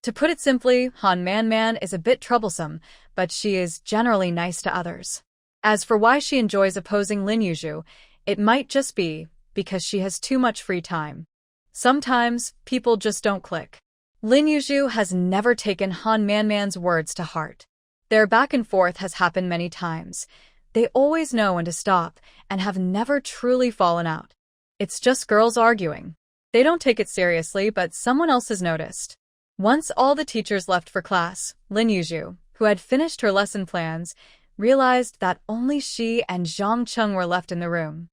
To put it simply, Han Man is a bit troublesome, but she is generally nice to others. As for why she enjoys opposing Lin Yu, it might just be because she has too much free time. Sometimes, people just don't click. Lin Yu has never taken Han Man's words to heart. Their back and forth has happened many times. They always know when to stop and have never truly fallen out. It's just girls arguing. They don't take it seriously, but someone else has noticed. Once all the teachers left for class, Lin Yu, who had finished her lesson plans, realized that only she and Jang Chun were left in the room.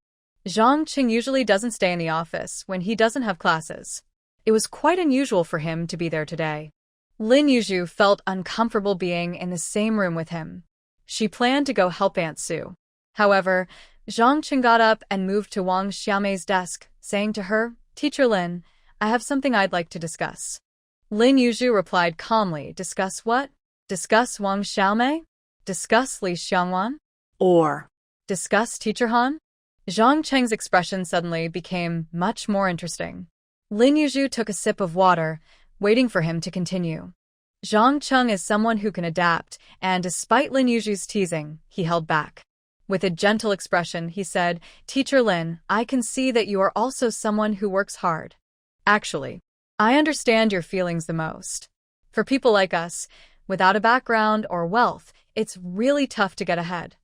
Jang Chun usually doesn't stay in the office when he doesn't have classes. It was quite unusual for him to be there today. Lin Yu felt uncomfortable being in the same room with him. She planned to go help Aunt Sue. However, Jang Chun got up and moved to Wang Xiaomei's desk, saying to her, "Teacher Lin, I have something I'd like to discuss." Lin Yu replied calmly, "Discuss what? Discuss Wang Xiaomei? Discuss Li Xiangwan? Or discuss Teacher Han?" Zhang Cheng's expression suddenly became much more interesting. Lin Yu took a sip of water, waiting for him to continue. Zhang Cheng is someone who can adapt, and despite Lin Yu's teasing, he held back. With a gentle expression, he said, "Teacher Lin, I can see that you are also someone who works hard. Actually, I understand your feelings the most. For people like us, without a background or wealth, it's really tough to get ahead.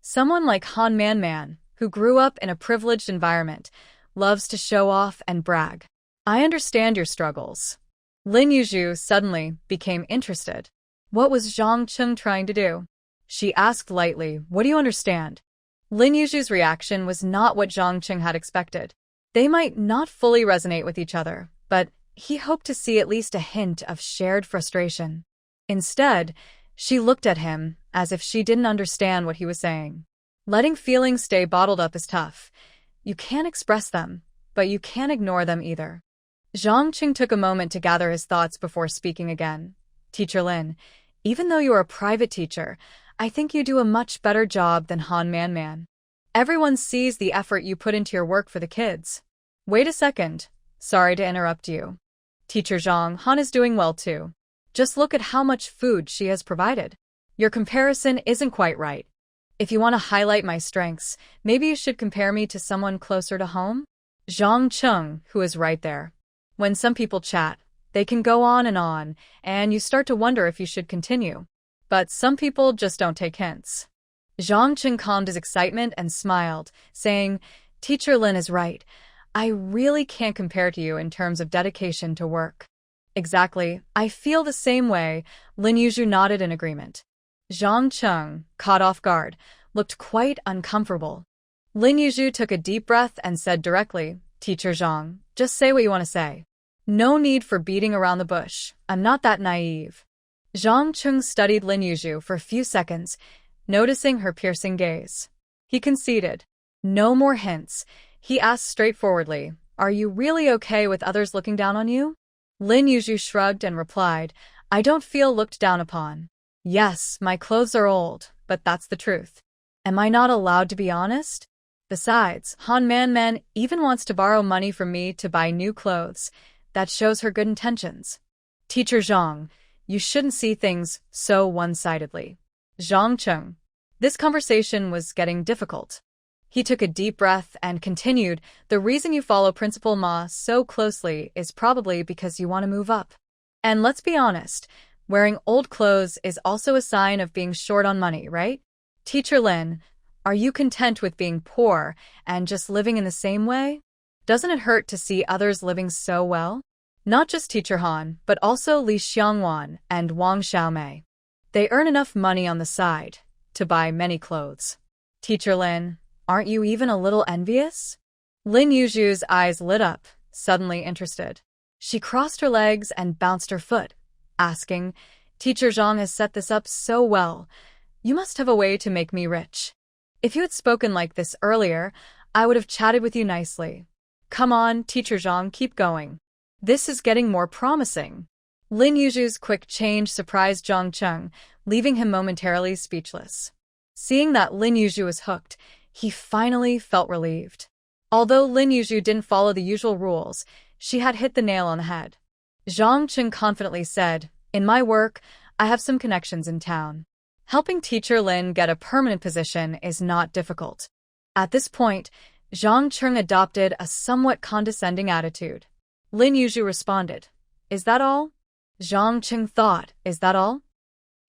Someone like Han Man, who grew up in a privileged environment, loves to show off and brag. I understand your struggles." Lin Yu suddenly became interested. What was Zhang Cheng trying to do? She asked lightly, "What do you understand?" Lin Yu's reaction was not what Zhang Cheng had expected. They might not fully resonate with each other, but he hoped to see at least a hint of shared frustration. Instead, she looked at him as if she didn't understand what he was saying. Letting feelings stay bottled up is tough. You can't express them, but you can't ignore them either. Zhang Cheng took a moment to gather his thoughts before speaking again. "Teacher Lin, even though you're a private teacher, I think you do a much better job than Han Man. Everyone sees the effort you put into your work for the kids." "Wait a second. Sorry to interrupt you. Teacher Zhang, Han is doing well too. Just look at how much food she has provided. Your comparison isn't quite right. If you want to highlight my strengths, maybe you should compare me to someone closer to home." Zhang Cheng, who is right there. When some people chat, they can go on, and you start to wonder if you should continue. But some people just don't take hints. Zhang Cheng calmed his excitement and smiled, saying, "Teacher Lin is right. I really can't compare to you in terms of dedication to work." "Exactly. I feel the same way." Lin Yu nodded in agreement. Zhang Cheng, caught off guard, looked quite uncomfortable. Lin Yu took a deep breath and said directly, "Teacher Zhang, just say what you want to say. No need for beating around the bush. I'm not that naive." Zhang Cheng studied Lin Yu for a few seconds, noticing her piercing gaze. He conceded. "No more hints." He asked straightforwardly, "Are you really okay with others looking down on you?" Lin Yu shrugged and replied, "I don't feel looked down upon. Yes, my clothes are old, but that's the truth. Am I not allowed to be honest? Besides, Han Man even wants to borrow money from me to buy new clothes. That shows her good intentions." "Teacher Zhang, you shouldn't see things so one-sidedly." Zhang Cheng. This conversation was getting difficult. He took a deep breath and continued, "The reason you follow Principal Ma so closely is probably because you want to move up. And let's be honest, wearing old clothes is also a sign of being short on money, right? Teacher Lin, are you content with being poor and just living in the same way? Doesn't it hurt to see others living so well? Not just Teacher Han, but also Li Xiangwan and Wang Xiaomei. They earn enough money on the side to buy many clothes. Teacher Lin, aren't you even a little envious?" Lin Yu's eyes lit up, suddenly interested. She crossed her legs and bounced her foot, asking, "Teacher Zhang has set this up so well. You must have a way to make me rich. If you had spoken like this earlier, I would have chatted with you nicely. Come on, Teacher Zhang, keep going. This is getting more promising." Lin Yu's quick change surprised Zhang Cheng, leaving him momentarily speechless. Seeing that Lin Yu was hooked, he finally felt relieved. Although Lin Yu didn't follow the usual rules, she had hit the nail on the head. Jang Chun confidently said, "In my work, I have some connections in town. Helping teacher Lin get a permanent position is not difficult." At this point, Jang Chun adopted a somewhat condescending attitude. Lin Yu responded, "Is that all?" Jang Chun thought, "Is that all?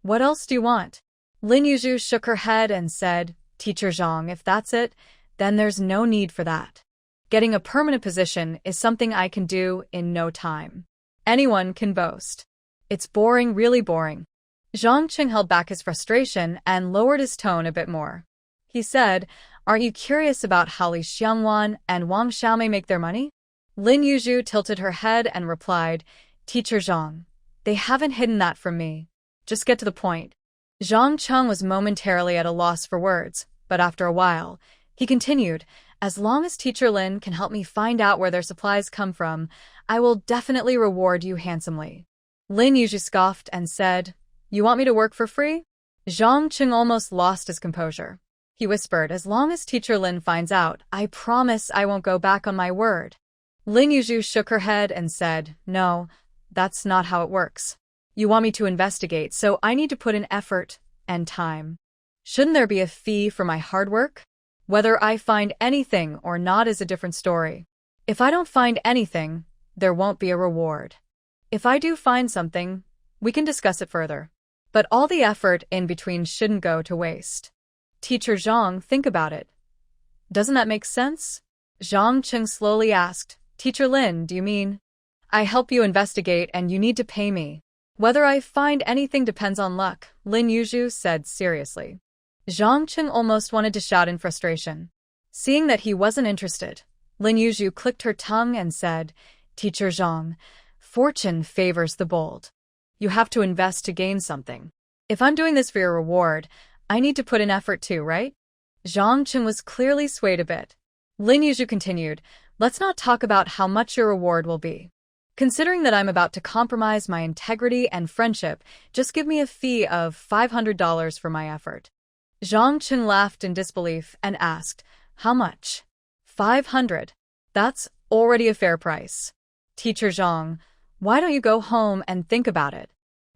What else do you want?" Lin Yu shook her head and said, "Teacher Zhang, if that's it, then there's no need for that. Getting a permanent position is something I can do in no time. Anyone can boast. It's boring, really boring." Zhang Chun held back his frustration and lowered his tone a bit more. He said, "Aren't you curious about how Li Xiangwan and Wang Xiaomei make their money?" Lin Yu tilted her head and replied, "Teacher Zhang, they haven't hidden that from me. Just get to the point." Zhang Chun was momentarily at a loss for words, but after a while, he continued, "As long as Teacher Lin can help me find out where their supplies come from, I will definitely reward you handsomely." Lin Yu scoffed and said, "You want me to work for free?" Zhang Chun almost lost his composure. He whispered, "As long as Teacher Lin finds out, I promise I won't go back on my word." Lin Yu shook her head and said, "No, that's not how it works. You want me to investigate, so I need to put in effort and time. Shouldn't there be a fee for my hard work? Whether I find anything or not is a different story. If I don't find anything, there won't be a reward. If I do find something, we can discuss it further. But all the effort in between shouldn't go to waste. Teacher Zhang, think about it. Doesn't that make sense?" Zhang Chun slowly asked, "Teacher Lin, do you mean? I help you investigate and you need to pay me. Whether I find anything depends on luck," Lin Yu said seriously. Zhang Chun almost wanted to shout in frustration. Seeing that he wasn't interested, Lin Yu clicked her tongue and said, "Teacher Zhang, fortune favors the bold. You have to invest to gain something. If I'm doing this for your reward, I need to put in effort too, right?" Zhang Chun was clearly swayed a bit. Lin Yu continued, "Let's not talk about how much your reward will be. Considering that I'm about to compromise my integrity and friendship, just give me a fee of $500 for my effort." Zhang Chun laughed in disbelief and asked, "How much?" "500. That's already a fair price. Teacher Zhang, why don't you go home and think about it?"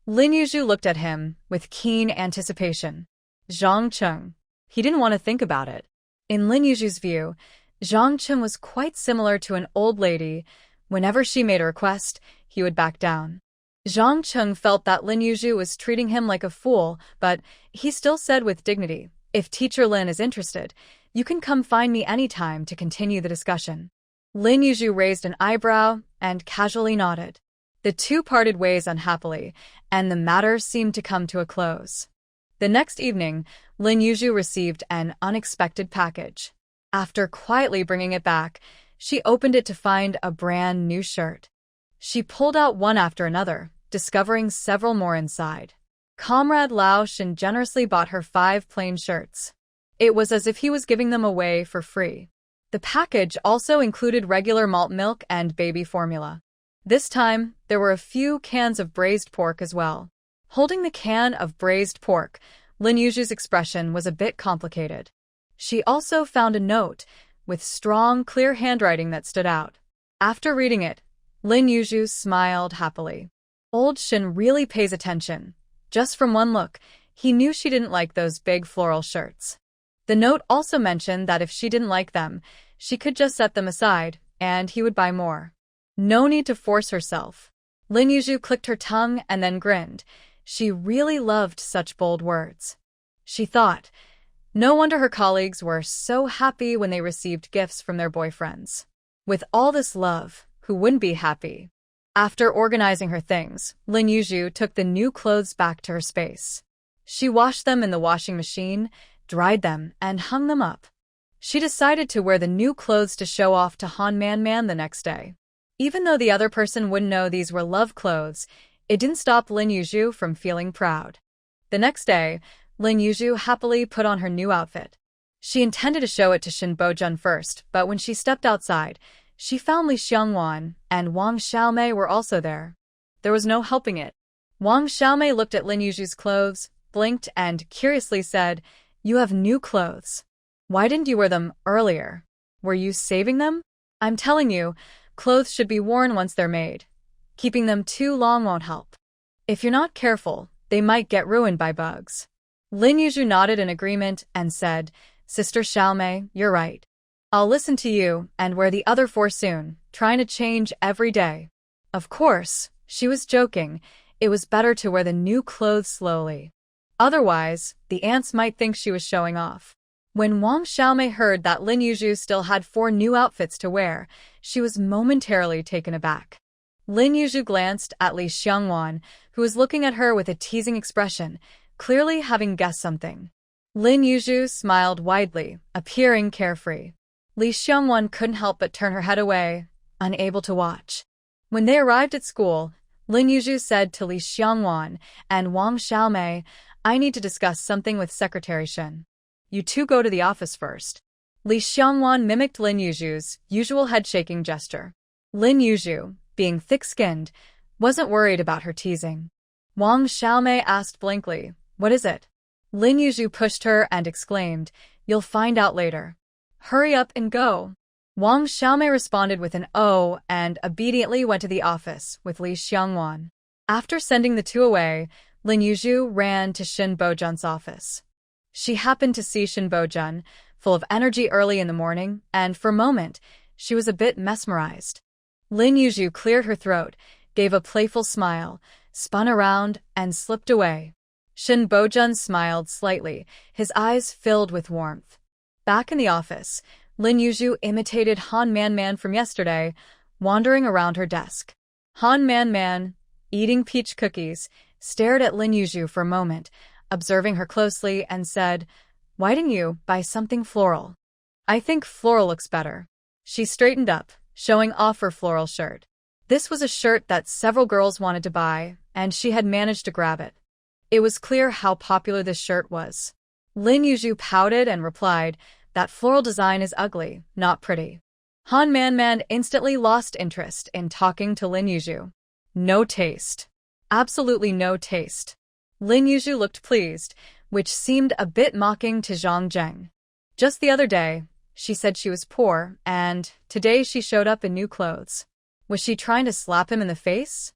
Lin Yu looked at him with keen anticipation. Zhang Chun. He didn't want to think about it. In Lin Yu's view, Zhang Chun was quite similar to an old lady. Whenever she made a request, he would back down. Zhang Chun felt that Lin Yu was treating him like a fool, but he still said with dignity, "If Teacher Lin is interested, you can come find me anytime to continue the discussion." Lin Yu raised an eyebrow and casually nodded. The two parted ways unhappily, and the matter seemed to come to a close. The next evening, Lin Yu received an unexpected package. After quietly bringing it back, she opened it to find a brand new shirt. She pulled out one after another, discovering several more inside. Comrade Lao Shin generously bought her 5 plain shirts. It was as if he was giving them away for free. The package also included regular malt milk and baby formula. This time, there were a few cans of braised pork as well. Holding the can of braised pork, Lin Yu's expression was a bit complicated. She also found a note with strong, clear handwriting that stood out. After reading it, Lin Yu smiled happily. Old Shin really pays attention. Just from one look, he knew she didn't like those big floral shirts. The note also mentioned that if she didn't like them, she could just set them aside, and he would buy more. No need to force herself. Lin Yu clicked her tongue and then grinned. She really loved such bold words. She thought, no wonder her colleagues were so happy when they received gifts from their boyfriends. With all this love, who wouldn't be happy? After organizing her things, Lin Yu took the new clothes back to her space. She washed them in the washing machine, dried them, and hung them up. She decided to wear the new clothes to show off to Han Man the next day. Even though the other person wouldn't know these were love clothes, it didn't stop Lin Yu from feeling proud. The next day, Lin Yu happily put on her new outfit. She intended to show it to Bojun first, but when she stepped outside, she found Li Xiangwan and Wang Xiaomei were also there. There was no helping it. Wang Xiaomei looked at Lin Yu's clothes, blinked, and curiously said, "You have new clothes. Why didn't you wear them earlier? Were you saving them? I'm telling you, clothes should be worn once they're made. Keeping them too long won't help. If you're not careful, they might get ruined by bugs. Lin Yu nodded in agreement and said, Sister Xiaomei, you're right. I'll listen to you and wear the other 4 soon, trying to change every day. Of course, she was joking. It was better to wear the new clothes slowly. Otherwise, the ants might think she was showing off. When Wang Xiaomei heard that Lin Yu still had 4 new outfits to wear, she was momentarily taken aback. Lin Yu glanced at Li Xiangwan, who was looking at her with a teasing expression, clearly having guessed something. Lin Yu smiled widely, appearing carefree. Li Xiangwan couldn't help but turn her head away, unable to watch. When they arrived at school, Lin Yu said to Li Xiangwan and Wang Xiaomei, I need to discuss something with Secretary Shen. You two go to the office first. Li Xiangwan mimicked Lin Yu's usual head-shaking gesture. Lin Yu, being thick-skinned, wasn't worried about her teasing. Wang Xiaomei asked blankly, What is it? Lin Yu pushed her and exclaimed, You'll find out later. Hurry up and go. Wang Xiaomei responded with an "oh" and obediently went to the office with Li Xiangwan. After sending the two away, Lin Yu ran to Shin Bojun's office. She happened to see Shin Bojun, full of energy early in the morning, and for a moment, she was a bit mesmerized. Lin Yu cleared her throat, gave a playful smile, spun around, and slipped away. Shin Bojun smiled slightly, his eyes filled with warmth. Back in the office, Lin Yu imitated Han Man from yesterday, wandering around her desk. Han Man, eating peach cookies, stared at Lin Yu for a moment, observing her closely, and said, Why didn't you buy something floral? I think floral looks better. She straightened up, showing off her floral shirt. This was a shirt that several girls wanted to buy, and she had managed to grab it. It was clear how popular this shirt was. Lin Yu pouted and replied, That floral design is ugly, not pretty. Han Man instantly lost interest in talking to Lin Yu. No taste. Absolutely no taste. Lin Yu looked pleased, which seemed a bit mocking to Zhang Zheng. Just the other day, she said she was poor, and today she showed up in new clothes. Was she trying to slap him in the face?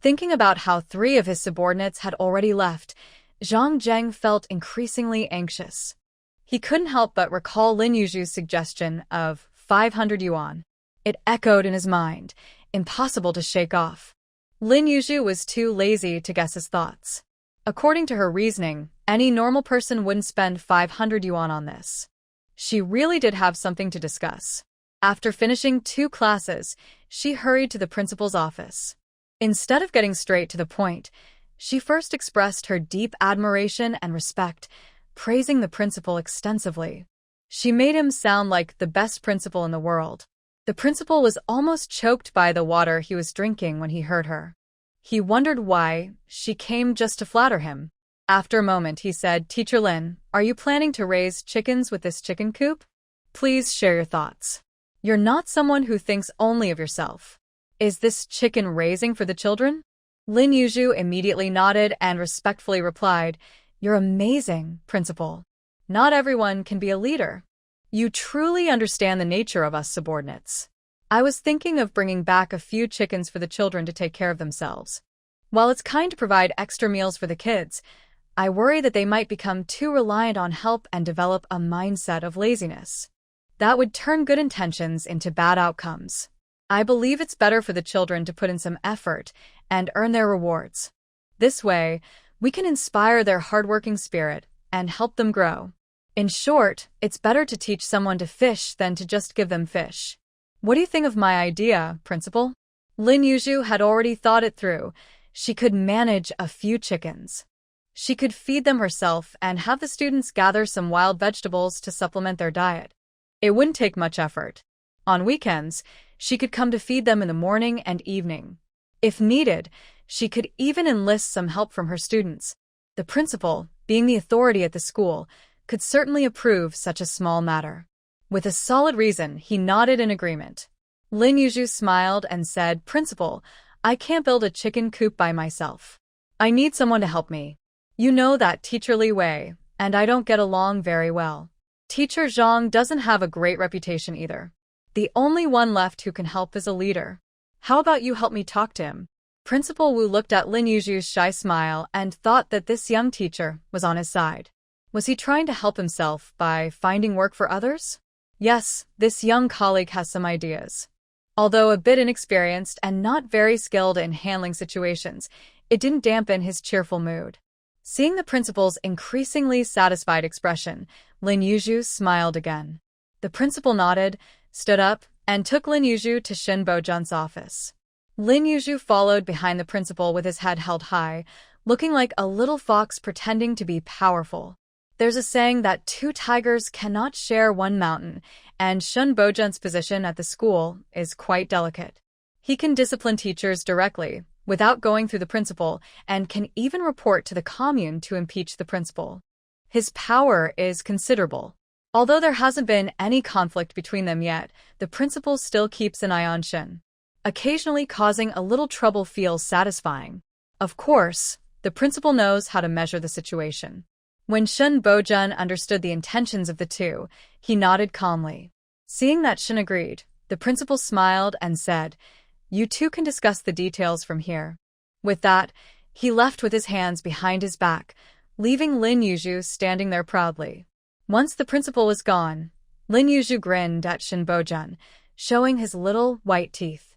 Thinking about how 3 of his subordinates had already left, Zhang Zheng felt increasingly anxious. He couldn't help but recall Lin Yu's suggestion of 500 yuan. It echoed in his mind, impossible to shake off. Lin Yu was too lazy to guess his thoughts. According to her reasoning, any normal person wouldn't spend 500 yuan on this. She really did have something to discuss. After finishing 2 classes, she hurried to the principal's office. Instead of getting straight to the point, she first expressed her deep admiration and respect, praising the principal extensively. She made him sound like the best principal in the world. The principal was almost choked by the water he was drinking when he heard her. He wondered why she came just to flatter him. After a moment, he said, Teacher Lin, are you planning to raise chickens with this chicken coop? Please share your thoughts. You're not someone who thinks only of yourself. Is this chicken raising for the children? Lin Yu immediately nodded and respectfully replied, You're amazing, Principal. Not everyone can be a leader. You truly understand the nature of us subordinates. I was thinking of bringing back a few chickens for the children to take care of themselves. While it's kind to provide extra meals for the kids, I worry that they might become too reliant on help and develop a mindset of laziness. That would turn good intentions into bad outcomes. I believe it's better for the children to put in some effort and earn their rewards. This way, we can inspire their hardworking spirit and help them grow. In short, it's better to teach someone to fish than to just give them fish. What do you think of my idea, Principal? Lin Yu had already thought it through. She could manage a few chickens. She could feed them herself and have the students gather some wild vegetables to supplement their diet. It wouldn't take much effort. On weekends, she could come to feed them in the morning and evening. If needed, she could even enlist some help from her students. The principal, being the authority at the school, could certainly approve such a small matter. With a solid reason, he nodded in agreement. Lin Yu smiled and said, Principal, I can't build a chicken coop by myself. I need someone to help me. You know that Teacher Li Wei and I don't get along very well. Teacher Zhang doesn't have a great reputation either. The only one left who can help is a leader. How about you help me talk to him? Principal Wu looked at Lin Yuju's shy smile and thought that this young teacher was on his side. Was he trying to help himself by finding work for others? Yes, this young colleague has some ideas. Although a bit inexperienced and not very skilled in handling situations, it didn't dampen his cheerful mood. Seeing the principal's increasingly satisfied expression, Lin Yuju smiled again. The principal nodded, stood up, and took Lin Yuju to Shin Bojun's office. Lin Yuju followed behind the principal with his head held high, looking like a little fox pretending to be powerful. There's a saying that two tigers cannot share one mountain, and Shin Bojun's position at the school is quite delicate. He can discipline teachers directly, without going through the principal, and can even report to the commune to impeach the principal. His power is considerable. Although there hasn't been any conflict between them yet, the principal still keeps an eye on Shin. Occasionally causing a little trouble feels satisfying. Of course, the principal knows how to measure the situation. When Shin Bojun understood the intentions of the two, he nodded calmly. Seeing that Shin agreed, the principal smiled and said, "You two can discuss the details from here." With that, he left with his hands behind his back, leaving Lin Yuju standing there proudly. Once the principal was gone, Lin Yuju grinned at Shin Bojun, showing his little white teeth.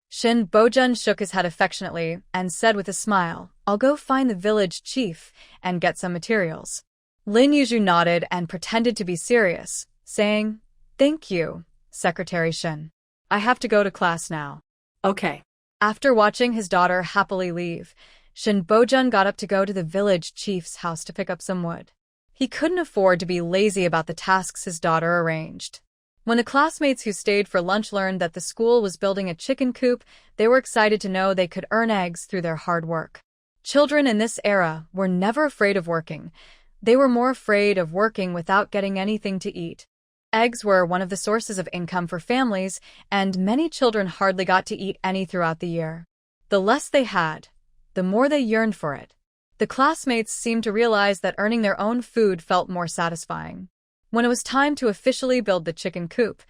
Shin Bojun shook his head affectionately and said with a smile, "I'll go find the village chief and get some materials." Lin Yuju nodded and pretended to be serious, saying, "Thank you, Secretary Shin. I have to go to class now." Okay. After watching his daughter happily leave, Shin Bojun got up to go to the village chief's house to pick up some wood. He couldn't afford to be lazy about the tasks his daughter arranged. When the classmates who stayed for lunch learned that the school was building a chicken coop, they were excited to know they could earn eggs through their hard work. Children in this era were never afraid of working. They were more afraid of working without getting anything to eat. Eggs were one of the sources of income for families, and many children hardly got to eat any throughout the year. The less they had, the more they yearned for it. The classmates seemed to realize that earning their own food felt more satisfying. When it was time to officially build the chicken coop,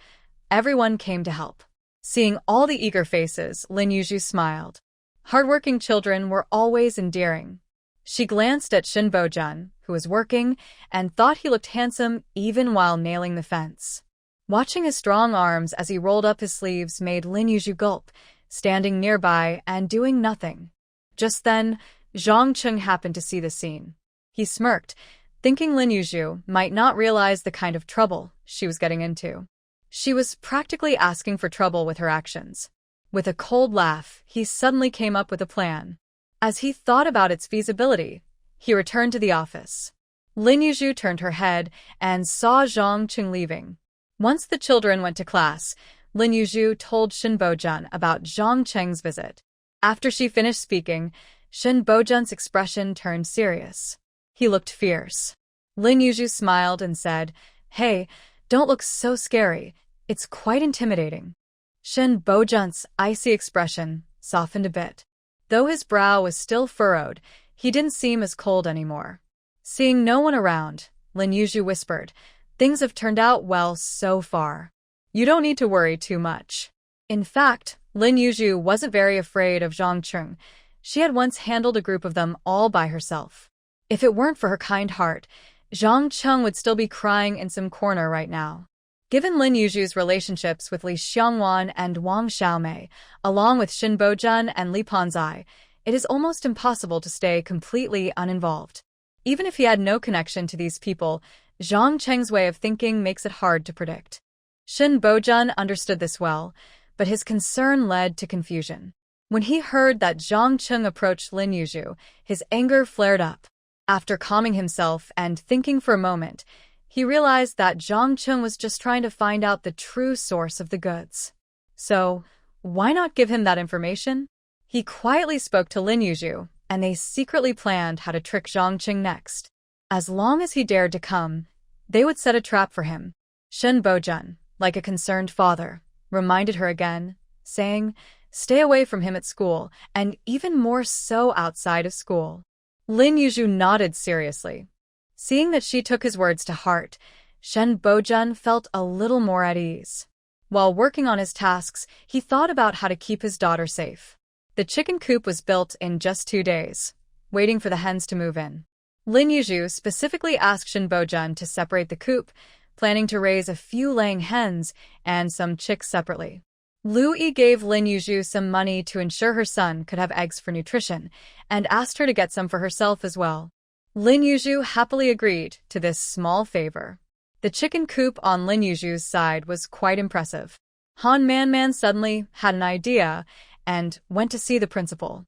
everyone came to help. Seeing all the eager faces, Lin Yuju smiled. Hardworking children were always endearing. She glanced at Shin Bojun, who was working, and thought he looked handsome even while nailing the fence. Watching his strong arms as he rolled up his sleeves made Lin Yuju gulp, standing nearby and doing nothing. Just then, Jang Chun happened to see the scene. He smirked, thinking Lin Yuju might not realize the kind of trouble she was getting into. She was practically asking for trouble with her actions. With a cold laugh, he suddenly came up with a plan. As he thought about its feasibility, he returned to the office. Lin Yuju turned her head and saw Jang Chun leaving. Once the children went to class, Lin Yuju told Shin Bojun about Jang Cheng's visit. After she finished speaking, Shin Bojun's expression turned serious. He looked fierce. Lin Yuju smiled and said, "Hey, don't look so scary. It's quite intimidating." Shin Bojun's icy expression softened a bit. Though his brow was still furrowed, he didn't seem as cold anymore. Seeing no one around, Lin Yuju whispered, "Things have turned out well so far. You don't need to worry too much." In fact, Lin Yuju wasn't very afraid of Jang Chun. She had once handled a group of them all by herself. If it weren't for her kind heart, Jang Chun would still be crying in some corner right now. Given Lin Yuju's relationships with Li Xiangwan and Wang Xiaomei, along with Shin Bojun and Li Panzai, it is almost impossible to stay completely uninvolved. Even if he had no connection to these people, Zhang Cheng's way of thinking makes it hard to predict. Shin Bojun understood this well, but his concern led to confusion. When he heard that Zhang Chun approached Lin Yuju, his anger flared up. After calming himself and thinking for a moment, he realized that Zhang Chun was just trying to find out the true source of the goods. So, why not give him that information? He quietly spoke to Lin Yuju, and they secretly planned how to trick Zhang Chun next. As long as he dared to come, they would set a trap for him. Shin Bojun, like a concerned father, reminded her again, saying, "Stay away from him at school, and even more so outside of school." Lin Yuju nodded seriously. Seeing that she took his words to heart, Shin Bojun felt a little more at ease. While working on his tasks, he thought about how to keep his daughter safe. The chicken coop was built in just 2 days, waiting for the hens to move in. Lin Yu specifically asked Shin Bojun to separate the coop, planning to raise a few laying hens and some chicks separately. Lu Yi gave Lin Yu some money to ensure her son could have eggs for nutrition, and asked her to get some for herself as well. Lin Yu happily agreed to this small favor. The chicken coop on Lin Yu's side was quite impressive. Han Man suddenly had an idea and went to see the principal.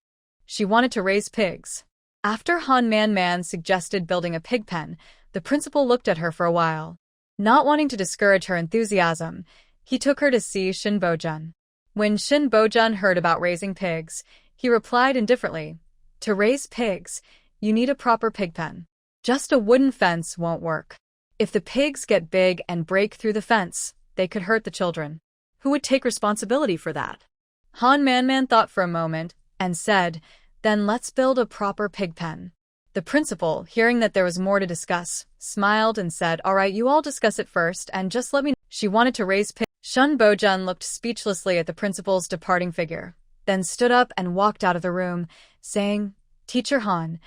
She wanted to raise pigs. After Han Man suggested building a pig pen, the principal looked at her for a while. Not wanting to discourage her enthusiasm, he took her to see Shin Bojun. When Shin Bojun heard about raising pigs, he replied indifferently, "To raise pigs, you need a proper pig pen. Just a wooden fence won't work. If the pigs get big and break through the fence, they could hurt the children. Who would take responsibility for that?" Han Man thought for a moment and said, "Then let's build a proper pig pen." The principal, hearing that there was more to discuss, smiled and said, "All right, you all discuss it first and just let me know." She wanted to raise pigs. Shin Bojun looked speechlessly at the principal's departing figure, then stood up and walked out of the room, saying, "Teacher Han,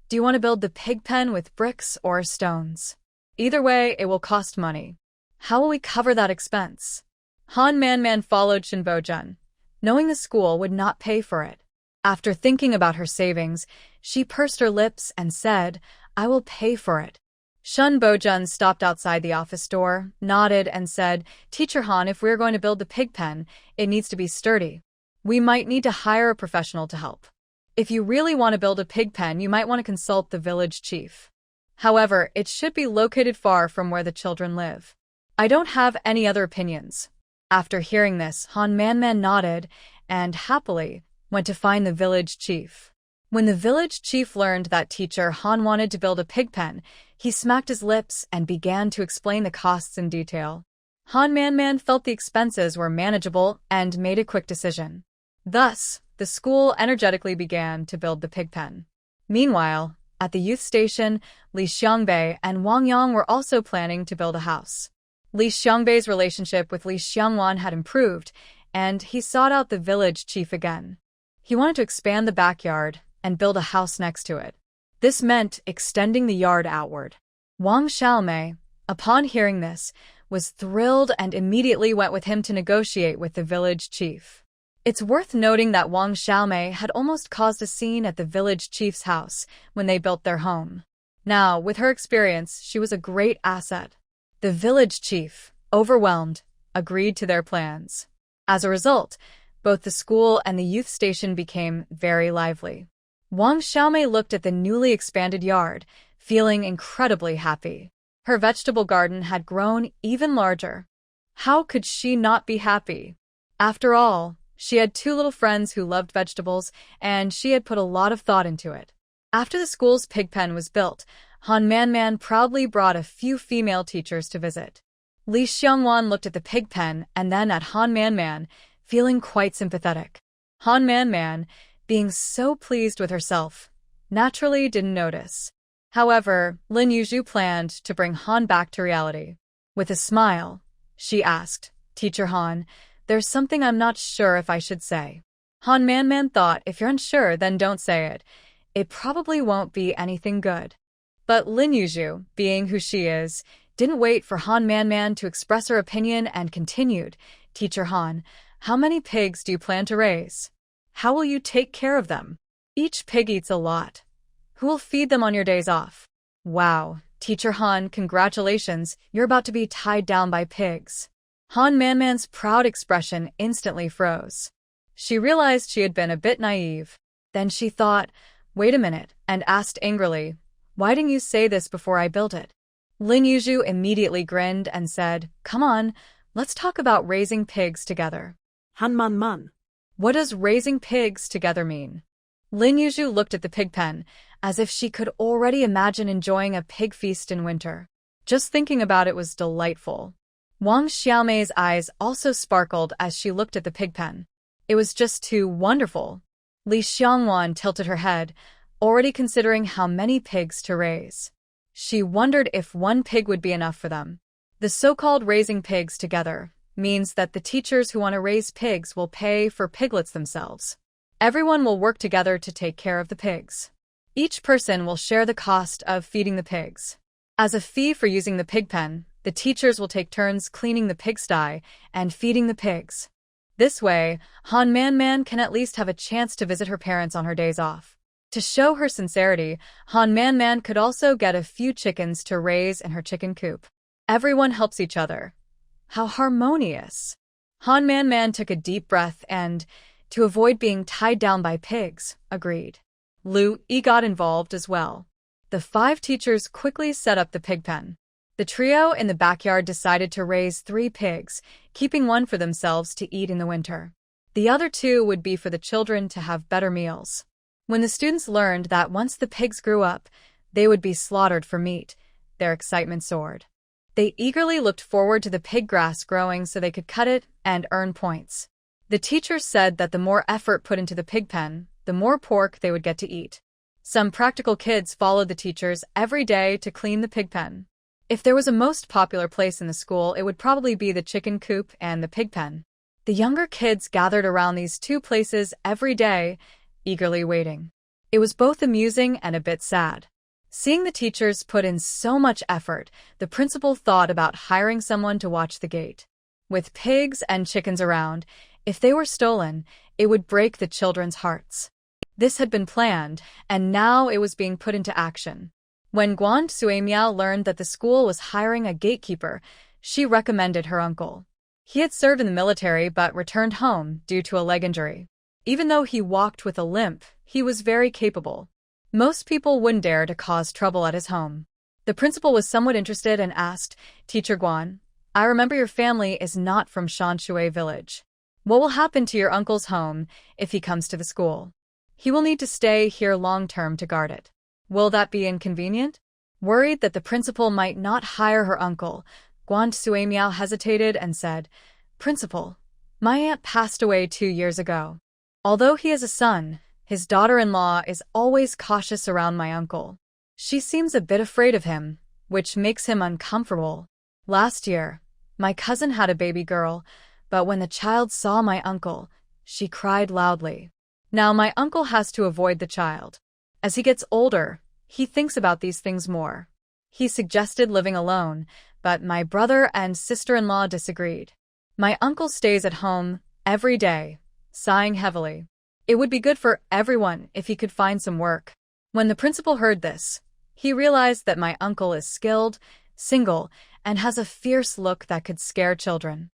do you want to build the pig pen with bricks or stones? Either way, it will cost money. How will we cover that expense?" Han Man followed Shin Bojun, knowing the school would not pay for it. After thinking about her savings, she pursed her lips and said, "I will pay for it." Shin Bojun stopped outside the office door, nodded, and said, "Teacher Han, if we're going to build the pig pen, it needs to be sturdy. We might need to hire a professional to help. If you really want to build a pig pen, you might want to consult the village chief. However, it should be located far from where the children live. I don't have any other opinions." After hearing this, Han Man nodded and happily went to find the village chief. When the village chief learned that teacher Han wanted to build a pig pen, he smacked his lips and began to explain the costs in detail. Han Man felt the expenses were manageable and made a quick decision. Thus, the school energetically began to build the pig pen. Meanwhile, at the youth station, Li Xiangbei and Wang Yang were also planning to build a house. Li Xiangbei's relationship with Li Xiangwan had improved, and he sought out the village chief again. He wanted to expand the backyard and build a house next to it. This meant extending the yard outward. Wang Xiaomei, upon hearing this, was thrilled and immediately went with him to negotiate with the village chief. It's worth noting that Wang Xiaomei had almost caused a scene at the village chief's house when they built their home. Now, with her experience, she was a great asset. The village chief, overwhelmed, agreed to their plans. As a result, both the school and the youth station became very lively. Wang Xiaomei looked at the newly expanded yard, feeling incredibly happy. Her vegetable garden had grown even larger. How could she not be happy? After all, she had 2 little friends who loved vegetables, and she had put a lot of thought into it. After the school's pig pen was built, Han Man proudly brought a few female teachers to visit. Li Xiangwan looked at the pig pen and then at Han Man, feeling quite sympathetic. Han Man, being so pleased with herself, naturally didn't notice. However, Lin Yu planned to bring Han back to reality. With a smile, she asked, "Teacher Han, there's something I'm not sure if I should say." Han Man thought, if you're unsure, then don't say it. It probably won't be anything good. But Lin Yu, being who she is, didn't wait for Han Man to express her opinion and continued, "Teacher Han, how many pigs do you plan to raise? How will you take care of them? Each pig eats a lot. Who will feed them on your days off?" "Wow, Teacher Han, congratulations, you're about to be tied down by pigs." Han Man's proud expression instantly froze. She realized she had been a bit naive. Then she thought, wait a minute, and asked angrily, "Why didn't you say this before I built it?" Lin Yu immediately grinned and said, "Come on, let's talk about raising pigs together." Han Man. What does raising pigs together mean? Lin Yu looked at the pig pen, as if she could already imagine enjoying a pig feast in winter. Just thinking about it was delightful. Wang Xiaomei's eyes also sparkled as she looked at the pig pen. It was just too wonderful. Li Xiangwan tilted her head, already considering how many pigs to raise. She wondered if 1 pig would be enough for them. The so-called raising pigs together means that the teachers who want to raise pigs will pay for piglets themselves. Everyone will work together to take care of the pigs. Each person will share the cost of feeding the pigs. As a fee for using the pig pen, the teachers will take turns cleaning the pigsty and feeding the pigs. This way, Han Man can at least have a chance to visit her parents on her days off. To show her sincerity, Han Man could also get a few chickens to raise in her chicken coop. Everyone helps each other. How harmonious. Han Man took a deep breath and, to avoid being tied down by pigs, agreed. Lin Yu got involved as well. The 5 teachers quickly set up the pig pen. The trio in the backyard decided to raise 3 pigs, keeping one for themselves to eat in the winter. The other 2 would be for the children to have better meals. When the students learned that once the pigs grew up, they would be slaughtered for meat, their excitement soared. They eagerly looked forward to the pig grass growing so they could cut it and earn points. The teachers said that the more effort put into the pig pen, the more pork they would get to eat. Some practical kids followed the teachers every day to clean the pig pen. If there was a most popular place in the school, it would probably be the chicken coop and the pig pen. The younger kids gathered around these 2 places every day, eagerly waiting. It was both amusing and a bit sad. Seeing the teachers put in so much effort, the principal thought about hiring someone to watch the gate. With pigs and chickens around, if they were stolen, it would break the children's hearts. This had been planned, and now it was being put into action. When Guan learned that the school was hiring a gatekeeper, she recommended her uncle. He had served in the military but returned home due to a leg injury. Even though he walked with a limp, he was very capable. Most people wouldn't dare to cause trouble at his home. The principal was somewhat interested and asked, "Teacher Guan, I remember your family is not from Shanshui village. What will happen to your uncle's home if he comes to the school? He will need to stay here long-term to guard it. Will that be inconvenient?" Worried that the principal might not hire her uncle, Guan hesitated and said, "Principal, my aunt passed away 2 years ago. Although he is a son, his daughter-in-law is always cautious around my uncle. She seems a bit afraid of him, which makes him uncomfortable. Last year, my cousin had a baby girl, but when the child saw my uncle, she cried loudly. Now my uncle has to avoid the child. As he gets older, he thinks about these things more. He suggested living alone, but my brother and sister-in-law disagreed. My uncle stays at home every day, sighing heavily. It would be good for everyone if he could find some work." When the principal heard this, he realized that my uncle is skilled, single, and has a fierce look that could scare children.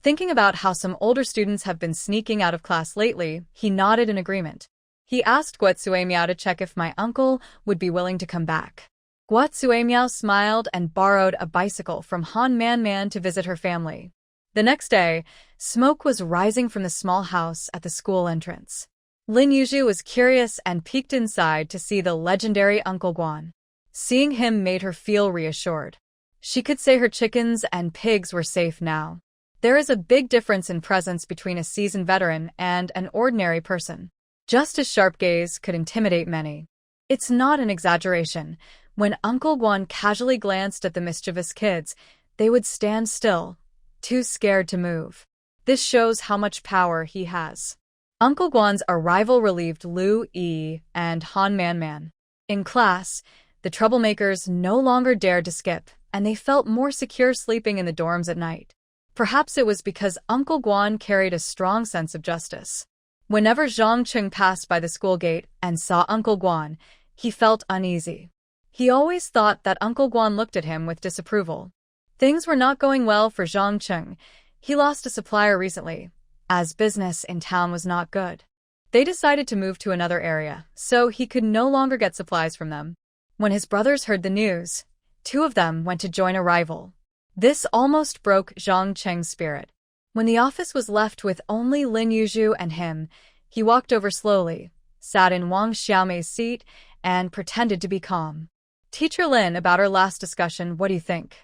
Thinking about how some older students have been sneaking out of class lately, he nodded in agreement. He asked Guo Zuemiao to check if my uncle would be willing to come back. Guo Zuemiao smiled and borrowed a bicycle from Han Man to visit her family. The next day, smoke was rising from the small house at the school entrance. Lin Yu was curious and peeked inside to see the legendary Uncle Guan. Seeing him made her feel reassured. She could say her chickens and pigs were safe now. There is a big difference in presence between a seasoned veteran and an ordinary person. Just his sharp gaze could intimidate many. It's not an exaggeration. When Uncle Guan casually glanced at the mischievous kids, they would stand still, too scared to move. This shows how much power he has. Uncle Guan's arrival relieved Lin Yu and Han Man. In class, the troublemakers no longer dared to skip, and they felt more secure sleeping in the dorms at night. Perhaps it was because Uncle Guan carried a strong sense of justice. Whenever Jang Chun passed by the school gate and saw Uncle Guan, he felt uneasy. He always thought that Uncle Guan looked at him with disapproval. Things were not going well for Jang Chun. He lost a supplier recently, as business in town was not good. They decided to move to another area, so he could no longer get supplies from them. When his brothers heard the news, 2 of them went to join a rival. This almost broke Jang Cheng's spirit. When the office was left with only Lin Yu and him, he walked over slowly, sat in Wang Xiaomei's seat, and pretended to be calm. "Teacher Lin, about our last discussion, what do you think?"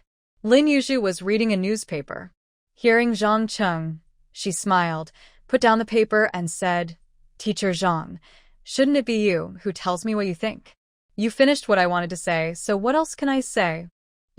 Lin Yu was reading a newspaper. Hearing Jang Chun, she smiled, put down the paper, and said, "Teacher Zhang, shouldn't it be you who tells me what you think? You finished what I wanted to say, so what else can I say?"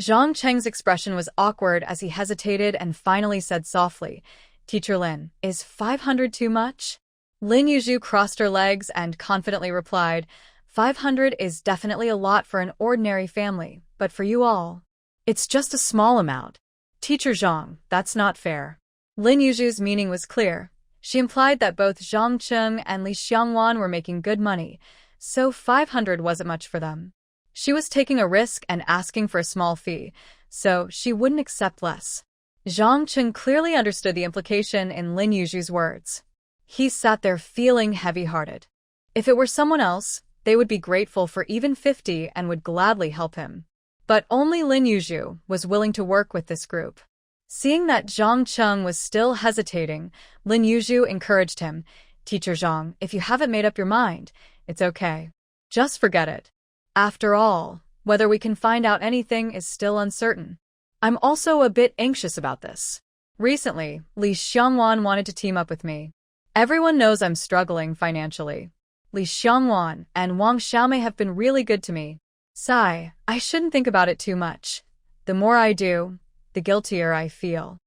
Zhang Cheng's expression was awkward as he hesitated and finally said softly, "Teacher Lin, is 500 too much?" Lin Yu crossed her legs and confidently replied, 500 is definitely a lot for an ordinary family, but for you all, it's just a small amount. Teacher Zhang, that's not fair. Lin Yu's meaning was clear. She implied that both Jang Chun and Li Xiangwan were making good money, so 500 wasn't much for them. She was taking a risk and asking for a small fee, so she wouldn't accept less. Jang Chun clearly understood the implication in Lin Yu's words. He sat there feeling heavy-hearted. If it were someone else, they would be grateful for even 50 and would gladly help him. But only Lin Yu was willing to work with this group. Seeing that Jang Chun was still hesitating, Lin Yu encouraged him, Teacher Zhang, if you haven't made up your mind, it's okay. Just forget it. After all, whether we can find out anything is still uncertain. I'm also a bit anxious about this. Recently, Li Xiangwan wanted to team up with me. Everyone knows I'm struggling financially. Li Xiangwan and Wang Xiaomei have been really good to me. Sigh, I shouldn't think about it too much. The more I do, the guiltier I feel.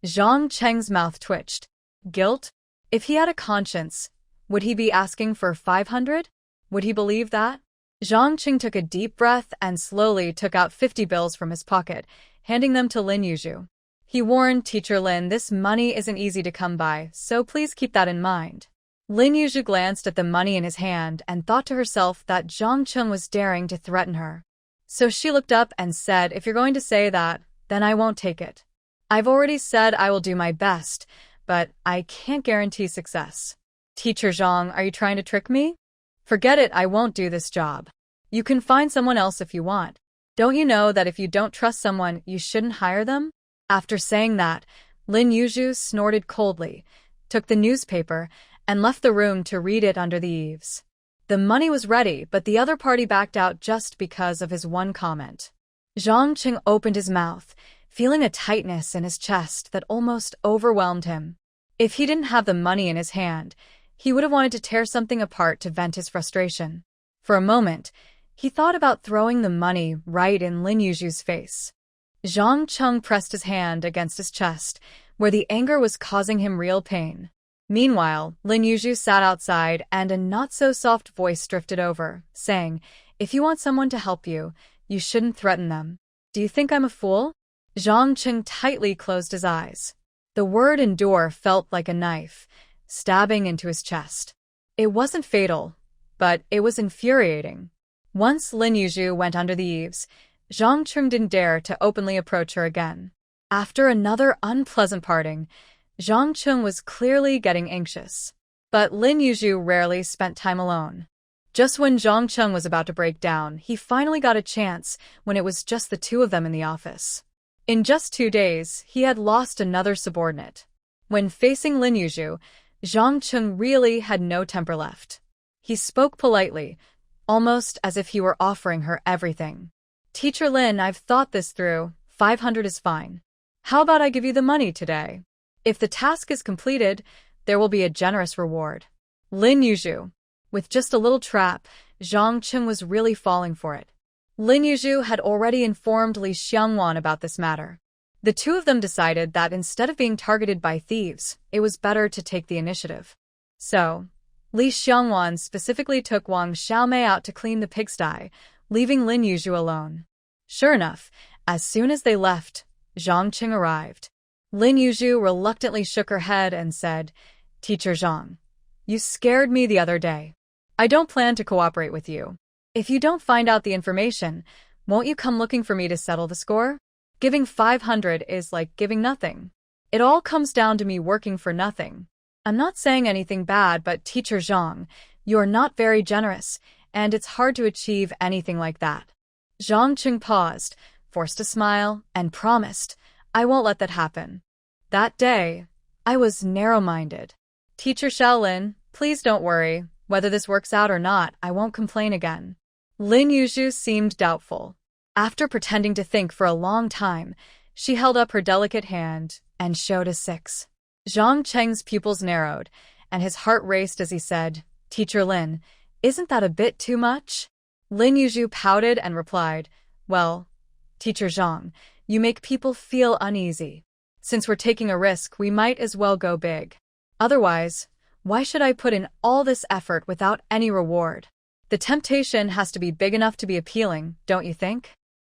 Zhang Cheng's mouth twitched. Guilt? If he had a conscience, would he be asking for 500? Would he believe that? Zhang Cheng took a deep breath and slowly took out 50 bills from his pocket, handing them to Lin Yu. He warned Teacher Lin this money isn't easy to come by, so please keep that in mind. Lin Yu glanced at the money in his hand and thought to herself that Zhang Cheng was daring to threaten her. So she looked up and said, if you're going to say that, then I won't take it. I've already said I will do my best, but I can't guarantee success. Teacher Zhang, are you trying to trick me? Forget it, I won't do this job. You can find someone else if you want. Don't you know that if you don't trust someone, you shouldn't hire them? After saying that, Lin Yu snorted coldly, took the newspaper, and left the room to read it under the eaves. The money was ready, but the other party backed out just because of his one comment. Zhang Cheng opened his mouth, feeling a tightness in his chest that almost overwhelmed him. If he didn't have the money in his hand, he would have wanted to tear something apart to vent his frustration. For a moment, he thought about throwing the money right in Lin Yu's face. Zhang Cheng pressed his hand against his chest, where the anger was causing him real pain. Meanwhile, Lin Yu sat outside and a not-so-soft voice drifted over, saying, if you want someone to help you, you shouldn't threaten them. Do you think I'm a fool? Zhang Cheng tightly closed his eyes. The word endure felt like a knife, stabbing into his chest. It wasn't fatal, but it was infuriating. Once Lin Yu went under the eaves, Zhang Cheng didn't dare to openly approach her again. After another unpleasant parting, Zhang Cheng was clearly getting anxious. But Lin Yu rarely spent time alone. Just when Zhang Cheng was about to break down, he finally got a chance when it was just the two of them in the office. In just 2 days, he had lost another subordinate. When facing Lin Yu, Zhang Cheng really had no temper left. He spoke politely, almost as if he were offering her everything. Teacher Lin, I've thought this through. 500 is fine. How about I give you the money today? If the task is completed, there will be a generous reward. Lin Yu. With just a little trap, Zhang Cheng was really falling for it. Lin Yu had already informed Li Xiangwan about this matter. The two of them decided that instead of being targeted by thieves, it was better to take the initiative. So, Li Xiangwan specifically took Wang Xiaomei out to clean the pigsty, leaving Lin Yu alone. Sure enough, as soon as they left, Zhang Cheng arrived. Lin Yu reluctantly shook her head and said, Teacher Zhang, you scared me the other day. I don't plan to cooperate with you. If you don't find out the information, won't you come looking for me to settle the score? Giving 500 is like giving nothing. It all comes down to me working for nothing. I'm not saying anything bad, but Teacher Zhang, you're not very generous, and it's hard to achieve anything like that. Zhang Cheng paused, forced a smile, and promised, I won't let that happen. That day, I was narrow-minded. Teacher Shaolin, please don't worry. Whether this works out or not, I won't complain again. Lin Yu seemed doubtful. After pretending to think for a long time, she held up her delicate hand and showed a 6. Zhang Cheng's pupils narrowed, and his heart raced as he said, Teacher Lin, isn't that a bit too much? Lin Yu pouted and replied, well, Teacher Zhang, you make people feel uneasy. Since we're taking a risk, we might as well go big. Otherwise, Why should I put in all this effort without any reward? The temptation has to be big enough to be appealing, don't you think?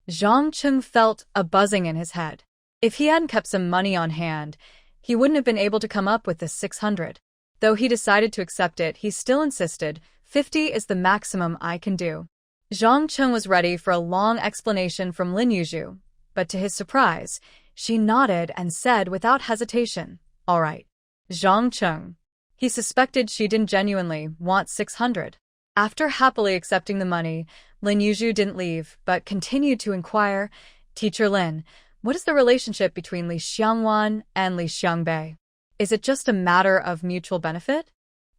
Jang Chun felt a buzzing in his head. If he hadn't kept some money on hand, he wouldn't have been able to come up with the 600. Though he decided to accept it, he still insisted, 50 is the maximum I can do. Jang Chun was ready for a long explanation from Lin Yu, but to his surprise, she nodded and said without hesitation, all right. Jang Chun. He suspected she didn't genuinely want 600. After happily accepting the money, Lin Yu didn't leave, but continued to inquire, Teacher Lin, what is the relationship between Li Xiangwan and Li Xiangbei? Is it just a matter of mutual benefit?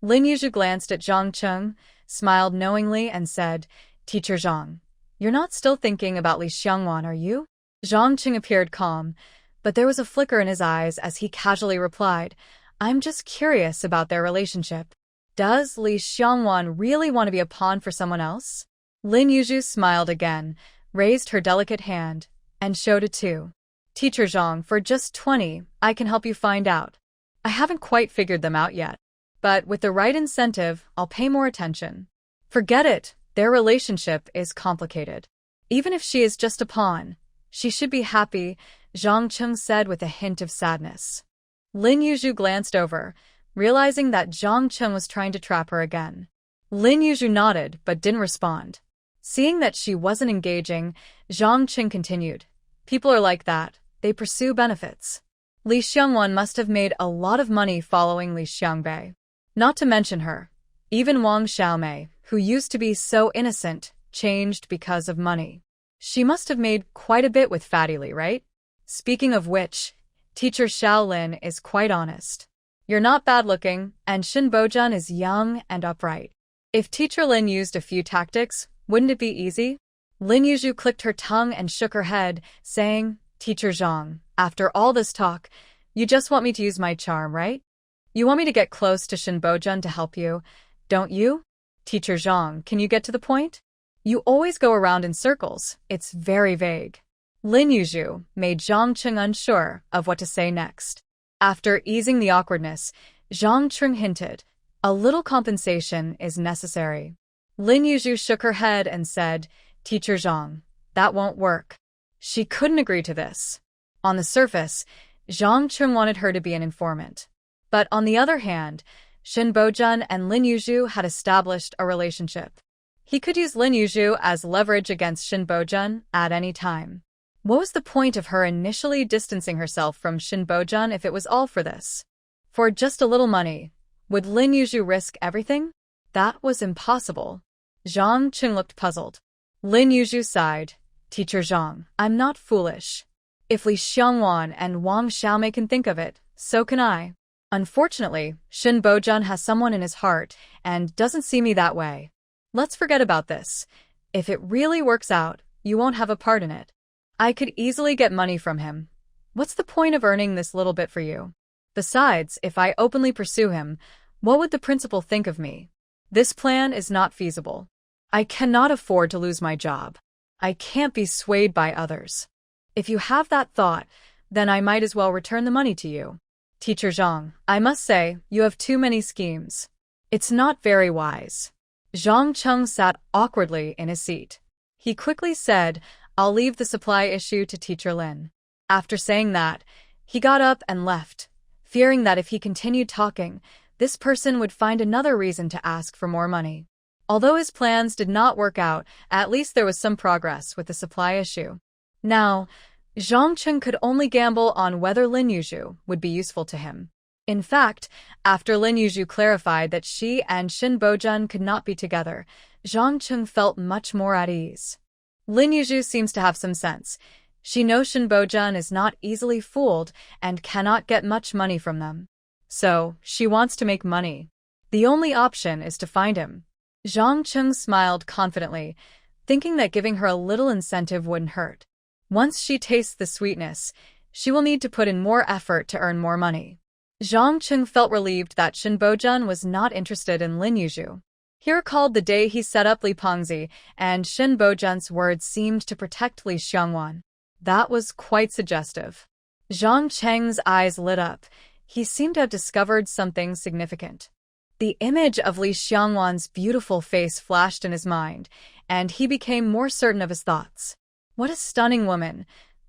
Lin Yu glanced at Jang Chun, smiled knowingly, and said, Teacher Zhang, you're not still thinking about Li Xiangwan, are you? Jang Chun appeared calm, but there was a flicker in his eyes as he casually replied, I'm just curious about their relationship. Does Li Xiangwan really want to be a pawn for someone else? Lin Yu smiled again, raised her delicate hand, and showed it too. Teacher Zhang, for just 20, I can help you find out. I haven't quite figured them out yet, but with the right incentive, I'll pay more attention. Forget it, their relationship is complicated. Even if she is just a pawn, she should be happy, Jang Chun said with a hint of sadness. Lin Yu glanced over, realizing that Jang Chun was trying to trap her again. Lin Yu nodded but didn't respond. Seeing that she wasn't engaging, Jang Chun continued. People are like that, they pursue benefits. Li Xiangwan must have made a lot of money following Li Xiangbei. Not to mention her. Even Wang Xiaomei, who used to be so innocent, changed because of money. She must have made quite a bit with Fatty Li, right? Speaking of which, Teacher Shaolin is quite honest. You're not bad-looking, and Shin Bojun is young and upright. If Teacher Lin used a few tactics, wouldn't it be easy? Lin Yu clicked her tongue and shook her head, saying, Teacher Zhang, after all this talk, you just want me to use my charm, right? You want me to get close to Shin Bojun to help you, don't you? Teacher Zhang, can you get to the point? You always go around in circles, it's very vague. Lin Yu made Jang Chun unsure of what to say next. After easing the awkwardness, Jang Chun hinted, a little compensation is necessary. Lin Yu shook her head and said, Teacher Zhang, that won't work. She couldn't agree to this. On the surface, Jang Chun wanted her to be an informant. But on the other hand, Shin Bojun and Lin Yu had established a relationship. He could use Lin Yu as leverage against Shin Bojun at any time. What was the point of her initially distancing herself from Shin Bojun if it was all for this? For just a little money, would Lin Yu risk everything? That was impossible. Jang Chun looked puzzled. Lin Yu sighed. Teacher Zhang, I'm not foolish. If Li Xiangwan and Wang Xiaomei can think of it, so can I. Unfortunately, Shin Bojun has someone in his heart and doesn't see me that way. Let's forget about this. If it really works out, you won't have a part in it. I could easily get money from him. What's the point of earning this little bit for you? Besides, if I openly pursue him, what would the principal think of me? This plan is not feasible. I cannot afford to lose my job. I can't be swayed by others. If you have that thought, then I might as well return the money to you. Teacher Zhang, I must say, you have too many schemes. It's not very wise. Jang Chun sat awkwardly in his seat. He quickly said, I'll leave the supply issue to Teacher Lin. After saying that, he got up and left, fearing that if he continued talking, this person would find another reason to ask for more money. Although his plans did not work out, at least there was some progress with the supply issue. Now, Jang Chun could only gamble on whether Lin Yu would be useful to him. In fact, after Lin Yu clarified that she and Shin Bojun could not be together, Jang Chun felt much more at ease. Lin Yu seems to have some sense. She knows Shin Bojun is not easily fooled and cannot get much money from them. So, she wants to make money. The only option is to find him. Jang Chun smiled confidently, thinking that giving her a little incentive wouldn't hurt. Once she tastes the sweetness, she will need to put in more effort to earn more money. Jang Chun felt relieved that Shin Bojun was not interested in Lin Yu. He recalled the day he set up Li Pengzi, and Shin Bojun's words seemed to protect Li Xiangwan. That was quite suggestive. Zhang Cheng's eyes lit up. He seemed to have discovered something significant. The image of Li Xiangwan's beautiful face flashed in his mind, and he became more certain of his thoughts. What a stunning woman!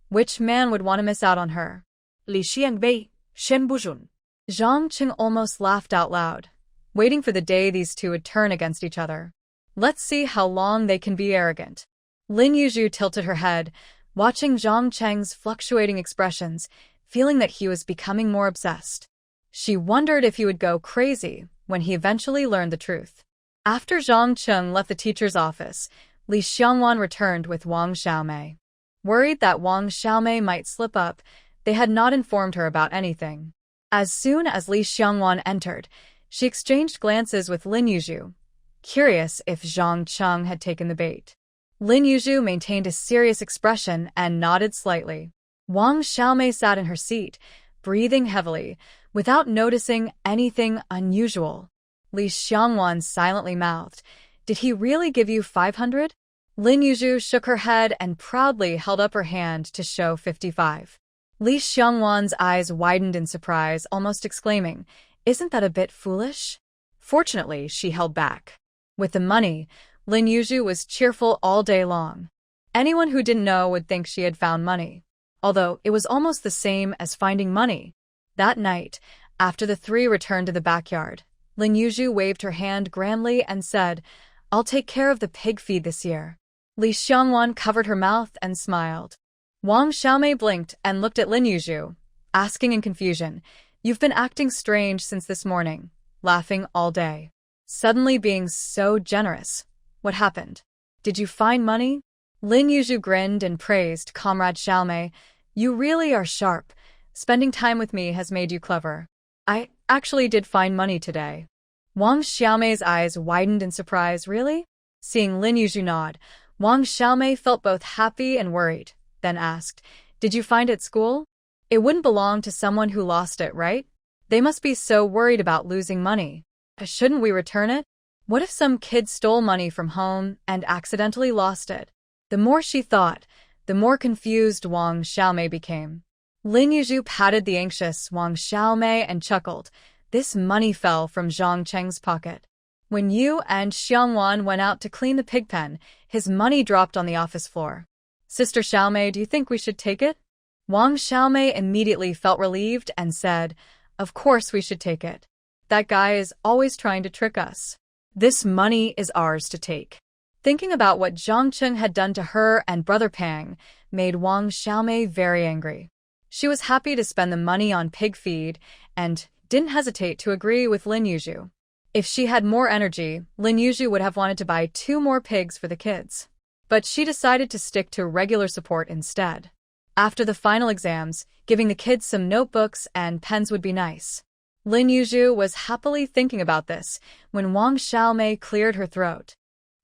Which man would want to miss out on her? Li Xiangbei, Shen Bojun. Jang Chun almost laughed out loud, waiting for the day these two would turn against each other. Let's see how long they can be arrogant. Lin Yu tilted her head, watching Zhang Cheng's fluctuating expressions, feeling that he was becoming more obsessed. She wondered if he would go crazy when he eventually learned the truth. After Zhang Cheng left the teacher's office, Li Xiangwan returned with Wang Xiaomei. Worried that Wang Xiaomei might slip up, they had not informed her about anything. As soon as Li Xiangwan entered, she exchanged glances with Lin Yu, curious if Zhang Cheng had taken the bait. Lin Yu maintained a serious expression and nodded slightly. Wang Xiaomei sat in her seat, breathing heavily, without noticing anything unusual. Li Xiangwan silently mouthed, "Did he really give you 500? Lin Yu shook her head and proudly held up her hand to show 55. Li Xiangwan's eyes widened in surprise, almost exclaiming, "Isn't that a bit foolish?" Fortunately, she held back. With the money, Lin Yu was cheerful all day long. Anyone who didn't know would think she had found money, although it was almost the same as finding money. That night, after the three returned to the backyard, Lin Yu waved her hand grandly and said, "I'll take care of the pig feed this year." Li Xiangwan covered her mouth and smiled. Wang Xiaomei blinked and looked at Lin Yu, asking in confusion, "You've been acting strange since this morning, laughing all day. Suddenly being so generous. What happened? Did you find money?" Lin Yu grinned and praised Comrade Xiaomei. "You really are sharp. Spending time with me has made you clever. I actually did find money today." Wang Xiaomei's eyes widened in surprise. "Really?" Seeing Lin Yu nod, Wang Xiaomei felt both happy and worried, then asked, "Did you find it at school? It wouldn't belong to someone who lost it, right? They must be so worried about losing money. Shouldn't we return it? What if some kid stole money from home and accidentally lost it?" The more she thought, the more confused Wang Xiaomei became. Lin Yu patted the anxious Wang Xiaomei and chuckled. "This money fell from Zhang Cheng's pocket. When you and Xiangwan went out to clean the pig pen, his money dropped on the office floor. Sister Xiaomei, do you think we should take it?" Wang Xiaomei immediately felt relieved and said, "Of course we should take it. That guy is always trying to trick us. This money is ours to take." Thinking about what Zhang Chun had done to her and Brother Pang made Wang Xiaomei very angry. She was happy to spend the money on pig feed and didn't hesitate to agree with Lin Yu. If she had more energy, Lin Yu would have wanted to buy 2 more pigs for the kids. But she decided to stick to regular support instead. After the final exams, giving the kids some notebooks and pens would be nice. Lin Yu was happily thinking about this when Wang Xiaomei cleared her throat.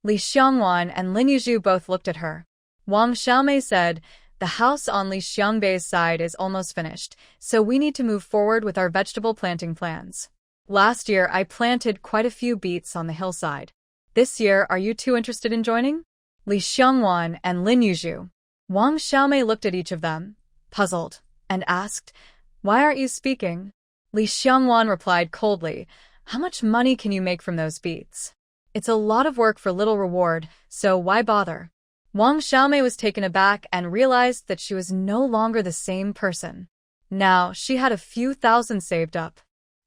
Li Xiangwan and Lin Yu both looked at her. Wang Xiaomei said, "The house on Li Xiangbei's side is almost finished, so we need to move forward with our vegetable planting plans. Last year, I planted quite a few beets on the hillside. This year, are you two interested in joining?" Li Xiangwan and Lin Yu. Wang Xiaomei looked at each of them, puzzled, and asked, "Why aren't you speaking?" Li Xiangwan replied coldly, "How much money can you make from those beets? It's a lot of work for little reward, so why bother?" Wang Xiaomei was taken aback and realized that she was no longer the same person. Now she had a few thousand saved up.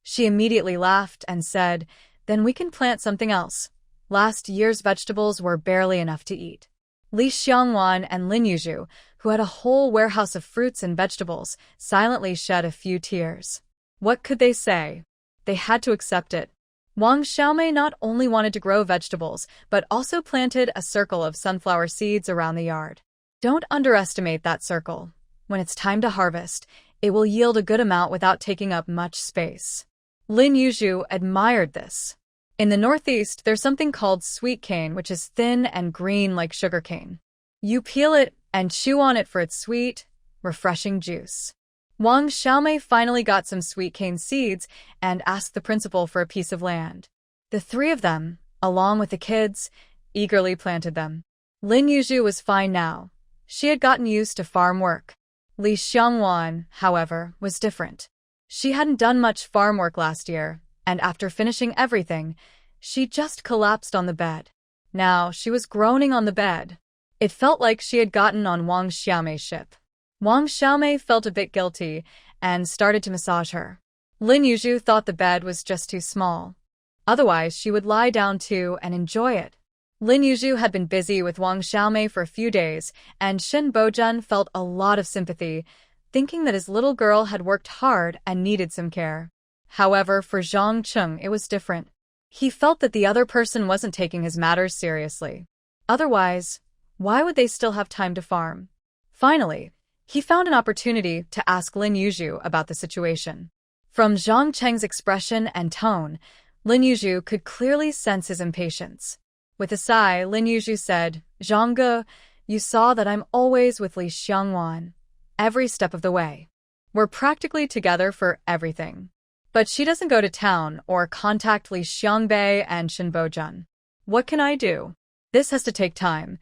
She immediately laughed and said, "Then we can plant something else. Last year's vegetables were barely enough to eat." Li Xiangwan and Lin Yu, who had a whole warehouse of fruits and vegetables, silently shed a few tears. What could they say? They had to accept it. Wang Xiaomei not only wanted to grow vegetables, but also planted a circle of sunflower seeds around the yard. Don't underestimate that circle. When it's time to harvest, it will yield a good amount without taking up much space. Lin Yu admired this. In the Northeast, there's something called sweet cane, which is thin and green like sugarcane. You peel it and chew on it for its sweet, refreshing juice. Wang Xiaomei finally got some sweet cane seeds and asked the principal for a piece of land. The 3 of them, along with the kids, eagerly planted them. Lin Yu was fine now. She had gotten used to farm work. Li Xiangwan, however, was different. She hadn't done much farm work last year, and after finishing everything, she just collapsed on the bed. Now, she was groaning on the bed. It felt like she had gotten on Wang Xiaomei's ship. Wang Xiaomei felt a bit guilty and started to massage her. Lin Yu thought the bed was just too small. Otherwise, she would lie down too and enjoy it. Lin Yu had been busy with Wang Xiaomei for a few days, and Shin Bojun felt a lot of sympathy, thinking that his little girl had worked hard and needed some care. However, for Jang Chun, it was different. He felt that the other person wasn't taking his matters seriously. Otherwise, why would they still have time to farm? Finally, he found an opportunity to ask Lin Yu about the situation. From Zhang Cheng's expression and tone, Lin Yu could clearly sense his impatience. With a sigh, Lin Yu said, "Zhang, you saw that I'm always with Li Xiangwan, every step of the way. We're practically together for everything. But she doesn't go to town or contact Li Xiangbei and Shin Bojun. What can I do? This has to take time.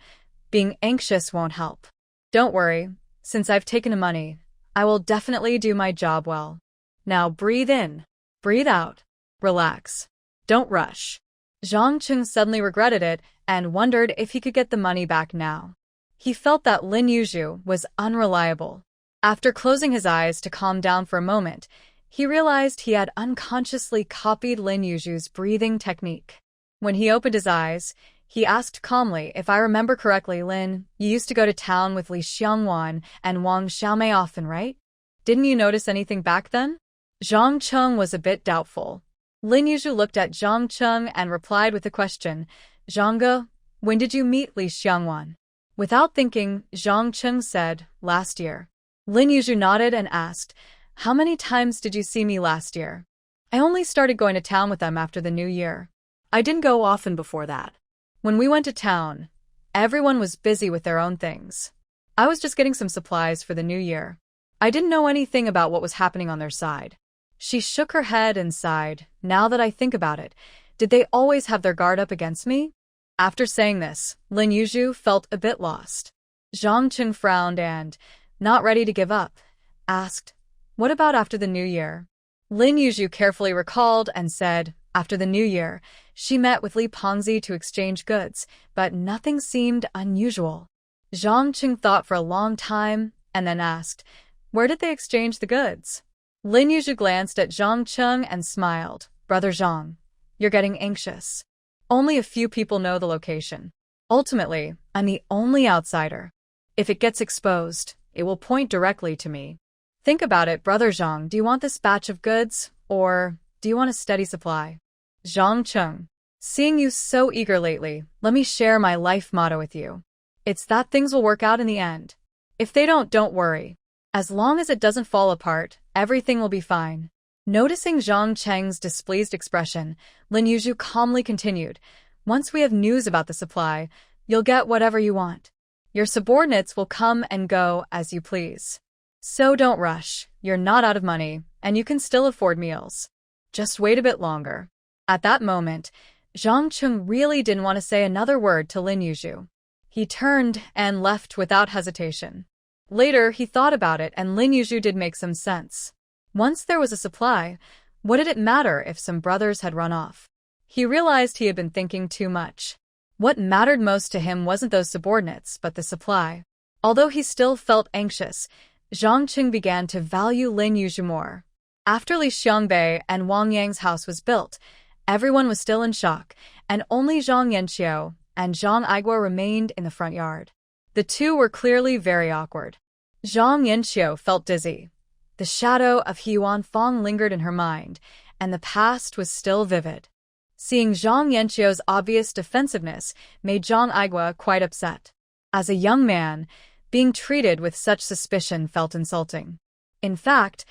Being anxious won't help. Don't worry, since I've taken the money, I will definitely do my job well. Now breathe in, breathe out, relax. Don't rush." Zhang Chun suddenly regretted it and wondered if he could get the money back now. He felt that Lin Yu was unreliable. After closing his eyes to calm down for a moment, he realized he had unconsciously copied Lin Yu's breathing technique. When he opened his eyes, he asked calmly, "If I remember correctly, Lin, you used to go to town with Li Xiangwan and Wang Xiaomei often, right? Didn't you notice anything back then?" Zhang Chun was a bit doubtful. Lin Yu looked at Zhang Chun and replied with a question, "Zhang, when did you meet Li Xiangwan?" Without thinking, Zhang Chun said, "Last year." Lin Yu nodded and asked, "How many times did you see me last year?" "I only started going to town with them after the new year. I didn't go often before that. When we went to town, everyone was busy with their own things. I was just getting some supplies for the new year. I didn't know anything about what was happening on their side." She shook her head and sighed. "Now that I think about it, did they always have their guard up against me?" After saying this, Lin Yu felt a bit lost. Zhang Chun frowned and, not ready to give up, asked, "What about after the new year?" Lin Yu carefully recalled and said, "After the new year, she met with Li Pengzi to exchange goods, but nothing seemed unusual." Zhang Chun thought for a long time and then asked, "Where did they exchange the goods?" Lin Yu glanced at Zhang Chun and smiled. "Brother Zhang, you're getting anxious. Only a few people know the location. Ultimately, I'm the only outsider. If it gets exposed, it will point directly to me. Think about it, Brother Zhang. Do you want this batch of goods, or do you want a steady supply?" Zhang Chun, seeing you so eager lately, let me share my life motto with you. It's that things will work out in the end. If they don't worry. As long as it doesn't fall apart, everything will be fine. Noticing Zhang Cheng's displeased expression, Lin Yu calmly continued, "Once we have news about the supply, you'll get whatever you want. Your subordinates will come and go as you please. So don't rush, you're not out of money, and you can still afford meals. Just wait a bit longer." At that moment, Zhang Chun really didn't want to say another word to Lin Yu. He turned and left without hesitation. Later, he thought about it, and Lin Yu did make some sense. Once there was a supply, what did it matter if some brothers had run off? He realized he had been thinking too much. What mattered most to him wasn't those subordinates, but the supply. Although he still felt anxious, Zhang Chun began to value Lin Yu more. After Li Xiangbei and Wang Yang's house was built, everyone was still in shock, and only Zhang Yanqiu and Zhang Aiguo remained in the front yard. The two were clearly very awkward. Zhang Yanqiu felt dizzy. The shadow of Yuan Fong lingered in her mind, and the past was still vivid. Seeing Zhang Yanqiu's obvious defensiveness made Zhang Aiguo quite upset. As a young man, being treated with such suspicion felt insulting. In fact,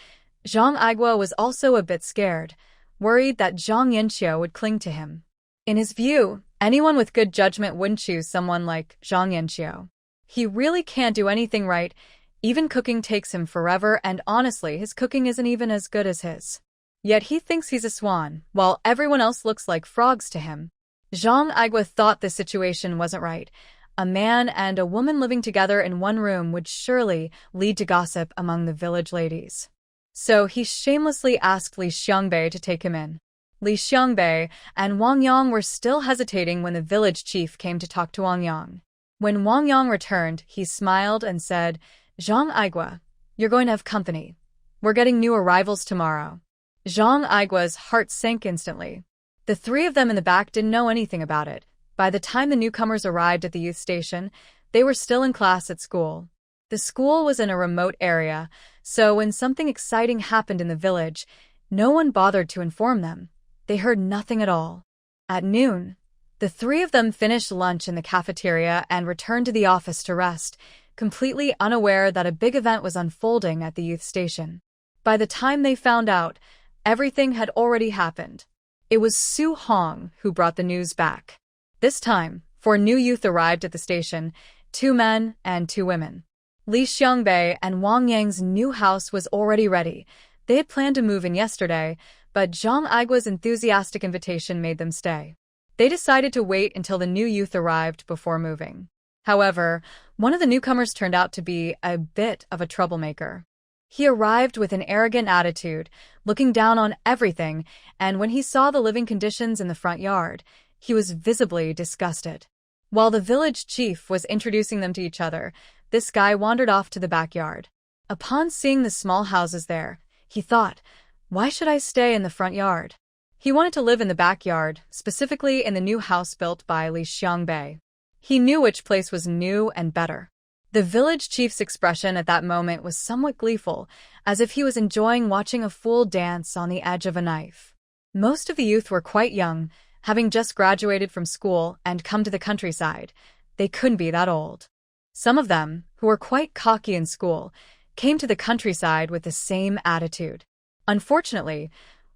Zhang Aiguo was also a bit scared, worried that Zhang Yanqiu would cling to him. In his view, anyone with good judgment wouldn't choose someone like Zhang Yanqiu. He really can't do anything right. Even cooking takes him forever, and honestly, his cooking isn't even as good as his. Yet he thinks he's a swan, while everyone else looks like frogs to him. Zhang Aiguo thought the situation wasn't right. A man and a woman living together in one room would surely lead to gossip among the village ladies. So he shamelessly asked Li Xiangbei to take him in. Li Xiangbei and Wang Yang were still hesitating when the village chief came to talk to Wang Yang. When Wang Yang returned, he smiled and said, "Zhang Aigua, you're going to have company. We're getting new arrivals tomorrow." Zhang Aigua's heart sank instantly. The three of them in the back didn't know anything about it. By the time the newcomers arrived at the youth station, they were still in class at school. The school was in a remote area, so when something exciting happened in the village, no one bothered to inform them. They heard nothing at all. At noon, the three of them finished lunch in the cafeteria and returned to the office to rest, completely unaware that a big event was unfolding at the youth station. By the time they found out, everything had already happened. It was Su Hong who brought the news back. This time, 4 new youth arrived at the station, 2 men and 2 women. Li Xiangbei and Wang Yang's new house was already ready. They had planned to move in yesterday, but Zhang Aigua's enthusiastic invitation made them stay. They decided to wait until the new youth arrived before moving. However, one of the newcomers turned out to be a bit of a troublemaker. He arrived with an arrogant attitude, looking down on everything, and when he saw the living conditions in the front yard, he was visibly disgusted. While the village chief was introducing them to each other, this guy wandered off to the backyard. Upon seeing the small houses there, he thought, "Why should I stay in the front yard?" He wanted to live in the backyard, specifically in the new house built by Li Xiangbei. He knew which place was new and better. The village chief's expression at that moment was somewhat gleeful, as if he was enjoying watching a fool dance on the edge of a knife. Most of the youth were quite young, having just graduated from school and come to the countryside. They couldn't be that old. Some of them, who were quite cocky in school, came to the countryside with the same attitude. Unfortunately,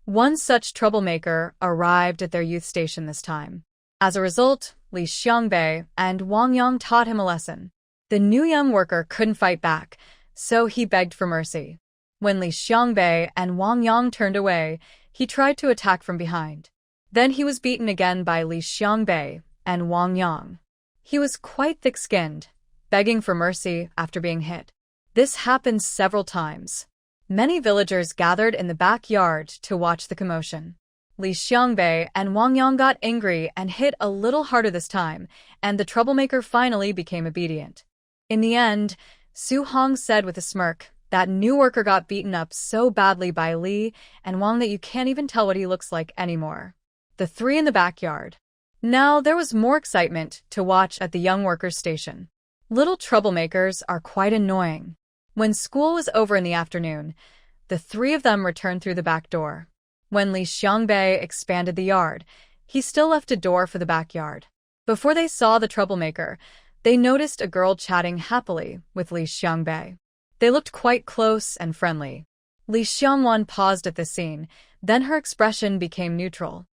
one such troublemaker arrived at their youth station this time. As a result, Li Xiangbei and Wang Yang taught him a lesson. The new young worker couldn't fight back, so he begged for mercy. When Li Xiangbei and Wang Yang turned away, he tried to attack from behind. Then he was beaten again by Li Xiangbei and Wang Yang. He was quite thick-skinned, begging for mercy after being hit. This happened several times. Many villagers gathered in the backyard to watch the commotion. Li Xiangbei and Wang Yang got angry and hit a little harder this time, and the troublemaker finally became obedient. In the end, Su Hong said with a smirk, "That new worker got beaten up so badly by Li and Wang that you can't even tell what he looks like anymore." The three in the backyard. Now there was more excitement to watch at the young workers' station. Little troublemakers are quite annoying. When school was over in the afternoon, the three of them returned through the back door. When Li Xiangbei expanded the yard, he still left a door for the backyard. Before they saw the troublemaker, they noticed a girl chatting happily with Li Xiangbei. They looked quite close and friendly. Li Xiangwan paused at this scene, then her expression became neutral.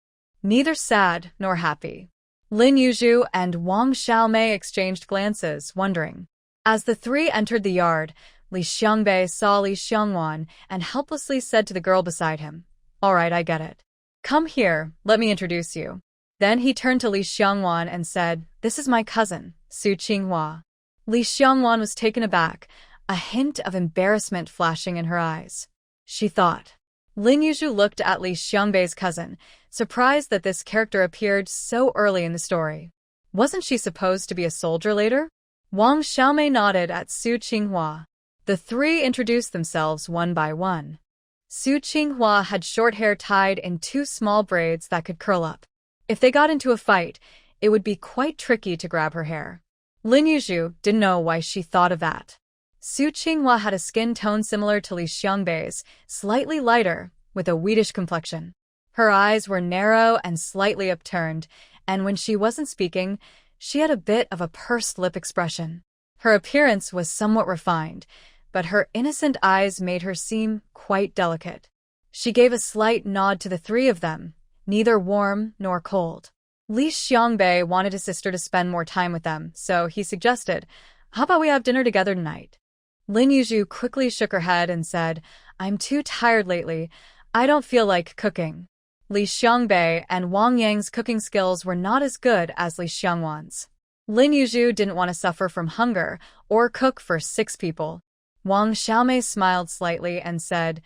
Neither sad nor happy. Lin Yu and Wang Xiaomei exchanged glances, wondering. As the three entered the yard, Li Xiangbei saw Li Xiangwan and helplessly said to the girl beside him, "All right, I get it. Come here, let me introduce you." Then he turned to Li Xiangwan and said, "This is my cousin, Su Qinghua." Li Xiangwan was taken aback, a hint of embarrassment flashing in her eyes. She thought. Lin Yu looked at Li Xiangbei's cousin, surprised that this character appeared so early in the story. Wasn't she supposed to be a soldier later? Wang Xiaomei nodded at Su Qinghua. The three introduced themselves one by one. Su Qinghua had short hair tied in 2 small braids that could curl up. If they got into a fight, it would be quite tricky to grab her hair. Lin Yu didn't know why she thought of that. Su Qinghua had a skin tone similar to Li Xiangbei's, slightly lighter, with a wheatish complexion. Her eyes were narrow and slightly upturned, and when she wasn't speaking, she had a bit of a pursed lip expression. Her appearance was somewhat refined, but her innocent eyes made her seem quite delicate. She gave a slight nod to the three of them, neither warm nor cold. Li Xiangbei wanted his sister to spend more time with them, so he suggested, "How about we have dinner together tonight?" Lin Yu quickly shook her head and said, "I'm too tired lately. I don't feel like cooking." Li Xiangbei and Wang Yang's cooking skills were not as good as Li Xiangwan's. Lin Yu didn't want to suffer from hunger or cook for 6 people. Wang Xiaomei smiled slightly and said,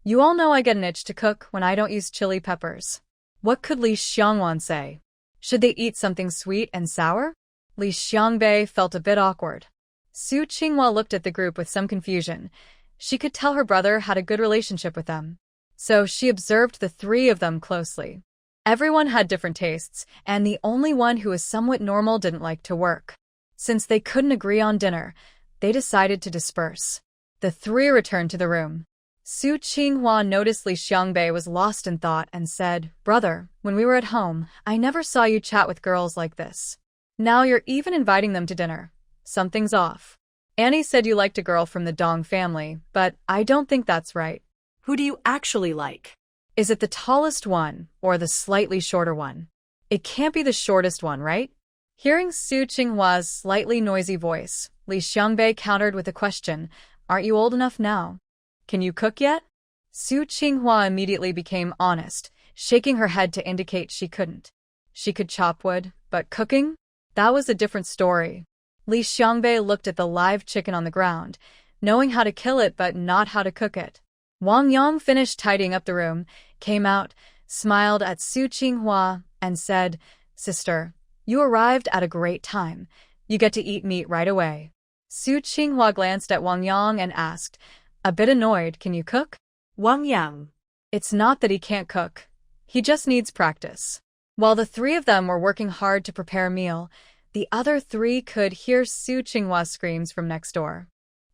"You all know I get an itch to cook when I don't use chili peppers." What could Li Xiangwan say? Should they eat something sweet and sour? Li Xiangbei felt a bit awkward. Su Qinghua looked at the group with some confusion. She could tell her brother had a good relationship with them. So she observed the three of them closely. Everyone had different tastes, and the only one who was somewhat normal didn't like to work. Since they couldn't agree on dinner, they decided to disperse. The three returned to the room. Su Qinghua noticed Li Xiangbei was lost in thought and said, "Brother, when we were at home, I never saw you chat with girls like this. Now you're even inviting them to dinner. Something's off. Annie said you liked a girl from the Dong family, but I don't think that's right." Who do you actually like? Is it the tallest one, or the slightly shorter one? It can't be the shortest one, right? Hearing Su Qinghua's slightly noisy voice, Li Xiangbei countered with a question, "Aren't you old enough now? Can you cook yet?" Su Qinghua immediately became honest, shaking her head to indicate she couldn't. She could chop wood, but cooking? That was a different story. Li Xiangbei looked at the live chicken on the ground, knowing how to kill it but not how to cook it. Wang Yang finished tidying up the room, came out, smiled at Su Qinghua, and said, "Sister, you arrived at a great time. You get to eat meat right away." Su Qinghua glanced at Wang Yang and asked, a bit annoyed, "Can you cook?" Wang Yang. It's not that he can't cook. He just needs practice. While the three of them were working hard to prepare a meal, the other three could hear Su Qinghua's screams from next door.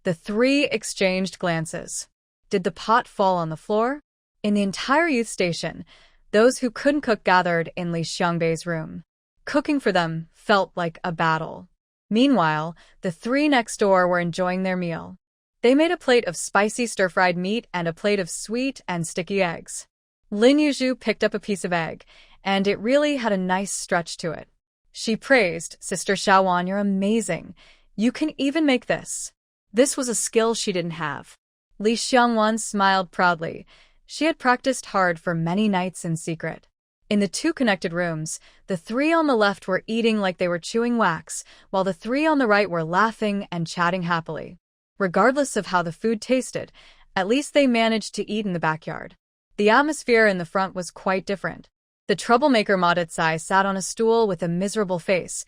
The three exchanged glances. Did the pot fall on the floor? In the entire youth station, those who couldn't cook gathered in Li Xiangbei's room. Cooking for them felt like a battle. Meanwhile, the three next door were enjoying their meal. They made a plate of spicy stir-fried meat and a plate of sweet and sticky eggs. Lin Yu picked up a piece of egg, and it really had a nice stretch to it. She praised, "Sister Xiaowan, you're amazing. You can even make this." This was a skill she didn't have. Li Xiangwan smiled proudly. She had practiced hard for many nights in secret. In the two connected rooms, the three on the left were eating like they were chewing wax, while the three on the right were laughing and chatting happily. Regardless of how the food tasted, at least they managed to eat in the backyard. The atmosphere in the front was quite different. The troublemaker Ma Decai sat on a stool with a miserable face,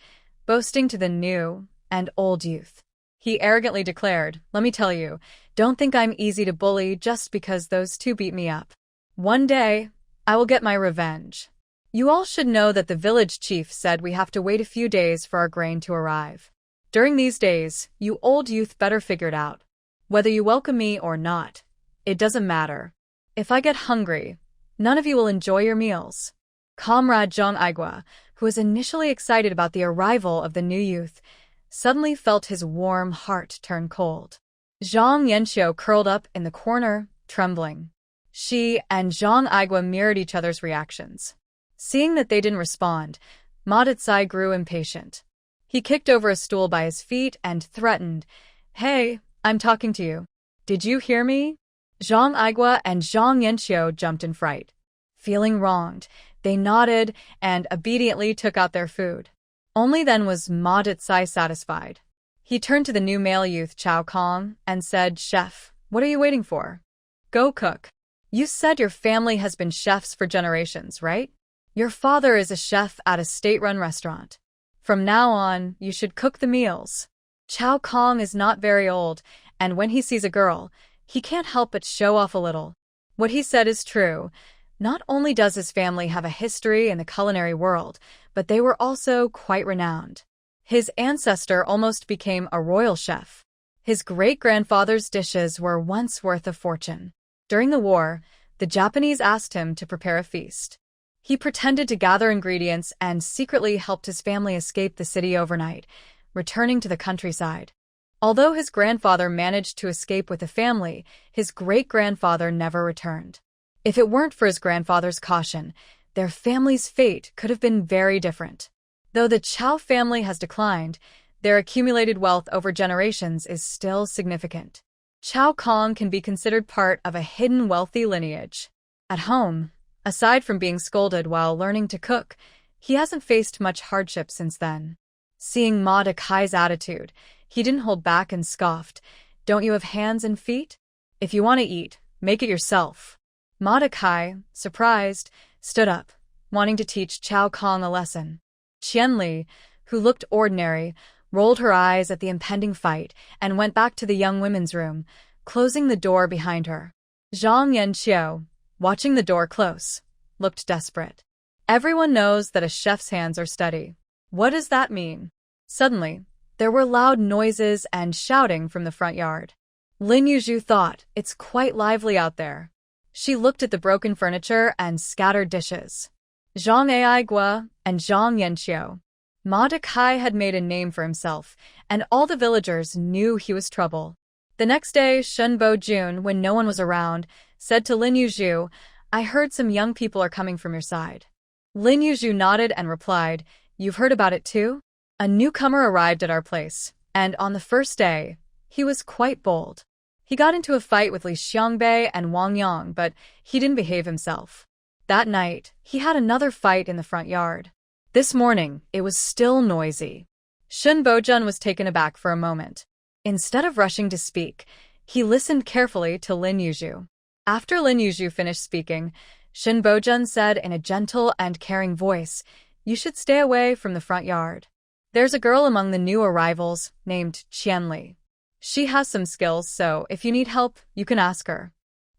boasting to the new and old youth. He arrogantly declared, "Let me tell you, don't think I'm easy to bully just because those two beat me up. One day, I will get my revenge. You all should know that the village chief said we have to wait a few days for our grain to arrive. During these days, you old youth better figure it out. Whether you welcome me or not, it doesn't matter. If I get hungry, none of you will enjoy your meals." Comrade Zhang Aigua, who was initially excited about the arrival of the new youth, suddenly felt his warm heart turn cold. Zhang Yanxiu curled up in the corner, trembling. She and Zhang Aigua mirrored each other's reactions. Seeing that they didn't respond, Ma Decai grew impatient. He kicked over a stool by his feet and threatened, "Hey, I'm talking to you. Did you hear me?" Zhang Aigua and Zhang Yanxiu jumped in fright. Feeling wronged, they nodded and obediently took out their food. Only then was Ma Decai satisfied. He turned to the new male youth Chao Kong and said, "Chef, what are you waiting for? Go cook. You said your family has been chefs for generations, right? Your father is a chef at a state-run restaurant. From now on, you should cook the meals." Chao Kong is not very old, and when he sees a girl, he can't help but show off a little. What he said is true. Not only does his family have a history in the culinary world, but they were also quite renowned. His ancestor almost became a royal chef. His great-grandfather's dishes were once worth a fortune. During the war, the Japanese asked him to prepare a feast. He pretended to gather ingredients and secretly helped his family escape the city overnight, returning to the countryside. Although his grandfather managed to escape with the family, his great-grandfather never returned. If it weren't for his grandfather's caution, their family's fate could have been very different. Though the Chao family has declined, their accumulated wealth over generations is still significant. Chao Kong can be considered part of a hidden wealthy lineage. At home, aside from being scolded while learning to cook, he hasn't faced much hardship since then. Seeing Ma Decai's attitude, he didn't hold back and scoffed, "Don't you have hands and feet? If you want to eat, make it yourself." Ma Decai, surprised, stood up. wanting to teach Chao Kong a lesson. Qianli, who looked ordinary, rolled her eyes at the impending fight and went back to the young women's room, closing the door behind her. Zhang Yanqiu, watching the door close, looked desperate. Everyone knows that a chef's hands are steady. What does that mean? Suddenly, there were loud noises and shouting from the front yard. Lin Yu thought, it's quite lively out there. She looked at the broken furniture and scattered dishes. Zhang Aigua and Zhang Yanqiu. Ma Decai had made a name for himself, and all the villagers knew he was trouble. The next day, Bojun, when no one was around, said to Lin Yu, I heard some young people are coming from your side. Lin Yu nodded and replied, You've heard about it too? A newcomer arrived at our place, and on the first day, he was quite bold. He got into a fight with Li Xiangbei and Wang Yang, but he didn't behave himself. That night, he had another fight in the front yard. This morning, it was still noisy. Bojun was taken aback for a moment. Instead of rushing to speak, he listened carefully to Lin Yu. After Lin Yu finished speaking, Bojun said in a gentle and caring voice, You should stay away from the front yard. There's a girl among the new arrivals named Qianli. She has some skills, so if you need help, you can ask her.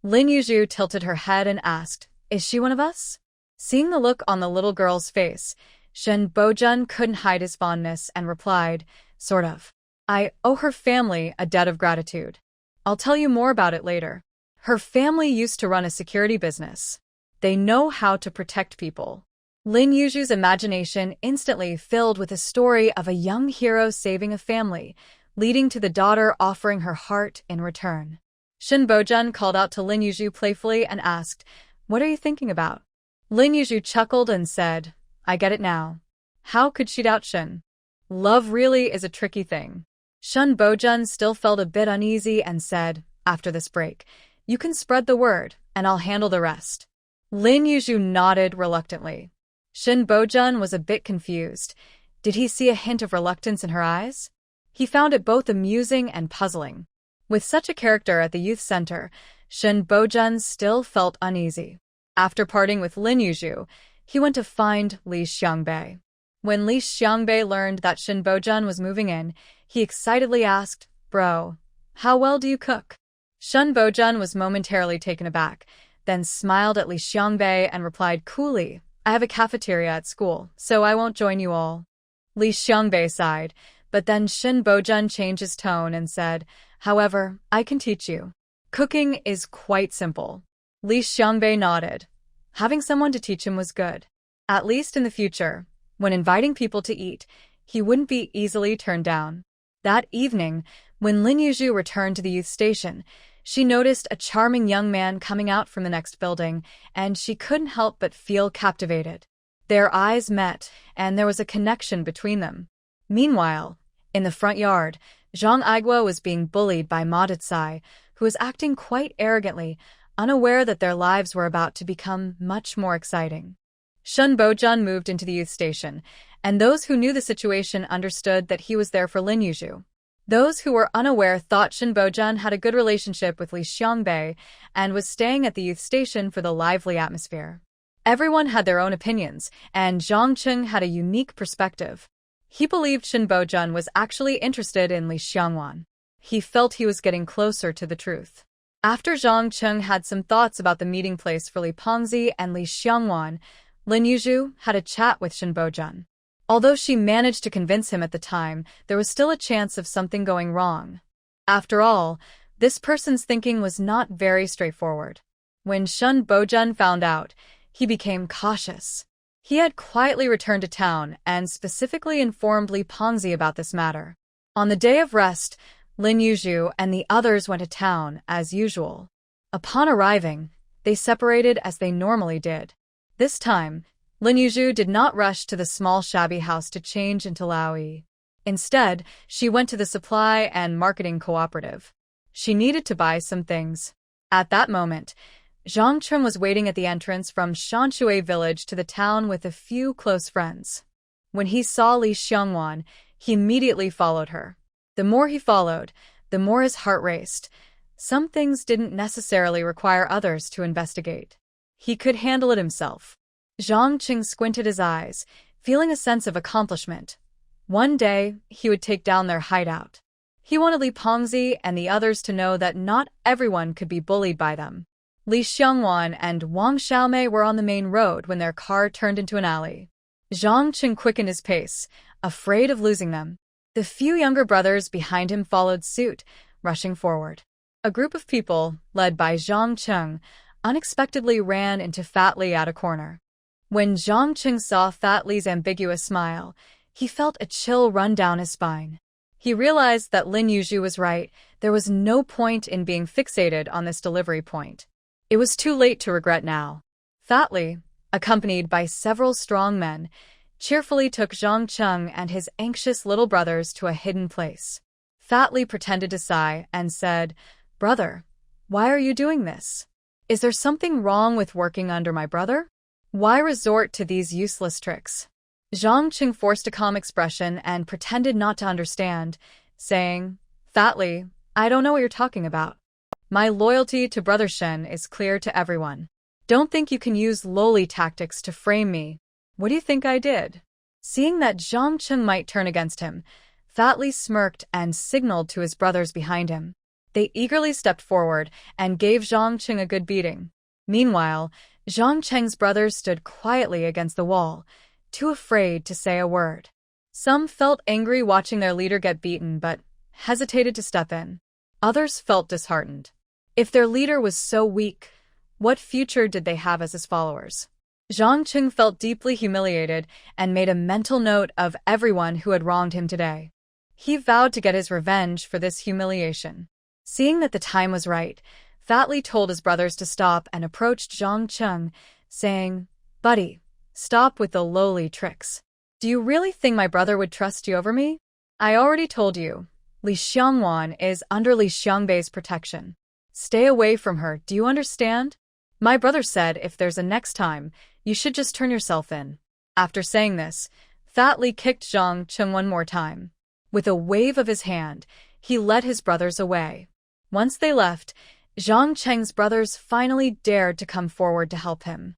Lin Yu tilted her head and asked, Is she one of us? Seeing the look on the little girl's face, Bojun couldn't hide his fondness and replied, Sort of. I owe her family a debt of gratitude. I'll tell you more about it later. Her family used to run a security business. They know how to protect people. Lin Yu's imagination instantly filled with a story of a young hero saving a family, leading to the daughter offering her heart in return. Bojun called out to Lin Yu playfully and asked, What are you thinking about? Lin Yu chuckled and said, I get it now. How could she doubt Shen? Love really is a tricky thing. Bojun still felt a bit uneasy and said, After this break, you can spread the word, and I'll handle the rest. Lin Yu nodded reluctantly. Bojun was a bit confused. Did he see a hint of reluctance in her eyes? He found it both amusing and puzzling. With such a character at the youth center, Bojun still felt uneasy. After parting with Lin Yu, he went to find Li Xiangbei. When Li Xiangbei learned that Bojun was moving in, he excitedly asked, Bro, how well do you cook? Bojun was momentarily taken aback, then smiled at Li Xiangbei and replied coolly, I have a cafeteria at school, so I won't join you all. Li Xiangbei sighed, but then Bojun changed his tone and said, However, I can teach you. Cooking is quite simple. Li Xiangbei nodded. Having someone to teach him was good. At least in the future, when inviting people to eat, he wouldn't be easily turned down. That evening, when Lin Yu returned to the youth station, she noticed a charming young man coming out from the next building, and she couldn't help but feel captivated. Their eyes met, and there was a connection between them. Meanwhile, in the front yard, Zhang Aigua was being bullied by Ma Decai, who was acting quite arrogantly, unaware that their lives were about to become much more exciting. Bojun moved into the youth station, and those who knew the situation understood that he was there for Lin Yu. Those who were unaware thought Bojun had a good relationship with Li Xiangbei and was staying at the youth station for the lively atmosphere. Everyone had their own opinions, and Jang Chun had a unique perspective. He believed Bojun was actually interested in Li Xiangwan. He felt he was getting closer to the truth. After Jang Chun had some thoughts about the meeting place for Li Pengzi and Li Xiangwan, Lin Yu had a chat with Bojun. Although she managed to convince him at the time, there was still a chance of something going wrong. After all, this person's thinking was not very straightforward. When Bojun found out, he became cautious. He had quietly returned to town and specifically informed Li Pengzi about this matter. On the day of rest, Lin Yu and the others went to town as usual. Upon arriving, they separated as they normally did. This time, Lin Yu did not rush to the small shabby house to change into Laoyi. Instead, she went to the supply and marketing cooperative. She needed to buy some things. At that moment, Jang Chun was waiting at the entrance from Shanshui village to the town with a few close friends. When he saw Li Xiangwan, he immediately followed her. The more he followed, the more his heart raced. Some things didn't necessarily require others to investigate. He could handle it himself. Jang Chun squinted his eyes, feeling a sense of accomplishment. One day, he would take down their hideout. He wanted Li Pengzi and the others to know that not everyone could be bullied by them. Li Xiangwan and Wang Xiaomei were on the main road when their car turned into an alley. Jang Chun quickened his pace, afraid of losing them. The few younger brothers behind him followed suit, rushing forward. A group of people, led by Jang Chun, unexpectedly ran into Fat Li at a corner. When Jang Chun saw Fat Li's ambiguous smile, he felt a chill run down his spine. He realized that Lin Yu was right. There was no point in being fixated on this delivery point. It was too late to regret now. Fat Li, accompanied by several strong men, cheerfully took Jang Chun and his anxious little brothers to a hidden place. Fat Li pretended to sigh and said, "Brother, why are you doing this? Is there something wrong with working under my brother? Why resort to these useless tricks?" Jang Chun forced a calm expression and pretended not to understand, saying, "Fat Li, I don't know what you're talking about. My loyalty to Brother Shen is clear to everyone. Don't think you can use lowly tactics to frame me. What do you think I did?" Seeing that Jang Chun might turn against him, Fat Li smirked and signaled to his brothers behind him. They eagerly stepped forward and gave Jang Chun a good beating. Meanwhile, Jang Cheng's brothers stood quietly against the wall, too afraid to say a word. Some felt angry watching their leader get beaten but hesitated to step in. Others felt disheartened. If their leader was so weak, what future did they have as his followers? Jang Chun felt deeply humiliated and made a mental note of everyone who had wronged him today. He vowed to get his revenge for this humiliation. Seeing that the time was right, Fat Li told his brothers to stop and approached Jang Chun, saying, "Buddy, stop with the lowly tricks. Do you really think my brother would trust you over me? I already told you, Li Xiangwan is under Li Xiangbei's protection. Stay away from her, do you understand? My brother said if there's a next time, you should just turn yourself in." After saying this, Fat Li kicked Jang Chun one more time. With a wave of his hand, he led his brothers away. Once they left, Jang Cheng's brothers finally dared to come forward to help him.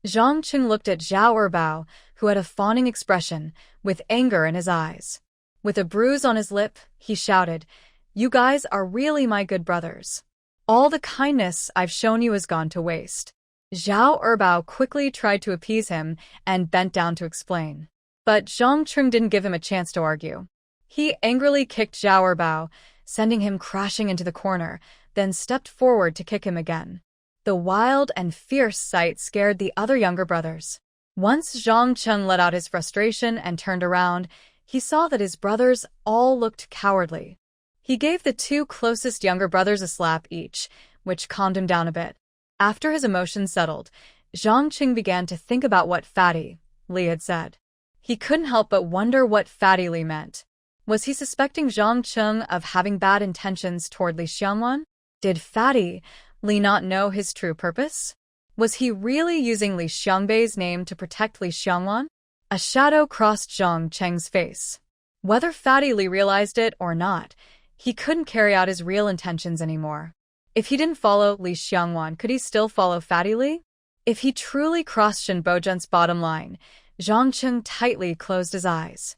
Jang Chun looked at Zhao Erbao, who had a fawning expression, with anger in his eyes. With a bruise on his lip, he shouted, "You guys are really my good brothers. All the kindness I've shown you has gone to waste." Zhao Erbao quickly tried to appease him and bent down to explain. But Jang Chun didn't give him a chance to argue. He angrily kicked Zhao Erbao, sending him crashing into the corner, then stepped forward to kick him again. The wild and fierce sight scared the other younger brothers. Once Jang Chun let out his frustration and turned around, he saw that his brothers all looked cowardly. He gave the two closest younger brothers a slap each, which calmed him down a bit. After his emotions settled, Jang Chun began to think about what Fatty Li had said. He couldn't help but wonder what Fatty Li meant. Was he suspecting Jang Chun of having bad intentions toward Li Xiangwan? Did Fatty Li not know his true purpose? Was he really using Li Xiangbei's name to protect Li Xiangwan? A shadow crossed Jang Cheng's face. Whether Fatty Li realized it or not, he couldn't carry out his real intentions anymore. If he didn't follow Li Xiangwan, could he still follow Fatty Li? If he truly crossed Shen Bojun's bottom line, Jang Chun tightly closed his eyes.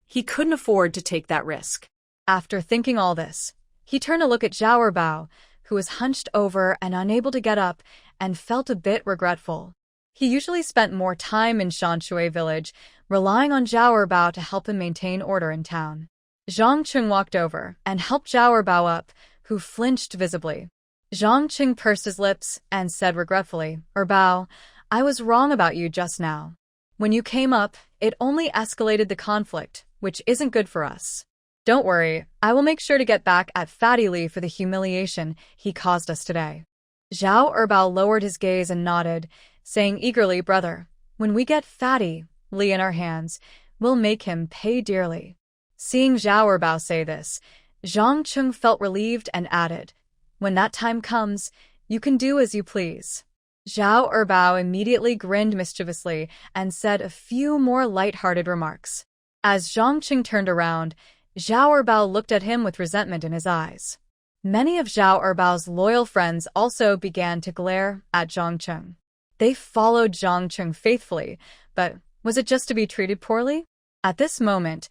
He couldn't afford to take that risk. After thinking all this, he turned to look at Zhao Erbao, who was hunched over and unable to get up, and felt a bit regretful. He usually spent more time in Shanshui village, relying on Zhao Erbao to help him maintain order in town. Jang Chun walked over and helped Zhao Erbao up, who flinched visibly. Jang Chun pursed his lips and said regretfully, "Erbao, I was wrong about you just now. When you came up, it only escalated the conflict, which isn't good for us. Don't worry, I will make sure to get back at Fatty Li for the humiliation he caused us today." Zhao Erbao lowered his gaze and nodded, saying eagerly, "Brother, when we get Fatty Li in our hands, we'll make him pay dearly." Seeing Zhao Erbao say this, Jang Chun felt relieved and added, "When that time comes, you can do as you please." Zhao Erbao immediately grinned mischievously and said a few more light-hearted remarks. As Jang Chun turned around, Zhao Erbao looked at him with resentment in his eyes. Many of Zhao Erbao's loyal friends also began to glare at Jang Chun. They followed Jang Chun faithfully, but was it just to be treated poorly? At this moment,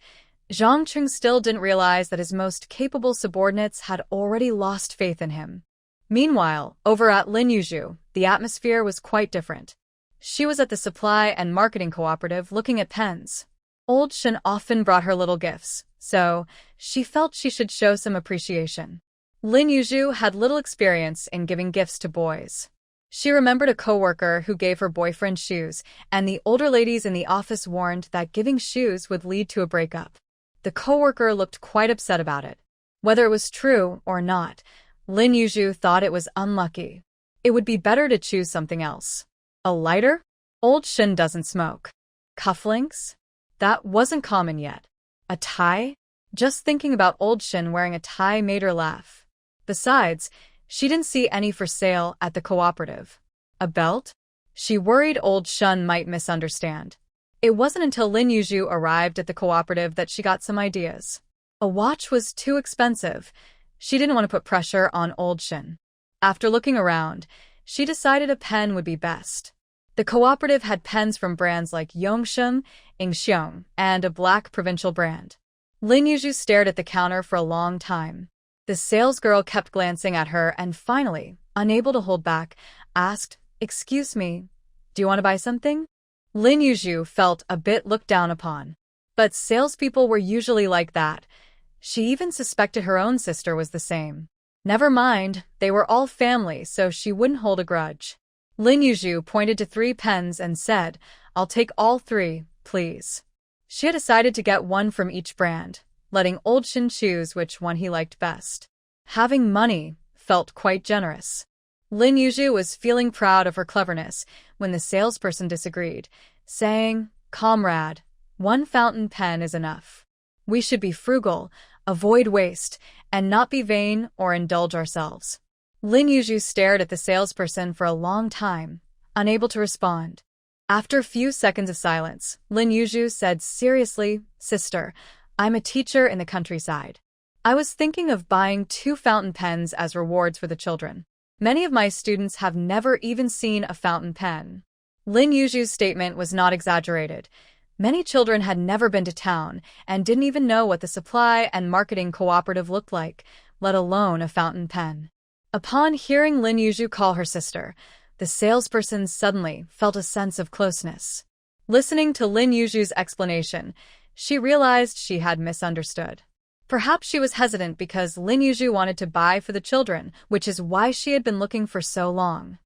Jang Chun still didn't realize that his most capable subordinates had already lost faith in him. Meanwhile, over at Lin Yu, the atmosphere was quite different. She was at the supply and marketing cooperative looking at pens. Old Shin often brought her little gifts, so she felt she should show some appreciation. Lin Yu had little experience in giving gifts to boys. She remembered a coworker who gave her boyfriend shoes, and the older ladies in the office warned that giving shoes would lead to a breakup. The coworker looked quite upset about it. Whether it was true or not, Lin Yu thought it was unlucky. It would be better to choose something else. A lighter? Old Shin doesn't smoke. Cufflinks? That wasn't common yet. A tie? Just thinking about Old Shin wearing a tie made her laugh. Besides, she didn't see any for sale at the cooperative. A belt? She worried Old Shin might misunderstand. It wasn't until Lin Yu arrived at the cooperative that she got some ideas. A watch was too expensive. She didn't want to put pressure on Old Shin. After looking around, she decided a pen would be best. The cooperative had pens from brands like Yongsheng, Ingxiong, and a black provincial brand. Lin Yu stared at the counter for a long time. The salesgirl kept glancing at her and finally, unable to hold back, asked, "Excuse me, do you want to buy something?" Lin Yu felt a bit looked down upon. But salespeople were usually like that. She even suspected her own sister was the same. Never mind, they were all family, so she wouldn't hold a grudge. Lin Yu pointed to 3 pens and said, "I'll take all 3, please." She had decided to get one from each brand, letting Old Shin choose which one he liked best. Having money felt quite generous. Lin Yu was feeling proud of her cleverness when the salesperson disagreed, saying, "Comrade, 1 fountain pen is enough. We should be frugal, avoid waste, and not be vain or indulge ourselves." Lin Yu stared at the salesperson for a long time, unable to respond. After a few seconds of silence, Lin Yu said seriously, "Sister, I'm a teacher in the countryside. I was thinking of buying 2 fountain pens as rewards for the children. Many of my students have never even seen a fountain pen." Lin Yu's statement was not exaggerated. Many children had never been to town and didn't even know what the supply and marketing cooperative looked like, let alone a fountain pen. Upon hearing Lin Yu call her sister, the salesperson suddenly felt a sense of closeness. Listening to Lin Yu's explanation, she realized she had misunderstood. Perhaps she was hesitant because Lin Yu wanted to buy for the children, which is why she had been looking for so long.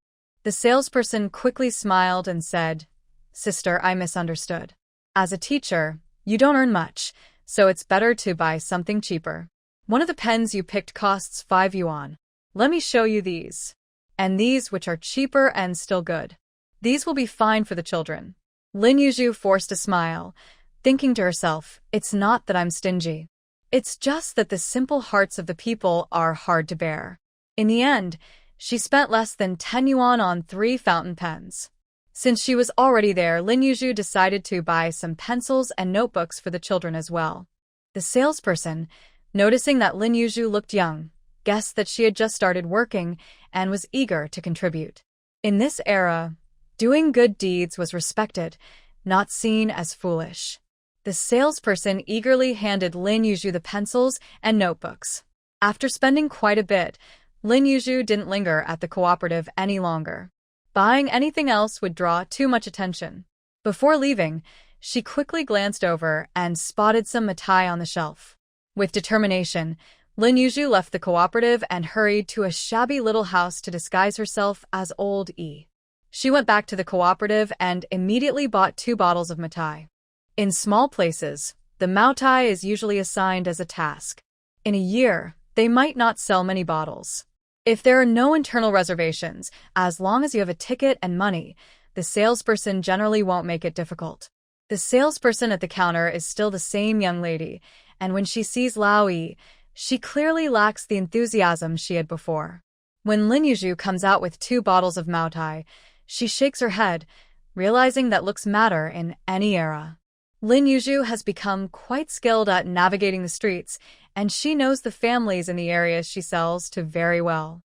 The salesperson quickly smiled and said, "Sister, I misunderstood. As a teacher, you don't earn much, so it's better to buy something cheaper. One of the pens you picked costs 5 yuan. Let me show you these. And these which are cheaper and still good. These will be fine for the children." Lin Yu forced a smile, thinking to herself, "It's not that I'm stingy. It's just that the simple hearts of the people are hard to bear." In the end, she spent less than 10 yuan on 3 fountain pens. Since she was already there, Lin Yu decided to buy some pencils and notebooks for the children as well. The salesperson, noticing that Lin Yu looked young, guessed that she had just started working and was eager to contribute. In this era, doing good deeds was respected, not seen as foolish. The salesperson eagerly handed Lin Yu the pencils and notebooks. After spending quite a bit, Lin Yu didn't linger at the cooperative any longer. Buying anything else would draw too much attention. Before leaving, she quickly glanced over and spotted some matai on the shelf. With determination, Lin Yu left the cooperative and hurried to a shabby little house to disguise herself as Old E. She went back to the cooperative and immediately bought 2 bottles of matai. In small places, the matai is usually assigned as a task. In a year, they might not sell many bottles. If there are no internal reservations, as long as you have a ticket and money, the salesperson generally won't make it difficult. The salesperson at the counter is still the same young lady, and when she sees Lao Yi, she clearly lacks the enthusiasm she had before. When Lin Yu comes out with 2 bottles of matai, she shakes her head, realizing that looks matter in any era. Lin Yu has become quite skilled at navigating the streets, and she knows the families in the areas she sells to very well.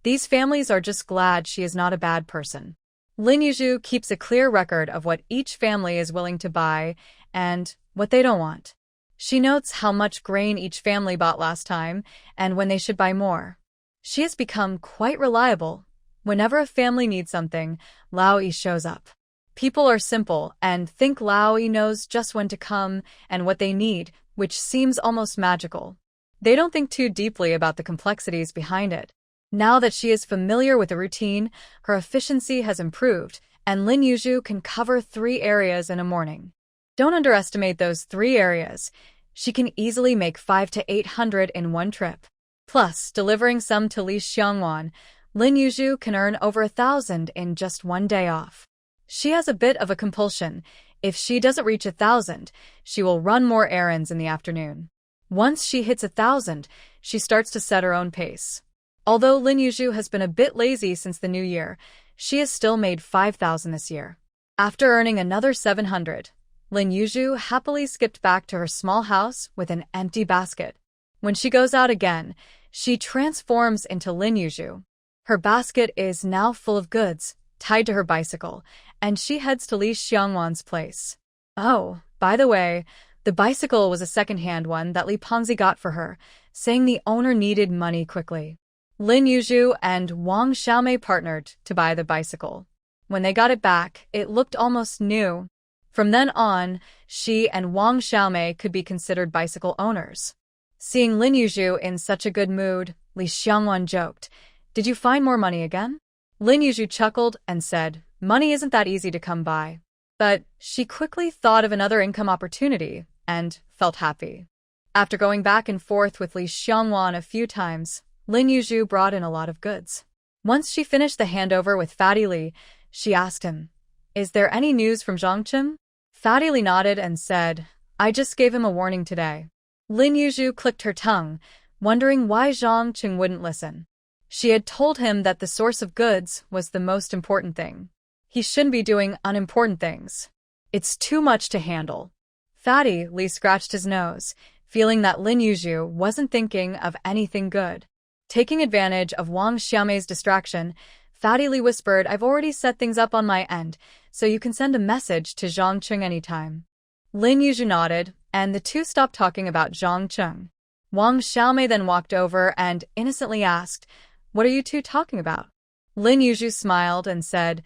These families are just glad she is not a bad person. Lin Yu keeps a clear record of what each family is willing to buy and what they don't want. She notes how much grain each family bought last time and when they should buy more. She has become quite reliable. Whenever a family needs something, Lao Yi shows up. People are simple and think Lao Yi knows just when to come and what they need, which seems almost magical. They don't think too deeply about the complexities behind it. Now that she is familiar with the routine, her efficiency has improved, and Lin Yu can cover 3 areas in a morning. Don't underestimate those 3 areas. She can easily make 500 to 800 in one trip. Plus, delivering some to Li Xiangwan, Lin Yu can earn over 1,000 in just one day off. She has a bit of a compulsion. If she doesn't reach 1,000, she will run more errands in the afternoon. Once she hits 1,000, she starts to set her own pace. Although Lin Yu has been a bit lazy since the new year, she has still made 5,000 this year. After earning another 700, Lin Yu happily skipped back to her small house with an empty basket. When she goes out again, she transforms into Lin Yu. Her basket is now full of goods, tied to her bicycle, and she heads to Li Xiangwan's place. Oh, by the way, the bicycle was a second-hand one that Li Pengzi got for her, saying the owner needed money quickly. Lin Yu and Wang Xiaomei partnered to buy the bicycle. When they got it back, it looked almost new. From then on, she and Wang Xiaomei could be considered bicycle owners. Seeing Lin Yu in such a good mood, Li Xiangwan joked, "Did you find more money again?" Lin Yu chuckled and said, "Money isn't that easy to come by." But she quickly thought of another income opportunity and felt happy. After going back and forth with Li Xiangwan a few times, Lin Yu brought in a lot of goods. Once she finished the handover with Fatty Li, she asked him, "Is there any news from Jang Chun?" Fatty Li nodded and said, "I just gave him a warning today." Lin Yu clicked her tongue, wondering why Jang Chun wouldn't listen. She had told him that the source of goods was the most important thing. He shouldn't be doing unimportant things. It's too much to handle. Fatty Li scratched his nose, feeling that Lin Yu wasn't thinking of anything good. Taking advantage of Wang Xiaomei's distraction, Fatty Li whispered, "I've already set things up on my end, so you can send a message to Jang Chun anytime." Lin Yu nodded, and the two stopped talking about Jang Chun. Wang Xiaomei then walked over and innocently asked, "What are you two talking about?" Lin Yu smiled and said,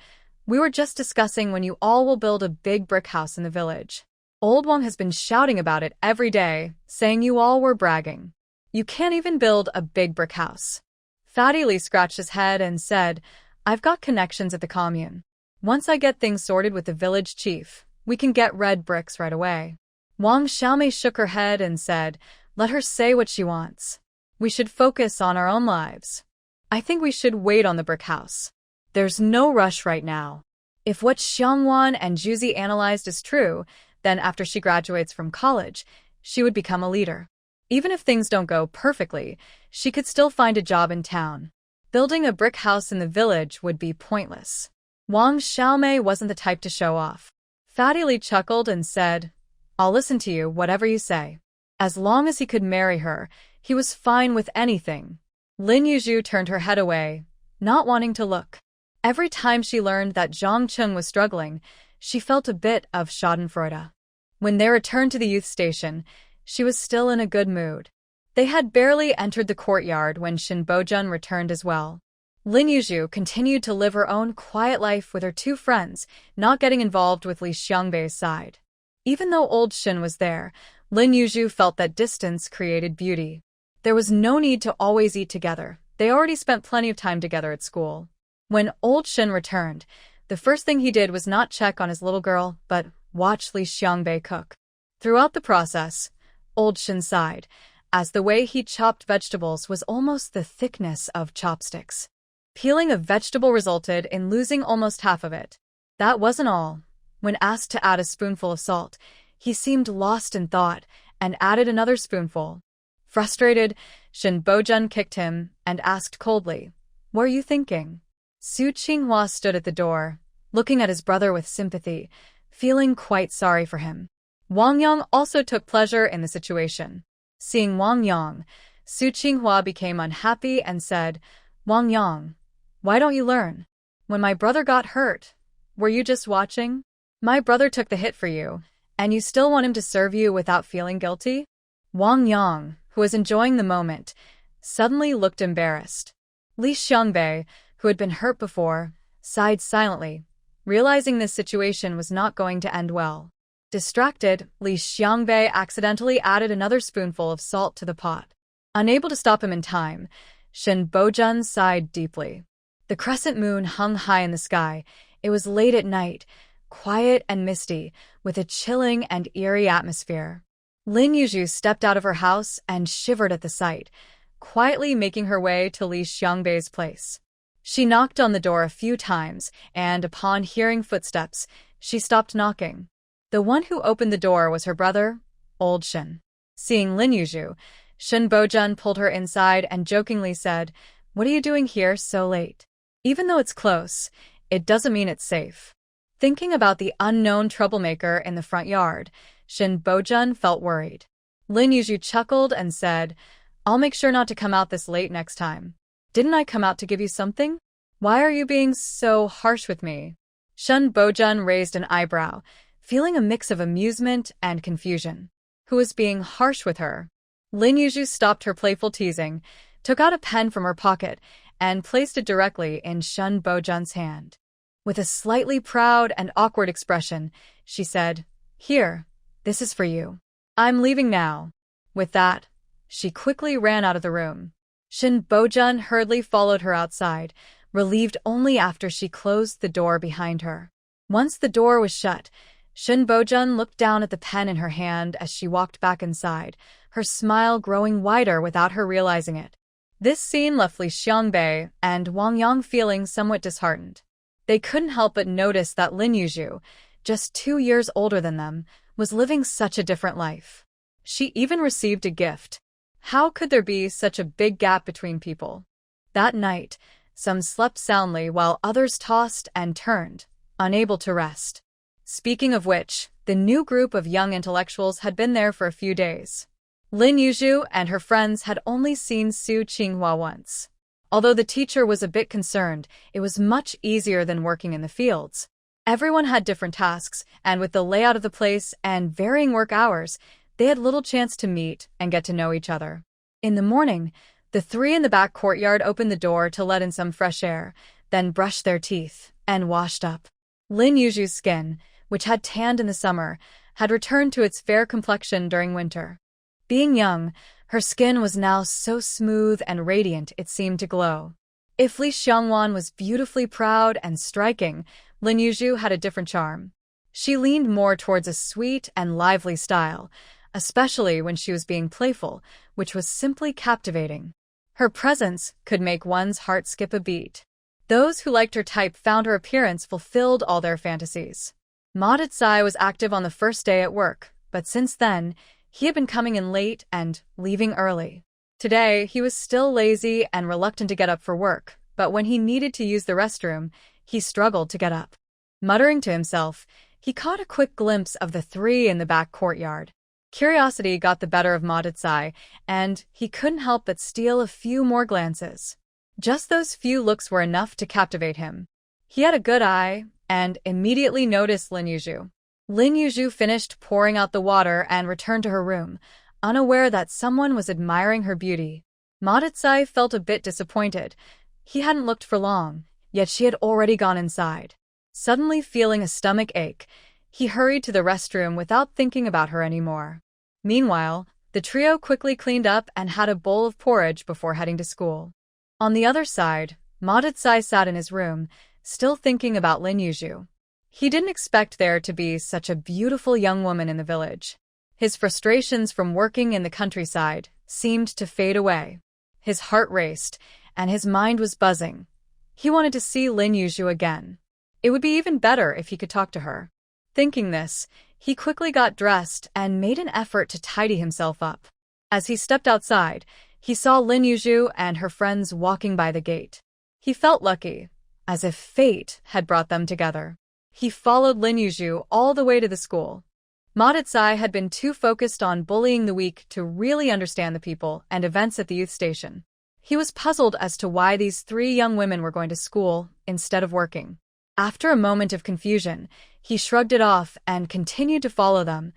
"We were just discussing when you all will build a big brick house in the village. Old Wang has been shouting about it every day, saying you all were bragging. You can't even build a big brick house." Fatty Li scratched his head and said, "I've got connections at the commune. Once I get things sorted with the village chief, we can get red bricks right away." Wang Xiaomei shook her head and said, "Let her say what she wants. We should focus on our own lives. I think we should wait on the brick house. There's no rush right now. If what Xiangwan and Juzi analyzed is true, then after she graduates from college, she would become a leader. Even if things don't go perfectly, she could still find a job in town. Building a brick house in the village would be pointless." Wang Xiaomei wasn't the type to show off. Fatty Li chuckled and said, "I'll listen to you, whatever you say." As long as he could marry her, he was fine with anything. Lin Yu turned her head away, not wanting to look. Every time she learned that Jang Chun was struggling, she felt a bit of schadenfreude. When they returned to the youth station, she was still in a good mood. They had barely entered the courtyard when Bojun returned as well. Lin Yu continued to live her own quiet life with her two friends, not getting involved with Li Xiangbei's side. Even though old Shin was there, Lin Yu felt that distance created beauty. There was no need to always eat together. They already spent plenty of time together at school. When old Shin returned, the first thing he did was not check on his little girl, but watch Li Xiangbei cook. Throughout the process, old Shin sighed, as the way he chopped vegetables was almost the thickness of chopsticks. Peeling a vegetable resulted in losing almost half of it. That wasn't all. When asked to add a spoonful of salt, he seemed lost in thought and added another spoonful. Frustrated, Bojun kicked him and asked coldly, "What are you thinking?" Su Qinghua stood at the door, looking at his brother with sympathy, feeling quite sorry for him. Wang Yang also took pleasure in the situation. Seeing Wang Yang, Su Qinghua became unhappy and said, "Wang Yang, why don't you learn? When my brother got hurt, were you just watching? My brother took the hit for you, and you still want him to serve you without feeling guilty? Wang Yang, who was enjoying the moment, suddenly looked embarrassed. Li Xiangbei, who had been hurt before, sighed silently, realizing this situation was not going to end well. Distracted, Li Xiangbei accidentally added another spoonful of salt to the pot. Unable to stop him in time, Shen Bojun sighed deeply. The crescent moon hung high in the sky. It was late at night, quiet and misty, with a chilling and eerie atmosphere. Lin Yu stepped out of her house and shivered at the sight, quietly making her way to Li Xiangbei's place. She knocked on the door a few times, and upon hearing footsteps, she stopped knocking. The one who opened the door was her brother, old Shen. Seeing Lin Yu, Shen Bojun pulled her inside and jokingly said, "What are you doing here so late? Even though it's close, it doesn't mean it's safe." Thinking about the unknown troublemaker in the front yard, Shen Bojun felt worried. Lin Yu chuckled and said, "I'll make sure not to come out this late next time. Didn't I come out to give you something? Why are you being so harsh with me?" Shen Bojun raised an eyebrow, feeling a mix of amusement and confusion. Who was being harsh with her? Lin Yu stopped her playful teasing, took out a pen from her pocket, and placed it directly in Shen Bojun's hand. With a slightly proud and awkward expression, she said, "Here, this is for you. I'm leaving now." With that, she quickly ran out of the room. Shen Bojun hurriedly followed her outside, relieved only after she closed the door behind her. Once the door was shut, Shen Bojun looked down at the pen in her hand as she walked back inside, her smile growing wider without her realizing it. This scene left Li Xiangbei and Wang Yang feeling somewhat disheartened. They couldn't help but notice that Lin Yu, just 2 years older than them, was living such a different life. She even received a gift. How could there be such a big gap between people? That night, some slept soundly while others tossed and turned, unable to rest. Speaking of which, the new group of young intellectuals had been there for a few days. Lin Yu and her friends had only seen Su Qinghua once. Although the teacher was a bit concerned, it was much easier than working in the fields. Everyone had different tasks, and with the layout of the place and varying work hours, they had little chance to meet and get to know each other. In the morning, the three in the back courtyard opened the door to let in some fresh air, then brushed their teeth and washed up. Lin Yu's skin, which had tanned in the summer, had returned to its fair complexion during winter. Being young, her skin was now so smooth and radiant it seemed to glow. If Li Xiangwan was beautifully proud and striking, Lin Yu had a different charm. She leaned more towards a sweet and lively style, especially when she was being playful, which was simply captivating. Her presence could make one's heart skip a beat. Those who liked her type found her appearance fulfilled all their fantasies. Ma Decai was active on the first day at work, but since then, he had been coming in late and leaving early. Today, he was still lazy and reluctant to get up for work, but when he needed to use the restroom, he struggled to get up. Muttering to himself, he caught a quick glimpse of the three in the back courtyard. Curiosity got the better of Ma Decai, and he couldn't help but steal a few more glances. Just those few looks were enough to captivate him. He had a good eye, and immediately noticed Lin Yu. Lin Yu finished pouring out the water and returned to her room, unaware that someone was admiring her beauty. Ma Decai felt a bit disappointed. He hadn't looked for long, yet she had already gone inside. Suddenly feeling a stomach ache, he hurried to the restroom without thinking about her anymore. Meanwhile, the trio quickly cleaned up and had a bowl of porridge before heading to school. On the other side, Ma Decai sat in his room, still thinking about Lin Yu. He didn't expect there to be such a beautiful young woman in the village. His frustrations from working in the countryside seemed to fade away. His heart raced, and his mind was buzzing. He wanted to see Lin Yu again. It would be even better if he could talk to her. Thinking this, he quickly got dressed and made an effort to tidy himself up. As he stepped outside, he saw Lin Yu and her friends walking by the gate. He felt lucky, as if fate had brought them together. He followed Lin Yu all the way to the school. Ma Decai had been too focused on bullying the weak to really understand the people and events at the youth station. He was puzzled as to why these three young women were going to school instead of working. After a moment of confusion, he shrugged it off and continued to follow them,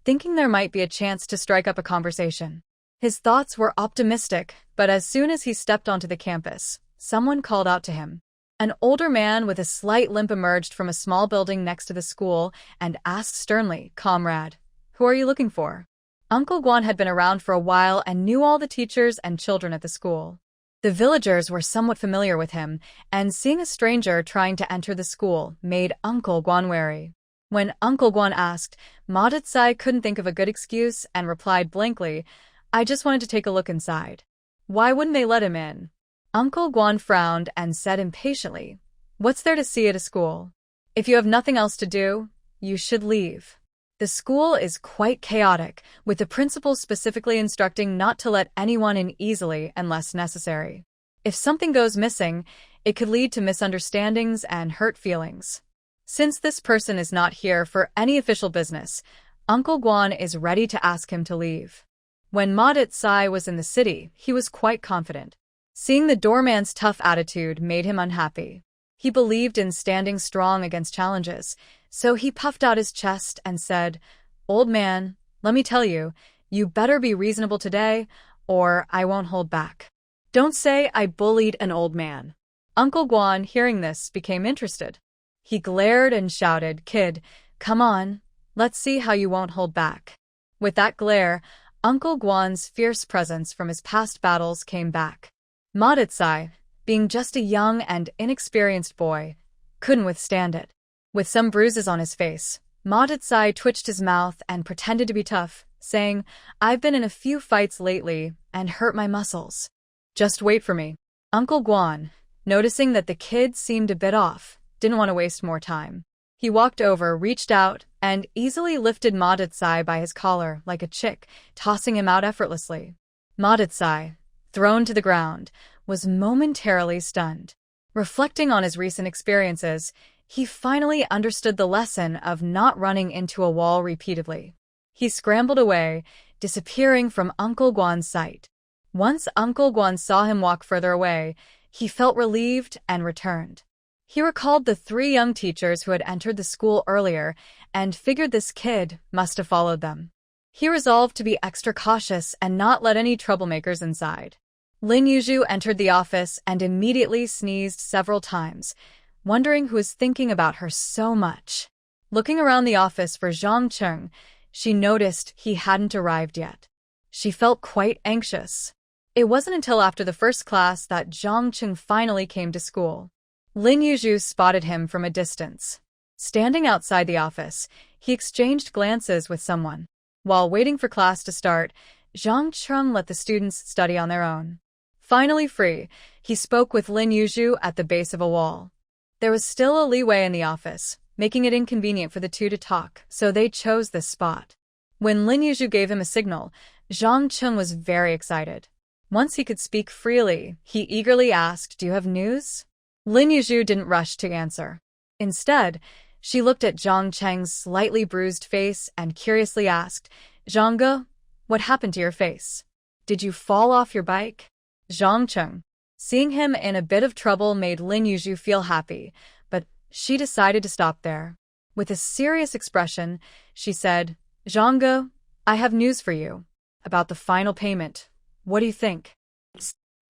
thinking there might be a chance to strike up a conversation. His thoughts were optimistic, but as soon as he stepped onto the campus, someone called out to him. An older man with a slight limp emerged from a small building next to the school and asked sternly, "Comrade, who are you looking for?" Uncle Guan had been around for a while and knew all the teachers and children at the school. The villagers were somewhat familiar with him, and seeing a stranger trying to enter the school made Uncle Guan wary. When Uncle Guan asked, Ma Decai couldn't think of a good excuse and replied blankly, "I just wanted to take a look inside." Why wouldn't they let him in? Uncle Guan frowned and said impatiently, "What's there to see at a school? If you have nothing else to do, you should leave." The school is quite chaotic, with the principal specifically instructing not to let anyone in easily unless necessary. If something goes missing, it could lead to misunderstandings and hurt feelings. Since this person is not here for any official business, Uncle Guan is ready to ask him to leave. When Ma Decai was in the city, he was quite confident. Seeing the doorman's tough attitude made him unhappy. He believed in standing strong against challenges, so he puffed out his chest and said, "Old man, let me tell you, you better be reasonable today, or I won't hold back." Don't say I bullied an old man. Uncle Guan, hearing this, became interested. He glared and shouted, "Kid, come on, let's see how you won't hold back." With that glare, Uncle Guan's fierce presence from his past battles came back. Ma Decai, being just a young and inexperienced boy, couldn't withstand it. With some bruises on his face, Ma Decai twitched his mouth and pretended to be tough, saying, "I've been in a few fights lately and hurt my muscles. Just wait for me." Uncle Guan, noticing that the kid seemed a bit off, didn't want to waste more time. He walked over, reached out, and easily lifted Ma Decai by his collar like a chick, tossing him out effortlessly. Ma Decai, thrown to the ground, was momentarily stunned. Reflecting on his recent experiences, he finally understood the lesson of not running into a wall repeatedly. He scrambled away, disappearing from Uncle Guan's sight. Once Uncle Guan saw him walk further away, he felt relieved and returned. He recalled the 3 young teachers who had entered the school earlier and figured this kid must have followed them. He resolved to be extra cautious and not let any troublemakers inside. Lin Yu entered the office and immediately sneezed several times, wondering who was thinking about her so much. Looking around the office for Jang Chun, she noticed he hadn't arrived yet. She felt quite anxious. It wasn't until after the first class that Jang Chun finally came to school. Lin Yu spotted him from a distance. Standing outside the office, he exchanged glances with someone. While waiting for class to start, Jang Chun let the students study on their own. Finally free, he spoke with Lin Yu at the base of a wall. There was still a leeway in the office, making it inconvenient for the two to talk, so they chose this spot. When Lin Yu gave him a signal, Jang Chun was very excited. Once he could speak freely, he eagerly asked, "Do you have news?" Lin Yu didn't rush to answer. Instead, she looked at Zhang Cheng's slightly bruised face and curiously asked, "Zhangge, what happened to your face? Did you fall off your bike?" Zhang Cheng, seeing him in a bit of trouble, made Lin Yu feel happy, but she decided to stop there. With a serious expression, she said, "Zhangge, I have news for you. About the final payment. What do you think?"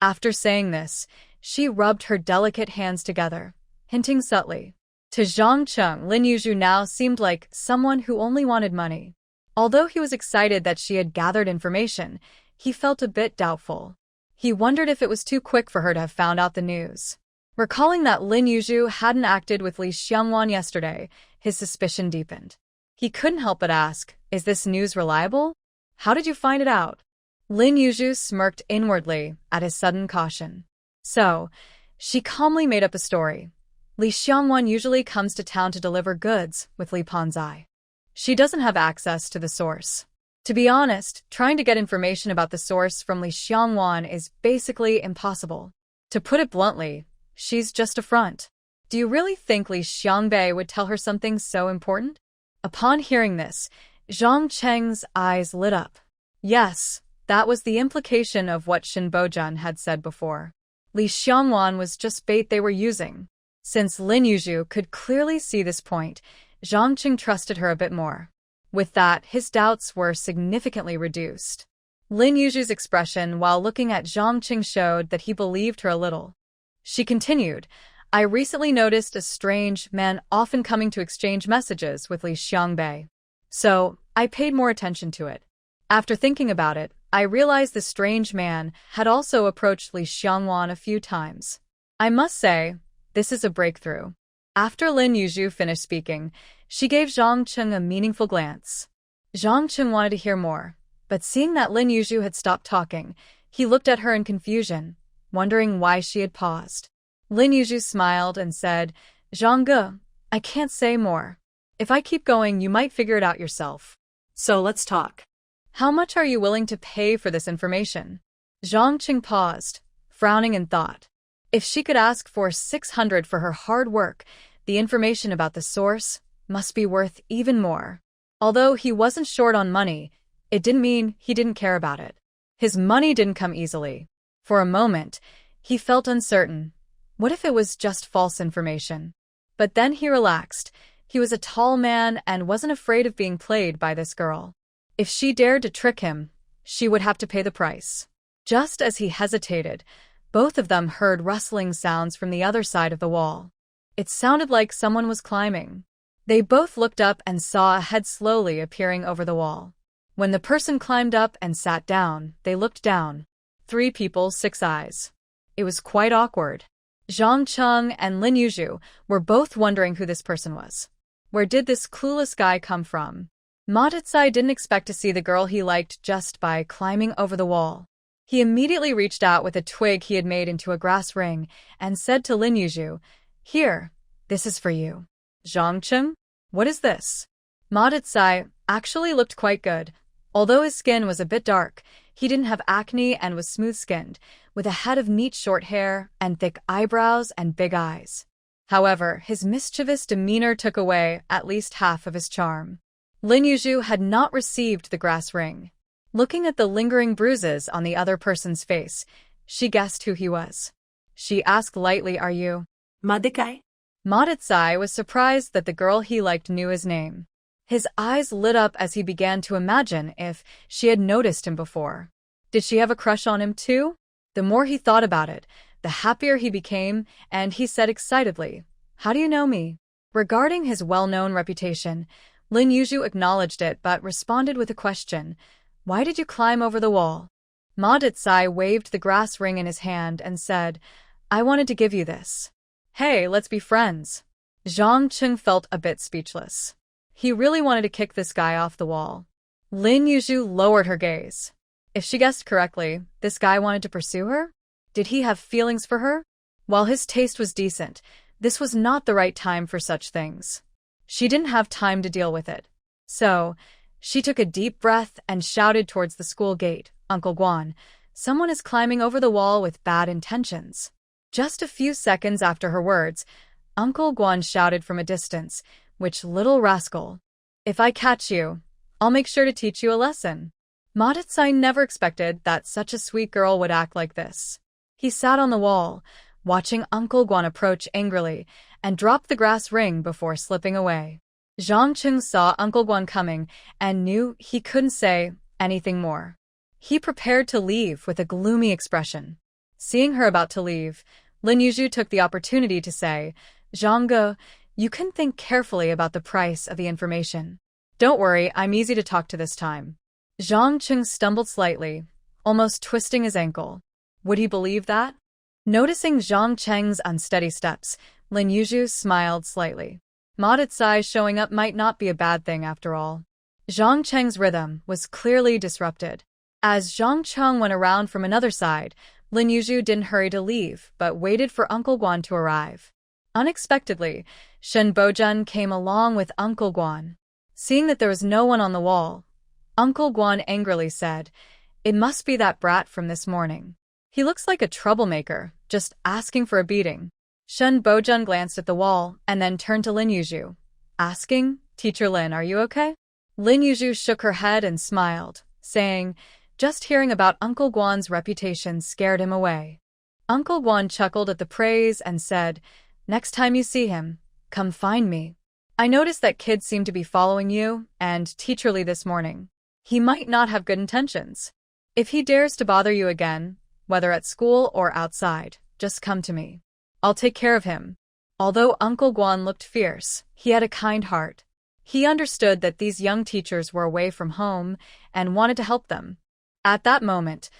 After saying this, she rubbed her delicate hands together, hinting subtly. To Zhang Cheng, Lin Yu now seemed like someone who only wanted money. Although he was excited that she had gathered information, he felt a bit doubtful. He wondered if it was too quick for her to have found out the news. Recalling that Lin Yu hadn't acted with Li Xiangwan yesterday, his suspicion deepened. He couldn't help but ask, "Is this news reliable? How did you find it out?" Lin Yu smirked inwardly at his sudden caution. So, she calmly made up a story. Li Xiangwan usually comes to town to deliver goods with Li Panzai. She doesn't have access to the source. To be honest, trying to get information about the source from Li Xiangwan is basically impossible. To put it bluntly, she's just a front. Do you really think Li Xiangbei would tell her something so important? Upon hearing this, Zhang Cheng's eyes lit up. Yes, that was the implication of what Bojun had said before. Li Xiangwan was just bait they were using. Since Lin Yu could clearly see this point, Jang Chun trusted her a bit more. With that, his doubts were significantly reduced. Lin Yu's expression while looking at Jang Chun showed that he believed her a little. She continued, I recently noticed a strange man often coming to exchange messages with Li Xiangbei. So, I paid more attention to it. After thinking about it, I realized the strange man had also approached Li Xiangwan a few times. I must say, this is a breakthrough. After Lin Yu finished speaking, she gave Jang Chun a meaningful glance. Jang Chun wanted to hear more, but seeing that Lin Yu had stopped talking, he looked at her in confusion, wondering why she had paused. Lin Yu smiled and said, Zhang Ge, I can't say more. If I keep going, you might figure it out yourself. So let's talk. How much are you willing to pay for this information? Jang Chun paused, frowning in thought. If she could ask for 600 for her hard work, the information about the source must be worth even more. Although he wasn't short on money, it didn't mean he didn't care about it. His money didn't come easily. For a moment, he felt uncertain. What if it was just false information? But then he relaxed. He was a tall man and wasn't afraid of being played by this girl. If she dared to trick him, she would have to pay the price. Just as he hesitated, both of them heard rustling sounds from the other side of the wall. It sounded like someone was climbing. They both looked up and saw a head slowly appearing over the wall. When the person climbed up and sat down, they looked down. 3 people, 6 eyes. It was quite awkward. Jang Chun and Lin Yu were both wondering who this person was. Where did this clueless guy come from? Ma Decai didn't expect to see the girl he liked just by climbing over the wall. He immediately reached out with a twig he had made into a grass ring and said to Lin Yu, Here, this is for you. Jang Chun, what is this? Ma Decai actually looked quite good. Although his skin was a bit dark, he didn't have acne and was smooth-skinned, with a head of neat short hair and thick eyebrows and big eyes. However, his mischievous demeanor took away at least half of his charm. Lin Yu had not received the grass ring. Looking at the lingering bruises on the other person's face, she guessed who he was. She asked lightly, Are you Ma Decai? Ma Decai was surprised that the girl he liked knew his name. His eyes lit up as he began to imagine if she had noticed him before. Did she have a crush on him too? The more he thought about it, the happier he became, and he said excitedly, How do you know me? Regarding his well-known reputation, Lin Yu acknowledged it but responded with a question, Why did you climb over the wall? Ma Decai waved the grass ring in his hand and said, I wanted to give you this. Hey, let's be friends. Jang Chun felt a bit speechless. He really wanted to kick this guy off the wall. Lin Yu lowered her gaze. If she guessed correctly, this guy wanted to pursue her? Did he have feelings for her? While his taste was decent, this was not the right time for such things. She didn't have time to deal with it. So, she took a deep breath and shouted towards the school gate, Uncle Guan, someone is climbing over the wall with bad intentions. Just a few seconds after her words, Uncle Guan shouted from a distance, Which little rascal. If I catch you, I'll make sure to teach you a lesson. Ma Decai never expected that such a sweet girl would act like this. He sat on the wall, watching Uncle Guan approach angrily, and dropped the grass ring before slipping away. Jang Chun saw Uncle Guan coming and knew he couldn't say anything more. He prepared to leave with a gloomy expression. Seeing her about to leave, Lin Yu took the opportunity to say, Zhang Ge, you can think carefully about the price of the information. Don't worry, I'm easy to talk to this time. Jang Chun stumbled slightly, almost twisting his ankle. Would he believe that? Noticing Zhang Cheng's unsteady steps, Lin Yu smiled slightly. Ma Decai showing up might not be a bad thing after all. Zhang Cheng's rhythm was clearly disrupted. As Zhang Cheng went around from another side, Lin Yu didn't hurry to leave, but waited for Uncle Guan to arrive. Unexpectedly, Bojun came along with Uncle Guan. Seeing that there was no one on the wall, Uncle Guan angrily said, It must be that brat from this morning. He looks like a troublemaker, just asking for a beating. Bojun glanced at the wall and then turned to Lin Yu, asking, Teacher Lin, are you okay? Lin Yu shook her head and smiled, saying, Just hearing about Uncle Guan's reputation scared him away. Uncle Guan chuckled at the praise and said, Next time you see him, come find me. I noticed that kids seem to be following you and Teacher Lee this morning. He might not have good intentions. If he dares to bother you again, whether at school or outside, just come to me. I'll take care of him." Although Uncle Guan looked fierce, he had a kind heart. He understood that these young teachers were away from home and wanted to help them. At that moment,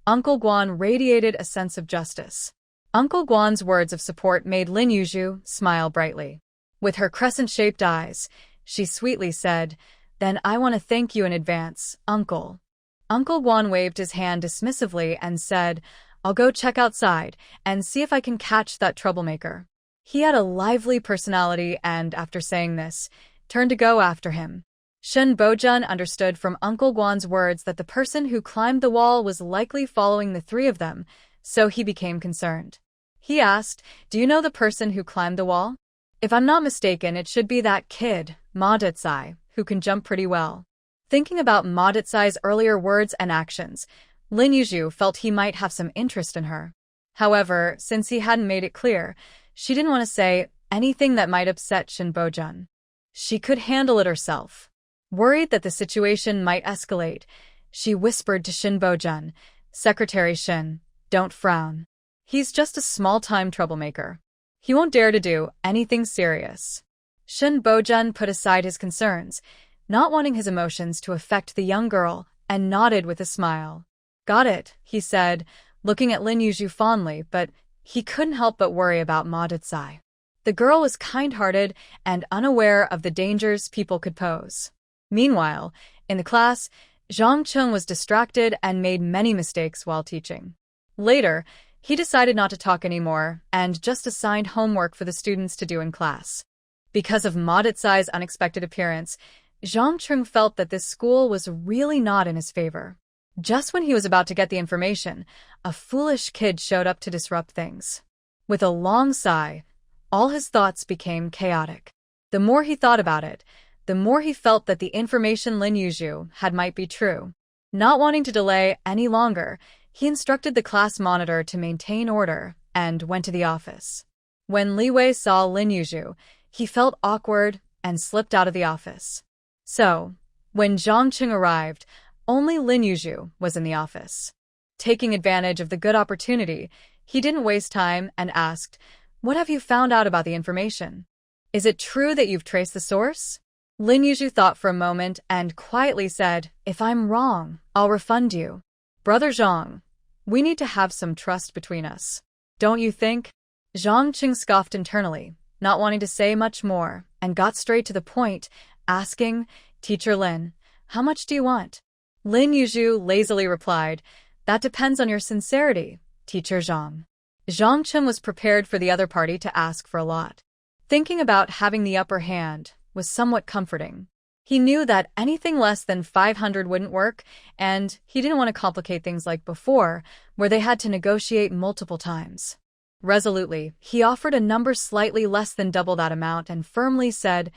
Uncle Guan radiated a sense of justice. Uncle Guan's words of support made Lin Yu smile brightly. With her crescent-shaped eyes, she sweetly said, "Then I want to thank you in advance, Uncle." Uncle Guan waved his hand dismissively and said, "I'll go check outside and see if I can catch that troublemaker." He had a lively personality and, after saying this, turned to go after him. Bojun understood from Uncle Guan's words that the person who climbed the wall was likely following the three of them, so he became concerned. He asked, "Do you know the person who climbed the wall? If I'm not mistaken, it should be that kid, Ma Decai, who can jump pretty well." Thinking about Ma Decai's earlier words and actions, Lin Yu felt he might have some interest in her. However, since he hadn't made it clear, she didn't want to say anything that might upset Bojun. She could handle it herself. Worried that the situation might escalate, she whispered to Bojun, "Secretary Shin, don't frown. He's just a small-time troublemaker. He won't dare to do anything serious." Bojun put aside his concerns, not wanting his emotions to affect the young girl, and nodded with a smile. "Got it," he said, looking at Lin Yu fondly, but he couldn't help but worry about Ma Decai. The girl was kind-hearted and unaware of the dangers people could pose. Meanwhile, in the class, Jang Chun was distracted and made many mistakes while teaching. Later, he decided not to talk anymore and just assigned homework for the students to do in class. Because of Ma Decai's unexpected appearance, Jang Chun felt that this school was really not in his favor. Just when he was about to get the information, a foolish kid showed up to disrupt things. With a long sigh, all his thoughts became chaotic. The more he thought about it, the more he felt that the information Lin Yu had might be true. Not wanting to delay any longer, he instructed the class monitor to maintain order and went to the office. When Li Wei saw Lin Yu, he felt awkward and slipped out of the office. So, when Jang Chun arrived, only Lin Yu was in the office. Taking advantage of the good opportunity, he didn't waste time and asked, "What have you found out about the information? Is it true that you've traced the source?" Lin Yu thought for a moment and quietly said, "If I'm wrong, I'll refund you." "Brother Zhang, we need to have some trust between us. Don't you think?" Jang Chun scoffed internally, not wanting to say much more, and got straight to the point, asking, "Teacher Lin, how much do you want?" Lin Yu lazily replied, "That depends on your sincerity, Teacher Zhang." Jang Chun was prepared for the other party to ask for a lot. Thinking about having the upper hand was somewhat comforting. He knew that anything less than 500 wouldn't work, and he didn't want to complicate things like before, where they had to negotiate multiple times. Resolutely, he offered a number slightly less than double that amount and firmly said,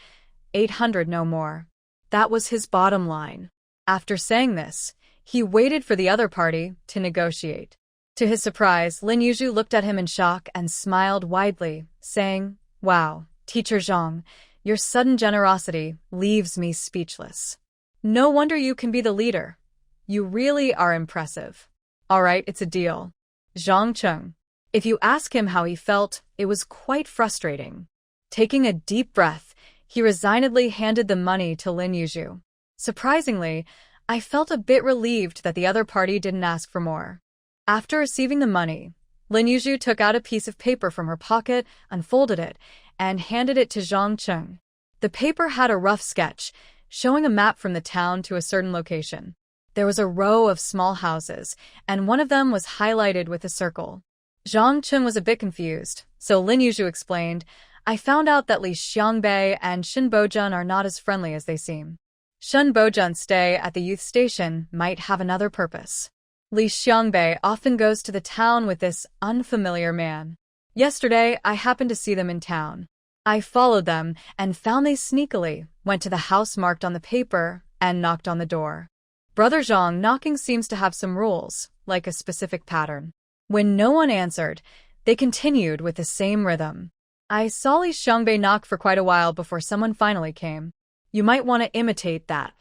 800 no more. That was his bottom line. After saying this, he waited for the other party to negotiate. To his surprise, Lin Yu looked at him in shock and smiled widely, saying, "Wow, Teacher Zhang, your sudden generosity leaves me speechless. No wonder you can be the leader. You really are impressive. All right, it's a deal." Jang Chun. If you ask him how he felt, it was quite frustrating. Taking a deep breath, he resignedly handed the money to Lin Yu. Surprisingly, I felt a bit relieved that the other party didn't ask for more. After receiving the money, Lin Yu took out a piece of paper from her pocket, unfolded it, and handed it to Jang Chun. The paper had a rough sketch, showing a map from the town to a certain location. There was a row of small houses, and one of them was highlighted with a circle. Jang Chun was a bit confused, so Lin Yu explained, "I found out that Li Xiangbei and Bojun are not as friendly as they seem. Bojun's stay at the youth station might have another purpose. Li Xiangbei often goes to the town with this unfamiliar man. Yesterday, I happened to see them in town. I followed them and found they sneakily went to the house marked on the paper and knocked on the door. Brother Zhang, knocking seems to have some rules, like a specific pattern. When no one answered, they continued with the same rhythm. I saw Li Xiangbei knock for quite a while before someone finally came. You might want to imitate that.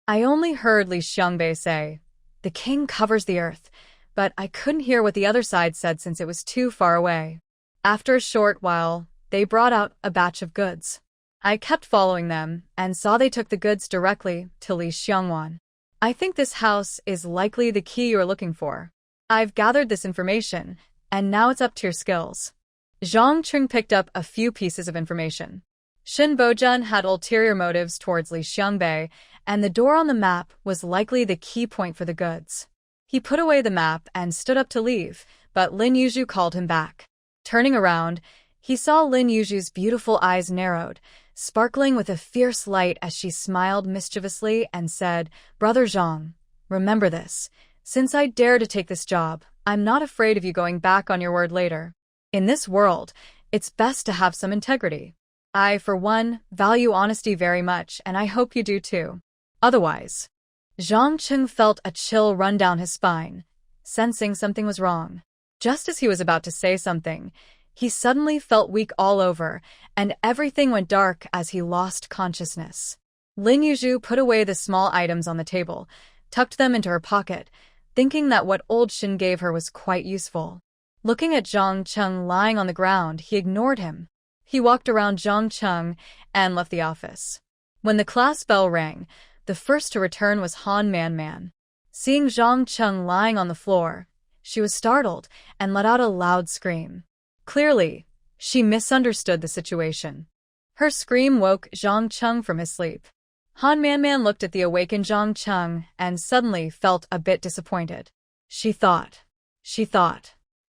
I only heard Li Xiangbei say, "The king covers the earth," but I couldn't hear what the other side said since it was too far away. After a short while, they brought out a batch of goods. I kept following them and saw they took the goods directly to Li Xiangwan. I think this house is likely the key you are looking for. I've gathered this information, and now it's up to your skills. Jang Chun picked up a few pieces of information. Shin Bojun had ulterior motives towards Li Xiangbei, and the door on the map was likely the key point for the goods. He put away the map and stood up to leave, but Lin Yu called him back. Turning around, he saw Lin Yu's beautiful eyes narrowed, sparkling with a fierce light as she smiled mischievously and said, "Brother Zhang, remember this. Since I dare to take this job, I'm not afraid of you going back on your word later. In this world, it's best to have some integrity. I, for one, value honesty very much, and I hope you do too. Otherwise." Jang Chun felt a chill run down his spine, sensing something was wrong. Just as he was about to say something, he suddenly felt weak all over, and everything went dark as he lost consciousness. Lin Yu put away the small items on the table, tucked them into her pocket, thinking that what old Shin gave her was quite useful. Looking at Jang Chun lying on the ground, he ignored him. He walked around Jang Chun and left the office. When the class bell rang, the first to return was Han Man. Seeing Jang Chun lying on the floor, she was startled and let out a loud scream. Clearly, she misunderstood the situation. Her scream woke Jang Chun from his sleep. Han Man looked at the awakened Jang Chun and suddenly felt a bit disappointed. She thought.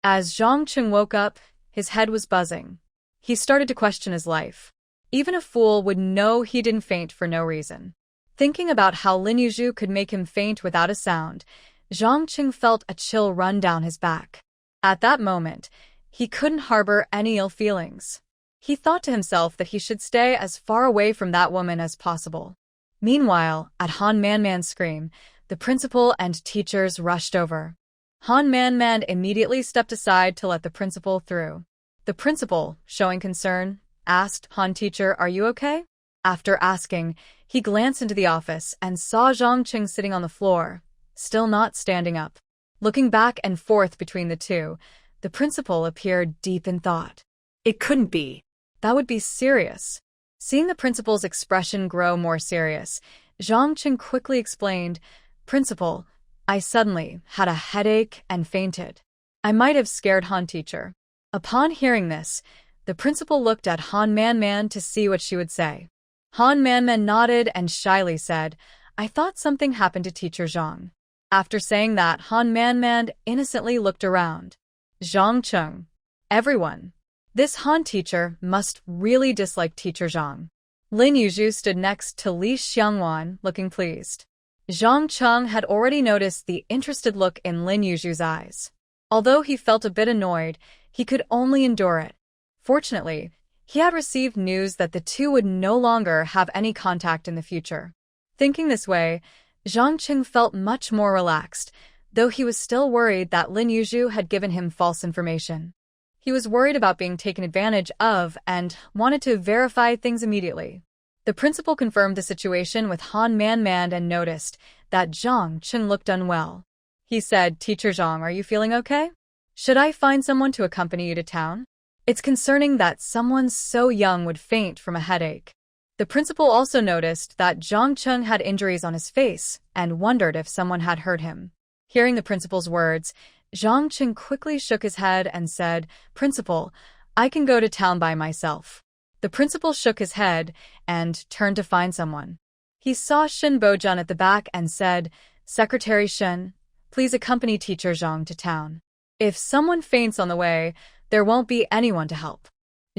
As Jang Chun woke up, his head was buzzing. He started to question his life. Even a fool would know he didn't faint for no reason. Thinking about how Lin Yu could make him faint without a sound, Jang Chun felt a chill run down his back. At that moment, he couldn't harbor any ill feelings. He thought to himself that he should stay as far away from that woman as possible. Meanwhile, at Han Man's scream, the principal and teachers rushed over. Han Man immediately stepped aside to let the principal through. The principal, showing concern, asked, "Han teacher, are you okay?" After asking, he glanced into the office and saw Jang Chun sitting on the floor, still not standing up. Looking back and forth between the two, the principal appeared deep in thought. It couldn't be. That would be serious. Seeing the principal's expression grow more serious, Jang Chun quickly explained, "Principal, I suddenly had a headache and fainted. I might have scared Han teacher." Upon hearing this, the principal looked at Han Man to see what she would say. Han Man nodded and shyly said, "I thought something happened to teacher Zhang." After saying that, Han Man innocently looked around. Jang Chun. Everyone. This Han teacher must really dislike teacher Zhang. Lin Yu stood next to Li Xiangwan, looking pleased. Jang Chun had already noticed the interested look in Lin Yu's eyes. Although he felt a bit annoyed, he could only endure it. Fortunately, he had received news that the two would no longer have any contact in the future. Thinking this way, Jang Chun felt much more relaxed, though he was still worried that Lin Yu had given him false information. He was worried about being taken advantage of and wanted to verify things immediately. The principal confirmed the situation with Han Man and noticed that Jang Chun looked unwell. He said, "Teacher Zhang, are you feeling okay? Should I find someone to accompany you to town? It's concerning that someone so young would faint from a headache." The principal also noticed that Jang Chun had injuries on his face and wondered if someone had hurt him. Hearing the principal's words, Jang Chun quickly shook his head and said, "Principal, I can go to town by myself." The principal shook his head and turned to find someone. He saw Shin Bojun at the back and said, "Secretary Shin, please accompany teacher Zhang to town. If someone faints on the way, there won't be anyone to help."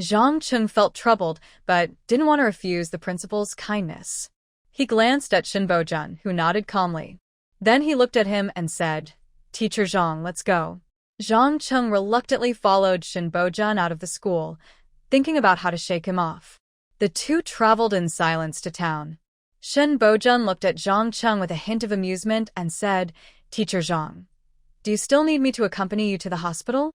Jang Chun felt troubled, but didn't want to refuse the principal's kindness. He glanced at Shin Bojun, who nodded calmly. Then he looked at him and said, "Teacher Zhang, let's go." Jang Chun reluctantly followed Shin Bojun out of the school, thinking about how to shake him off. The two traveled in silence to town. Shin Bojun looked at Jang Chun with a hint of amusement and said, "Teacher Zhang, do you still need me to accompany you to the hospital?"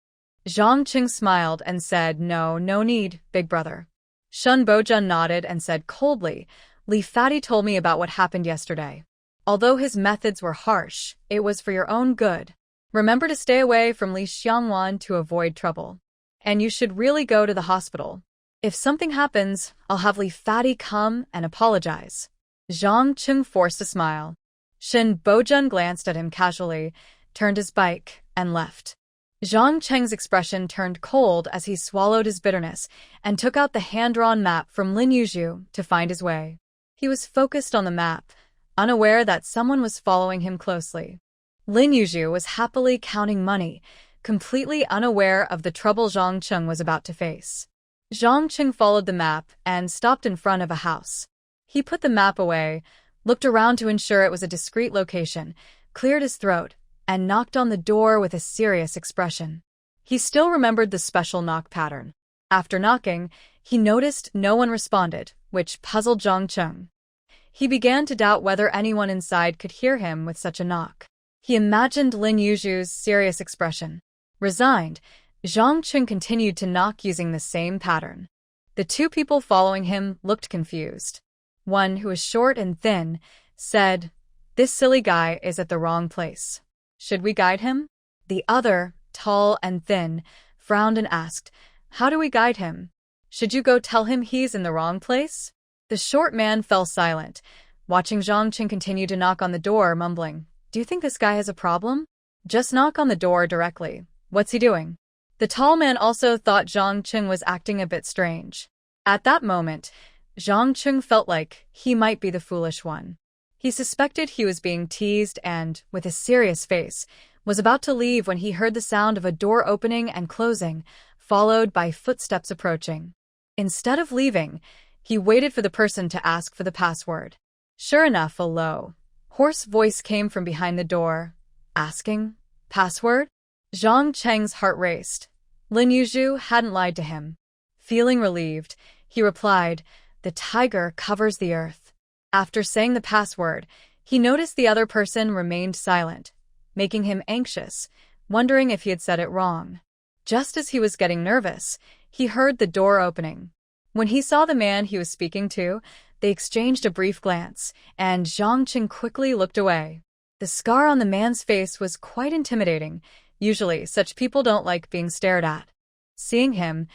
Jang Chun smiled and said, No need, big brother. Bojun nodded and said coldly, Li Fatty told me about what happened yesterday. Although his methods were harsh, it was for your own good. Remember to stay away from Li Xiangwan to avoid trouble. And you should really go to the hospital. If something happens, I'll have Li Fatty come and apologize. Jang Chun forced a smile. Bojun glanced at him casually, turned his bike, and left. Jang Cheng's expression turned cold as he swallowed his bitterness and took out the hand-drawn map from Lin Yu to find his way. He was focused on the map, unaware that someone was following him closely. Lin Yu was happily counting money, completely unaware of the trouble Jang Chun was about to face. Jang Chun followed the map and stopped in front of a house. He put the map away, looked around to ensure it was a discreet location, cleared his throat, and knocked on the door with a serious expression. He still remembered the special knock pattern. After knocking, he noticed no one responded, which puzzled Jang Chun. He began to doubt whether anyone inside could hear him with such a knock. He imagined Lin Yu's serious expression. Resigned, Jang Chun continued to knock using the same pattern. The two people following him looked confused. One, who was short and thin, said, This silly guy is at the wrong place. Should we guide him? The other, tall and thin, frowned and asked, How do we guide him? Should you go tell him he's in the wrong place? The short man fell silent, watching Jang Chun continue to knock on the door, mumbling, Do you think this guy has a problem? Just knock on the door directly. What's he doing? The tall man also thought Jang Chun was acting a bit strange. At that moment, Jang Chun felt like he might be the foolish one. He suspected he was being teased and, with a serious face, was about to leave when he heard the sound of a door opening and closing, followed by footsteps approaching. Instead of leaving, he waited for the person to ask for the password. Sure enough, a low, hoarse voice came from behind the door, asking, Password? Jang Cheng's heart raced. Lin Yu hadn't lied to him. Feeling relieved, he replied, The tiger covers the earth. After saying the password, he noticed the other person remained silent, making him anxious, wondering if he had said it wrong. Just as he was getting nervous, he heard the door opening. When he saw the man he was speaking to, they exchanged a brief glance, and Jang Chun quickly looked away. The scar on the man's face was quite intimidating. Usually, such people don't like being stared at. Seeing him,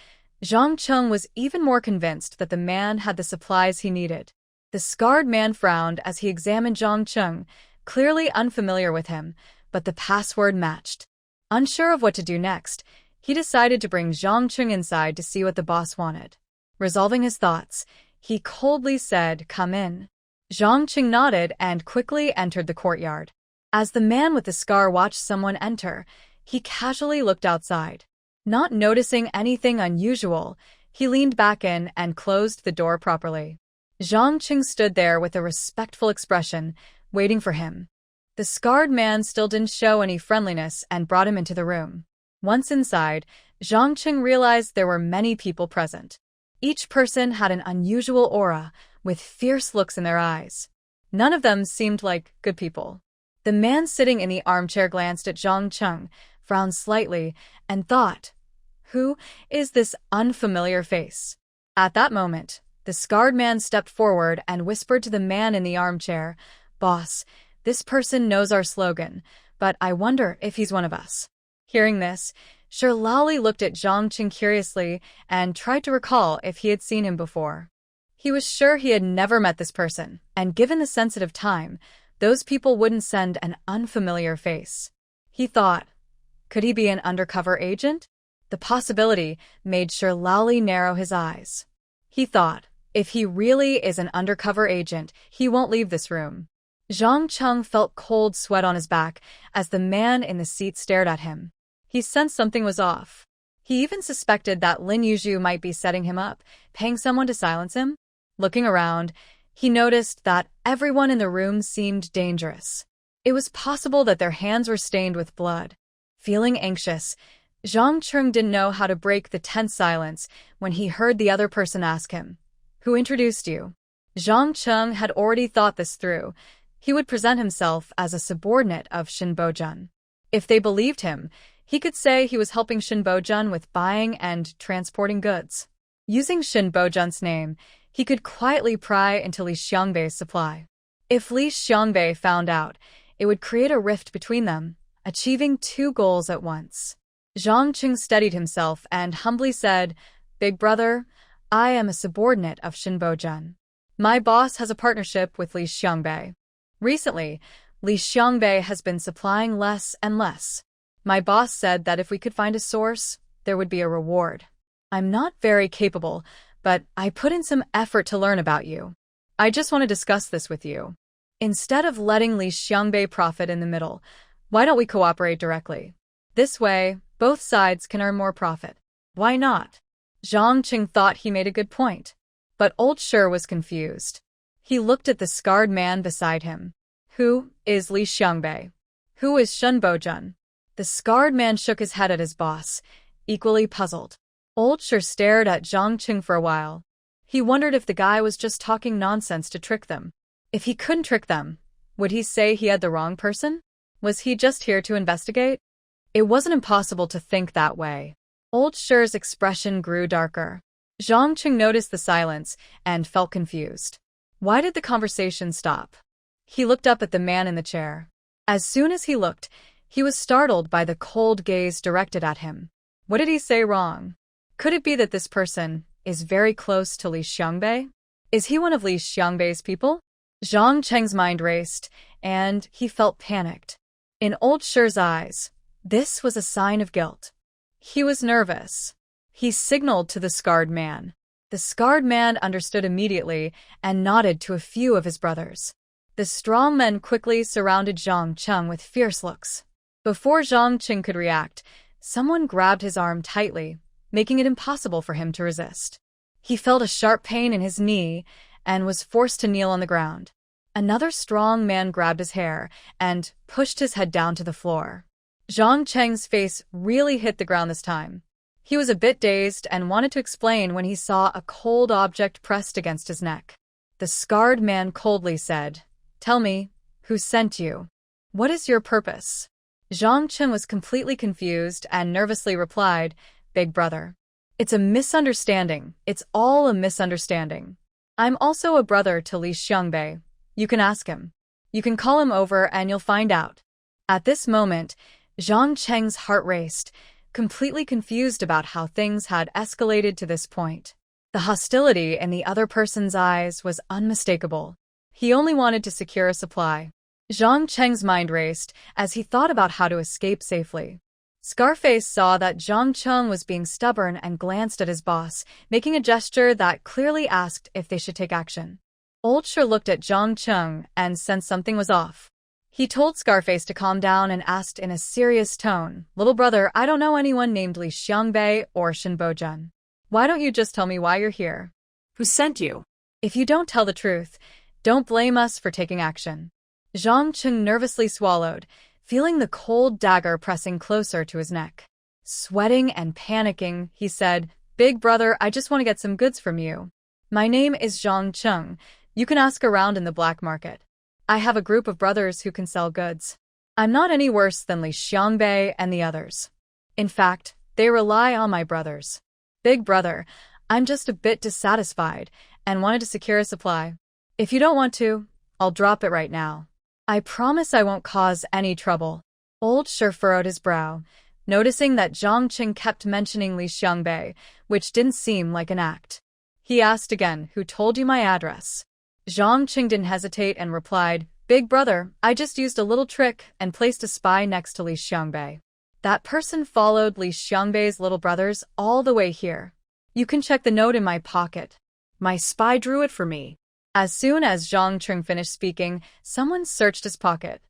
Jang Chun was even more convinced that the man had the supplies he needed. The scarred man frowned as he examined Jang Chun, clearly unfamiliar with him, but the password matched. Unsure of what to do next, he decided to bring Jang Chun inside to see what the boss wanted. Resolving his thoughts, he coldly said, Come in. Jang Chun nodded and quickly entered the courtyard. As the man with the scar watched someone enter, he casually looked outside. Not noticing anything unusual, he leaned back in and closed the door properly. Jang Chun stood there with a respectful expression, waiting for him. The scarred man still didn't show any friendliness and brought him into the room. Once inside, Jang Chun realized there were many people present. Each person had an unusual aura, with fierce looks in their eyes. None of them seemed like good people. The man sitting in the armchair glanced at Jang Chun, frowned slightly, and thought, Who is this unfamiliar face? At that moment, the scarred man stepped forward and whispered to the man in the armchair, Boss, this person knows our slogan, but I wonder if he's one of us. Hearing this, Shirlali looked at Jang Chun curiously and tried to recall if he had seen him before. He was sure he had never met this person, and given the sensitive time, those people wouldn't send an unfamiliar face. He thought, could he be an undercover agent? The possibility made Shirlali narrow his eyes. He thought, if he really is an undercover agent, he won't leave this room. Jang Chun felt cold sweat on his back as the man in the seat stared at him. He sensed something was off. He even suspected that Lin Yu might be setting him up, paying someone to silence him. Looking around, he noticed that everyone in the room seemed dangerous. It was possible that their hands were stained with blood. Feeling anxious, Jang Chun didn't know how to break the tense silence when he heard the other person ask him, Who introduced you? Jang Chun had already thought this through. He would present himself as a subordinate of Bojun. If they believed him, He could say he was helping Shin Bojun with buying and transporting goods. Using Shin Bojun's name, he could quietly pry into Li Xiangbei's supply. If Li Xiangbei found out, it would create a rift between them, achieving two goals at once. Jang Chun steadied himself and humbly said, "Big brother, I am a subordinate of Shin Bojun. My boss has a partnership with Li Xiangbei. Recently, Li Xiangbei has been supplying less and less. My boss said that if we could find a source, there would be a reward. I'm not very capable, but I put in some effort to learn about you. I just want to discuss this with you. Instead of letting Li Xiangbei profit in the middle, why don't we cooperate directly? This way, both sides can earn more profit. Why not?" Jang Chun thought he made a good point. But Old Shur was confused. He looked at the scarred man beside him. Who is Li Xiangbei? Who is Shin Bojun? The scarred man shook his head at his boss, equally puzzled. Old Shur stared at Jang Chun for a while. He wondered if the guy was just talking nonsense to trick them. If he couldn't trick them, would he say he had the wrong person? Was he just here to investigate? It wasn't impossible to think that way. Old Shur's expression grew darker. Jang Chun noticed the silence and felt confused. Why did the conversation stop? He looked up at the man in the chair. As soon as he looked, he was startled by the cold gaze directed at him. What did he say wrong? Could it be that this person is very close to Li Xiangbei? Is he one of Li Xiangbei's people? Jang Cheng's mind raced, and he felt panicked. In Old Shur's eyes, this was a sign of guilt. He was nervous. He signaled to the scarred man. The scarred man understood immediately and nodded to a few of his brothers. The strong men quickly surrounded Jang Chun with fierce looks. Before Jang Chun could react, someone grabbed his arm tightly, making it impossible for him to resist. He felt a sharp pain in his knee and was forced to kneel on the ground. Another strong man grabbed his hair and pushed his head down to the floor. Jang Cheng's face really hit the ground this time. He was a bit dazed and wanted to explain when he saw a cold object pressed against his neck. The scarred man coldly said, "Tell me, who sent you? What is your purpose?" Jang Chun was completely confused and nervously replied, "Big brother. It's a misunderstanding. It's all a misunderstanding. I'm also a brother to Li Xiangbei. You can ask him. You can call him over and you'll find out." At this moment, Jang Cheng's heart raced, completely confused about how things had escalated to this point. The hostility in the other person's eyes was unmistakable. He only wanted to secure a supply. Jang Cheng's mind raced as he thought about how to escape safely. Scarface saw that Jang Chun was being stubborn and glanced at his boss, making a gesture that clearly asked if they should take action. Old Shur looked at Jang Chun and sensed something was off. He told Scarface to calm down and asked in a serious tone, "Little brother, I don't know anyone named Li Xiangbei or Shin Bojun. Why don't you just tell me why you're here? Who sent you? If you don't tell the truth, don't blame us for taking action." Jang Chun nervously swallowed, feeling the cold dagger pressing closer to his neck. Sweating and panicking, he said, "Big brother, I just want to get some goods from you. My name is Jang Chun. You can ask around in the black market. I have a group of brothers who can sell goods. I'm not any worse than Li Xiangbei and the others. In fact, they rely on my brothers. Big brother, I'm just a bit dissatisfied and wanted to secure a supply. If you don't want to, I'll drop it right now. I promise I won't cause any trouble." Old Shur furrowed his brow, noticing that Jang Chun kept mentioning Li Xiangbei, which didn't seem like an act. He asked again, "Who told you my address?" Jang Chun didn't hesitate and replied, "Big brother, I just used a little trick and placed a spy next to Li Xiangbei. That person followed Li Xiangbei's little brothers all the way here. You can check the note in my pocket. My spy drew it for me." As soon as Jang Chun finished speaking, someone searched his pocket.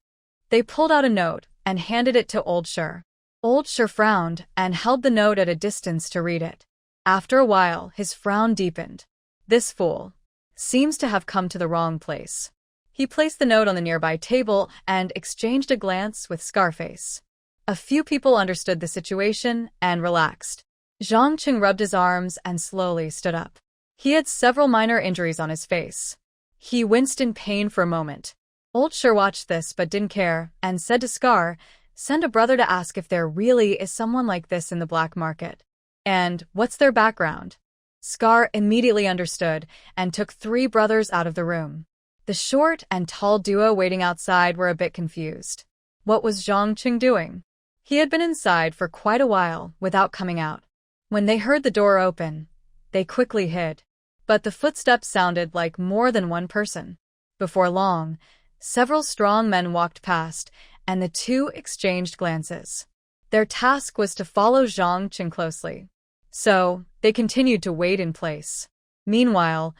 They pulled out a note and handed it to Old Shur. Old Shur frowned and held the note at a distance to read it. After a while, his frown deepened. This fool seems to have come to the wrong place. He placed the note on the nearby table and exchanged a glance with Scarface. A few people understood the situation and relaxed. Jang Chun rubbed his arms and slowly stood up. He had several minor injuries on his face. He winced in pain for a moment. Old Shur watched this but didn't care and said to Scar, Send a brother to ask if there really is someone like this in the black market. And what's their background? Scar immediately understood and took 3 brothers out of the room. The short and tall duo waiting outside were a bit confused. What was Jang Chun doing? He had been inside for quite a while without coming out. When they heard the door open, they quickly hid. But the footsteps sounded like more than one person. Before long, several strong men walked past, and the two exchanged glances. Their task was to follow Jang Chun closely. So, they continued to wait in place. Meanwhile,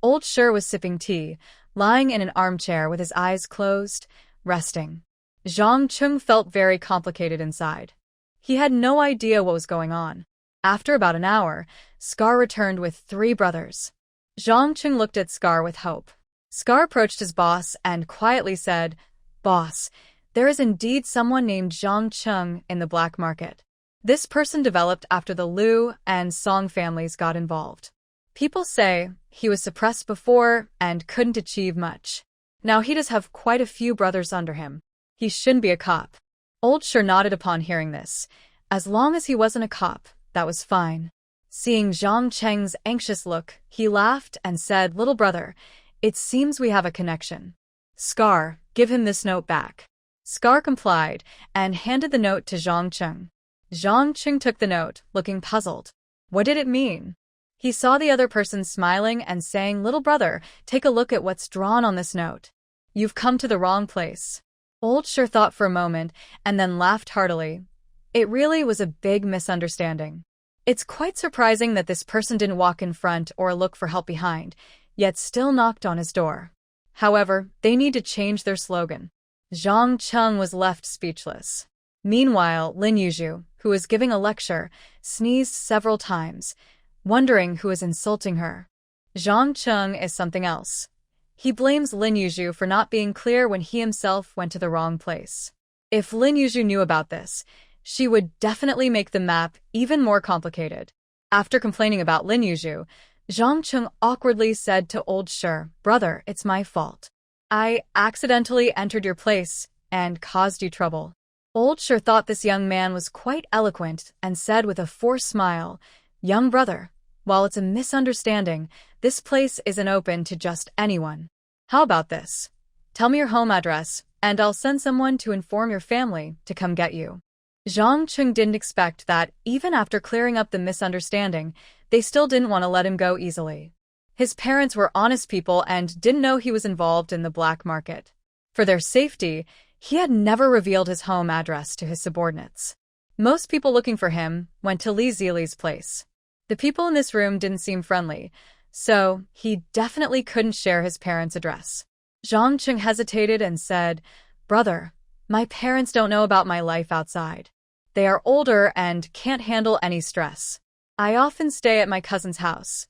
Old Sher was sipping tea, lying in an armchair with his eyes closed, resting. Jang Chun felt very complicated inside. He had no idea what was going on. After about an hour, Scar returned with 3 brothers. Jang Chun looked at Scar with hope. Scar approached his boss and quietly said, "Boss, there is indeed someone named Jang Chun in the black market. This person developed after the Liu and Song families got involved. People say he was suppressed before and couldn't achieve much. Now he does have quite a few brothers under him. He shouldn't be a cop." Old Sher nodded upon hearing this. As long as he wasn't a cop, that was fine. Seeing Jang Cheng's anxious look, he laughed and said, "Little brother, it seems we have a connection. Scar, give him this note back." Scar complied and handed the note to Jang Chun. Jang Chun took the note, looking puzzled. What did it mean? He saw the other person smiling and saying, "Little brother, take a look at what's drawn on this note. You've come to the wrong place." Old Sher thought for a moment and then laughed heartily. It really was a big misunderstanding. It's quite surprising that this person didn't walk in front or look for help behind, yet still knocked on his door. However, they need to change their slogan. Jang Chun was left speechless. Meanwhile, Lin Yu, who was giving a lecture, sneezed several times, wondering who was insulting her. Jang Chun is something else. He blames Lin Yu for not being clear when he himself went to the wrong place. If Lin Yu knew about this, she would definitely make the map even more complicated. After complaining about Lin Yu, Jang Chun awkwardly said to Old Sher, "Brother, it's my fault. I accidentally entered your place and caused you trouble." Old Sher thought this young man was quite eloquent and said with a forced smile, "Young brother, while it's a misunderstanding, this place isn't open to just anyone. How about this? Tell me your home address, and I'll send someone to inform your family to come get you." Jang Chun didn't expect that, even after clearing up the misunderstanding, they still didn't want to let him go easily. His parents were honest people and didn't know he was involved in the black market. For their safety, he had never revealed his home address to his subordinates. Most people looking for him went to Li Zili's place. The people in this room didn't seem friendly, so he definitely couldn't share his parents' address. Jang Chun hesitated and said, "Brother, my parents don't know about my life outside. They are older and can't handle any stress. I often stay at my cousin's house.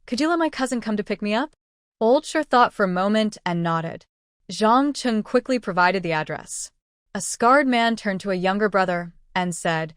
Could you let my cousin come to pick me up?" Old Sher thought for a moment and nodded. Jang Chun quickly provided the address. A scarred man turned to a younger brother and said,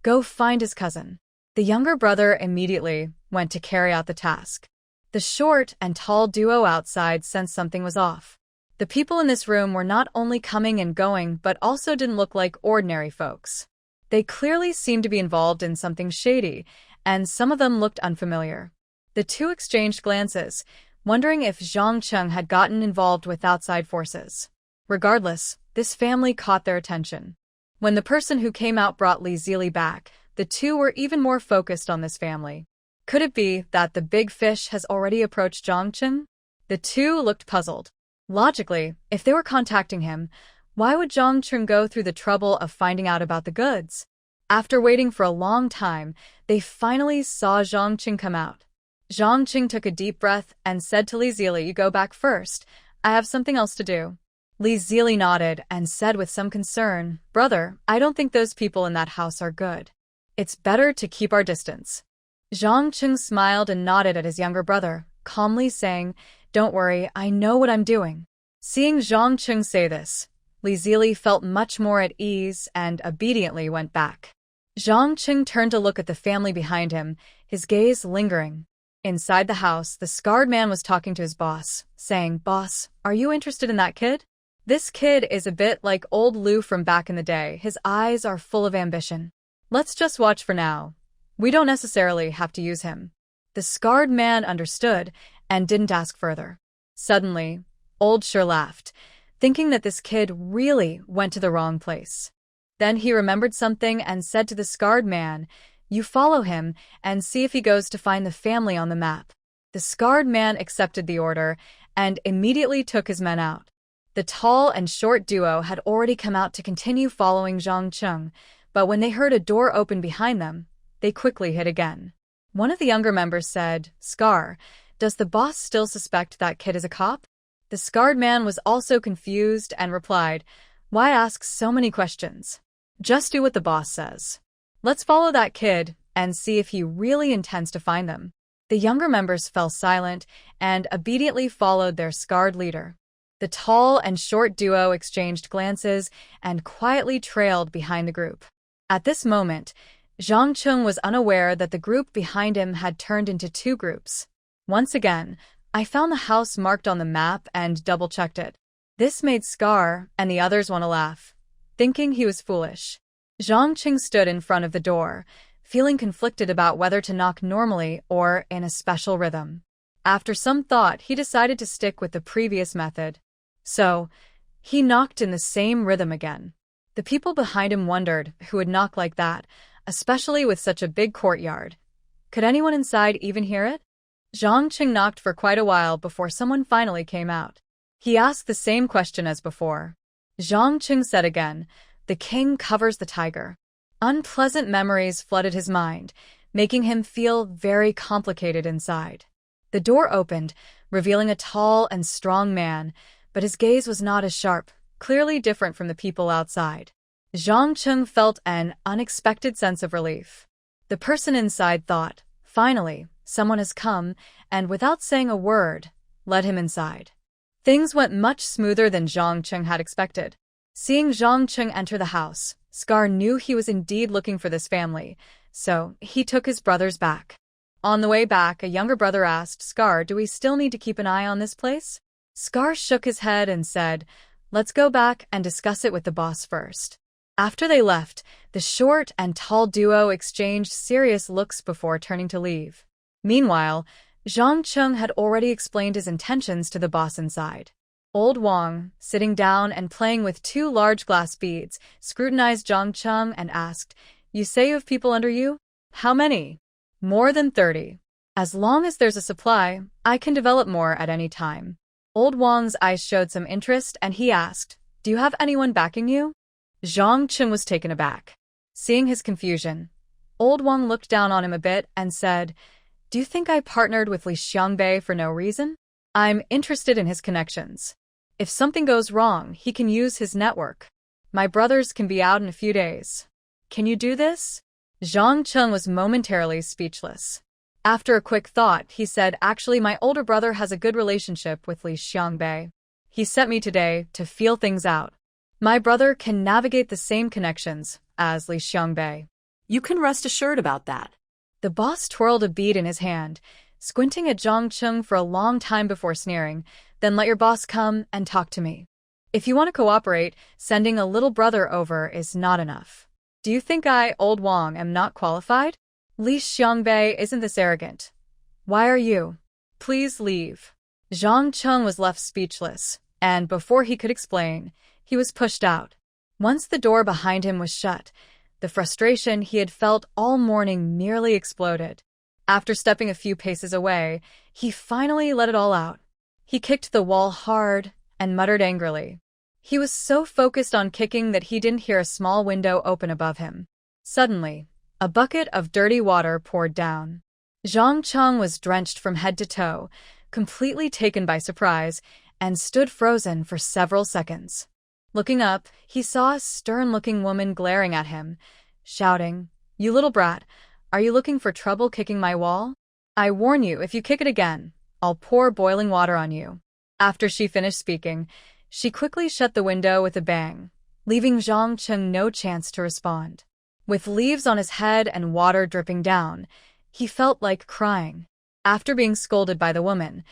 "Go find his cousin." The younger brother immediately went to carry out the task. The short and tall duo outside sensed something was off. The people in this room were not only coming and going but also didn't look like ordinary folks. They clearly seemed to be involved in something shady, and some of them looked unfamiliar. The two exchanged glances, wondering if Jang Chun had gotten involved with outside forces. Regardless, this family caught their attention. When the person who came out brought Li Zili back, the two were even more focused on this family. Could it be that the big fish has already approached Jang Chun? The two looked puzzled. Logically, if they were contacting him, why would Jang Chun go through the trouble of finding out about the goods? After waiting for a long time, they finally saw Jang Chun come out. Jang Chun took a deep breath and said to Li Zili, "You go back first. I have something else to do." Li Zili nodded and said with some concern, "Brother, I don't think those people in that house are good. It's better to keep our distance." Jang Chun smiled and nodded at his younger brother, calmly saying, "Don't worry, I know what I'm doing." Seeing Jang Chun say this, Li Zili felt much more at ease and obediently went back. Jang Chun turned to look at the family behind him, his gaze lingering. Inside the house, the scarred man was talking to his boss, saying, "Boss, are you interested in that kid?" This kid is a bit like old Lou from back in the day. His eyes are full of ambition. Let's just watch for now. We don't necessarily have to use him. The scarred man understood and didn't ask further. Suddenly, old Sure laughed, thinking that this kid really went to the wrong place. Then he remembered something and said to the scarred man, "You follow him and see if he goes to find the family on the map." The scarred man accepted the order and immediately took his men out. The tall and short duo had already come out to continue following Jang Chun, but when they heard a door open behind them, they quickly hid again. One of the younger members said, "Scar, does the boss still suspect that kid is a cop?" The scarred man was also confused and replied, "Why ask so many questions? Just do what the boss says. Let's follow that kid and see if he really intends to find them." The younger members fell silent and obediently followed their scarred leader. The tall and short duo exchanged glances and quietly trailed behind the group. At this moment, Jang Chun was unaware that the group behind him had turned into two groups. Once again, I found the house marked on the map and double-checked it. This made Scar and the others want to laugh, thinking he was foolish. Jang Chun stood in front of the door, feeling conflicted about whether to knock normally or in a special rhythm. After some thought, he decided to stick with the previous method. So, he knocked in the same rhythm again. The people behind him wondered who would knock like that, especially with such a big courtyard. Could anyone inside even hear it? Jang Chun knocked for quite a while before someone finally came out. He asked the same question as before. Jang Chun said again, "The king covers the tiger." Unpleasant memories flooded his mind, making him feel very complicated inside. The door opened, revealing a tall and strong man, but his gaze was not as sharp, clearly different from the people outside. Jang Chun felt an unexpected sense of relief. The person inside thought, "Finally, someone has come," and without saying a word, led him inside. Things went much smoother than Jang Chun had expected. Seeing Jang Chun enter the house, Scar knew he was indeed looking for this family, so he took his brothers back. On the way back, a younger brother asked, "Scar, do we still need to keep an eye on this place?" Scar shook his head and said, "Let's go back and discuss it with the boss first." After they left, the short and tall duo exchanged serious looks before turning to leave. Meanwhile, Jang Chun had already explained his intentions to the boss inside. Old Wang, sitting down and playing with two large glass beads, scrutinized Jang Chun and asked, "You say you have people under you? How many?" "More than 30. As long as there's a supply, I can develop more at any time." Old Wang's eyes showed some interest and he asked, "Do you have anyone backing you?" Jang Chun was taken aback. Seeing his confusion, Old Wang looked down on him a bit and said, "Do you think I partnered with Li Xiangbei for no reason? I'm interested in his connections. If something goes wrong, he can use his network. My brothers can be out in a few days. Can you do this?" Jang Chun was momentarily speechless. After a quick thought, he said, "Actually, my older brother has a good relationship with Li Xiangbei. He sent me today to feel things out. My brother can navigate the same connections as Li Xiangbei." You can rest assured about that. The boss twirled a bead in his hand, squinting at Jang Chun for a long time before sneering, "Then let your boss come and talk to me. If you want to cooperate, sending a little brother over is not enough. Do you think I, Old Wang, am not qualified? Li Xiangbei isn't this arrogant. Why are you? Please leave." Jang Chun was left speechless, and before he could explain, he was pushed out. Once the door behind him was shut, the frustration he had felt all morning nearly exploded. After stepping a few paces away, he finally let it all out. He kicked the wall hard and muttered angrily. He was so focused on kicking that he didn't hear a small window open above him. Suddenly, a bucket of dirty water poured down. Jang Chun was drenched from head to toe, completely taken by surprise, and stood frozen for several seconds. Looking up, he saw a stern-looking woman glaring at him, shouting, "You little brat, are you looking for trouble kicking my wall? I warn you, if you kick it again, I'll pour boiling water on you." After she finished speaking, she quickly shut the window with a bang, leaving Jang Chun no chance to respond. With leaves on his head and water dripping down, he felt like crying. After being scolded by the woman,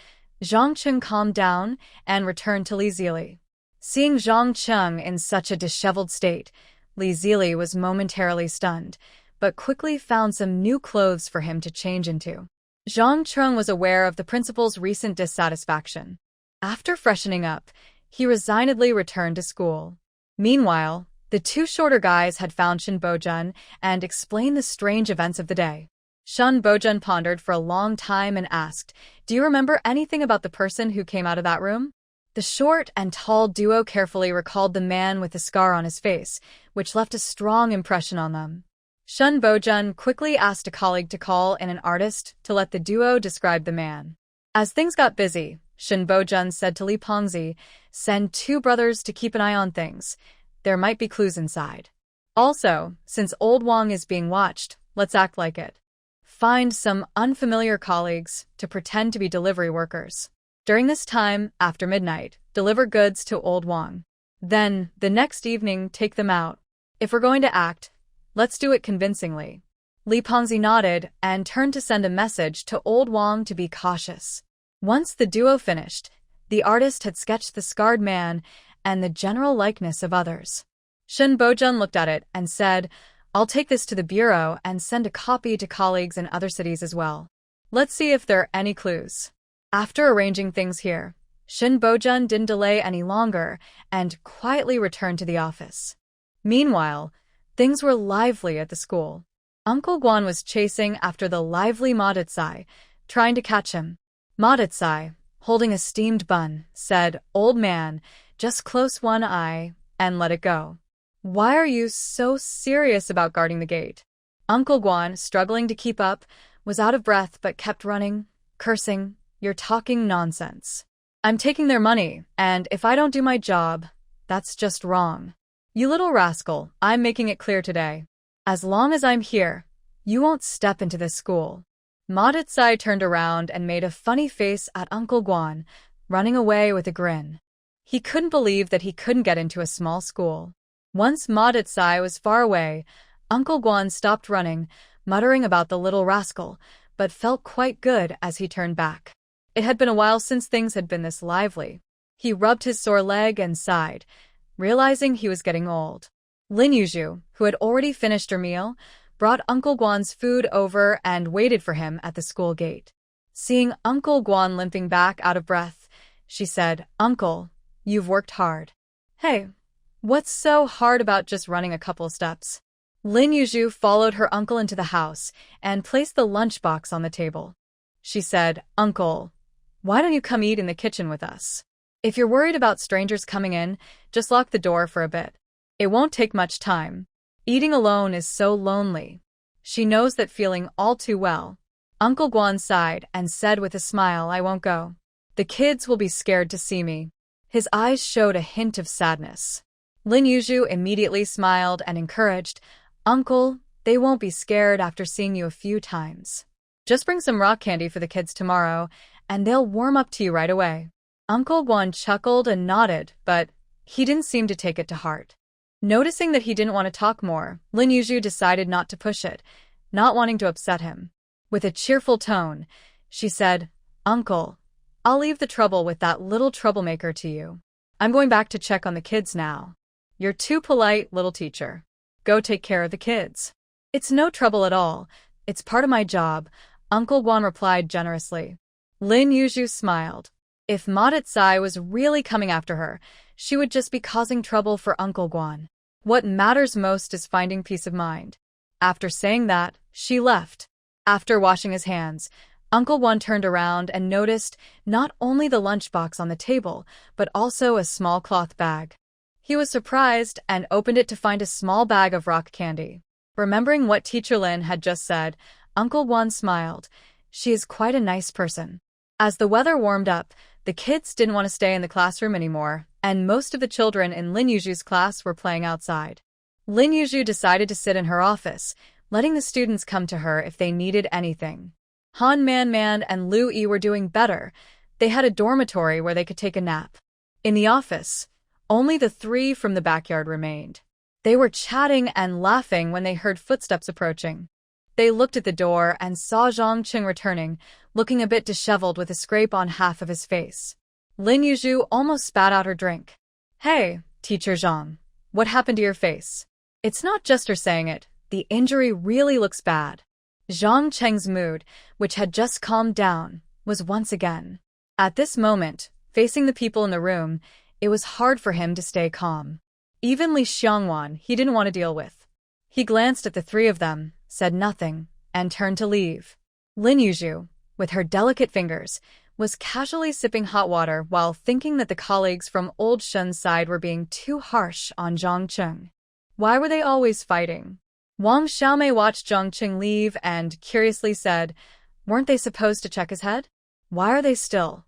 Jang Chun calmed down and returned to Li Zili. Seeing Jang Chun in such a disheveled state, Li Zili was momentarily stunned, but quickly found some new clothes for him to change into. Jang Chun was aware of the principal's recent dissatisfaction. After freshening up, he resignedly returned to school. Meanwhile, the two shorter guys had found Shin Bojun and explained the strange events of the day. Shin Bojun pondered for a long time and asked, "Do you remember anything about the person who came out of that room?" The short and tall duo carefully recalled the man with the scar on his face, which left a strong impression on them. Shin Bojun quickly asked a colleague to call in an artist to let the duo describe the man. As things got busy, Shin Bojun said to Li Pengzi, "Send two brothers to keep an eye on things. There might be clues inside. Also, since Old Wang is being watched, let's act like it. Find some unfamiliar colleagues to pretend to be delivery workers. During this time, after midnight, deliver goods to Old Wang. Then, the next evening, take them out. If we're going to act, let's do it convincingly." Li Pengzi nodded and turned to send a message to Old Wang to be cautious. Once the duo finished, the artist had sketched the scarred man and the general likeness of others. Shin Bojun looked at it and said, "I'll take this to the bureau and send a copy to colleagues in other cities as well. Let's see if there are any clues." After arranging things here, Shin Bojun didn't delay any longer and quietly returned to the office. Meanwhile, things were lively at the school. Uncle Guan was chasing after the lively Ma Decai, trying to catch him. Ma Decai, holding a steamed bun, said, "Old man, just close one eye and let it go. Why are you so serious about guarding the gate?" Uncle Guan, struggling to keep up, was out of breath but kept running, cursing, "You're talking nonsense. I'm taking their money, and if I don't do my job, that's just wrong. You little rascal, I'm making it clear today. As long as I'm here, you won't step into this school." Ma Decai turned around and made a funny face at Uncle Guan, running away with a grin. He couldn't believe that he couldn't get into a small school. Once Ma Decai was far away, Uncle Guan stopped running, muttering about the little rascal, but felt quite good as he turned back. It had been a while since things had been this lively. He rubbed his sore leg and sighed, realizing he was getting old. Lin Yu, who had already finished her meal, brought Uncle Guan's food over and waited for him at the school gate. Seeing Uncle Guan limping back out of breath, she said, "Uncle, you've worked hard." "Hey, what's so hard about just running a couple steps?" Lin Yu followed her uncle into the house and placed the lunchbox on the table. She said, "Uncle, why don't you come eat in the kitchen with us? If you're worried about strangers coming in, just lock the door for a bit. It won't take much time. Eating alone is so lonely." She knows that feeling all too well. Uncle Guan sighed and said with a smile, "I won't go. The kids will be scared to see me." His eyes showed a hint of sadness. Lin Yu immediately smiled and encouraged, "Uncle, they won't be scared after seeing you a few times. Just bring some rock candy for the kids tomorrow, and they'll warm up to you right away." Uncle Guan chuckled and nodded, but he didn't seem to take it to heart. Noticing that he didn't want to talk more, Lin Yu decided not to push it, not wanting to upset him. With a cheerful tone, she said, "Uncle, I'll leave the trouble with that little troublemaker to you. I'm going back to check on the kids now. You're too polite, little teacher. Go take care of the kids." "It's no trouble at all. It's part of my job," Uncle Guan replied generously. Lin Yu smiled. If Ma Decai was really coming after her, she would just be causing trouble for Uncle Guan. What matters most is finding peace of mind. After saying that, she left. After washing his hands, Uncle Guan turned around and noticed not only the lunchbox on the table, but also a small cloth bag. He was surprised and opened it to find a small bag of rock candy. Remembering what Teacher Lin had just said, Uncle Guan smiled. She is quite a nice person. As the weather warmed up, the kids didn't want to stay in the classroom anymore, and most of the children in Lin Yu's class were playing outside. Lin Yu decided to sit in her office, letting the students come to her if they needed anything. Han Man and Lu Yi were doing better. They had a dormitory where they could take a nap. In the office, only the three from the backyard remained. They were chatting and laughing when they heard footsteps approaching. They looked at the door and saw Jang Chun returning, looking a bit disheveled with a scrape on half of his face. Lin Yu almost spat out her drink. Hey, Teacher Zhang, what happened to your face? It's not just her saying it, the injury really looks bad. Zhang Cheng's mood, which had just calmed down, was once again. At this moment, facing the people in the room, it was hard for him to stay calm. Even Li Xiangwan he didn't want to deal with. He glanced at the three of them, said nothing, and turned to leave. Lin Yu, with her delicate fingers, was casually sipping hot water while thinking that the colleagues from Old Shun's side were being too harsh on Jang Chun. Why were they always fighting? Wang Xiaomei watched Zhang Chun leave and curiously said, weren't they supposed to check his head? Why are they still?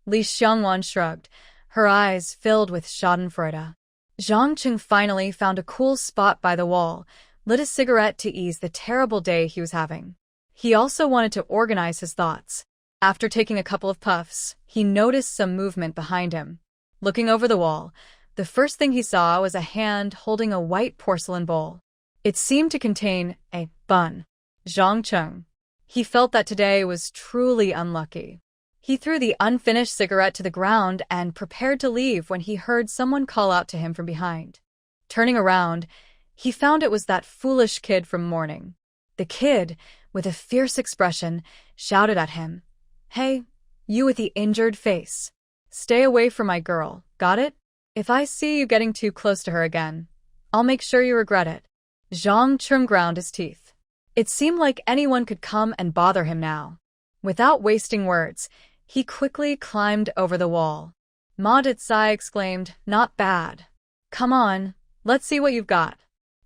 Li Xiangwan shrugged, her eyes filled with schadenfreude. Zhang Chun finally found a cool spot by the wall, lit a cigarette to ease the terrible day he was having. He also wanted to organize his thoughts. After taking a couple of puffs, he noticed some movement behind him. Looking over the wall, the first thing he saw was a hand holding a white porcelain bowl. It seemed to contain a bun. Zhang Chun. He felt that today was truly unlucky. He threw the unfinished cigarette to the ground and prepared to leave when he heard someone call out to him from behind. Turning around, he found it was that foolish kid from morning. The kid, with a fierce expression, shouted at him, "Hey, you with the injured face. Stay away from my girl, got it? If I see you getting too close to her again, I'll make sure you regret it." Zhang Chun ground his teeth. It seemed like anyone could come and bother him now. Without wasting words, he quickly climbed over the wall. Ma Decai exclaimed, "Not bad. Come on, let's see what you've got."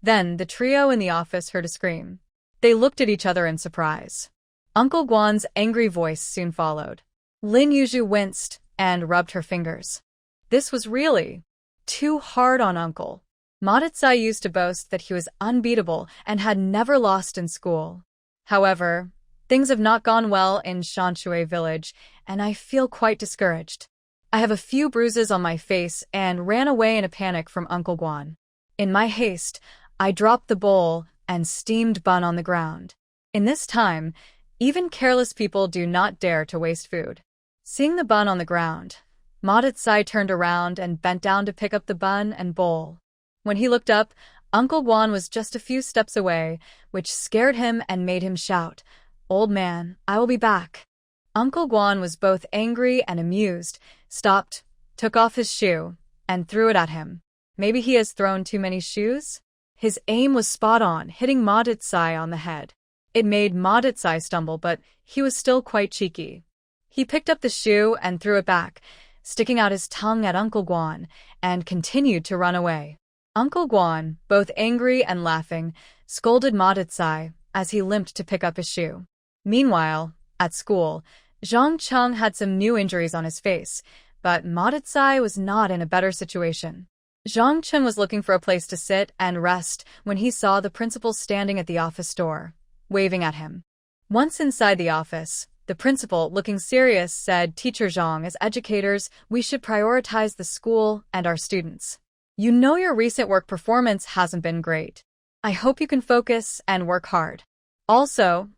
Then the trio in the office heard a scream. They looked at each other in surprise. Uncle Guan's angry voice soon followed. Lin Yu winced and rubbed her fingers. This was really too hard on Uncle. Ma Decai used to boast that he was unbeatable and had never lost in school. However, things have not gone well in Shanshui village, and I feel quite discouraged. I have a few bruises on my face and ran away in a panic from Uncle Guan. In my haste, I dropped the bowl and steamed bun on the ground. In this time, even careless people do not dare to waste food. Seeing the bun on the ground, Ma Decai turned around and bent down to pick up the bun and bowl. When he looked up, Uncle Guan was just a few steps away, which scared him and made him shout, "Old man, I will be back." Uncle Guan was both angry and amused, stopped, took off his shoe, and threw it at him. Maybe he has thrown too many shoes? His aim was spot on, hitting Ma Decai on the head. It made Ma Decai stumble, but he was still quite cheeky. He picked up the shoe and threw it back, sticking out his tongue at Uncle Guan, and continued to run away. Uncle Guan, both angry and laughing, scolded Ma Decai as he limped to pick up his shoe. Meanwhile, at school, Zhang Chun had some new injuries on his face, but Ma Decai was not in a better situation. Zhang Chun was looking for a place to sit and rest when he saw the principal standing at the office door, waving at him. Once inside the office, the principal, looking serious, said, "Teacher Zhang, as educators, we should prioritize the school and our students. You know your recent work performance hasn't been great. I hope you can focus and work hard. Also,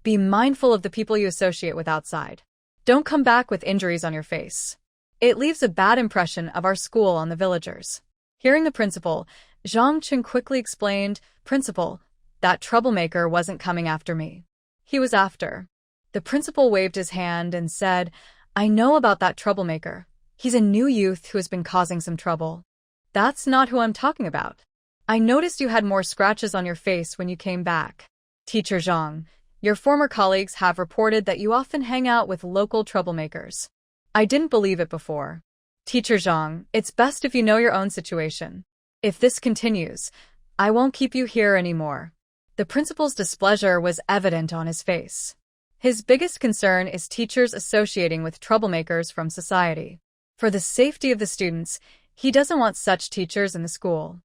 be mindful of the people you associate with outside. Don't come back with injuries on your face. It leaves a bad impression of our school on the villagers." Hearing the principal, Zhang Chun quickly explained, "Principal, that troublemaker wasn't coming after me. He was after." The principal waved his hand and said, "I know about that troublemaker. He's a new youth who has been causing some trouble." "That's not who I'm talking about. I noticed you had more scratches on your face when you came back. Teacher Zhang, your former colleagues have reported that you often hang out with local troublemakers. I didn't believe it before. Teacher Zhang, it's best if you know your own situation. If this continues, I won't keep you here anymore." The principal's displeasure was evident on his face. His biggest concern is teachers associating with troublemakers from society. For the safety of the students, he doesn't want such teachers in the school.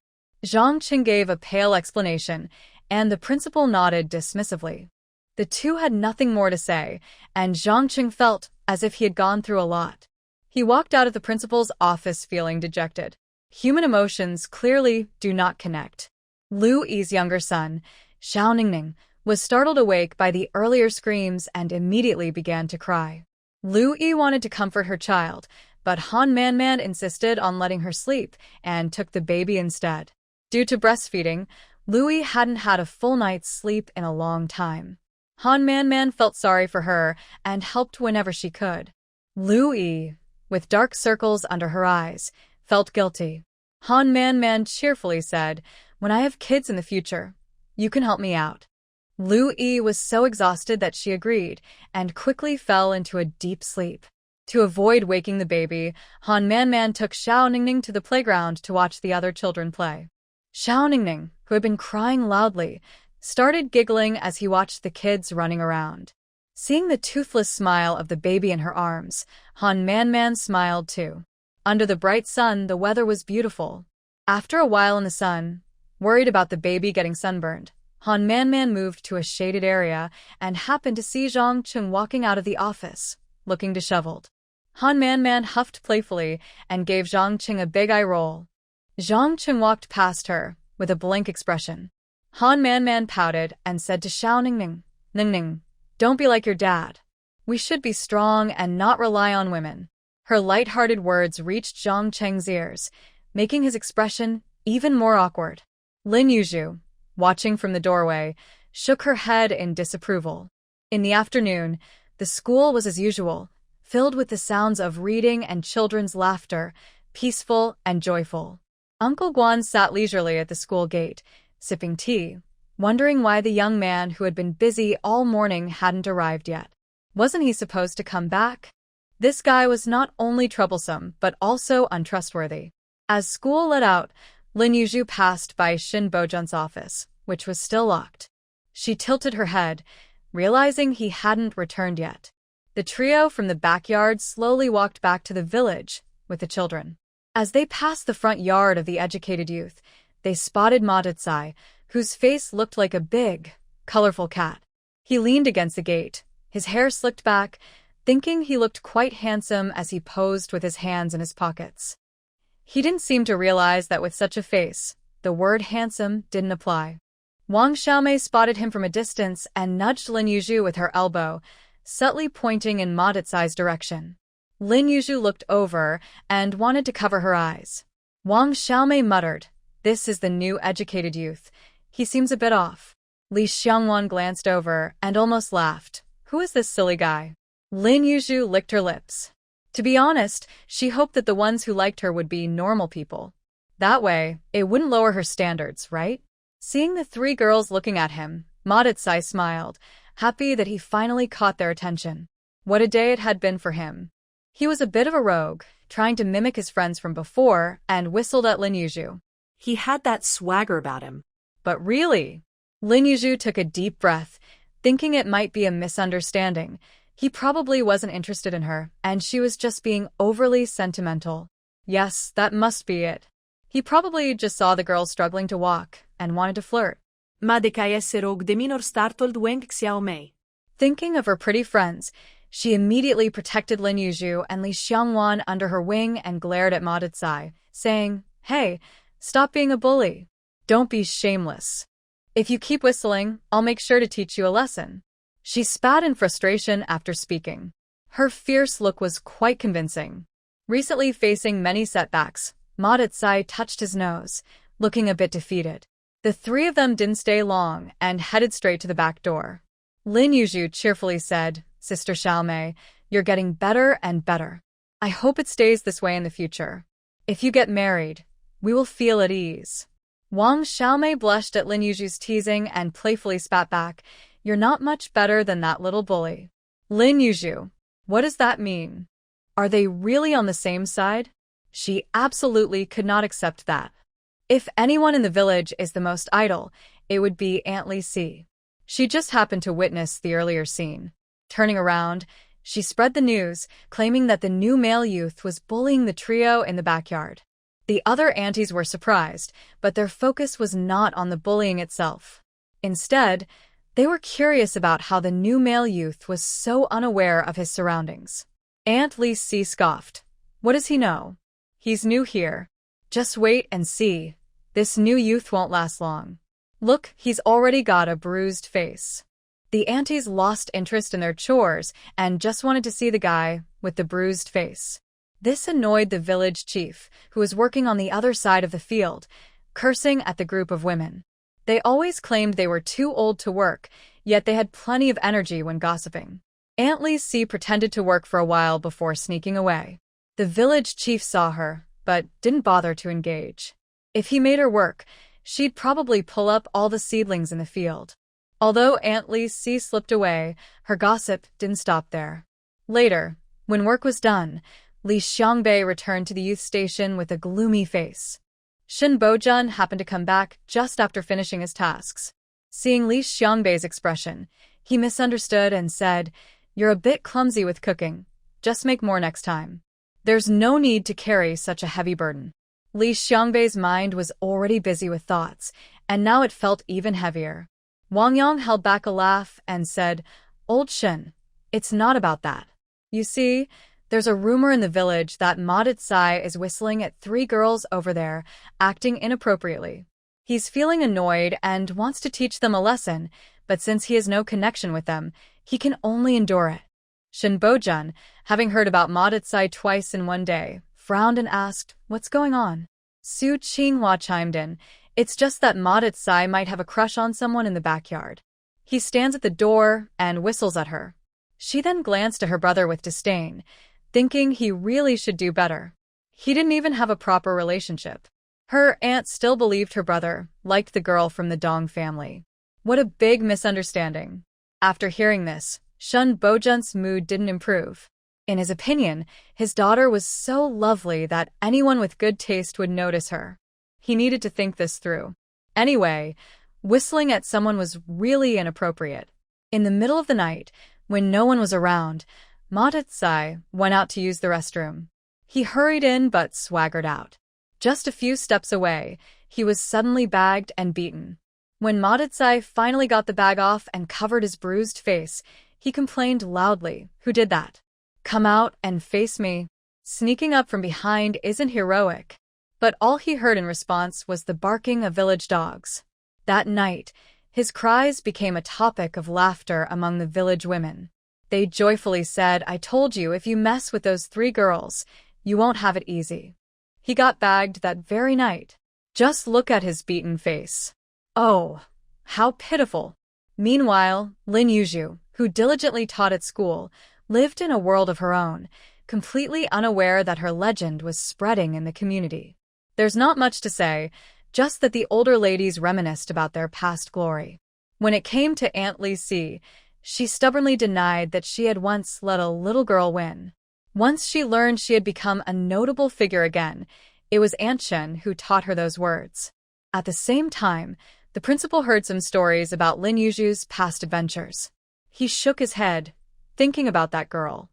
Zhang Chun gave a pale explanation, and the principal nodded dismissively. The two had nothing more to say, and Zhang Chun felt as if he had gone through a lot. He walked out of the principal's office feeling dejected. Human emotions clearly do not connect. Lu Yi's younger son, Xiao Ningning, was startled awake by the earlier screams and immediately began to cry. Lu Yi wanted to comfort her child, but Han Man insisted on letting her sleep and took the baby instead. Due to breastfeeding, Louis hadn't had a full night's sleep in a long time. Han Man felt sorry for her and helped whenever she could. Louis, with dark circles under her eyes, felt guilty. Han Man cheerfully said, "When I have kids in the future, you can help me out." Louis was so exhausted that she agreed and quickly fell into a deep sleep. To avoid waking the baby, Han Man took Xiao Ningning to the playground to watch the other children play. Xiao Ningning, who had been crying loudly, started giggling as he watched the kids running around. Seeing the toothless smile of the baby in her arms, Han Man smiled too. Under the bright sun, the weather was beautiful. After a while in the sun, worried about the baby getting sunburned, Han Man moved to a shaded area and happened to see Jang Chun walking out of the office, looking disheveled. Han Man huffed playfully and gave Jang Chun a big eye roll. Jang Chun walked past her with a blank expression. Han Man pouted and said to Xiao Ningning, "Ningning, don't be like your dad. We should be strong and not rely on women." Her light-hearted words reached Jang Cheng's ears, making his expression even more awkward. Lin Yu, watching from the doorway, shook her head in disapproval. In the afternoon, the school was as usual, filled with the sounds of reading and children's laughter, peaceful and joyful. Uncle Guan sat leisurely at the school gate, sipping tea, wondering why the young man who had been busy all morning hadn't arrived yet. Wasn't he supposed to come back? This guy was not only troublesome, but also untrustworthy. As school let out, Lin Yu passed by Shin Bojun's office, which was still locked. She tilted her head, realizing he hadn't returned yet. The trio from the backyard slowly walked back to the village with the children. As they passed the front yard of the educated youth, they spotted Ma Decai, whose face looked like a big, colorful cat. He leaned against the gate, his hair slicked back, thinking he looked quite handsome as he posed with his hands in his pockets. He didn't seem to realize that with such a face, the word handsome didn't apply. Wang Xiaomei spotted him from a distance and nudged Lin Yu with her elbow, subtly pointing in Ma Decai's direction. Lin Yu looked over and wanted to cover her eyes. Wang Xiaomei muttered, "This is the new educated youth. He seems a bit off." Li Xiangwan glanced over and almost laughed. "Who is this silly guy?" Lin Yu licked her lips. To be honest, she hoped that the ones who liked her would be normal people. That way, it wouldn't lower her standards, right? Seeing the three girls looking at him, Ma Decai smiled, happy that he finally caught their attention. What a day it had been for him. He was a bit of a rogue, trying to mimic his friends from before, and whistled at Lin Yu. He had that swagger about him. But really? Lin Yu took a deep breath, thinking it might be a misunderstanding. He probably wasn't interested in her, and she was just being overly sentimental. Yes, that must be it. He probably just saw the girl struggling to walk and wanted to flirt. Ma Decai esse rogue de minor startled Wang Xiaomei. Thinking of her pretty friends, she immediately protected Lin Yu and Li Xiangwan under her wing and glared at Ma Decai, saying, "Hey, stop being a bully. Don't be shameless. If you keep whistling, I'll make sure to teach you a lesson." She spat in frustration after speaking. Her fierce look was quite convincing. Recently facing many setbacks, Ma Decai touched his nose, looking a bit defeated. The three of them didn't stay long and headed straight to the back door. Lin Yu cheerfully said, "Sister Xiaomei, you're getting better and better. I hope it stays this way in the future. If you get married, we will feel at ease." Wang Xiaomei blushed at Lin Yu's teasing and playfully spat back, "You're not much better than that little bully." Lin Yu, what does that mean? Are they really on the same side? She absolutely could not accept that. If anyone in the village is the most idle, it would be Aunt Li Si. She just happened to witness the earlier scene. Turning around, she spread the news, claiming that the new male youth was bullying the trio in the backyard. The other aunties were surprised, but their focus was not on the bullying itself. Instead, they were curious about how the new male youth was so unaware of his surroundings. Aunt Li Si scoffed. What does he know? He's new here. Just wait and see. This new youth won't last long. Look, he's already got a bruised face. The aunties lost interest in their chores and just wanted to see the guy with the bruised face. This annoyed the village chief, who was working on the other side of the field, cursing at the group of women. They always claimed they were too old to work, yet they had plenty of energy when gossiping. Aunt Lee Si pretended to work for a while before sneaking away. The village chief saw her, but didn't bother to engage. If he made her work, she'd probably pull up all the seedlings in the field. Although Aunt Lee Si slipped away, her gossip didn't stop there. Later, when work was done, Li Xiangbei returned to the youth station with a gloomy face. Shin Bojun happened to come back just after finishing his tasks. Seeing Li Xiangbei's expression, he misunderstood and said, "You're a bit clumsy with cooking. Just make more next time. There's no need to carry such a heavy burden." Li Xiangbei's mind was already busy with thoughts, and now it felt even heavier. Wang Yang held back a laugh and said, "Old Shin, it's not about that. You see, there's a rumor in the village that Ma Decai is whistling at 3 girls over there, acting inappropriately. He's feeling annoyed and wants to teach them a lesson, but since he has no connection with them, he can only endure it." Shin Bojun, having heard about Ma Decai twice in one day, frowned and asked, "What's going on?" Su Qinghua chimed in, "It's just that Ma Decai might have a crush on someone in the backyard. He stands at the door and whistles at her." She then glanced at her brother with disdain, thinking he really should do better. He didn't even have a proper relationship. Her aunt still believed her brother liked the girl from the Dong family. What a big misunderstanding. After hearing this, Shin Bojun's mood didn't improve. In his opinion, his daughter was so lovely that anyone with good taste would notice her. He needed to think this through. Anyway, whistling at someone was really inappropriate. In the middle of the night, when no one was around, Ma Decai went out to use the restroom. He hurried in but swaggered out. Just a few steps away, he was suddenly bagged and beaten. When Ma Decai finally got the bag off and covered his bruised face, he complained loudly, "Who did that? Come out and face me. Sneaking up from behind isn't heroic." But all he heard in response was the barking of village dogs. That night, his cries became a topic of laughter among the village women. They joyfully said, "I told you, if you mess with those 3 girls, you won't have it easy." He got bagged that very night. Just look at his beaten face. Oh, how pitiful. Meanwhile, Lin Yu, who diligently taught at school, lived in a world of her own, completely unaware that her legend was spreading in the community. There's not much to say, just that the older ladies reminisced about their past glory. When it came to Aunt Lee Si, she stubbornly denied that she had once let a little girl win. Once she learned she had become a notable figure again, it was Aunt Shen who taught her those words. At the same time, the principal heard some stories about Lin Yu's past adventures. He shook his head, thinking about that girl.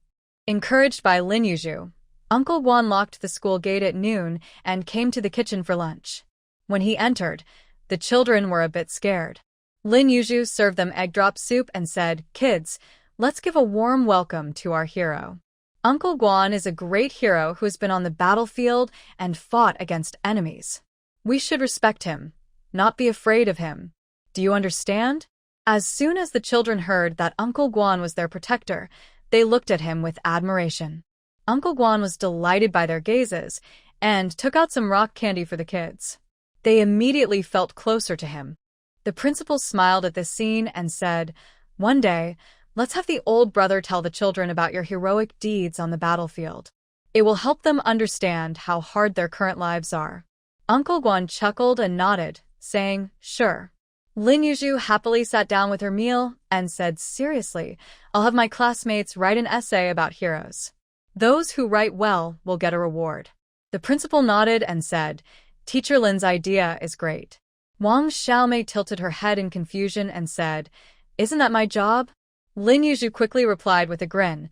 Encouraged by Lin Yu, Uncle Guan locked the school gate at noon and came to the kitchen for lunch. When he entered, the children were a bit scared. Lin Yu served them egg drop soup and said, "Kids, let's give a warm welcome to our hero. Uncle Guan is a great hero who has been on the battlefield and fought against enemies. We should respect him, not be afraid of him. Do you understand?" As soon as the children heard that Uncle Guan was their protector, they looked at him with admiration. Uncle Guan was delighted by their gazes and took out some rock candy for the kids. They immediately felt closer to him. The principal smiled at this scene and said, "One day, let's have the old brother tell the children about your heroic deeds on the battlefield. It will help them understand how hard their current lives are." Uncle Guan chuckled and nodded, saying, "Sure." Lin Yu happily sat down with her meal and said, "Seriously, I'll have my classmates write an essay about heroes. Those who write well will get a reward." The principal nodded and said, "Teacher Lin's idea is great." Wang Xiaomei tilted her head in confusion and said, "Isn't that my job?" Lin Yu quickly replied with a grin,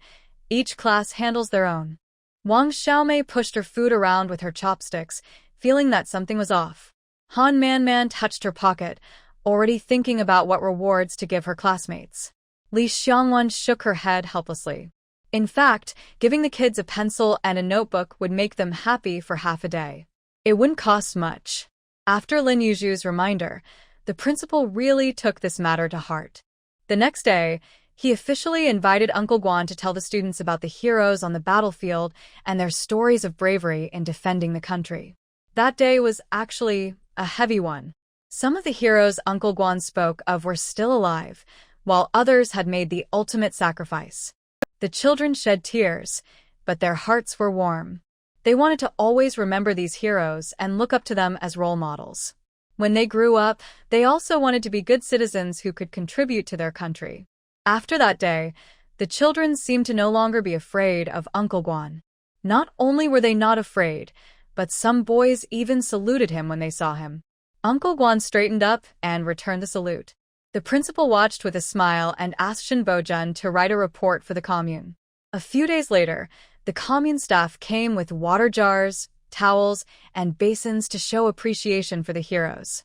"Each class handles their own." Wang Xiaomei pushed her food around with her chopsticks, feeling that something was off. Han Man touched her pocket, already thinking about what rewards to give her classmates. Li Xiangwan shook her head helplessly. In fact, giving the kids a pencil and a notebook would make them happy for half a day. It wouldn't cost much. After Lin Yu's reminder, the principal really took this matter to heart. The next day, He officially invited Uncle Guan to tell the students about the heroes on the battlefield and their stories of bravery in defending the country. That day was actually a heavy one. Some of the heroes Uncle Guan spoke of were still alive, while others had made the ultimate sacrifice. The children shed tears, but their hearts were warm. They wanted to always remember these heroes and look up to them as role models. When they grew up, they also wanted to be good citizens who could contribute to their country. After that day, the children seemed to no longer be afraid of Uncle Guan. Not only were they not afraid, but some boys even saluted him when they saw him. Uncle Guan straightened up and returned the salute. The principal watched with a smile and asked Bojun to write a report for the commune. A few days later, the commune staff came with water jars, towels, and basins to show appreciation for the heroes.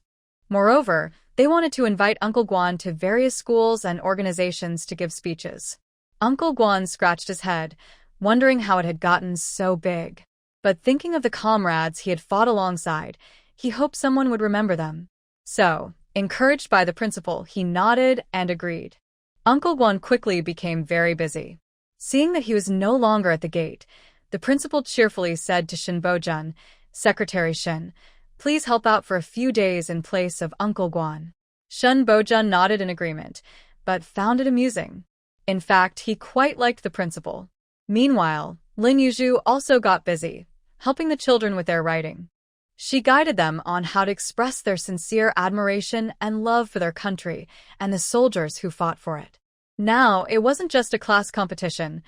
Moreover, they wanted to invite Uncle Guan to various schools and organizations to give speeches. Uncle Guan scratched his head, wondering how it had gotten so big. But thinking of the comrades he had fought alongside, he hoped someone would remember them. So, encouraged by the principal, he nodded and agreed. Uncle Guan quickly became very busy. Seeing that he was no longer at the gate, the principal cheerfully said to Bojun, "Secretary Shin, please help out for a few days in place of Uncle Guan." Bojun nodded in agreement, but found it amusing. In fact, he quite liked the principal. Meanwhile, Lin Yu also got busy, helping the children with their writing. She guided them on how to express their sincere admiration and love for their country and the soldiers who fought for it. Now, it wasn't just a class competition.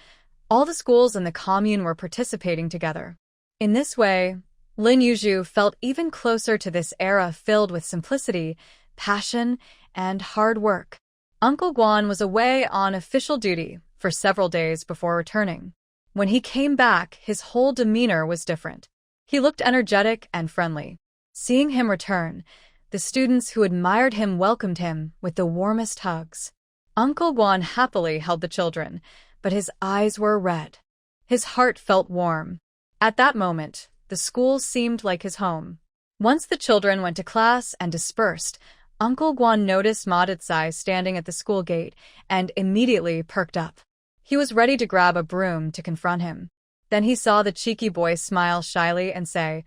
All the schools in the commune were participating together. In this way, Lin Yu felt even closer to this era filled with simplicity, passion, and hard work. Uncle Guan was away on official duty for several days before returning. When he came back, his whole demeanor was different. He looked energetic and friendly. Seeing him return, the students who admired him welcomed him with the warmest hugs. Uncle Guan happily held the children, but his eyes were red. His heart felt warm. At that moment, the school seemed like his home. Once the children went to class and dispersed, Uncle Guan noticed Ma Decai standing at the school gate and immediately perked up. He was ready to grab a broom to confront him. Then he saw the cheeky boy smile shyly and say,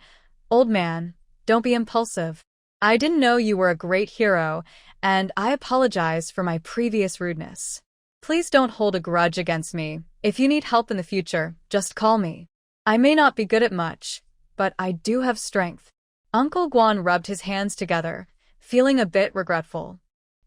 "Old man, don't be impulsive. I didn't know you were a great hero, and I apologize for my previous rudeness. Please don't hold a grudge against me. If you need help in the future, just call me. I may not be good at much, but I do have strength." Uncle Guan rubbed his hands together, feeling a bit regretful.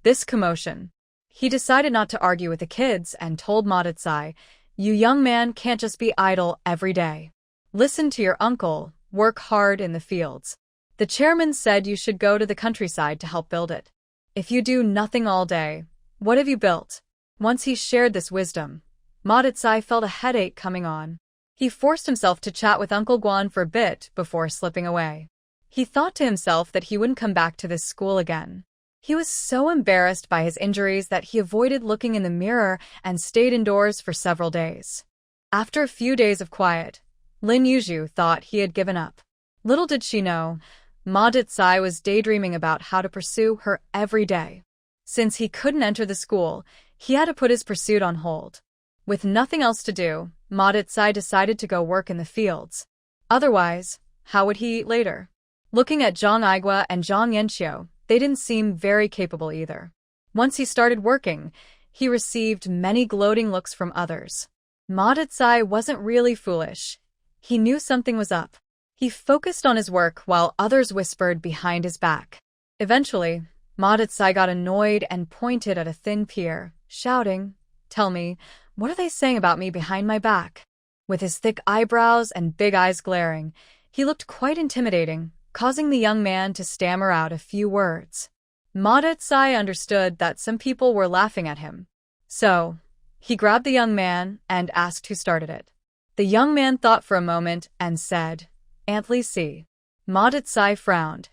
This commotion. He decided not to argue with the kids and told Ma Decai, "You young man can't just be idle every day. Listen to your uncle, work hard in the fields. The chairman said you should go to the countryside to help build it. If you do nothing all day, what have you built?" Once he shared this wisdom, Ma Decai felt a headache coming on. He forced himself to chat with Uncle Guan for a bit before slipping away. He thought to himself that he wouldn't come back to this school again. He was so embarrassed by his injuries that he avoided looking in the mirror and stayed indoors for several days. After a few days of quiet, Lin Yu thought he had given up. Little did she know, Ma Decai was daydreaming about how to pursue her every day. Since he couldn't enter the school, he had to put his pursuit on hold. With nothing else to do, Ma Decai decided to go work in the fields. Otherwise, how would he eat later? Looking at Zhang Aigua and Zhang Yanqiu, they didn't seem very capable either. Once he started working, he received many gloating looks from others. Ma Decai wasn't really foolish. He knew something was up. He focused on his work while others whispered behind his back. Eventually, Ma Decai got annoyed and pointed at a thin peer, shouting, "Tell me, what are they saying about me behind my back?" With his thick eyebrows and big eyes glaring, he looked quite intimidating, causing the young man to stammer out a few words. Ma Decai understood that some people were laughing at him. So, he grabbed the young man and asked who started it. The young man thought for a moment and said, "Aunt Lisi." Ma Decai frowned.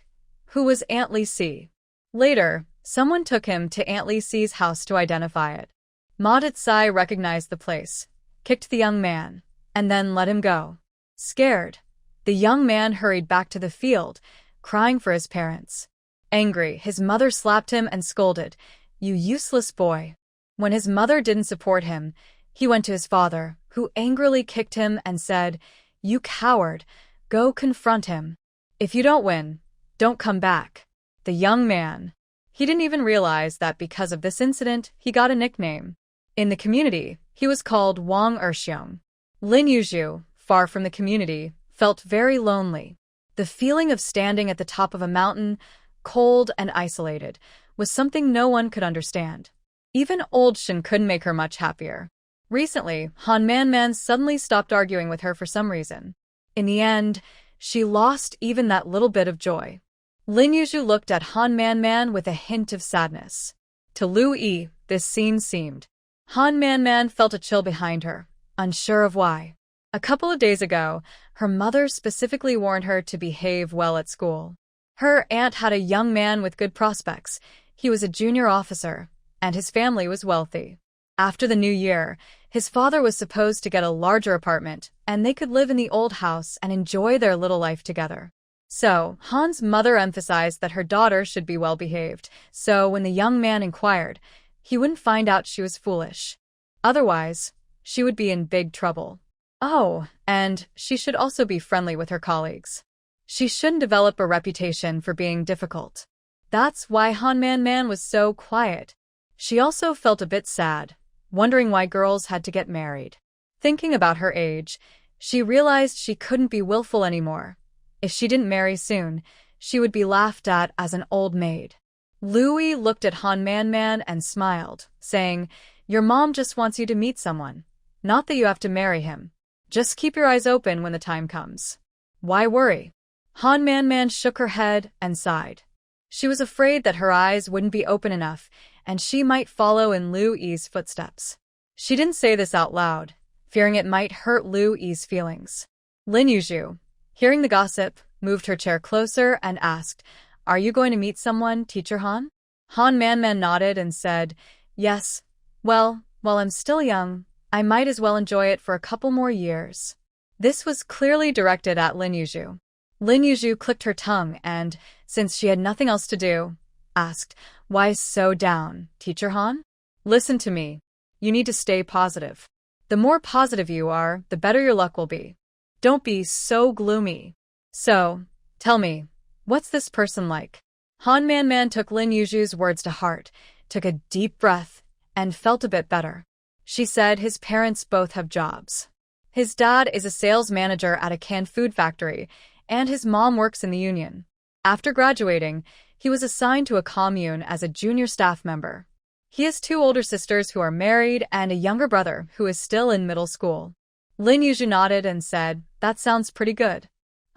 Who was Aunt Lisi? Later, someone took him to Aunt Lisi's house to identify it. Ma Decai recognized the place, kicked the young man, and then let him go. Scared, the young man hurried back to the field, crying for his parents. Angry, his mother slapped him and scolded, "You useless boy. When his mother didn't support him, he went to his father, who angrily kicked him and said, "You coward, go confront him. If you don't win, don't come back." The young man. He didn't even realize that because of this incident, he got a nickname. In the community, he was called Wang Erxiong. Lin Yu, far from the community, felt very lonely. The feeling of standing at the top of a mountain, cold and isolated, was something no one could understand. Even old Shin couldn't make her much happier. Recently, Han Man suddenly stopped arguing with her for some reason. In the end, she lost even that little bit of joy. Lin Yu looked at Han Man with a hint of sadness. To Lu Yi, this scene seemed. Han Man felt a chill behind her, unsure of why. A couple of days ago, her mother specifically warned her to behave well at school. Her aunt had a young man with good prospects. He was a junior officer, and his family was wealthy. After the new year, his father was supposed to get a larger apartment, and they could live in the old house and enjoy their little life together. So, Han's mother emphasized that her daughter should be well-behaved, so when the young man inquired, he wouldn't find out she was foolish. Otherwise, she would be in big trouble. Oh, and she should also be friendly with her colleagues. She shouldn't develop a reputation for being difficult. That's why Han Man was so quiet. She also felt a bit sad, wondering why girls had to get married. Thinking about her age, she realized she couldn't be willful anymore. If she didn't marry soon, she would be laughed at as an old maid. Louis looked at Han Man and smiled, saying, "Your mom just wants you to meet someone. Not that you have to marry him. Just keep your eyes open when the time comes. Why worry?" Han Man shook her head and sighed. She was afraid that her eyes wouldn't be open enough, and she might follow in Lu Yi's footsteps. She didn't say this out loud, fearing it might hurt Lu Yi's feelings. Lin Yu, hearing the gossip, moved her chair closer and asked, "Are you going to meet someone, Teacher Han?" Han Man nodded and said, "Yes. Well, while I'm still young, I might as well enjoy it for a couple more years." This was clearly directed at Lin Yu. Lin Yu clicked her tongue and, since she had nothing else to do, asked, "Why so down, Teacher Han?" "Listen to me. You need to stay positive. The more positive you are, the better your luck will be. Don't be so gloomy. So, tell me, what's this person like?" Han Man took Lin Yu's words to heart, took a deep breath, and felt a bit better. She said his parents both have jobs. His dad is a sales manager at a canned food factory, and his mom works in the union. After graduating, he was assigned to a commune as a junior staff member. He has 2 older sisters who are married and a younger brother who is still in middle school. Lin Yu nodded and said, "That sounds pretty good."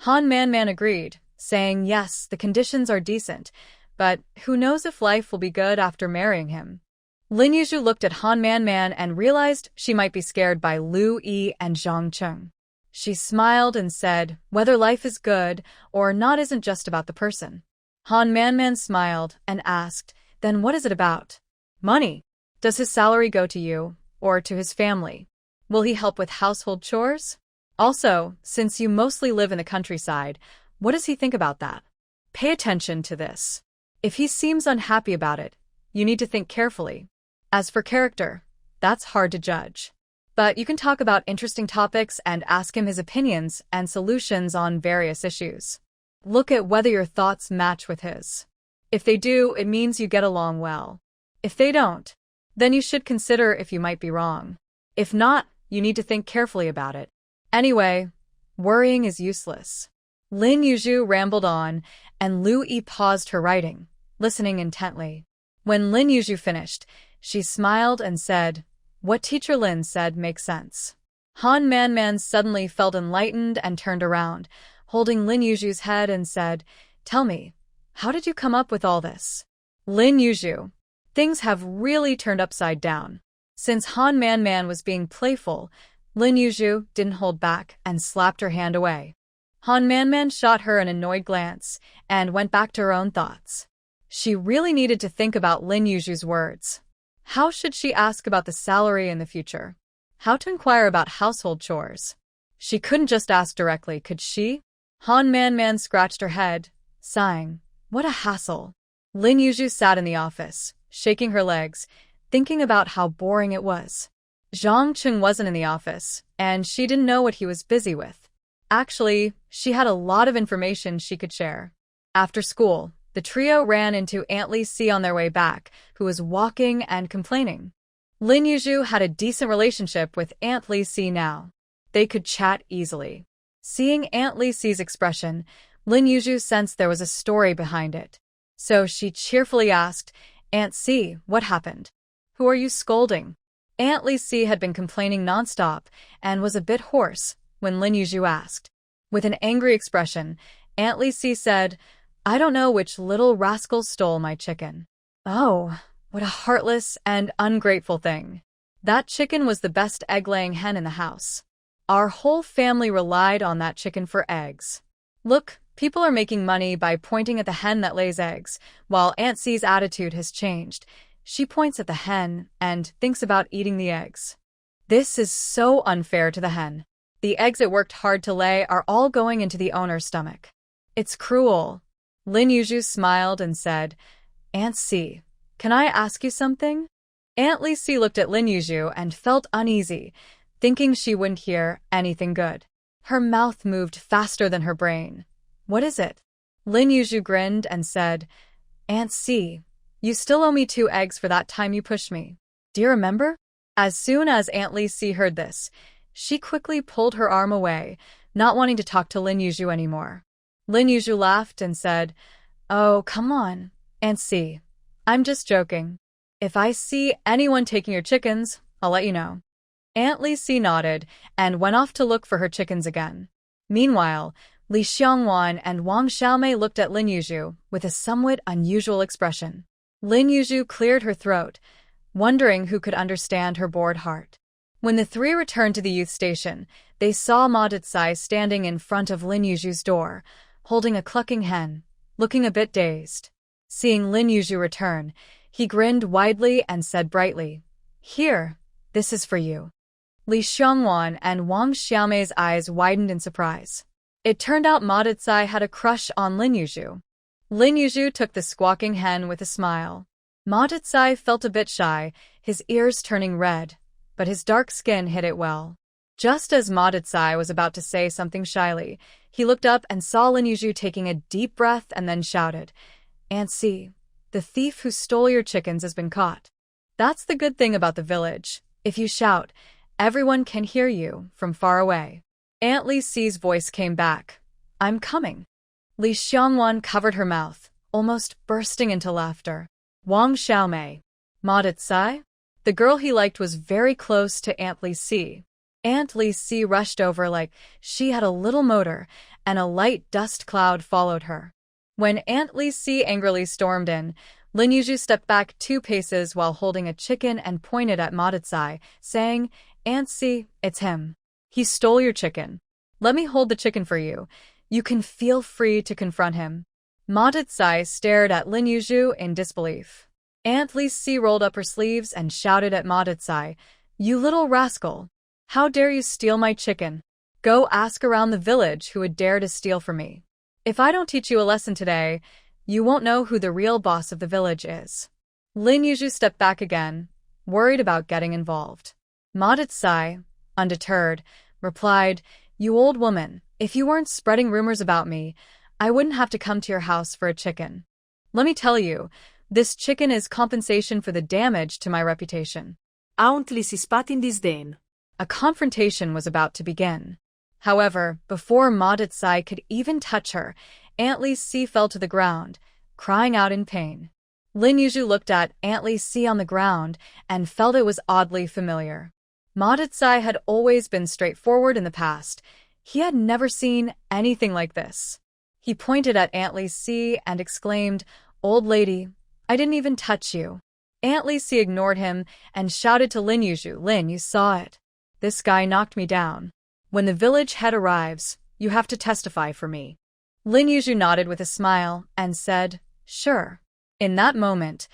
Han Man agreed, saying, "Yes, the conditions are decent, but who knows if life will be good after marrying him." Lin Yu looked at Han Man and realized she might be scared by Lu Yi and Jang Chun. She smiled and said, "Whether life is good or not isn't just about the person." Han Man smiled and asked, "Then what is it about?" "Money. Does his salary go to you, or to his family? Will he help with household chores? Also, since you mostly live in the countryside, what does he think about that? Pay attention to this. If he seems unhappy about it, you need to think carefully. As for character, that's hard to judge. But you can talk about interesting topics and ask him his opinions and solutions on various issues. Look at whether your thoughts match with his. If they do, it means you get along well. If they don't, then you should consider if you might be wrong. If not, you need to think carefully about it. Anyway, worrying is useless." Lin Yu rambled on, and Lu Yi paused her writing, listening intently. When Lin Yu finished, she smiled and said, "What Teacher Lin said makes sense." Han Man suddenly felt enlightened and turned around, holding Lin Yu's head and said, "Tell me, how did you come up with all this?" Lin Yu, things have really turned upside down. Since Han Man was being playful, Lin Yu didn't hold back and slapped her hand away. Han Man shot her an annoyed glance and went back to her own thoughts. She really needed to think about Lin Yu's words. How should she ask about the salary in the future? How to inquire about household chores? She couldn't just ask directly, could she? Han Man scratched her head, sighing, "What a hassle." Lin Yu sat in the office, shaking her legs, thinking about how boring it was. Jang Chun wasn't in the office, and she didn't know what he was busy with. Actually, she had a lot of information she could share. After school, the trio ran into Aunt Lisi on their way back, who was walking and complaining. Lin Yu had a decent relationship with Aunt Lisi now. They could chat easily. Seeing Aunt Lisi's expression, Lin Yu sensed there was a story behind it. So she cheerfully asked, "Aunt C, what happened? Who are you scolding?" Aunt Lisi had been complaining nonstop and was a bit hoarse when Lin Yu asked. With an angry expression, Aunt Lisi said, "I don't know which little rascal stole my chicken." Oh, what a heartless and ungrateful thing. That chicken was the best egg-laying hen in the house. Our whole family relied on that chicken for eggs. Look, people are making money by pointing at the hen that lays eggs, while Aunt C's attitude has changed. She points at the hen and thinks about eating the eggs. This is so unfair to the hen. The eggs it worked hard to lay are all going into the owner's stomach. It's cruel. Lin Yu smiled and said, "Aunt C, can I ask you something?" Aunt Lisi looked at Lin Yu and felt uneasy, thinking she wouldn't hear anything good. Her mouth moved faster than her brain. "What is it?" Lin Yu grinned and said, "Aunt C, you still owe me 2 eggs for that time you pushed me. Do you remember?" As soon as Aunt Lisi heard this, she quickly pulled her arm away, not wanting to talk to Lin Yu anymore. Lin Yu laughed and said, "Oh, come on, Aunt C. I'm just joking. If I see anyone taking your chickens, I'll let you know." Aunt Lisi nodded and went off to look for her chickens again. Meanwhile, Li Xiangwan and Wang Xiaomei looked at Lin Yu with a somewhat unusual expression. Lin Yu cleared her throat, wondering who could understand her bored heart. When the 3 returned to the youth station, they saw Ma Decai standing in front of Lin Yu's door, holding a clucking hen, looking a bit dazed. Seeing Lin Yu return, he grinned widely and said brightly, "Here, this is for you." Li Xiangwan and Wang Xiaomei's eyes widened in surprise. It turned out Ma Decai had a crush on Lin Yu. Lin Yu took the squawking hen with a smile. Ma Decai felt a bit shy, his ears turning red, but his dark skin hid it well. Just as Ma Decai was about to say something shyly, he looked up and saw Lin Yu taking a deep breath and then shouted, "Aunt C, the thief who stole your chickens has been caught." That's the good thing about the village. If you shout, everyone can hear you from far away. Aunt Lisi's voice came back. "I'm coming." Li Xiangwan covered her mouth, almost bursting into laughter. Wang Xiaomei. Ma Decai? The girl he liked was very close to Aunt Lisi. Aunt Lisi rushed over like she had a little motor, and a light dust cloud followed her. When Aunt Lisi angrily stormed in, Lin Yu stepped back 2 paces while holding a chicken and pointed at Ma Decai, saying, "Aunt C, it's him. He stole your chicken. Let me hold the chicken for you. You can feel free to confront him." Ma Decai stared at Lin Yu in disbelief. Aunt Lisi rolled up her sleeves and shouted at Ma Decai, "You little rascal! How dare you steal my chicken? Go ask around the village who would dare to steal from me. If I don't teach you a lesson today, you won't know who the real boss of the village is." Lin Yu stepped back again, worried about getting involved. Ma Decai, undeterred, replied, "You old woman, if you weren't spreading rumors about me, I wouldn't have to come to your house for a chicken. Let me tell you, this chicken is compensation for the damage to my reputation." Aunt Lisi spat in disdain. A confrontation was about to begin. However, before Ma Decai could even touch her, Aunt Lisi fell to the ground, crying out in pain. Lin Yu looked at Aunt Lisi on the ground and felt it was oddly familiar. Ma Decai had always been straightforward in the past. He had never seen anything like this. He pointed at Aunt Lisi and exclaimed, "Old lady, I didn't even touch you." Aunt Lisi ignored him and shouted to Lin Yu, "Lin, you saw it. This guy knocked me down. When the village head arrives, you have to testify for me." Lin Yu nodded with a smile and said, "Sure." In that moment,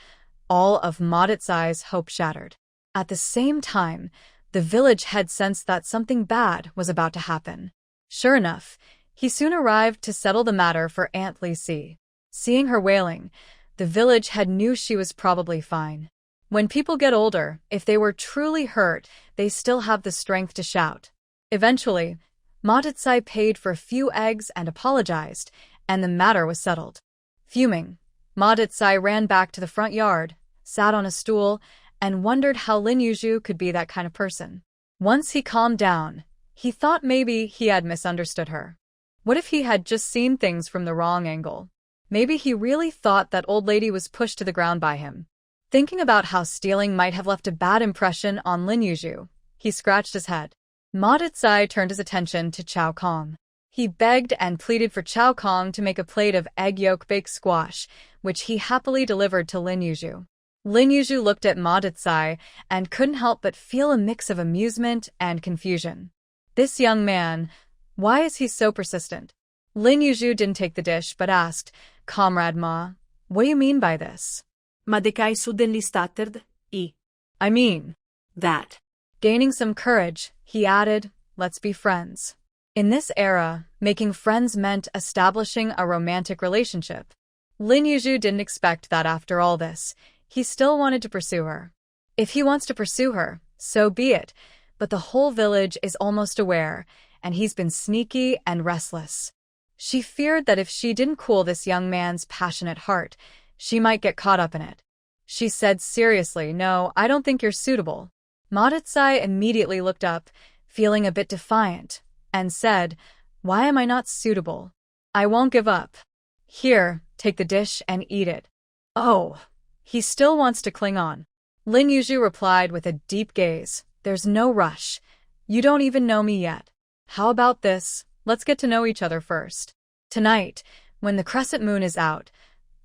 all of Ma Decai's hope shattered. At the same time, the village head sensed that something bad was about to happen. Sure enough, he soon arrived to settle the matter for Aunt Lisi. Seeing her wailing, the village head knew she was probably fine. When people get older, if they were truly hurt, they still have the strength to shout. Eventually, Ma Decai paid for a few eggs and apologized, and the matter was settled. Fuming, Ma Decai ran back to the front yard, sat on a stool, and wondered how Lin Yu could be that kind of person. Once he calmed down, he thought maybe he had misunderstood her. What if he had just seen things from the wrong angle? Maybe he really thought that old lady was pushed to the ground by him. Thinking about how stealing might have left a bad impression on Lin Yu, he scratched his head. Ma Decai turned his attention to Chow Kong. He begged and pleaded for Chow Kong to make a plate of egg yolk baked squash, which he happily delivered to Lin Yu. Lin Yu looked at Ma Decai and couldn't help but feel a mix of amusement and confusion. This young man, why is he so persistent? Lin Yu didn't take the dish but asked, "Comrade Ma, what do you mean by this?" Ma Decai suddenly stuttered. I mean that. Gaining some courage, he added, "Let's be friends." In this era, making friends meant establishing a romantic relationship. Lin Yu didn't expect that after all this. He still wanted to pursue her. If he wants to pursue her, so be it, but the whole village is almost aware, and he's been sneaky and restless. She feared that if she didn't cool this young man's passionate heart, she might get caught up in it. She said seriously, "No, I don't think you're suitable." Ma Decai immediately looked up, feeling a bit defiant, and said, "Why am I not suitable? I won't give up. Here, take the dish and eat it." Oh, he still wants to cling on. Lin Yu replied with a deep gaze, "There's no rush. You don't even know me yet. How about this? Let's get to know each other first. Tonight, when the crescent moon is out,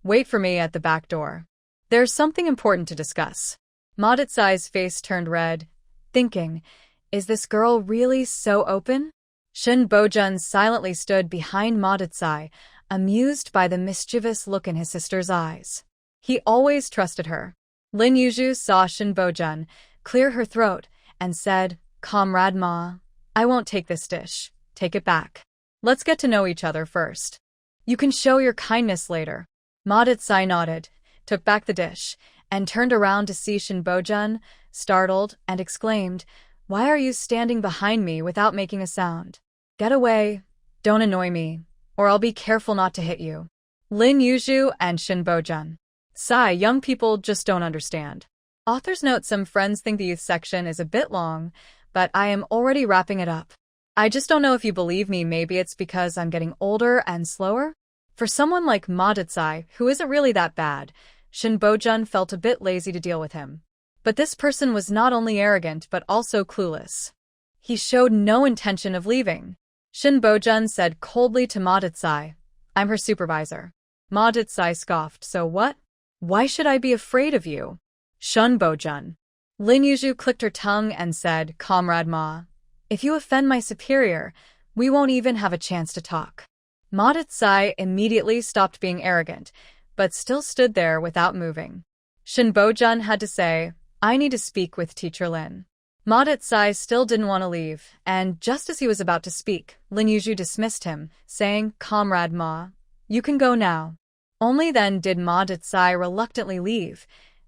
wait for me at the back door. There's something important to discuss." Ma Decai's face turned red, thinking, is this girl really so open? Bojun silently stood behind Ma Decai, amused by the mischievous look in his sister's eyes. He always trusted her. Lin Yu saw Bojun clear her throat and said, "Comrade Ma, I won't take this dish. Take it back. Let's get to know each other first. You can show your kindness later." Ma Decai nodded, took back the dish, and turned around to see Bojun, startled, and exclaimed, "Why are you standing behind me without making a sound? Get away, don't annoy me, or I'll be careful not to hit you." Lin Yu and Bojun. Sigh, young people just don't understand. Author's note: some friends think the youth section is a bit long, but I am already wrapping it up. I just don't know if you believe me. Maybe it's because I'm getting older and slower? For someone like Ma Decai, who isn't really that bad, Bojun felt a bit lazy to deal with him. But this person was not only arrogant but also clueless. He showed no intention of leaving. Bojun said coldly to Ma Decai, "I'm her supervisor." Ma Decai scoffed, "So what? Why should I be afraid of you?" Bojun. Lin Yu clicked her tongue and said, "Comrade Ma, if you offend my superior, we won't even have a chance to talk." Ma Decai immediately stopped being arrogant, but still stood there without moving. Bojun had to say, "I need to speak with Teacher Lin." Ma Decai still didn't want to leave, and just as he was about to speak, Lin Yu dismissed him, saying, "Comrade Ma, you can go now." Only then did Ma Decai reluctantly leave,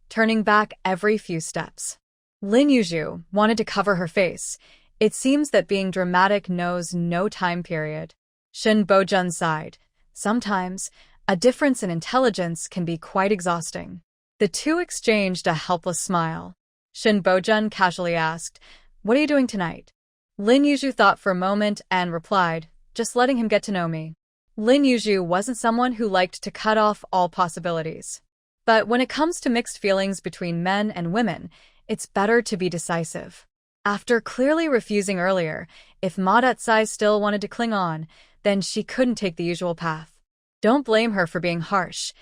turning back every few steps. Lin Yu wanted to cover her face. It seems that being dramatic knows no time period. Bojun sighed. Sometimes, a difference in intelligence can be quite exhausting. The two exchanged a helpless smile. Bojun casually asked, "What are you doing tonight?" Lin Yu thought for a moment and replied, "Just letting him get to know me." Lin Yu wasn't someone who liked to cut off all possibilities. But when it comes to mixed feelings between men and women, it's better to be decisive. After clearly refusing earlier, if Ma Decai still wanted to cling on, then she couldn't take the usual path. Don't blame her for being harsh.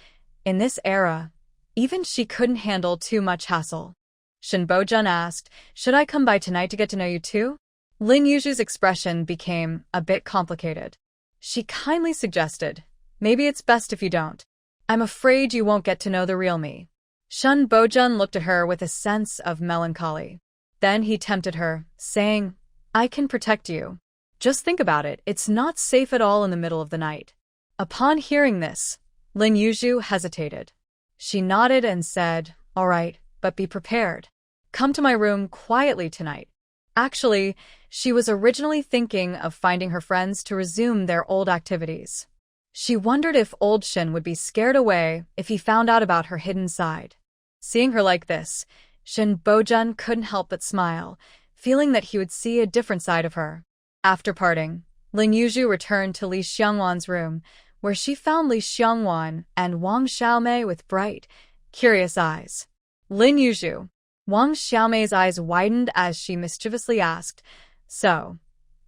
In this era, even she couldn't handle too much hassle. Bojun asked, "Should I come by tonight to get to know you too?" Lin Yu's expression became a bit complicated. She kindly suggested, "Maybe it's best if you don't. I'm afraid you won't get to know the real me." Bojun looked at her with a sense of melancholy. Then he tempted her, saying, "I can protect you. Just think about it, it's not safe at all in the middle of the night." Upon hearing this, Lin Yu hesitated. She nodded and said, "All right, but be prepared. Come to my room quietly tonight. Actually, she was originally thinking of finding her friends to resume their old activities. She wondered if old Shin would be scared away if he found out about her hidden side. Seeing her like this, Shin Bojun couldn't help but smile, feeling that he would see a different side of her. After parting, Lin Yu returned to Li Xiangwan's room, where she found Li Xiangwan and Wang Xiaomei with bright, curious eyes. Lin Yu. Wang Xiaomei's eyes widened as she mischievously asked, "So,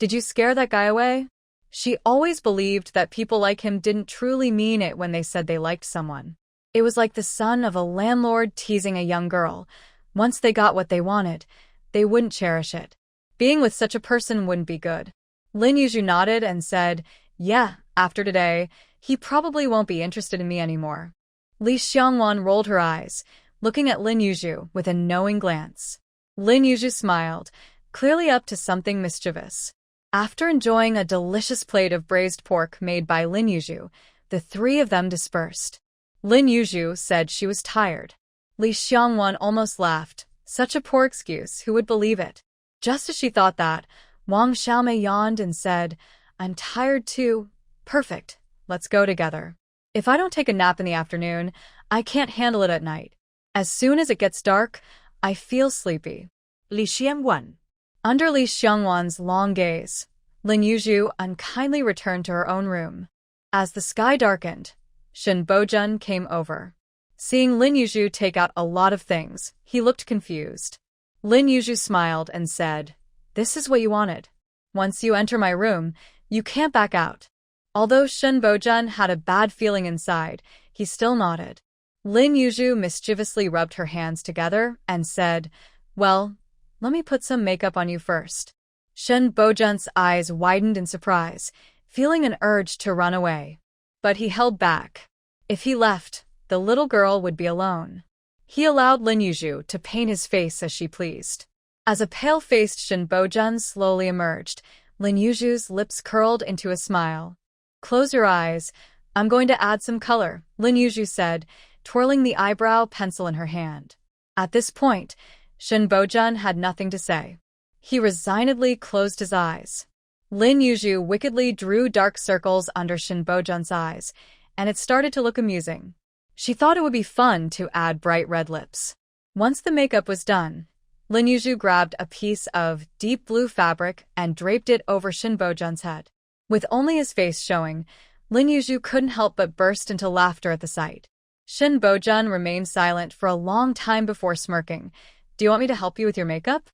did you scare that guy away?" She always believed that people like him didn't truly mean it when they said they liked someone. It was like the son of a landlord teasing a young girl. Once they got what they wanted, they wouldn't cherish it. Being with such a person wouldn't be good. Lin Yu nodded and said, "Yeah, after today, he probably won't be interested in me anymore." Li Xiangwan rolled her eyes, looking at Lin Yu with a knowing glance. Lin Yu smiled, clearly up to something mischievous. After enjoying a delicious plate of braised pork made by Lin Yu, the three of them dispersed. Lin Yu said she was tired. Li Xiangwan almost laughed. Such a poor excuse, who would believe it? Just as she thought that, Wang Xiaomei yawned and said, "I'm tired too." "Perfect. Let's go together. If I don't take a nap in the afternoon, I can't handle it at night. As soon as it gets dark, I feel sleepy." Li Xiangwan. Under Li Xiangwan's long gaze, Lin Yu unkindly returned to her own room. As the sky darkened, Shin Bojun came over. Seeing Lin Yu take out a lot of things, he looked confused. Lin Yu smiled and said, "This is what you wanted. Once you enter my room, you can't back out." Although Shin Bojun had a bad feeling inside, he still nodded. Lin Yu mischievously rubbed her hands together and said, "Well, let me put some makeup on you first." Shin Bojun's eyes widened in surprise, feeling an urge to run away. But he held back. If he left, the little girl would be alone. He allowed Lin Yu to paint his face as she pleased. As a pale-faced Shin Bojun slowly emerged, Lin Yu's lips curled into a smile. "Close your eyes. I'm going to add some color," Lin Yu said, twirling the eyebrow pencil in her hand. At this point, Shin Bojun had nothing to say. He resignedly closed his eyes. Lin Yu wickedly drew dark circles under Shin Bojun's eyes, and it started to look amusing. She thought it would be fun to add bright red lips. Once the makeup was done, Lin Yu grabbed a piece of deep blue fabric and draped it over Shin Bojun's head. With only his face showing, Lin Yu couldn't help but burst into laughter at the sight. Shin Bojun remained silent for a long time before smirking. "Do you want me to help you with your makeup?"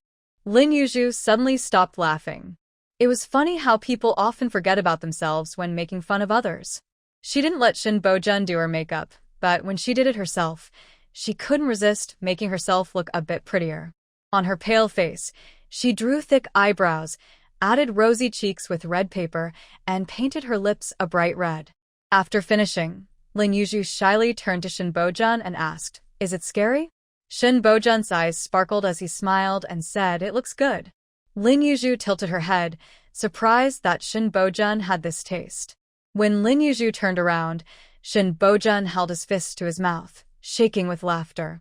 Lin Yu suddenly stopped laughing. It was funny how people often forget about themselves when making fun of others. She didn't let Shin Bojun do her makeup, but when she did it herself, she couldn't resist making herself look a bit prettier. On her pale face, she drew thick eyebrows, added rosy cheeks with red paper, and painted her lips a bright red. After finishing, Lin Yu shyly turned to Shin Bojun and asked, "Is it scary?" Shin Bojun's eyes sparkled as he smiled and said, "It looks good." Lin Yu tilted her head, surprised that Shin Bojun had this taste. When Lin Yu turned around, Shin Bojun held his fist to his mouth, shaking with laughter.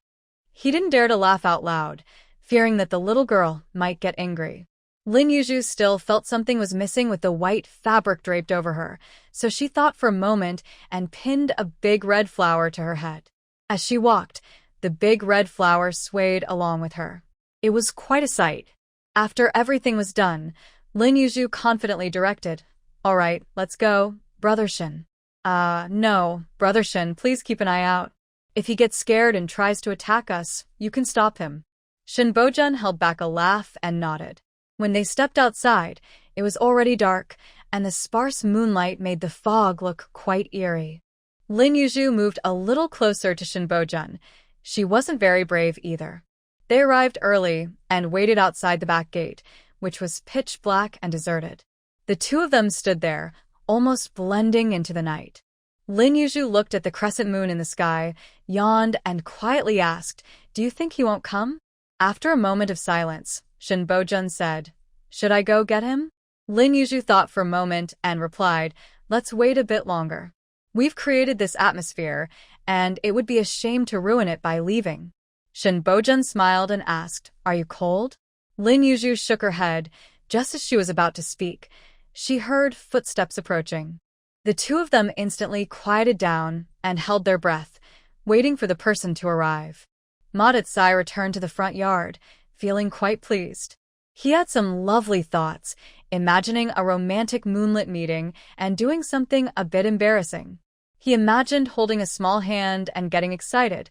He didn't dare to laugh out loud, fearing that the little girl might get angry. Lin Yu still felt something was missing with the white fabric draped over her, so she thought for a moment and pinned a big red flower to her head. As she walked, the big red flower swayed along with her. It was quite a sight. After everything was done, Lin Yu confidently directed, "All right, let's go, Brother Shin." No, Brother Shin, please keep an eye out. If he gets scared and tries to attack us, you can stop him." Shin Bojun held back a laugh and nodded. When they stepped outside, it was already dark, and the sparse moonlight made the fog look quite eerie. Lin Yu moved a little closer to Shin Bojun. She wasn't very brave either. They arrived early and waited outside the back gate, which was pitch black and deserted. The two of them stood there, almost blending into the night. Lin Yu looked at the crescent moon in the sky, yawned, and quietly asked, "Do you think he won't come?" After a moment of silence, Shin Bojun said, "Should I go get him?" Lin Yu thought for a moment and replied, "Let's wait a bit longer. We've created this atmosphere, and it would be a shame to ruin it by leaving." Shin Bojun smiled and asked, "Are you cold?" Lin Yu shook her head. Just as she was about to speak, she heard footsteps approaching. The two of them instantly quieted down and held their breath, waiting for the person to arrive. Ma Decai returned to the front yard, feeling quite pleased. He had some lovely thoughts, imagining a romantic moonlit meeting and doing something a bit embarrassing. He imagined holding a small hand and getting excited,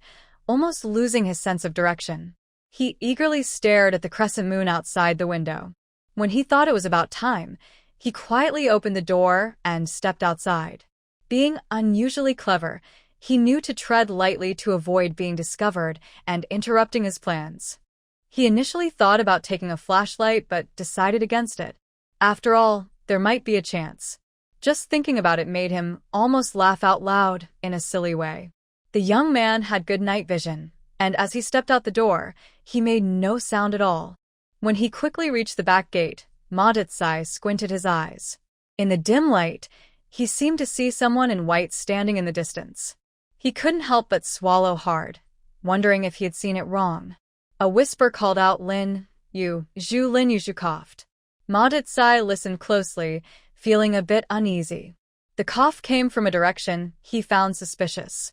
almost losing his sense of direction. He eagerly stared at the crescent moon outside the window. When he thought it was about time, he quietly opened the door and stepped outside. Being unusually clever, he knew to tread lightly to avoid being discovered and interrupting his plans. He initially thought about taking a flashlight but decided against it. After all, there might be a chance. Just thinking about it made him almost laugh out loud in a silly way. The young man had good night vision, and as he stepped out the door, he made no sound at all. When he quickly reached the back gate, Ma Decai squinted his eyes. In the dim light, he seemed to see someone in white standing in the distance. He couldn't help but swallow hard, wondering if he had seen it wrong. A whisper called out, "Lin Yu." Lin Yu coughed. Ma Decai listened closely, feeling a bit uneasy. The cough came from a direction he found suspicious.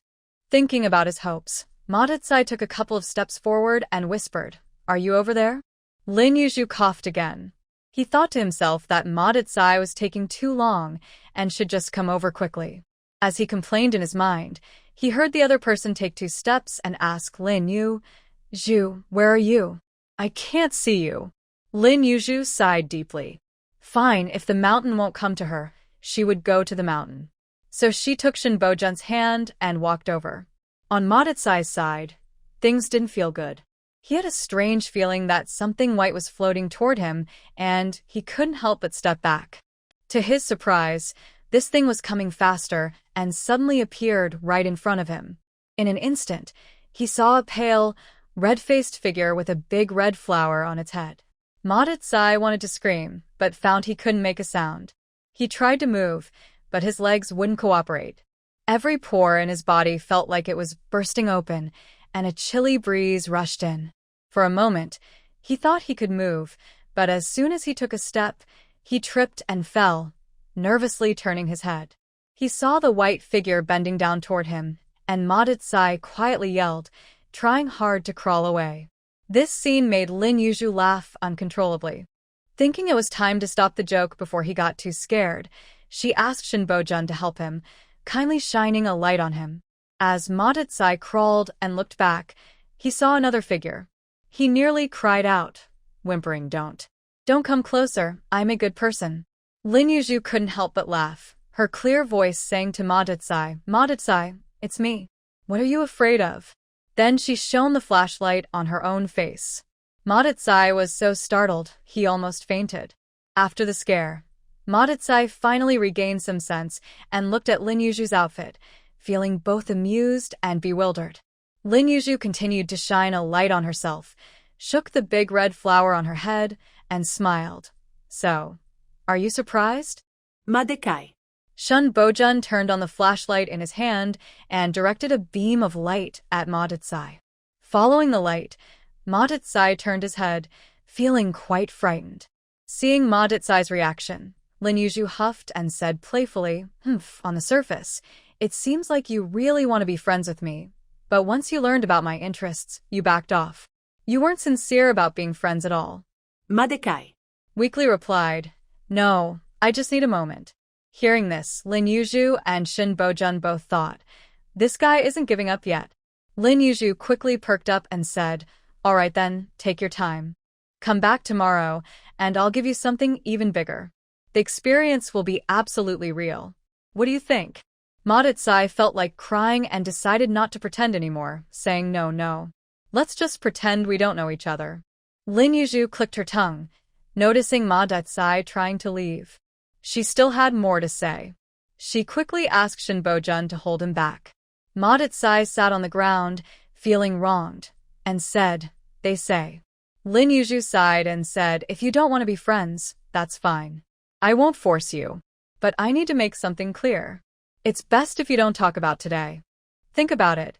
Thinking about his hopes, Ma Decai took a couple of steps forward and whispered, "Are you over there?" Lin Yu coughed again. He thought to himself that Ma Decai was taking too long and should just come over quickly. As he complained in his mind, he heard the other person take 2 steps and ask Lin Yu, "Zhu, where are you? I can't see you." Lin Yu sighed deeply. Fine, if the mountain won't come to her, she would go to the mountain. So she took Shin Bojun's hand and walked over. On Ma Decai's side, things didn't feel good. He had a strange feeling that something white was floating toward him, and he couldn't help but step back. To his surprise, this thing was coming faster and suddenly appeared right in front of him. In an instant, he saw a pale, red-faced figure with a big red flower on its head. Ma Decai wanted to scream, but found he couldn't make a sound. He tried to move, but his legs wouldn't cooperate. Every pore in his body felt like it was bursting open, and a chilly breeze rushed in. For a moment, he thought he could move, but as soon as he took a step, he tripped and fell, nervously turning his head. He saw the white figure bending down toward him, and Ma Decai quietly yelled, trying hard to crawl away. This scene made Lin Yu laugh uncontrollably. Thinking it was time to stop the joke before he got too scared, she asked Shin Bojun to help him, kindly shining a light on him. As Ma Decai crawled and looked back, he saw another figure. He nearly cried out, whimpering, Don't come closer, I'm a good person." Lin Yu couldn't help but laugh. Her clear voice sang to Ma Decai, it's me. What are you afraid of?" Then she shone the flashlight on her own face. Ma Decai was so startled, he almost fainted. After the scare, Ma Decai finally regained some sense and looked at Lin Yu's outfit, feeling both amused and bewildered. Lin Yu continued to shine a light on herself, shook the big red flower on her head, and smiled. "So, are you surprised?" Ma Decai. Shin Bojun turned on the flashlight in his hand and directed a beam of light at Ma Decai. Following the light, Ma Decai turned his head, feeling quite frightened. Seeing Ma Decai's reaction, Lin Yu huffed and said playfully, "On the surface, it seems like you really want to be friends with me, but once you learned about my interests, you backed off. You weren't sincere about being friends at all." Ma Decai. Weakly replied, "No, I just need a moment." Hearing this, Lin Yu and Shin Bojun both thought, this guy isn't giving up yet. Lin Yu quickly perked up and said, "All right then, take your time. Come back tomorrow, and I'll give you something even bigger. The experience will be absolutely real. What do you think?" Ma Decai felt like crying and decided not to pretend anymore, saying, No. Let's just pretend we don't know each other." Lin Yu clicked her tongue, noticing Ma Decai trying to leave. She still had more to say. She quickly asked Shin Bojun to hold him back. Ma Decai sat on the ground, feeling wronged, and said, "They say." Lin Yu sighed and said, "If you don't want to be friends, that's fine. I won't force you. But I need to make something clear. It's best if you don't talk about today. Think about it.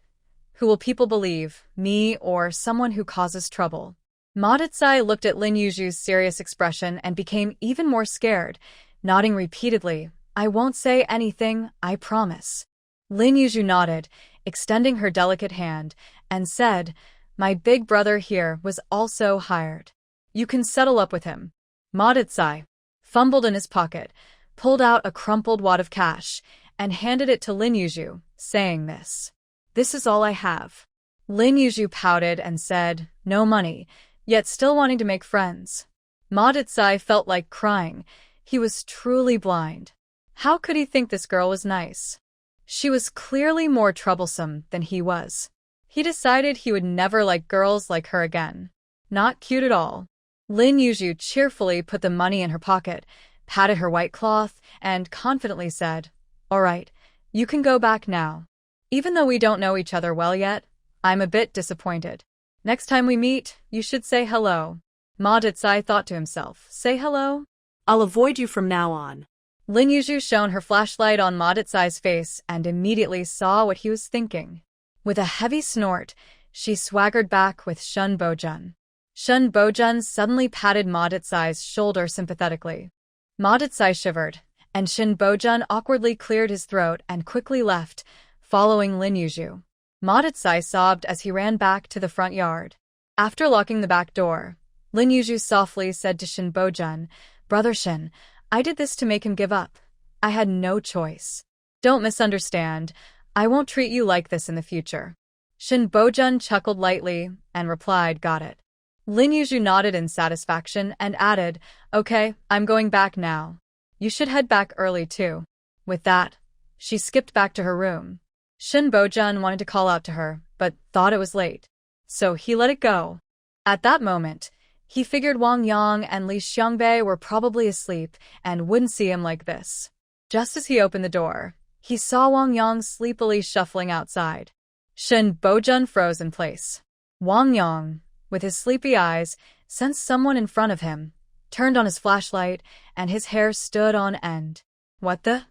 Who will people believe, me or someone who causes trouble? Ma Decai looked at Lin Yuju's serious expression and became even more scared, nodding repeatedly. I won't say anything, I promise. Lin Yu nodded, extending her delicate hand, and said, my big brother here was also hired. You can settle up with him. Ma Decai fumbled in his pocket, pulled out a crumpled wad of cash, and handed it to Lin Yu, saying this. This is all I have. Lin Yu pouted and said, no money, yet still wanting to make friends. Ma Decai felt like crying. He was truly blind. How could he think this girl was nice? She was clearly more troublesome than he was. He decided he would never like girls like her again. Not cute at all. Lin Yu cheerfully put the money in her pocket, patted her white cloth, and confidently said, all right, you can go back now. Even though we don't know each other well yet, I'm a bit disappointed. Next time we meet, you should say hello. Ma Decai thought to himself, say hello? I'll avoid you from now on. Lin Yu shone her flashlight on Ma Decai's face and immediately saw what he was thinking. With a heavy snort, she swaggered back with Shun Bojun. Shun Bojun suddenly patted Ma Decai's shoulder sympathetically. Ma Decai shivered, and Shun Bojun awkwardly cleared his throat and quickly left, following Lin Yu. Ma Decai sobbed as he ran back to the front yard. After locking the back door, Lin Yu softly said to Shun Bojun, Brother Shin, I did this to make him give up. I had no choice. Don't misunderstand. I won't treat you like this in the future. Shin Bojun chuckled lightly and replied, got it. Lin Yu nodded in satisfaction and added, okay, I'm going back now. You should head back early too. With that, she skipped back to her room. Shin Bojun wanted to call out to her, but thought it was late. So he let it go. At that moment, he figured Wang Yang and Li Xiangbei were probably asleep and wouldn't see him like this. Just as he opened the door, he saw Wang Yang sleepily shuffling outside. Shin Bojun froze in place. Wang Yang, with his sleepy eyes, sensed someone in front of him, turned on his flashlight, and his hair stood on end. What the?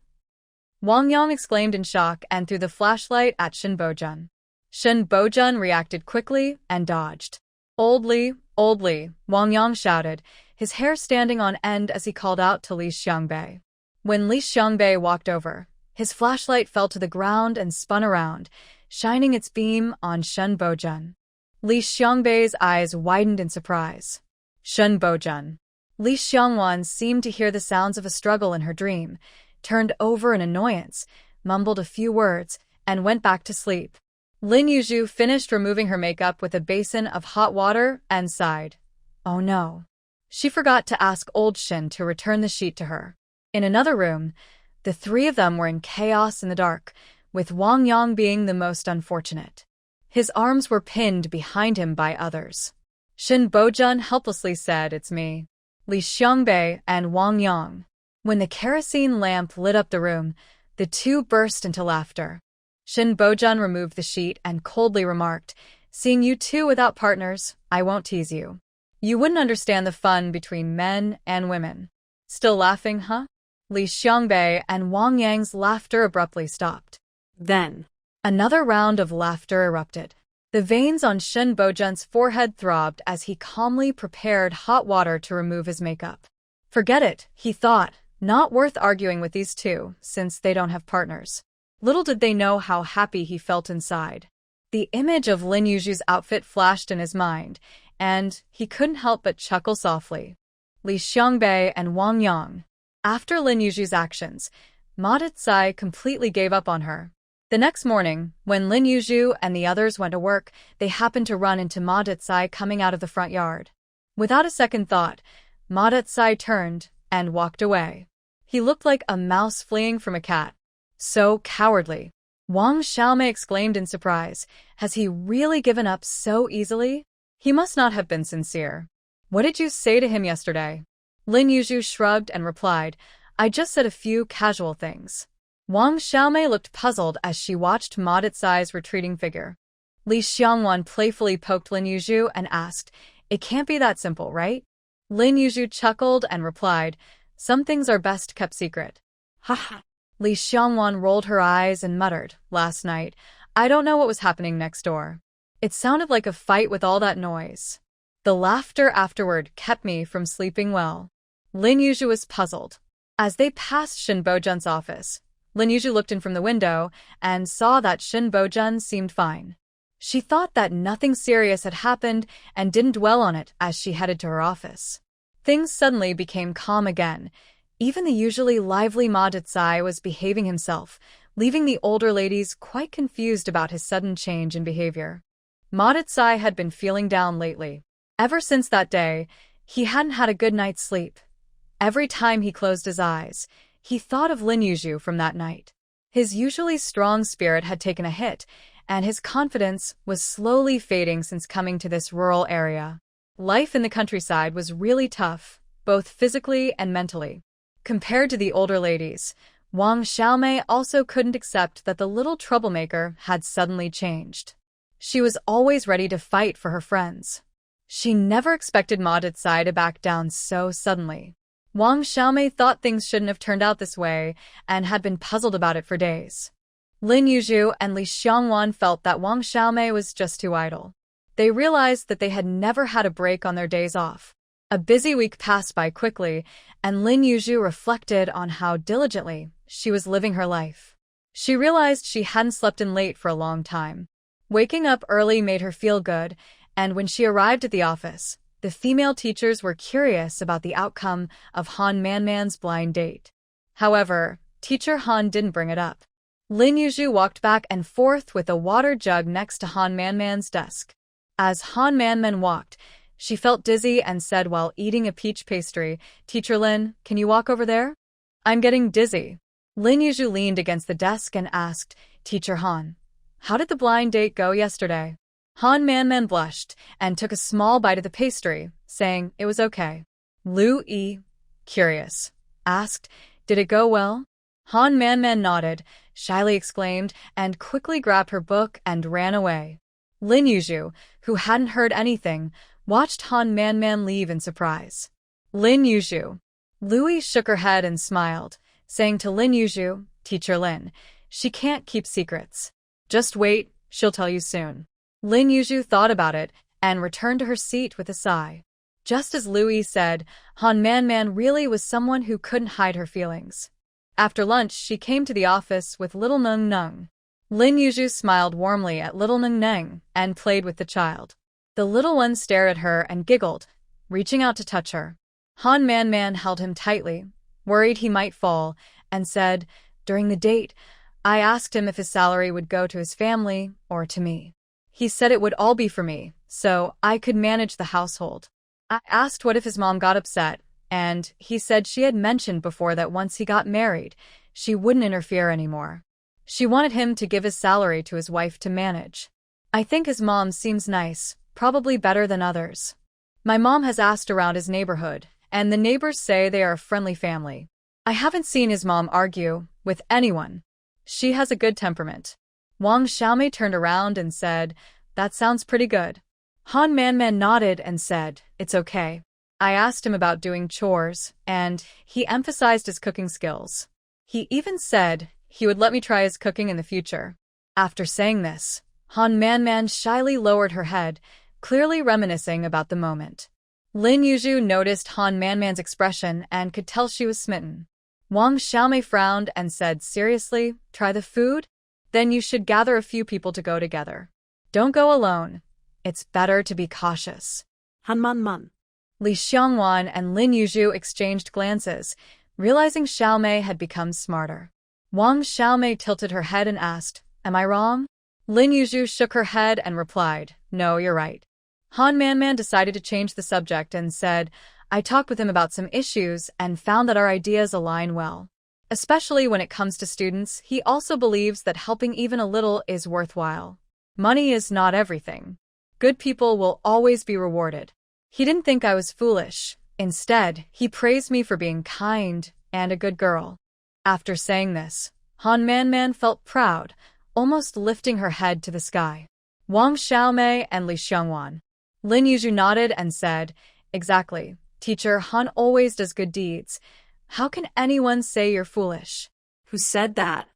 Wang Yang exclaimed in shock and threw the flashlight at Shin Bojun. Shin Bojun reacted quickly and dodged. Old Li, Wang Yang shouted, his hair standing on end as he called out to Li Xiangbei. When Li Xiangbei walked over, his flashlight fell to the ground and spun around, shining its beam on Shin Bojun. Li Xiangbei's eyes widened in surprise. Shin Bojun. Li Xiangwan seemed to hear the sounds of a struggle in her dream, turned over in annoyance, mumbled a few words, and went back to sleep. Lin Yu finished removing her makeup with a basin of hot water and sighed. Oh no. She forgot to ask old Shin to return the sheet to her. In another room, the three of them were in chaos in the dark, with Wang Yang being the most unfortunate. His arms were pinned behind him by others. Shin Bojun helplessly said, it's me, Li Xiangbei and Wang Yang. When the kerosene lamp lit up the room, the two burst into laughter. Shin Bojun removed the sheet and coldly remarked, seeing you two without partners, I won't tease you. You wouldn't understand the fun between men and women. Still laughing, huh? Li Xiangbei and Wang Yang's laughter abruptly stopped. Then, another round of laughter erupted. The veins on Shin Bojun's forehead throbbed as he calmly prepared hot water to remove his makeup. Forget it, he thought, not worth arguing with these two, since they don't have partners. Little did they know how happy he felt inside. The image of Lin Yu's outfit flashed in his mind, and he couldn't help but chuckle softly. Li Xiangbei and Wang Yang. After Lin Yu's actions, Ma Decai completely gave up on her. The next morning, when Lin Yu and the others went to work, they happened to run into Ma Decai coming out of the front yard. Without a second thought, Ma Decai turned and walked away. He looked like a mouse fleeing from a cat. So cowardly. Wang Xiaomei exclaimed in surprise. Has he really given up so easily? He must not have been sincere. What did you say to him yesterday? Lin Yu shrugged and replied, I just said a few casual things. Wang Xiaomei looked puzzled as she watched Ma Decai's retreating figure. Li Xiangwan playfully poked Lin Yu and asked, it can't be that simple, right? Lin Yu chuckled and replied, some things are best kept secret. Ha ha. Li Xiangwan rolled her eyes and muttered, last night, I don't know what was happening next door. It sounded like a fight with all that noise. The laughter afterward kept me from sleeping well. Lin Yu was puzzled. As they passed Shin Bojun's office, Lin Yu looked in from the window and saw that Shin Bojun seemed fine. She thought that nothing serious had happened and didn't dwell on it as she headed to her office. Things suddenly became calm again. Even the usually lively Ma Decai was behaving himself, leaving the older ladies quite confused about his sudden change in behavior. Ma Decai had been feeling down lately. Ever since that day, he hadn't had a good night's sleep. Every time he closed his eyes, he thought of Lin Yu from that night. His usually strong spirit had taken a hit, and his confidence was slowly fading since coming to this rural area. Life in the countryside was really tough, both physically and mentally. Compared to the older ladies, Wang Xiaomei also couldn't accept that the little troublemaker had suddenly changed. She was always ready to fight for her friends. She never expected Ma Decai to back down so suddenly. Wang Xiaomei thought things shouldn't have turned out this way and had been puzzled about it for days. Lin Yu and Li Xiangwan felt that Wang Xiaomei was just too idle. They realized that they had never had a break on their days off. A busy week passed by quickly, and Lin Yu reflected on how diligently she was living her life. She realized she hadn't slept in late for a long time. Waking up early made her feel good, and when she arrived at the office, the female teachers were curious about the outcome of Han Manman's blind date. However, Teacher Han didn't bring it up. Lin Yu walked back and forth with a water jug next to Han Manman's desk. As Han Manman walked, she felt dizzy and said while eating a peach pastry, "Teacher Lin, can you walk over there? I'm getting dizzy." Lin Yu leaned against the desk and asked, "Teacher Han, how did the blind date go yesterday?" Han Manman blushed and took a small bite of the pastry, saying it was okay. Lu Yi, curious, asked, "Did it go well?" Han Manman nodded, shyly exclaimed, and quickly grabbed her book and ran away. Lin Yu, who hadn't heard anything, watched Han Manman leave in surprise. Lin Yu. Louis shook her head and smiled, saying to Lin Yu, "Teacher Lin, she can't keep secrets. Just wait, she'll tell you soon." Lin Yu thought about it and returned to her seat with a sigh. Just as Louis said, Han Manman really was someone who couldn't hide her feelings. After lunch, she came to the office with little Nung Nung. Lin Yu smiled warmly at little Nung Nung and played with the child. The little one stared at her and giggled, reaching out to touch her. Han Manman held him tightly, worried he might fall, and said, "During the date, I asked him if his salary would go to his family or to me. He said it would all be for me, so I could manage the household. I asked what if his mom got upset, and he said she had mentioned before that once he got married, she wouldn't interfere anymore. She wanted him to give his salary to his wife to manage. I think his mom seems nice, probably better than others. My mom has asked around his neighborhood, and the neighbors say they are a friendly family. I haven't seen his mom argue with anyone. She has a good temperament." Wang Xiaomei turned around and said, "That sounds pretty good." Han Manman nodded and said, "It's okay. I asked him about doing chores, and he emphasized his cooking skills. He even said he would let me try his cooking in the future." After saying this, Han Manman shyly lowered her head, clearly reminiscing about the moment. Lin Yu noticed Han Manman's expression and could tell she was smitten. Wang Xiaomei frowned and said seriously, "Try the food? Then you should gather a few people to go together. Don't go alone. It's better to be cautious." Han Man. Li Xiangwan and Lin Yu exchanged glances, realizing Xiaomei had become smarter. Wang Xiaomei tilted her head and asked, "Am I wrong?" Lin Yu shook her head and replied, "No, you're right." Han Manman decided to change the subject and said, "I talked with him about some issues and found that our ideas align well. Especially when it comes to students, he also believes that helping even a little is worthwhile. Money is not everything. Good people will always be rewarded." He didn't think I was foolish. Instead, he praised me for being kind and a good girl. After saying this, Han Manman felt proud, almost lifting her head to the sky. Wang Xiaomei and Li Xiangwan. Lin Yu nodded and said, "Exactly. Teacher Han always does good deeds. How can anyone say you're foolish?" Who said that?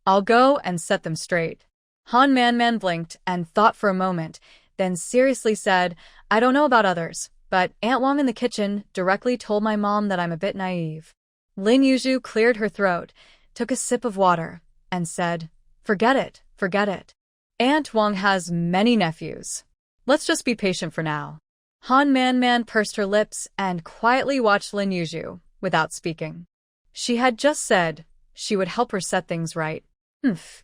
I'll go and set them straight. Han Man blinked and thought for a moment, then seriously said, I don't know about others, but Aunt Wang in the kitchen directly told my mom that I'm a bit naive. Lin Yu cleared her throat, took a sip of water, and said, forget it, forget it. Aunt Wang has many nephews. Let's just be patient for now. Han Man pursed her lips and quietly watched Lin Yu without speaking. She had just said she would help her set things right.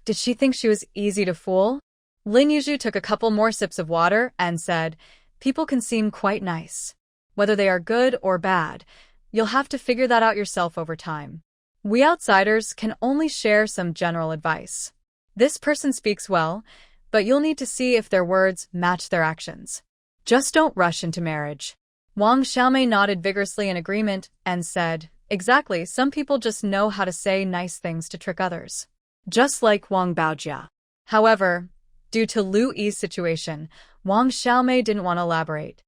Did she think she was easy to fool? Lin Yu took a couple more sips of water and said, people can seem quite nice. Whether they are good or bad, you'll have to figure that out yourself over time. We outsiders can only share some general advice. This person speaks well, but you'll need to see if their words match their actions. Just don't rush into marriage. Wang Xiaomei nodded vigorously in agreement and said, exactly, some people just know how to say nice things to trick others. Just like Wang Baojia. However, due to Lu Yi's situation, Wang Xiaomei didn't want to elaborate.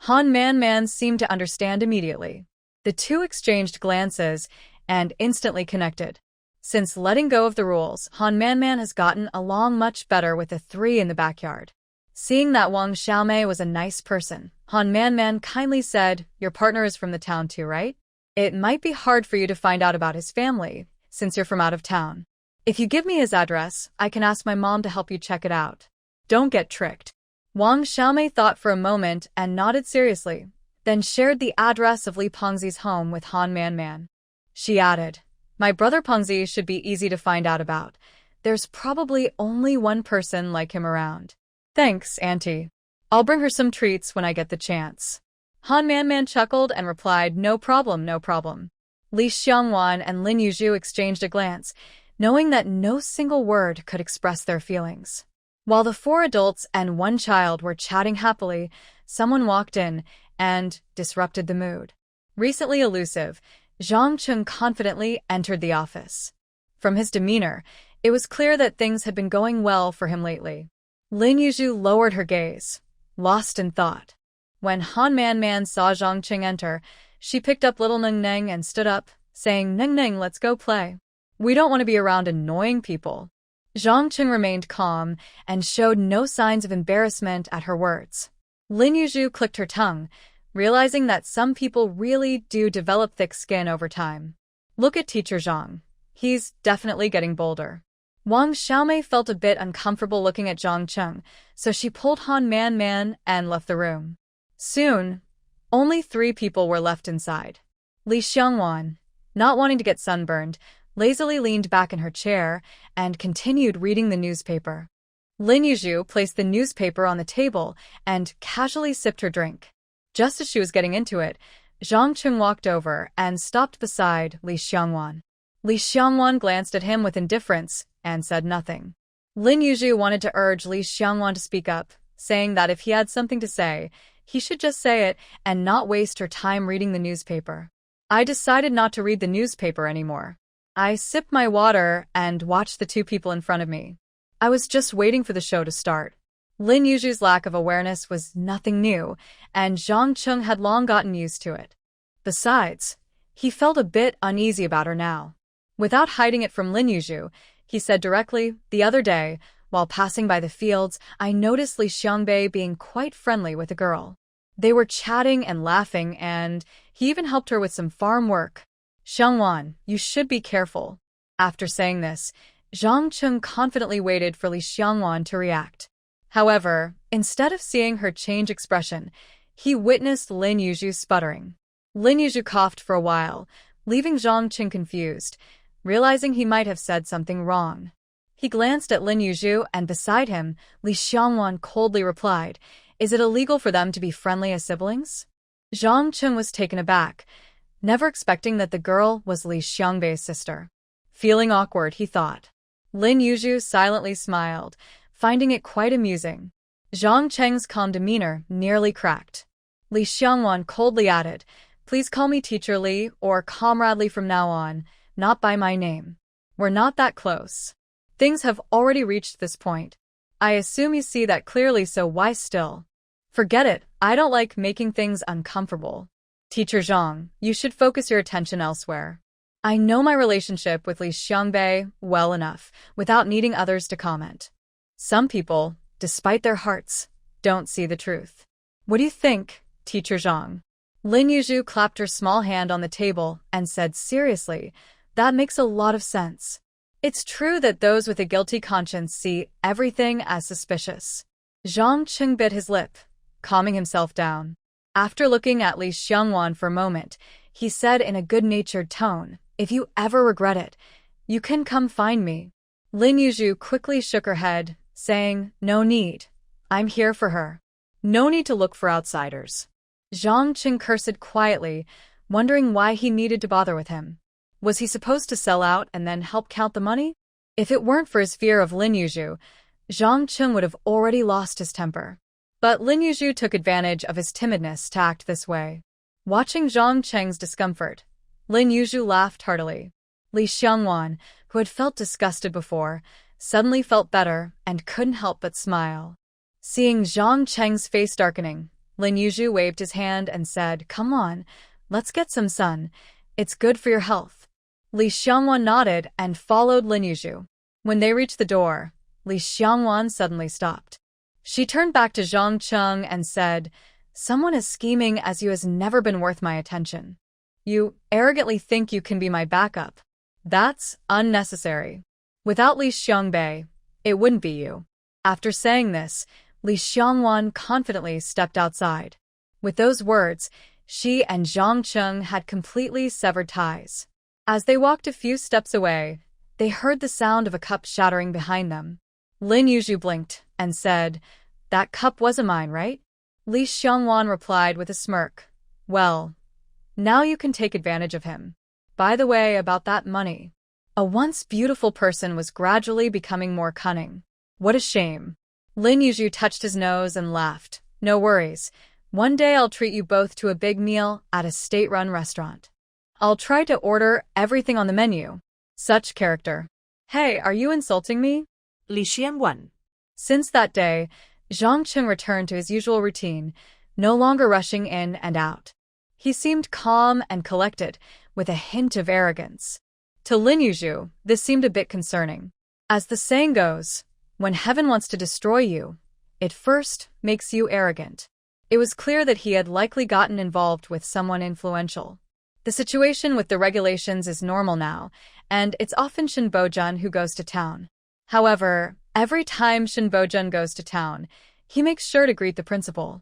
Han Man seemed to understand immediately. The two exchanged glances and instantly connected. Since letting go of the rules, Han Man has gotten along much better with the three in the backyard. Seeing that Wang Xiaomei was a nice person, Han Man kindly said, your partner is from the town too, right? It might be hard for you to find out about his family, since you're from out of town. If you give me his address, I can ask my mom to help you check it out. Don't get tricked. Wang Xiaomei thought for a moment and nodded seriously, then shared the address of Li Pengzi's home with Han Man. She added, my brother Pengzi should be easy to find out about. There's probably only one person like him around. Thanks, Auntie. I'll bring her some treats when I get the chance. Han Man chuckled and replied, no problem, no problem. Li Xiangwan and Lin Yu exchanged a glance, knowing that no single word could express their feelings. While the four adults and one child were chatting happily, someone walked in and disrupted the mood. Recently elusive, Jang Chun confidently entered the office. From his demeanor, it was clear that things had been going well for him lately. Lin Yu lowered her gaze, lost in thought. When Han Man saw Jang Chun enter, she picked up little Neng and stood up, saying, Neng, let's go play. We don't want to be around annoying people. Jang Chun remained calm and showed no signs of embarrassment at her words. Lin Yu clicked her tongue, realizing that some people really do develop thick skin over time. Look at Teacher Zhang. He's definitely getting bolder. Wang Xiaomei felt a bit uncomfortable looking at Jang Chun, so she pulled Han Man and left the room. Soon, only 3 people were left inside. Li Xiangwan, not wanting to get sunburned, lazily leaned back in her chair and continued reading the newspaper. Lin Yu placed the newspaper on the table and casually sipped her drink. Just as she was getting into it, Jang Chun walked over and stopped beside Li Xiangwan. Li Xiangwan glanced at him with indifference and said nothing. Lin Yu wanted to urge Li Xiangwan to speak up, saying that if he had something to say, he should just say it and not waste her time reading the newspaper. I decided not to read the newspaper anymore. I sipped my water and watched the 2 people in front of me. I was just waiting for the show to start. Lin Yu's lack of awareness was nothing new, and Jang Chun had long gotten used to it. Besides, he felt a bit uneasy about her now. Without hiding it from Lin Yu, he said directly, the other day, while passing by the fields, I noticed Li Xiangbei being quite friendly with a girl. They were chatting and laughing, and he even helped her with some farm work. Xiangwan, you should be careful. After saying this, Jang Chun confidently waited for Li Xiangwan to react. However, instead of seeing her change expression, he witnessed Lin Yu sputtering. Lin Yu coughed for a while, leaving Jang Chun confused, realizing he might have said something wrong. He glanced at Lin Yu and beside him, Li Xiangwan coldly replied, is it illegal for them to be friendly as siblings? Jang Chun was taken aback, never expecting that the girl was Li Xiangbei's sister. Feeling awkward, he thought. Lin Yu silently smiled, finding it quite amusing. Zhang Cheng's calm demeanor nearly cracked. Li Xiangwan coldly added, please call me Teacher Li or Comrade Li from now on, not by my name. We're not that close. Things have already reached this point. I assume you see that clearly, so why still? Forget it, I don't like making things uncomfortable. Teacher Zhang, you should focus your attention elsewhere. I know my relationship with Li Xiangbei well enough, without needing others to comment. Some people, despite their hearts, don't see the truth. What do you think, Teacher Zhang? Lin Yu clapped her small hand on the table and said seriously, that makes a lot of sense. It's true that those with a guilty conscience see everything as suspicious. Jang Chun bit his lip, calming himself down. After looking at Li Xiangwan for a moment, he said in a good-natured tone, if you ever regret it, you can come find me. Lin Yu quickly shook her head, saying, no need. I'm here for her. No need to look for outsiders. Jang Chun cursed quietly, wondering why he needed to bother with him. Was he supposed to sell out and then help count the money? If it weren't for his fear of Lin Yu, Jang Chun would have already lost his temper. But Lin Yu took advantage of his timidness to act this way. Watching Zhang Cheng's discomfort, Lin Yu laughed heartily. Li Xiangwan, who had felt disgusted before, suddenly felt better and couldn't help but smile. Seeing Zhang Cheng's face darkening, Lin Yu waved his hand and said, come on, let's get some sun. It's good for your health. Li Xiangwan nodded and followed Lin Yu. When they reached the door, Li Xiangwan suddenly stopped. She turned back to Zhang Chun and said, someone as scheming as you has never been worth my attention. You arrogantly think you can be my backup. That's unnecessary. Without Li Xiangbei, it wouldn't be you. After saying this, Li Xiangwan confidently stepped outside. With those words, she and Zhang Chun had completely severed ties. As they walked a few steps away, they heard the sound of a cup shattering behind them. Lin Yu blinked and said, that cup wasn't mine, right? Li Xiangwan replied with a smirk, well, now you can take advantage of him. By the way, about that money. A once beautiful person was gradually becoming more cunning. What a shame. Lin Yu touched his nose and laughed. No worries. One day I'll treat you both to a big meal at a state-run restaurant. I'll try to order everything on the menu. Such character. Hey, are you insulting me? Li Xiangwan. Since that day, Zhang Chun returned to his usual routine, no longer rushing in and out. He seemed calm and collected, with a hint of arrogance. To Lin Yu, this seemed a bit concerning. As the saying goes, when heaven wants to destroy you, it first makes you arrogant. It was clear that he had likely gotten involved with someone influential. The situation with the regulations is normal now, and it's often Shin Bojun who goes to town. However, every time Shin Bojun goes to town, he makes sure to greet the principal.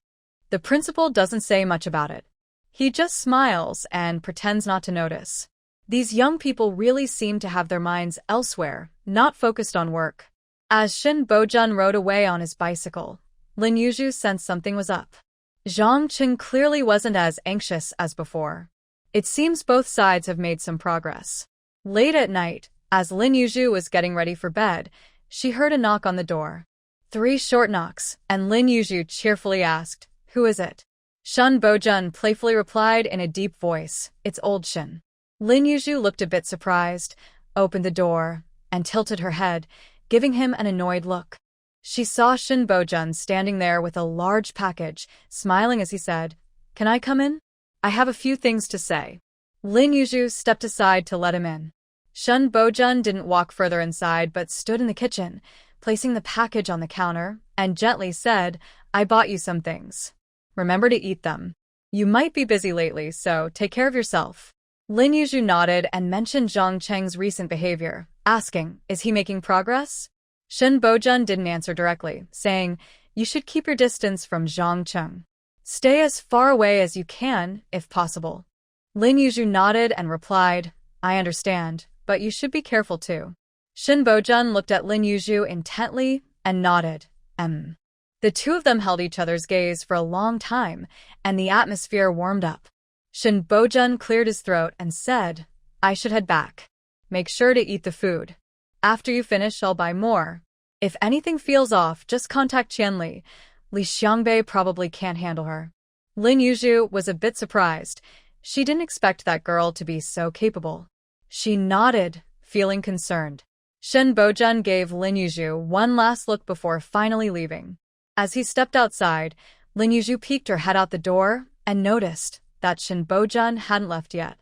The principal doesn't say much about it. He just smiles and pretends not to notice. These young people really seem to have their minds elsewhere, not focused on work. As Shin Bojun rode away on his bicycle, Lin Yu sensed something was up. Zhang Chun clearly wasn't as anxious as before. It seems both sides have made some progress. Late at night, as Lin Yu was getting ready for bed, she heard a knock on the door. 3 short knocks, and Lin Yu cheerfully asked, who is it? Shin Bojun playfully replied in a deep voice, it's old Shin. Lin Yu looked a bit surprised, opened the door, and tilted her head, giving him an annoyed look. She saw Shin Bojun standing there with a large package, smiling as he said, can I come in? I have a few things to say. Lin Yu stepped aside to let him in. Shin Bojun didn't walk further inside but stood in the kitchen, placing the package on the counter, and gently said, I bought you some things. Remember to eat them. You might be busy lately, so take care of yourself. Lin Yu nodded and mentioned Zhang Cheng's recent behavior, asking, is he making progress? Shin Bojun didn't answer directly, saying, you should keep your distance from Zhang Cheng. Stay as far away as you can, if possible. Lin Yu nodded and replied, I understand, but you should be careful too. Shin Bojun looked at Lin Yu intently and nodded, The two of them held each other's gaze for a long time, and the atmosphere warmed up. Shin Bojun cleared his throat and said, I should head back. Make sure to eat the food. After you finish, I'll buy more. If anything feels off, just contact Qianli. Li Xiangbei probably can't handle her. Lin Yu was a bit surprised. She didn't expect that girl to be so capable. She nodded, feeling concerned. Shin Bojun gave Lin Yu one last look before finally leaving. As he stepped outside, Lin Yu peeked her head out the door and noticed that Shin Bojun hadn't left yet.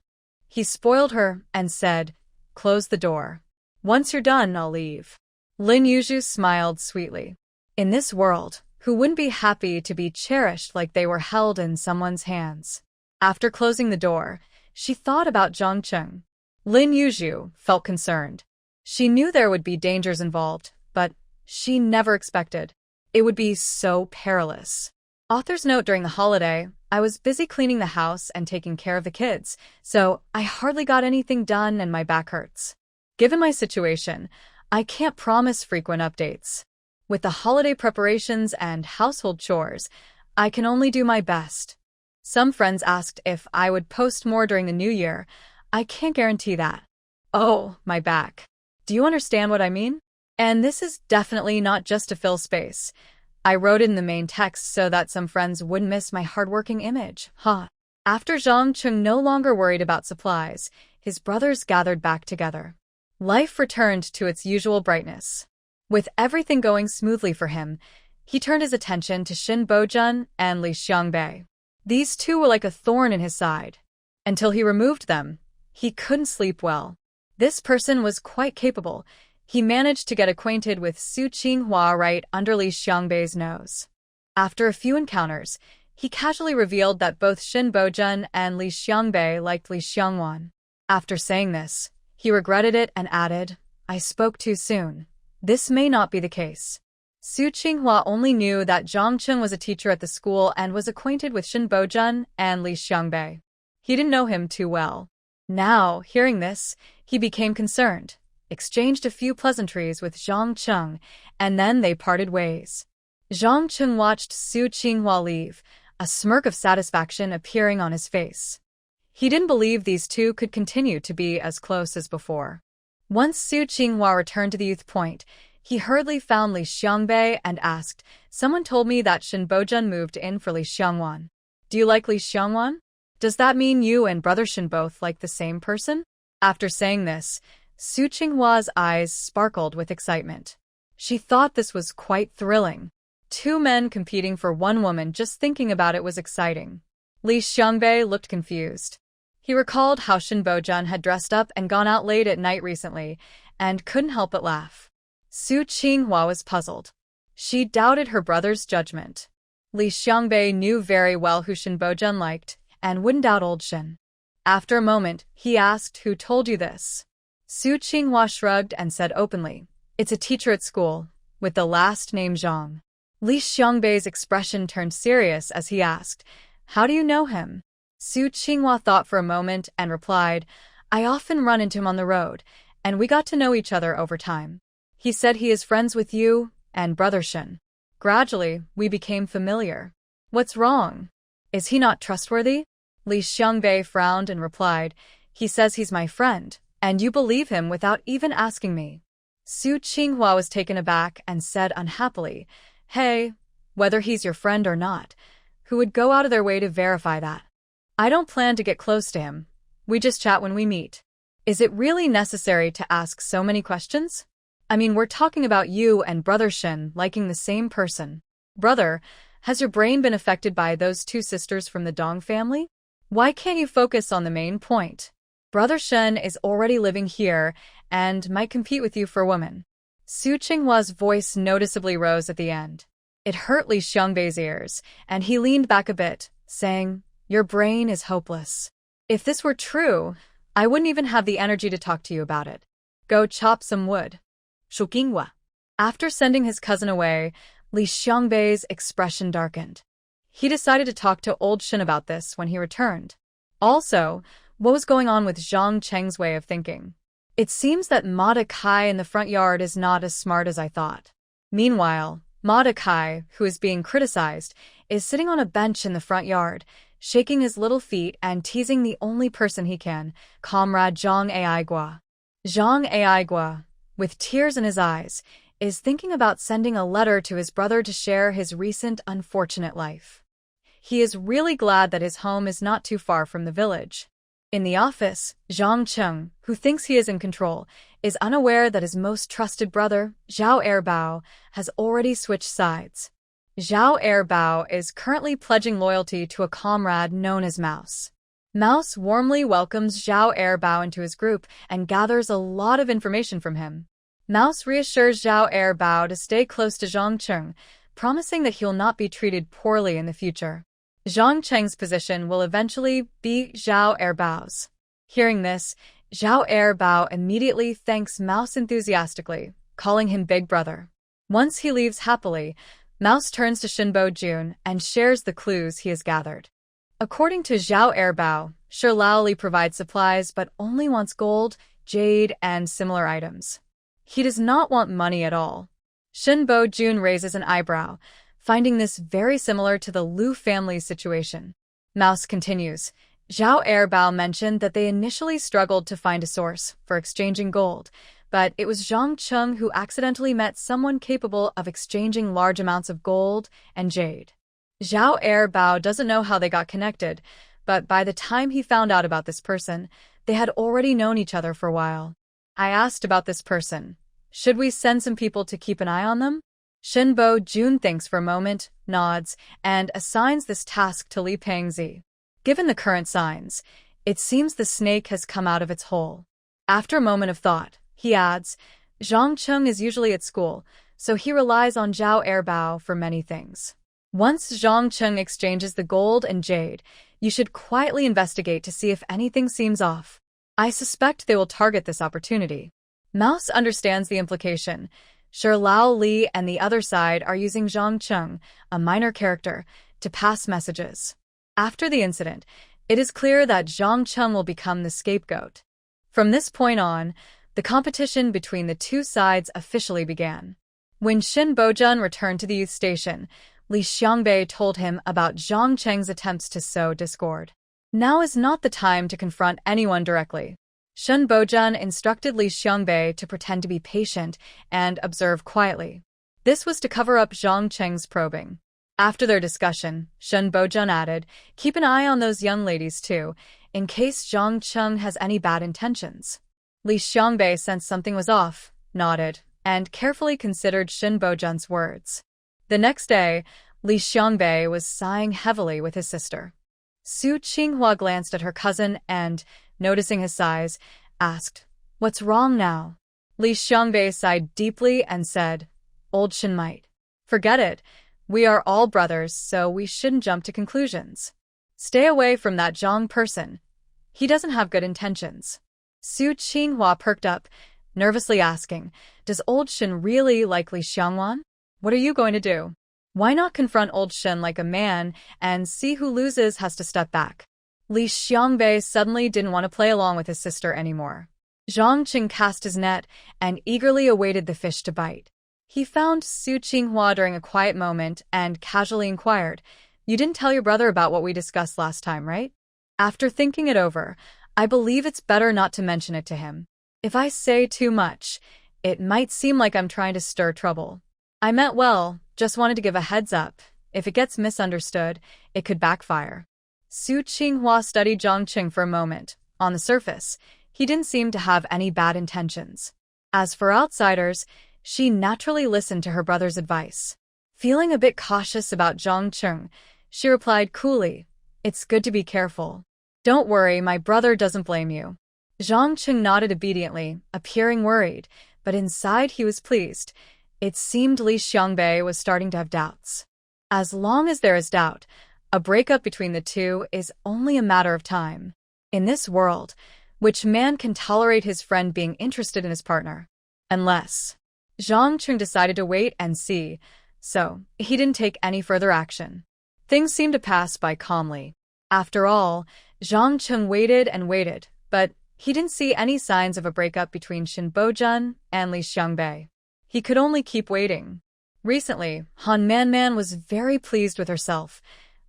He spoiled her and said, close the door. Once you're done, I'll leave. Lin Yu smiled sweetly. In this world, who wouldn't be happy to be cherished like they were held in someone's hands? After closing the door, she thought about Jang Chun. Lin Yu felt concerned. She knew there would be dangers involved, but she never expected it would be so perilous. Author's note: during the holiday, I was busy cleaning the house and taking care of the kids, so I hardly got anything done and my back hurts. Given my situation, I can't promise frequent updates. With the holiday preparations and household chores, I can only do my best. Some friends asked if I would post more during the new year. I can't guarantee that. Oh, my back. Do you understand what I mean? And this is definitely not just to fill space. I wrote it in the main text so that some friends wouldn't miss my hardworking image. After Jang Chun no longer worried about supplies, his brothers gathered back together. Life returned to its usual brightness. With everything going smoothly for him, he turned his attention to Bojun and Li Xiangbei. These two were like a thorn in his side. Until he removed them, he couldn't sleep well. This person was quite capable. He managed to get acquainted with Su Qinghua right under Li Xiangbei's nose. After a few encounters, he casually revealed that both Bojun and Li Xiangbei liked Li Xiangwan. After saying this, he regretted it and added, "I spoke too soon. This may not be the case." Su Qinghua only knew that Jang Chun was a teacher at the school and was acquainted with Bojun and Li Xiangbei. He didn't know him too well. Now, hearing this, he became concerned, exchanged a few pleasantries with Jang Chun, and then they parted ways. Jang Chun watched Su Qinghua leave, a smirk of satisfaction appearing on his face. He didn't believe these two could continue to be as close as before. Once Su Qinghua returned to the youth point, he hurriedly found Li Xiangbei and asked, "Someone told me that Bojun moved in for Li Xiangwan. Do you like Li Xiangwan? Does that mean you and Brother Shin both like the same person?" After saying this, Su Qinghua's eyes sparkled with excitement. She thought this was quite thrilling. Two men competing for one woman, just thinking about it was exciting. Li Xiangbei looked confused. He recalled how Bojun had dressed up and gone out late at night recently, and couldn't help but laugh. Su Qinghua was puzzled. She doubted her brother's judgment. Li Xiangbei knew very well who Bojun liked, and wouldn't doubt old Shin. After a moment, he asked, "Who told you this?" Su Qinghua shrugged and said openly, "It's a teacher at school, with the last name Zhang." Li Xiangbei's expression turned serious as he asked, "How do you know him?" Su Qinghua thought for a moment and replied, "I often run into him on the road, and we got to know each other over time. He said he is friends with you and Brother Shin. Gradually, we became familiar." "What's wrong? Is he not trustworthy?" Li Xiangbei frowned and replied, "He says he's my friend, and you believe him without even asking me." Su Qinghua was taken aback and said unhappily, "Hey, whether he's your friend or not, who would go out of their way to verify that? I don't plan to get close to him. We just chat when we meet. Is it really necessary to ask so many questions? I mean, we're talking about you and Brother Shin liking the same person. Brother, has your brain been affected by those two sisters from the Dong family? Why can't you focus on the main point? Brother Shin is already living here and might compete with you for a woman." Su Qinghua's voice noticeably rose at the end. It hurt Li Xiangbei's ears, and he leaned back a bit, saying, "Your brain is hopeless. If this were true, I wouldn't even have the energy to talk to you about it. Go chop some wood." Shukingwa. After sending his cousin away, Li Xiangbei's expression darkened. He decided to talk to old Shin about this when he returned. Also, what was going on with Zhang Cheng's way of thinking? It seems that Ma Decai in the front yard is not as smart as I thought. Meanwhile, Ma Decai, who is being criticized, is sitting on a bench in the front yard, shaking his little feet and teasing the only person he can, Comrade Zhang Aigua. Zhang Aigua, with tears in his eyes, is thinking about sending a letter to his brother to share his recent unfortunate life. He is really glad that his home is not too far from the village. In the office, Zhang Chun, who thinks he is in control, is unaware that his most trusted brother, Zhao Erbao, has already switched sides. Zhao Erbao is currently pledging loyalty to a comrade known as Mouse. Mouse warmly welcomes Zhao Erbao into his group and gathers a lot of information from him. Mouse reassures Zhao Erbao to stay close to Jang Chun, promising that he'll not be treated poorly in the future. Zhang Cheng's position will eventually be Zhao Erbao's. Hearing this, Zhao Erbao immediately thanks Mouse enthusiastically, calling him Big Brother. Once he leaves happily, Mouse turns to Bojun and shares the clues he has gathered. According to Zhao Erbao, Li provides supplies but only wants gold, jade, and similar items. He does not want money at all. Bojun raises an eyebrow, finding this very similar to the Liu family's situation. Mouse continues. Zhao Erbao mentioned that they initially struggled to find a source for exchanging gold, but it was Zhang Chun who accidentally met someone capable of exchanging large amounts of gold and jade. Zhao Erbao doesn't know how they got connected, but by the time he found out about this person, they had already known each other for a while. I asked about this person. Should we send some people to keep an eye on them? Bojun thinks for a moment, nods, and assigns this task to Li Pengzi. Given the current signs, it seems the snake has come out of its hole. After a moment of thought, he adds, Zhang Chun is usually at school, so he relies on Zhao Erbao for many things. Once Zhang Chun exchanges the gold and jade, you should quietly investigate to see if anything seems off. I suspect they will target this opportunity. Mouse understands the implication. Lao Li and the other side are using Zhang Chun, a minor character, to pass messages. After the incident, it is clear that Zhang Chun will become the scapegoat. From this point on, the competition between the two sides officially began. When Bojun returned to the youth station, Li Xiangbei told him about Zhang Cheng's attempts to sow discord. Now is not the time to confront anyone directly. Bojun instructed Li Xiangbei to pretend to be patient and observe quietly. This was to cover up Zhang Cheng's probing. After their discussion, Bojun added, keep an eye on those young ladies too, in case Zhang Chun has any bad intentions. Li Xiangbei sensed something was off, nodded, and carefully considered Bojun's words. The next day, Li Xiangbei was sighing heavily with his sister. Su Qinghua glanced at her cousin and, noticing his sighs, asked, what's wrong now? Li Xiangbei sighed deeply and said, old Shin might. Forget it. We are all brothers, so we shouldn't jump to conclusions. Stay away from that Zhang person. He doesn't have good intentions. Su Qinghua perked up, nervously asking, does old Shin really like Li Xiangwan? What are you going to do? Why not confront old Shin like a man and see who loses has to step back? Li Xiangbei suddenly didn't want to play along with his sister anymore. Zhang Chun cast his net and eagerly awaited the fish to bite. He found Su Qinghua during a quiet moment and casually inquired, you didn't tell your brother about what we discussed last time, right? After thinking it over, I believe it's better not to mention it to him. If I say too much, it might seem like I'm trying to stir trouble. I meant well, just wanted to give a heads up. If it gets misunderstood, it could backfire. Su Qinghua studied Zhang Chun for a moment. On the surface, he didn't seem to have any bad intentions. As for outsiders, she naturally listened to her brother's advice. Feeling a bit cautious about Zhang Chun, she replied coolly, it's good to be careful. Don't worry, my brother doesn't blame you. Zhang Chun nodded obediently, appearing worried, but inside he was pleased. It seemed Li Xiangbei was starting to have doubts. As long as there is doubt, a breakup between the two is only a matter of time. In this world, which man can tolerate his friend being interested in his partner? Unless Zhang Chun decided to wait and see, so he didn't take any further action. Things seemed to pass by calmly. After all, Zhang Chun waited and waited, but he didn't see any signs of a breakup between Bojun and Li Xiangbei. He could only keep waiting. Recently, Han Manman was very pleased with herself,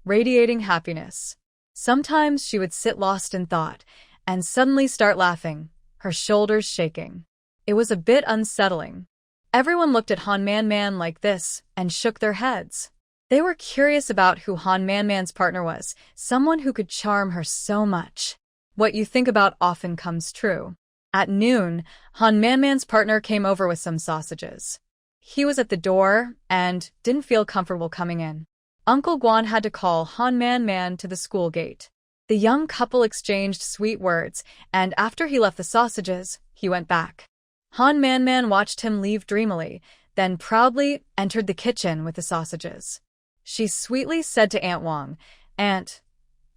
radiating happiness. Sometimes she would sit lost in thought and suddenly start laughing, her shoulders shaking. It was a bit unsettling. Everyone looked at Han Manman like this and shook their heads. They were curious about who Han Manman's partner was, someone who could charm her so much. What you think about often comes true. At noon, Han Manman's partner came over with some sausages. He was at the door and didn't feel comfortable coming in. Uncle Guan had to call Han Manman to the school gate. The young couple exchanged sweet words, and after he left the sausages, he went back. Han Man watched him leave dreamily, then proudly entered the kitchen with the sausages. She sweetly said to Aunt Wang, "Aunt,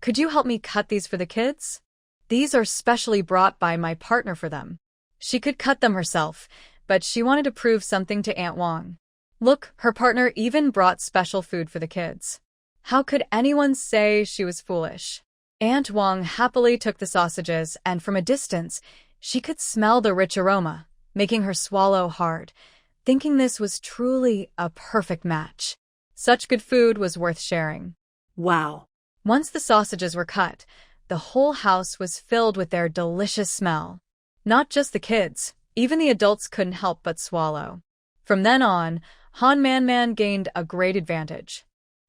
could you help me cut these for the kids? These are specially brought by my partner for them." She could cut them herself, but she wanted to prove something to Aunt Wang. Look, her partner even brought special food for the kids. How could anyone say she was foolish? Aunt Wang happily took the sausages, and from a distance, she could smell the rich aroma, making her swallow hard, thinking this was truly a perfect match. Such good food was worth sharing. Wow. Once the sausages were cut, the whole house was filled with their delicious smell. Not just the kids, even the adults couldn't help but swallow. From then on, Han Man gained a great advantage.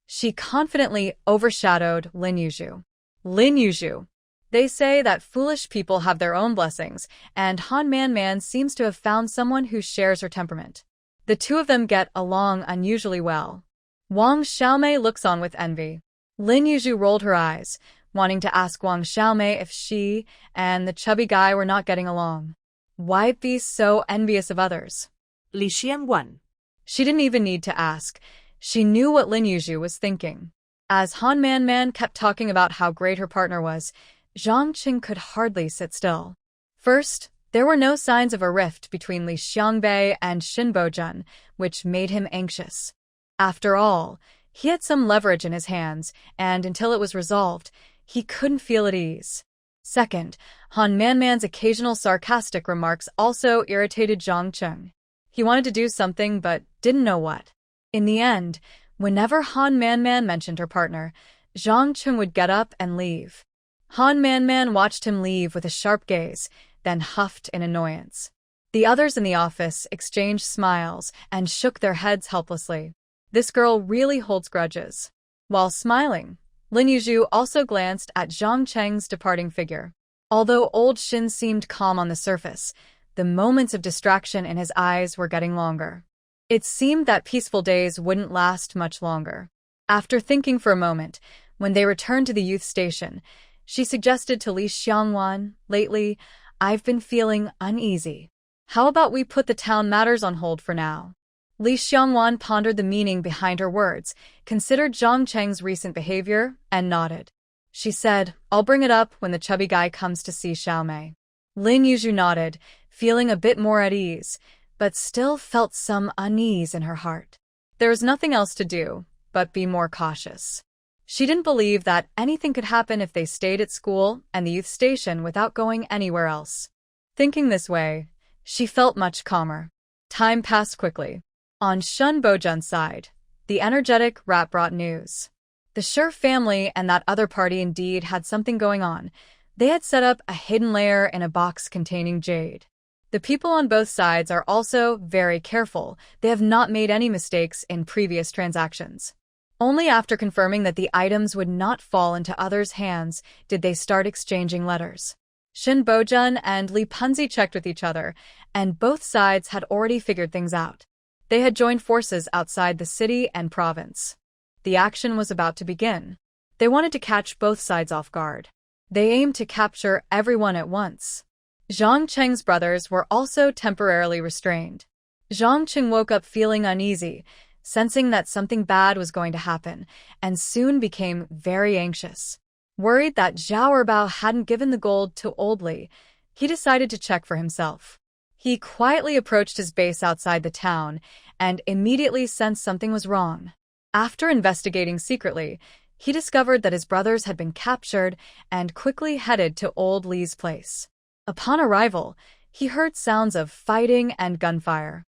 She confidently overshadowed Lin Yu. Lin Yu. They say that foolish people have their own blessings, and Han Man seems to have found someone who shares her temperament. The two of them get along unusually well. Wang Xiaomei looks on with envy. Lin Yu rolled her eyes, wanting to ask Wang Xiaomei if she and the chubby guy were not getting along. Why be so envious of others? Li Xiangwan. She didn't even need to ask. She knew what Lin Yu was thinking. As Han Man kept talking about how great her partner was, Jang Chun could hardly sit still. First, there were no signs of a rift between Li Xiangbei and Bojun, which made him anxious. After all, he had some leverage in his hands, and until it was resolved, he couldn't feel at ease. Second, Han Man's occasional sarcastic remarks also irritated Jang Chun. He wanted to do something but didn't know what. In the end, whenever Han Man mentioned her partner, Jang Chun would get up and leave. Han Man watched him leave with a sharp gaze, then huffed in annoyance. The others in the office exchanged smiles and shook their heads helplessly. This girl really holds grudges. While smiling, Lin Yu also glanced at Zhang Cheng's departing figure. Although old Shin seemed calm on the surface, the moments of distraction in his eyes were getting longer. It seemed that peaceful days wouldn't last much longer. After thinking for a moment, when they returned to the youth station, she suggested to Li Xiangwan, "Lately, I've been feeling uneasy. How about we put the town matters on hold for now?" Li Xiangwan pondered the meaning behind her words, considered Zhang Cheng's recent behavior, and nodded. She said, "I'll bring it up when the chubby guy comes to see Xiaomei." Lin Yu nodded, feeling a bit more at ease, but still felt some unease in her heart. There was nothing else to do but be more cautious. She didn't believe that anything could happen if they stayed at school and the youth station without going anywhere else. Thinking this way, she felt much calmer. Time passed quickly. On Shun Bojun's side, the energetic rat brought news. The Sher family and that other party indeed had something going on. They had set up a hidden lair in a box containing jade. The people on both sides are also very careful. They have not made any mistakes in previous transactions. Only after confirming that the items would not fall into others' hands did they start exchanging letters. Shin Bojun and Li Punzi checked with each other, and both sides had already figured things out. They had joined forces outside the city and province. The action was about to begin. They wanted to catch both sides off guard. They aimed to capture everyone at once. Zhang Cheng's brothers were also temporarily restrained. Zhang Cheng woke up feeling uneasy, sensing that something bad was going to happen, and soon became very anxious. Worried that Zhao Erbao hadn't given the gold to Old Li, he decided to check for himself. He quietly approached his base outside the town and immediately sensed something was wrong. After investigating secretly, he discovered that his brothers had been captured and quickly headed to Old Li's place. Upon arrival, he heard sounds of fighting and gunfire.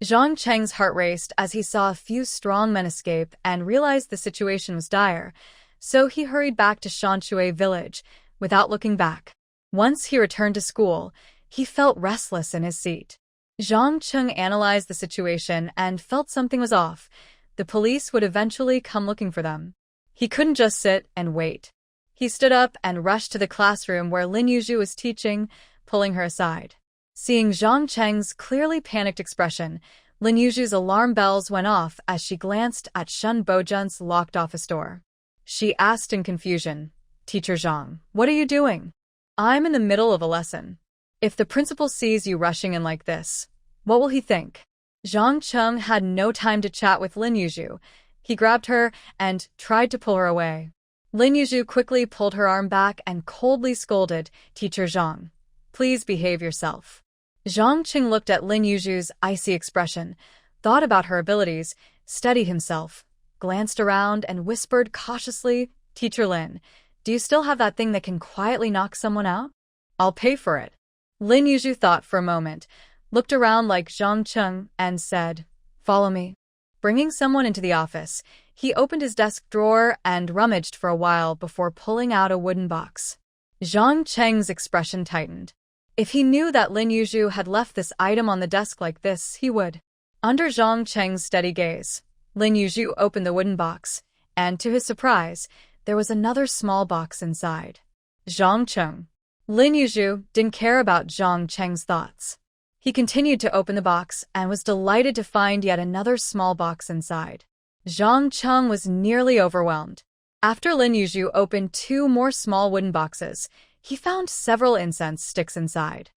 Zhang Cheng's heart raced as he saw a few strong men escape and realized the situation was dire, so he hurried back to Shanshui village without looking back. Once he returned to school, he felt restless in his seat. Zhang Cheng analyzed the situation and felt something was off. The police would eventually come looking for them. He couldn't just sit and wait. He stood up and rushed to the classroom where Lin Yu was teaching, pulling her aside. Seeing Zhang Cheng's clearly panicked expression, Lin Yu's alarm bells went off as she glanced at Shun Bojun's locked office door. She asked in confusion, "Teacher Zhang, what are you doing?" "I'm in the middle of a lesson." If the principal sees you rushing in like this, what will he think? Jang Chun had no time to chat with Lin Yu. He grabbed her and tried to pull her away. Lin Yu quickly pulled her arm back and coldly scolded, "Teacher Zhang, please behave yourself." Jang Chun looked at Lin Yu's icy expression, thought about her abilities, steadied himself, glanced around, and whispered cautiously, "Teacher Lin, do you still have that thing that can quietly knock someone out? I'll pay for it." Lin Yu thought for a moment, looked around like Jang Chun, and said, "Follow me." Bringing someone into the office, he opened his desk drawer and rummaged for a while before pulling out a wooden box. Zhang Cheng's expression tightened. If he knew that Lin Yu had left this item on the desk like this, he would. Under Zhang Cheng's steady gaze, Lin Yu opened the wooden box, and to his surprise, there was another small box inside. Zhang Cheng. Lin Yu didn't care about Zhang Cheng's thoughts. He continued to open the box and was delighted to find yet another small box inside. Zhang Cheng was nearly overwhelmed. After Lin Yu opened two more small wooden boxes, he found several incense sticks inside.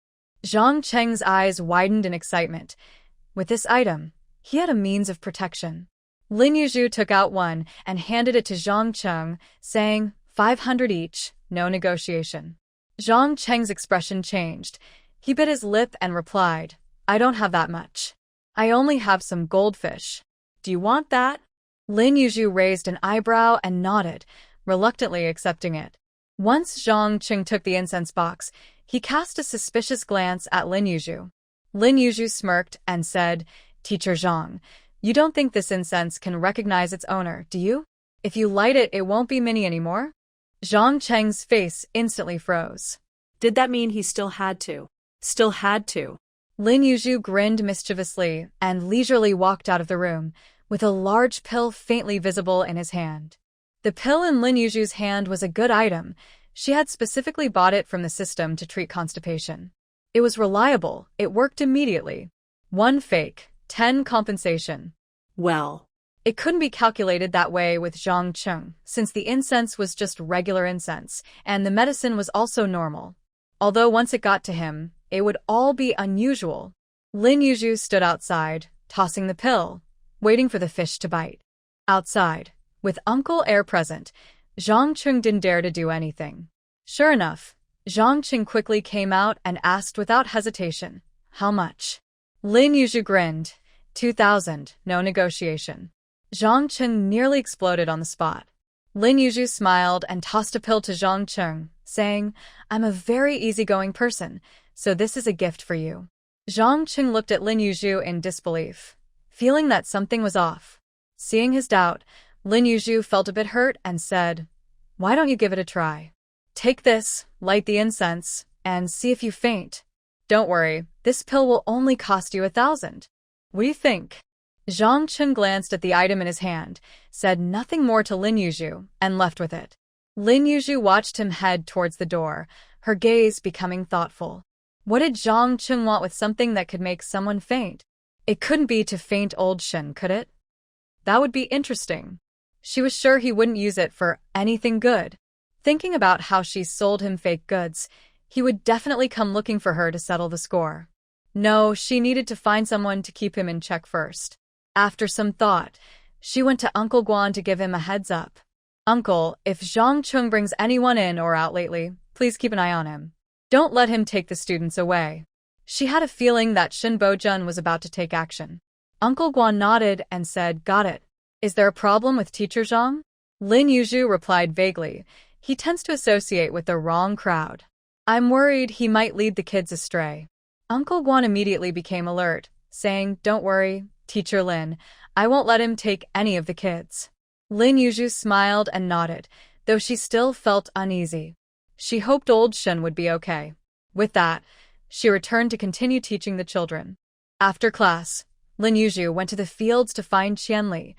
Zhang Cheng's eyes widened in excitement. With this item, he had a means of protection. Lin Yu took out one and handed it to Zhang Cheng, saying, 500 each, no negotiation. Zhang Cheng's expression changed. He bit his lip and replied, "I don't have that much. I only have some goldfish. Do you want that?" Lin Yu raised an eyebrow and nodded, reluctantly accepting it. Once Zhang Cheng took the incense box, he cast a suspicious glance at Lin Yu. Lin Yu smirked and said, "Teacher Zhang, you don't think this incense can recognize its owner, do you? If you light it, it won't be mini anymore?" Zhang Cheng's face instantly froze. Did that mean he still had to? Lin Yu grinned mischievously and leisurely walked out of the room, with a large pill faintly visible in his hand. The pill in Lin Yu's hand was a good item. She had specifically bought it from the system to treat constipation. It was reliable. It worked immediately. 1 fake, 10 compensation. Well, it couldn't be calculated that way with Zhang Chun, since the incense was just regular incense, and the medicine was also normal. Although once it got to him, it would all be unusual. Lin Yu stood outside, tossing the pill, waiting for the fish to bite. Outside, with Uncle Air present, Zhang Chun didn't dare to do anything. Sure enough, Zhang Chun quickly came out and asked without hesitation, "How much?" Lin Yu grinned, 2,000, no negotiation. Zhang Chun nearly exploded on the spot. Lin Yu smiled and tossed a pill to Zhang Chun, saying, "I'm a very easygoing person, so this is a gift for you." Zhang Chun looked at Lin Yu in disbelief, feeling that something was off. Seeing his doubt, Lin Yu felt a bit hurt and said, "Why don't you give it a try? Take this, light the incense, and see if you faint. Don't worry, this pill will only cost you 1,000. What do you think?" Zhang Chun glanced at the item in his hand, said nothing more to Lin Yu, and left with it. Lin Yu watched him head towards the door, her gaze becoming thoughtful. What did Zhang Chun want with something that could make someone faint? It couldn't be to faint old Shen, could it? That would be interesting. She was sure he wouldn't use it for anything good. Thinking about how she sold him fake goods, he would definitely come looking for her to settle the score. No, she needed to find someone to keep him in check first. After some thought, she went to Uncle Guan to give him a heads up. "Uncle, if Zhang Chun brings anyone in or out lately, please keep an eye on him. Don't let him take the students away." She had a feeling that Shin Bojun was about to take action. Uncle Guan nodded and said, "Got it. Is there a problem with Teacher Zhang?" Lin Yu replied vaguely. He tends to associate with the wrong crowd. "I'm worried he might lead the kids astray." Uncle Guan immediately became alert, saying, "Don't worry, Teacher Lin. I won't let him take any of the kids." Lin Yu smiled and nodded, though she still felt uneasy. She hoped old Shen would be okay. With that, she returned to continue teaching the children. After class, Lin Yu went to the fields to find Qianli.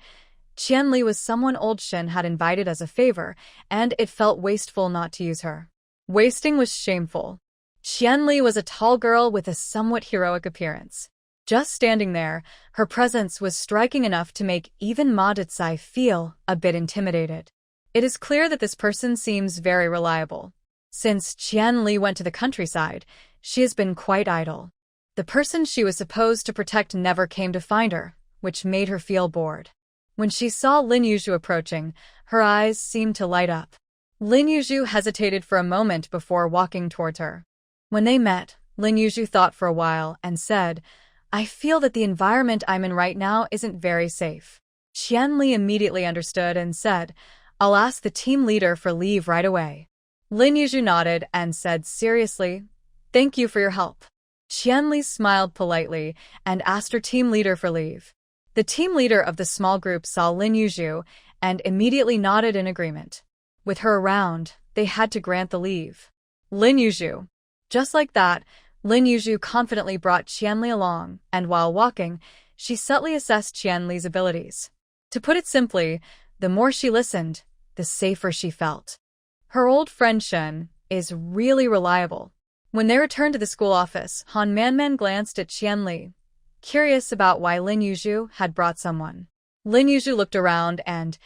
Qianli was someone old Shen had invited as a favor, and it felt wasteful not to use her. Wasting was shameful. Qianli was a tall girl with a somewhat heroic appearance. Just standing there, her presence was striking enough to make even Ma Decai feel a bit intimidated. It is clear that this person seems very reliable. Since Qianli went to the countryside, She has been quite idle. The person she was supposed to protect never came to find her, which made her feel bored. When she saw Lin Yu approaching, her eyes seemed to light up. Lin Yu hesitated for a moment before walking towards her. When they met, Lin Yu thought for a while and said, "I feel that the environment I'm in right now isn't very safe." Qianli immediately understood and said, "I'll ask the team leader for leave right away." Lin Yu nodded and said seriously, "Thank you for your help." Qianli smiled politely and asked her team leader for leave. The team leader of the small group saw Lin Yu and immediately nodded in agreement. With her around, they had to grant the leave. Lin Yu. Just like that, Lin Yu confidently brought Qianli along, and while walking, she subtly assessed Qianli's abilities. To put it simply, the more she listened, the safer she felt. Her old friend Shen is really reliable. When they returned to the school office, Han Manman glanced at Qianli, curious about why Lin Yu had brought someone. Lin Yu looked around and,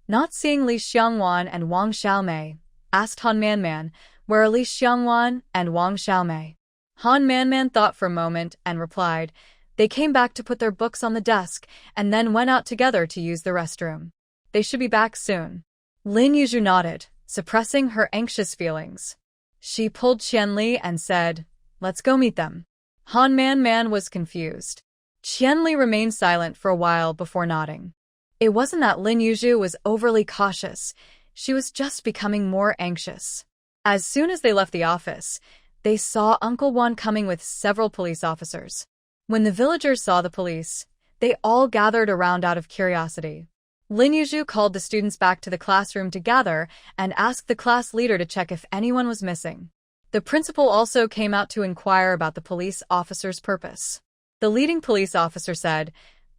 not seeing Li Xiangwan and Wang Xiaomei, asked Han Manman, "Where are Li Xiangwan and Wang Xiaomei?" Han Manman thought for a moment and replied, "They came back to put their books on the desk and then went out together to use the restroom. They should be back soon." Lin Yu nodded, suppressing her anxious feelings. She pulled Qianli and said, "Let's go meet them." Han Man was confused. Qianli remained silent for a while before nodding. It wasn't that Lin Yu was overly cautious, she was just becoming more anxious. As soon as they left the office, they saw Uncle Guan coming with several police officers. When the villagers saw the police, they all gathered around out of curiosity. Lin Yu called the students back to the classroom to gather and asked the class leader to check if anyone was missing. The principal also came out to inquire about the police officer's purpose. The leading police officer said,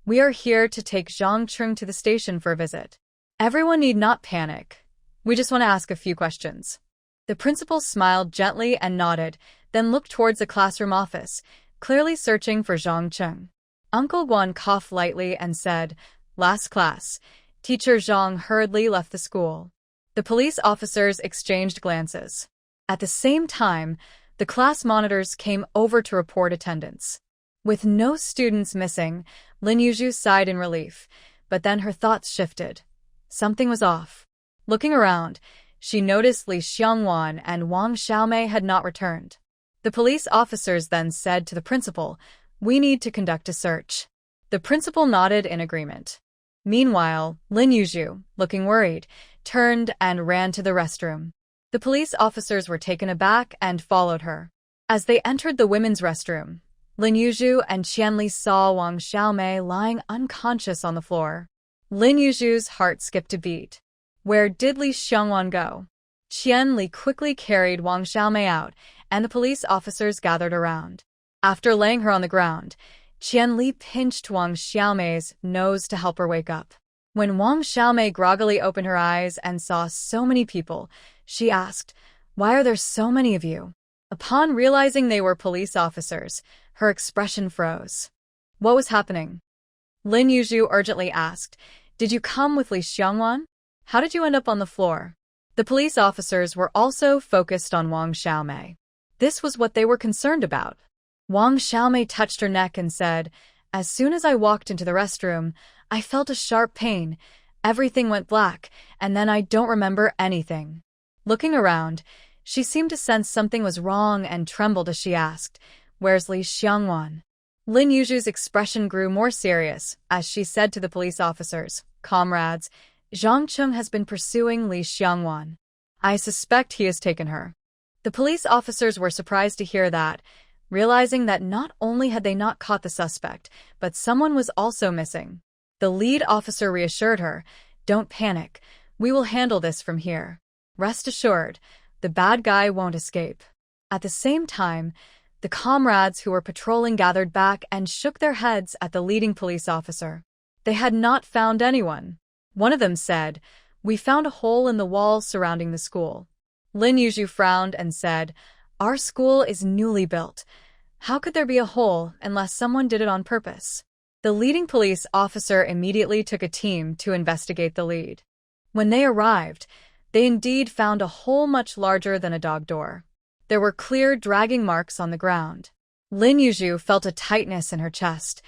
"We are here to take Jang Chun to the station for a visit. Everyone need not panic. We just want to ask a few questions." The principal smiled gently and nodded, then looked towards the classroom office, clearly searching for Jang Chun. Uncle Guan coughed lightly and said, "Last class." Teacher Zhang hurriedly left the school. The police officers exchanged glances. At the same time, the class monitors came over to report attendance. With no students missing, Lin Yu sighed in relief, but then her thoughts shifted. Something was off. Looking around, she noticed Li Xiangwan and Wang Xiaomei had not returned. The police officers then said to the principal, "We need to conduct a search." The principal nodded in agreement. Meanwhile, Lin Yu, looking worried, turned and ran to the restroom. The police officers were taken aback and followed her. As they entered the women's restroom, Lin Yu and Qianli saw Wang Xiaomei lying unconscious on the floor. Lin Yu's heart skipped a beat. Where did Li Xiangwan go? Qianli quickly carried Wang Xiaomei out, and the police officers gathered around. After laying her on the ground, Qianli pinched Wang Xiaomei's nose to help her wake up. When Wang Xiaomei groggily opened her eyes and saw so many people, she asked, "Why are there so many of you?" Upon realizing they were police officers, her expression froze. What was happening? Lin Yu urgently asked, "Did you come with Li Xiangwan? How did you end up on the floor?" The police officers were also focused on Wang Xiaomei. This was what they were concerned about. Wang Xiaomei touched her neck and said, "As soon as I walked into the restroom, I felt a sharp pain. Everything went black, and then I don't remember anything." Looking around, she seemed to sense something was wrong and trembled as she asked, "Where's Li Xiangwan?" Lin Yu's expression grew more serious as she said to the police officers, "Comrades, Jang Chun has been pursuing Li Xiangwan. I suspect he has taken her." The police officers were surprised to hear that, realizing that not only had they not caught the suspect, but someone was also missing. The lead officer reassured her, "Don't panic. We will handle this from here. Rest assured, the bad guy won't escape." At the same time, the comrades who were patrolling gathered back and shook their heads at the leading police officer. They had not found anyone. One of them said, "We found a hole in the wall surrounding the school." Lin Yu frowned and said, "Our school is newly built. How could there be a hole unless someone did it on purpose?" The leading police officer immediately took a team to investigate the lead. When they arrived, they indeed found a hole much larger than a dog door. There were clear, dragging marks on the ground. Lin Yu felt a tightness in her chest,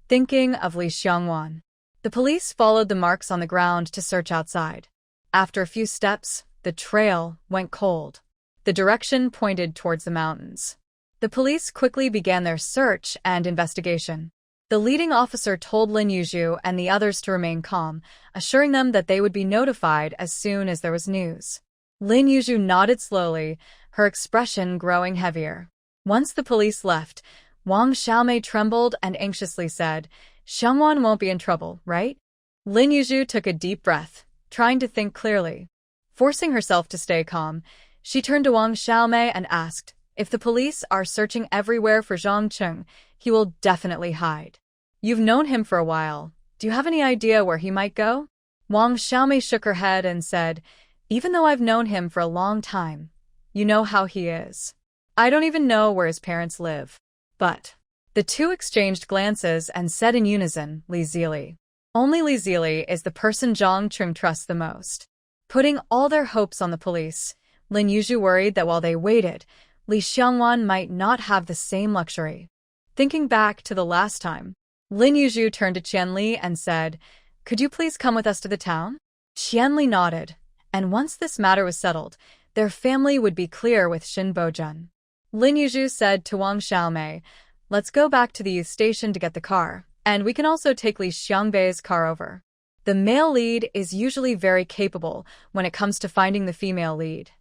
thinking of Li Xiangwan. The police followed the marks on the ground to search outside. After a few steps, the trail went cold. The direction pointed towards the mountains. The police quickly began their search and investigation. The leading officer told Lin Yu and the others to remain calm, assuring them that they would be notified as soon as there was news. Lin Yu nodded slowly, her expression growing heavier. Once the police left, Wang Xiaomei trembled and anxiously said, "Xiangwan won't be in trouble, right?" Lin Yu took a deep breath, trying to think clearly. Forcing herself to stay calm, she turned to Wang Xiaomei and asked, "If the police are searching everywhere for Jang Chun, he will definitely hide. You've known him for a while. Do you have any idea where he might go?" Wang Xiaomei shook her head and said, "Even though I've known him for a long time, you know how he is. I don't even know where his parents live." But the two exchanged glances and said in unison, "Li Zili." Only Li Zili is the person Jang Chun trusts the most. Putting all their hopes on the police, Lin Yu worried that while they waited, Li Xiangwan might not have the same luxury. Thinking back to the last time, Lin Yu turned to Qianli and said, "Could you please come with us to the town?" Qianli nodded, and once this matter was settled, their family would be clear with Bojun. Lin Yu said to Wang Xiaomei, "Let's go back to the youth station to get the car, and we can also take Li Xiangbei's car over." The male lead is usually very capable when it comes to finding the female lead.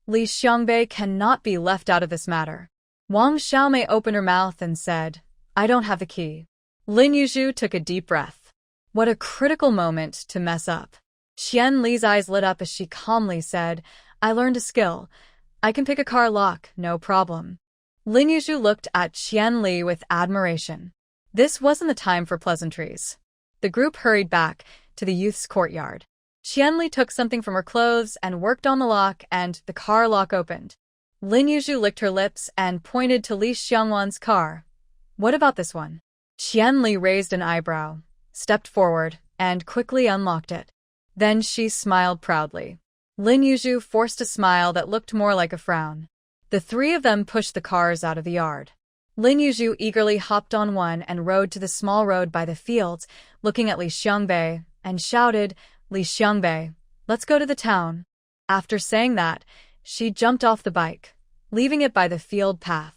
Li Xiangbei cannot be left out of this matter. Wang Xiaomei opened her mouth and said, "I don't have the key." Lin Yu took a deep breath. What a critical moment to mess up. Qian Li's eyes lit up as she calmly said, "I learned a skill. I can pick a car lock, no problem." Lin Yu looked at Qian Li with admiration. This wasn't the time for pleasantries. The group hurried back to the youth's courtyard. Qian Li took something from her clothes and worked on the lock, and the car lock opened. Lin Yu licked her lips and pointed to Li Xiangwan's car. "What about this one?" Qian Li raised an eyebrow, stepped forward, and quickly unlocked it. Then she smiled proudly. Lin Yu forced a smile that looked more like a frown. The three of them pushed the cars out of the yard. Lin Yu eagerly hopped on one and rode to the small road by the fields, looking at Li Xiangbei, and shouted, "Li Xiangbei, let's go to the town." After saying that, she jumped off the bike, leaving it by the field path.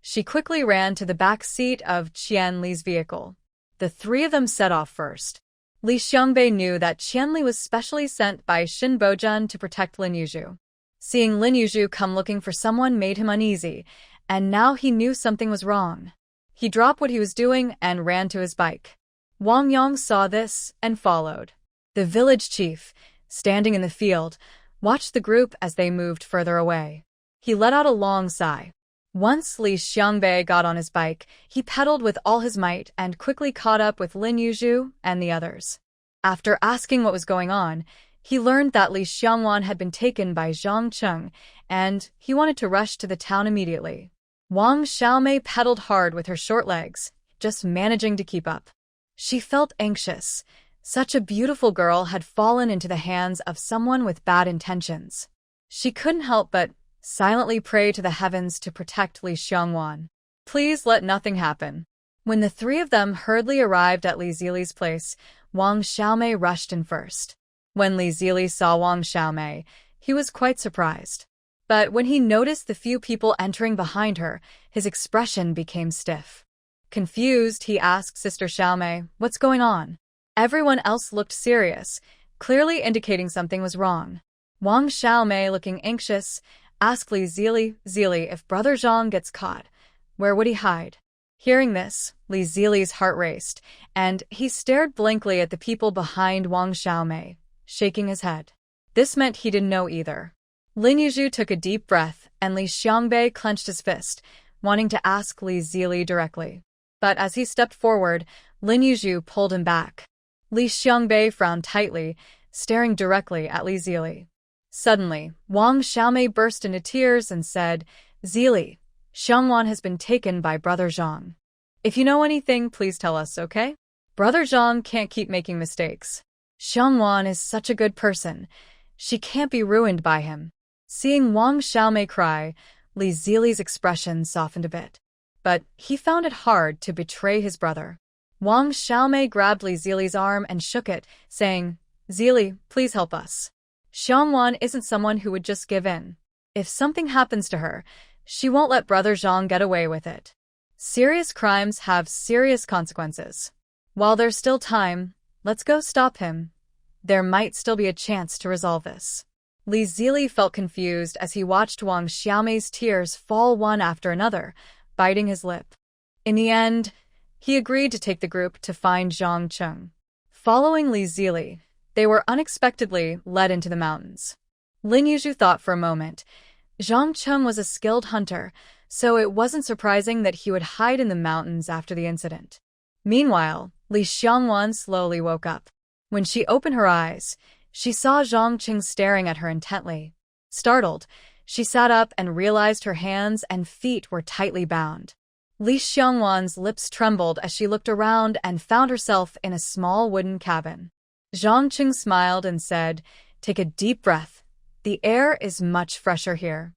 She quickly ran to the back seat of Qian Li's vehicle. The three of them set off first. Li Xiangbei knew that Qian Li was specially sent by Bojun to protect Lin Yu. Seeing Lin Yu come looking for someone made him uneasy, and now he knew something was wrong. He dropped what he was doing and ran to his bike. Wang Yang saw this and followed. The village chief, standing in the field, watched the group as they moved further away. He let out a long sigh. Once Li Xiangbei got on his bike, he pedaled with all his might and quickly caught up with Lin Yu and the others. After asking what was going on, he learned that Li Xiangwan had been taken by Jang Chun, and he wanted to rush to the town immediately. Wang Xiaomei pedaled hard with her short legs, just managing to keep up. She felt anxious. Such a beautiful girl had fallen into the hands of someone with bad intentions. She couldn't help but silently pray to the heavens to protect Li Xiangwan. Please let nothing happen. When the three of them hurriedly arrived at Li Zili's place, Wang Xiaomei rushed in first. When Li Zili saw Wang Xiaomei, he was quite surprised. But when he noticed the few people entering behind her, his expression became stiff. Confused, he asked Sister Xiaomei, "What's going on?" Everyone else looked serious, clearly indicating something was wrong. Wang Xiaomei, looking anxious, asked Li Zili, "If Brother Zhang gets caught, where would he hide?" Hearing this, Li Zili's heart raced, and he stared blankly at the people behind Wang Xiaomei, shaking his head. This meant he didn't know either. Lin Yu took a deep breath, and Li Xiangbei clenched his fist, wanting to ask Li Zili directly. But as he stepped forward, Lin Yu pulled him back. Li Xiangbei frowned tightly, staring directly at Li Zili. Suddenly, Wang Xiaomei burst into tears and said, "Zili, Xiangwan has been taken by Brother Zhang. If you know anything, please tell us, okay? Brother Zhang can't keep making mistakes. Xiangwan is such a good person. She can't be ruined by him." Seeing Wang Xiaomei cry, Li Zili's expression softened a bit. But he found it hard to betray his brother. Wang Xiaomei grabbed Li Zili's arm and shook it, saying, "Zili, please help us. Xiangwan isn't someone who would just give in. If something happens to her, she won't let Brother Zhang get away with it. Serious crimes have serious consequences. While there's still time, let's go stop him. There might still be a chance to resolve this." Li Zili felt confused as he watched Wang Xiaomei's tears fall one after another, biting his lip. In the end, he agreed to take the group to find Jang Chun. Following Li Zili, they were unexpectedly led into the mountains. Lin Yu thought for a moment. Jang Chun was a skilled hunter, so it wasn't surprising that he would hide in the mountains after the incident. Meanwhile, Li Xiangwan slowly woke up. When she opened her eyes, she saw Jang Chun staring at her intently. Startled, she sat up and realized her hands and feet were tightly bound. Li Xiangwan's lips trembled as she looked around and found herself in a small wooden cabin. Jang Chun smiled and said, "Take a deep breath. The air is much fresher here.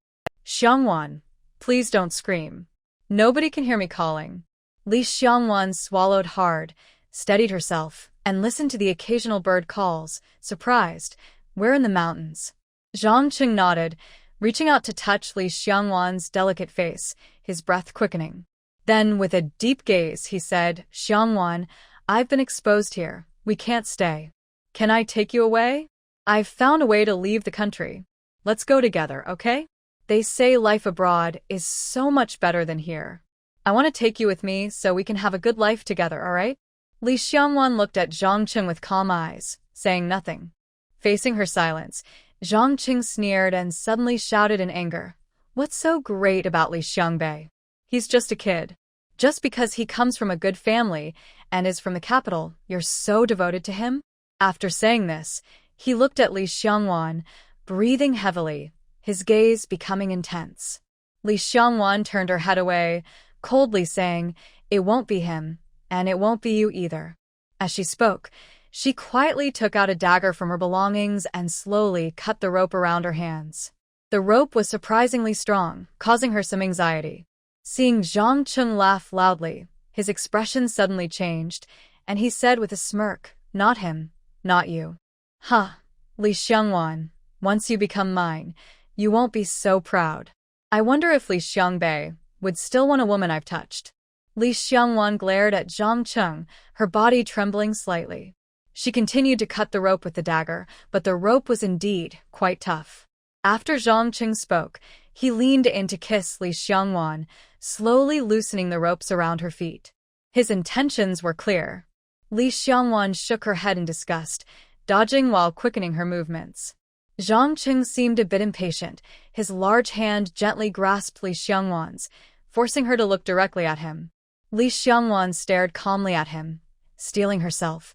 Xiangwan, please don't scream. Nobody can hear me calling." Li Xiangwan swallowed hard, steadied herself, and listened to the occasional bird calls, surprised. "We're in the mountains." Jang Chun nodded, reaching out to touch Li Xiangwan's delicate face, his breath quickening. Then, with a deep gaze, he said, "Xiangwan, I've been exposed here. We can't stay. Can I take you away? I've found a way to leave the country. Let's go together, okay? They say life abroad is so much better than here. I want to take you with me so we can have a good life together, all right?" Li Xiangwan looked at Jang Chun with calm eyes, saying nothing. Facing her silence, Jang Chun sneered and suddenly shouted in anger, "What's so great about Li Xiangbei? He's just a kid. Just because he comes from a good family and is from the capital, you're so devoted to him?" After saying this, he looked at Li Xiangwan, breathing heavily, his gaze becoming intense. Li Xiangwan turned her head away, coldly saying, "It won't be him, and it won't be you either." As she spoke, she quietly took out a dagger from her belongings and slowly cut the rope around her hands. The rope was surprisingly strong, causing her some anxiety. Seeing Jang Chun laugh loudly, his expression suddenly changed, and he said with a smirk, "Not him, not you." "Huh, Li Xiangwan, once you become mine, you won't be so proud. I wonder if Li Xiangbei would still want a woman I've touched." Li Xiangwan glared at Jang Chun, her body trembling slightly. She continued to cut the rope with the dagger, but the rope was indeed quite tough. After Jang Chun spoke, he leaned in to kiss Li Xiangwan, slowly loosening the ropes around her feet. His intentions were clear. Li Xiangwan shook her head in disgust, dodging while quickening her movements. Jang Chun seemed a bit impatient. His large hand gently grasped Li Xiangwan's, forcing her to look directly at him. Li Xiangwan stared calmly at him, steeling herself,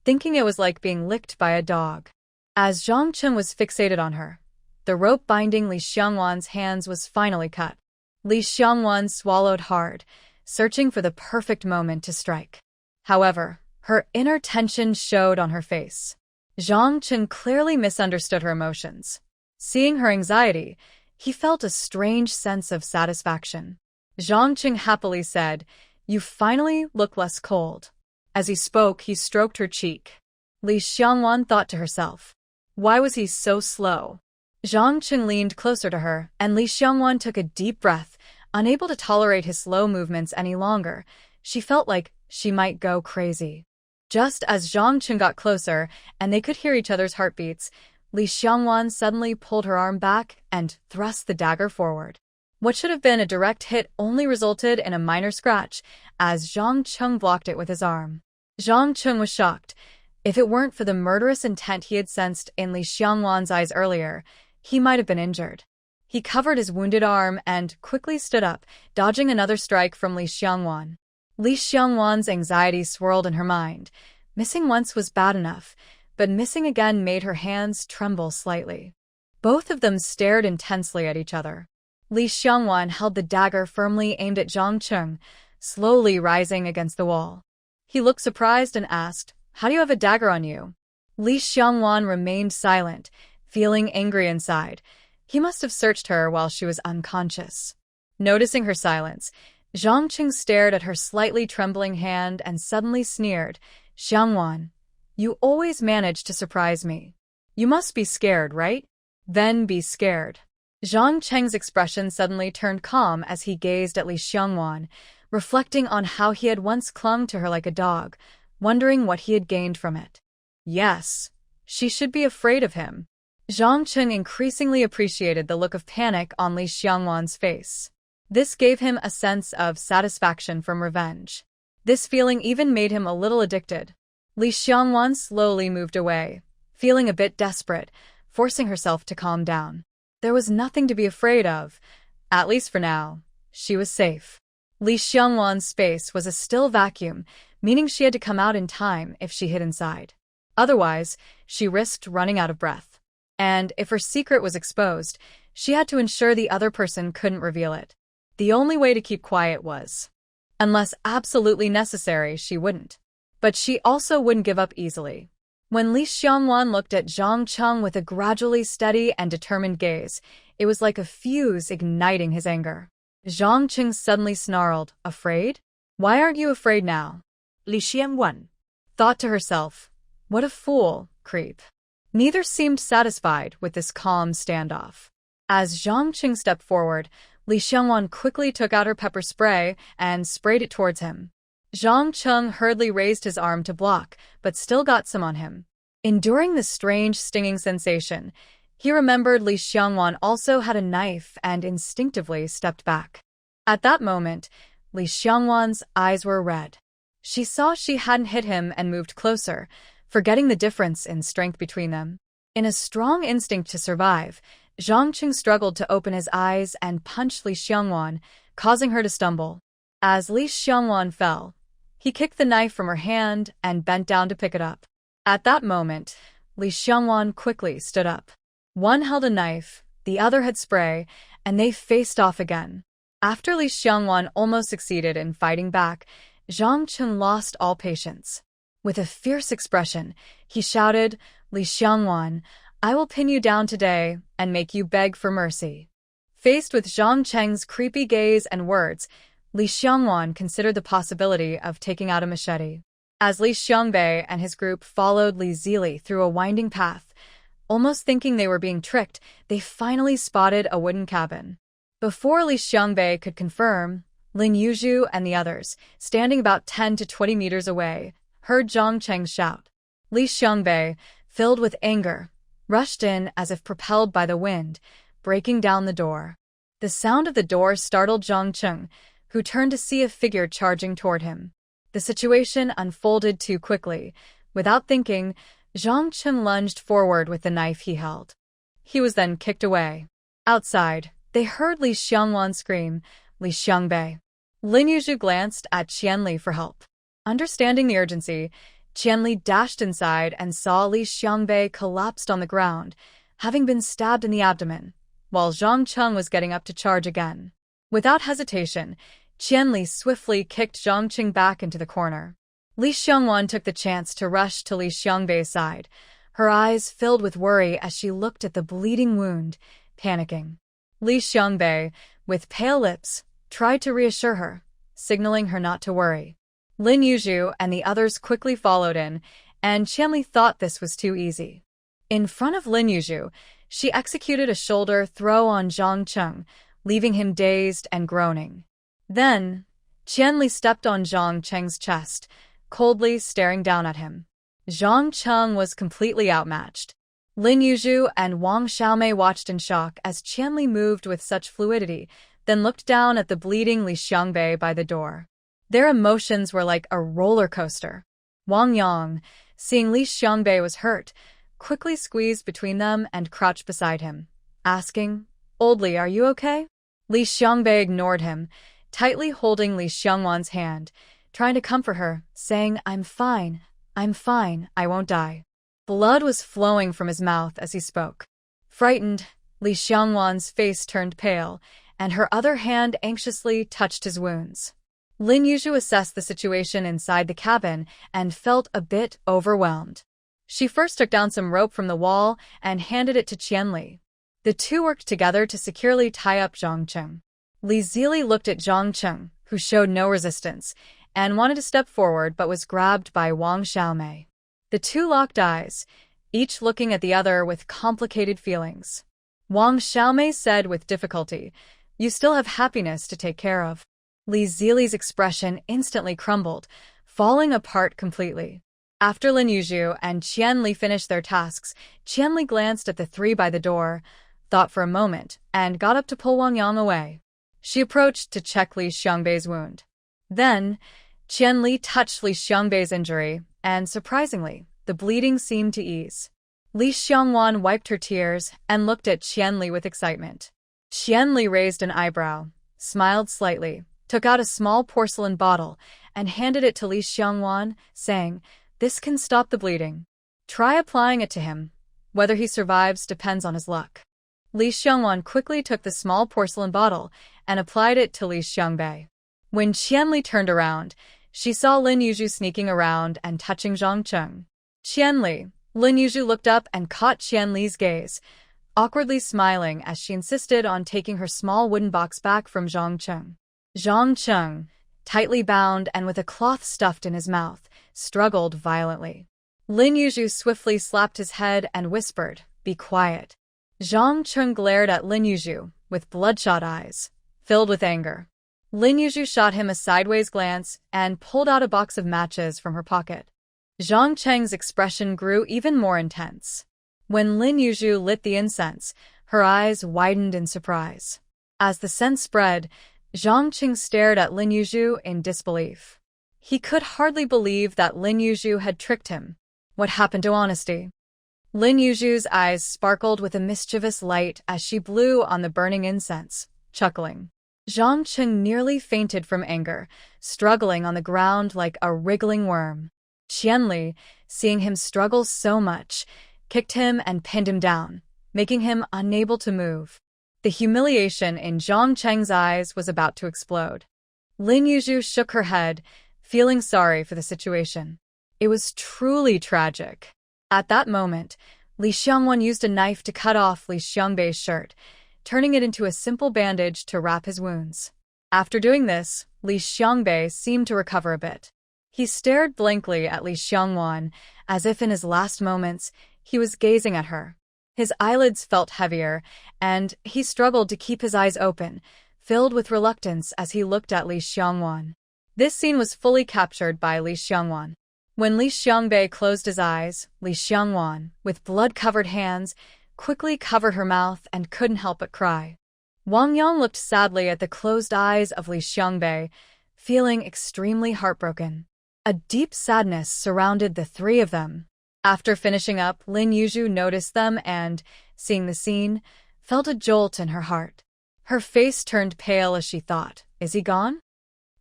thinking it was like being licked by a dog. As Jang Chun was fixated on her, the rope binding Li Xiangwan's hands was finally cut. Li Xiangwan swallowed hard, searching for the perfect moment to strike. However, her inner tension showed on her face. Jang Chun clearly misunderstood her emotions. Seeing her anxiety, he felt a strange sense of satisfaction. Jang Chun happily said, "You finally look less cold." As he spoke, he stroked her cheek. Li Xiangwan thought to herself, why was he so slow? Jang Chun leaned closer to her, and Li Xiangwan took a deep breath, unable to tolerate his slow movements any longer. She felt like she might go crazy. Just as Jang Chun got closer, and they could hear each other's heartbeats, Li Xiangwan suddenly pulled her arm back and thrust the dagger forward. What should have been a direct hit only resulted in a minor scratch, as Jang Chun blocked it with his arm. Jang Chun was shocked. If it weren't for the murderous intent he had sensed in Li Xiangwan's eyes earlier, he might have been injured. He covered his wounded arm and quickly stood up, dodging another strike from Li Xiangwan. Li Xiangwan's anxiety swirled in her mind. Missing once was bad enough, but missing again made her hands tremble slightly. Both of them stared intensely at each other. Li Xiangwan held the dagger firmly aimed at Jang Chun, slowly rising against the wall. He looked surprised and asked, "How do you have a dagger on you?" Li Xiangwan remained silent, feeling angry inside. He must have searched her while she was unconscious. Noticing her silence, Jang Chun stared at her slightly trembling hand and suddenly sneered, "Xiangwan, you always manage to surprise me. You must be scared, right? Then be scared." Zhang Cheng's expression suddenly turned calm as he gazed at Li Xiangwan, reflecting on how he had once clung to her like a dog, wondering what he had gained from it. Yes, she should be afraid of him. Zhang Chun increasingly appreciated the look of panic on Li Xiangwan's face. This gave him a sense of satisfaction from revenge. This feeling even made him a little addicted. Li Xiangwan slowly moved away, feeling a bit desperate, forcing herself to calm down. There was nothing to be afraid of. At least for now. She was safe. Li Xiangwan's space was a still vacuum, meaning she had to come out in time if she hid inside. Otherwise, she risked running out of breath. And if her secret was exposed, she had to ensure the other person couldn't reveal it. The only way to keep quiet was, unless absolutely necessary, she wouldn't. But she also wouldn't give up easily. When Li Xiangwan looked at Zhang Chun with a gradually steady and determined gaze, it was like a fuse igniting his anger. Zhang Chun suddenly snarled, "Afraid? Why aren't you afraid now?" Li Xiangwan thought to herself, "What a fool, creep." Neither seemed satisfied with this calm standoff. As Zhang Chun stepped forward, Li Xiangwan quickly took out her pepper spray and sprayed it towards him. Zhang Chun hurriedly raised his arm to block, but still got some on him. Enduring this strange stinging sensation, he remembered Li Xiangwan also had a knife and instinctively stepped back. At that moment, Li Xiangwan's eyes were red. She saw she hadn't hit him and moved closer, forgetting the difference in strength between them. In a strong instinct to survive, Zhang Chun struggled to open his eyes and punched Li Xiangwan, causing her to stumble. As Li Xiangwan fell, he kicked the knife from her hand and bent down to pick it up. At that moment, Li Xiangwan quickly stood up. One held a knife, the other had spray, and they faced off again. After Li Xiangwan almost succeeded in fighting back, Zhang Chun lost all patience. With a fierce expression, he shouted, "Li Xiangwan, I will pin you down today and make you beg for mercy." Faced with Zhang Cheng's creepy gaze and words, Li Xiangwan considered the possibility of taking out a machete. As Li Xiangbei and his group followed Li Zili through a winding path, almost thinking they were being tricked, they finally spotted a wooden cabin. Before Li Xiangbei could confirm, Lin Yu and the others, standing about 10 to 20 meters away, heard Zhang Cheng shout. Li Xiangbei, filled with anger, rushed in as if propelled by the wind, breaking down the door. The sound of the door startled Zhang Cheng, who turned to see a figure charging toward him. The situation unfolded too quickly. Without thinking, Zhang Chun lunged forward with the knife he held. He was then kicked away. Outside, they heard Li Xiangwan scream, "Li Xiangbei." Lin Yu glanced at Qianli for help. Understanding the urgency, Qianli dashed inside and saw Li Xiangbei collapsed on the ground, having been stabbed in the abdomen, while Zhang Chun was getting up to charge again. Without hesitation, Qianli swiftly kicked Zhang Chun back into the corner. Li Xiangwan took the chance to rush to Li Xiangbei's side, her eyes filled with worry as she looked at the bleeding wound, panicking. Li Xiangbei, with pale lips, tried to reassure her, signaling her not to worry. Lin Yu and the others quickly followed in, and Qianli thought this was too easy. In front of Lin Yu, she executed a shoulder throw on Zhang Chun, leaving him dazed and groaning. Then, Qianli stepped on Zhang Cheng's chest, coldly staring down at him. Zhang Chun was completely outmatched. Lin Yu and Wang Xiaomei watched in shock as Qianli moved with such fluidity, then looked down at the bleeding Li Xiangbei by the door. Their emotions were like a roller coaster. Wang Yang, seeing Li Xiangbei was hurt, quickly squeezed between them and crouched beside him, asking, "Old Li, are you okay?" Li Xiangbei ignored him, tightly holding Li Xiangwan's hand, trying to comfort her, saying, I'm fine, I won't die." Blood was flowing from his mouth as he spoke. Frightened, Li Xiangwan's face turned pale, and her other hand anxiously touched his wounds. Lin Yu assessed the situation inside the cabin and felt a bit overwhelmed. She first took down some rope from the wall and handed it to Qianli. The two worked together to securely tie up Jang Chun. Li Zili looked at Jang Chun, who showed no resistance, and wanted to step forward but was grabbed by Wang Xiaomei. The two locked eyes, each looking at the other with complicated feelings. Wang Xiaomei said with difficulty, "You still have happiness to take care of." Li Zili's expression instantly crumbled, falling apart completely. After Lin Yu and Qian Li finished their tasks, Qian Li glanced at the three by the door, thought for a moment, and got up to pull Wang Yang away. She approached to check Li Xiangbei's wound. Then, Qian Li touched Li Xiangbei's injury, and surprisingly, the bleeding seemed to ease. Li Xiangwan wiped her tears and looked at Qian Li with excitement. Qian Li raised an eyebrow, smiled slightly, took out a small porcelain bottle, and handed it to Li Xiangwan, saying, "This can stop the bleeding. Try applying it to him. Whether he survives depends on his luck." Li Xiangwan quickly took the small porcelain bottle and applied it to Li Xiangbei. When Qian Li turned around, she saw Lin Yu sneaking around and touching Jang Chun. "Qian Li." Lin Yu looked up and caught Qian Li's gaze, awkwardly smiling as she insisted on taking her small wooden box back from Jang Chun. Jang Chun, tightly bound and with a cloth stuffed in his mouth, struggled violently. Lin Yu swiftly slapped his head and whispered, "Be quiet." Jang Chun glared at Lin Yu with bloodshot eyes, filled with anger. Lin Yu shot him a sideways glance and pulled out a box of matches from her pocket. Zhang Cheng's expression grew even more intense. When Lin Yu lit the incense, her eyes widened in surprise. As the scent spread, Zhang Cheng stared at Lin Yu in disbelief. He could hardly believe that Lin Yu had tricked him. What happened to honesty? Lin Yu's eyes sparkled with a mischievous light as she blew on the burning incense, chuckling. Zhang Cheng nearly fainted from anger, struggling on the ground like a wriggling worm. Qian Li, seeing him struggle so much, kicked him and pinned him down, making him unable to move. The humiliation in Zhang Cheng's eyes was about to explode. Lin Yu shook her head, feeling sorry for the situation. It was truly tragic. At that moment, Li Xiangwan used a knife to cut off Li Xiangbei's shirt, turning it into a simple bandage to wrap his wounds. After doing this, Li Xiangbei seemed to recover a bit. He stared blankly at Li Xiangwan, as if in his last moments, he was gazing at her. His eyelids felt heavier, and he struggled to keep his eyes open, filled with reluctance as he looked at Li Xiangwan. This scene was fully captured by Li Xiangwan. When Li Xiangbei closed his eyes, Li Xiangwan, with blood-covered hands, quickly covered her mouth and couldn't help but cry. Wang Yang looked sadly at the closed eyes of Li Xiangbei, feeling extremely heartbroken. A deep sadness surrounded the three of them. After finishing up, Lin Yu noticed them and, seeing the scene, felt a jolt in her heart. Her face turned pale as she thought, "Is he gone?"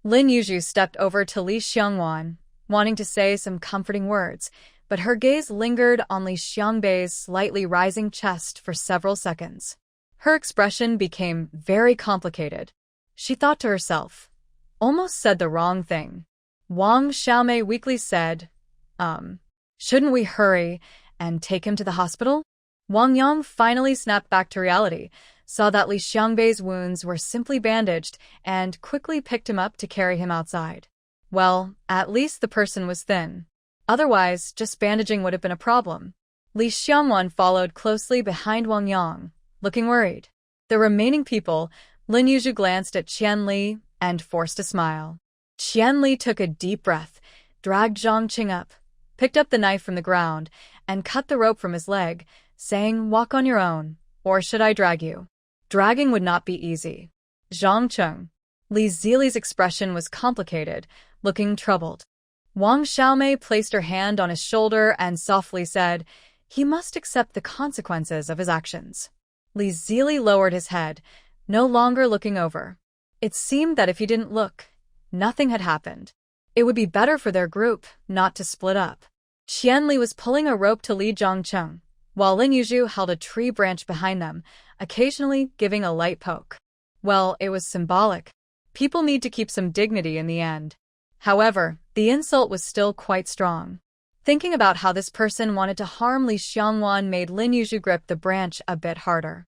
Lin Yu stepped over to Li Xiangwan, wanting to say some comforting words, but her gaze lingered on Li Xiangbei's slightly rising chest for several seconds. Her expression became very complicated. She thought to herself, "Almost said the wrong thing." Wang Xiaomei weakly said, "Shouldn't we hurry and take him to the hospital?" Wang Yang finally snapped back to reality, saw that Li Xiangbei's wounds were simply bandaged, and quickly picked him up to carry him outside. Well, at least the person was thin. Otherwise, just bandaging would have been a problem. Li Xiangwan followed closely behind Wang Yang, looking worried. The remaining people, Lin Yu glanced at Qian Li and forced a smile. Qian Li took a deep breath, dragged Zhang Cheng up, picked up the knife from the ground, and cut the rope from his leg, saying, "Walk on your own, or should I drag you?" Dragging would not be easy. Zhang Cheng. Li Zili's expression was complicated, looking troubled. Wang Xiaomei placed her hand on his shoulder and softly said, "He must accept the consequences of his actions." Li Zili lowered his head, no longer looking over. It seemed that if he didn't look, nothing had happened. It would be better for their group not to split up. Qian Li was pulling a rope to lead Zhang Cheng, while Lin Yu held a tree branch behind them, occasionally giving a light poke. Well, it was symbolic. People need to keep some dignity in the end. However, the insult was still quite strong. Thinking about how this person wanted to harm Li Xiangwan made Lin Yu grip the branch a bit harder.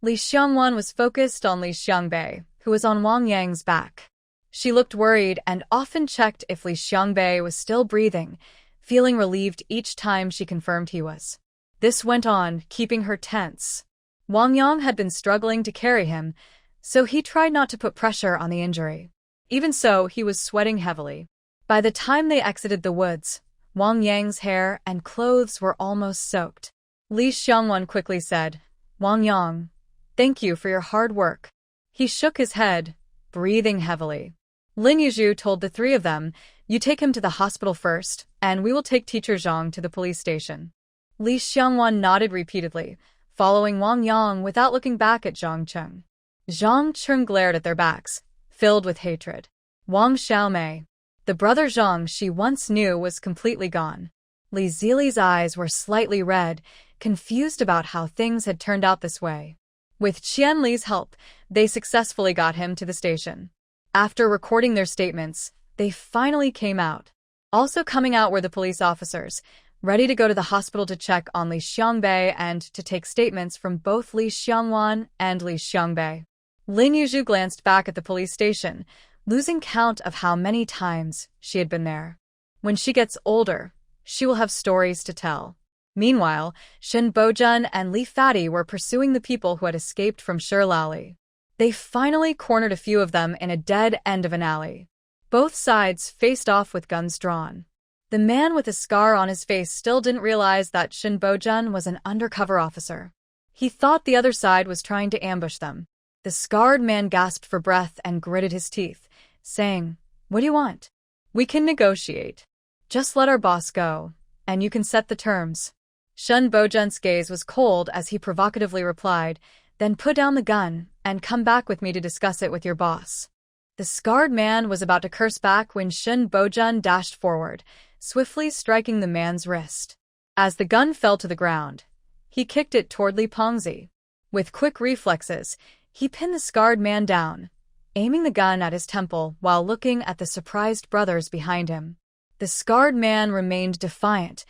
Li Xiangwan was focused on Li Xiangbei, who was on Wang Yang's back. She looked worried and often checked if Li Xiangbei was still breathing, feeling relieved each time she confirmed he was. This went on, keeping her tense. Wang Yang had been struggling to carry him, so he tried not to put pressure on the injury. Even so, he was sweating heavily. By the time they exited the woods, Wang Yang's hair and clothes were almost soaked. Li Xiangwan quickly said, "Wang Yang, thank you for your hard work." He shook his head, breathing heavily. Lin Yu told the three of them, "You take him to the hospital first, and we will take Teacher Zhang to the police station." Li Xiangwan nodded repeatedly, following Wang Yang without looking back at Jang Chun. Jang Chun glared at their backs, filled with hatred. Wang Xiaomei, the brother Zhang she once knew, was completely gone. Li Zili's eyes were slightly red, confused about how things had turned out this way. With Qian Li's help, they successfully got him to the station. After recording their statements, they finally came out. Also coming out were the police officers, ready to go to the hospital to check on Li Xiangbei and to take statements from both Li Xiangwan and Li Xiangbei. Lin Yu glanced back at the police station, losing count of how many times she had been there. When she gets older, she will have stories to tell. Meanwhile, Shen Bojun and Li Fati were pursuing the people who had escaped from Shilali. They finally cornered a few of them in a dead end of an alley. Both sides faced off with guns drawn. The man with a scar on his face still didn't realize that Shen Bojun was an undercover officer. He thought the other side was trying to ambush them. The scarred man gasped for breath and gritted his teeth, saying, "What do you want? We can negotiate. Just let our boss go, and you can set the terms." Shen Bojun's gaze was cold as he provocatively replied, "Then put down the gun and come back with me to discuss it with your boss." The scarred man was about to curse back when Shen Bojun dashed forward, swiftly striking the man's wrist. As the gun fell to the ground, he kicked it toward Li Pengzi. With quick reflexes, he pinned the scarred man down, aiming the gun at his temple while looking at the surprised brothers behind him. The scarred man remained defiant,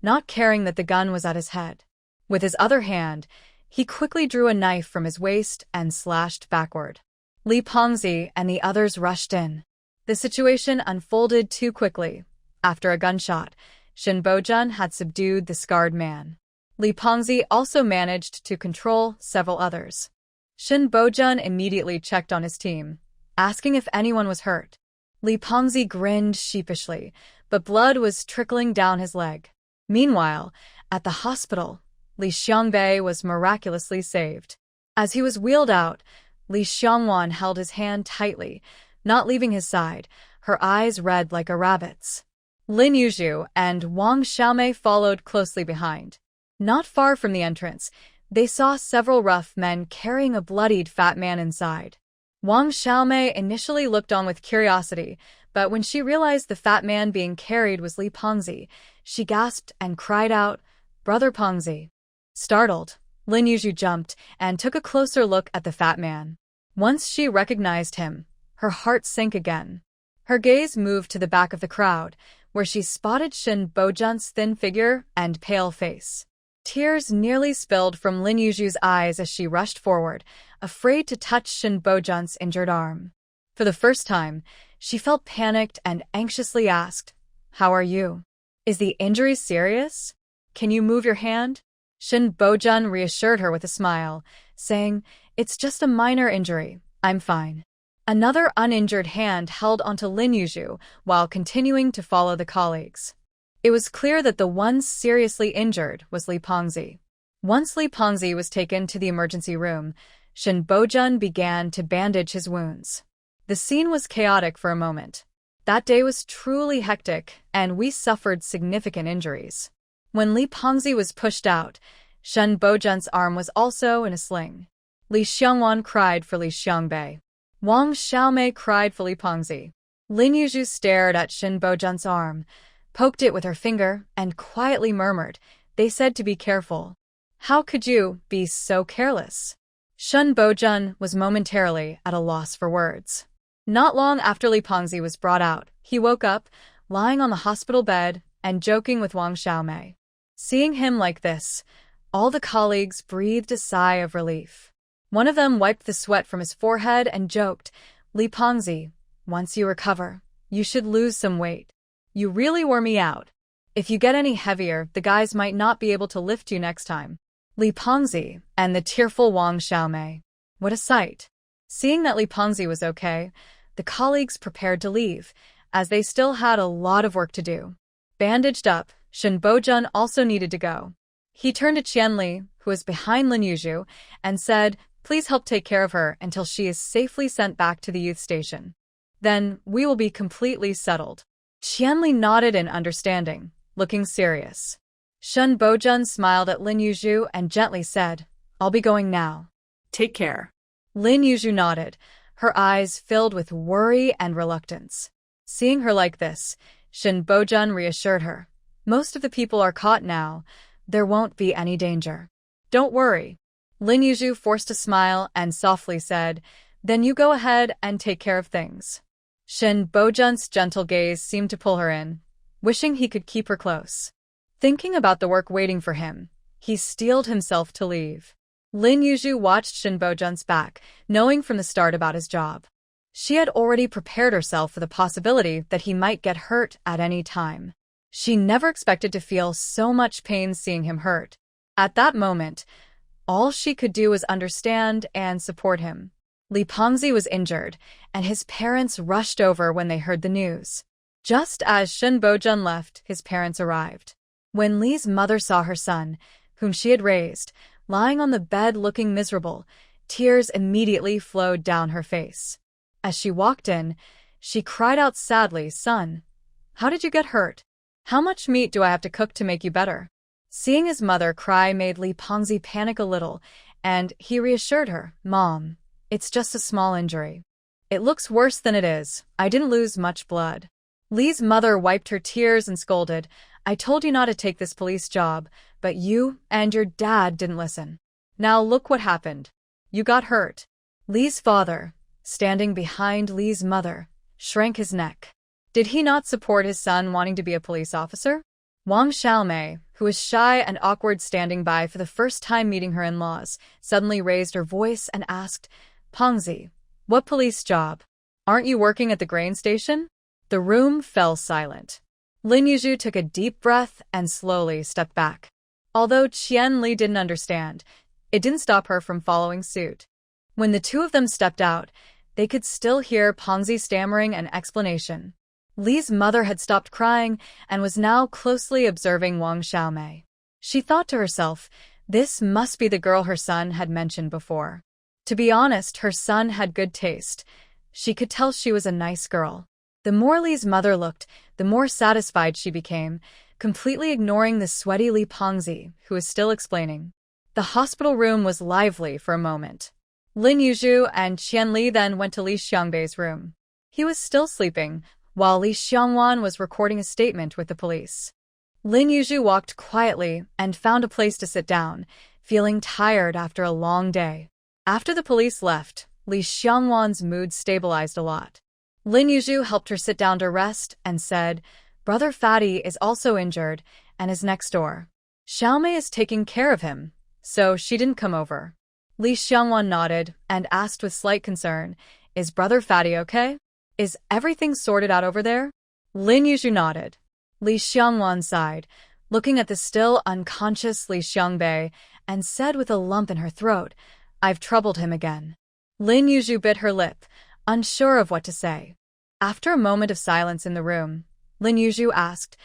not caring that the gun was at his head. With his other hand, he quickly drew a knife from his waist and slashed backward. Li Pengzi and the others rushed in. The situation unfolded too quickly. After a gunshot, Shen Bojun had subdued the scarred man. Li Pengzi also managed to control several others. Shen Bojun immediately checked on his team, asking if anyone was hurt. Li Pengzi grinned sheepishly, but blood was trickling down his leg. Meanwhile, at the hospital, Li Xiangbei was miraculously saved. As he was wheeled out, Li Xiangwan held his hand tightly, not leaving his side, her eyes red like a rabbit's. Lin Yu and Wang Xiaomei followed closely behind. Not far from the entrance, they saw several rough men carrying a bloodied fat man inside. Wang Xiaomei initially looked on with curiosity, but when she realized the fat man being carried was Li Pengzi, she gasped and cried out, "Brother Pengzi." Startled, Lin Yu jumped and took a closer look at the fat man. Once she recognized him, her heart sank again. Her gaze moved to the back of the crowd, where she spotted Shen Bojun's thin figure and pale face. Tears nearly spilled from Lin Yu's eyes as she rushed forward, afraid to touch Shen Bojun's injured arm. For the first time, she felt panicked and anxiously asked, "How are you? Is the injury serious? Can you move your hand?" Shen Bojun reassured her with a smile, saying, "It's just a minor injury. I'm fine." Another uninjured hand held onto Lin Yu while continuing to follow the colleagues. It was clear that the one seriously injured was Li Pengzi. Once Li Pengzi was taken to the emergency room, Shen Bojun began to bandage his wounds. The scene was chaotic for a moment. That day was truly hectic, and we suffered significant injuries. When Li Pengzi was pushed out, Shen Bojun's arm was also in a sling. Li Xiangwan cried for Li Xiangbei. Wang Xiaomei cried for Li Pengzi. Lin Yu stared at Shen Bojun's arm, poked it with her finger, and quietly murmured, "They said to be careful." "How could you be so careless?" Shen Bojun was momentarily at a loss for words. Not long after Li Pengzi was brought out, he woke up, lying on the hospital bed, and joking with Wang Xiaomei. Seeing him like this, all the colleagues breathed a sigh of relief. One of them wiped the sweat from his forehead and joked, "Li Pengzi, once you recover, you should lose some weight. You really wore me out. If you get any heavier, the guys might not be able to lift you next time." Li Pengzi and the tearful Wang Xiaomei. What a sight. Seeing that Li Pengzi was okay, the colleagues prepared to leave, as they still had a lot of work to do. Bandaged up, Shen Bojun also needed to go. He turned to Qianli, who was behind Lin Yu, and said, "Please help take care of her until she is safely sent back to the youth station. Then we will be completely settled." Qianli nodded in understanding, looking serious. Shen Bojun smiled at Lin Yu and gently said, "I'll be going now." Take care. Lin Yu nodded, her eyes filled with worry and reluctance. Seeing her like this, Shen Bojun reassured her. "Most of the people are caught now. There won't be any danger. Don't worry." Lin Yu forced a smile and softly said, "Then you go ahead and take care of things." Shen Bojun's gentle gaze seemed to pull her in, wishing he could keep her close. Thinking about the work waiting for him, he steeled himself to leave. Lin Yu watched Shen Bojun's back, knowing from the start about his job. She had already prepared herself for the possibility that he might get hurt at any time. She never expected to feel so much pain seeing him hurt. At that moment, all she could do was understand and support him. Li Pengzi was injured, and his parents rushed over when they heard the news. Just as Shen Bojun left, his parents arrived. When Li's mother saw her son, whom she had raised, lying on the bed looking miserable, tears immediately flowed down her face. As she walked in, she cried out sadly, "Son, how did you get hurt? How much meat do I have to cook to make you better?" Seeing his mother cry made Li Pengzi panic a little, and he reassured her, "Mom, it's just a small injury. It looks worse than it is. I didn't lose much blood." Li's mother wiped her tears and scolded, "I told you not to take this police job, but you and your dad didn't listen. Now look what happened. You got hurt." Li's father, standing behind Li's mother, shrank his neck. Did he not support his son wanting to be a police officer? Wang Xiaomei, who was shy and awkward standing by for the first time meeting her in-laws, suddenly raised her voice and asked, "Pengzi, what police job? Aren't you working at the grain station?" The room fell silent. Lin Yu took a deep breath and slowly stepped back. Although Qianli didn't understand, it didn't stop her from following suit. When the two of them stepped out, they could still hear Pengzi stammering an explanation. Li's mother had stopped crying and was now closely observing Wang Xiaomei. She thought to herself, this must be the girl her son had mentioned before. To be honest, her son had good taste. She could tell she was a nice girl. The more Li's mother looked, the more satisfied she became, completely ignoring the sweaty Li Pengzi, who was still explaining. The hospital room was lively for a moment. Lin Yu and Qianli then went to Li Xiangbei's room. He was still sleeping, while Li Xiangwan was recording a statement with the police. Lin Yu walked quietly and found a place to sit down, feeling tired after a long day. After the police left, Li Xiangwan's mood stabilized a lot. Lin Yu helped her sit down to rest and said, "Brother Fatty is also injured and is next door. Xiaomei is taking care of him, so she didn't come over." Li Xiangwan nodded and asked with slight concern, "Is Brother Fatty okay? Is everything sorted out over there?" Lin Yu nodded. Li Xiangwan sighed, looking at the still unconscious Li Xiangbei, and said with a lump in her throat, "I've troubled him again." Lin Yu bit her lip, unsure of what to say. After a moment of silence in the room, Lin Yu asked,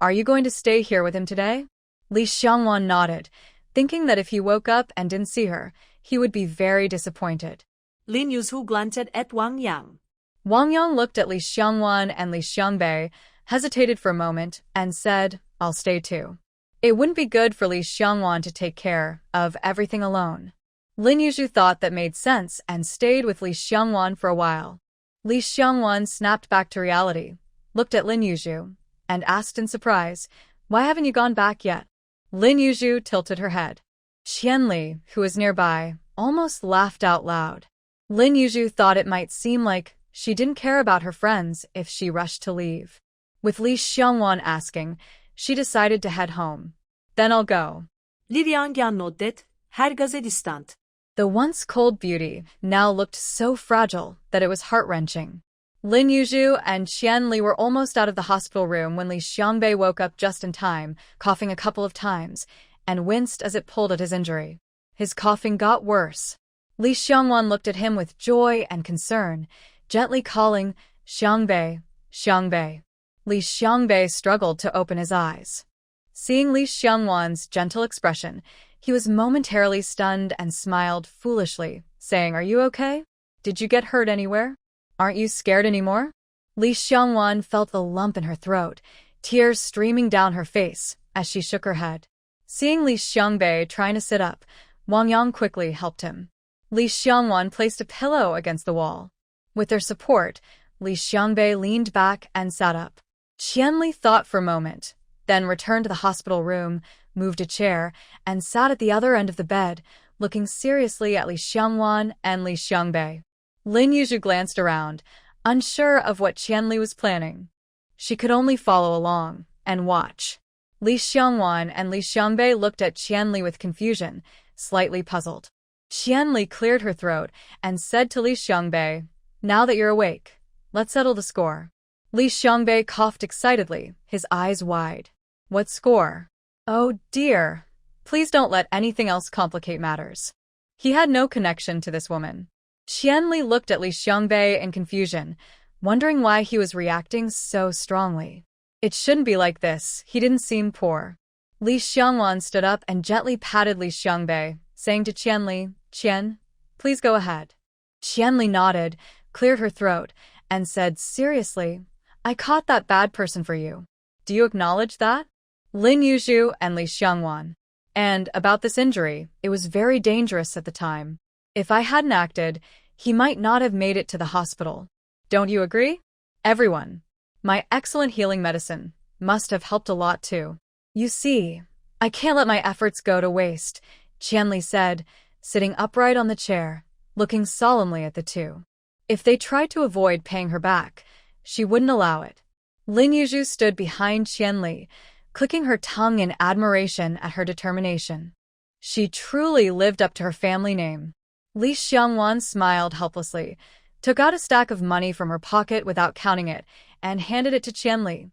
"Are you going to stay here with him today?" Li Xiangwan nodded, thinking that if he woke up and didn't see her, he would be very disappointed. Lin Yu glanced at Wang Yang. Wang Yang looked at Li Xiangwan and Li Xiangbei, hesitated for a moment, and said, "I'll stay too." It wouldn't be good for Li Xiangwan to take care of everything alone. Lin Yu thought that made sense and stayed with Li Xiangwan for a while. Li Xiangwan snapped back to reality, looked at Lin Yu, and asked in surprise, "Why haven't you gone back yet?" Lin Yu tilted her head. Qianli, who was nearby, almost laughed out loud. Lin Yu thought it might seem like she didn't care about her friends if she rushed to leave. With Li Xiangwan asking, she decided to head home. "Then I'll go." Li Yang nodded, her gazet distant. The once cold beauty now looked so fragile that it was heart-wrenching. Lin Yu and Qian Li were almost out of the hospital room when Li Xiangbei woke up just in time, coughing a couple of times, and winced as it pulled at his injury. His coughing got worse. Li Xiangwan looked at him with joy and concern, gently calling, "Xiangbei, Xiangbei." Li Xiangbei struggled to open his eyes. Seeing Li Xiangwan's gentle expression, he was momentarily stunned and smiled foolishly, saying, "Are you okay? Did you get hurt anywhere? Aren't you scared anymore?" Li Xiangwan felt the lump in her throat, tears streaming down her face as she shook her head. Seeing Li Xiangbei trying to sit up, Wang Yang quickly helped him. Li Xiangwan placed a pillow against the wall. With their support, Li Xiangbei leaned back and sat up. Qian Li thought for a moment, then returned to the hospital room, moved a chair, and sat at the other end of the bed, looking seriously at Li Xiangwan and Li Xiangbei. Lin Yu glanced around, unsure of what Qian Li was planning. She could only follow along and watch. Li Xiangwan and Li Xiangbei looked at Qian Li with confusion, slightly puzzled. Qian Li cleared her throat and said to Li Xiangbei, "Now that you're awake, let's settle the score." Li Xiangbei coughed excitedly, his eyes wide. "What score? Oh dear. Please don't let anything else complicate matters." He had no connection to this woman. Qian Li looked at Li Xiangbei in confusion, wondering why he was reacting so strongly. It shouldn't be like this, he didn't seem poor. Li Xiangwan stood up and gently patted Li Xiangbei, saying to Qian Li, "Qian, please go ahead." Qian Li nodded, cleared her throat, and said seriously, "I caught that bad person for you. Do you acknowledge that?" Lin Yu and Li Xiangwan. "And about this injury, it was very dangerous at the time. If I hadn't acted, he might not have made it to the hospital. Don't you agree? Everyone. My excellent healing medicine must have helped a lot too. You see, I can't let my efforts go to waste," Qian Li said, sitting upright on the chair, looking solemnly at the two. If they tried to avoid paying her back, she wouldn't allow it. Lin Yu stood behind Qian Li, clicking her tongue in admiration at her determination. She truly lived up to her family name. Li Xiangwan smiled helplessly, took out a stack of money from her pocket without counting it, and handed it to Qian Li.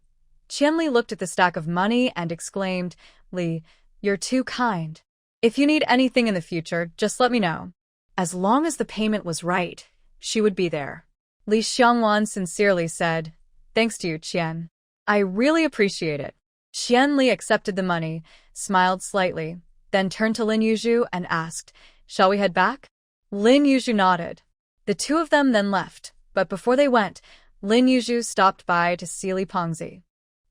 Qian Li looked at the stack of money and exclaimed, "Li, you're too kind. If you need anything in the future, just let me know." As long as the payment was right, she would be there. Li Xiangwan sincerely said, "Thanks to you, Qian. I really appreciate it." Qian Li accepted the money, smiled slightly, then turned to Lin Yu and asked, "Shall we head back?" Lin Yu nodded. The two of them then left, but before they went, Lin Yu stopped by to see Li Pengzi.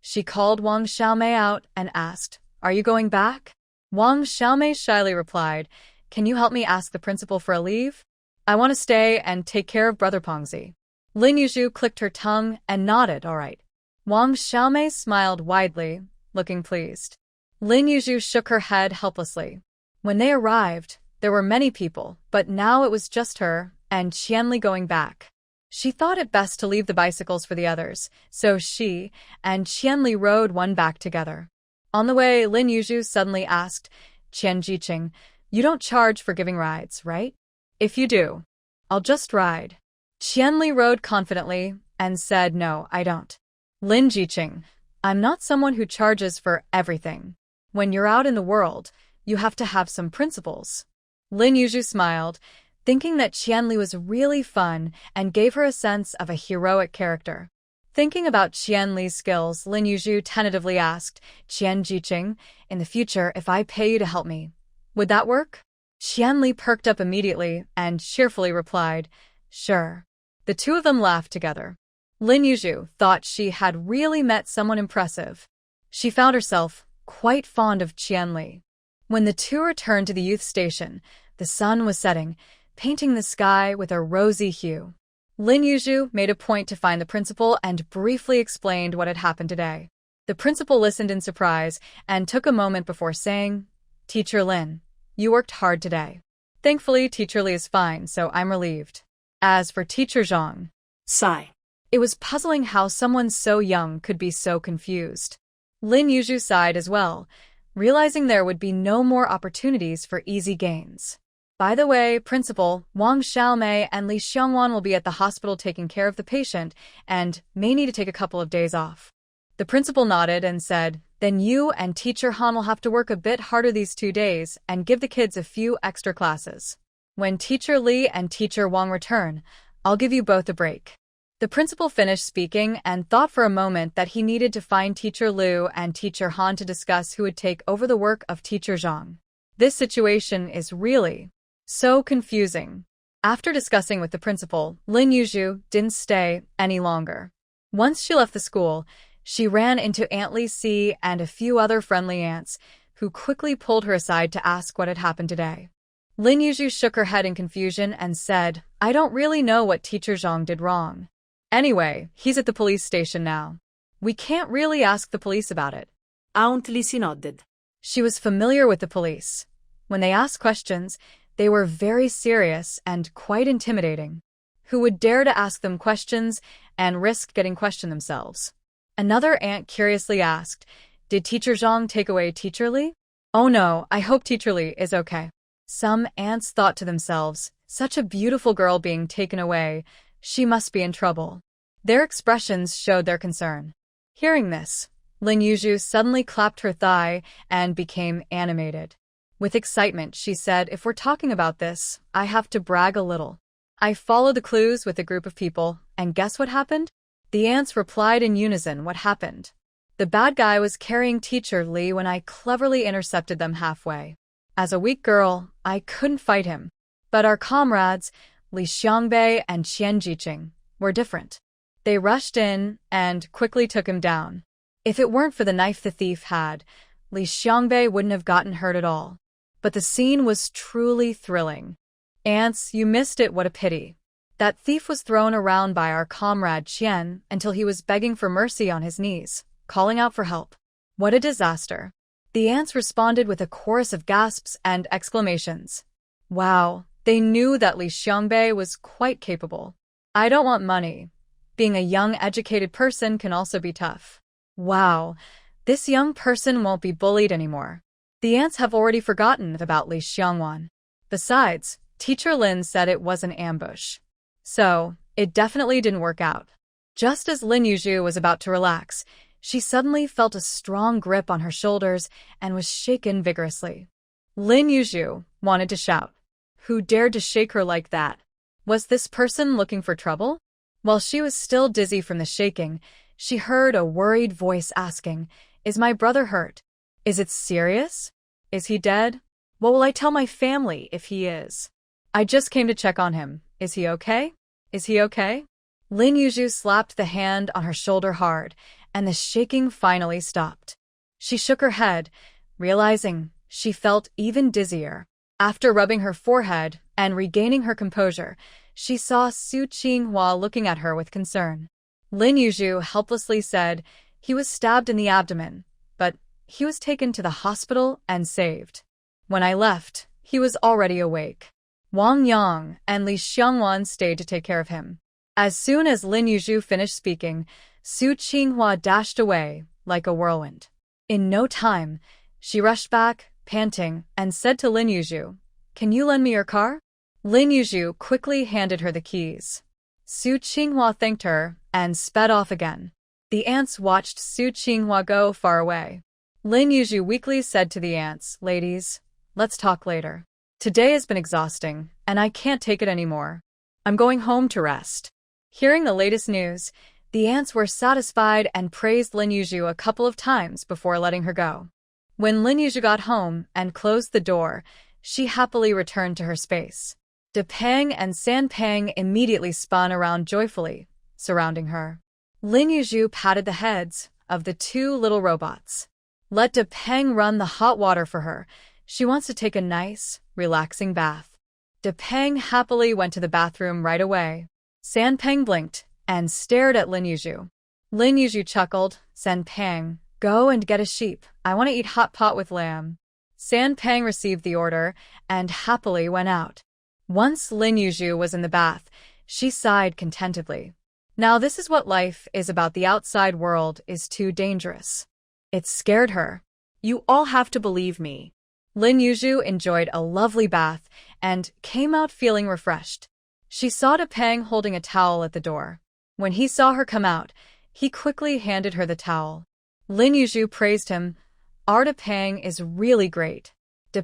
She called Wang Xiaomei out and asked, "Are you going back?" Wang Xiaomei shyly replied, "Can you help me ask the principal for a leave? I want to stay and take care of Brother Pengzi." Lin Yu clicked her tongue and nodded, "All right." Wang Xiaomei smiled widely, looking pleased. Lin Yu shook her head helplessly. When they arrived, there were many people, but now it was just her and Qian Li going back. She thought it best to leave the bicycles for the others, so she and Qian Li rode one back together. On the way, Lin Yu suddenly asked, "Qian Jiqing, you don't charge for giving rides, right? If you do, I'll just ride." Qian Li rode confidently and said, "No, I don't. Lin Jiqing, I'm not someone who charges for everything. When you're out in the world, you have to have some principles." Lin Yu smiled, thinking that Qian Li was really fun and gave her a sense of a heroic character. Thinking about Qian Li's skills, Lin Yu tentatively asked, "Qian Jiqing, in the future if I pay you to help me, would that work?" Qian Li perked up immediately and cheerfully replied, "Sure." The two of them laughed together. Lin Yu thought she had really met someone impressive. She found herself quite fond of Qian Li. When the two returned to the youth station, the sun was setting, painting the sky with a rosy hue. Lin Yu made a point to find the principal and briefly explained what had happened today. The principal listened in surprise and took a moment before saying, "Teacher Lin, you worked hard today." Thankfully, Teacher Li is fine, so I'm relieved. As for Teacher Zhang, Sigh. It was puzzling how someone so young could be so confused. Lin Yu sighed as well, realizing there would be no more opportunities for easy gains. By the way, Principal, Wang Xiaomei and Li Xiongwan will be at the hospital taking care of the patient and may need to take a couple of days off. The principal nodded and said, then you and Teacher Han will have to work a bit harder these 2 days and give the kids a few extra classes. When Teacher Li and Teacher Wang return, I'll give you both a break. The principal finished speaking and thought for a moment that he needed to find Teacher Liu and Teacher Han to discuss who would take over the work of Teacher Zhang. This situation is really so confusing. After discussing with the principal, Lin Yu didn't stay any longer. Once she left the school, she ran into Aunt Li Si and a few other friendly aunts, who quickly pulled her aside to ask what had happened today. Lin Yu shook her head in confusion and said, I don't really know what Teacher Zhang did wrong. Anyway, he's at the police station now. We can't really ask the police about it. Aunt Li Si nodded. She was familiar with the police. When they asked questions, they were very serious and quite intimidating. Who would dare to ask them questions and risk getting questioned themselves? Another aunt curiously asked, did Teacher Zhang take away Teacher Li? Oh no, I hope Teacher Li is okay. Some aunts thought to themselves, such a beautiful girl being taken away, she must be in trouble. Their expressions showed their concern. Hearing this, Lin Yu suddenly clapped her thigh and became animated. With excitement, she said, if we're talking about this, I have to brag a little. I followed the clues with a group of people, and guess what happened? The aunts replied in unison what happened. The bad guy was carrying Teacher Li when I cleverly intercepted them halfway. As a weak girl, I couldn't fight him. But our comrades, Li Xiangbei and Qian Jiqing, were different. They rushed in and quickly took him down. If it weren't for the knife the thief had, Li Xiangbei wouldn't have gotten hurt at all. But the scene was truly thrilling. Aunts, you missed it, what a pity. That thief was thrown around by our comrade Qian until he was begging for mercy on his knees, calling out for help. What a disaster. The aunts responded with a chorus of gasps and exclamations. Wow, they knew that Li Xiangbei was quite capable. I don't want money. Being a young, educated person can also be tough. Wow, this young person won't be bullied anymore. The aunts have already forgotten about Li Xiongwan. Besides, Teacher Lin said it was an ambush. So, it definitely didn't work out. Just as Lin Yu was about to relax, she suddenly felt a strong grip on her shoulders and was shaken vigorously. Lin Yu wanted to shout. Who dared to shake her like that? Was this person looking for trouble? While she was still dizzy from the shaking, she heard a worried voice asking, Is my brother hurt? Is it serious? Is he dead? What will I tell my family if he is? I just came to check on him. Is he okay? Is he okay? Lin Yu slapped the hand on her shoulder hard, and the shaking finally stopped. She shook her head, realizing she felt even dizzier. After rubbing her forehead and regaining her composure, she saw Su Qinghua looking at her with concern. Lin Yu helplessly said he was stabbed in the abdomen, but he was taken to the hospital and saved. When I left, he was already awake. Wang Yang and Li Xiongwan stayed to take care of him. As soon as Lin Yu finished speaking, Su Qinghua dashed away like a whirlwind. In no time, she rushed back, panting, and said to Lin Yu, Can you lend me your car? Lin Yu quickly handed her the keys. Su Qinghua thanked her and sped off again. The aunts watched Su Qinghua go far away. Lin Yu weakly said to the aunts, Ladies, let's talk later. Today has been exhausting, and I can't take it anymore. I'm going home to rest. Hearing the latest news, the aunts were satisfied and praised Lin Yu a couple of times before letting her go. When Lin Yu got home and closed the door, she happily returned to her space. De Peng and San Peng immediately spun around joyfully, surrounding her. Lin Yu patted the heads of the two little robots. Let De Peng run the hot water for her. She wants to take a nice, relaxing bath. De Peng happily went to the bathroom right away. San Peng blinked and stared at Lin Yu. Lin Yu chuckled, San Peng, go and get a sheep. I want to eat hot pot with lamb. San Peng received the order and happily went out. Once Lin Yu was in the bath, she sighed contentedly. Now this is what life is about. The outside world is too dangerous. It scared her. You all have to believe me. Lin Yu enjoyed a lovely bath and came out feeling refreshed. She saw Pang holding a towel at the door. When he saw her come out, he quickly handed her the towel. Lin Yu praised him. Our Pang is really great.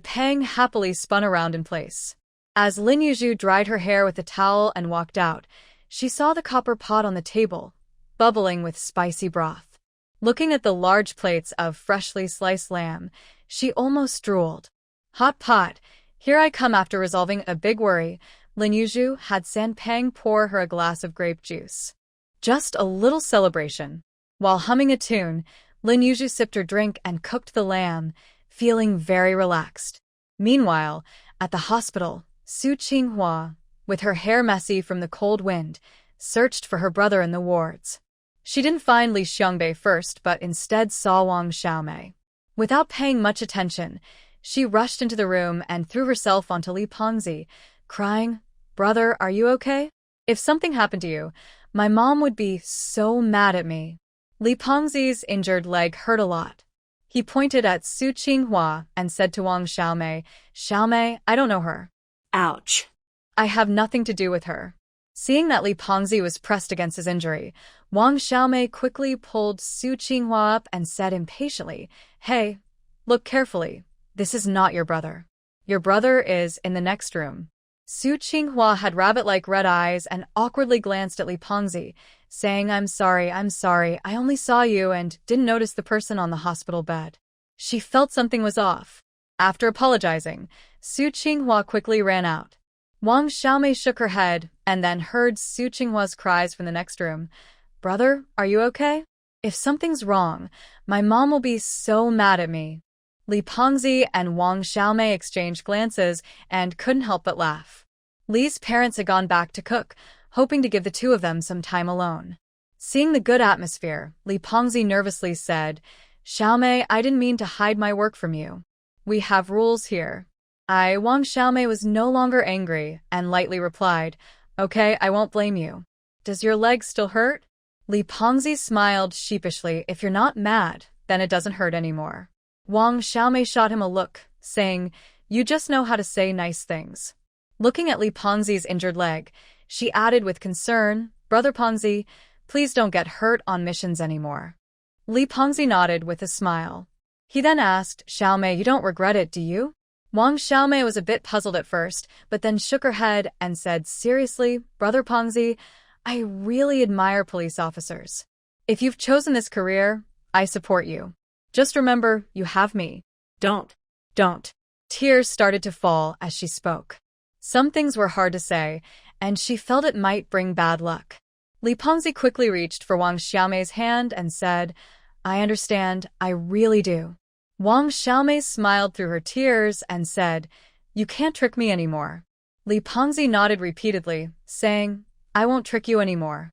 Pang happily spun around in place. As Lin Yu dried her hair with the towel and walked out, she saw the copper pot on the table, bubbling with spicy broth. Looking at the large plates of freshly sliced lamb, she almost drooled. Hot pot, here I come. After resolving a big worry, Lin Yu had Pang pour her a glass of grape juice. Just a little celebration. While humming a tune, Lin Yu sipped her drink and cooked the lamb, feeling very relaxed. Meanwhile, at the hospital, Su Qinghua, with her hair messy from the cold wind, searched for her brother in the wards. She didn't find Li Xiangbei first, but instead saw Wang Xiaomei. Without paying much attention, she rushed into the room and threw herself onto Li Pengzi, crying, "Brother, are you okay? If something happened to you, my mom would be so mad at me." Li Pengzi's injured leg hurt a lot. He pointed at Su Qinghua and said to Wang Xiaomei, "Xiaomei, I don't know her. Ouch. I have nothing to do with her." Seeing that Li Pengzi was pressed against his injury, Wang Xiaomei quickly pulled Su Qinghua up and said impatiently, "Hey, look carefully. This is not your brother. Your brother is in the next room." Su Qinghua had rabbit-like red eyes and awkwardly glanced at Li Pengzi, saying, I'm sorry, I only saw you and didn't notice the person on the hospital bed." She felt something was off. After apologizing, Su Qinghua quickly ran out. Wang Xiaomei shook her head and then heard Su Qinghua's cries from the next room. "Brother, are you okay? If something's wrong, my mom will be so mad at me." Li Pengzi and Wang Xiaomei exchanged glances and couldn't help but laugh. Li's parents had gone back to cook, hoping to give the two of them some time alone. Seeing the good atmosphere, Li Pengzi nervously said, "Xiaomei, I didn't mean to hide my work from you. We have rules here." Wang Xiaomei was no longer angry and lightly replied, "Okay, I won't blame you. Does your leg still hurt?" Li Pengzi smiled sheepishly. "If you're not mad, then it doesn't hurt anymore." Wang Xiaomei shot him a look, saying, "You just know how to say nice things." Looking at Li Pengzi's injured leg, she added with concern, "Brother Pengzi, please don't get hurt on missions anymore." Li Pengzi nodded with a smile. He then asked, "Xiaomei, you don't regret it, do you?" Wang Xiaomei was a bit puzzled at first, but then shook her head and said seriously, "Brother Pengzi, I really admire police officers. If you've chosen this career, I support you. Just remember, you have me." Don't. Tears started to fall as she spoke. Some things were hard to say, and she felt it might bring bad luck. Li Pengzi quickly reached for Wang Xiaomei's hand and said, "I understand, I really do." Wang Xiaomei smiled through her tears and said, "You can't trick me anymore." Li Pengzi nodded repeatedly, saying, "I won't trick you anymore.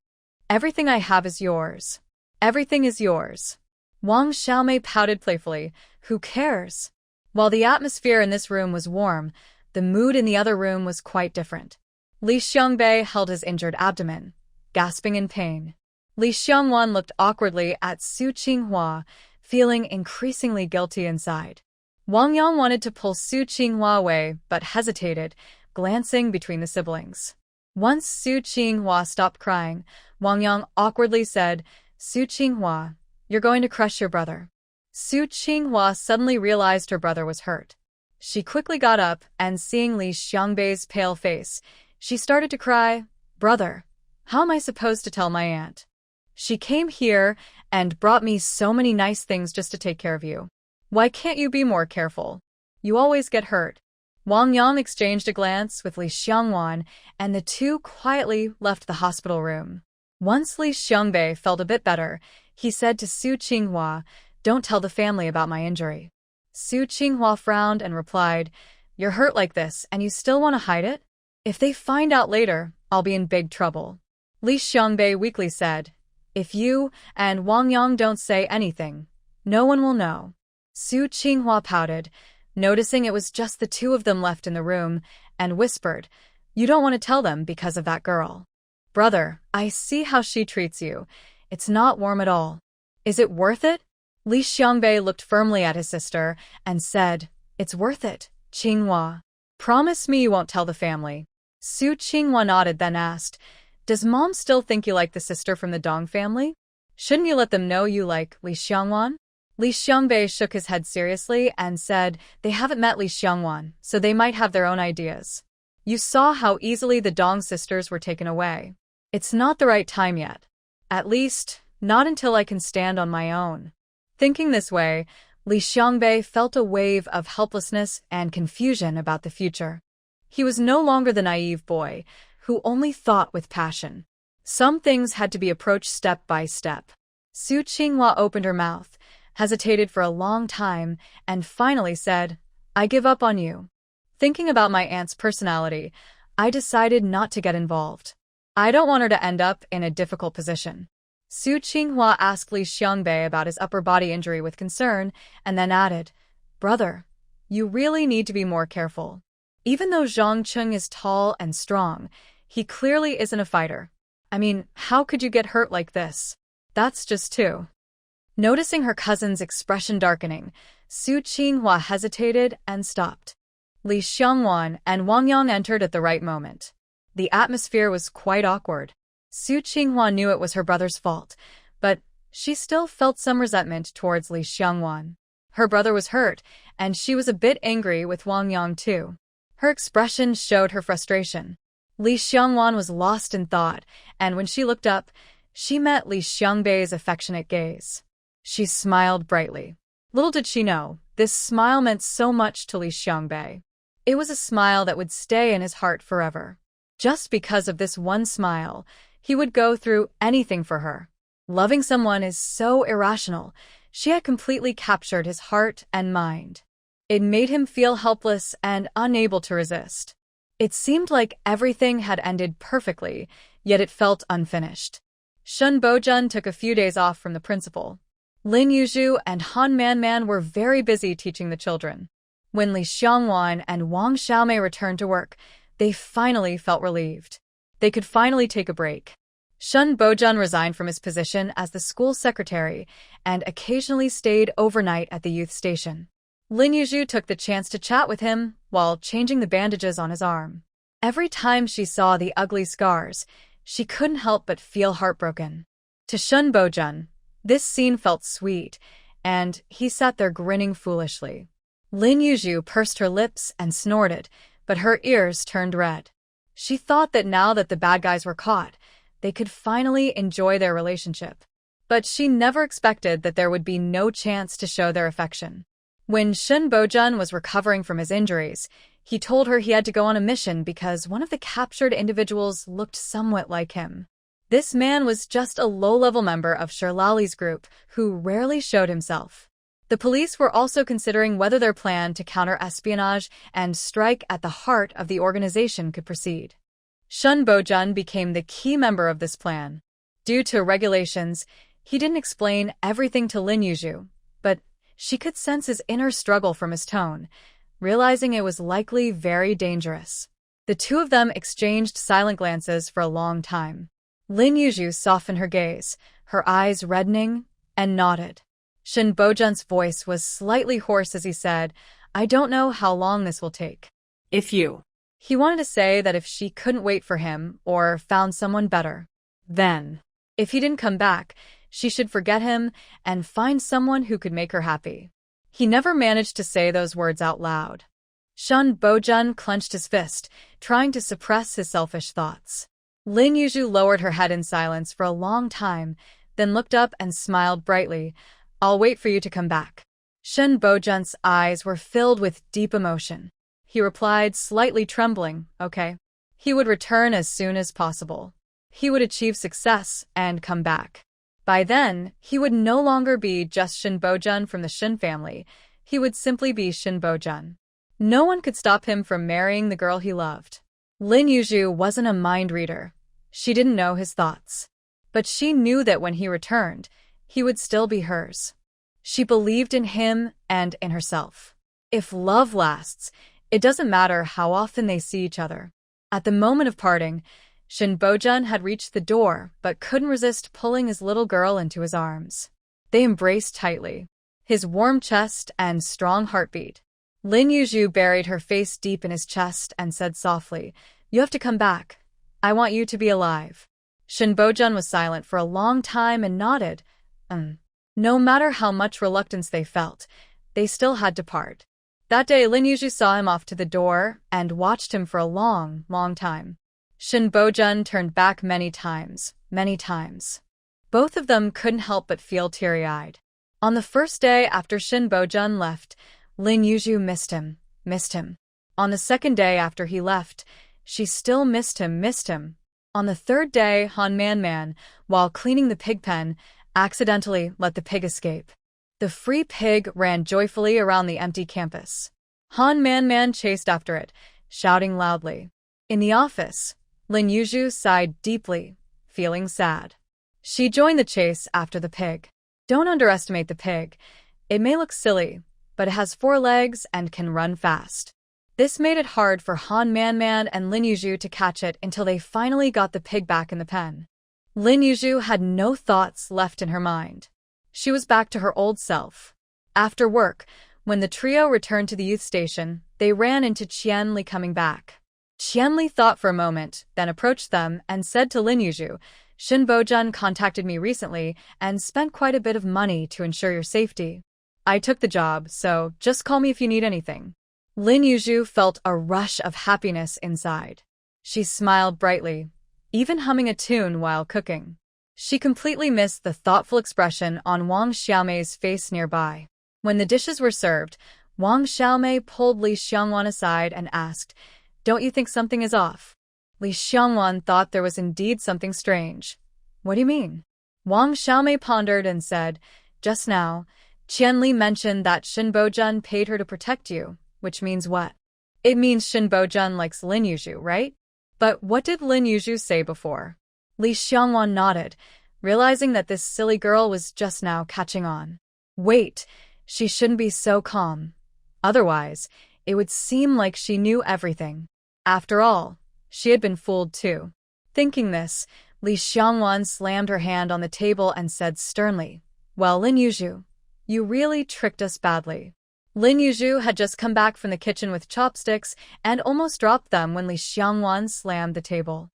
Everything I have is yours. Everything is yours." Wang Xiaomei pouted playfully, "Who cares?" While the atmosphere in this room was warm, the mood in the other room was quite different. Li Xiangbei held his injured abdomen, gasping in pain. Li Xiangwan looked awkwardly at Su Qinghua, feeling increasingly guilty inside. Wang Yang wanted to pull Su Qinghua away, but hesitated, glancing between the siblings. Once Su Qinghua stopped crying, Wang Yang awkwardly said, "Su Qinghua, you're going to crush your brother." Su Qinghua suddenly realized her brother was hurt. She quickly got up and seeing Li Xiangbei's pale face, she started to cry, "Brother, how am I supposed to tell my aunt? She came here and brought me so many nice things just to take care of you. Why can't you be more careful? You always get hurt." Wang Yang exchanged a glance with Li Xiangwan, and the two quietly left the hospital room. Once Li Xiangbei felt a bit better, he said to Su Qinghua, "Don't tell the family about my injury." Su Qinghua frowned and replied, "You're hurt like this and you still want to hide it? If they find out later, I'll be in big trouble." Li Xiangbei weakly said, "If you and Wang Yang don't say anything, no one will know." Su Qinghua pouted, noticing it was just the two of them left in the room, and whispered, "You don't want to tell them because of that girl. Brother, I see how she treats you. It's not warm at all. Is it worth it?" Li Xiangbei looked firmly at his sister and said, "It's worth it, Qinghua. Promise me you won't tell the family. Su Qinghua nodded, then asked, Does Mom still think you like the sister from the Dong family? Shouldn't you let them know you like Li Xiangwan? Li Xiangbei shook his head seriously and said they haven't met Li Xiangwan, so they might have their own ideas. You saw how easily the Dong sisters were taken away. It's not the right time yet. At least, not until I can stand on my own. Thinking this way, Li Xiangbei felt a wave of helplessness and confusion about the future. He was no longer the naive boy who only thought with passion. Some things had to be approached step by step. Su Qinghua opened her mouth, hesitated for a long time, and finally said, I give up on you. Thinking about my aunt's personality, I decided not to get involved. I don't want her to end up in a difficult position. Su Qinghua asked Li Xiangbei about his upper body injury with concern, and then added, Brother, you really need to be more careful. Even though Jang Chun is tall and strong, he clearly isn't a fighter. I mean, how could you get hurt like this? That's just too. Noticing her cousin's expression darkening, Su Qinghua hesitated and stopped. Li Xiangwan and Wang Yang entered at the right moment. The atmosphere was quite awkward. Su Qinghua knew it was her brother's fault, but she still felt some resentment towards Li Xiangwan. Her brother was hurt, and she was a bit angry with Wang Yang too. Her expression showed her frustration. Li Xiangwan was lost in thought, and when she looked up, she met Li Xiangbei's affectionate gaze. She smiled brightly. Little did she know, this smile meant so much to Li Xiangbei. It was a smile that would stay in his heart forever. Just because of this one smile, he would go through anything for her. Loving someone is so irrational. She had completely captured his heart and mind. It made him feel helpless and unable to resist. It seemed like everything had ended perfectly, yet it felt unfinished. Shun Bojun took a few days off from the principal. Lin Yu and Han Manman were very busy teaching the children. When Li Xiangwan and Wang Xiaomei returned to work, they finally felt relieved. They could finally take a break. Shun Bojun resigned from his position as the school secretary and occasionally stayed overnight at the youth station. Lin Yu took the chance to chat with him while changing the bandages on his arm. Every time she saw the ugly scars, she couldn't help but feel heartbroken. To Shun Bojun, this scene felt sweet, and he sat there grinning foolishly. Lin Yu pursed her lips and snorted, but her ears turned red. She thought that now that the bad guys were caught, they could finally enjoy their relationship. But she never expected that there would be no chance to show their affection. When Shun Bojun was recovering from his injuries, he told her he had to go on a mission because one of the captured individuals looked somewhat like him. This man was just a low-level member of Shirlali's group who rarely showed himself. The police were also considering whether their plan to counter espionage and strike at the heart of the organization could proceed. Shun Bojun became the key member of this plan. Due to regulations, he didn't explain everything to Lin Yu, but she could sense his inner struggle from his tone, realizing it was likely very dangerous. The two of them exchanged silent glances for a long time. Lin Yu softened her gaze, her eyes reddening, and nodded. Shun Bojun's voice was slightly hoarse as he said, I don't know how long this will take. He wanted to say that if she couldn't wait for him or found someone better, then, if he didn't come back, she should forget him and find someone who could make her happy. He never managed to say those words out loud. Shun Bojun clenched his fist, trying to suppress his selfish thoughts. Lin Yu lowered her head in silence for a long time, then looked up and smiled brightly. I'll wait for you to come back. Shun Bojun's eyes were filled with deep emotion. He replied, slightly trembling, okay. He would return as soon as possible. He would achieve success and come back. By then, he would no longer be just Shun Bojun from the Shun family. He would simply be Shun Bojun. No one could stop him from marrying the girl he loved. Lin Yu wasn't a mind reader. She didn't know his thoughts. But she knew that when he returned, he would still be hers. She believed in him and in herself. If love lasts, it doesn't matter how often they see each other. At the moment of parting, Shun Bojun had reached the door but couldn't resist pulling his little girl into his arms. They embraced tightly. His warm chest and strong heartbeat. Lin Yu buried her face deep in his chest and said softly, "You have to come back. I want you to be alive." Bojun was silent for a long time and nodded. No matter how much reluctance they felt, they still had to part. That day, Lin Yu saw him off to the door and watched him for a long, long time. Bojun turned back many times, many times. Both of them couldn't help but feel teary-eyed. On the first day after Bojun left, Lin Yu missed him. On the second day after he left, she still missed him. On the third day, Han Man, while cleaning the pig pen, accidentally let the pig escape. The free pig ran joyfully around the empty campus. Han Man chased after it, shouting loudly. In the office, Lin Yu sighed deeply, feeling sad. She joined the chase after the pig. Don't underestimate the pig. It may look silly, but it has 4 legs and can run fast. This made it hard for Han Man and Lin Yu to catch it until they finally got the pig back in the pen. Lin Yu had no thoughts left in her mind. She was back to her old self. After work, when the trio returned to the youth station, they ran into Qianli coming back. Qianli thought for a moment, then approached them and said to Lin Yu, "Bojun contacted me recently and spent quite a bit of money to ensure your safety. I took the job, so just call me if you need anything." Lin Yu felt a rush of happiness inside. She smiled brightly, even humming a tune while cooking. She completely missed the thoughtful expression on Wang Xiaomei's face nearby. When the dishes were served, Wang Xiaomei pulled Li Xiangwan aside and asked, "Don't you think something is off?" Li Xiangwan thought there was indeed something strange. "What do you mean?" Wang Xiaomei pondered and said, "Just now, Qianli mentioned that Bojun paid her to protect you, which means what? It means Bojun likes Lin Yu, right? But what did Lin Yu say before?" Li Xiangwan nodded, realizing that this silly girl was just now catching on. Wait, she shouldn't be so calm. Otherwise, it would seem like she knew everything. After all, she had been fooled too. Thinking this, Li Xiangwan slammed her hand on the table and said sternly, "Well, Lin Yu, you really tricked us badly." Lin Yu had just come back from the kitchen with chopsticks and almost dropped them when Li Xiangwan slammed the table.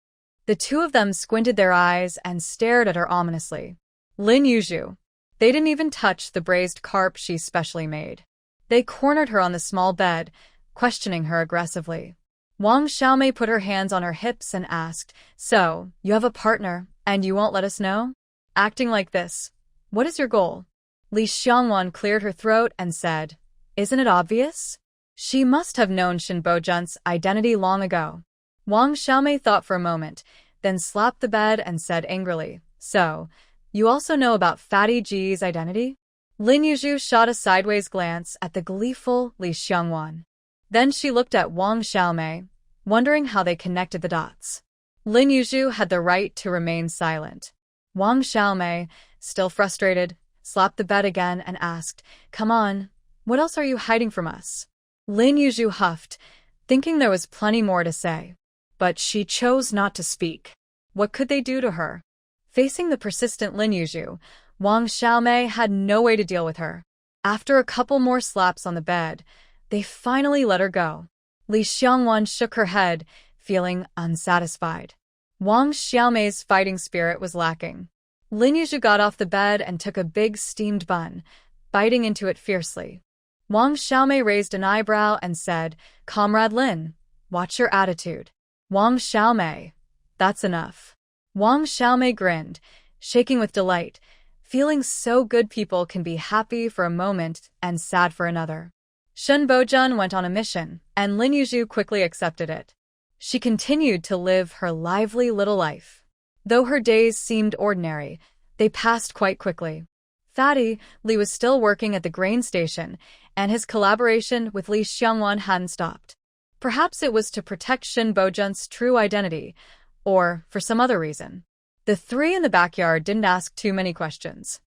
The two of them squinted their eyes and stared at her ominously. Lin Yu. They didn't even touch the braised carp she specially made. They cornered her on the small bed, questioning her aggressively. Wang Xiaomei put her hands on her hips and asked, "So, you have a partner, and you won't let us know? Acting like this, what is your goal?" Li Xiangwan cleared her throat and said, "Isn't it obvious?" She must have known Bojun's identity long ago. Wang Xiaomei thought for a moment, then slapped the bed and said angrily, "So, you also know about Fatty G's identity?" Lin Yu shot a sideways glance at the gleeful Li Xiangwan. Then she looked at Wang Xiaomei, wondering how they connected the dots. Lin Yu had the right to remain silent. Wang Xiaomei, still frustrated, slapped the bed again and asked, "Come on, what else are you hiding from us?" Lin Yu huffed, thinking there was plenty more to say. But she chose not to speak. What could they do to her? Facing the persistent Lin Yu, Wang Xiaomei had no way to deal with her. After a couple more slaps on the bed, they finally let her go. Li Xiangwan shook her head, feeling unsatisfied. Wang Xiaomei's fighting spirit was lacking. Lin Yu got off the bed and took a big steamed bun, biting into it fiercely. Wang Xiaomei raised an eyebrow and said, "Comrade Lin, watch your attitude." Wang Xiaomei, that's enough. Wang Xiaomei grinned, shaking with delight, feeling so good people can be happy for a moment and sad for another. Bojun went on a mission, and Lin Yu quickly accepted it. She continued to live her lively little life. Though her days seemed ordinary, they passed quite quickly. Fatty Li was still working at the grain station, and his collaboration with Li Xiangwan hadn't stopped. Perhaps it was to protect Bojun's true identity, or for some other reason. The three in the backyard didn't ask too many questions.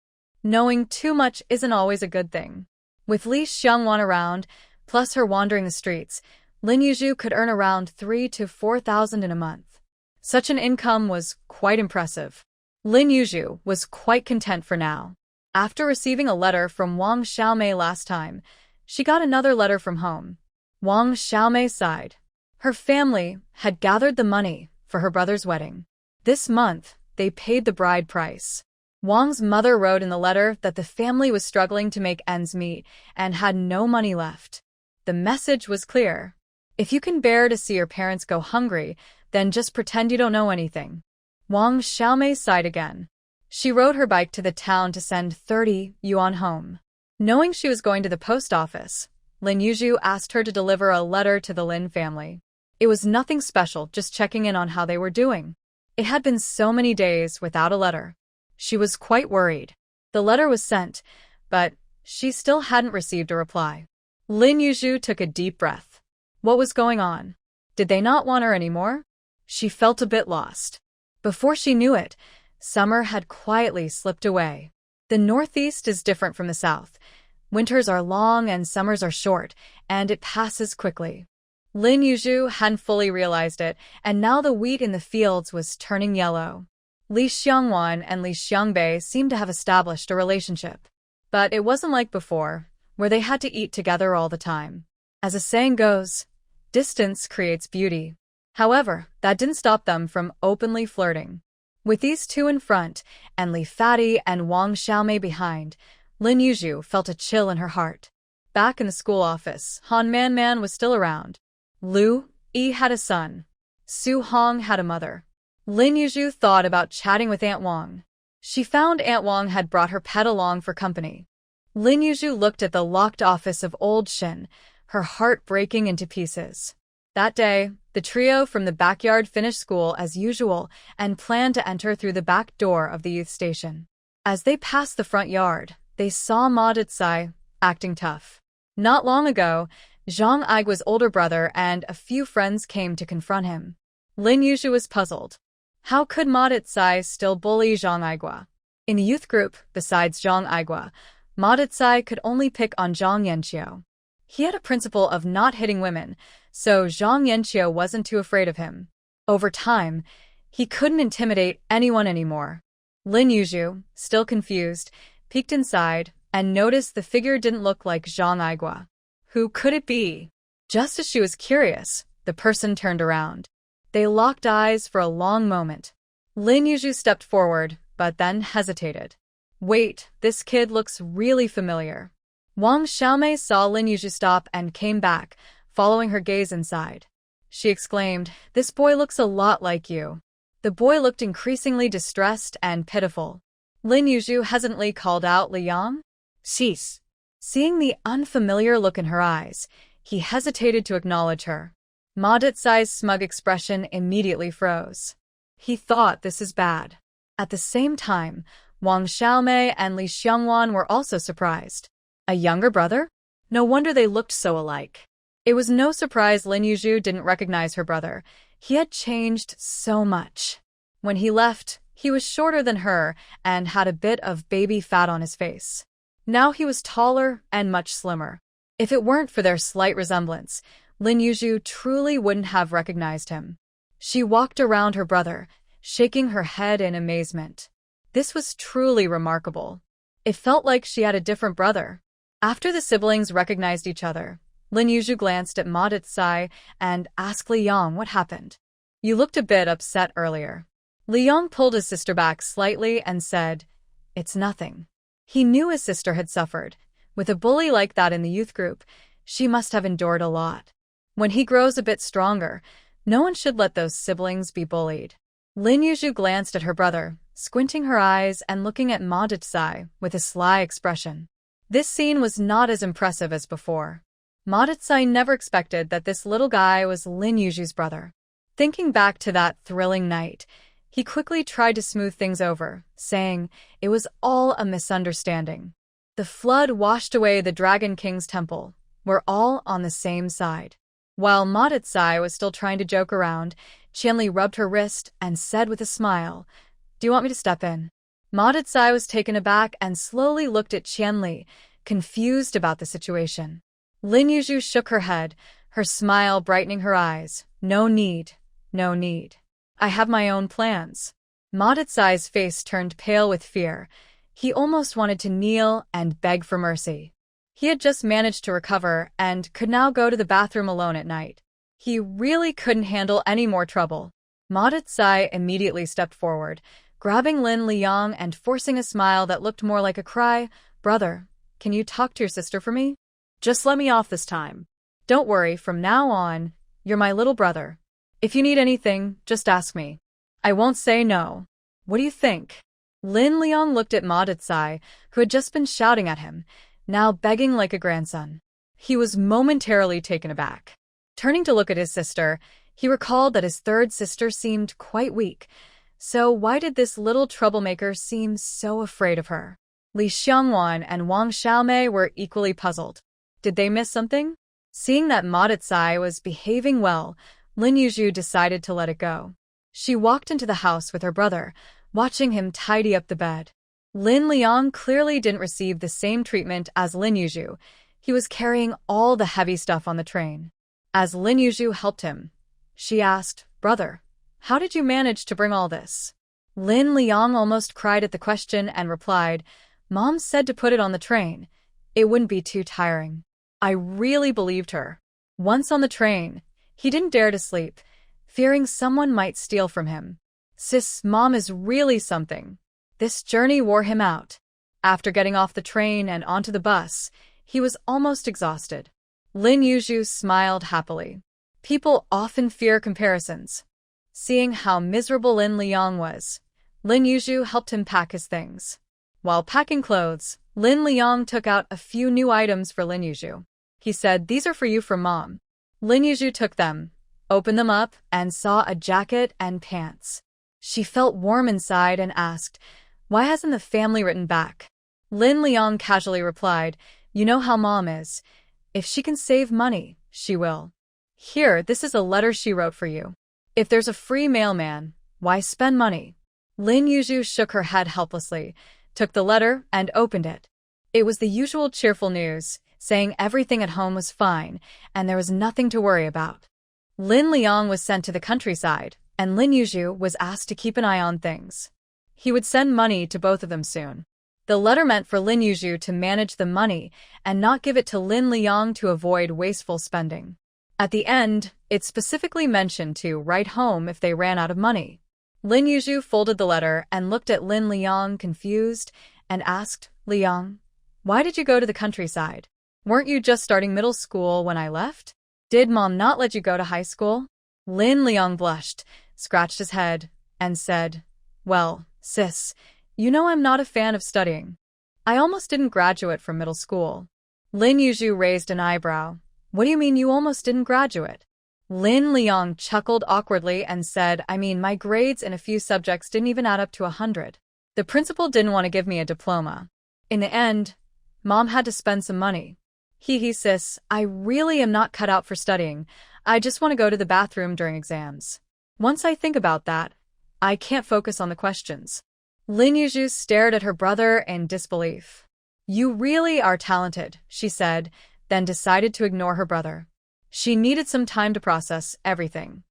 Knowing too much isn't always a good thing. With Li Xiangwan around, plus her wandering the streets, Lin Yu could earn around 3,000 to 4,000 in a month. Such an income was quite impressive. Lin Yu was quite content for now. After receiving a letter from Wang Xiaomei last time, She got another letter from home. Wang Xiaomei sighed. Her family had gathered the money for her brother's wedding. This month, they paid the bride price. Wang's mother wrote in the letter that the family was struggling to make ends meet and had no money left. The message was clear. If you can bear to see your parents go hungry, then just pretend you don't know anything. Wang Xiaomei sighed again. She rode her bike to the town to send 30 yuan home. Knowing she was going to the post office, Lin Yu asked her to deliver a letter to the Lin family. It was nothing special, just checking in on how they were doing. It had been so many days without a letter. She was quite worried. The letter was sent, but she still hadn't received a reply. Lin Yu took a deep breath. What was going on? Did they not want her anymore? She felt a bit lost. Before she knew it, summer had quietly slipped away. The Northeast is different from the South. Winters are long and summers are short, and it passes quickly. Lin Yu hadn't fully realized it, and now the wheat in the fields was turning yellow. Li Xiangwan and Li Xiangbei seemed to have established a relationship. But it wasn't like before, where they had to eat together all the time. As a saying goes, distance creates beauty. However, that didn't stop them from openly flirting. With these two in front, and Li Fati and Wang Xiaomei behind, Lin Yu felt a chill in her heart. Back in the school office, Han Man was still around. Lu Yi had a son. Su Hong had a mother. Lin Yu thought about chatting with Aunt Wang. She found Aunt Wang had brought her pet along for company. Lin Yu looked at the locked office of old Shin, her heart breaking into pieces. That day, the trio from the backyard finished school as usual and planned to enter through the back door of the youth station. As they passed the front yard, they saw Ma Decai acting tough. Not long ago, Zhang Aigua's older brother and a few friends came to confront him. Lin Yu was puzzled. How could Ma Decai still bully Zhang Aigua? In the youth group, besides Zhang Aigua, Ma Decai could only pick on Zhang Yanqiu. He had a principle of not hitting women, so Zhang Yanqiu wasn't too afraid of him. Over time, he couldn't intimidate anyone anymore. Lin Yu, still confused, peeked inside and noticed the figure didn't look like Zhang Aigua. Who could it be? Just as she was curious, the person turned around. They locked eyes for a long moment. Lin Yu stepped forward, but then hesitated. Wait, this kid looks really familiar. Wang Xiaomei saw Lin Yu stop and came back, following her gaze inside. She exclaimed, "This boy looks a lot like you." The boy looked increasingly distressed and pitiful. Lin Yu hesitantly called out Li Yang. "Cease." Seeing the unfamiliar look in her eyes, he hesitated to acknowledge her. Ma Decai's smug expression immediately froze. He thought this is bad. At the same time, Wang Xiaomei and Li Xiangwan were also surprised. A younger brother? No wonder they looked so alike. It was no surprise Lin Yu didn't recognize her brother. He had changed so much. When he left, he was shorter than her and had a bit of baby fat on his face. Now he was taller and much slimmer. If it weren't for their slight resemblance, Lin Yu truly wouldn't have recognized him. She walked around her brother, shaking her head in amazement. This was truly remarkable. It felt like she had a different brother. After the siblings recognized each other, Lin Yu glanced at Ma Decai and asked Li Yang what happened. "You looked a bit upset earlier." Li Yang pulled his sister back slightly and said, "It's nothing." He knew his sister had suffered. With a bully like that in the youth group, she must have endured a lot. When he grows a bit stronger, no one should let those siblings be bullied. Lin Yu glanced at her brother, squinting her eyes and looking at Ma Decai with a sly expression. This scene was not as impressive as before. Ma Decai never expected that this little guy was Lin Yu's brother. Thinking back to that thrilling night, he quickly tried to smooth things over, saying it was all a misunderstanding. The flood washed away the Dragon King's temple. We're all on the same side. While Ma Decai was still trying to joke around, Qianli rubbed her wrist and said with a smile, "Do you want me to step in?" Ma Decai was taken aback and slowly looked at Qianli, confused about the situation. Lin Yu shook her head, her smile brightening her eyes. "No need, no need. I have my own plans." Ma Decai's face turned pale with fear. He almost wanted to kneel and beg for mercy. He had just managed to recover and could now go to the bathroom alone at night. He really couldn't handle any more trouble. Ma Decai immediately stepped forward, grabbing Lin Liang and forcing a smile that looked more like a cry. "Brother, can you talk to your sister for me? Just let me off this time. Don't worry, from now on, you're my little brother. If you need anything, just ask me. I won't say no. What do you think?" Lin Liang looked at Ma Decai, who had just been shouting at him, now begging like a grandson. He was momentarily taken aback. Turning to look at his sister, he recalled that his third sister seemed quite weak. So why did this little troublemaker seem so afraid of her? Li Xiangwan and Wang Xiaomei were equally puzzled. Did they miss something? Seeing that Ma Decai was behaving well, Lin Yu decided to let it go. She walked into the house with her brother, watching him tidy up the bed. Lin Liang clearly didn't receive the same treatment as Lin Yu. He was carrying all the heavy stuff on the train. As Lin Yu helped him, she asked, "Brother, how did you manage to bring all this?" Lin Liang almost cried at the question and replied, "Mom said to put it on the train. It wouldn't be too tiring." I really believed her. Once on the train, he didn't dare to sleep, fearing someone might steal from him. Sis, Mom is really something. This journey wore him out. After getting off the train and onto the bus, he was almost exhausted. Lin Yu smiled happily. People often fear comparisons. Seeing how miserable Lin Liang was, Lin Yu helped him pack his things. While packing clothes, Lin Liang took out a few new items for Lin Yu. He said, "These are for you from Mom." Lin Yu took them, opened them up, and saw a jacket and pants. She felt warm inside and asked, "Why hasn't the family written back?" Lin Liang casually replied, "You know how Mom is. If she can save money, she will. Here, this is a letter she wrote for you. If there's a free mailman, why spend money?" Lin Yu shook her head helplessly, took the letter, and opened it. It was the usual cheerful news, saying everything at home was fine, and there was nothing to worry about. Lin Liang was sent to the countryside, and Lin Yu was asked to keep an eye on things. He would send money to both of them soon. The letter meant for Lin Yu to manage the money and not give it to Lin Liang to avoid wasteful spending. At the end, it specifically mentioned to write home if they ran out of money. Lin Yu folded the letter and looked at Lin Liang confused and asked, "Liang, why did you go to the countryside? Weren't you just starting middle school when I left? Did Mom not let you go to high school?" Lin Liang blushed, scratched his head, and said, "Well, sis, you know I'm not a fan of studying. I almost didn't graduate from middle school." Lin Yu raised an eyebrow. "What do you mean you almost didn't graduate?" Lin Liang chuckled awkwardly and said, "I mean, my grades in a few subjects didn't even add up to 100. The principal didn't want to give me a diploma. In the end, Mom had to spend some money. Hee sis, I really am not cut out for studying. I just want to go to the bathroom during exams. Once I think about that, I can't focus on the questions." Lin Yu stared at her brother in disbelief. "You really are talented," she said, then decided to ignore her brother. She needed some time to process everything.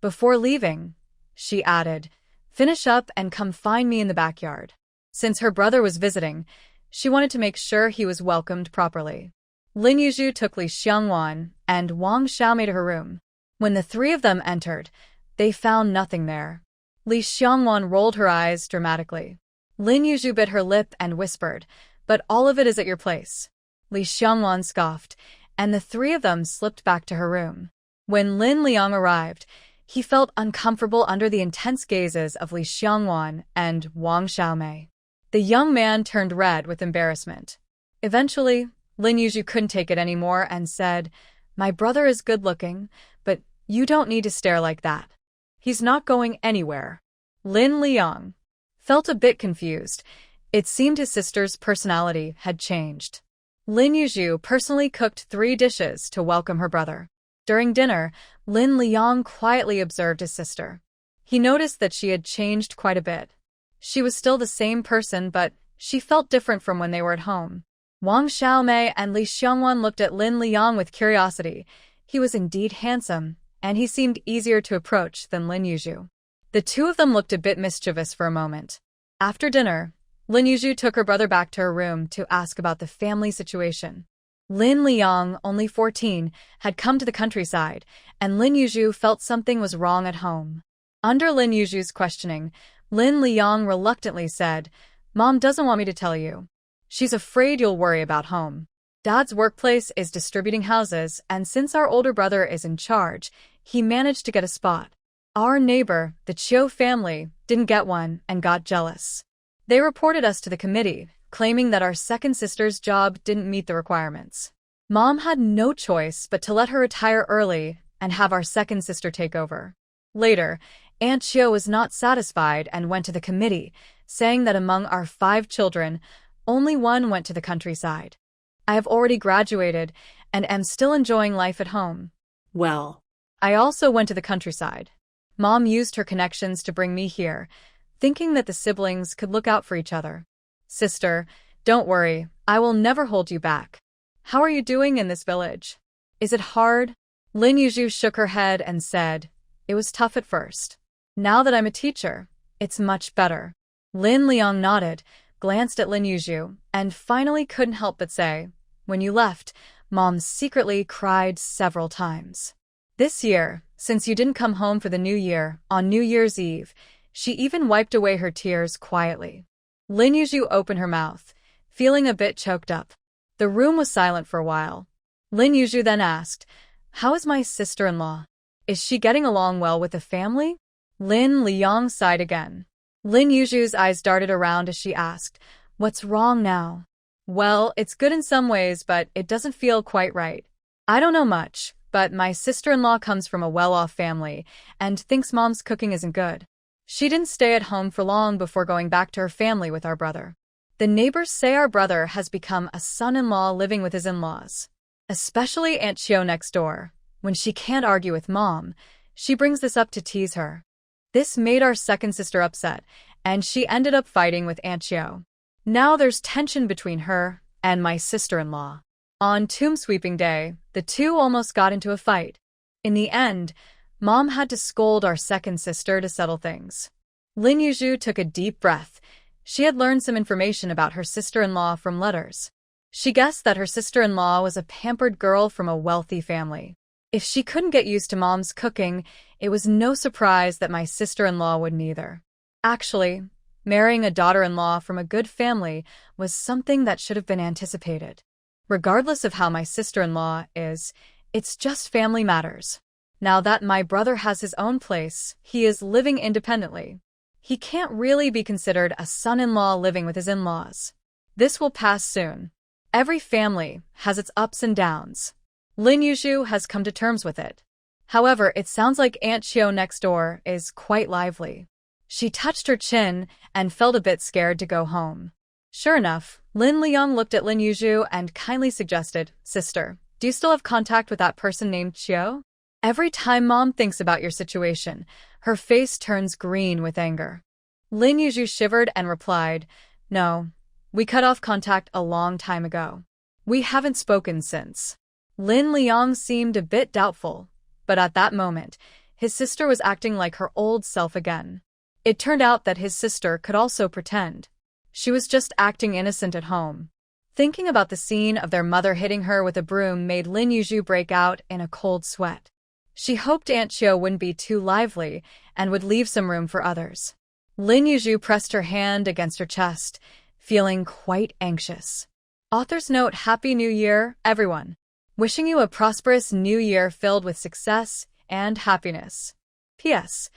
Before leaving, she added, "Finish up and come find me in the backyard." Since her brother was visiting, she wanted to make sure he was welcomed properly. Lin Yu took Li Xiangwan and Wang Xiaomei to her room. When the three of them entered, they found nothing there. Li Xiangwan rolled her eyes dramatically. Lin Yu bit her lip and whispered, "But all of it is at your place." Li Xiangwan scoffed, and the three of them slipped back to her room. When Lin Liang arrived, he felt uncomfortable under the intense gazes of Li Xiangwan and Wang Xiaomei. The young man turned red with embarrassment. Eventually, Lin Yu couldn't take it anymore and said, "My brother is good-looking, but you don't need to stare like that. He's not going anywhere." Lin Liang felt a bit confused. It seemed his sister's personality had changed. Lin Yu personally cooked 3 dishes to welcome her brother. During dinner, Lin Liang quietly observed his sister. He noticed that she had changed quite a bit. She was still the same person, but she felt different from when they were at home. Wang Xiaomei and Li Xiangwan looked at Lin Liang with curiosity. He was indeed handsome, and he seemed easier to approach than Lin Yu. The two of them looked a bit mischievous for a moment. After dinner, Lin Yu took her brother back to her room to ask about the family situation. Lin Liang, only 14, had come to the countryside, and Lin Yuzhu felt something was wrong at home. Under Lin Yuzhu's questioning, Lin Liang reluctantly said, "Mom doesn't want me to tell you. She's afraid you'll worry about home. Dad's workplace is distributing houses, and since our older brother is in charge, he managed to get a spot. Our neighbor, the Chiu family, didn't get one and got jealous. They reported us to the committee, claiming that our second sister's job didn't meet the requirements. Mom had no choice but to let her retire early and have our second sister take over. Later, Aunt Chiu was not satisfied and went to the committee, saying that among our 5 children, only one went to the countryside. I have already graduated and am still enjoying life at home. Well, I also went to the countryside. Mom used her connections to bring me here, thinking that the siblings could look out for each other. Sister, don't worry, I will never hold you back. How are you doing in this village? Is it hard?" Lin Yuzhu shook her head and said, "It was tough at first. Now that I'm a teacher, it's much better." Lin Liang nodded, glanced at Lin Yuzhu, and finally couldn't help but say, "When you left, Mom secretly cried several times. This year, since you didn't come home for the New Year, on New Year's Eve, she even wiped away her tears quietly." Lin Yuzhu opened her mouth, feeling a bit choked up. The room was silent for a while. Lin Yuzhu then asked, "How is my sister-in-law? Is she getting along well with the family?" Lin Liang sighed again. Lin Yuzhu's eyes darted around as she asked, "What's wrong now?" "Well, it's good in some ways, but it doesn't feel quite right. I don't know much, but my sister-in-law comes from a well-off family and thinks Mom's cooking isn't good. She didn't stay at home for long before going back to her family with our brother. The neighbors say our brother has become a son-in-law living with his in-laws. Especially Aunt Chiu next door. When she can't argue with Mom, she brings this up to tease her. This made our second sister upset, and she ended up fighting with Aunt Chiu. Now there's tension between her and my sister-in-law. On tomb sweeping day, the two almost got into a fight. In the end, Mom had to scold our second sister to settle things." Lin Yuzhu took a deep breath. She had learned some information about her sister-in-law from letters. She guessed that her sister-in-law was a pampered girl from a wealthy family. If she couldn't get used to Mom's cooking, it was no surprise that my sister-in-law wouldn't either. Actually, marrying a daughter-in-law from a good family was something that should have been anticipated. Regardless of how my sister-in-law is, it's just family matters. Now that my brother has his own place, he is living independently. He can't really be considered a son-in-law living with his in-laws. This will pass soon. Every family has its ups and downs. Lin Yuzhu has come to terms with it. However, it sounds like Aunt Chiu next door is quite lively. She touched her chin and felt a bit scared to go home. Sure enough, Lin Liang looked at Lin Yuzhu and kindly suggested, "Sister, do you still have contact with that person named Chiu? Every time Mom thinks about your situation, her face turns green with anger." Lin Yuzhu shivered and replied, "No, we cut off contact a long time ago. We haven't spoken since." Lin Liang seemed a bit doubtful, but at that moment, his sister was acting like her old self again. It turned out that his sister could also pretend. She was just acting innocent at home. Thinking about the scene of their mother hitting her with a broom made Lin Yuzhu break out in a cold sweat. She hoped Aunt Chiu wouldn't be too lively and would leave some room for others. Lin Yuzhu pressed her hand against her chest, feeling quite anxious. Author's note: Happy New Year, everyone. Wishing you a prosperous new year filled with success and happiness. P.S.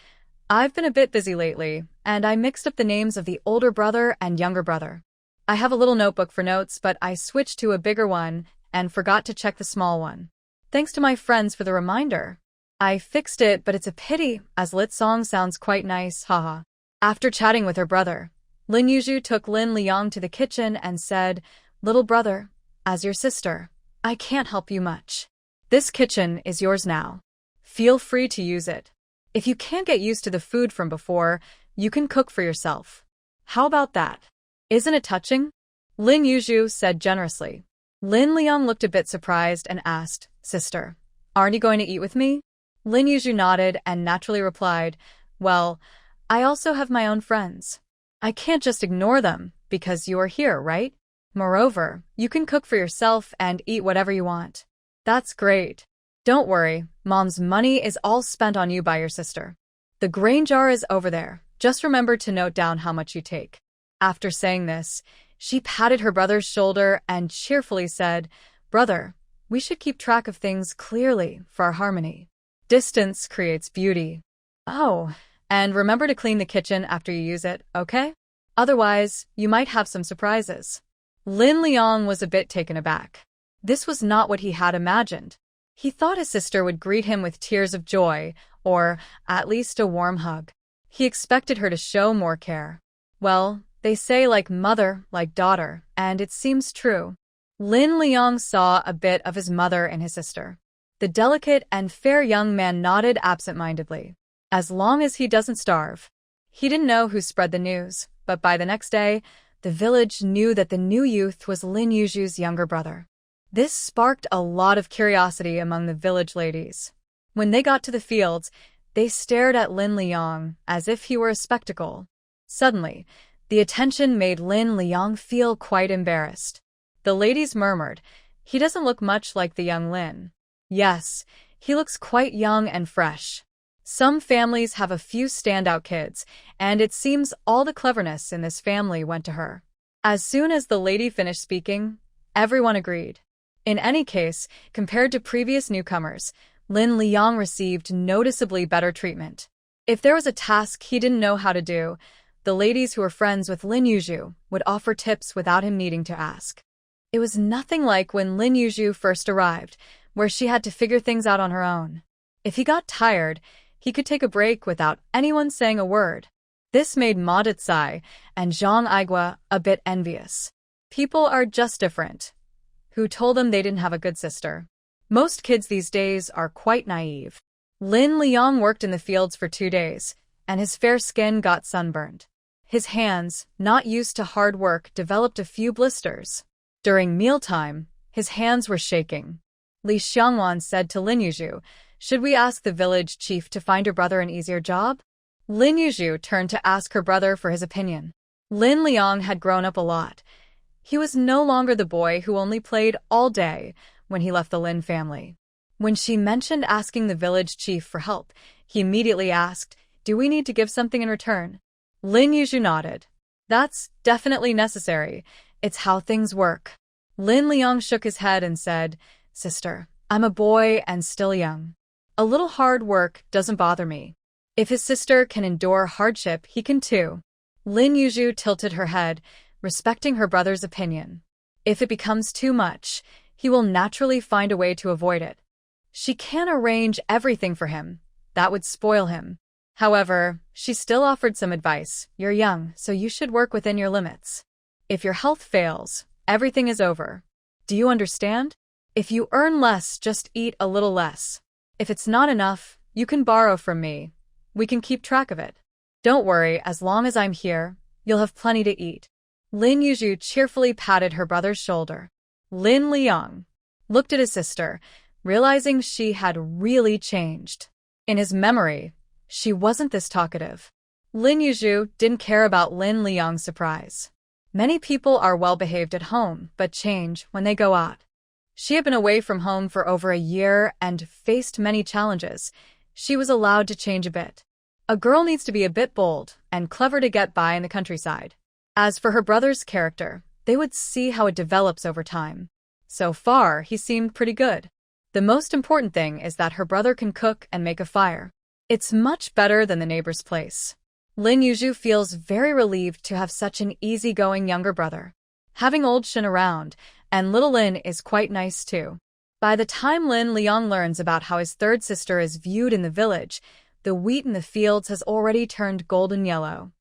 I've been a bit busy lately, and I mixed up the names of the older brother and younger brother. I have a little notebook for notes, but I switched to a bigger one and forgot to check the small one. Thanks to my friends for the reminder. I fixed it, but it's a pity, as Lit's song sounds quite nice, haha. After chatting with her brother, Lin Yuzhu took Lin Liang to the kitchen and said, "Little brother, as your sister, I can't help you much. This kitchen is yours now. Feel free to use it. If you can't get used to the food from before, you can cook for yourself. How about that? Isn't it touching?" Lin Yuzhu said generously. Lin Liang looked a bit surprised and asked, "Sister, aren't you going to eat with me?" Lin Yuzhu nodded and naturally replied, "Well, I also have my own friends. I can't just ignore them because you are here, right?" Moreover, you can cook for yourself and eat whatever you want. That's great. Don't worry, Mom's money is all spent on you by your sister. The grain jar is over there. Just remember to note down how much you take. After saying this, she patted her brother's shoulder and cheerfully said, Brother, we should keep track of things clearly for our harmony. Distance creates beauty. Oh, and remember to clean the kitchen after you use it, okay? Otherwise, you might have some surprises. Lin Liang was a bit taken aback. This was not what he had imagined. He thought his sister would greet him with tears of joy, or at least a warm hug. He expected her to show more care. Well, they say like mother, like daughter, and it seems true. Lin Liang saw a bit of his mother in his sister. The delicate and fair young man nodded absent-mindedly. As long as he doesn't starve. He didn't know who spread the news, but by the next day, the village knew that the new youth was Lin Yu's younger brother. This sparked a lot of curiosity among the village ladies. When they got to the fields, they stared at Lin Liang as if he were a spectacle. Suddenly, the attention made Lin Liang feel quite embarrassed. The ladies murmured, he doesn't look much like the young Lin. Yes, he looks quite young and fresh. Some families have a few standout kids, and it seems all the cleverness in this family went to her. As soon as the lady finished speaking, everyone agreed. In any case, compared to previous newcomers, Lin Liang received noticeably better treatment. If there was a task he didn't know how to do, the ladies who were friends with Lin Yu would offer tips without him needing to ask. It was nothing like when Lin Yu first arrived, where she had to figure things out on her own. If he got tired, he could take a break without anyone saying a word. This made Ma Decai and Zhang Igua a bit envious. People are just different. Who told them they didn't have a good sister? Most kids these days are quite naive. Lin Liang worked in the fields for 2 days, and his fair skin got sunburned. His hands, not used to hard work, developed a few blisters. During mealtime, his hands were shaking. Li Xiangwan said to Lin Yu, should we ask the village chief to find your brother an easier job? Lin Yu turned to ask her brother for his opinion. Lin Liang had grown up a lot. He was no longer the boy who only played all day when he left the Lin family. When she mentioned asking the village chief for help, he immediately asked, do we need to give something in return? Lin Yu nodded. That's definitely necessary. It's how things work. Lin Liang shook his head and said, Sister, I'm a boy and still young. A little hard work doesn't bother me. If his sister can endure hardship, he can too. Lin Yu tilted her head, respecting her brother's opinion. If it becomes too much, he will naturally find a way to avoid it. She can't arrange everything for him. That would spoil him. However, she still offered some advice. You're young, so you should work within your limits. If your health fails, everything is over. Do you understand? If you earn less, just eat a little less. If it's not enough, you can borrow from me. We can keep track of it. Don't worry, as long as I'm here, you'll have plenty to eat. Lin Yu cheerfully patted her brother's shoulder. Lin Liang looked at his sister, realizing she had really changed. In his memory, she wasn't this talkative. Lin Yu didn't care about Lin Liang's surprise. Many people are well-behaved at home, but change when they go out. She had been away from home for over a year and faced many challenges. She was allowed to change a bit. A girl needs to be a bit bold and clever to get by in the countryside. As for her brother's character, they would see how it develops over time. So far, he seemed pretty good. The most important thing is that her brother can cook and make a fire. It's much better than the neighbor's place. Lin Yu feels very relieved to have such an easygoing younger brother. Having old Shin around, and little Lin is quite nice too. By the time Lin Liang learns about how his third sister is viewed in the village, the wheat in the fields has already turned golden yellow.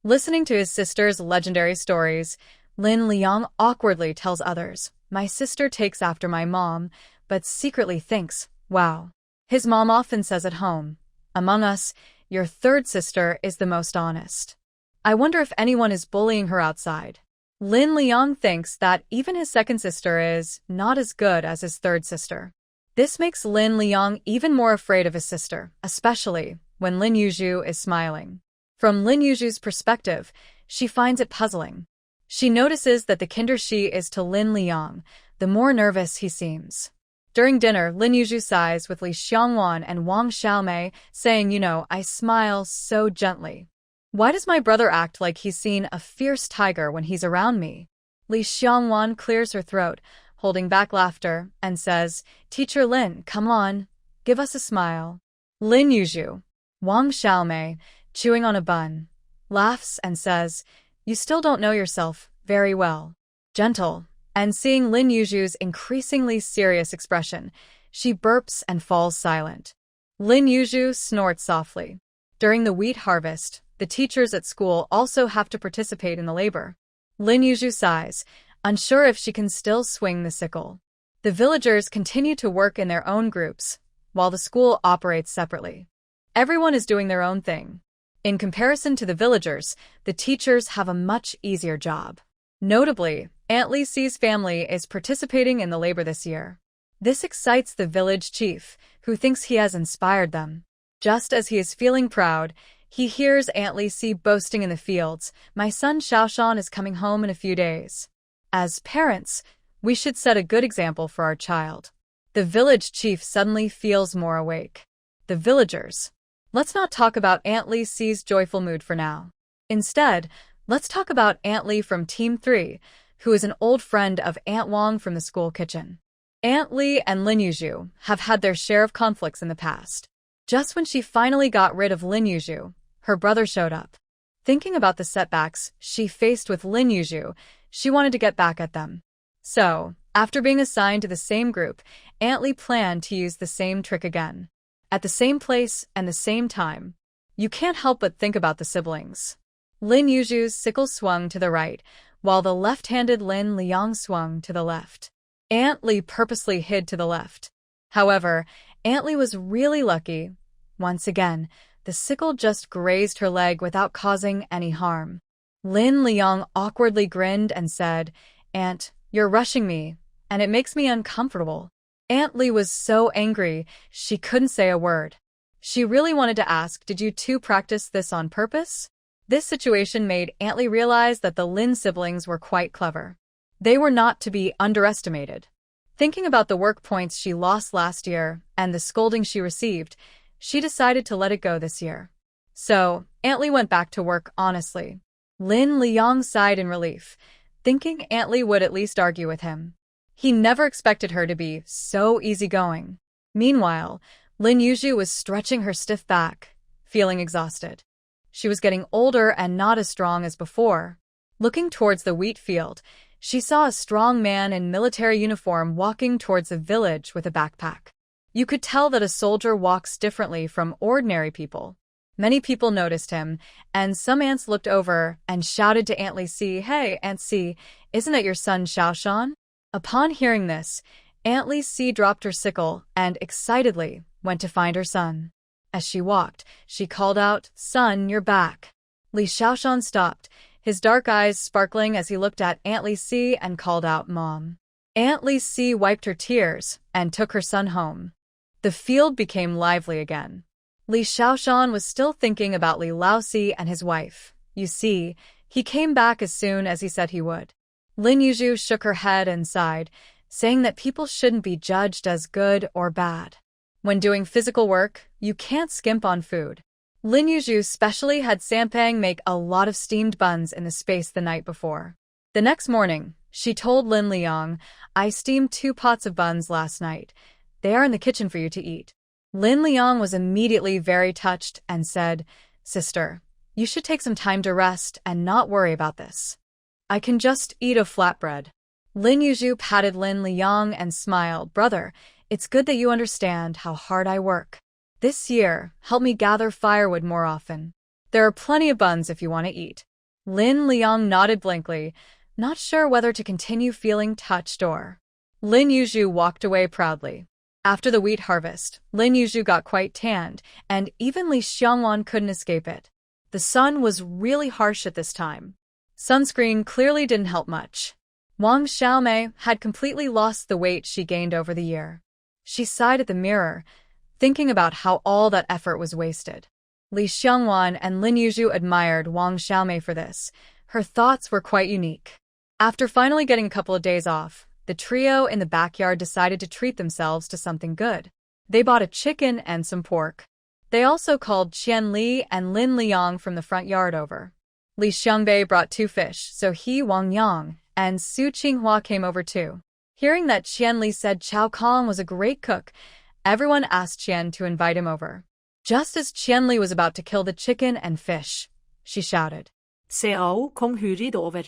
Listening to his sister's legendary stories, Lin Liang awkwardly tells others, my sister takes after my mom, but secretly thinks, wow. His mom often says at home, among us, your third sister is the most honest. I wonder if anyone is bullying her outside. Lin Liang thinks that even his second sister is not as good as his third sister. This makes Lin Liang even more afraid of his sister, especially when Lin Yu is smiling. From Lin Yu's perspective, she finds it puzzling. She notices that the kinder she is to Lin Liang, the more nervous he seems. During dinner, Lin Yu sighs with Li Xiangwan and Wang Xiaomei, saying, I smile so gently. Why does my brother act like he's seen a fierce tiger when he's around me? Li Xiangwan clears her throat, holding back laughter, and says, Teacher Lin, come on, give us a smile. Lin Yu, Wang Xiaomei, chewing on a bun, laughs and says, You still don't know yourself very well. Gentle. And seeing Lin Yu's increasingly serious expression, she burps and falls silent. Lin Yu snorts softly. During the wheat harvest, the teachers at school also have to participate in the labor. Lin Yu sighs, unsure if she can still swing the sickle. The villagers continue to work in their own groups, while the school operates separately. Everyone is doing their own thing. In comparison to the villagers, the teachers have a much easier job. Notably, Aunt Li Si's family is participating in the labor this year. This excites the village chief, who thinks he has inspired them. Just as he is feeling proud, he hears Aunt Li Si boasting in the fields, My son Xiaoshan is coming home in a few days. As parents, we should set a good example for our child. The village chief suddenly feels more awake. The villagers. Let's not talk about Aunt Li Si's joyful mood for now. Instead, let's talk about Aunt Li from Team 3, who is an old friend of Aunt Wang from the school kitchen. Aunt Li and Lin Yu have had their share of conflicts in the past. Just when she finally got rid of Lin Yu, her brother showed up. Thinking about the setbacks she faced with Lin Yu, she wanted to get back at them. So, after being assigned to the same group, Aunt Li planned to use the same trick again. At the same place and the same time. You can't help but think about the siblings. Lin Yu's sickle swung to the right, while the left-handed Lin Liang swung to the left. Aunt Li purposely hid to the left. However, Aunt Li was really lucky. Once again, the sickle just grazed her leg without causing any harm. Lin Liang awkwardly grinned and said, Aunt, you're rushing me, and it makes me uncomfortable. Aunt Li was so angry, she couldn't say a word. She really wanted to ask, Did you two practice this on purpose? This situation made Aunt Li realize that the Lin siblings were quite clever. They were not to be underestimated. Thinking about the work points she lost last year and the scolding she received, she decided to let it go this year. So, Aunt Li went back to work honestly. Lin Liang sighed in relief, thinking Aunt Li would at least argue with him. He never expected her to be so easygoing. Meanwhile, Lin Yu was stretching her stiff back, feeling exhausted. She was getting older and not as strong as before. Looking towards the wheat field, she saw a strong man in military uniform walking towards the village with a backpack. You could tell that a soldier walks differently from ordinary people. Many people noticed him, and some aunts looked over and shouted to Aunt Li Si, Hey, Aunt Si, isn't it your son Xiaoshan? Upon hearing this, Aunt Li Si dropped her sickle and excitedly went to find her son. As she walked, she called out, Son, you're back. Li Xiaoshan stopped, his dark eyes sparkling as he looked at Aunt Li Si and called out, Mom. Aunt Li Si wiped her tears and took her son home. The field became lively again. Li Xiaoshan was still thinking about Li Laosi and his wife. You see, he came back as soon as he said he would. Lin Yu shook her head and sighed, saying that people shouldn't be judged as good or bad. When doing physical work, you can't skimp on food. Lin Yu specially had Sampang make a lot of steamed buns in the space the night before. The next morning, she told Lin Liang, I steamed 2 pots of buns last night. They are in the kitchen for you to eat. Lin Liang was immediately very touched and said, Sister, you should take some time to rest and not worry about this. I can just eat a flatbread. Lin Yu patted Lin Liang and smiled, Brother, it's good that you understand how hard I work. This year, help me gather firewood more often. There are plenty of buns if you want to eat. Lin Liang nodded blankly, not sure whether to continue feeling touched or. Lin Yu walked away proudly. After the wheat harvest, Lin Yu got quite tanned, and even Li Xiangwan couldn't escape it. The sun was really harsh at this time. Sunscreen clearly didn't help much. Wang Xiaomei had completely lost the weight she gained over the year. She sighed at the mirror, thinking about how all that effort was wasted. Li Xiangwan and Lin Yu admired Wang Xiaomei for this, her thoughts were quite unique. After finally getting a couple of days off, the trio in the backyard decided to treat themselves to something good. They bought a chicken and some pork. They also called Qian Li and Lin Liang from the front yard over. Li Xiangbei brought 2 fish, so he, Wang Yang, and Su Qinghua came over too. Hearing that Qian Li said Chao Kong was a great cook, everyone asked Qian to invite him over. Just as Qian Li was about to kill the chicken and fish, she shouted, Seao kom hurid over.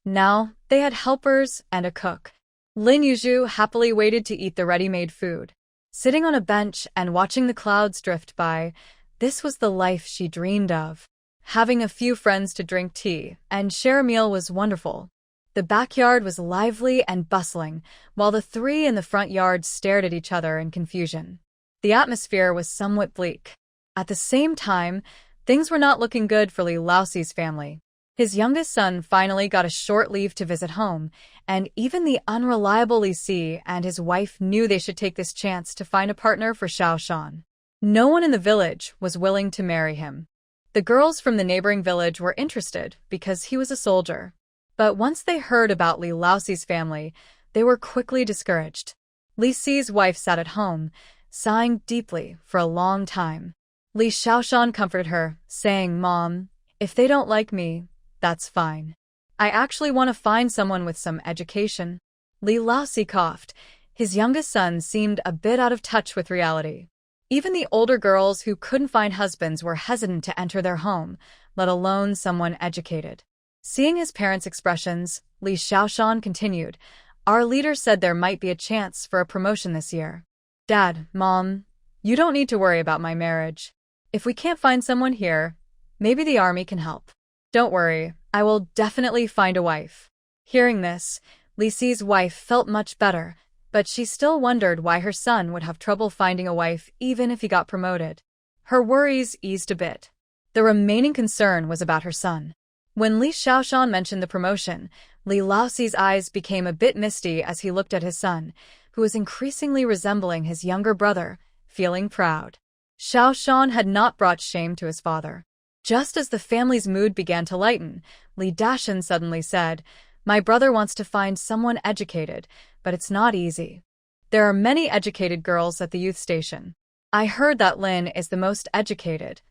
Now, they had helpers and a cook. Lin Yu happily waited to eat the ready-made food. Sitting on a bench and watching the clouds drift by, this was the life she dreamed of. Having a few friends to drink tea and share a meal was wonderful. The backyard was lively and bustling, while the 3 in the front yard stared at each other in confusion. The atmosphere was somewhat bleak. At the same time, things were not looking good for Li Laoxi's family. His youngest son finally got a short leave to visit home, and even the unreliable Li Si and his wife knew they should take this chance to find a partner for Xiao Shan. No one in the village was willing to marry him. The girls from the neighboring village were interested because he was a soldier. But once they heard about Li Laoxi's family, they were quickly discouraged. Li Si's wife sat at home, sighing deeply for a long time. Li Xiaoshan comforted her, saying, Mom, if they don't like me, that's fine. I actually want to find someone with some education. Li Laoxi coughed. His youngest son seemed a bit out of touch with reality. Even the older girls who couldn't find husbands were hesitant to enter their home, let alone someone educated. Seeing his parents' expressions, Li Xiaoshan continued, Our leader said there might be a chance for a promotion this year. Dad, Mom, you don't need to worry about my marriage. If we can't find someone here, maybe the army can help. Don't worry, I will definitely find a wife. Hearing this, Li Si's wife felt much better, but she still wondered why her son would have trouble finding a wife even if he got promoted. Her worries eased a bit. The remaining concern was about her son. When Li Xiaoshan mentioned the promotion, Li Laoxi's eyes became a bit misty as he looked at his son, who was increasingly resembling his younger brother, feeling proud. Xiaoshan had not brought shame to his father. Just as the family's mood began to lighten, Li Dashan suddenly said, My brother wants to find someone educated, but it's not easy. There are many educated girls at the youth station. I heard that Lin is the most educated.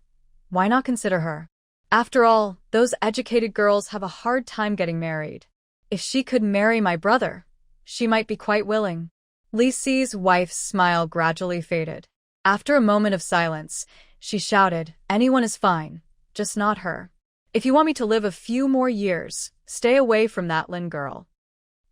Why not consider her? After all, those educated girls have a hard time getting married. If she could marry my brother, she might be quite willing. Li Si's wife's smile gradually faded. After a moment of silence, she shouted, Anyone is fine, just not her. If you want me to live a few more years, stay away from that Lin girl.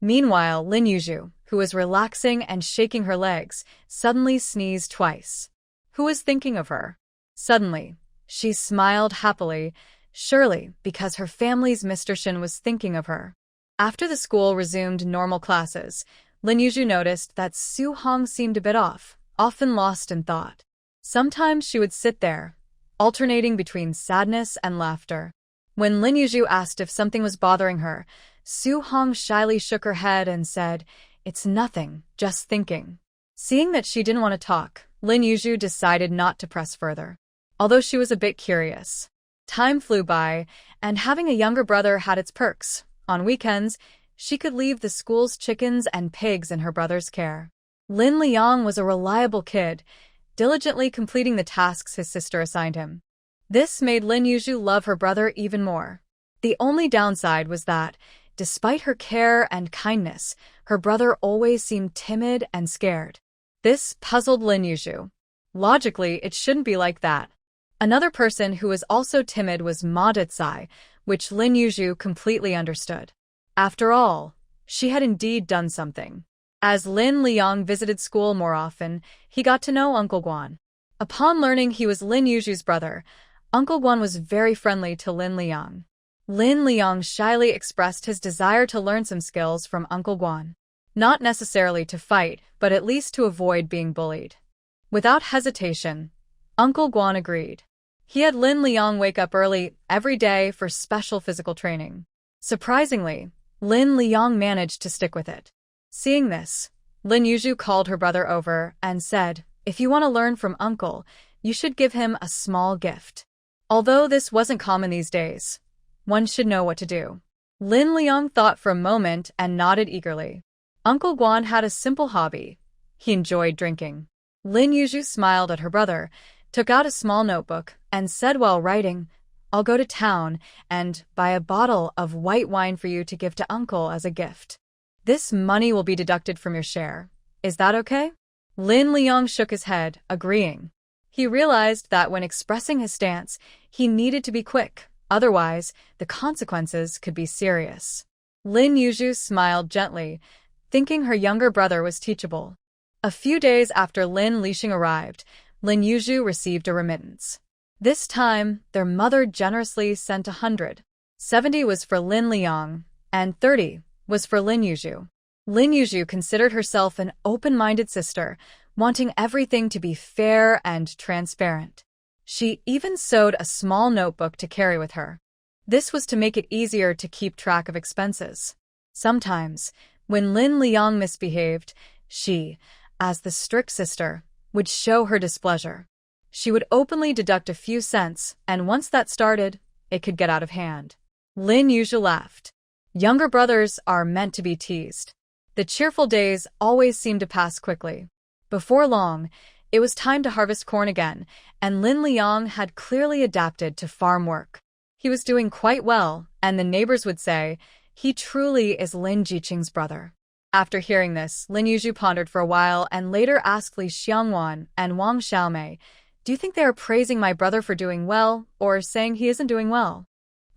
Meanwhile, Lin Yu, who was relaxing and shaking her legs, suddenly sneezed twice. Who was thinking of her? Suddenly, she smiled happily, surely because her family's Mr. Shin was thinking of her. After the school resumed normal classes, Lin Yu noticed that Su Hong seemed a bit off, often lost in thought. Sometimes she would sit there, alternating between sadness and laughter. When Lin Yu asked if something was bothering her, Su Hong shyly shook her head and said, It's nothing, just thinking. Seeing that she didn't want to talk, Lin Yu decided not to press further. Although she was a bit curious. Time flew by, and having a younger brother had its perks. On weekends, she could leave the school's chickens and pigs in her brother's care. Lin Liang was a reliable kid, diligently completing the tasks his sister assigned him. This made Lin Yu love her brother even more. The only downside was that, despite her care and kindness, her brother always seemed timid and scared. This puzzled Lin Yu. Logically, it shouldn't be like that. Another person who was also timid was Ma Decai, which Lin Yu completely understood. After all, she had indeed done something. As Lin Liang visited school more often, he got to know Uncle Guan. Upon learning he was Lin Yu's brother, Uncle Guan was very friendly to Lin Liang. Lin Liang shyly expressed his desire to learn some skills from Uncle Guan. Not necessarily to fight, but at least to avoid being bullied. Without hesitation, Uncle Guan agreed. He had Lin Liang wake up early every day for special physical training. Surprisingly, Lin Liang managed to stick with it. Seeing this, Lin Yu called her brother over and said, If you want to learn from Uncle, you should give him a small gift. Although this wasn't common these days, one should know what to do. Lin Liang thought for a moment and nodded eagerly. Uncle Guan had a simple hobby. He enjoyed drinking. Lin Yu smiled at her brother, took out a small notebook, and said while writing, "I'll go to town and buy a bottle of white wine for you to give to Uncle as a gift. This money will be deducted from your share. Is that okay?" Lin Liang shook his head, agreeing. He realized that when expressing his stance, he needed to be quick. Otherwise, the consequences could be serious. Lin Yu smiled gently, thinking her younger brother was teachable. A few days after Lin Lixing arrived, Lin Yu received a remittance. This time, their mother generously sent 100. 70 was for Lin Liang, and 30 was for Lin Yu. Lin Yu considered herself an open-minded sister, wanting everything to be fair and transparent. She even sewed a small notebook to carry with her. This was to make it easier to keep track of expenses. Sometimes, when Lin Liang misbehaved, she, as the strict sister, would show her displeasure. She would openly deduct a few cents, and once that started, it could get out of hand. Lin Yu laughed. Younger brothers are meant to be teased. The cheerful days always seemed to pass quickly. Before long, it was time to harvest corn again, and Lin Liang had clearly adapted to farm work. He was doing quite well, and the neighbors would say, "He truly is Lin Jiqing's brother." After hearing this, Lin Yu pondered for a while and later asked Li Xiangwan and Wang Xiaomei, "Do you think they are praising my brother for doing well, or saying he isn't doing well?"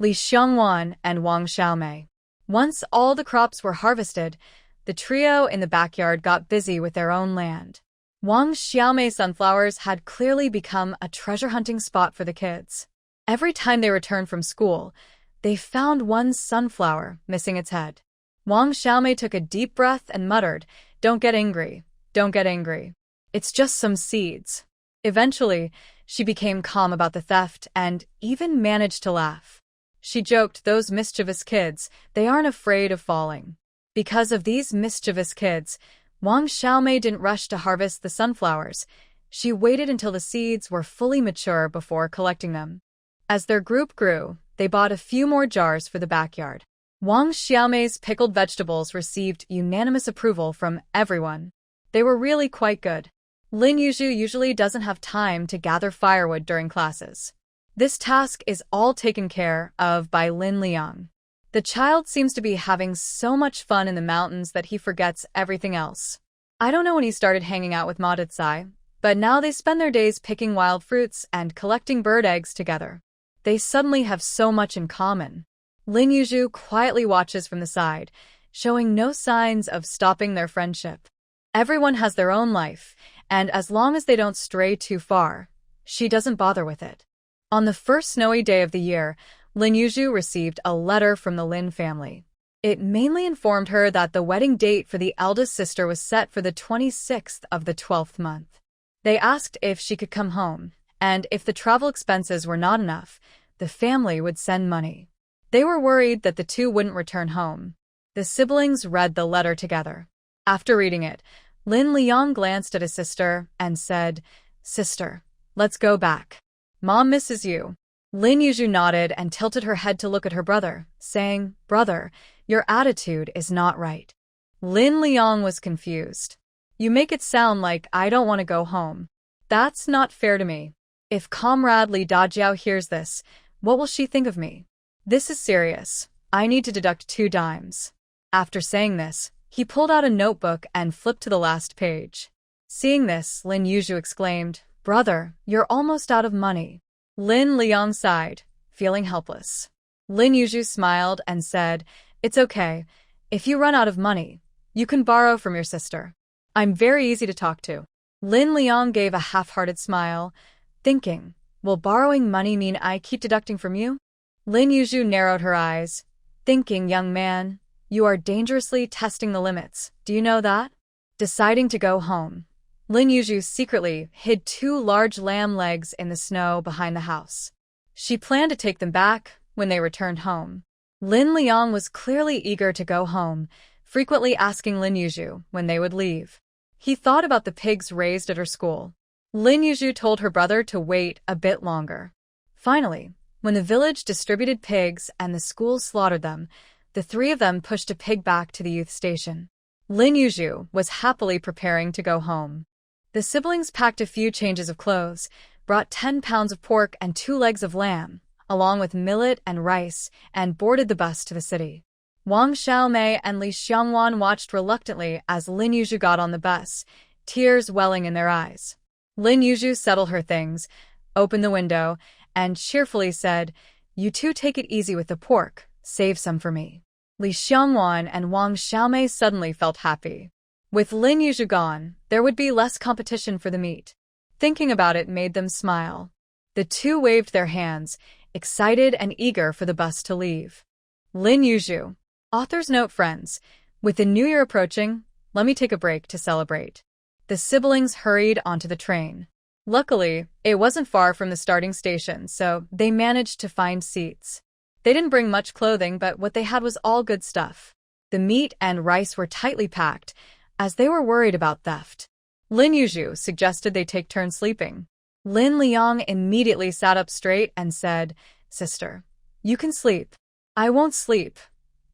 Li Xiangwan and Wang Xiaomei. Once all the crops were harvested, the trio in the backyard got busy with their own land. Wang Xiaomei's sunflowers had clearly become a treasure-hunting spot for the kids. Every time they returned from school, they found one sunflower missing its head. Wang Xiaomei took a deep breath and muttered, "Don't get angry, don't get angry. It's just some seeds." Eventually, she became calm about the theft and even managed to laugh. She joked, "Those mischievous kids, they aren't afraid of falling." Because of these mischievous kids, Wang Xiaomei didn't rush to harvest the sunflowers. She waited until the seeds were fully mature before collecting them. As their group grew, they bought a few more jars for the backyard. Wang Xiaomei's pickled vegetables received unanimous approval from everyone. They were really quite good. Lin Yu usually doesn't have time to gather firewood during classes. This task is all taken care of by Lin Liang. The child seems to be having so much fun in the mountains that he forgets everything else. I don't know when he started hanging out with Ma Decai, but now they spend their days picking wild fruits and collecting bird eggs together. They suddenly have so much in common. Lin Yu quietly watches from the side, showing no signs of stopping their friendship. Everyone has their own life, and as long as they don't stray too far, she doesn't bother with it. On the first snowy day of the year, Lin Yu received a letter from the Lin family. It mainly informed her that the wedding date for the eldest sister was set for the 26th of the 12th month. They asked if she could come home, and if the travel expenses were not enough, the family would send money. They were worried that the two wouldn't return home. The siblings read the letter together. After reading it, Lin Liang glanced at his sister and said, "Sister, let's go back. Mom misses you." Lin Yu nodded and tilted her head to look at her brother, saying, "Brother, your attitude is not right." Lin Liang was confused. "You make it sound like I don't want to go home. That's not fair to me. If Comrade Li Dajiao hears this, what will she think of me? This is serious. I need to deduct 2 dimes. After saying this, he pulled out a notebook and flipped to the last page. Seeing this, Lin Yu exclaimed, "Brother, you're almost out of money." Lin Liang sighed, feeling helpless. Lin Yu smiled and said, "It's okay. If you run out of money, you can borrow from your sister. I'm very easy to talk to." Lin Liang gave a half-hearted smile, thinking, "Will borrowing money mean I keep deducting from you?" Lin Yu narrowed her eyes, thinking, "Young man, you are dangerously testing the limits. Do you know that?" Deciding to go home, Lin Yu secretly hid 2 large lamb legs in the snow behind the house. She planned to take them back when they returned home. Lin Liang was clearly eager to go home, frequently asking Lin Yu when they would leave. He thought about the pigs raised at her school. Lin Yu told her brother to wait a bit longer. Finally, When the village distributed pigs and the school slaughtered them, the three of them pushed a pig back to the youth station. Lin Yu was happily preparing to go home. The siblings packed a few changes of clothes, brought 10 pounds of pork and 2 legs of lamb, along with millet and rice, and boarded the bus to the city. Wang Xiaomei and Li Xiangwan watched reluctantly as Lin Yu got on the bus, tears welling in their eyes. Lin Yu settled her things, opened the window, and cheerfully said, "You two take it easy with the pork, save some for me." Li Xiangwan and Wang Xiaomei suddenly felt happy. With Lin Yu gone, there would be less competition for the meat. Thinking about it made them smile. The two waved their hands, excited and eager for the bus to leave. Lin Yu. Author's note, friends. With the new year approaching, let me take a break to celebrate. The siblings hurried onto the train. Luckily, it wasn't far from the starting station, so they managed to find seats. They didn't bring much clothing, but what they had was all good stuff. The meat and rice were tightly packed, as they were worried about theft. Lin Yu suggested they take turns sleeping. Lin Liang immediately sat up straight and said, "Sister, you can sleep. I won't sleep.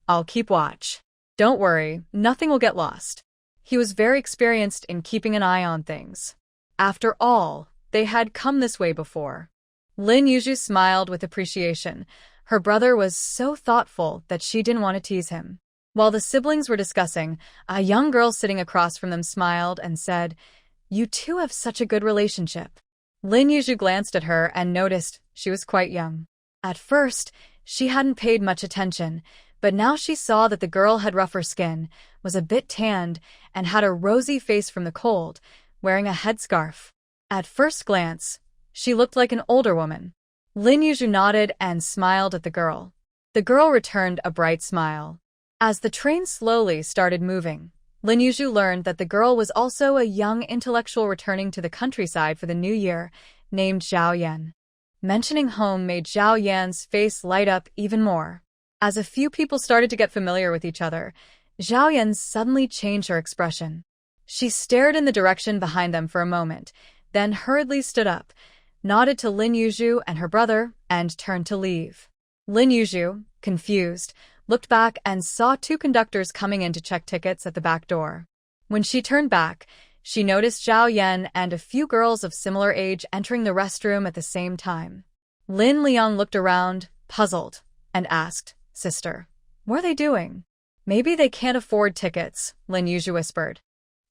I'll keep watch. Don't worry, nothing will get lost." He was very experienced in keeping an eye on things. After all, they had come this way before. Lin Yu smiled with appreciation. Her brother was so thoughtful that she didn't want to tease him. While the siblings were discussing, a young girl sitting across from them smiled and said, "You two have such a good relationship." Lin Yu glanced at her and noticed she was quite young. At first, she hadn't paid much attention, but now she saw that the girl had rougher skin, was a bit tanned, and had a rosy face from the cold, wearing a headscarf. At first glance, she looked like an older woman. Lin Yu nodded and smiled at the girl. The girl returned a bright smile. As the train slowly started moving, Lin Yu learned that the girl was also a young intellectual returning to the countryside for the new year, named Zhao Yan. Mentioning home made Zhao Yan's face light up even more. As a few people started to get familiar with each other, Zhao Yan suddenly changed her expression. She stared in the direction behind them for a moment, then hurriedly stood up, nodded to Lin Yu and her brother, and turned to leave. Lin Yu, confused, looked back and saw 2 conductors coming in to check tickets at the back door. When she turned back, she noticed Zhao Yan and a few girls of similar age entering the restroom at the same time. Lin Liang looked around, puzzled, and asked, "Sister, what are they doing?" "Maybe they can't afford tickets," Lin Yu whispered.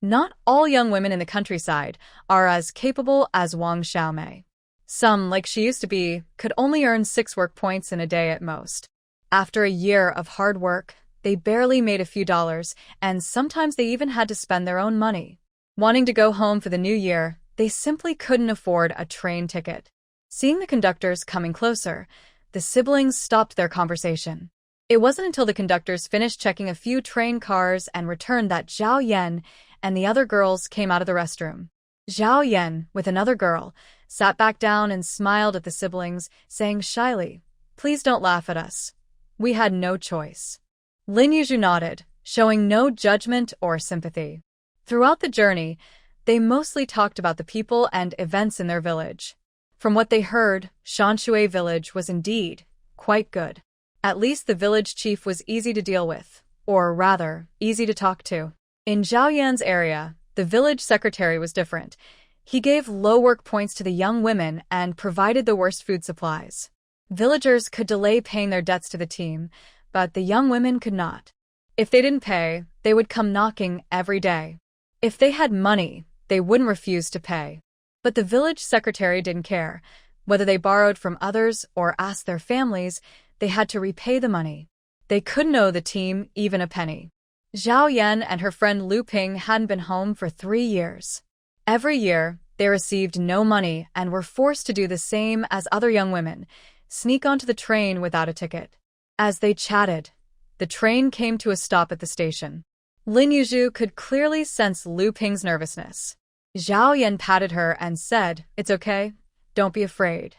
Not all young women in the countryside are as capable as Wang Xiaomei. Some, like she used to be, could only earn 6 work points in a day at most. After a year of hard work, they barely made a few dollars, and sometimes they even had to spend their own money. Wanting to go home for the new year, they simply couldn't afford a train ticket. Seeing the conductors coming closer, the siblings stopped their conversation. It wasn't until the conductors finished checking a few train cars and returned that Zhao Yan and the other girls came out of the restroom. Zhao Yan, with another girl, sat back down and smiled at the siblings, saying shyly, "Please don't laugh at us. We had no choice." Lin Yu nodded, showing no judgment or sympathy. Throughout the journey, they mostly talked about the people and events in their village. From what they heard, Shanshui village was indeed quite good. At least the village chief was easy to deal with, or rather, easy to talk to. In Zhao Yan's area, the village secretary was different. He gave low work points to the young women and provided the worst food supplies. Villagers could delay paying their debts to the team, but the young women could not. If they didn't pay, they would come knocking every day. If they had money, they wouldn't refuse to pay. But the village secretary didn't care. Whether they borrowed from others or asked their families, they had to repay the money. They couldn't owe the team even a penny. Zhao Yan and her friend Lu Ping hadn't been home for 3 years. Every year, they received no money and were forced to do the same as other young women, sneak onto the train without a ticket. As they chatted, the train came to a stop at the station. Lin Yu could clearly sense Lu Ping's nervousness. Zhao Yan patted her and said, "It's okay, don't be afraid."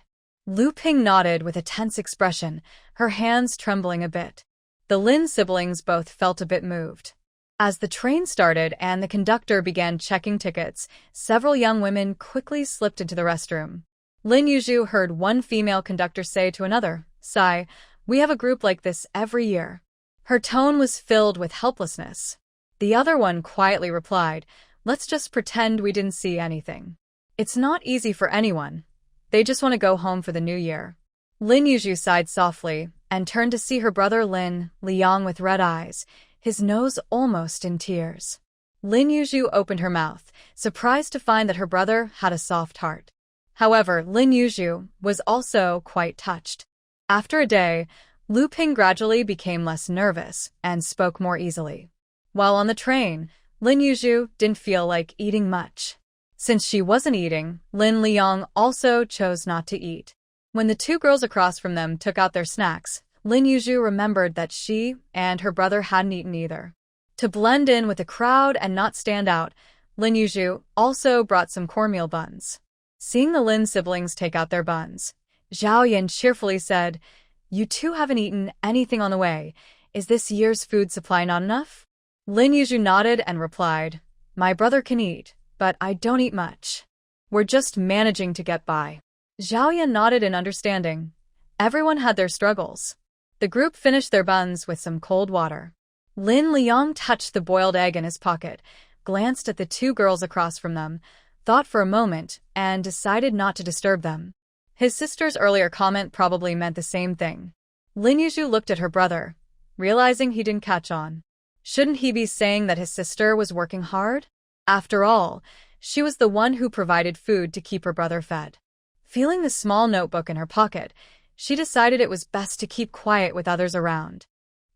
Lu Ping nodded with a tense expression, her hands trembling a bit. The Lin siblings both felt a bit moved. As the train started and the conductor began checking tickets, several young women quickly slipped into the restroom. Lin Yu heard one female conductor say to another, "Sigh, we have a group like this every year." Her tone was filled with helplessness. The other one quietly replied, "Let's just pretend we didn't see anything. It's not easy for anyone. They just want to go home for the new year." Lin Yu sighed softly and turned to see her brother Lin Liang with red eyes, his nose almost in tears. Lin Yu opened her mouth, surprised to find that her brother had a soft heart. However, Lin Yu was also quite touched. After a day, Lu Ping gradually became less nervous and spoke more easily. While on the train, Lin Yu didn't feel like eating much. Since she wasn't eating, Lin Liang also chose not to eat. When the two girls across from them took out their snacks, Lin Yu remembered that she and her brother hadn't eaten either. To blend in with the crowd and not stand out, Lin Yu also brought some cornmeal buns. Seeing the Lin siblings take out their buns, Zhao Yan cheerfully said, "You two haven't eaten anything on the way. Is this year's food supply not enough?" Lin Yu nodded and replied, "My brother can eat, but I don't eat much. We're just managing to get by." Zhao Yan nodded in understanding. Everyone had their struggles. The group finished their buns with some cold water. Lin Liang touched the boiled egg in his pocket, glanced at the two girls across from them, thought for a moment, and decided not to disturb them. His sister's earlier comment probably meant the same thing. Lin Yu looked at her brother, realizing he didn't catch on. Shouldn't he be saying that his sister was working hard? After all, she was the one who provided food to keep her brother fed. Feeling the small notebook in her pocket, she decided it was best to keep quiet with others around.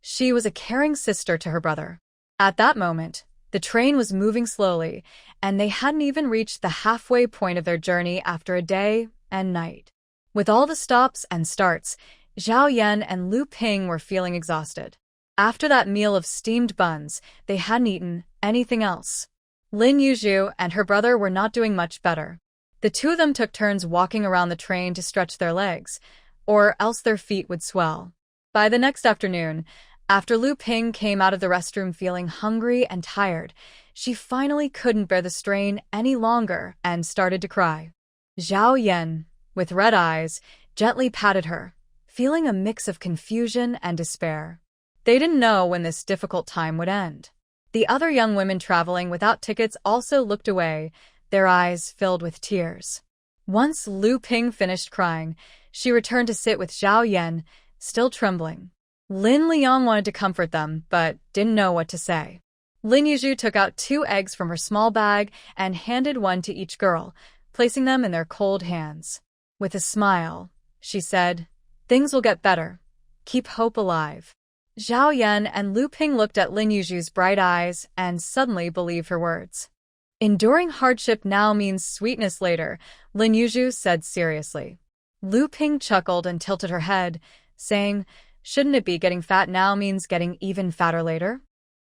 She was a caring sister to her brother. At that moment, the train was moving slowly, and they hadn't even reached the halfway point of their journey after a day and night. With all the stops and starts, Zhao Yan and Lu Ping were feeling exhausted. After that meal of steamed buns, they hadn't eaten anything else. Lin Yu and her brother were not doing much better. The two of them took turns walking around the train to stretch their legs, or else their feet would swell. By the next afternoon, after Lu Ping came out of the restroom feeling hungry and tired, she finally couldn't bear the strain any longer and started to cry. Zhao Yan, with red eyes, gently patted her, feeling a mix of confusion and despair. They didn't know when this difficult time would end. The other young women traveling without tickets also looked away, their eyes filled with tears. Once Lu Ping finished crying, she returned to sit with Zhao Yan, still trembling. Lin Liang wanted to comfort them, but didn't know what to say. Lin Yu took out 2 eggs from her small bag and handed one to each girl, placing them in their cold hands. With a smile, she said, "Things will get better. Keep hope alive." Zhao Yan and Lu Ping looked at Lin Yu's bright eyes and suddenly believed her words. "Enduring hardship now means sweetness later," Lin Yu said seriously. Lu Ping chuckled and tilted her head, saying, "Shouldn't it be getting fat now means getting even fatter later?"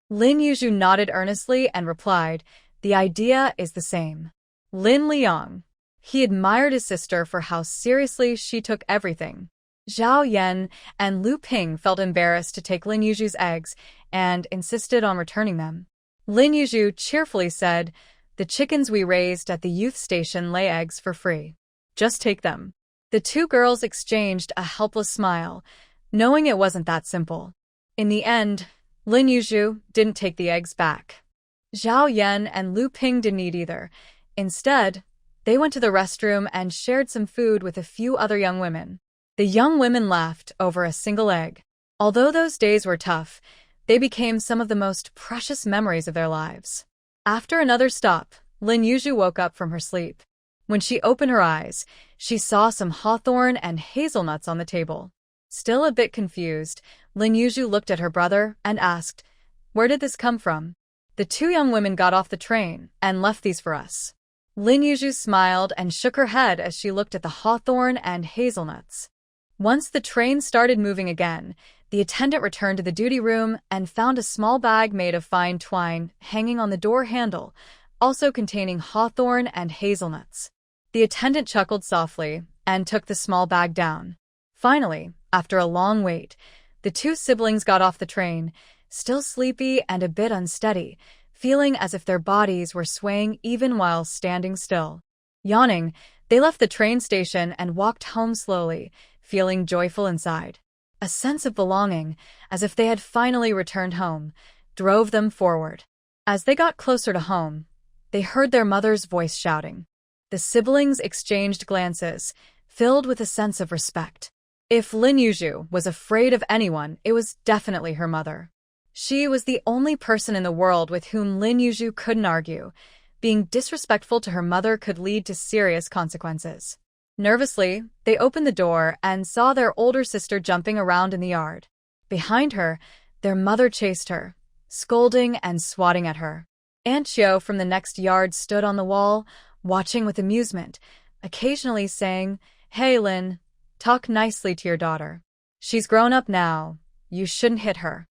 Lin Yu nodded earnestly and replied, "The idea is the same." Lin Liang. He admired his sister for how seriously she took everything. Zhao Yan and Lu Ping felt embarrassed to take Lin Yu's eggs and insisted on returning them. Lin Yu cheerfully said, "The chickens we raised at the youth station lay eggs for free. Just take them." The two girls exchanged a helpless smile, knowing it wasn't that simple. In the end, Lin Yu didn't take the eggs back. Zhao Yan and Lu Ping didn't eat either. Instead, they went to the restroom and shared some food with a few other young women. The young women laughed over a single egg. Although those days were tough, they became some of the most precious memories of their lives. After another stop, Lin Yu woke up from her sleep. When she opened her eyes, she saw some hawthorn and hazelnuts on the table. Still a bit confused, Lin Yu looked at her brother and asked, "Where did this come from?" "The two young women got off the train and left these for us." Lin Yu smiled and shook her head as she looked at the hawthorn and hazelnuts. Once the train started moving again, the attendant returned to the duty room and found a small bag made of fine twine hanging on the door handle, also containing hawthorn and hazelnuts. The attendant chuckled softly and took the small bag down. Finally, after a long wait, the two siblings got off the train, still sleepy and a bit unsteady, feeling as if their bodies were swaying even while standing still. Yawning, They left the train station and walked home slowly, feeling joyful inside. A sense of belonging, as if they had finally returned home, drove them forward. As they got closer to home, they heard their mother's voice shouting. The siblings exchanged glances, filled with a sense of respect. If Lin Yu was afraid of anyone, it was definitely her mother. She was the only person in the world with whom Lin Yu couldn't argue. Being disrespectful to her mother could lead to serious consequences. Nervously, they opened the door and saw their older sister jumping around in the yard. Behind her, their mother chased her, scolding and swatting at her. Aunt Xiao from the next yard stood on the wall, watching with amusement, occasionally saying, "Hey, Lin, talk nicely to your daughter. She's grown up now. You shouldn't hit her."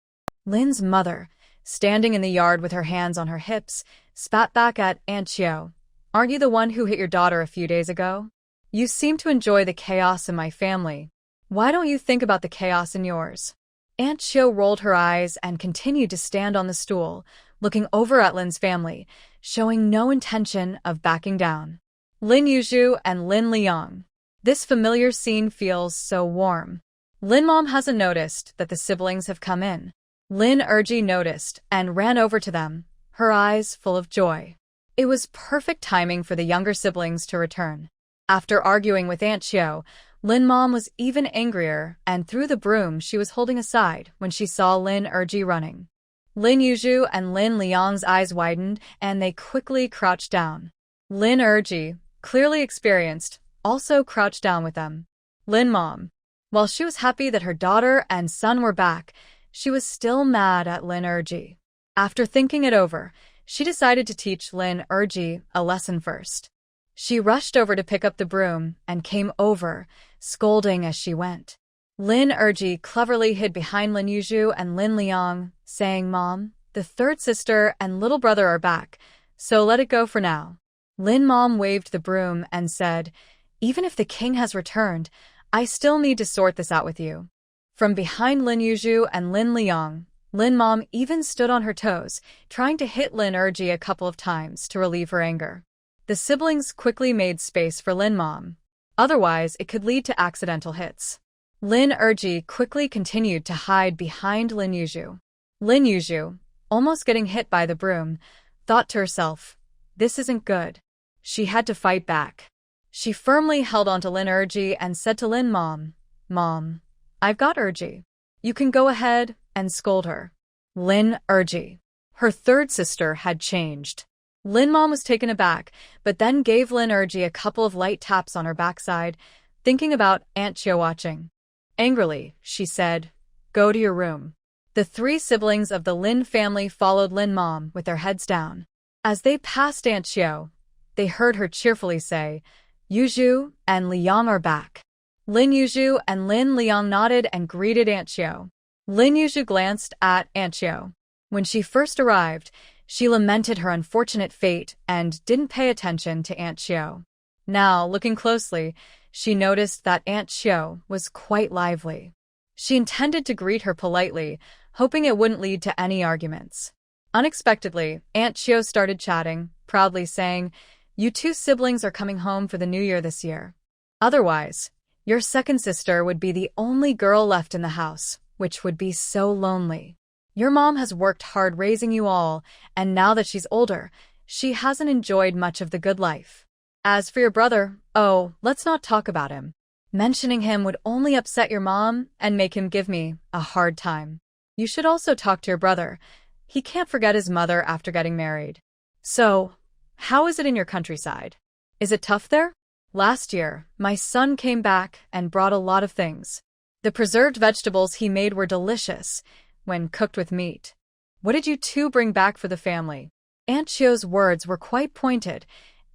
Lin's mother, standing in the yard with her hands on her hips, spat back at Aunt Xiao. "Aren't you the one who hit your daughter a few days ago? You seem to enjoy the chaos in my family. Why don't you think about the chaos in yours?" Aunt Xiao rolled her eyes and continued to stand on the stool, looking over at Lin's family, showing no intention of backing down. Lin Yu and Lin Liang. This familiar scene feels so warm. Lin Mom hasn't noticed that the siblings have come in. Lin Erji noticed and ran over to them, her eyes full of joy. It was perfect timing for the younger siblings to return. After arguing with Aunt Xiao, Lin Mom was even angrier and threw the broom she was holding aside when she saw Lin Erji running. Lin Yu and Lin Liang's eyes widened and they quickly crouched down. Lin Erji, clearly experienced, also crouched down with them. Lin Mom. While she was happy that her daughter and son were back, she was still mad at Lin Erji. After thinking it over, she decided to teach Lin Erji a lesson first. She rushed over to pick up the broom and came over, scolding as she went. Lin Erji cleverly hid behind Lin Yu and Lin Liang, saying, "Mom, the third sister and little brother are back, so let it go for now." Lin Mom waved the broom and said, "Even if the king has returned, I still need to sort this out with you." From behind Lin Yu and Lin Liang, Lin Mom even stood on her toes, trying to hit Lin Erji a couple of times to relieve her anger. The siblings quickly made space for Lin Mom. Otherwise, it could lead to accidental hits. Lin Erji quickly continued to hide behind Lin Yu. Lin Yu, almost getting hit by the broom, thought to herself, "This isn't good." She had to fight back. She firmly held onto Lin Erji and said to Lin Mom, "Mom, I've got Erji. You can go ahead and scold her." Lin Erji. Her third sister had changed. Lin Mom was taken aback, but then gave Lin Erji a couple of light taps on her backside, thinking about Aunt Xiao watching. Angrily, she said, "Go to your room." The three siblings of the Lin family followed Lin Mom with their heads down. As they passed Aunt Xiao, they heard her cheerfully say, "Yu and Liang are back." Lin Yu and Lin Liang nodded and greeted Aunt Xiao. Lin Yu glanced at Aunt Xiao. When she first arrived, she lamented her unfortunate fate and didn't pay attention to Aunt Xiao. Now, looking closely, she noticed that Aunt Xiao was quite lively. She intended to greet her politely, hoping it wouldn't lead to any arguments. Unexpectedly, Aunt Xiao started chatting, proudly saying, "You two siblings are coming home for the New Year this year. Otherwise, your second sister would be the only girl left in the house, which would be so lonely. Your mom has worked hard raising you all, and now that she's older, she hasn't enjoyed much of the good life. As for your brother, oh, let's not talk about him. Mentioning him would only upset your mom and make him give me a hard time. You should also talk to your brother. He can't forget his mother after getting married. So, how is it in your countryside? Is it tough there? Last year, my son came back and brought a lot of things. The preserved vegetables he made were delicious when cooked with meat. What did you two bring back for the family?" Aunt Xiao's words were quite pointed,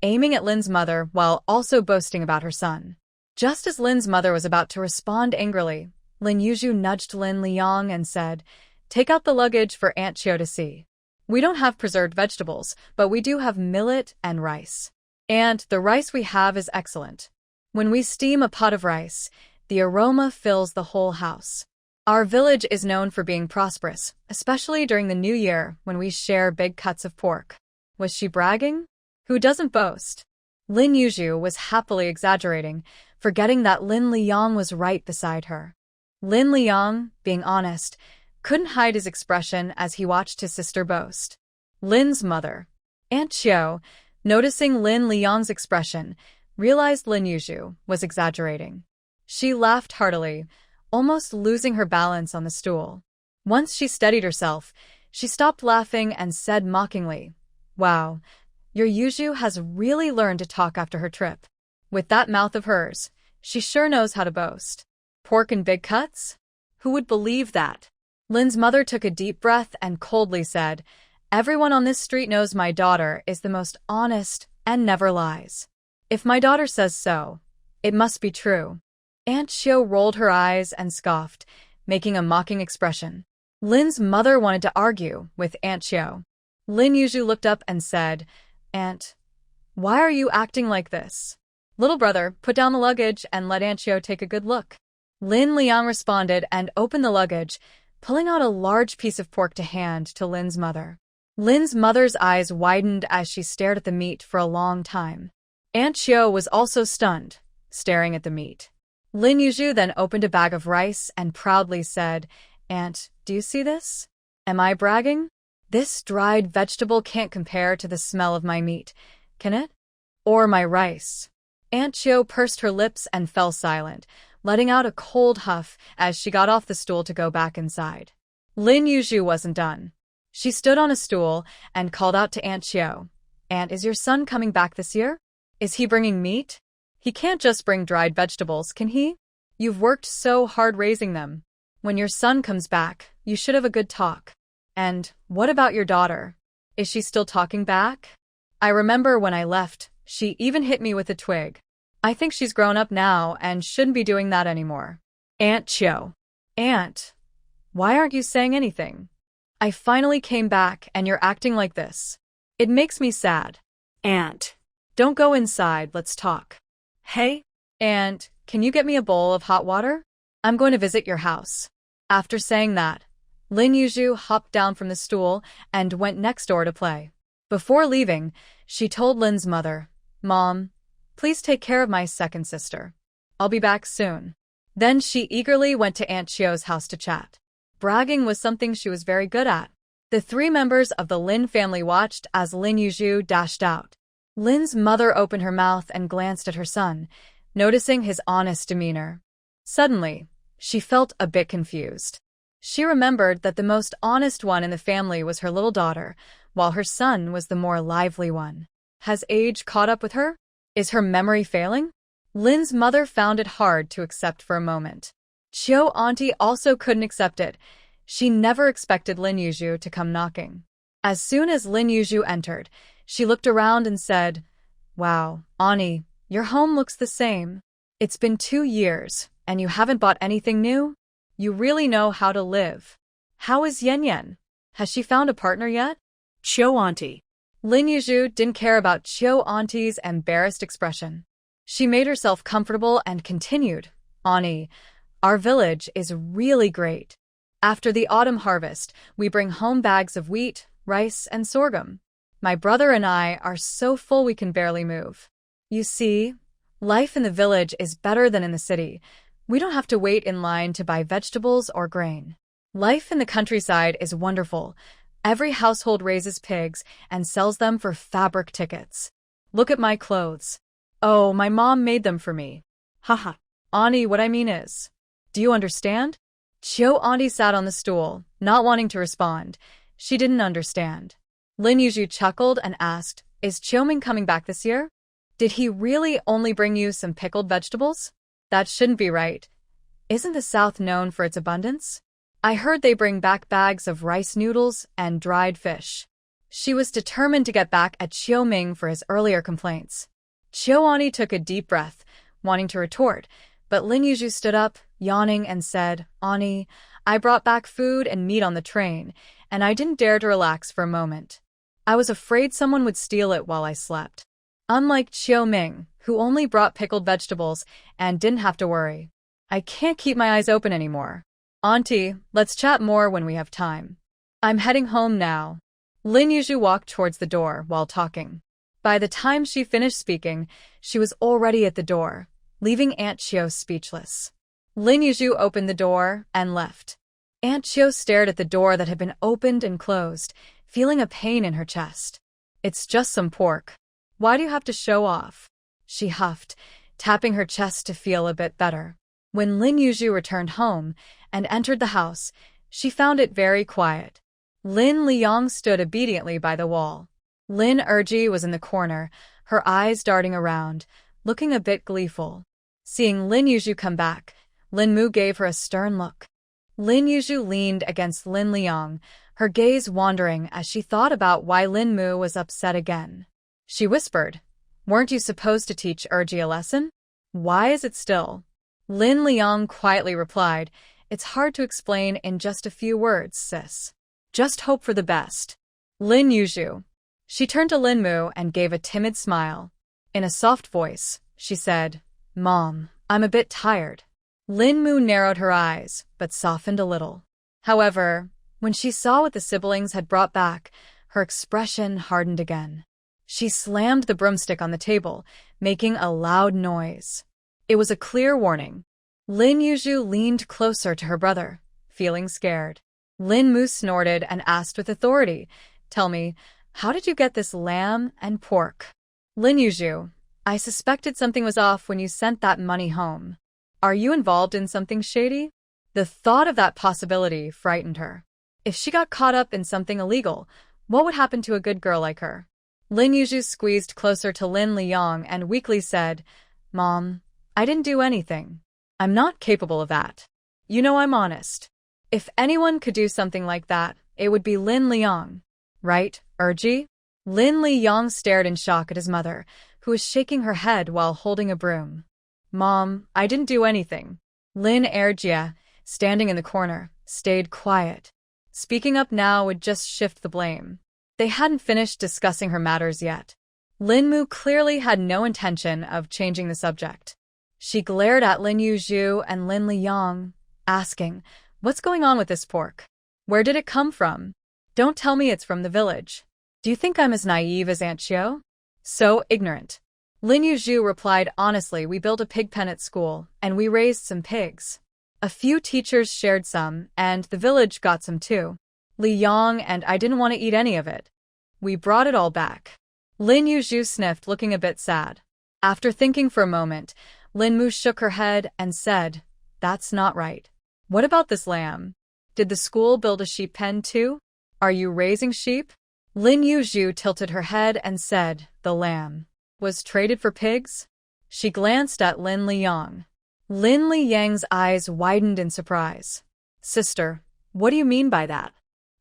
aiming at Lin's mother while also boasting about her son. Just as Lin's mother was about to respond angrily, Lin Yu nudged Lin Liang and said, "Take out the luggage for Aunt Xiao to see. We don't have preserved vegetables, but we do have millet and rice. And the rice we have is excellent. When we steam a pot of rice, the aroma fills the whole house. Our village is known for being prosperous, especially during the New Year when we share big cuts of pork." Was she bragging? Who doesn't boast? Lin Yu was happily exaggerating, forgetting that Lin Liang was right beside her. Lin Liang, being honest, couldn't hide his expression as he watched his sister boast. Lin's mother, Aunt Chiu, noticing Lin Liang's expression, realized Lin Yu was exaggerating. She laughed heartily, almost losing her balance on the stool. Once she steadied herself, she stopped laughing and said mockingly, "Wow, your Yuju has really learned to talk after her trip. With that mouth of hers, she sure knows how to boast. Pork in big cuts? Who would believe that?" Lin's mother took a deep breath and coldly said, "Everyone on this street knows my daughter is the most honest and never lies. If my daughter says so, it must be true." Aunt Chiu rolled her eyes and scoffed, making a mocking expression. Lin's mother wanted to argue with Aunt Chiu. Lin Yu looked up and said, "Aunt, why are you acting like this?" "Little brother, put down the luggage and let Aunt Chiu take a good look." Lin Liang responded and opened the luggage, pulling out a large piece of pork to hand to Lin's mother. Lin's mother's eyes widened as she stared at the meat for a long time. Aunt Chiu was also stunned, staring at the meat. Lin Yu then opened a bag of rice and proudly said, "Aunt, do you see this? Am I bragging? This dried vegetable can't compare to the smell of my meat, can it? Or my rice." Aunt Chiu pursed her lips and fell silent, letting out a cold huff as she got off the stool to go back inside. Lin Yu wasn't done. She stood on a stool and called out to Aunt Chiu, "Aunt, is your son coming back this year? Is he bringing meat? He can't just bring dried vegetables, can he? You've worked so hard raising them. When your son comes back, you should have a good talk. And what about your daughter? Is she still talking back? I remember when I left, she even hit me with a twig. I think she's grown up now and shouldn't be doing that anymore." Aunt Chiu. "Aunt, why aren't you saying anything? I finally came back and you're acting like this. It makes me sad." "Aunt, don't go inside, let's talk." "Hey, Aunt, can you get me a bowl of hot water? I'm going to visit your house." After saying that, Lin Yu hopped down from the stool and went next door to play. Before leaving, she told Lin's mother, "Mom, please take care of my second sister. I'll be back soon." Then she eagerly went to Aunt Chiu's house to chat. Bragging was something she was very good at. The three members of the Lin family watched as Lin Yu dashed out. Lin's mother opened her mouth and glanced at her son, noticing his honest demeanor. Suddenly, she felt a bit confused. She remembered that the most honest one in the family was her little daughter, while her son was the more lively one. Has age caught up with her? Is her memory failing? Lin's mother found it hard to accept for a moment. Chiu auntie also couldn't accept it. She never expected Lin Yu to come knocking. As soon as Lin Yu entered, she looked around and said, "Wow, Ani, your home looks the same. It's been 2 years, and you haven't bought anything new? You really know how to live. How is Yen Yen? Has she found a partner yet?" "Chiu auntie." Lin Yu didn't care about Chiu auntie's embarrassed expression. She made herself comfortable and continued, "Ani, our village is really great. After the autumn harvest, we bring home bags of wheat, rice, and sorghum. My brother and I are so full we can barely move. You see, life in the village is better than in the city. We don't have to wait in line to buy vegetables or grain. Life in the countryside is wonderful. Every household raises pigs and sells them for fabric tickets. Look at my clothes. Oh, my mom made them for me. Haha. Ani, what I mean is, do you understand?" Chiu auntie sat on the stool, not wanting to respond. She didn't understand. Lin Yu chuckled and asked, "Is Chiu Ming coming back this year? Did he really only bring you some pickled vegetables? That shouldn't be right. Isn't the South known for its abundance? I heard they bring back bags of rice noodles and dried fish." She was determined to get back at Chiu Ming for his earlier complaints. Chiu auntie took a deep breath, wanting to retort, but Lin Yu stood up, yawning, and said, "Ani, I brought back food and meat on the train, and I didn't dare to relax for a moment. I was afraid someone would steal it while I slept. Unlike Chiu Ming, who only brought pickled vegetables and didn't have to worry. I can't keep my eyes open anymore. Auntie, let's chat more when we have time. I'm heading home now." Lin Yu walked towards the door while talking. By the time she finished speaking, she was already at the door, leaving Aunt Chiu speechless. Lin Yu opened the door and left. Aunt Chiu stared at the door that had been opened and closed, feeling a pain in her chest. "It's just some pork. Why do you have to show off?" she huffed, tapping her chest to feel a bit better. When Lin Yu returned home and entered the house, she found it very quiet. Lin Liang stood obediently by the wall. Lin Erji was in the corner, her eyes darting around, looking a bit gleeful. Seeing Lin Yu come back, Lin Mu gave her a stern look. Lin Yu leaned against Lin Liang, her gaze wandering as she thought about why Lin Mu was upset again. She whispered, "Weren't you supposed to teach Erji a lesson? Why is it still?" Lin Liang quietly replied, "It's hard to explain in just a few words, sis. Just hope for the best." Lin Yu. She turned to Lin Mu and gave a timid smile. In a soft voice, she said, "Mom, I'm a bit tired." Lin Mu narrowed her eyes, but softened a little. However, when she saw what the siblings had brought back, her expression hardened again. She slammed the broomstick on the table, making a loud noise. It was a clear warning. Lin Yu leaned closer to her brother, feeling scared. Lin Mu snorted and asked with authority, "Tell me, how did you get this lamb and pork?" Lin Yu, "I suspected something was off when you sent that money home. Are you involved in something shady?" The thought of that possibility frightened her. If she got caught up in something illegal, what would happen to a good girl like her? Lin Yu squeezed closer to Lin Liang and weakly said, "Mom, I didn't do anything. I'm not capable of that. You know I'm honest. If anyone could do something like that, it would be Lin Liang. Right, Erji?" Lin Liang stared in shock at his mother, who was shaking her head while holding a broom. "Mom, I didn't do anything." Lin Erji, standing in the corner, stayed quiet. Speaking up now would just shift the blame. They hadn't finished discussing her matters yet. Lin Mu clearly had no intention of changing the subject. She glared at Lin Yu and Lin Liang, asking, "What's going on with this pork? Where did it come from? Don't tell me it's from the village. Do you think I'm as naive as Aunt Chiu? So ignorant." Lin Yu replied honestly, "We built a pig pen at school, and we raised some pigs. A few teachers shared some, and the village got some too. Liang and I didn't want to eat any of it. We brought it all back." Lin Yu sniffed, looking a bit sad. After thinking for a moment, Lin Mu shook her head and said, "That's not right. What about this lamb? Did the school build a sheep pen too? Are you raising sheep?" Lin Yu tilted her head and said, "The lamb was traded for pigs?" She glanced at Lin Liang. Lin Liang's eyes widened in surprise. "Sister, what do you mean by that?"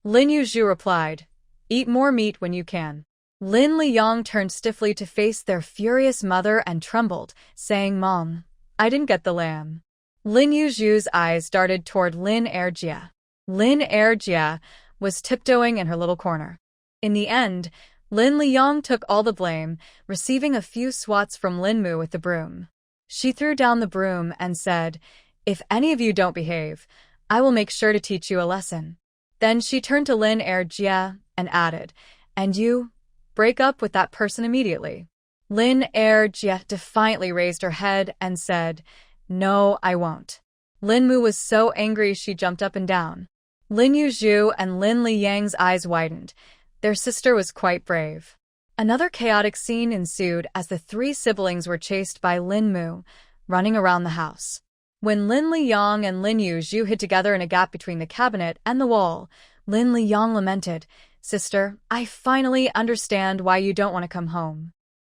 Lin Yu replied, "Eat more meat when you can." Lin Liang turned stiffly to face their furious mother and trembled, saying, "Mom, I didn't get the lamb." Lin Yu's eyes darted toward Lin Erji. Lin Erji was tiptoeing in her little corner. In the end, Lin Liang took all the blame, receiving a few swats from Lin Mu with the broom. She threw down the broom and said, "If any of you don't behave, I will make sure to teach you a lesson." Then she turned to Lin Erji and added, "And you, break up with that person immediately." Lin Erji defiantly raised her head and said, "No, I won't." Lin Mu was so angry she jumped up and down. Lin Yu and Lin Liang's eyes widened. Their sister was quite brave. Another chaotic scene ensued as the three siblings were chased by Lin Mu, running around the house. When Lin Liang and Lin Yu hid together in a gap between the cabinet and the wall, Lin Liang lamented, "Sister, I finally understand why you don't want to come home.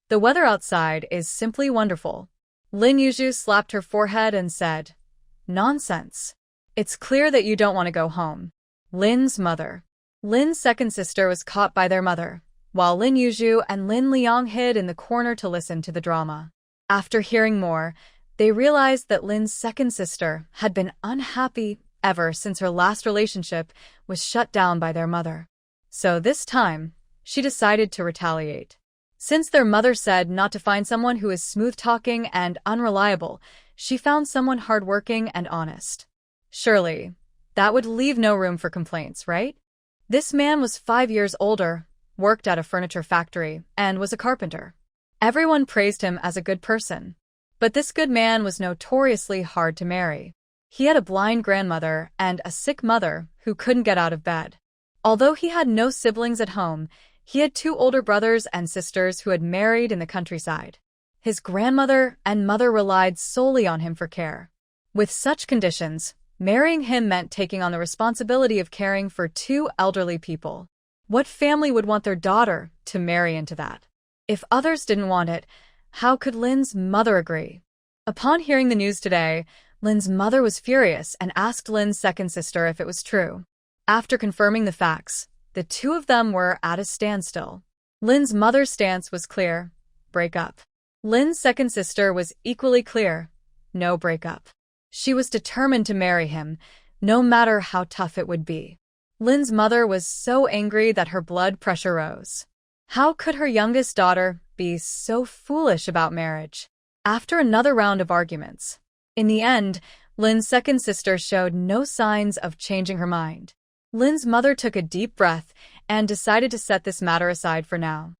The weather outside is simply wonderful." Lin Yu slapped her forehead and said, "Nonsense. It's clear that you don't want to go home." Lin's mother. Lin's second sister was caught by their mother, while Lin Yu and Lin Liang hid in the corner to listen to the drama. After hearing more, they realized that Lin's second sister had been unhappy ever since her last relationship was shut down by their mother. So this time, she decided to retaliate. Since their mother said not to find someone who is smooth-talking and unreliable, she found someone hardworking and honest. Surely, that would leave no room for complaints, right? This man was 5 years older, worked at a furniture factory, and was a carpenter. Everyone praised him as a good person. But this good man was notoriously hard to marry. He had a blind grandmother and a sick mother who couldn't get out of bed. Although he had no siblings at home, he had 2 older brothers and sisters who had married in the countryside. His grandmother and mother relied solely on him for care. With such conditions, marrying him meant taking on the responsibility of caring for 2 elderly people. What family would want their daughter to marry into that? If others didn't want it, how could Lin's mother agree? Upon hearing the news today, Lin's mother was furious and asked Lin's second sister if it was true. After confirming the facts, the 2 of them were at a standstill. Lin's mother's stance was clear: break up. Lin's second sister was equally clear: no breakup. She was determined to marry him, no matter how tough it would be. Lin's mother was so angry that her blood pressure rose. How could her youngest daughter be so foolish about marriage? After another round of arguments, in the end, Lin's second sister showed no signs of changing her mind. Lin's mother took a deep breath and decided to set this matter aside for now.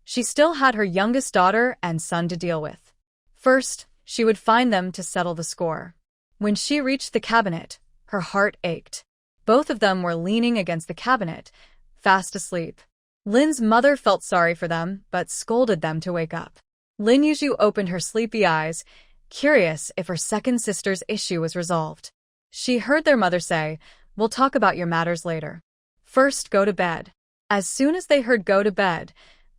She still had her youngest daughter and son to deal with. First, she would find them to settle the score. When she reached the cabinet, her heart ached. Both of them were leaning against the cabinet, fast asleep. Lin's mother felt sorry for them, but scolded them to wake up. Lin Yu opened her sleepy eyes, curious if her second sister's issue was resolved. She heard their mother say, "We'll talk about your matters later. First, go to bed." As soon as they heard "go to bed,"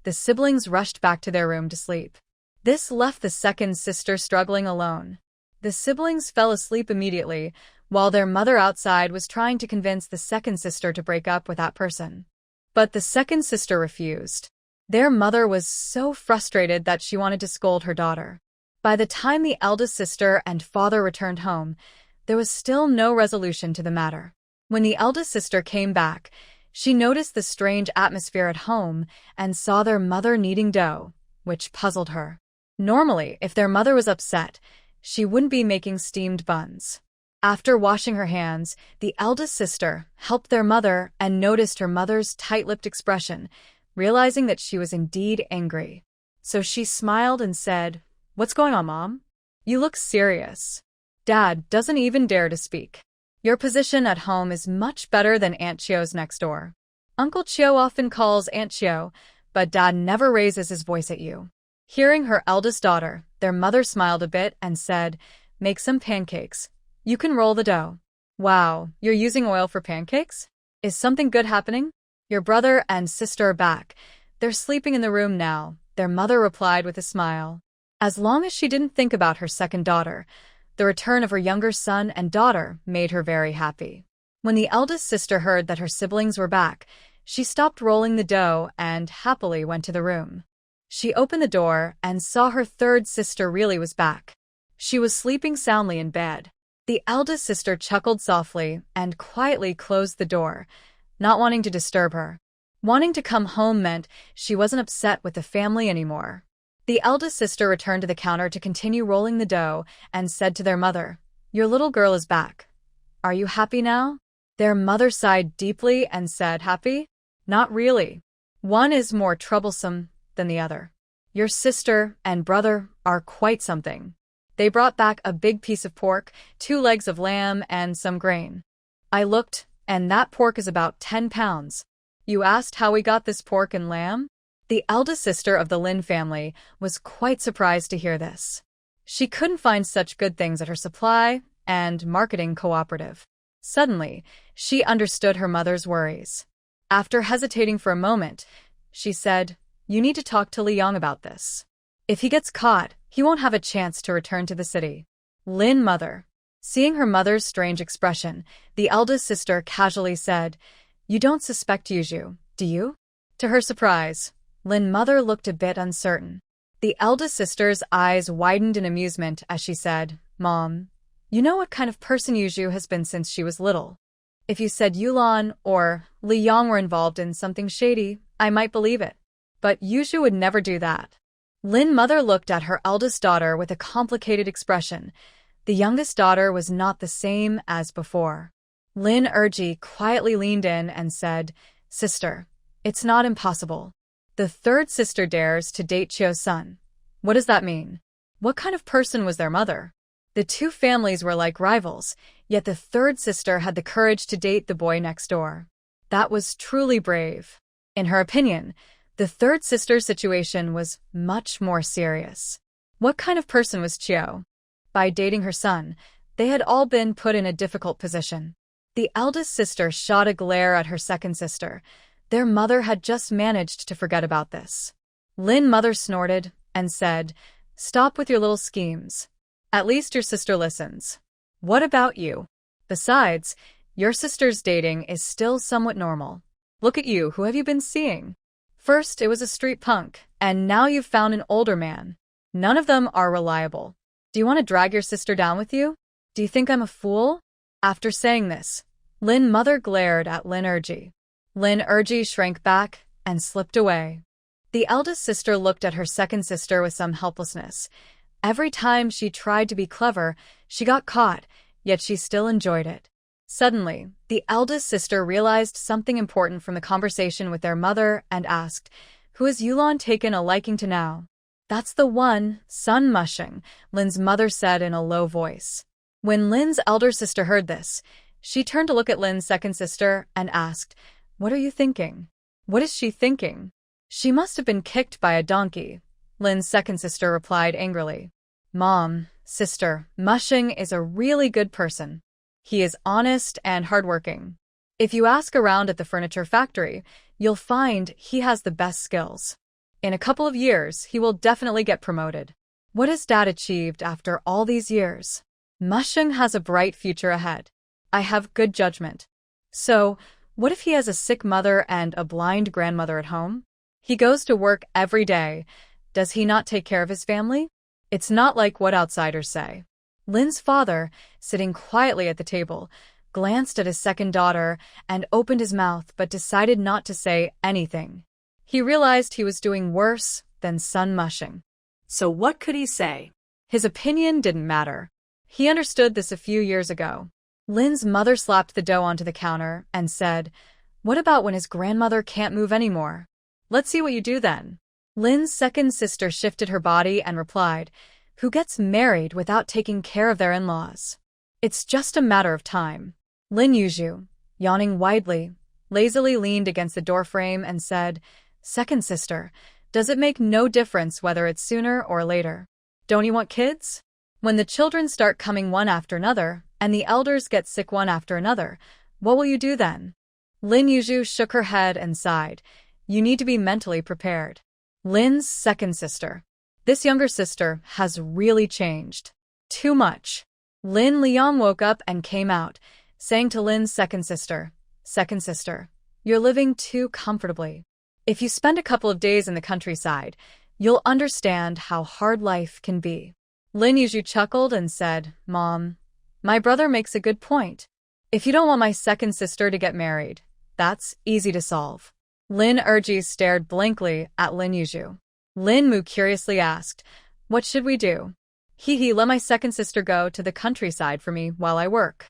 the siblings rushed back to their room to sleep. This left the second sister struggling alone. The siblings fell asleep immediately, while their mother outside was trying to convince the second sister to break up with that person. But the second sister refused. Their mother was so frustrated that she wanted to scold her daughter. By the time the eldest sister and father returned home, there was still no resolution to the matter. When the eldest sister came back, she noticed the strange atmosphere at home and saw their mother kneading dough, which puzzled her. Normally, if their mother was upset, she wouldn't be making steamed buns. After washing her hands, the eldest sister helped their mother and noticed her mother's tight-lipped expression, realizing that she was indeed angry. So she smiled and said, "What's going on, Mom? You look serious." Dad doesn't even dare to speak. Your position at home is much better than Aunt Chio's next door. Uncle Chio often calls Aunt Chio, but Dad never raises his voice at you. Hearing her eldest daughter, their mother smiled a bit and said, "Make some pancakes. You can roll the dough." "Wow, you're using oil for pancakes? Is something good happening?" "Your brother and sister are back. They're sleeping in the room now," their mother replied with a smile. As long as she didn't think about her second daughter, the return of her younger son and daughter made her very happy. When the eldest sister heard that her siblings were back, she stopped rolling the dough and happily went to the room. She opened the door and saw her third sister really was back. She was sleeping soundly in bed. The eldest sister chuckled softly and quietly closed the door, not wanting to disturb her. Wanting to come home meant she wasn't upset with the family anymore. The eldest sister returned to the counter to continue rolling the dough and said to their mother, "Your little girl is back. Are you happy now?" Their mother sighed deeply and said, "Happy? Not really. One is more troublesome than the other. Your sister and brother are quite something." They brought back a big piece of pork, 2 legs of lamb, and some grain. I looked, and that pork is about 10 pounds. "You asked how we got this pork and lamb?" The eldest sister of the Lin family was quite surprised to hear this. She couldn't find such good things at her supply and marketing cooperative. Suddenly, she understood her mother's worries. After hesitating for a moment, she said, "You need to talk to Li Yang about this. If he gets caught, he won't have a chance to return to the city." Lin mother. Seeing her mother's strange expression, the eldest sister casually said, "You don't suspect Yuju, do you?" To her surprise, Lin mother looked a bit uncertain. The eldest sister's eyes widened in amusement as she said, "Mom, you know what kind of person Yuju has been since she was little. If you said Yulan or Li Yang were involved in something shady, I might believe it. But Yuju would never do that." Lin mother looked at her eldest daughter with a complicated expression. The youngest daughter was not the same as before. Lin Erji quietly leaned in and said, "Sister, It's not impossible. The third sister dares to date Chio's son. What does that mean? What kind of person was their mother? The two families were like rivals, yet the third sister had the courage to date the boy next door. That was truly brave. In her opinion, the third sister's situation was much more serious. What kind of person was Chio? By dating her son, they had all been put in a difficult position. The eldest sister shot a glare at her second sister. Their mother had just managed to forget about this. Lin's mother snorted and said, "Stop with your little schemes. At least your sister listens. What about you? Besides, your sister's dating is still somewhat normal. Look at you, who have you been seeing? First it was a street punk, and now you've found an older man. None of them are reliable. Do you want to drag your sister down with you? Do you think I'm a fool?" After saying this, Lin's mother glared at Lin Yu. Lin Yu shrank back and slipped away. The eldest sister looked at her second sister with some helplessness. Every time she tried to be clever, she got caught, yet she still enjoyed it. Suddenly, the eldest sister realized something important from the conversation with their mother and asked, "Who has Yulan taken a liking to now?" "That's the one, Sun Mushing," Lin's mother said in a low voice. When Lin's elder sister heard this, she turned to look at Lin's second sister and asked, "What are you thinking?" "What is she thinking?" "She must have been kicked by a donkey," Lin's second sister replied angrily. "Mom, sister, Mushing is a really good person. He is honest and hardworking. If you ask around at the furniture factory, you'll find he has the best skills. In a couple of years, he will definitely get promoted." What has Dad achieved after all these years? Mushing has a bright future ahead. I have good judgment. So, what if he has a sick mother and a blind grandmother at home? He goes to work every day. Does he not take care of his family? It's not like what outsiders say. Lin's father, sitting quietly at the table, glanced at his second daughter and opened his mouth but decided not to say anything. He realized he was doing worse than Sun Mushing. So what could he say? His opinion didn't matter. He understood this a few years ago. Lin's mother slapped the dough onto the counter and said, "What about when his grandmother can't move anymore? Let's see what you do then." Lin's second sister shifted her body and replied, "Who gets married without taking care of their in-laws? It's just a matter of time." Lin Yu, yawning widely, lazily leaned against the doorframe and said, "Second sister, does it make no difference whether it's sooner or later? Don't you want kids? When the children start coming one after another, and the elders get sick one after another, what will you do then?" Lin Yu shook her head and sighed. "You need to be mentally prepared." Lin's second sister. This younger sister has really changed. Too much. Lin Liang woke up and came out, saying to Lin's second sister, "Second sister, you're living too comfortably. If you spend a couple of days in the countryside, you'll understand how hard life can be." Lin Yu chuckled and said, "Mom, my brother makes a good point. If you don't want my second sister to get married, that's easy to solve." Lin Yu stared blankly at Lin Yu. Lin Mu curiously asked, "What should we do?" "Hee, let my second sister go to the countryside for me while I work."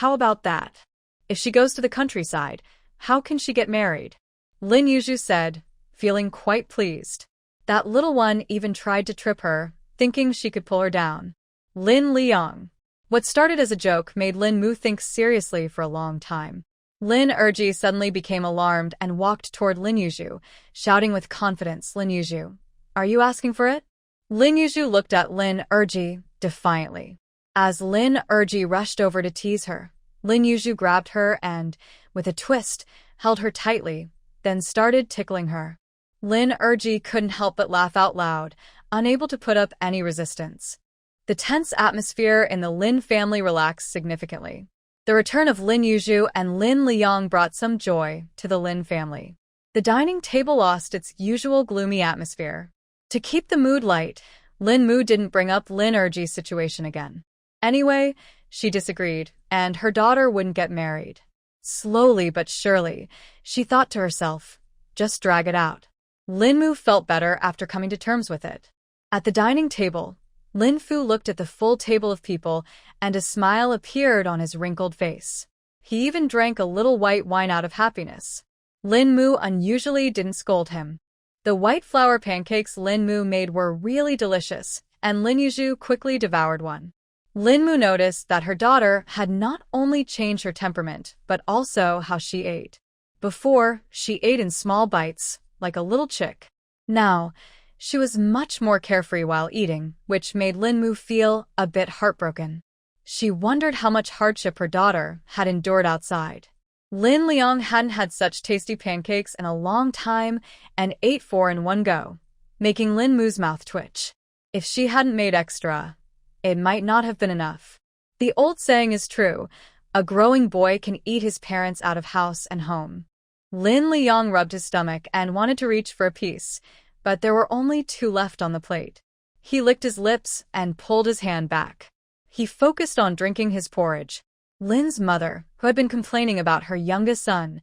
"How about that? If she goes to the countryside, how can she get married?" Lin Yu said, feeling quite pleased. That little one even tried to trip her, thinking she could pull her down. Lin Liang. What started as a joke made Lin Mu think seriously for a long time. Lin Yu suddenly became alarmed and walked toward Lin Yu, shouting with confidence, "Lin Yu, are you asking for it?" Lin Yu looked at Lin Yu defiantly. As Lin Yu rushed over to tease her, Lin Yu grabbed her and, with a twist, held her tightly, then started tickling her. Lin Yu couldn't help but laugh out loud, unable to put up any resistance. The tense atmosphere in the Lin family relaxed significantly. The return of Lin Yu and Lin Liang brought some joy to the Lin family. The dining table lost its usual gloomy atmosphere. To keep the mood light, Lin Mu didn't bring up Lin Yu's situation again. Anyway, she disagreed, and her daughter wouldn't get married. Slowly but surely, she thought to herself, just drag it out. Lin Mu felt better after coming to terms with it. At the dining table, Lin Fu looked at the full table of people, and a smile appeared on his wrinkled face. He even drank a little white wine out of happiness. Lin Mu unusually didn't scold him. The white flour pancakes Lin Mu made were really delicious, and Lin Yu quickly devoured one. Lin Mu noticed that her daughter had not only changed her temperament, but also how she ate. Before, she ate in small bites, like a little chick. Now, she was much more carefree while eating, which made Lin Mu feel a bit heartbroken. She wondered how much hardship her daughter had endured outside. Lin Liang hadn't had such tasty pancakes in a long time and ate 4 in one go, making Lin Mu's mouth twitch. If she hadn't made extra, it might not have been enough. The old saying is true, a growing boy can eat his parents out of house and home. Lin Liang rubbed his stomach and wanted to reach for a piece, but there were only 2 left on the plate. He licked his lips and pulled his hand back. He focused on drinking his porridge. Lin's mother, who had been complaining about her youngest son,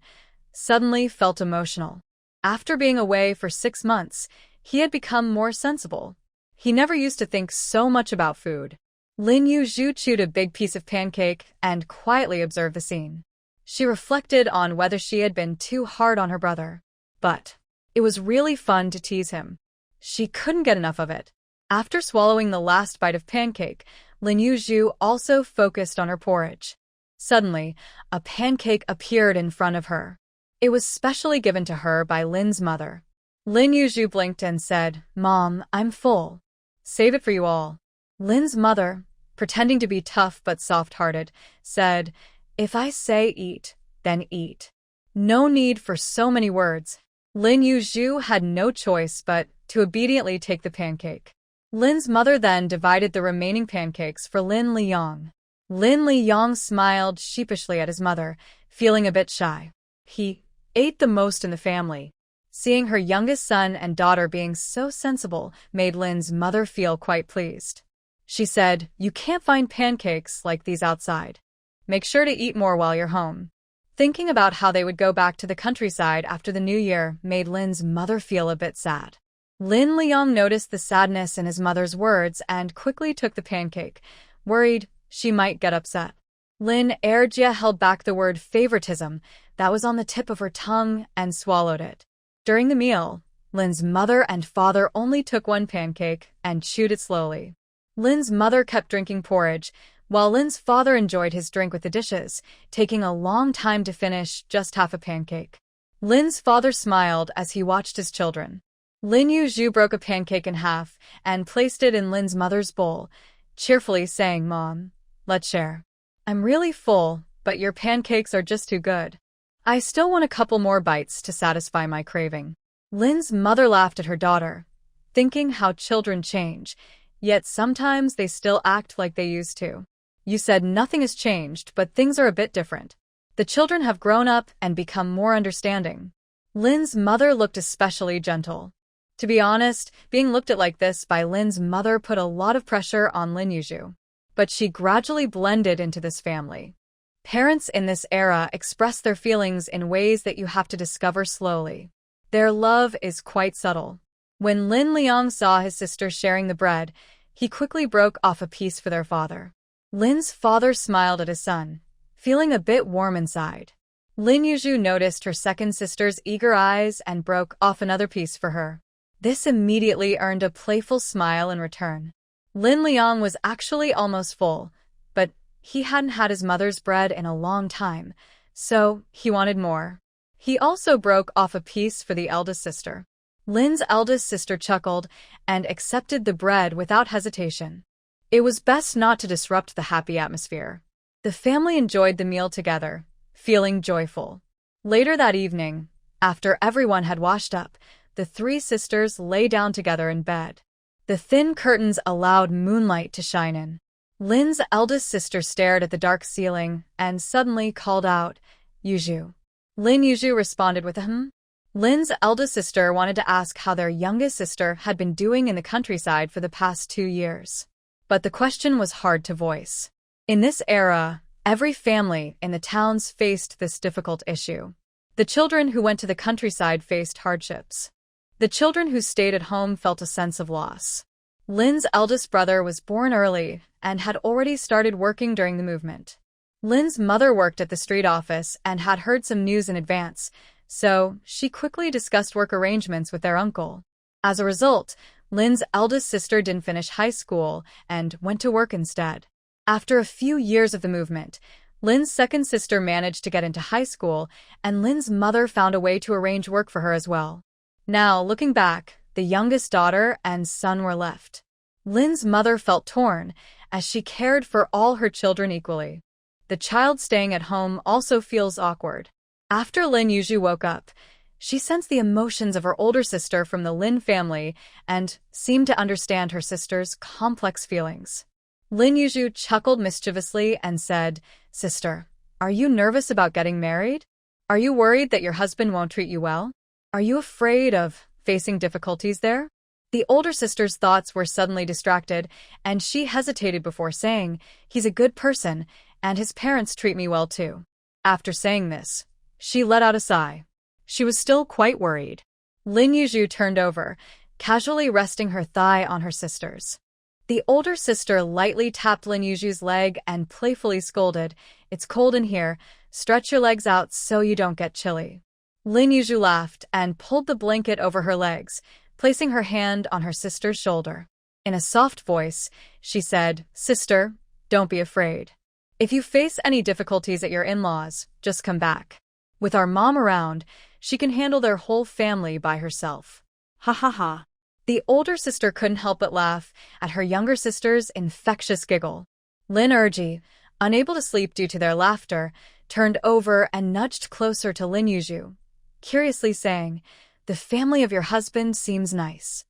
suddenly felt emotional. After being away for 6 months, he had become more sensible. He never used to think so much about food. Lin Yu chewed a big piece of pancake and quietly observed the scene. She reflected on whether she had been too hard on her brother. But it was really fun to tease him. She couldn't get enough of it. After swallowing the last bite of pancake, Lin Yu also focused on her porridge. Suddenly, a pancake appeared in front of her. It was specially given to her by Lin's mother. Lin Yu blinked and said, "Mom, I'm full. Save it for you all." Lin's mother, pretending to be tough but soft-hearted, said, "If I say eat, then eat. No need for so many words." Lin Yu had no choice but to obediently take the pancake. Lin's mother then divided the remaining pancakes for Lin Liang. Lin Liang smiled sheepishly at his mother, feeling a bit shy. He ate the most in the family. Seeing her youngest son and daughter being so sensible made Lin's mother feel quite pleased. She said, "You can't find pancakes like these outside. Make sure to eat more while you're home." Thinking about how they would go back to the countryside after the new year made Lin's mother feel a bit sad. Lin Liang noticed the sadness in his mother's words and quickly took the pancake, worried she might get upset. Lin Erjia held back the word favoritism that was on the tip of her tongue and swallowed it. During the meal, Lin's mother and father only took 1 pancake and chewed it slowly. Lin's mother kept drinking porridge, while Lin's father enjoyed his drink with the dishes, taking a long time to finish just half a pancake. Lin's father smiled as he watched his children. Lin Yu broke a pancake in half and placed it in Lin's mother's bowl, cheerfully saying, "Mom, let's share. I'm really full, but your pancakes are just too good. I still want a couple more bites to satisfy my craving." Lin's mother laughed at her daughter, thinking how children change, yet sometimes they still act like they used to. "You said nothing has changed, but things are a bit different. The children have grown up and become more understanding." Lin's mother looked especially gentle. To be honest, being looked at like this by Lin's mother put a lot of pressure on Lin Yu. But she gradually blended into this family. Parents in this era express their feelings in ways that you have to discover slowly. Their love is quite subtle. When Lin Liang saw his sister sharing the bread, he quickly broke off a piece for their father. Lin's father smiled at his son, feeling a bit warm inside. Lin Yu noticed her second sister's eager eyes and broke off another piece for her. This immediately earned a playful smile in return. Lin Liang was actually almost full, but he hadn't had his mother's bread in a long time, so he wanted more. He also broke off a piece for the eldest sister. Lin's eldest sister chuckled and accepted the bread without hesitation. It was best not to disrupt the happy atmosphere. The family enjoyed the meal together, feeling joyful. Later that evening, after everyone had washed up, the 3 sisters lay down together in bed. The thin curtains allowed moonlight to shine in. Lin's eldest sister stared at the dark ceiling and suddenly called out, "Yuju." Lin Yu responded with a "Hmm." Lin's eldest sister wanted to ask how their youngest sister had been doing in the countryside for the past 2 years. But the question was hard to voice. In this era, every family in the towns faced this difficult issue. The children who went to the countryside faced hardships. The children who stayed at home felt a sense of loss. Lin's eldest brother was born early and had already started working during the movement. Lin's mother worked at the street office and had heard some news in advance, so she quickly discussed work arrangements with their uncle. As a result, Lin's eldest sister didn't finish high school and went to work instead. After a few years of the movement, Lin's second sister managed to get into high school, and Lin's mother found a way to arrange work for her as well. Now, looking back, the youngest daughter and son were left. Lin's mother felt torn, as she cared for all her children equally. The child staying at home also feels awkward. After Lin Yu woke up, she sensed the emotions of her older sister from the Lin family and seemed to understand her sister's complex feelings. Lin Yu chuckled mischievously and said, "Sister, are you nervous about getting married? Are you worried that your husband won't treat you well? Are you afraid of facing difficulties there?" The older sister's thoughts were suddenly distracted, and she hesitated before saying, "He's a good person, and his parents treat me well too." After saying this, she let out a sigh. She was still quite worried. Lin Yu turned over, casually resting her thigh on her sister's. The older sister lightly tapped Lin Yu's leg and playfully scolded, "It's cold in here, stretch your legs out so you don't get chilly." Lin Yu laughed and pulled the blanket over her legs, placing her hand on her sister's shoulder. In a soft voice, she said, "Sister, don't be afraid. If you face any difficulties at your in-laws, just come back. With our mom around, she can handle their whole family by herself." Ha ha ha. The older sister couldn't help but laugh at her younger sister's infectious giggle. Lin Yu, unable to sleep due to their laughter, turned over and nudged closer to Lin Yu, curiously saying, "The family of your husband seems nice.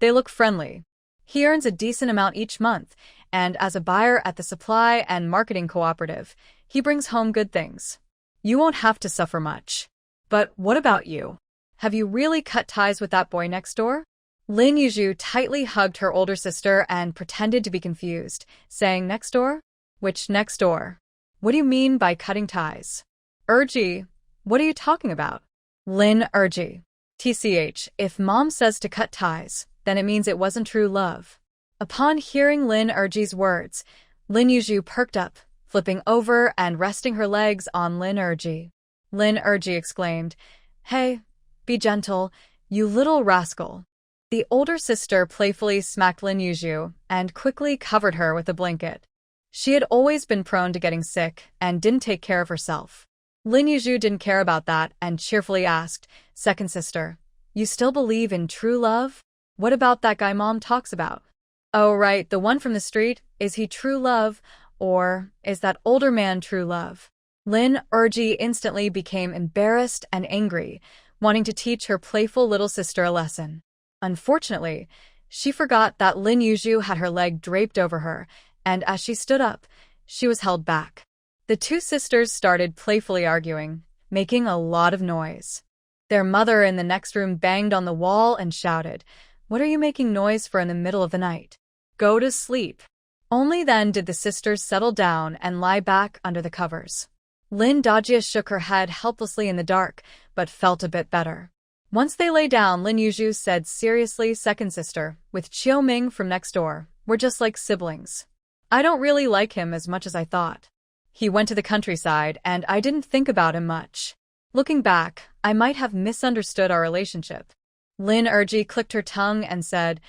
They look friendly. He earns a decent amount each month, and as a buyer at the supply and marketing cooperative, he brings home good things. You won't have to suffer much. But what about you? Have you really cut ties with that boy next door?" Lin Yu tightly hugged her older sister and pretended to be confused, saying, "Next door? Which next door? What do you mean by cutting ties? Urji, what are you talking about?" Lin Yu. TCH, if mom says to cut ties, then it means it wasn't true love. Upon hearing Lin Yu's words, Lin Yu perked up, flipping over and resting her legs on Lin Yu. Lin Yu exclaimed, "Hey, be gentle, you little rascal." The older sister playfully smacked Lin Yu and quickly covered her with a blanket. She had always been prone to getting sick and didn't take care of herself. Lin Yu didn't care about that and cheerfully asked, "Second sister, you still believe in true love? What about that guy mom talks about?" "Oh right, the one from the street, is he true love, or is that older man true love?" Lin Yu instantly became embarrassed and angry, wanting to teach her playful little sister a lesson. Unfortunately, she forgot that Lin Yu had her leg draped over her, and as she stood up, she was held back. The two sisters started playfully arguing, making a lot of noise. Their mother in the next room banged on the wall and shouted, "What are you making noise for in the middle of the night? Go to sleep." Only then did the sisters settle down and lie back under the covers. Lin Yu shook her head helplessly in the dark, but felt a bit better. Once they lay down, Lin Yu said seriously, "Second sister, with Chiu Ming from next door, we're just like siblings. I don't really like him as much as I thought. He went to the countryside, and I didn't think about him much. Looking back, I might have misunderstood our relationship." Lin Yu clicked her tongue and said,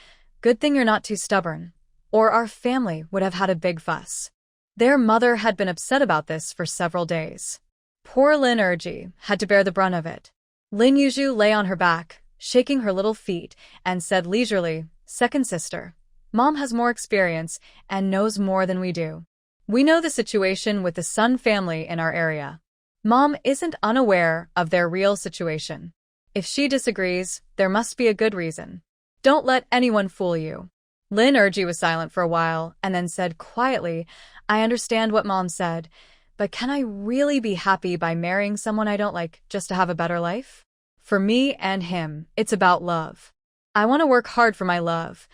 "Good thing you're not too stubborn, or our family would have had a big fuss." Their mother had been upset about this for several days. Poor Lin Yu had to bear the brunt of it. Lin Yu lay on her back, shaking her little feet, and said leisurely, "Second sister, mom has more experience and knows more than we do. We know the situation with the Sun family in our area. Mom isn't unaware of their real situation. If she disagrees, there must be a good reason. Don't let anyone fool you." Lin Yu was silent for a while and then said quietly, "I understand what mom said, but can I really be happy by marrying someone I don't like just to have a better life? For me and him, it's about love. I want to work hard for my love.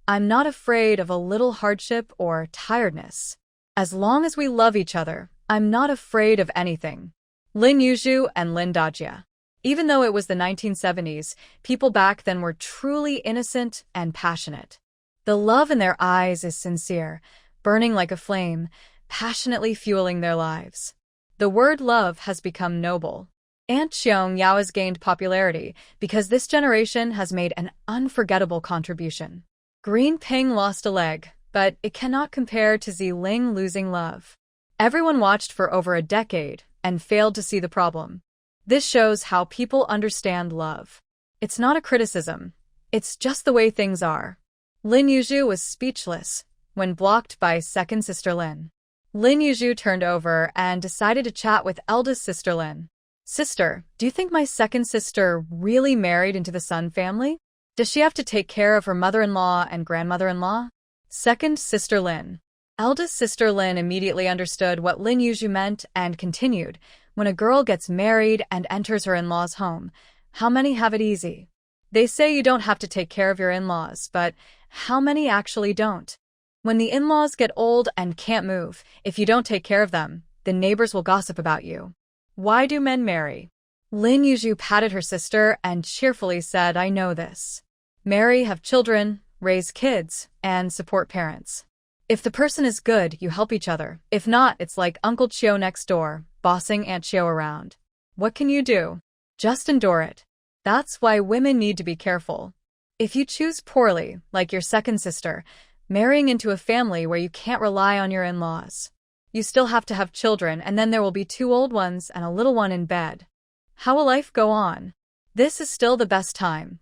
I'm not afraid of a little hardship or tiredness. As long as we love each other, I'm not afraid of anything." Lin Yu and Lin Dajia. Even though it was the 1970s, people back then were truly innocent and passionate. The love in their eyes is sincere, burning like a flame, passionately fueling their lives. The word love has become noble. Aunt Xiong Yao has gained popularity because this generation has made an unforgettable contribution. Green Ping lost a leg, but it cannot compare to Ling losing love. Everyone watched for over a decade and failed to see the problem. This shows how people understand love. It's not a criticism. It's just the way things are. Lin Yu was speechless when blocked by second sister Lin. Lin Yu turned over and decided to chat with eldest sister Lin. Sister, do you think my second sister really married into the Sun family? Does she have to take care of her mother-in-law and grandmother-in-law? Second sister Lin. Eldest sister Lin immediately understood what Lin Yu meant and continued, when a girl gets married and enters her in-laws' home, how many have it easy? They say you don't have to take care of your in-laws, but how many actually don't? When the in-laws get old and can't move, if you don't take care of them, the neighbors will gossip about you. Why do men marry? Lin Yu patted her sister and cheerfully said, I know this. Marry, have children, raise kids, and support parents. If the person is good, you help each other. If not, it's like Uncle Chio next door, bossing Aunt Chio around. What can you do? Just endure it. That's why women need to be careful. If you choose poorly, like your second sister, marrying into a family where you can't rely on your in-laws, you still have to have children, and then there will be 2 old ones and a little one in bed. How will life go on? This is still the best time.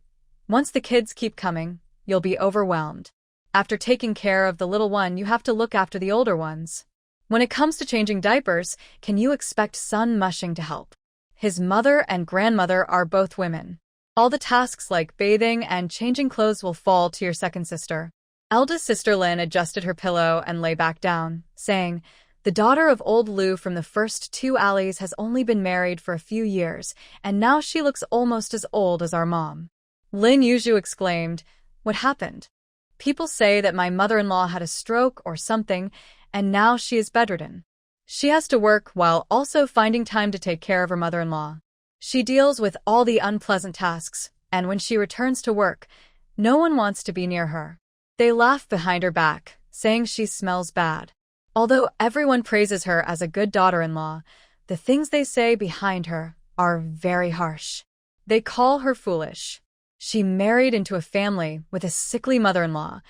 Once the kids keep coming, you'll be overwhelmed. After taking care of the little one, you have to look after the older ones. When it comes to changing diapers, can you expect Sun Mushing to help? His mother and grandmother are both women. All the tasks like bathing and changing clothes will fall to your second sister. Eldest sister Lin adjusted her pillow and lay back down, saying, the daughter of old Lu from the first 2 alleys has only been married for a few years, and now she looks almost as old as our mom. Lin Yu exclaimed, what happened? People say that my mother-in-law had a stroke or something, and now she is bedridden. She has to work while also finding time to take care of her mother-in-law. She deals with all the unpleasant tasks, and when she returns to work, no one wants to be near her. They laugh behind her back, saying she smells bad. Although everyone praises her as a good daughter-in-law, the things they say behind her are very harsh. They call her foolish. She married into a family with a sickly mother-in-law.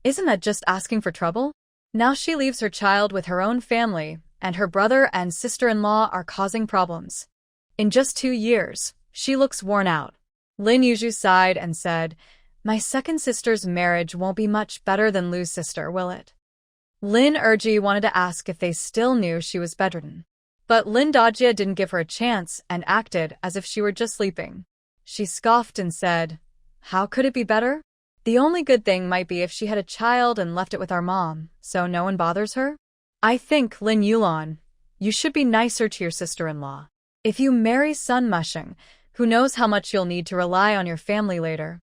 Isn't that just asking for trouble? Now she leaves her child with her own family, and her brother and sister-in-law are causing problems. In just 2 years, she looks worn out. Lin Yu sighed and said, my second sister's marriage won't be much better than Lu's sister, will it? Lin Erji wanted to ask if they still knew she was bedridden. But Lin Dajia didn't give her a chance and acted as if she were just sleeping. She scoffed and said, how could it be better? The only good thing might be if she had a child and left it with our mom, so no one bothers her. I think, Lin Yulon, you should be nicer to your sister-in-law. If you marry Sun Mushing, who knows how much you'll need to rely on your family later.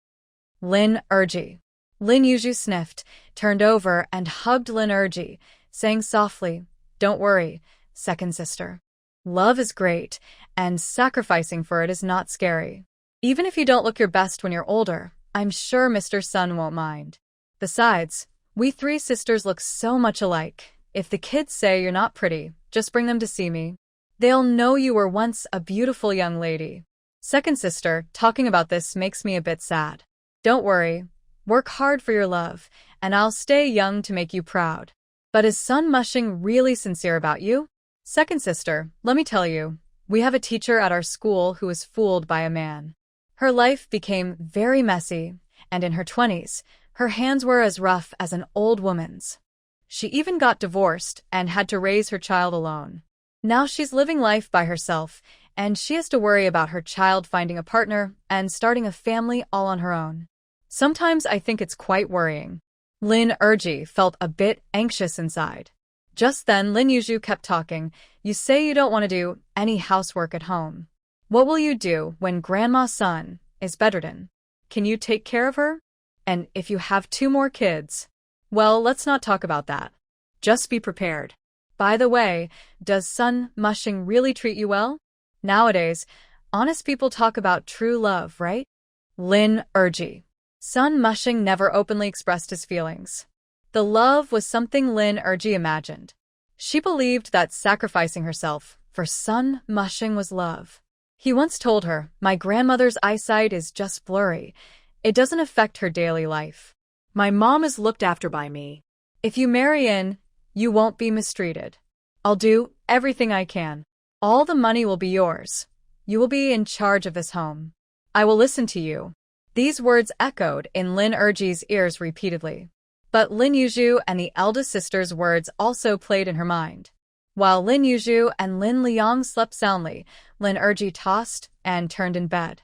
Lin Erji. Lin Yu sniffed, turned over and hugged Lin Erji, saying softly, don't worry, second sister. Love is great, and sacrificing for it is not scary. Even if you don't look your best when you're older, I'm sure Mr. Sun won't mind. Besides, we 3 sisters look so much alike. If the kids say you're not pretty, just bring them to see me. They'll know you were once a beautiful young lady. Second sister, talking about this makes me a bit sad. Don't worry. Work hard for your love, and I'll stay young to make you proud. But is Sun Mushing really sincere about you? Second sister, let me tell you, we have a teacher at our school who was fooled by a man. Her life became very messy, and in her 20s, her hands were as rough as an old woman's. She even got divorced and had to raise her child alone. Now she's living life by herself, and she has to worry about her child finding a partner and starting a family all on her own. Sometimes I think it's quite worrying. Lin Erji felt a bit anxious inside. Just then Lin Yu kept talking. You say you don't want to do any housework at home. What will you do when Grandma Sun is bedridden? Can you take care of her? And if you have 2 more kids? Well, let's not talk about that. Just be prepared. By the way, does Sun Mushing really treat you well? Nowadays, honest people talk about true love, right? Lin Erji. Sun Mushing never openly expressed his feelings. The love was something Lin Erji imagined. She believed that sacrificing herself for Sun Mushing was love. He once told her, "My grandmother's eyesight is just blurry. It doesn't affect her daily life. My mom is looked after by me. If you marry in, you won't be mistreated. I'll do everything I can. All the money will be yours. You will be in charge of this home. I will listen to you." These words echoed in Lin Erji's ears repeatedly. But Lin Yu and the eldest sister's words also played in her mind. While Lin Yu and Lin Liang slept soundly, Lin Erji tossed and turned in bed.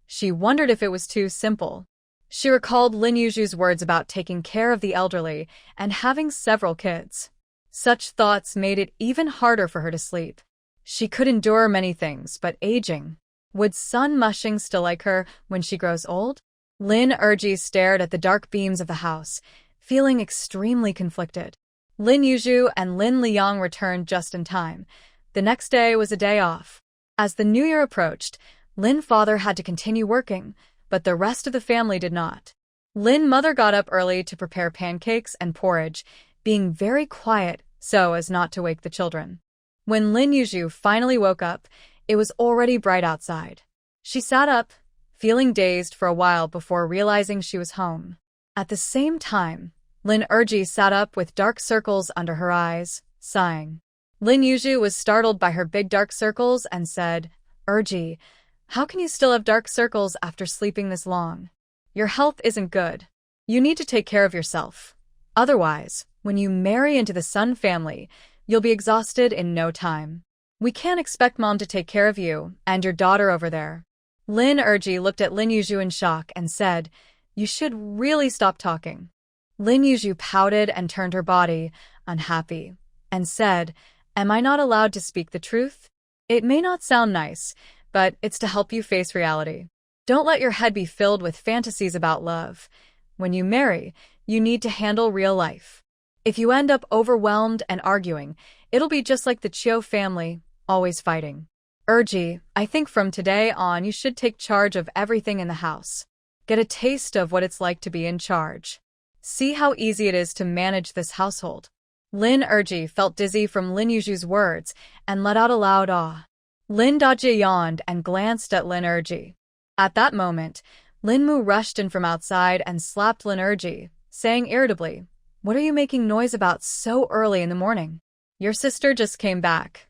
She wondered if it was too simple. She recalled Lin Yu's words about taking care of the elderly and having several kids. Such thoughts made it even harder for her to sleep. She could endure many things, but aging. Would Sun Mushing still like her when she grows old? Lin Erji stared at the dark beams of the house, feeling extremely conflicted. Lin Yu and Lin Liang returned just in time. The next day was a day off. As the new year approached, Lin's father had to continue working, but the rest of the family did not. Lin's mother got up early to prepare pancakes and porridge, being very quiet so as not to wake the children. When Lin Yu finally woke up, it was already bright outside. She sat up, feeling dazed for a while before realizing she was home. At the same time, Lin Erji sat up with dark circles under her eyes, sighing. Lin Yu was startled by her big dark circles and said, "Erji, how can you still have dark circles after sleeping this long? Your health isn't good. You need to take care of yourself. Otherwise, when you marry into the Sun family, you'll be exhausted in no time. We can't expect Mom to take care of you and your daughter over there." Lin Erji looked at Lin Yu in shock and said, "You should really stop talking." Lin Yu pouted and turned her body, unhappy, and said, "Am I not allowed to speak the truth? It may not sound nice, but it's to help you face reality. Don't let your head be filled with fantasies about love. When you marry, you need to handle real life. If you end up overwhelmed and arguing, it'll be just like the Chiu family, always fighting. Erji, I think from today on you should take charge of everything in the house. Get a taste of what it's like to be in charge. See how easy it is to manage this household." Lin Erji felt dizzy from Lin Yu's words and let out a loud "ah." Lin Dajie yawned and glanced at Lin Erji. At that moment, Lin Mu rushed in from outside and slapped Lin Erji, saying irritably, "What are you making noise about so early in the morning? Your sister just came back.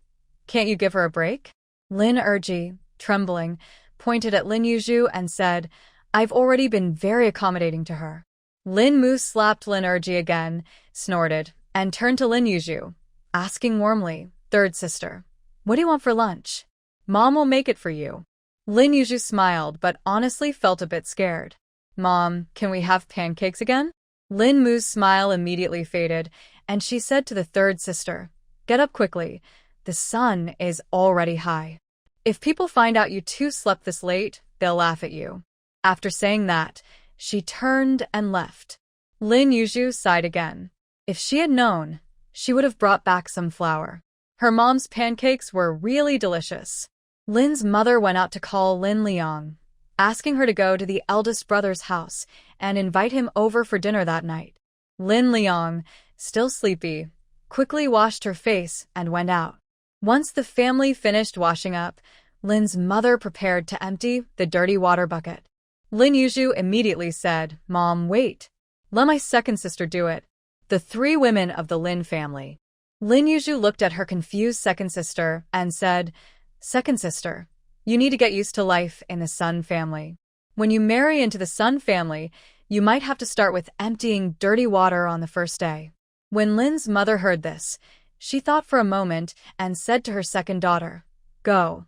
Can't you give her a break?" Lin Erji, trembling, pointed at Lin Yu and said, "I've already been very accommodating to her." Lin Mu slapped Lin Erji again, snorted, and turned to Lin Yu, asking warmly, "Third sister, what do you want for lunch? Mom will make it for you." Lin Yu smiled but honestly felt a bit scared. "Mom, can we have pancakes again?" Lin Mu's smile immediately faded, and she said to the third sister, "Get up quickly. The sun is already high. If people find out you two slept this late, they'll laugh at you." After saying that, she turned and left. Lin Yu sighed again. If she had known, she would have brought back some flour. Her mom's pancakes were really delicious. Lin's mother went out to call Lin Liang, asking her to go to the eldest brother's house and invite him over for dinner that night. Lin Liang, still sleepy, quickly washed her face and went out. Once the family finished washing up, Lin's mother prepared to empty the dirty water bucket. Lin Yu immediately said, "Mom, wait. Let my second sister do it." The three women of the Lin family. Lin Yu looked at her confused second sister and said, "Second sister, you need to get used to life in the Sun family. When you marry into the Sun family, you might have to start with emptying dirty water on the first day." When Lin's mother heard this, she thought for a moment and said to her second daughter, "Go,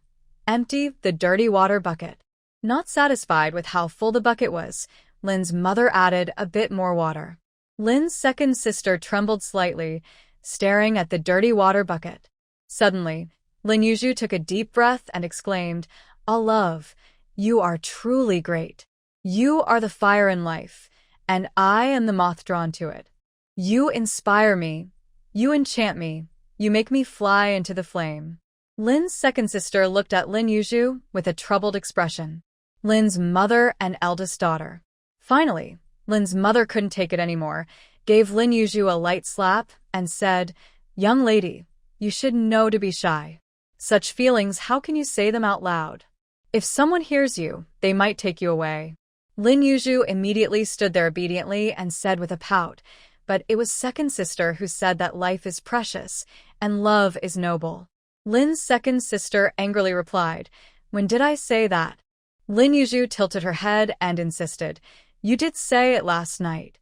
empty the dirty water bucket." Not satisfied with how full the bucket was, Lin's mother added a bit more water. Lin's second sister trembled slightly, staring at the dirty water bucket. Suddenly, Lin Yu took a deep breath and exclaimed, "Ah, love, you are truly great. You are the fire in life, and I am the moth drawn to it. You inspire me. You enchant me. You make me fly into the flame." Lin's second sister looked at Lin Yu with a troubled expression. Lin's mother and eldest daughter. Finally, Lin's mother couldn't take it anymore, gave Lin Yu a light slap, and said, "Young lady, you should know to be shy. Such feelings, how can you say them out loud? If someone hears you, they might take you away. Lin Yu immediately stood there obediently and said with a pout, but it was second sister who said that life is precious and love is noble. Lin's second sister angrily replied, "When did I say that?" Lin Yu tilted her head and insisted, "You did say it last night.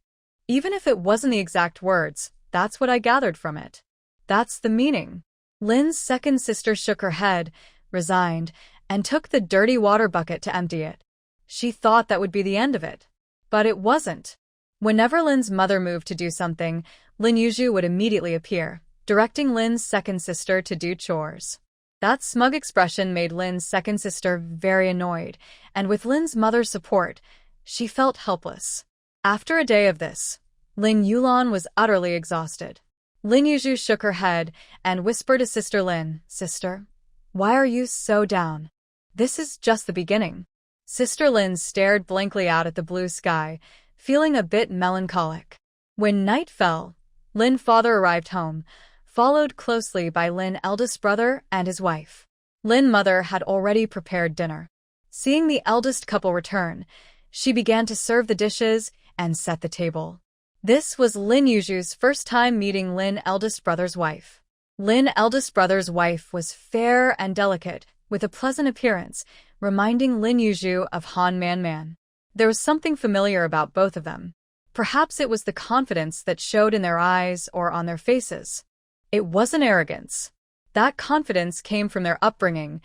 Even if it wasn't the exact words, that's what I gathered from it. That's the meaning." Lin's second sister shook her head, resigned, and took the dirty water bucket to empty it. She thought that would be the end of it. But it wasn't. Whenever Lin's mother moved to do something, Lin Yu would immediately appear, directing Lin's second sister to do chores. That smug expression made Lin's second sister very annoyed, and with Lin's mother's support, she felt helpless. After a day of this, Lin Yulan was utterly exhausted. Lin Yu shook her head and whispered to Sister Lin, "Sister, why are you so down? This is just the beginning." Sister Lin stared blankly out at the blue sky, feeling a bit melancholic. When night fell, Lin father arrived home, followed closely by Lin eldest brother and his wife. Lin mother had already prepared dinner. Seeing the eldest couple return, she began to serve the dishes and set the table. This was Lin Yu's first time meeting Lin eldest brother's wife. Lin eldest brother's wife was fair and delicate, with a pleasant appearance, reminding Lin Yu of Han Man. There was something familiar about both of them. Perhaps it was the confidence that showed in their eyes or on their faces. It wasn't arrogance. That confidence came from their upbringing,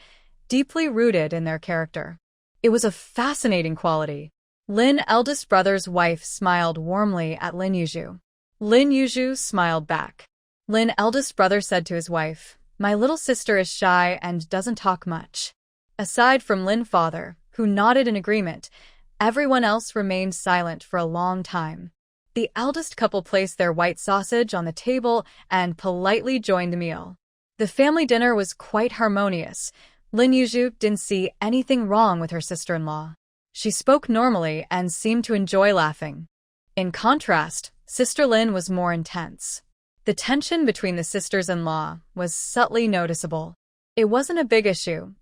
deeply rooted in their character. It was a fascinating quality. Lin eldest brother's wife smiled warmly at Lin Yu. Lin Yu smiled back. Lin eldest brother said to his wife, "My little sister is shy and doesn't talk much." Aside from Lin father, who nodded in agreement, everyone else remained silent for a long time. The eldest couple placed their white sausage on the table and politely joined the meal. The family dinner was quite harmonious. Lin Yu didn't see anything wrong with her sister-in-law. She spoke normally and seemed to enjoy laughing. In contrast, Sister Lin was more intense. The tension between the sisters-in-law was subtly noticeable. It wasn't a big issue.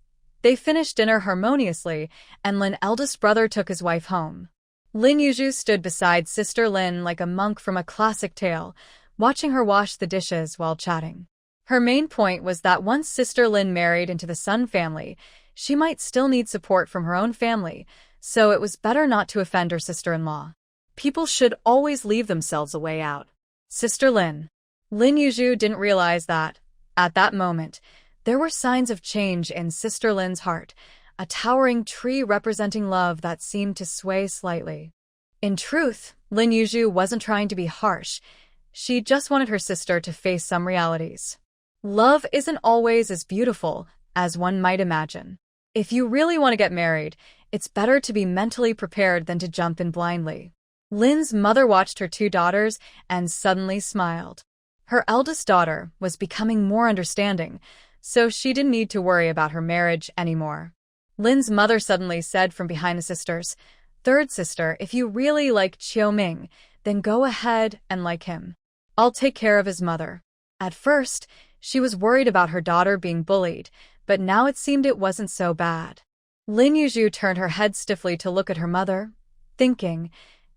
They finished dinner harmoniously, and Lin's eldest brother took his wife home. Lin Yu stood beside Sister Lin like a monk from a classic tale, watching her wash the dishes while chatting. Her main point was that once Sister Lin married into the Sun family, she might still need support from her own family, so it was better not to offend her sister-in-law. People should always leave themselves a way out. Sister Lin. Lin Yu didn't realize that, at that moment, there were signs of change in Sister Lin's heart, a towering tree representing love that seemed to sway slightly. In truth, Lin Yu wasn't trying to be harsh. She just wanted her sister to face some realities. Love isn't always as beautiful as one might imagine. If you really want to get married, it's better to be mentally prepared than to jump in blindly. Lin's mother watched her two daughters and suddenly smiled. Her eldest daughter was becoming more understanding, so she didn't need to worry about her marriage anymore. Lin's mother suddenly said from behind the sisters, "Third sister, if you really like Qiu Ming, then go ahead and like him. I'll take care of his mother." At first, she was worried about her daughter being bullied, but now it seemed it wasn't so bad. Lin Yu turned her head stiffly to look at her mother, thinking,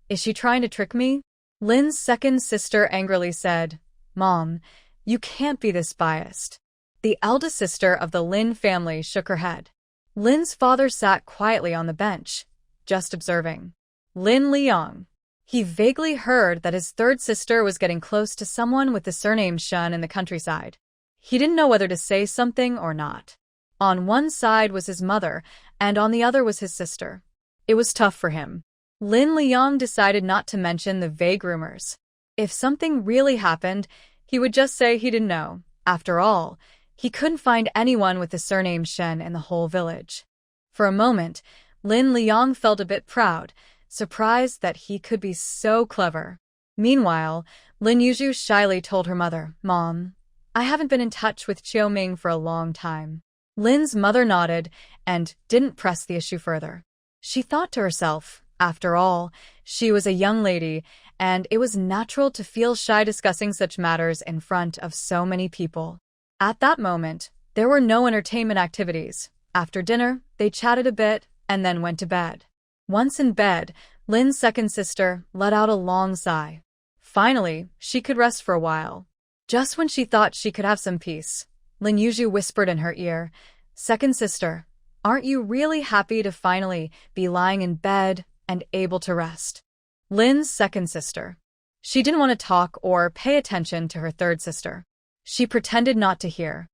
"Is she trying to trick me?" Lin's second sister angrily said, "Mom, you can't be this biased." The eldest sister of the Lin family shook her head. Lin's father sat quietly on the bench, just observing. Lin Liang. He vaguely heard that his third sister was getting close to someone with the surname Shun in the countryside. He didn't know whether to say something or not. On one side was his mother, and on the other was his sister. It was tough for him. Lin Liang decided not to mention the vague rumors. If something really happened, he would just say he didn't know. After all, he couldn't find anyone with the surname Shen in the whole village. For a moment, Lin Liang felt a bit proud, surprised that he could be so clever. Meanwhile, Lin Yu shyly told her mother, "Mom, I haven't been in touch with Qiu Ming for a long time." Lin's mother nodded and didn't press the issue further. She thought to herself, after all, she was a young lady, and it was natural to feel shy discussing such matters in front of so many people. At that moment, there were no entertainment activities. After dinner, They chatted a bit and then went to bed. Once in bed, Lin's second sister let out a long sigh. Finally, she could rest for a while. Just when she thought she could have some peace, Lin Yu whispered in her ear, "Second sister, aren't you really happy to finally be lying in bed and able to rest?" Lin's second sister. She didn't want to talk or pay attention to her third sister. She pretended not to hear.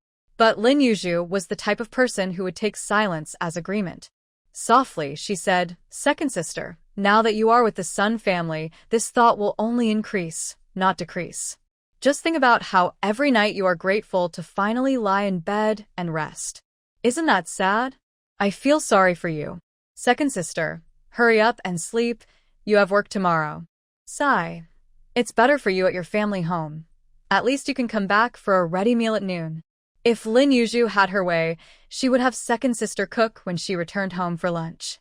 But Lin Yu was the type of person who would take silence as agreement. Softly, she said, "Second sister, now that you are with the Sun family, this thought will only increase, not decrease. Just think about how every night you are grateful to finally lie in bed and rest. Isn't that sad? I feel sorry for you. Second sister, hurry up and sleep. You have work tomorrow." Sigh. It's better for you at your family home. At least you can come back for a ready meal at noon. If Lin Yu had her way, she would have second sister cook when she returned home for lunch.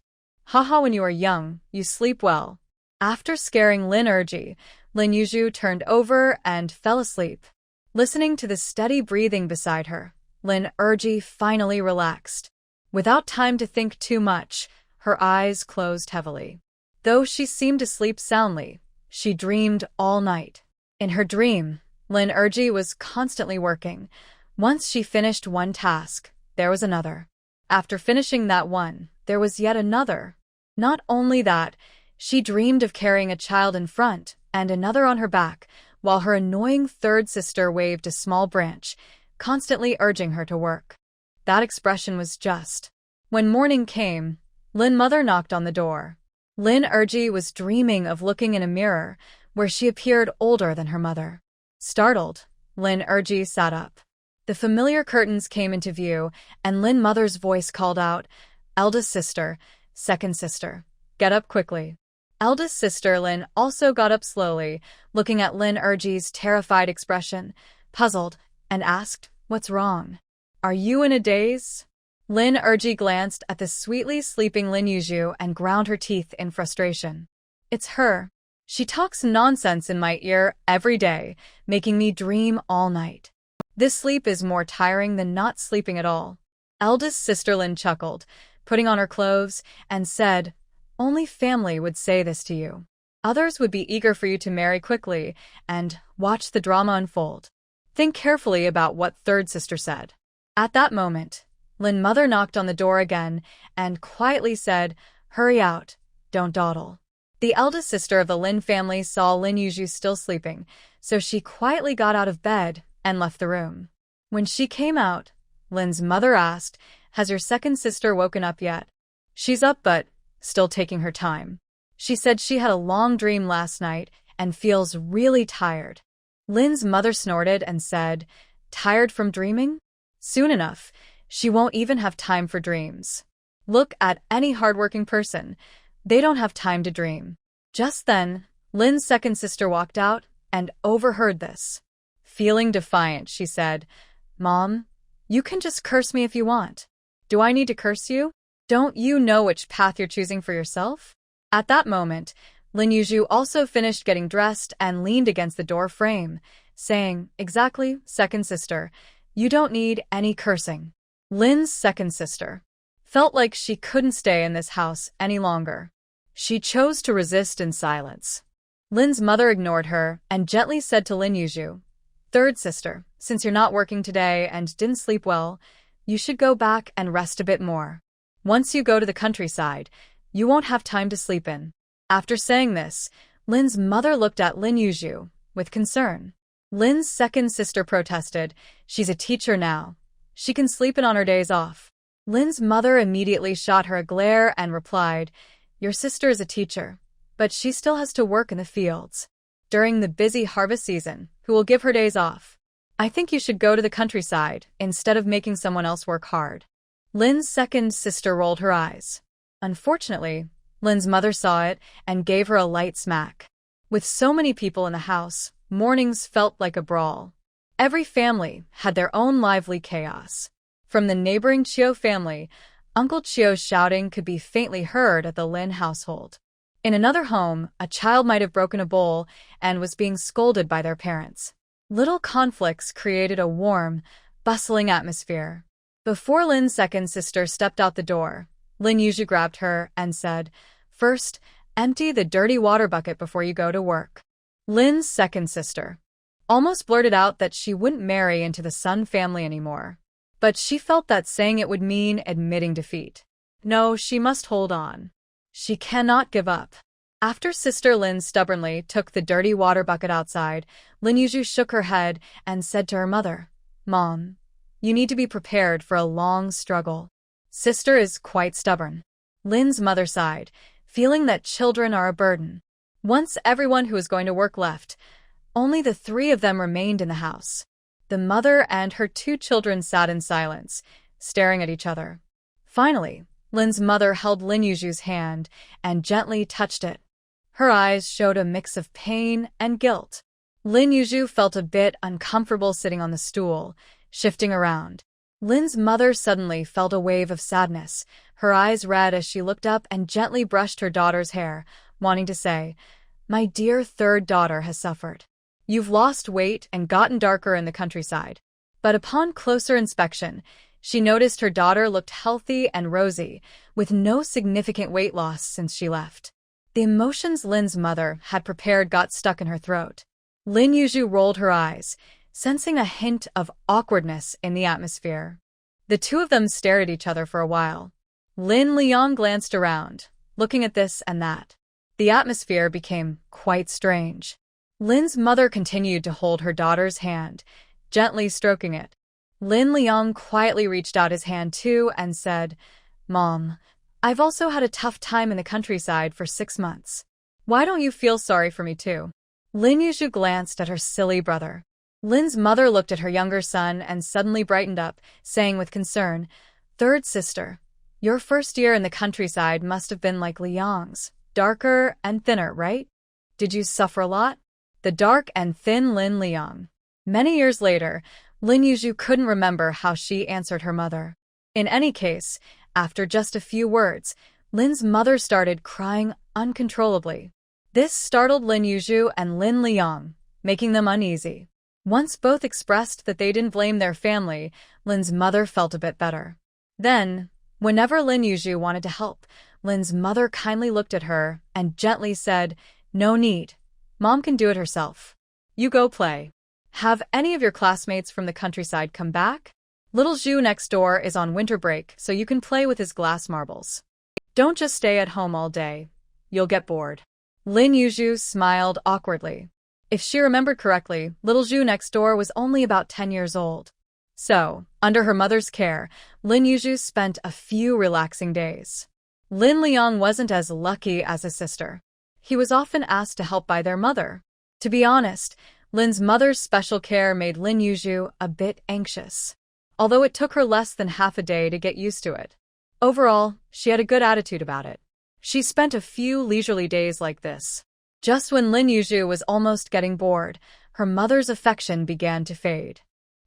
Haha, when you are young, you sleep well. After scaring Lin Yu turned over and fell asleep. Listening to the steady breathing beside her, Lin Yu finally relaxed. Without time to think too much, her eyes closed heavily. Though she seemed to sleep soundly, she dreamed all night. In her dream, Lin Yu was constantly working. Once she finished one task, there was another. After finishing that one, there was yet another. Not only that, she dreamed of carrying a child in front and another on her back, while her annoying third sister waved a small branch, constantly urging her to work. That expression was just. When morning came, Lin mother knocked on the door. Lin Yu was dreaming of looking in a mirror, where she appeared older than her mother. Startled, Lin Yu sat up. The familiar curtains came into view, and Lin mother's voice called out, "Eldest sister, second sister, get up quickly." Eldest sister Lin also got up slowly, looking at Lin Yu's terrified expression, puzzled, and asked, "What's wrong? Are you in a daze?" Lin Yu glanced at the sweetly sleeping Lin Yu and ground her teeth in frustration. "It's her. She talks nonsense in my ear every day, making me dream all night. This sleep is more tiring than not sleeping at all." Eldest sister Lin chuckled, putting on her clothes, and said, "Only family would say this to you. Others would be eager for you to marry quickly and watch the drama unfold. Think carefully about what third sister said." At that moment, Lin mother knocked on the door again and quietly said, "Hurry out, don't dawdle." The eldest sister of the Lin family saw Lin Yu still sleeping, so she quietly got out of bed and left the room. When she came out, Lin's mother asked, "Has your second sister woken up yet?" "She's up but still taking her time. She said she had a long dream last night and feels really tired." Lin's mother snorted and said, "Tired from dreaming? Soon enough, she won't even have time for dreams. Look at any hardworking person. They don't have time to dream." Just then, Lin's second sister walked out and overheard this. Feeling defiant, she said, "Mom, you can just curse me if you want. Do I need to curse you? Don't you know which path you're choosing for yourself?" At that moment, Lin Yu also finished getting dressed and leaned against the door frame, saying, "Exactly, second sister. You don't need any cursing." Lin's second sister felt like she couldn't stay in this house any longer. She chose to resist in silence. Lin's mother ignored her and gently said to Lin Yu, "Third sister, since you're not working today and didn't sleep well, you should go back and rest a bit more. Once you go to the countryside, you won't have time to sleep in." After saying this, Lin's mother looked at Lin Yu with concern. Lin's second sister protested, "She's a teacher now. She can sleep in on her days off." Lin's mother immediately shot her a glare and replied, "Your sister is a teacher, but she still has to work in the fields. During the busy harvest season, who will give her days off? I think you should go to the countryside instead of making someone else work hard." Lin's second sister rolled her eyes. Unfortunately, Lin's mother saw it and gave her a light smack. With so many people in the house, mornings felt like a brawl. Every family had their own lively chaos. From the neighboring Chiu family, Uncle Chiu's shouting could be faintly heard at the Lin household. In another home, a child might have broken a bowl and was being scolded by their parents. Little conflicts created a warm, bustling atmosphere. Before Lin's second sister stepped out the door, Lin Yu grabbed her and said, "First, empty the dirty water bucket before you go to work." Lin's second sister almost blurted out that she wouldn't marry into the Sun family anymore. But she felt that saying it would mean admitting defeat. No, she must hold on. She cannot give up. After Sister Lin stubbornly took the dirty water bucket outside, Lin Yu shook her head and said to her mother, "Mom, you need to be prepared for a long struggle. Sister is quite stubborn." Lin's mother sighed, feeling that children are a burden. Once everyone who was going to work left, only the three of them remained in the house. The mother and her two children sat in silence, staring at each other. Finally, Lin's mother held Lin Yu's hand and gently touched it. Her eyes showed a mix of pain and guilt. Lin Yu felt a bit uncomfortable sitting on the stool, shifting around. Lin's mother suddenly felt a wave of sadness, her eyes red as she looked up and gently brushed her daughter's hair, wanting to say, "My dear third daughter has suffered. You've lost weight and gotten darker in the countryside." But upon closer inspection, she noticed her daughter looked healthy and rosy, with no significant weight loss since she left. The emotions Lin's mother had prepared got stuck in her throat. Lin Yu rolled her eyes, sensing a hint of awkwardness in the atmosphere. The two of them stared at each other for a while. Lin Liang glanced around, looking at this and that. The atmosphere became quite strange. Lin's mother continued to hold her daughter's hand, gently stroking it. Lin Liang quietly reached out his hand too and said, "Mom, I've also had a tough time in the countryside for 6 months. Why don't you feel sorry for me too?" Lin Yu glanced at her silly brother. Lin's mother looked at her younger son and suddenly brightened up, saying with concern, "Third sister, your first year in the countryside must have been like Liang's, darker and thinner, right? Did you suffer a lot?" The dark and thin Lin Liang. Many years later, Lin Yu couldn't remember how she answered her mother. In any case, after just a few words, Lin's mother started crying uncontrollably. This startled Lin Yu and Lin Liang, making them uneasy. Once both expressed that they didn't blame their family, Lin's mother felt a bit better. Then, whenever Lin Yu wanted to help, Lin's mother kindly looked at her and gently said, "No need. Mom can do it herself. You go play. Have any of your classmates from the countryside come back? Little Zhu next door is on winter break, so you can play with his glass marbles. Don't just stay at home all day. You'll get bored." Lin Yu smiled awkwardly. If she remembered correctly, little Zhu next door was only about 10 years old. So, under her mother's care, Lin Yu spent a few relaxing days. Lin Liang wasn't as lucky as his sister. He was often asked to help by their mother. To be honest, Lin's mother's special care made Lin Yu a bit anxious, although it took her less than half a day to get used to it. Overall, she had a good attitude about it. She spent a few leisurely days like this. Just when Lin Yu was almost getting bored, her mother's affection began to fade.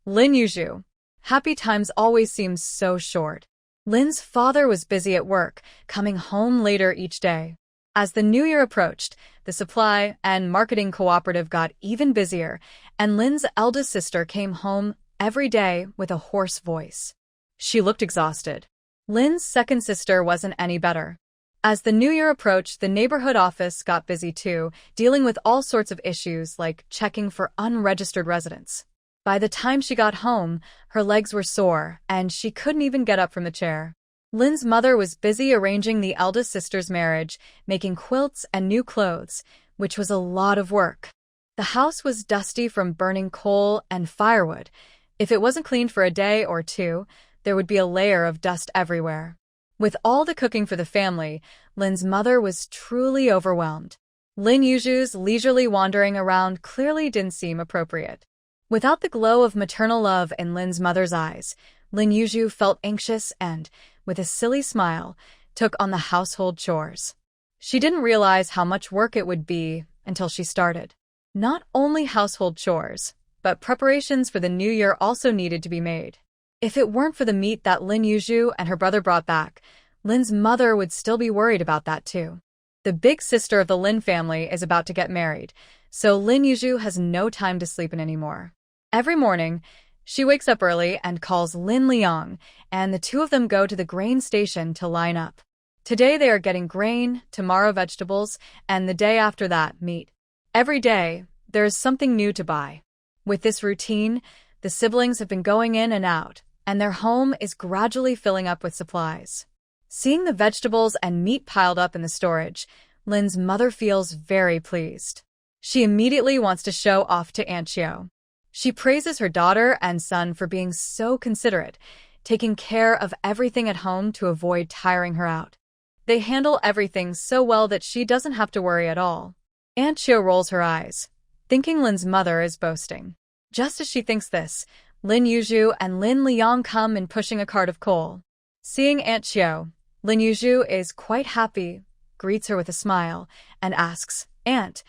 Lin Yu. Happy times always seem so short. Lin's father was busy at work, coming home later each day. As the new year approached, the supply and marketing cooperative got even busier, and Lin's eldest sister came home every day with a hoarse voice. She looked exhausted. Lin's second sister wasn't any better. As the new year approached, the neighborhood office got busy too, dealing with all sorts of issues like checking for unregistered residents. By the time she got home, her legs were sore, and she couldn't even get up from the chair. Lin's mother was busy arranging the eldest sister's marriage, making quilts and new clothes, which was a lot of work. The house was dusty from burning coal and firewood. If it wasn't cleaned for a day or two, there would be a layer of dust everywhere. With all the cooking for the family, Lin's mother was truly overwhelmed. Lin Yu's leisurely wandering around clearly didn't seem appropriate. Without the glow of maternal love in Lin's mother's eyes, Lin Yu felt anxious and, with a silly smile, took on the household chores. She didn't realize how much work it would be until she started. Not only household chores, but preparations for the new year also needed to be made. If it weren't for the meat that Lin Yu and her brother brought back, Lin's mother would still be worried about that too. The big sister of the Lin family is about to get married, so Lin Yu has no time to sleep in anymore. Every morning, She wakes up early and calls Lin Liang, and the two of them go to the grain station to line up. Today they are getting grain, tomorrow vegetables, and the day after that, meat. Every day, there is something new to buy. With this routine, the siblings have been going in and out, and their home is gradually filling up with supplies. Seeing the vegetables and meat piled up in the storage, Lin's mother feels very pleased. She immediately wants to show off to Aunt Chiu. She praises her daughter and son for being so considerate, taking care of everything at home to avoid tiring her out. They handle everything so well that she doesn't have to worry at all. Aunt Chiu rolls her eyes, thinking Lin's mother is boasting. Just as she thinks this, Lin Yu and Lin Liang come in pushing a cart of coal. Seeing Aunt Chiu, Lin Yu is quite happy, greets her with a smile, and asks, "Aunt,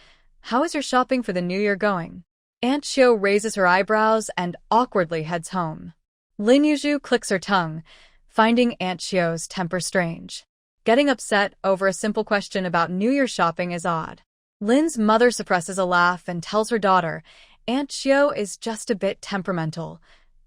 how is your shopping for the new year going?" Aunt Chiu raises her eyebrows and awkwardly heads home. Lin Yu clicks her tongue, finding Aunt Chiu's temper strange. Getting upset over a simple question about New Year shopping is odd. Lin's mother suppresses a laugh and tells her daughter, "Aunt Chiu is just a bit temperamental.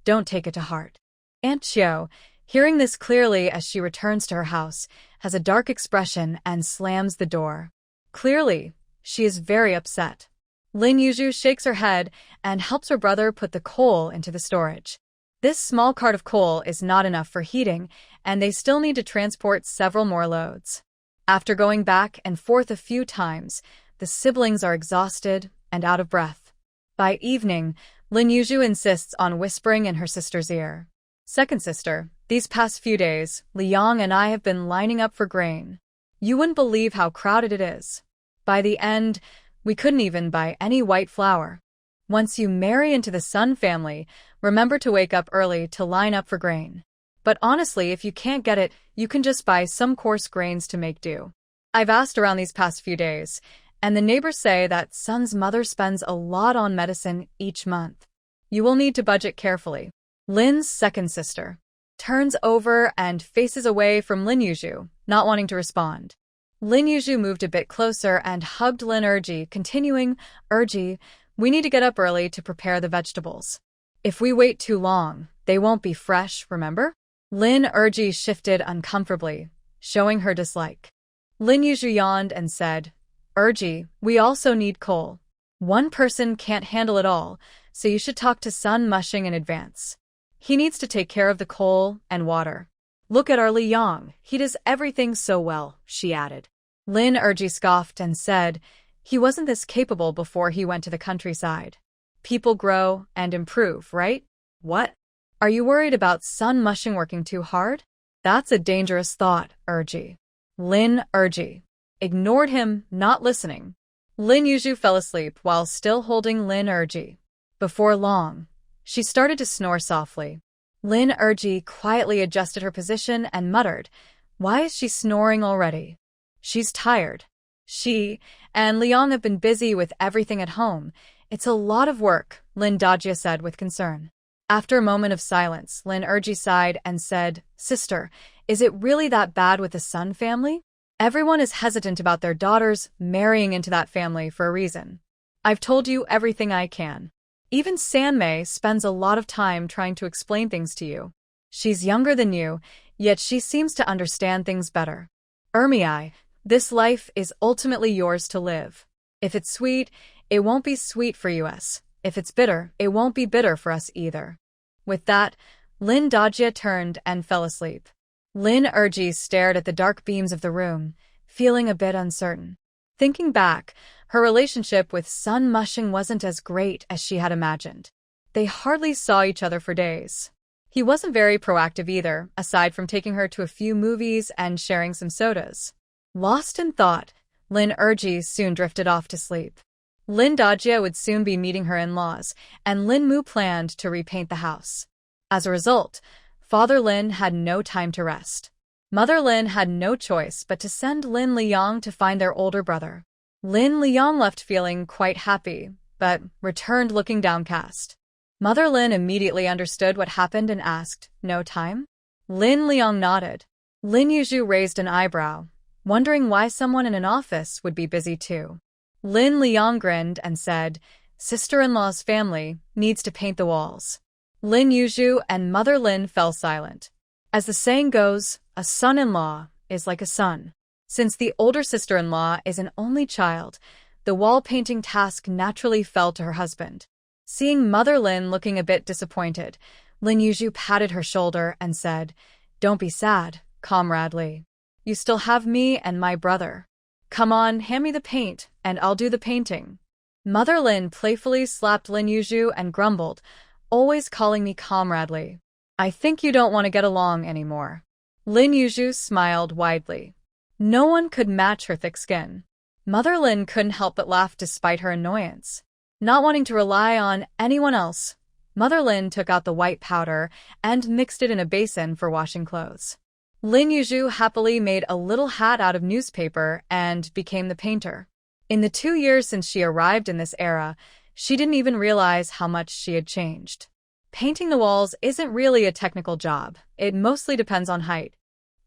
Don't take it to heart." Aunt Chiu, hearing this clearly as she returns to her house, has a dark expression and slams the door. Clearly, she is very upset. Lin Yu shakes her head and helps her brother put the coal into the storage. This small cart of coal is not enough for heating, and they still need to transport several more loads. After going back and forth a few times, the siblings are exhausted and out of breath. By evening, Lin Yu insists on whispering in her sister's ear. "Second sister, these past few days, Liang and I have been lining up for grain. You wouldn't believe how crowded it is. By the end, we couldn't even buy any white flour. Once you marry into the Sun family, remember to wake up early to line up for grain. But honestly, if you can't get it, you can just buy some coarse grains to make do. I've asked around these past few days, and the neighbors say that Sun's mother spends a lot on medicine each month. You will need to budget carefully." Lin's second sister turns over and faces away from Lin Yu, not wanting to respond. Lin Yu moved a bit closer and hugged Lin Erji, continuing, "Erji, we need to get up early to prepare the vegetables. If we wait too long, they won't be fresh, remember?" Lin Erji shifted uncomfortably, showing her dislike. Lin Yu yawned and said, "Erji, we also need coal. One person can't handle it all, so you should talk to Sun Mushing in advance. He needs to take care of the coal and water. Look at our Liang, he does everything so well," she added. Lin Erji scoffed and said, "He wasn't this capable before he went to the countryside. People grow and improve, right? What? Are you worried about Sun Mushing working too hard? That's a dangerous thought, Erji." Lin Erji ignored him, not listening. Lin Yu fell asleep while still holding Lin Erji. Before long, she started to snore softly. Lin Erji quietly adjusted her position and muttered, "Why is she snoring already? She's tired. She and Liang have been busy with everything at home. It's a lot of work," Lin Dajia said with concern. After a moment of silence, Lin Erji sighed and said, "Sister, is it really that bad with the Sun family? Everyone is hesitant about their daughters marrying into that family for a reason. I've told you everything I can. Even Sanmei spends a lot of time trying to explain things to you. She's younger than you, yet she seems to understand things better. Ermiai, this life is ultimately yours to live. If it's sweet, it won't be sweet for us. If it's bitter, it won't be bitter for us either." With that, Lin Dajia turned and fell asleep. Lin Erji stared at the dark beams of the room, feeling a bit uncertain. Thinking back, her relationship with Sun Mushing wasn't as great as she had imagined. They hardly saw each other for days. He wasn't very proactive either, aside from taking her to a few movies and sharing some sodas. Lost in thought, Lin Erji soon drifted off to sleep. Lin Dajia would soon be meeting her in-laws, and Lin Mu planned to repaint the house. As a result, Father Lin had no time to rest. Mother Lin had no choice but to send Lin Liang to find their older brother. Lin Liang left feeling quite happy, but returned looking downcast. Mother Lin immediately understood what happened and asked, "No time?" Lin Liang nodded. Lin Yu raised an eyebrow, wondering why someone in an office would be busy too. Lin Liang grinned and said, "Sister-in-law's family needs to paint the walls." Lin Yu and Mother Lin fell silent. As the saying goes, a son-in-law is like a son. Since the older sister-in-law is an only child, the wall painting task naturally fell to her husband. Seeing Mother Lin looking a bit disappointed, Lin Yu patted her shoulder and said, "Don't be sad, comradely. You still have me and my brother. Come on, hand me the paint, and I'll do the painting." Mother Lin playfully slapped Lin Yu and grumbled, "Always calling me comradely. I think you don't want to get along anymore." Lin Yu smiled widely. No one could match her thick skin. Mother Lin couldn't help but laugh despite her annoyance. Not wanting to rely on anyone else, Mother Lin took out the white powder and mixed it in a basin for washing clothes. Lin Yu happily made a little hat out of newspaper and became the painter. In the 2 years since she arrived in this era, she didn't even realize how much she had changed. Painting the walls isn't really a technical job. It mostly depends on height.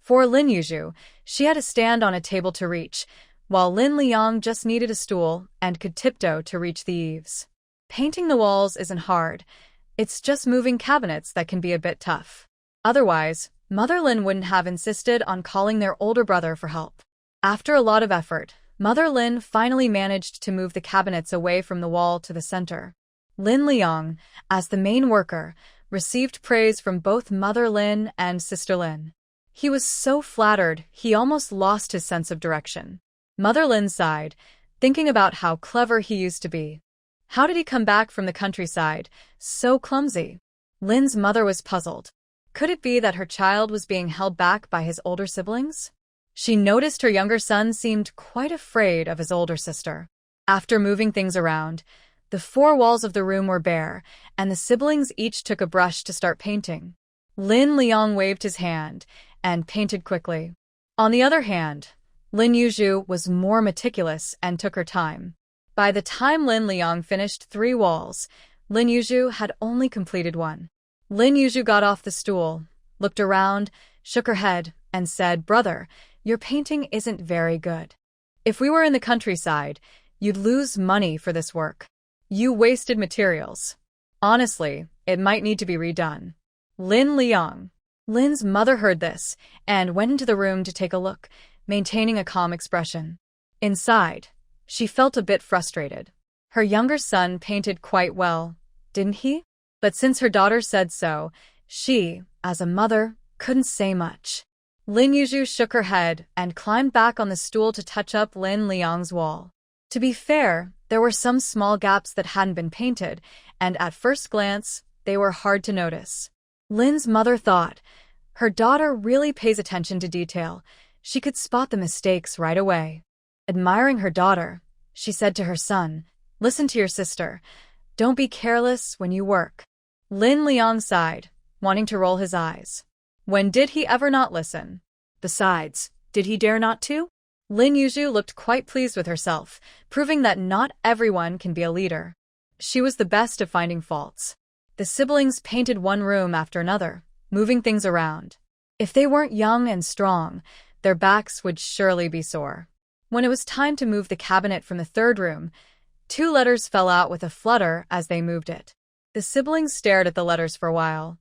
For Lin Yu, she had to stand on a table to reach, while Lin Liang just needed a stool and could tiptoe to reach the eaves. Painting the walls isn't hard. It's just moving cabinets that can be a bit tough. Otherwise, Mother Lin wouldn't have insisted on calling their older brother for help. After a lot of effort, Mother Lin finally managed to move the cabinets away from the wall to the center. Lin Liang, as the main worker, received praise from both Mother Lin and Sister Lin. He was so flattered, he almost lost his sense of direction. Mother Lin sighed, thinking about how clever he used to be. How did he come back from the countryside, so clumsy? Lin's mother was puzzled. Could it be that her child was being held back by his older siblings? She noticed her younger son seemed quite afraid of his older sister. After moving things around, the 4 walls of the room were bare, and the siblings each took a brush to start painting. Lin Liang waved his hand and painted quickly. On the other hand, Lin Yu was more meticulous and took her time. By the time Lin Liang finished 3 walls, Lin Yu had only completed 1. Lin Yu got off the stool, looked around, shook her head, and said, "Brother, your painting isn't very good. If we were in the countryside, you'd lose money for this work. You wasted materials. Honestly, it might need to be redone." Lin Liang. Lin's mother heard this and went into the room to take a look, maintaining a calm expression. Inside, she felt a bit frustrated. Her younger son painted quite well, didn't he? But since her daughter said so, she, as a mother, couldn't say much. Lin Yu shook her head and climbed back on the stool to touch up Lin Liang's wall. To be fair, there were some small gaps that hadn't been painted, and at first glance, they were hard to notice. Lin's mother thought, her daughter really pays attention to detail. She could spot the mistakes right away. Admiring her daughter, she said to her son, "Listen to your sister. Don't be careless when you work." Lin Liang sighed, wanting to roll his eyes. When did he ever not listen? Besides, did he dare not to? Lin Yu looked quite pleased with herself, proving that not everyone can be a leader. She was the best of finding faults. The siblings painted one room after another, moving things around. If they weren't young and strong, their backs would surely be sore. When it was time to move the cabinet from the 3rd room, 2 letters fell out with a flutter as they moved it. The siblings stared at the letters for a while.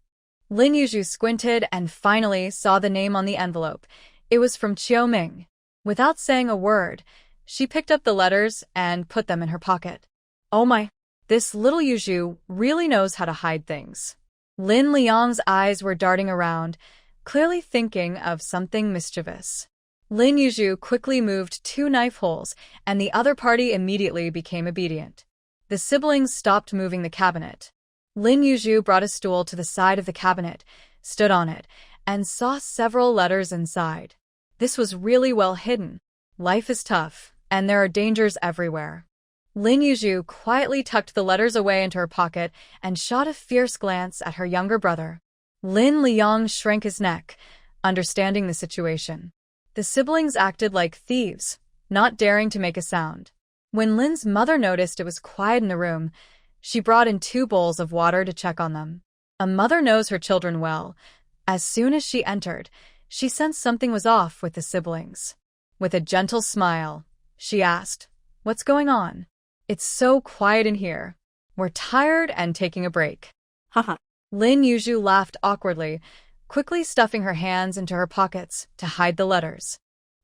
Lin Yu squinted and finally saw the name on the envelope. It was from Chiu Ming. Without saying a word, she picked up the letters and put them in her pocket. Oh my, this little Yu really knows how to hide things. Lin Liang's eyes were darting around, clearly thinking of something mischievous. Lin Yu quickly moved 2 knife holes, and the other party immediately became obedient. The siblings stopped moving the cabinet. Lin Yu brought a stool to the side of the cabinet, stood on it, and saw several letters inside. This was really well hidden. Life is tough, and there are dangers everywhere. Lin Yu quietly tucked the letters away into her pocket and shot a fierce glance at her younger brother. Lin Liang shrank his neck, understanding the situation. The siblings acted like thieves, not daring to make a sound. When Lin's mother noticed it was quiet in the room, she brought in 2 bowls of water to check on them. A mother knows her children well. As soon as she entered, she sensed something was off with the siblings. With a gentle smile, she asked, "What's going on? It's so quiet in here. We're tired and taking a break." Haha. Lin Yu laughed awkwardly, quickly stuffing her hands into her pockets to hide the letters.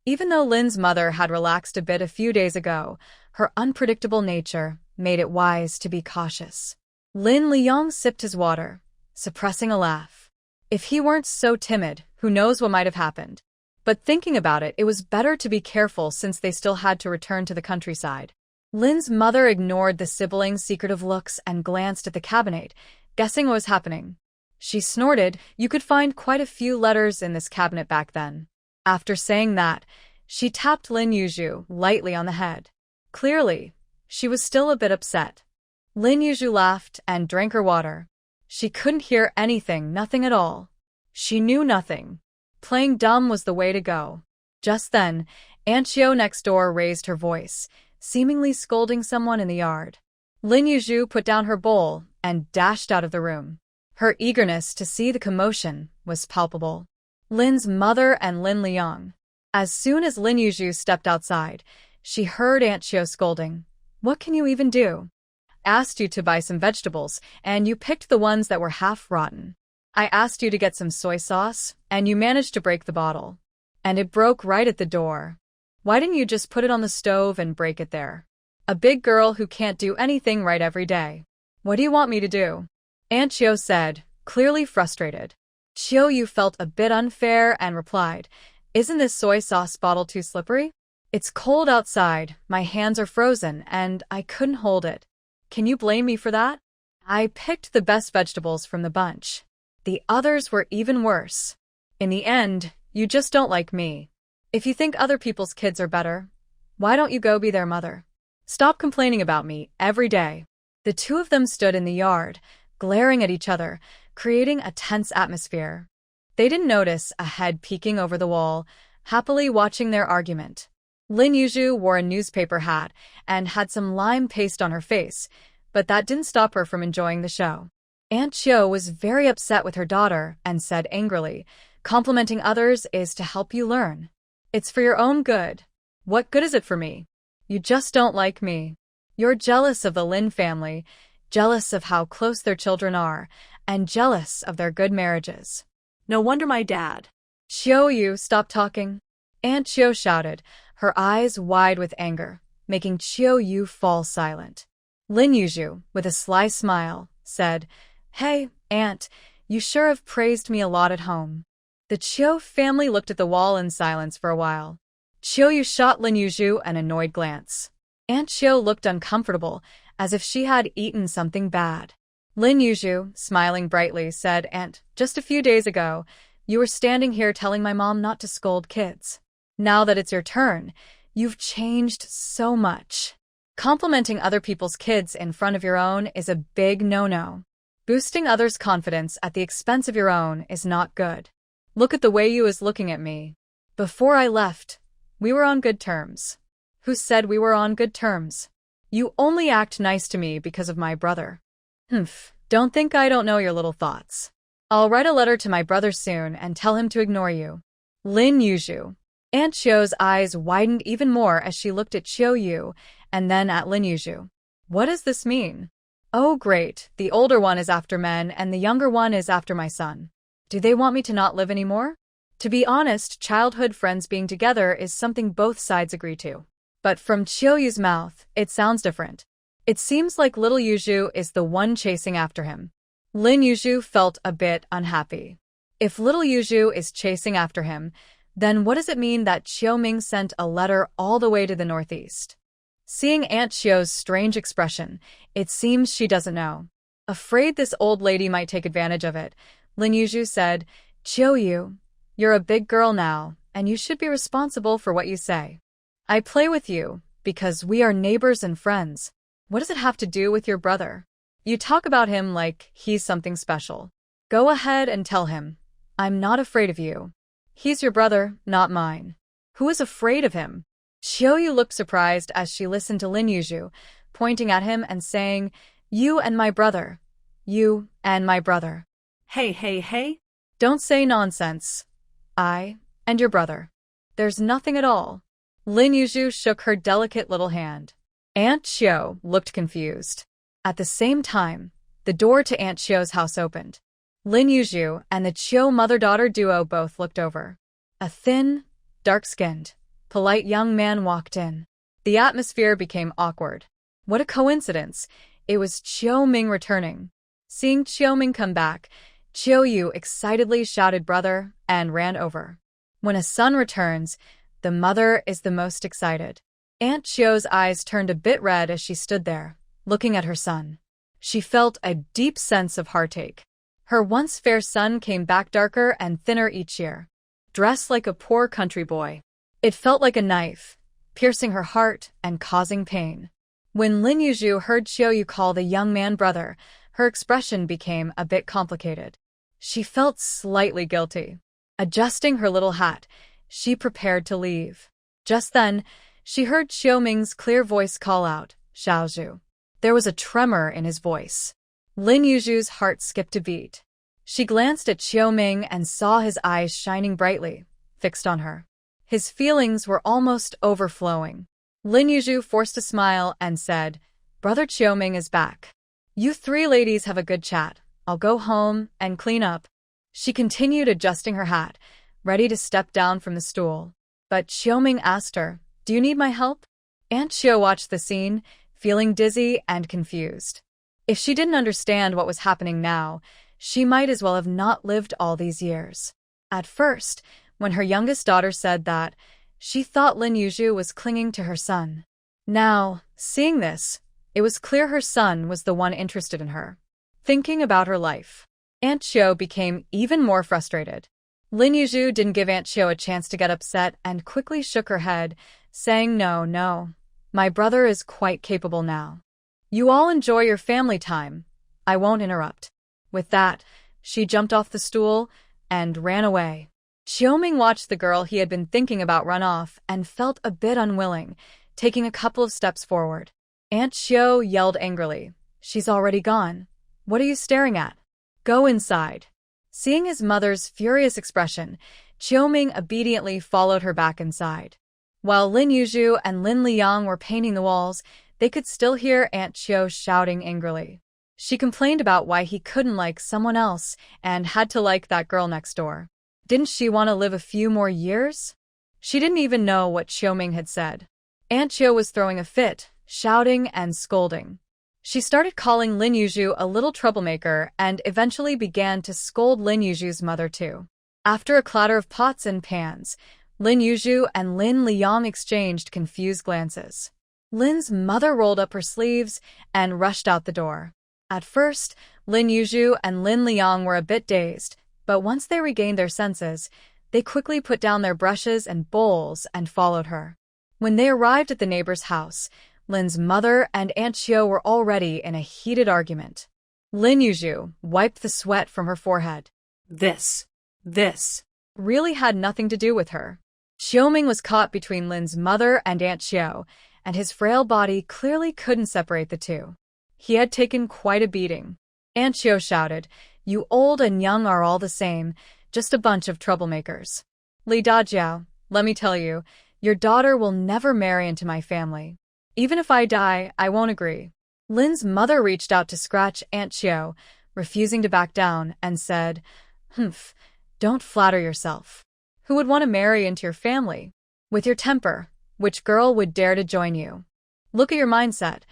Even though Lin's mother had relaxed a bit a few days ago, her unpredictable nature made it wise to be cautious. Lin Liang sipped his water, suppressing a laugh. If he weren't so timid, who knows what might have happened. But thinking about it, it was better to be careful since they still had to return to the countryside. Lin's mother ignored the siblings' secretive looks and glanced at the cabinet, guessing what was happening. She snorted, "You could find quite a few letters in this cabinet back then." After saying that, she tapped Lin Yu lightly on the head. Clearly, she was still a bit upset. Lin Yu laughed and drank her water. She couldn't hear anything, nothing at all. She knew nothing. Playing dumb was the way to go. Just then, Aunt Chiu next door raised her voice, seemingly scolding someone in the yard. Lin Yu put down her bowl and dashed out of the room. Her eagerness to see the commotion was palpable. Lin's mother and Lin Liang. As soon as Lin Yu stepped outside, she heard Aunt Chiu scolding. "What can you even do? I asked you to buy some vegetables, and you picked the ones that were half rotten. I asked you to get some soy sauce, and you managed to break the bottle. And it broke right at the door. Why didn't you just put it on the stove and break it there? A big girl who can't do anything right every day. What do you want me to do?" Aunt Chiu said, clearly frustrated. Chiu felt a bit unfair and replied, "Isn't this soy sauce bottle too slippery? It's cold outside, my hands are frozen, and I couldn't hold it. Can you blame me for that? I picked the best vegetables from the bunch. The others were even worse. In the end, you just don't like me. If you think other people's kids are better, why don't you go be their mother? Stop complaining about me every day." The two of them stood in the yard, glaring at each other, creating a tense atmosphere. They didn't notice a head peeking over the wall, happily watching their argument. Lin Yu wore a newspaper hat and had some lime paste on her face, but that didn't stop her from enjoying the show. Aunt Chiu was very upset with her daughter and said angrily, "Complimenting others is to help you learn. It's for your own good. What good is it for me? You just don't like me. You're jealous of the Lin family, jealous of how close their children are, and jealous of their good marriages. No wonder my dad." "Chiu, stop talking." Aunt Chiu shouted, her eyes wide with anger, making Chiu fall silent. Lin Yu, with a sly smile, said, "Hey, Aunt, you sure have praised me a lot at home." The Chiu family looked at the wall in silence for a while. Chiu shot Lin Yu an annoyed glance. Aunt Chiu looked uncomfortable, as if she had eaten something bad. Lin Yu, smiling brightly, said, "Aunt, just a few days ago, you were standing here telling my mom not to scold kids. Now that it's your turn, you've changed so much. Complimenting other people's kids in front of your own is a big no-no. Boosting others' confidence at the expense of your own is not good. Look at the way you is looking at me. Before I left, we were on good terms. Who said we were on good terms? You only act nice to me because of my brother. Don't think I don't know your little thoughts. I'll write a letter to my brother soon and tell him to ignore you." Lin Yu. Aunt Chiu's eyes widened even more as she looked at Chiu and then at Lin Yu. "What does this mean? Oh great, the older one is after men and the younger one is after my son. Do they want me to not live anymore? To be honest, childhood friends being together is something both sides agree to. But from Chiu's mouth, it sounds different. It seems like little Yu is the one chasing after him." Lin Yu felt a bit unhappy. If little Yu is chasing after him, then what does it mean that Chiu Ming sent a letter all the way to the northeast? Seeing Aunt Chiu's strange expression, it seems she doesn't know. Afraid this old lady might take advantage of it, Lin Yu said, "Chiu, you're a big girl now, and you should be responsible for what you say. I play with you because we are neighbors and friends. What does it have to do with your brother? You talk about him like he's something special. Go ahead and tell him, I'm not afraid of you. He's your brother, not mine. Who is afraid of him?" Chiu looked surprised as she listened to Lin Yu, pointing at him and saying, "You and my brother. You and my brother. Hey. Don't say nonsense. I and your brother. There's nothing at all." Lin Yu shook her delicate little hand. Aunt Chiu looked confused. At the same time, the door to Aunt Chiu's house opened. Lin Yu and the Chiu mother-daughter duo both looked over. A thin, dark-skinned, polite young man walked in. The atmosphere became awkward. What a coincidence! It was Chiu Ming returning. Seeing Chiu Ming come back, Chiu Yu excitedly shouted brother and ran over. When a son returns, the mother is the most excited. Aunt Chiu's eyes turned a bit red as she stood there, looking at her son. She felt a deep sense of heartache. Her once fair son came back darker and thinner each year, dressed like a poor country boy. It felt like a knife, piercing her heart and causing pain. When Lin Yu heard Chiu Yu call the young man brother, her expression became a bit complicated. She felt slightly guilty. Adjusting her little hat, she prepared to leave. Just then, she heard Chiu Ming's clear voice call out, "Xiaozhu." There was a tremor in his voice. Lin Yu's heart skipped a beat. She glanced at Chiu Ming and saw his eyes shining brightly, fixed on her. His feelings were almost overflowing. Lin Yu forced a smile and said, "Brother Chiu Ming is back. You three ladies have a good chat. I'll go home and clean up." She continued adjusting her hat, ready to step down from the stool. But Chiu Ming asked her, "Do you need my help?" Aunt Chiu watched the scene, feeling dizzy and confused. If she didn't understand what was happening now, she might as well have not lived all these years. At first, when her youngest daughter said that, she thought Lin Yu was clinging to her son. Now, seeing this, it was clear her son was the one interested in her. Thinking about her life, Aunt Chiu became even more frustrated. Lin Yu didn't give Aunt Chiu a chance to get upset and quickly shook her head, saying, No, my brother is quite capable now. You all enjoy your family time. I won't interrupt." With that, she jumped off the stool and ran away. Chiu Ming watched the girl he had been thinking about run off and felt a bit unwilling, taking a couple of steps forward. Aunt Chiu yelled angrily, "She's already gone. What are you staring at? Go inside." Seeing his mother's furious expression, Chiu Ming obediently followed her back inside. While Lin Yu and Lin Liang were painting the walls, they could still hear Aunt Chiu shouting angrily. She complained about why he couldn't like someone else and had to like that girl next door. Didn't she want to live a few more years? She didn't even know what Chiu Ming had said. Aunt Chiu was throwing a fit, shouting and scolding. She started calling Lin Yu a little troublemaker and eventually began to scold Lin Yu's mother too. After a clatter of pots and pans, Lin Yu and Lin Liang exchanged confused glances. Lin's mother rolled up her sleeves and rushed out the door. At first, Lin Yu and Lin Liang were a bit dazed, but once they regained their senses, they quickly put down their brushes and bowls and followed her. When they arrived at the neighbor's house, Lin's mother and Aunt Chiu were already in a heated argument. Lin Yu wiped the sweat from her forehead. This really had nothing to do with her. Chiu Ming was caught between Lin's mother and Aunt Chiu, and his frail body clearly couldn't separate the two. He had taken quite a beating. Aunt Chiu shouted, "You old and young are all the same, just a bunch of troublemakers. Li Dajiao, let me tell you, your daughter will never marry into my family. Even if I die, I won't agree." Lin's mother reached out to scratch Aunt Chiu, refusing to back down, and said, "Don't flatter yourself. Who would want to marry into your family? With your temper, which girl would dare to join you? Look at your mindset.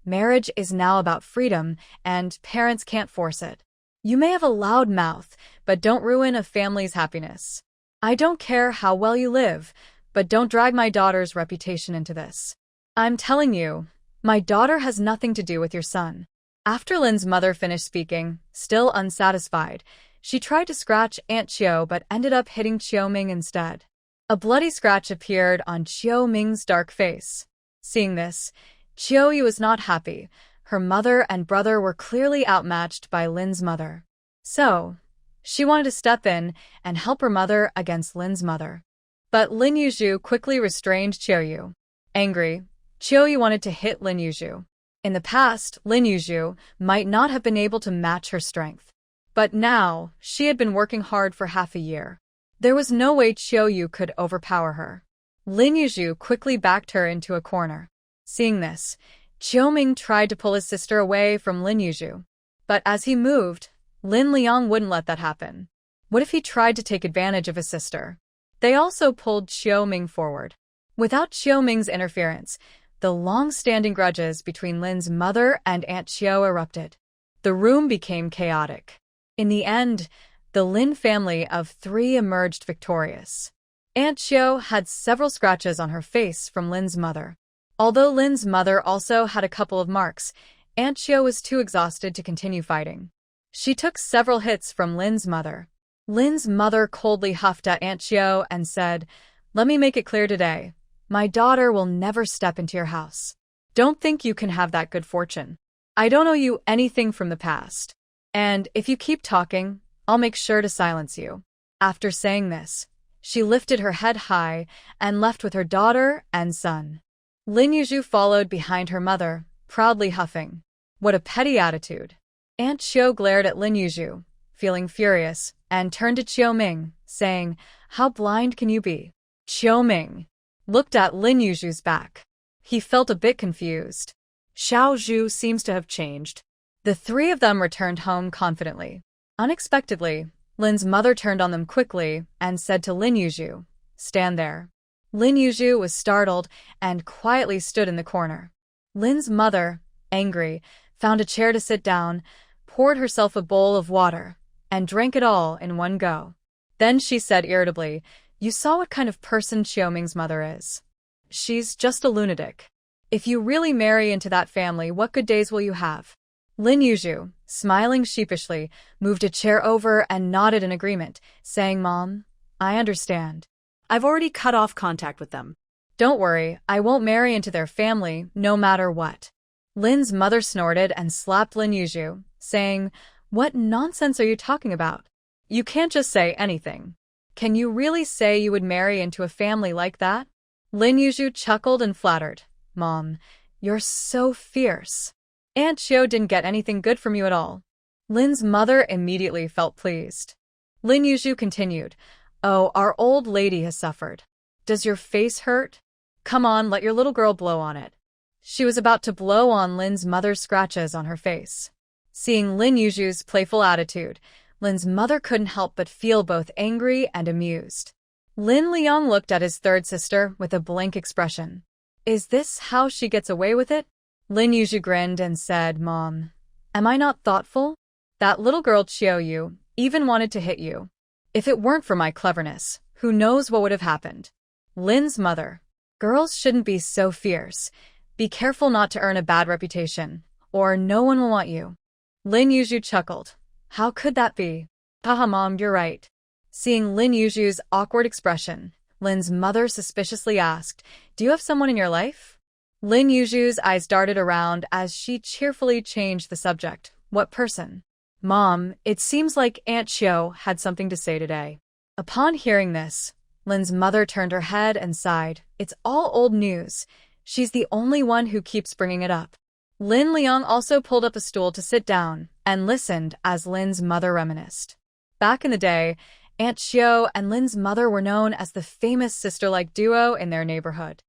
Marriage is now about freedom, and parents can't force it. You may have a loud mouth, but don't ruin a family's happiness. I don't care how well you live, but don't drag my daughter's reputation into this. I'm telling you, my daughter has nothing to do with your son." After Lin's mother finished speaking, still unsatisfied, she tried to scratch Aunt Chiu but ended up hitting Chiu Ming instead. A bloody scratch appeared on Chiu Ming's dark face. Seeing this, Chiu Yu was not happy. Her mother and brother were clearly outmatched by Lin's mother. So, she wanted to step in and help her mother against Lin's mother. But Lin Yu quickly restrained Chiu Yu. Angry, Chiu Yu wanted to hit Lin Yu. In the past, Lin Yu might not have been able to match her strength. But now, she had been working hard for half a year. There was no way Chiu Yu could overpower her. Lin Yu quickly backed her into a corner. Seeing this, Chiu Ming tried to pull his sister away from Lin Yu. But as he moved, Lin Liang wouldn't let that happen. What if he tried to take advantage of his sister? They also pulled Xiao Ming forward. Without Xiao Ming's interference, the long-standing grudges between Lin's mother and Aunt Xiao erupted. The room became chaotic. In the end, the Lin family of 3 emerged victorious. Aunt Xiao had several scratches on her face from Lin's mother. Although Lin's mother also had a couple of marks, Aunt Xiao was too exhausted to continue fighting. She took several hits from Lin's mother. Lin's mother coldly huffed at Aunt Xiao and said, "Let me make it clear today. My daughter will never step into your house. Don't think you can have that good fortune. I don't owe you anything from the past. And if you keep talking, I'll make sure to silence you." After saying this, she lifted her head high and left with her daughter and son. Lin Yu followed behind her mother, proudly huffing. What a petty attitude. Aunt Xiao glared at Lin Yu, feeling furious, and turned to Xiao Ming, saying, "How blind can you be?" Xiao Ming looked at Lin Yu's back. He felt a bit confused. Xiao Zhu seems to have changed. The 3 of them returned home confidently. Unexpectedly, Lin's mother turned on them quickly and said to Lin Yu, "Stand there." Lin Yu was startled and quietly stood in the corner. Lin's mother, angry, found a chair to sit down, poured herself a bowl of water, and drank it all in one go. Then she said irritably, "You saw what kind of person Xiao Ming's mother is. She's just a lunatic. If you really marry into that family, what good days will you have?" Lin Yu, smiling sheepishly, moved a chair over and nodded in agreement, saying, "Mom, I understand. I've already cut off contact with them. Don't worry, I won't marry into their family, no matter what." Lin's mother snorted and slapped Lin Yu, saying, "What nonsense are you talking about? You can't just say anything. Can you really say you would marry into a family like that?" Lin Yu chuckled and flattered, "Mom, you're so fierce. Aunt Xiao didn't get anything good from you at all." Lin's mother immediately felt pleased. Lin Yu continued, "Oh, our old lady has suffered. Does your face hurt? Come on, let your little girl blow on it." She was about to blow on Lin's mother's scratches on her face. Seeing Lin Yu's playful attitude, Lin's mother couldn't help but feel both angry and amused. Lin Liang looked at his 3rd sister with a blank expression. Is this how she gets away with it? Lin Yu grinned and said, "Mom, am I not thoughtful? That little girl Xiao Yu even wanted to hit you. If it weren't for my cleverness, who knows what would have happened." Lin's mother, "Girls shouldn't be so fierce. Be careful not to earn a bad reputation, or no one will want you." Lin Yu chuckled. "How could that be? Haha, Mom, you're right." Seeing Lin Yu's awkward expression, Lin's mother suspiciously asked, "Do you have someone in your life?" Lin Yu's eyes darted around as she cheerfully changed the subject. "What person?" "Mom, it seems like Aunt Xiao had something to say today." Upon hearing this, Lin's mother turned her head and sighed. "It's all old news. She's the only one who keeps bringing it up." Lin Liang also pulled up a stool to sit down and listened as Lin's mother reminisced. Back in the day, Aunt Xiao and Lin's mother were known as the famous sister-like duo in their neighborhood.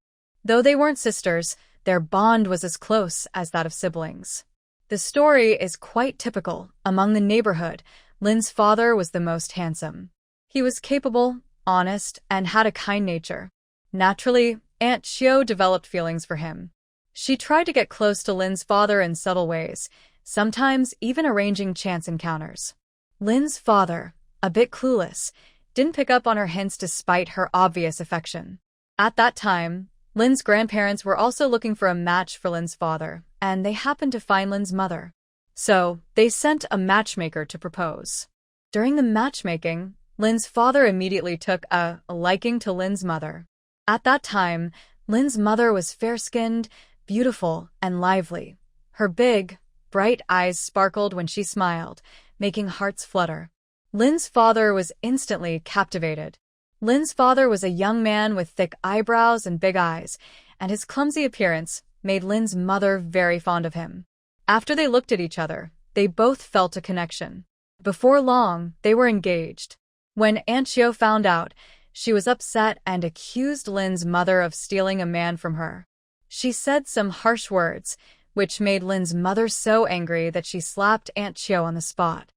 Though they weren't sisters, their bond was as close as that of siblings. The story is quite typical. Among the neighborhood, Lin's father was the most handsome. He was capable, honest, and had a kind nature. Naturally, Aunt Xiao developed feelings for him. She tried to get close to Lin's father in subtle ways, sometimes even arranging chance encounters. Lin's father, a bit clueless, didn't pick up on her hints despite her obvious affection. At that time, Lin's grandparents were also looking for a match for Lin's father, and they happened to find Lin's mother. So, they sent a matchmaker to propose. During the matchmaking, Lin's father immediately took a liking to Lin's mother. At that time, Lin's mother was fair-skinned, beautiful, and lively. Her big, bright eyes sparkled when she smiled, making hearts flutter. Lin's father was instantly captivated. Lin's father was a young man with thick eyebrows and big eyes, and his clumsy appearance made Lin's mother very fond of him. After they looked at each other, they both felt a connection. Before long, they were engaged. When Aunt Xiao found out, she was upset and accused Lin's mother of stealing a man from her. She said some harsh words, which made Lin's mother so angry that she slapped Aunt Xiao on the spot.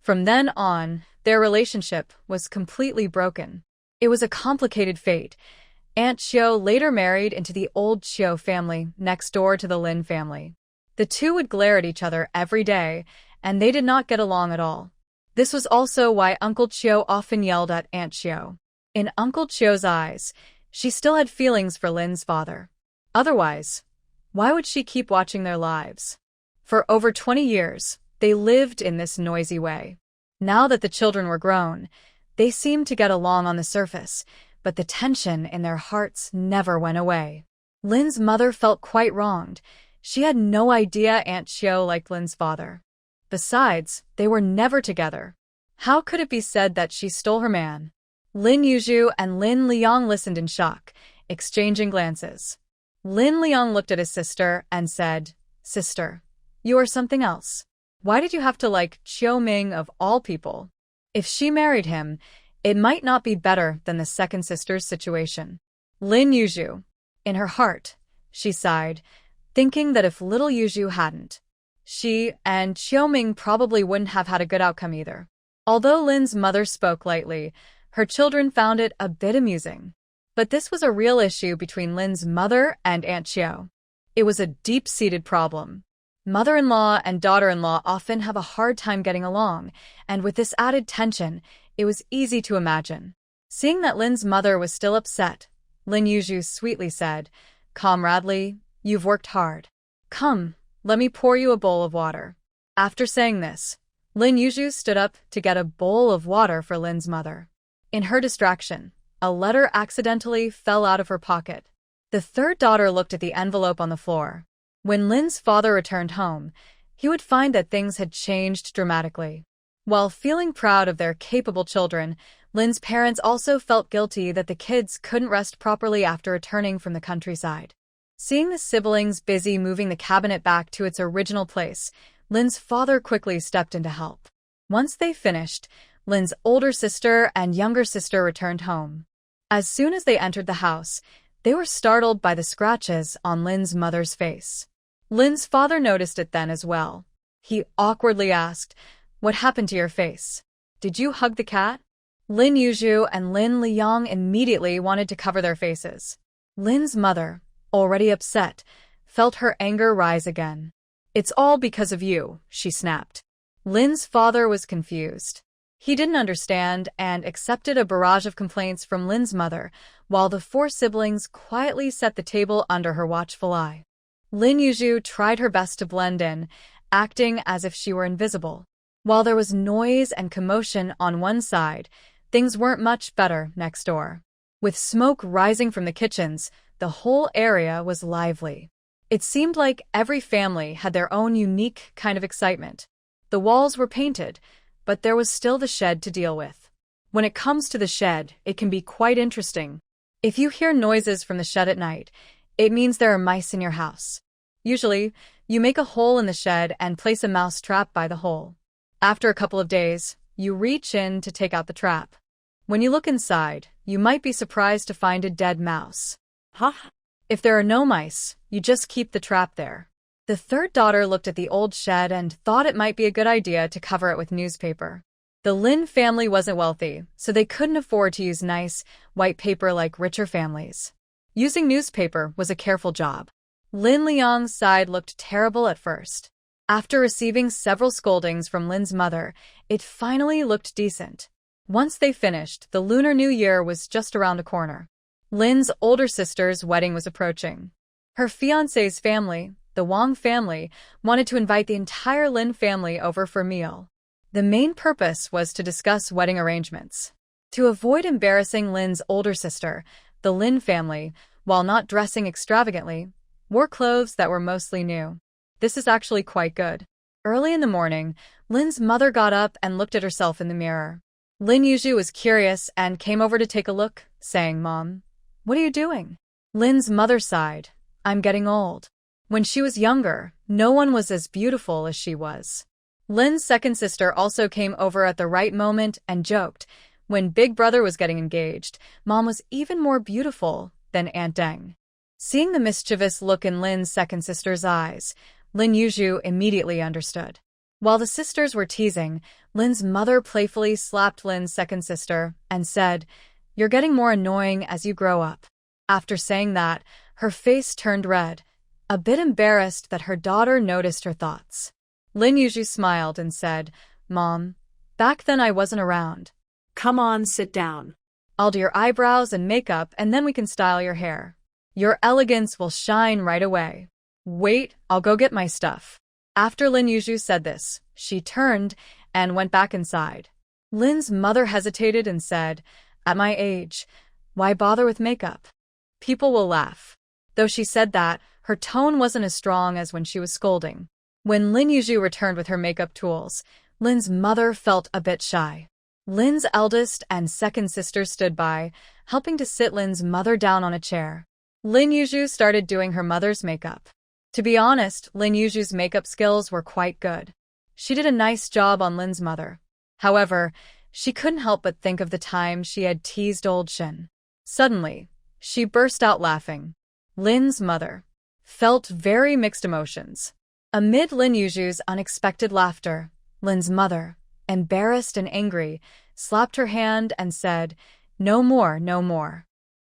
From then on, their relationship was completely broken. It was a complicated fate. Aunt Chiu later married into the old Chiu family next door to the Lin family. The two would glare at each other every day, and they did not get along at all. This was also why Uncle Chiu often yelled at Aunt Chiu. In Uncle Chiu's eyes, she still had feelings for Lin's father. Otherwise, why would she keep watching their lives? For over 20 years, they lived in this noisy way. Now that the children were grown, they seemed to get along on the surface, but the tension in their hearts never went away. Lin's mother felt quite wronged. She had no idea Aunt Chiu liked Lin's father. Besides, they were never together. How could it be said that she stole her man? Lin Yu and Lin Liang listened in shock, exchanging glances. Lin Liang looked at his sister and said, "Sister, you are something else. Why did you have to like Chiu Ming of all people? If she married him, it might not be better than the second sister's situation." Lin Yu, in her heart, she sighed, thinking that if little Yu hadn't, she and Chiu Ming probably wouldn't have had a good outcome either. Although Lin's mother spoke lightly, her children found it a bit amusing. But this was a real issue between Lin's mother and Aunt Chiu. It was a deep-seated problem. Mother-in-law and daughter-in-law often have a hard time getting along, and with this added tension, it was easy to imagine. Seeing that Lin's mother was still upset, Lin Yu sweetly said, "Comradely, you've worked hard. Come, let me pour you a bowl of water." After saying this, Lin Yu stood up to get a bowl of water for Lin's mother. In her distraction, a letter accidentally fell out of her pocket. The third daughter looked at the envelope on the floor. When Lin's father returned home, he would find that things had changed dramatically. While feeling proud of their capable children, Lin's parents also felt guilty that the kids couldn't rest properly after returning from the countryside. Seeing the siblings busy moving the cabinet back to its original place, Lin's father quickly stepped in to help. Once they finished, Lin's older sister and younger sister returned home. As soon as they entered the house, they were startled by the scratches on Lin's mother's face. Lin's father noticed it then as well. He awkwardly asked, "What happened to your face? Did you hug the cat?" Lin Yu and Lin Liang immediately wanted to cover their faces. Lin's mother, already upset, felt her anger rise again. "It's all because of you," she snapped. Lin's father was confused. He didn't understand and accepted a barrage of complaints from Lin's mother, while the four siblings quietly set the table under her watchful eye. Lin Yu tried her best to blend in, acting as if she were invisible. While there was noise and commotion on one side, things weren't much better next door. With smoke rising from the kitchens, the whole area was lively. It seemed like every family had their own unique kind of excitement. The walls were painted, but there was still the shed to deal with. When it comes to the shed, it can be quite interesting. If you hear noises from the shed at night, it means there are mice in your house. Usually, you make a hole in the shed and place a mouse trap by the hole. After a couple of days, you reach in to take out the trap. When you look inside, you might be surprised to find a dead mouse. If there are no mice, you just keep the trap there. The third daughter looked at the old shed and thought it might be a good idea to cover it with newspaper. The Lin family wasn't wealthy, so they couldn't afford to use nice, white paper like richer families. Using newspaper was a careful job. Lin Liang's side looked terrible at first. After receiving several scoldings from Lin's mother, it finally looked decent. Once they finished, the Lunar New Year was just around the corner. Lin's older sister's wedding was approaching. Her fiancé's family, the Wang family, wanted to invite the entire Lin family over for a meal. The main purpose was to discuss wedding arrangements. To avoid embarrassing Lin's older sister, the Lin family, while not dressing extravagantly, wore clothes that were mostly new. This is actually quite good. Early in the morning, Lin's mother got up and looked at herself in the mirror. Lin Yu was curious and came over to take a look, saying, "Mom, what are you doing?" Lin's mother sighed, "I'm getting old." When she was younger, no one was as beautiful as she was. Lin's second sister also came over at the right moment and joked, "When Big Brother was getting engaged, Mom was even more beautiful than Aunt Deng." Seeing the mischievous look in Lin's second sister's eyes, Lin Yu immediately understood. While the sisters were teasing, Lin's mother playfully slapped Lin's second sister and said, "You're getting more annoying as you grow up." After saying that, her face turned red, a bit embarrassed that her daughter noticed her thoughts. Lin Yu smiled and said, "Mom, back then I wasn't around. Come on, sit down. I'll do your eyebrows and makeup and then we can style your hair. Your elegance will shine right away. Wait, I'll go get my stuff." After Lin Yu said this, she turned and went back inside. Lin's mother hesitated and said, "At my age, why bother with makeup? People will laugh." Though she said that, her tone wasn't as strong as when she was scolding. When Lin Yu returned with her makeup tools, Lin's mother felt a bit shy. Lin's eldest and second sister stood by, helping to sit Lin's mother down on a chair. Lin Yu started doing her mother's makeup. To be honest, Lin Yu's makeup skills were quite good. She did a nice job on Lin's mother. However, she couldn't help but think of the time she had teased old Shin. Suddenly, she burst out laughing. Lin's mother felt very mixed emotions. Amid Lin Yu's unexpected laughter, Lin's mother, embarrassed and angry, slapped her hand and said, "No more, no more."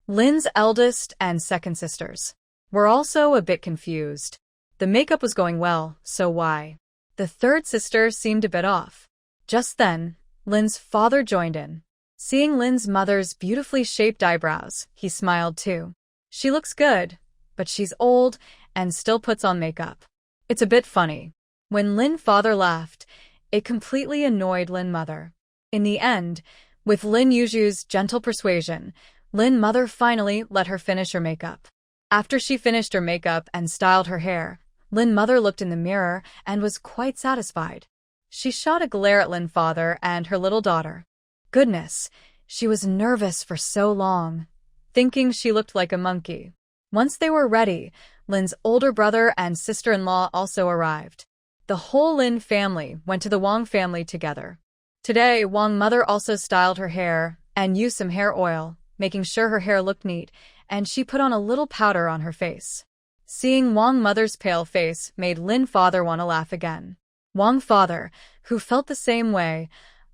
Lin's eldest and second sisters were also a bit confused. The makeup was going well, so why? The third sister seemed a bit off. Just then, Lin's father joined in. Seeing Lin's mother's beautifully shaped eyebrows, he smiled too. "She looks good, but she's old and still puts on makeup. It's a bit funny." When Lin father laughed, it completely annoyed Lin mother. In the end, with Lin Yu's gentle persuasion, Lin mother finally let her finish her makeup. After she finished her makeup and styled her hair, Lin mother looked in the mirror and was quite satisfied. She shot a glare at Lin father and her little daughter. Goodness, she was nervous for so long, thinking she looked like a monkey. Once they were ready, Lin's older brother and sister-in-law also arrived. The whole Lin family went to the Wang family together. Today, Wang mother also styled her hair and used some hair oil, making sure her hair looked neat, and she put on a little powder on her face. Seeing Wang mother's pale face made Lin father want to laugh again. Wang father, who felt the same way,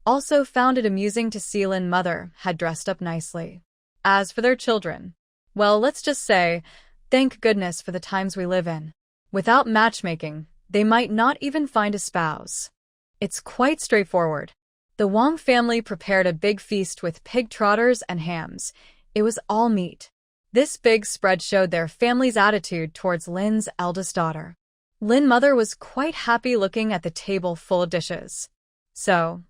also found it amusing to see Lin mother had dressed up nicely. As for their children, well, let's just say, thank goodness for the times we live in. Without matchmaking, they might not even find a spouse. It's quite straightforward. The Wang family prepared a big feast with pig trotters and hams. It was all meat. This big spread showed their family's attitude towards Lin's eldest daughter. Lin mother was quite happy looking at the table full of dishes. So,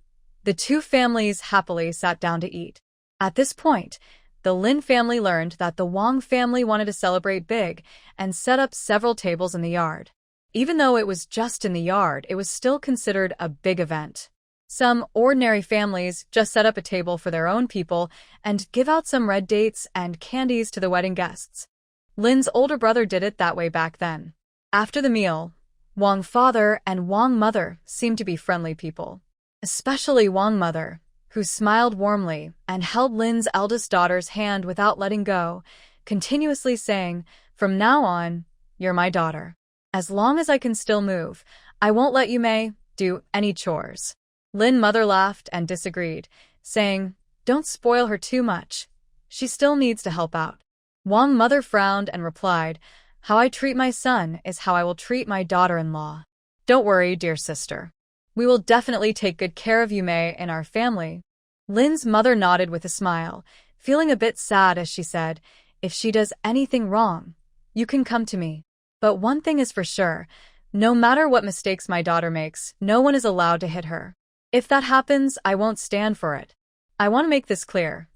the two families happily sat down to eat. At this point, the Lin family learned that the Wang family wanted to celebrate big and set up several tables in the yard. Even though it was just in the yard, it was still considered a big event. Some ordinary families just set up a table for their own people and give out some red dates and candies to the wedding guests. Lin's older brother did it that way back then. After the meal, Wang father and Wang mother seemed to be friendly people. Especially Wang mother, who smiled warmly and held Lin's eldest daughter's hand without letting go, continuously saying, "From now on, you're my daughter. As long as I can still move, I won't let you do any chores." Lin mother laughed and disagreed, saying, "Don't spoil her too much. She still needs to help out." Wang mother frowned and replied, "How I treat my son is how I will treat my daughter-in-law. Don't worry, dear sister. We will definitely take good care of you, in our family." Lin's mother nodded with a smile, feeling a bit sad as she said, "If she does anything wrong, you can come to me. But one thing is for sure, no matter what mistakes my daughter makes, no one is allowed to hit her. If that happens, I won't stand for it. I want to make this clear.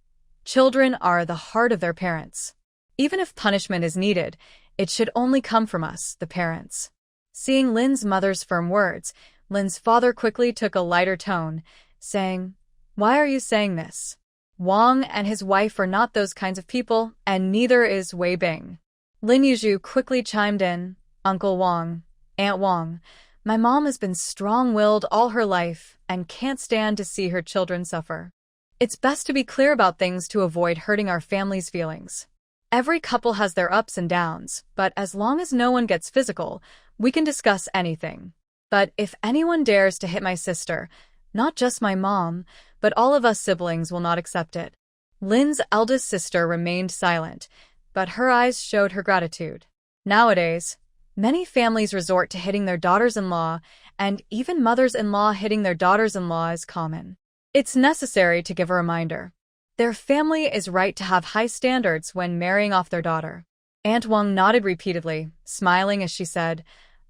Children are the heart of their parents. Even if punishment is needed, it should only come from us, the parents." Seeing Lin's mother's firm words, Lin's father quickly took a lighter tone, saying, "Why are you saying this? Wang and his wife are not those kinds of people, and neither is Wei Bing." Lin Yu quickly chimed in, "Uncle Wang, Aunt Wang, my mom has been strong-willed all her life and can't stand to see her children suffer. It's best to be clear about things to avoid hurting our family's feelings. Every couple has their ups and downs, but as long as no one gets physical, we can discuss anything. But if anyone dares to hit my sister, not just my mom, but all of us siblings will not accept it. Lin's eldest sister remained silent, but her eyes showed her gratitude. Nowadays, many families resort to hitting their daughters-in-law, and even mothers-in-law hitting their daughters-in-law is common. It's necessary to give a reminder. Their family is right to have high standards when marrying off their daughter. Aunt Wang nodded repeatedly, smiling as she said,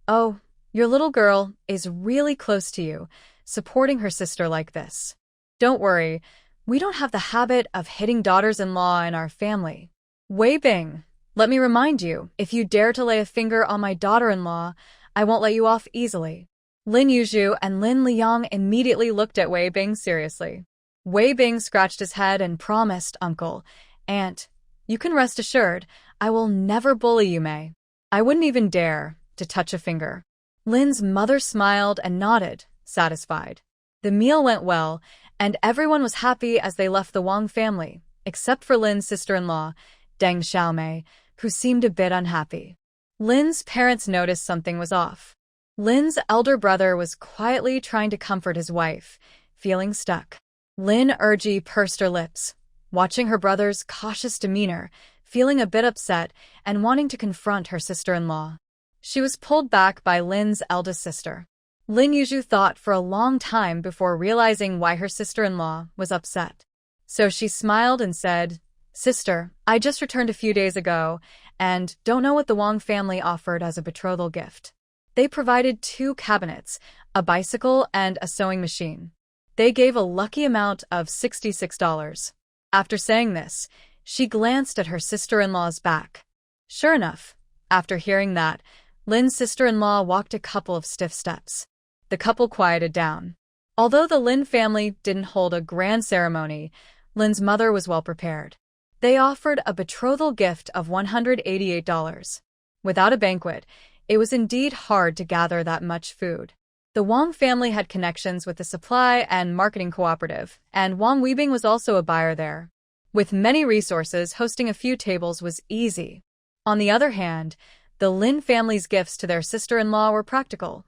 "Oh, your little girl is really close to you, supporting her sister like this. Don't worry, we don't have the habit of hitting daughters-in-law in our family. Wei Bing, let me remind you, if you dare to lay a finger on my daughter-in-law, I won't let you off easily." Lin Yu and Lin Liang immediately looked at Wei Bing seriously. Wei Bing scratched his head and promised, "Uncle, Aunt, you can rest assured, I will never bully you, May. I wouldn't even dare to touch a finger." Lin's mother smiled and nodded, satisfied. The meal went well, and everyone was happy as they left the Wang family, except for Lin's sister-in-law, Deng Xiaomei, who seemed a bit unhappy. Lin's parents noticed something was off. Lin's elder brother was quietly trying to comfort his wife, feeling stuck. Lin Erji pursed her lips, watching her brother's cautious demeanor, feeling a bit upset and wanting to confront her sister-in-law. She was pulled back by Lin's eldest sister. Lin Yu thought for a long time before realizing why her sister-in-law was upset. So she smiled and said, "Sister, I just returned a few days ago and don't know what the Wang family offered as a betrothal gift. They provided 2 cabinets, a bicycle, and a sewing machine. They gave a lucky amount of $66. After saying this, she glanced at her sister-in-law's back. Sure enough, after hearing that, Lin's sister-in-law walked a couple of stiff steps. The couple quieted down. Although the Lin family didn't hold a grand ceremony, Lin's mother was well prepared. They offered a betrothal gift of $188. Without a banquet, it was indeed hard to gather that much food. The Wang family had connections with the supply and marketing cooperative, and Wang Weibing was also a buyer there. With many resources, hosting a few tables was easy. On the other hand, the Lin family's gifts to their sister-in-law were practical.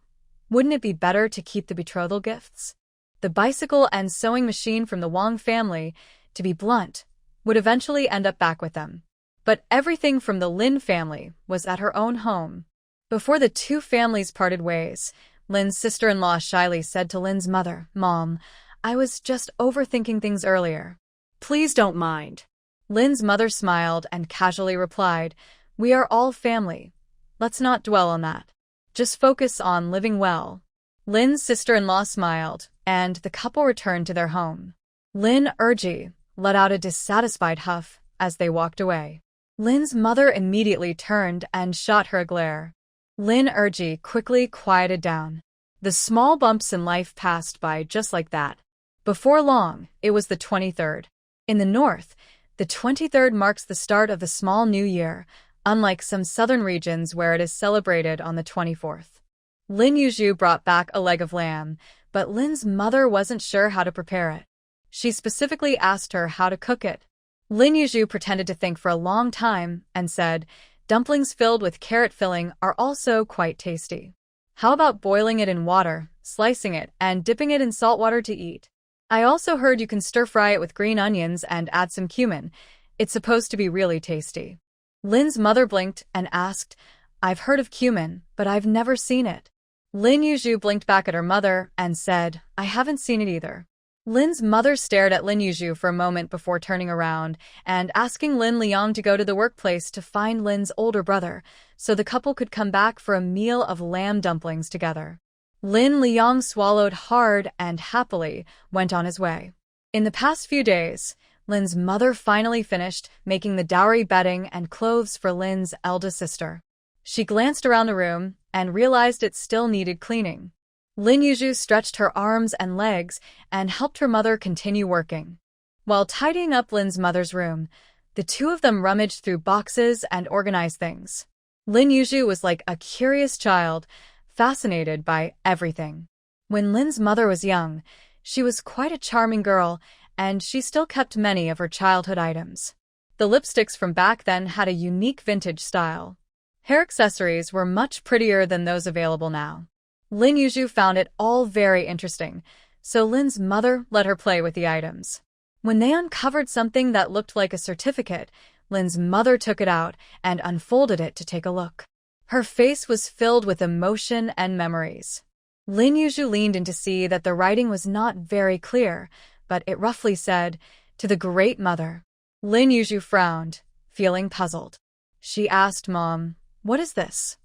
Wouldn't it be better to keep the betrothal gifts? The bicycle and sewing machine from the Wang family, to be blunt, would eventually end up back with them. But everything from the Lin family was at her own home. Before the 2 families parted ways, Lin's sister-in-law shyly said to Lin's mother, "Mom, I was just overthinking things earlier." "Please don't mind." Lin's mother smiled and casually replied, "We are all family. Let's not dwell on that. Just focus on living well." Lin's sister-in-law smiled, and the couple returned to their home. Lin Erji let out a dissatisfied huff as they walked away. Lin's mother immediately turned and shot her a glare. Lin Erji quickly quieted down. The small bumps in life passed by just like that. Before long, it was the 23rd. In the north, the 23rd marks the start of the small new year, unlike some southern regions where it is celebrated on the 24th. Lin Yu brought back a leg of lamb, but Lin's mother wasn't sure how to prepare it. She specifically asked her how to cook it. Lin Yu pretended to think for a long time and said, "Dumplings filled with carrot filling are also quite tasty. How about boiling it in water, slicing it, and dipping it in salt water to eat? I also heard you can stir-fry it with green onions and add some cumin. It's supposed to be really tasty." Lin's mother blinked and asked, "I've heard of cumin, but I've never seen it." Lin Yu blinked back at her mother and said, "I haven't seen it either." Lin's mother stared at Lin Yu for a moment before turning around and asking Lin Liang to go to the workplace to find Lin's older brother, so the couple could come back for a meal of lamb dumplings together. Lin Liang swallowed hard and happily went on his way. In the past few days, Lin's mother finally finished making the dowry bedding and clothes for Lin's eldest sister. She glanced around the room and realized it still needed cleaning. Lin Yu stretched her arms and legs and helped her mother continue working. While tidying up Lin's mother's room, the 2 of them rummaged through boxes and organized things. Lin Yu was like a curious child, fascinated by everything. When Lin's mother was young, she was quite a charming girl, and she still kept many of her childhood items. The lipsticks from back then had a unique vintage style. Hair accessories were much prettier than those available now. Lin Yu found it all very interesting, so Lin's mother let her play with the items. When they uncovered something that looked like a certificate, Lin's mother took it out and unfolded it to take a look. Her face was filled with emotion and memories. Lin Yu leaned in to see that the writing was not very clear, but it roughly said, "To the Great Mother." Lin Yu frowned, feeling puzzled. She asked Mom, "What is this?"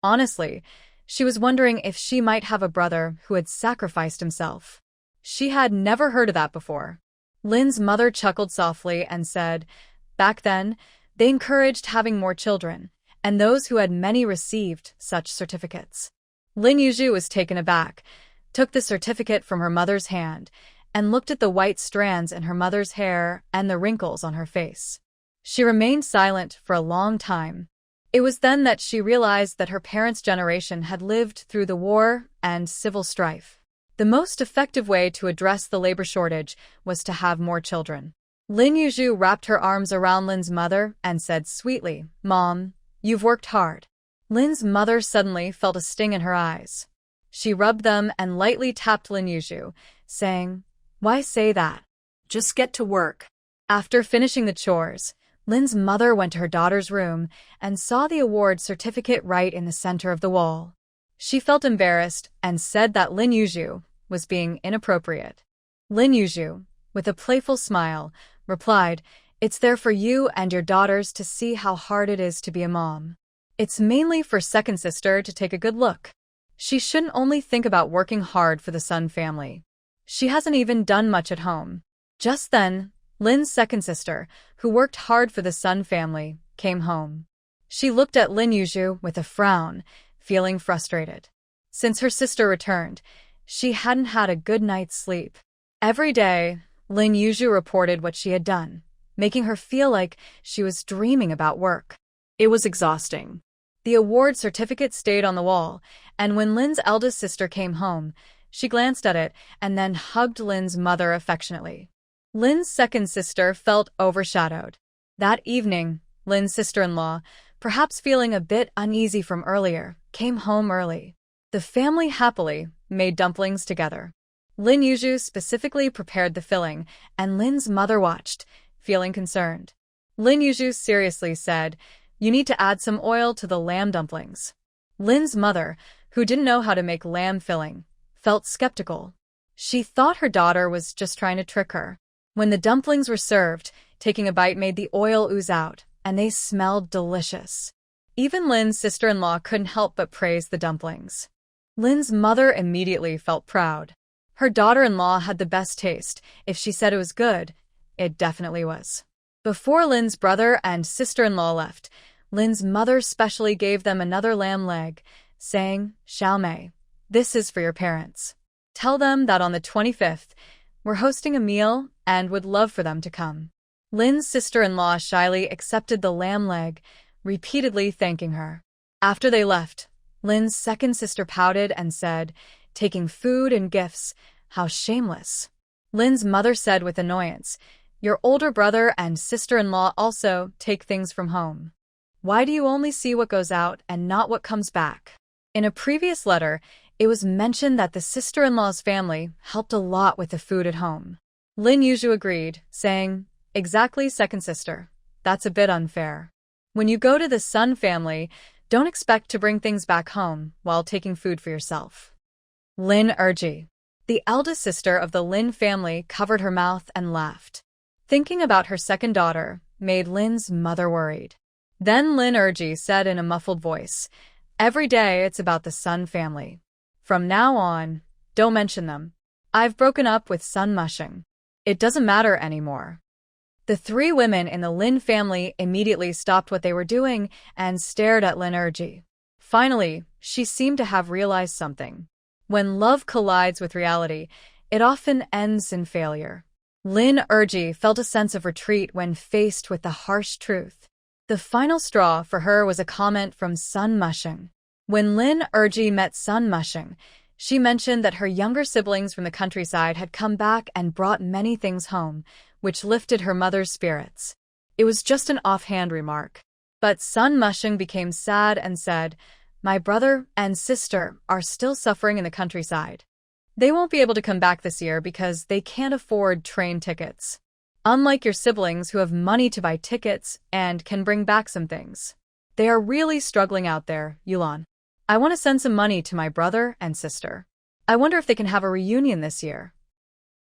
Honestly, she was wondering if she might have a brother who had sacrificed himself. She had never heard of that before. Lin's mother chuckled softly and said, "Back then, they encouraged having more children, and those who had many received such certificates." Lin Yu was taken aback, took the certificate from her mother's hand, and looked at the white strands in her mother's hair and the wrinkles on her face. She remained silent for a long time. It was then that she realized that her parents' generation had lived through the war and civil strife. The most effective way to address the labor shortage was to have more children. Lin Yu wrapped her arms around Lin's mother and said sweetly, "Mom, you've worked hard." Lin's mother suddenly felt a sting in her eyes. She rubbed them and lightly tapped Lin Yu, saying, "Why say that? Just get to work." After finishing the chores, Lin's mother went to her daughter's room and saw the award certificate right in the center of the wall. She felt embarrassed and said that Lin Yu was being inappropriate. Lin Yu, with a playful smile, replied, "It's there for you and your daughters to see how hard it is to be a mom. It's mainly for second sister to take a good look. She shouldn't only think about working hard for the Sun family. She hasn't even done much at home." Just then, Lin's second sister, who worked hard for the Sun family, came home. She looked at Lin Yu with a frown, feeling frustrated. Since her sister returned, she hadn't had a good night's sleep. Every day, Lin Yu reported what she had done, making her feel like she was dreaming about work. It was exhausting. The award certificate stayed on the wall, and when Lin's eldest sister came home, she glanced at it and then hugged Lin's mother affectionately. Lin's second sister felt overshadowed. That evening, Lin's sister-in-law, perhaps feeling a bit uneasy from earlier, came home early. The family happily made dumplings together. Lin Yu specifically prepared the filling, and Lin's mother watched, feeling concerned. Lin Yu seriously said, "You need to add some oil to the lamb dumplings." Lin's mother, who didn't know how to make lamb filling, felt skeptical. She thought her daughter was just trying to trick her. When the dumplings were served, taking a bite made the oil ooze out, and they smelled delicious. Even Lin's sister-in-law couldn't help but praise the dumplings. Lin's mother immediately felt proud. Her daughter-in-law had the best taste. If she said it was good, it definitely was. Before Lin's brother and sister-in-law left, Lin's mother specially gave them another lamb leg, saying, "Xiaomei, this is for your parents. Tell them that on the 25th, we're hosting a meal and would love for them to come." Lin's sister-in-law shyly accepted the lamb leg, repeatedly thanking her. After they left, Lin's second sister pouted and said, "Taking food and gifts, how shameless." Lin's mother said with annoyance, "Your older brother and sister-in-law also take things from home. Why do you only see what goes out and not what comes back?" In a previous letter, it was mentioned that the sister-in-law's family helped a lot with the food at home. Lin Yu agreed, saying, "Exactly, second sister. That's a bit unfair. When you go to the Sun family, don't expect to bring things back home while taking food for yourself." Lin Yu, the eldest sister of the Lin family, covered her mouth and laughed. Thinking about her second daughter made Lin's mother worried. Then Lin Yu said in a muffled voice, "Every day it's about the Sun family. From now on, don't mention them. I've broken up with Sun Mushing. It doesn't matter anymore." The three women in the Lin family immediately stopped what they were doing and stared at Lin Yu. Finally, she seemed to have realized something. When love collides with reality, it often ends in failure. Lin Yu felt a sense of retreat when faced with the harsh truth. The final straw for her was a comment from Sun Mushing. When Lin Yu met Sun Mushing, she mentioned that her younger siblings from the countryside had come back and brought many things home, which lifted her mother's spirits. It was just an offhand remark. But Sun Mushing became sad and said, my brother and sister are still suffering in the countryside. They won't be able to come back this year because they can't afford train tickets. Unlike your siblings who have money to buy tickets and can bring back some things. They are really struggling out there, Yulan. I want to send some money to my brother and sister. I wonder if they can have a reunion this year.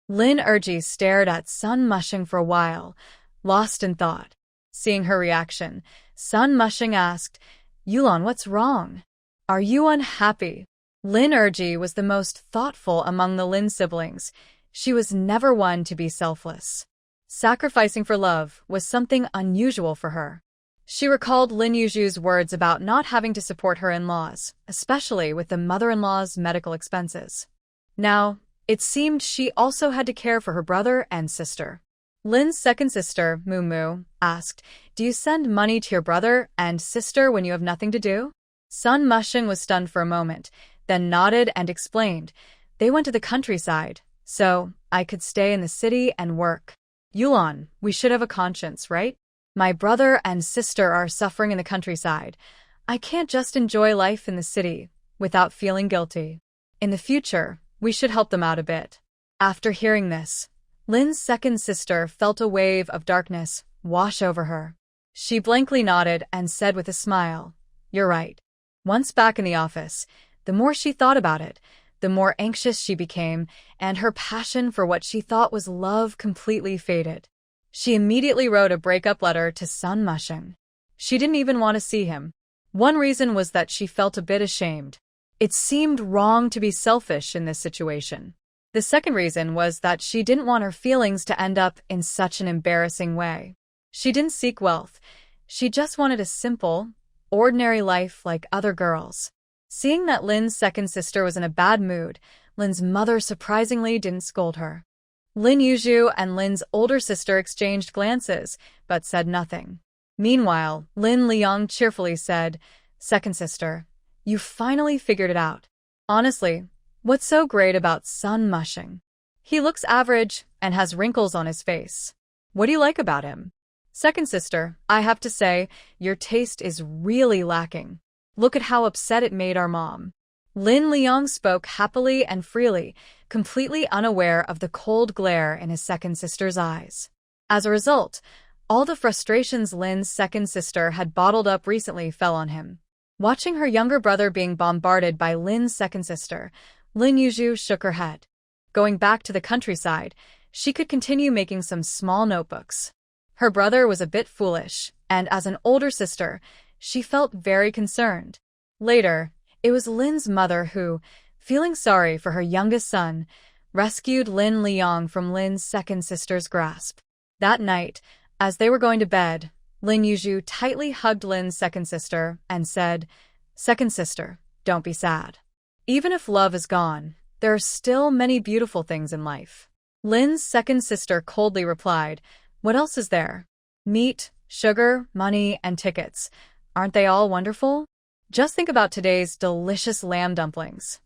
Lin Yu stared at Sun Mushing for a while, lost in thought. Seeing her reaction, Sun Mushing asked, Yulan, what's wrong? Are you unhappy? Lin Yu was the most thoughtful among the Lin siblings. She was never one to be selfless. Sacrificing for love was something unusual for her. She recalled Lin Yu's words about not having to support her in-laws, especially with the mother-in-law's medical expenses. Now, it seemed she also had to care for her brother and sister. Lin's second sister, Moo, asked, Do you send money to your brother and sister when you have nothing to do? Sun Mushing was stunned for a moment, then nodded and explained, They went to the countryside, so I could stay in the city and work. Yulan, we should have a conscience, right? My brother and sister are suffering in the countryside. I can't just enjoy life in the city without feeling guilty. In the future, we should help them out a bit. After hearing this, Lin's second sister felt a wave of darkness wash over her. She blankly nodded and said with a smile, You're right. Once back in the office, the more she thought about it, the more anxious she became, and her passion for what she thought was love completely faded. She immediately wrote a breakup letter to Sun Mushing. She didn't even want to see him. One reason was that she felt a bit ashamed. It seemed wrong to be selfish in this situation. The second reason was that she didn't want her feelings to end up in such an embarrassing way. She didn't seek wealth. She just wanted a simple, ordinary life like other girls. Seeing that Lin's second sister was in a bad mood, Lin's mother surprisingly didn't scold her. Lin Yu and Lin's older sister exchanged glances, but said nothing. Meanwhile, Lin Liang cheerfully said, Second sister, you finally figured it out. Honestly, what's so great about Sun Mushing? He looks average and has wrinkles on his face. What do you like about him? Second sister, I have to say, your taste is really lacking. Look at how upset it made our mom. Lin Liang spoke happily and freely, completely unaware of the cold glare in his second sister's eyes. As a result, all the frustrations Lin's second sister had bottled up recently fell on him. Watching her younger brother being bombarded by Lin's second sister, Lin Yu shook her head. Going back to the countryside, she could continue making some small notebooks. Her brother was a bit foolish, and as an older sister, she felt very concerned. Later, it was Lin's mother who, feeling sorry for her youngest son, rescued Lin Liang from Lin's second sister's grasp. That night, as they were going to bed, Lin Yu tightly hugged Lin's second sister and said, Second sister, don't be sad. Even if love is gone, there are still many beautiful things in life. Lin's second sister coldly replied, What else is there? Meat, sugar, money, and tickets. Aren't they all wonderful? Just think about today's delicious lamb dumplings.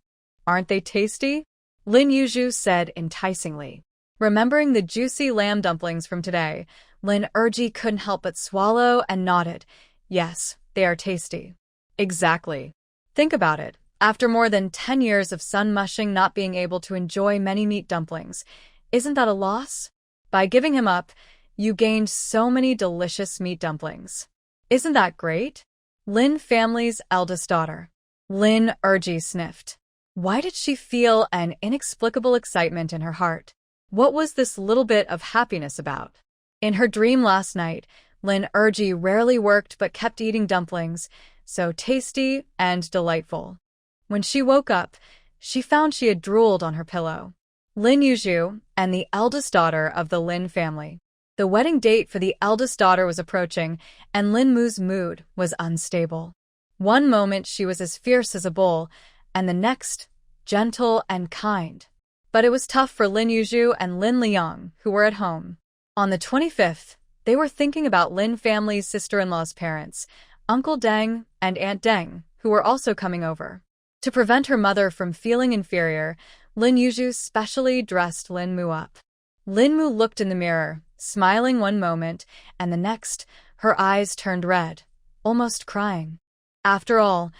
Aren't they tasty? Lin Yu said enticingly. Remembering the juicy lamb dumplings from today, Lin Yu couldn't help but swallow and nodded. Yes, they are tasty. Exactly. Think about it. After more than 10 years of Sun Mushing not being able to enjoy many meat dumplings, isn't that a loss? By giving him up, you gained so many delicious meat dumplings. Isn't that great? Lin family's eldest daughter. Lin Yu sniffed. Why did she feel an inexplicable excitement in her heart? What was this little bit of happiness about? In her dream last night, Lin Yu rarely worked but kept eating dumplings, so tasty and delightful. When she woke up, she found she had drooled on her pillow. Lin Yu and the eldest daughter of the Lin family. The wedding date for the eldest daughter was approaching, and Lin Mu's mood was unstable. One moment she was as fierce as a bull, and the next, gentle and kind. But it was tough for Lin Yu and Lin Liang, who were at home. On the 25th, they were thinking about Lin family's sister-in-law's parents, Uncle Deng and Aunt Deng, who were also coming over. To prevent her mother from feeling inferior, Lin Yu specially dressed Lin Mu up. Lin Mu looked in the mirror, smiling one moment, and the next, her eyes turned red, almost crying. After all,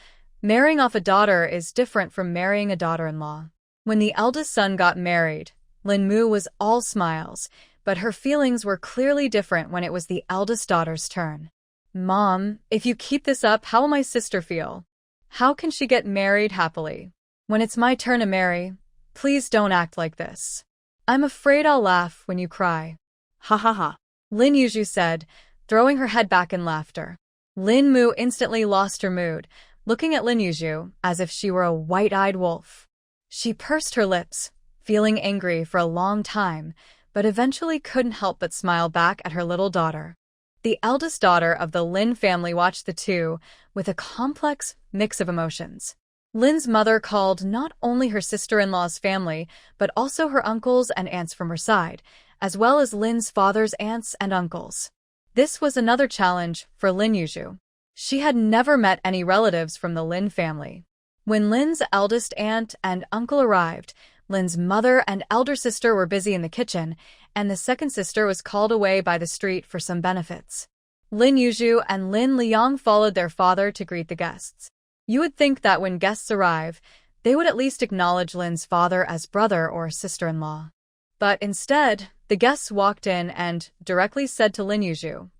Marrying off a daughter is different from marrying a daughter-in-law. When the eldest son got married, Lin Mu was all smiles, but her feelings were clearly different when it was the eldest daughter's turn. Mom, if you keep this up, how will my sister feel? How can she get married happily? When it's my turn to marry, please don't act like this. I'm afraid I'll laugh when you cry. Ha ha ha. Lin Yu said, throwing her head back in laughter. Lin Mu instantly lost her mood, looking at Lin Yu as if she were a white-eyed wolf. She pursed her lips, feeling angry for a long time, but eventually couldn't help but smile back at her little daughter. The eldest daughter of the Lin family watched the two with a complex mix of emotions. Lin's mother called not only her sister-in-law's family, but also her uncles and aunts from her side, as well as Lin's father's aunts and uncles. This was another challenge for Lin Yu. She had never met any relatives from the Lin family. When Lin's eldest aunt and uncle arrived, Lin's mother and elder sister were busy in the kitchen, and the second sister was called away by the street for some benefits. Lin Yu and Lin Liang followed their father to greet the guests. You would think that when guests arrive, they would at least acknowledge Lin's father as brother or sister-in-law. But instead, the guests walked in and directly said to Lin Yu,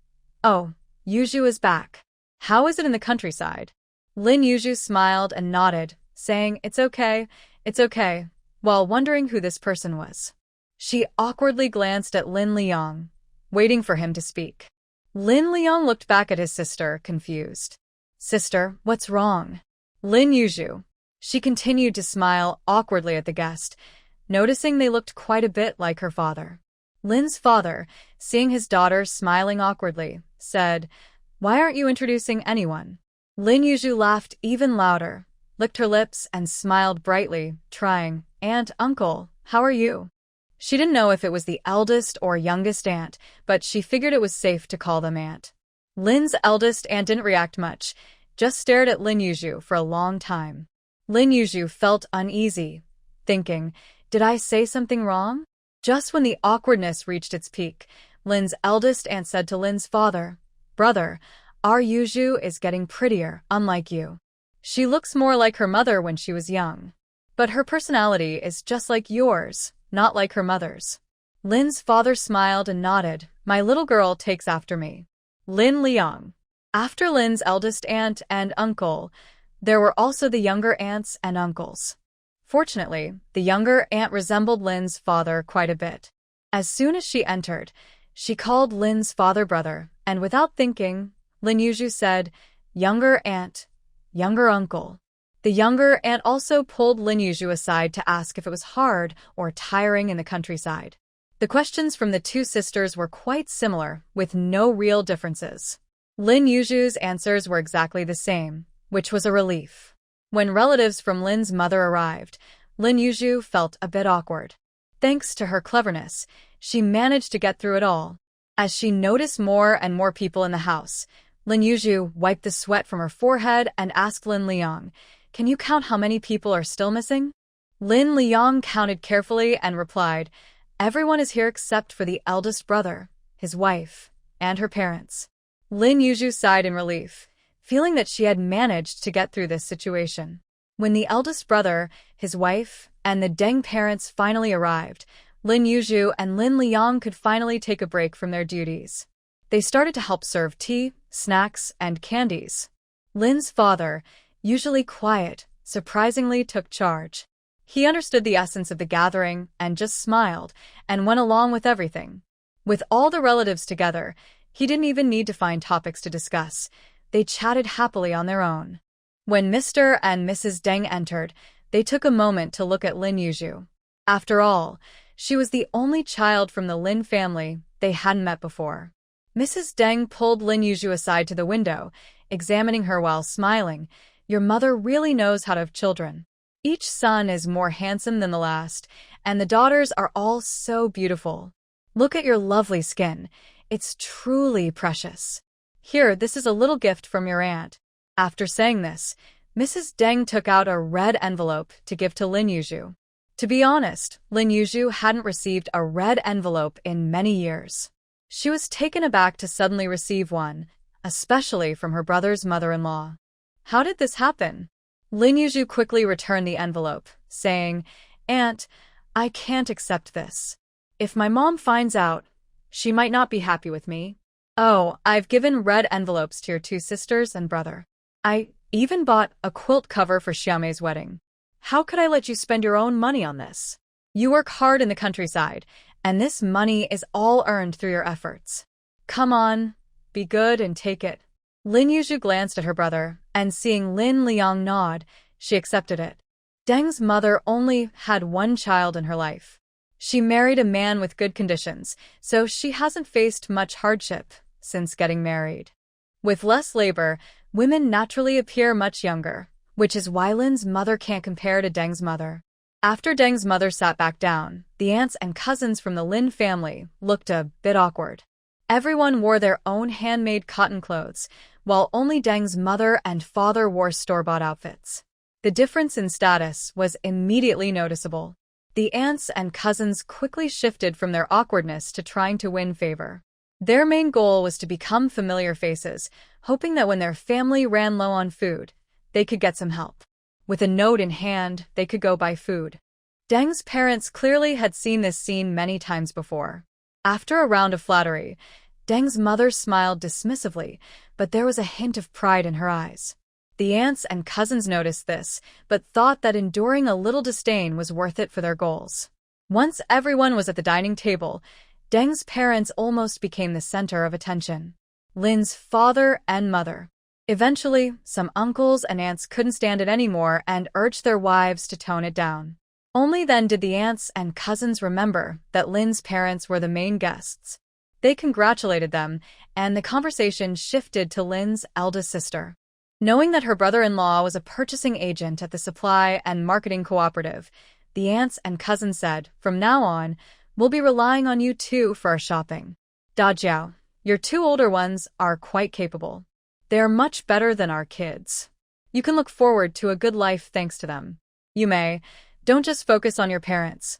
"Oh, Yu is back. How is it in the countryside?" Lin Yu smiled and nodded, saying, it's okay, while wondering who this person was. She awkwardly glanced at Lin Liang, waiting for him to speak. Lin Liang looked back at his sister, confused. Sister, what's wrong? Lin Yu. She continued to smile awkwardly at the guest, noticing they looked quite a bit like her father. Lin's father, seeing his daughter smiling awkwardly, said, Why aren't you introducing anyone? Lin Yu laughed even louder, licked her lips, and smiled brightly, trying, Aunt, Uncle, how are you? She didn't know if it was the eldest or youngest aunt, but she figured it was safe to call them aunt. Lin's eldest aunt didn't react much, just stared at Lin Yu for a long time. Lin Yu felt uneasy, thinking, did I say something wrong? Just when the awkwardness reached its peak, Lin's eldest aunt said to Lin's father, Brother, our Yu is getting prettier, unlike you. She looks more like her mother when she was young. But her personality is just like yours, not like her mother's. Lin's father smiled and nodded. My little girl takes after me. Lin Liang. After Lin's eldest aunt and uncle, there were also the younger aunts and uncles. Fortunately, the younger aunt resembled Lin's father quite a bit. As soon as she entered, she called Lin's father brother, and without thinking, Lin Yu said, Younger aunt, younger uncle. The younger aunt also pulled Lin Yu aside to ask if it was hard or tiring in the countryside. The questions from the two sisters were quite similar, with no real differences. Lin Yu's answers were exactly the same, which was a relief. When relatives from Lin's mother arrived, Lin Yu felt a bit awkward. Thanks to her cleverness, she managed to get through it all. As she noticed more and more people in the house, Lin Yu wiped the sweat from her forehead and asked Lin Liang, Can you count how many people are still missing? Lin Liang counted carefully and replied, Everyone is here except for the eldest brother, his wife, and her parents. Lin Yu sighed in relief, feeling that she had managed to get through this situation. When the eldest brother, his wife, and the Deng parents finally arrived, Lin Yu and Lin Liang could finally take a break from their duties. They started to help serve tea, snacks, and candies. Lin's father, usually quiet, surprisingly took charge. He understood the essence of the gathering and just smiled and went along with everything. With all the relatives together, he didn't even need to find topics to discuss. They chatted happily on their own. When Mr. and Mrs. Deng entered, they took a moment to look at Lin Yu. After all, she was the only child from the Lin family they hadn't met before. Mrs. Deng pulled Lin Yu aside to the window, examining her while smiling. Your mother really knows how to have children. Each son is more handsome than the last, and the daughters are all so beautiful. Look at your lovely skin. It's truly precious. Here, this is a little gift from your aunt. After saying this, Mrs. Deng took out a red envelope to give to Lin Yu. To be honest, Lin Yu hadn't received a red envelope in many years. She was taken aback to suddenly receive one, especially from her brother's mother-in-law. How did this happen? Lin Yu quickly returned the envelope, saying, "Aunt, I can't accept this. If my mom finds out, she might not be happy with me. Oh, I've given red envelopes to your two sisters and brother. I even bought a quilt cover for Xiaomei's wedding. How could I let you spend your own money on this? You work hard in the countryside, and this money is all earned through your efforts. Come on, be good and take it." Lin Yu glanced at her brother, and seeing Lin Liang nod, she accepted it. Deng's mother only had one child in her life. She married a man with good conditions, so she hasn't faced much hardship since getting married. With less labor, women naturally appear much younger, which is why Lin's mother can't compare to Deng's mother. After Deng's mother sat back down, the aunts and cousins from the Lin family looked a bit awkward. Everyone wore their own handmade cotton clothes, while only Deng's mother and father wore store-bought outfits. The difference in status was immediately noticeable. The aunts and cousins quickly shifted from their awkwardness to trying to win favor. Their main goal was to become familiar faces, hoping that when their family ran low on food, they could get some help. With a note in hand, they could go buy food. Deng's parents clearly had seen this scene many times before. After a round of flattery, Deng's mother smiled dismissively, but there was a hint of pride in her eyes. The aunts and cousins noticed this, but thought that enduring a little disdain was worth it for their goals. Once everyone was at the dining table, Deng's parents almost became the center of attention. Lin's father and mother. Eventually, some uncles and aunts couldn't stand it anymore and urged their wives to tone it down. Only then did the aunts and cousins remember that Lin's parents were the main guests. They congratulated them, and the conversation shifted to Lin's eldest sister. Knowing that her brother-in-law was a purchasing agent at the supply and marketing cooperative, the aunts and cousins said, "From now on, we'll be relying on you two for our shopping. Da Jiao, your two older ones are quite capable. They are much better than our kids. You can look forward to a good life thanks to them. You may, don't just focus on your parents.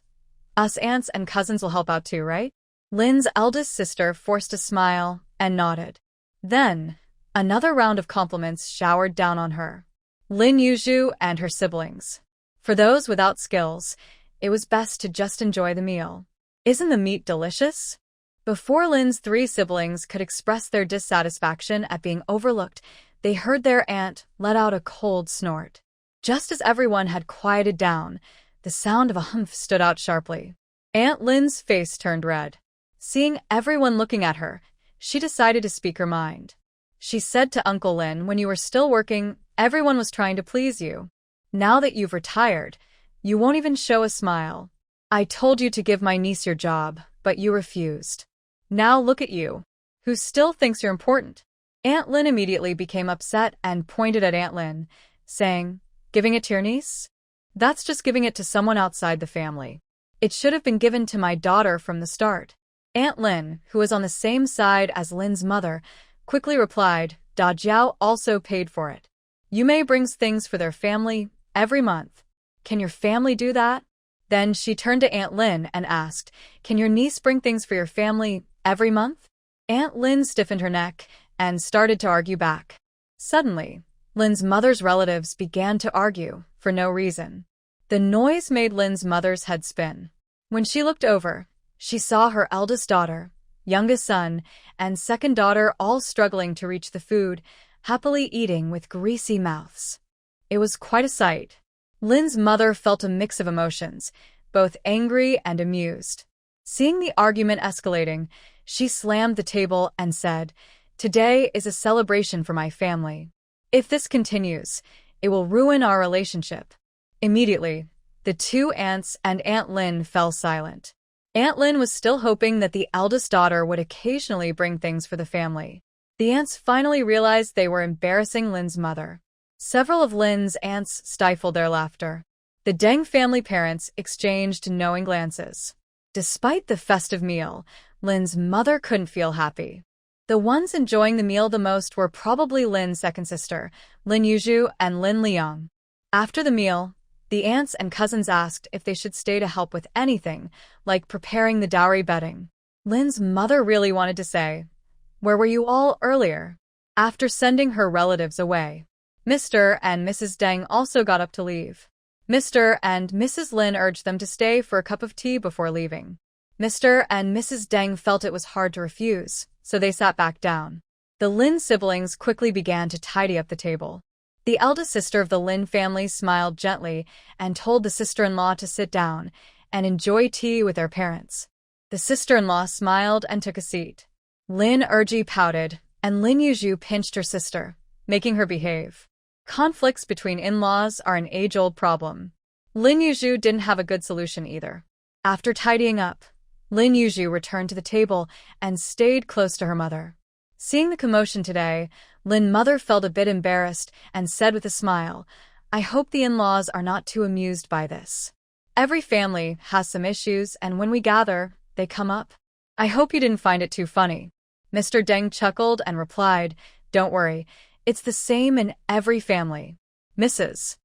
Us aunts and cousins will help out too, right?" Lin's eldest sister forced a smile and nodded. Then, another round of compliments showered down on her. Lin Yu and her siblings. For those without skills, it was best to just enjoy the meal. "Isn't the meat delicious?" Before Lin's three siblings could express their dissatisfaction at being overlooked, they heard their aunt let out a cold snort. Just as everyone had quieted down, the sound of a humph stood out sharply. Aunt Lin's face turned red. Seeing everyone looking at her, she decided to speak her mind. She said to Uncle Lin, "When you were still working, everyone was trying to please you. Now that you've retired, you won't even show a smile. I told you to give my niece your job, but you refused. Now look at you. Who still thinks you're important?" Aunt Lin immediately became upset and pointed at Aunt Lin, saying, "Giving it to your niece? That's just giving it to someone outside the family. It should have been given to my daughter from the start." Aunt Lin, who was on the same side as Lin's mother, quickly replied, "Da Jiao also paid for it. You may brings things for their family every month. Can your family do that?" Then she turned to Aunt Lin and asked, "Can your niece bring things for your family every month?" Aunt Lin stiffened her neck and started to argue back. Suddenly, Lin's mother's relatives began to argue for no reason. The noise made Lin's mother's head spin. When she looked over, she saw her eldest daughter, youngest son, and second daughter all struggling to reach the food, happily eating with greasy mouths. It was quite a sight. Lin's mother felt a mix of emotions, both angry and amused. Seeing the argument escalating, she slammed the table and said, "Today is a celebration for my family. If this continues, it will ruin our relationship." Immediately, the two aunts and Aunt Lin fell silent. Aunt Lin was still hoping that the eldest daughter would occasionally bring things for the family. The aunts finally realized they were embarrassing Lin's mother. Several of Lin's aunts stifled their laughter. The Deng family parents exchanged knowing glances. Despite the festive meal, Lin's mother couldn't feel happy. The ones enjoying the meal the most were probably Lin's second sister, Lin Yu and Lin Liang. After the meal, the aunts and cousins asked if they should stay to help with anything, like preparing the dowry bedding. Lin's mother really wanted to say, "Where were you all earlier?" after sending her relatives away. Mr. and Mrs. Deng also got up to leave. Mr. and Mrs. Lin urged them to stay for a cup of tea before leaving. Mr. and Mrs. Deng felt it was hard to refuse, so they sat back down. The Lin siblings quickly began to tidy up the table. The eldest sister of the Lin family smiled gently and told the sister-in-law to sit down and enjoy tea with their parents. The sister-in-law smiled and took a seat. Lin Erji pouted, and Lin Yu pinched her sister, making her behave. Conflicts between in-laws are an age-old problem. Lin Yu didn't have a good solution either. After tidying up, Lin Yu returned to the table and stayed close to her mother. Seeing the commotion today, Lin's mother felt a bit embarrassed and said with a smile, "I hope the in-laws are not too amused by this. Every family has some issues, and when we gather, they come up. I hope you didn't find it too funny." Mr. Deng chuckled and replied, "Don't worry, it's the same in every family." Mrs.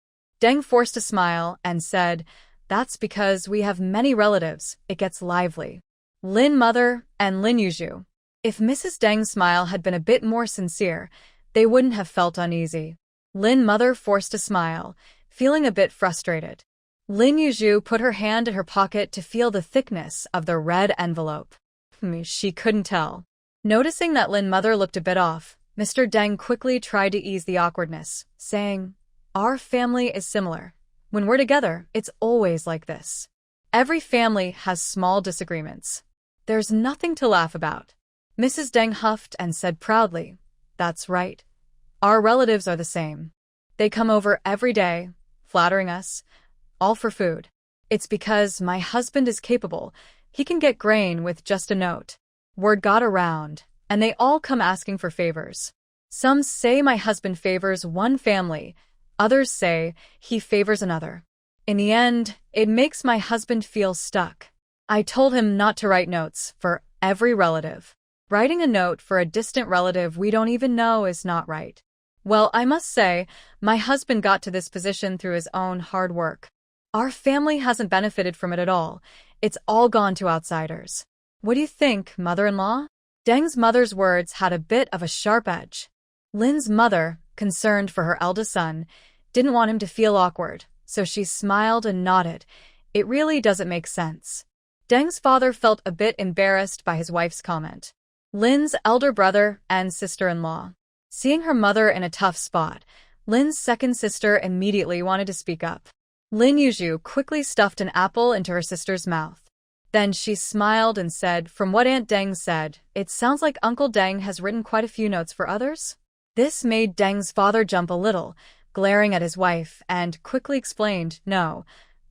Deng forced a smile and said, "That's because we have many relatives, it gets lively." Lin mother and Lin Yu. If Mrs. Deng's smile had been a bit more sincere, they wouldn't have felt uneasy. Lin mother forced a smile, feeling a bit frustrated. Lin Yu put her hand in her pocket to feel the thickness of the red envelope. She couldn't tell. Noticing that Lin mother looked a bit off, Mr. Deng quickly tried to ease the awkwardness, saying, "Our family is similar. When we're together, it's always like this. Every family has small disagreements. There's nothing to laugh about." Mrs. Deng huffed and said proudly, "That's right. Our relatives are the same. They come over every day, flattering us, all for food. It's because my husband is capable. He can get grain with just a note." Word got around, and they all come asking for favors. Some say my husband favors one family, others say he favors another. In the end, it makes my husband feel stuck. I told him not to write notes for every relative. Writing a note for a distant relative we don't even know is not right. Well, I must say, my husband got to this position through his own hard work. Our family hasn't benefited from it at all. It's all gone to outsiders. What do you think, mother-in-law? Deng's mother's words had a bit of a sharp edge. Lin's mother, concerned for her eldest son, didn't want him to feel awkward, so she smiled and nodded. It really doesn't make sense. Deng's father felt a bit embarrassed by his wife's comment. Lin's elder brother and sister-in-law. Seeing her mother in a tough spot, Lin's second sister immediately wanted to speak up. Lin Yu quickly stuffed an apple into her sister's mouth. Then she smiled and said, "From what Aunt Deng said, it sounds like Uncle Deng has written quite a few notes for others?" This made Deng's father jump a little, glaring at his wife, and quickly explained, "No,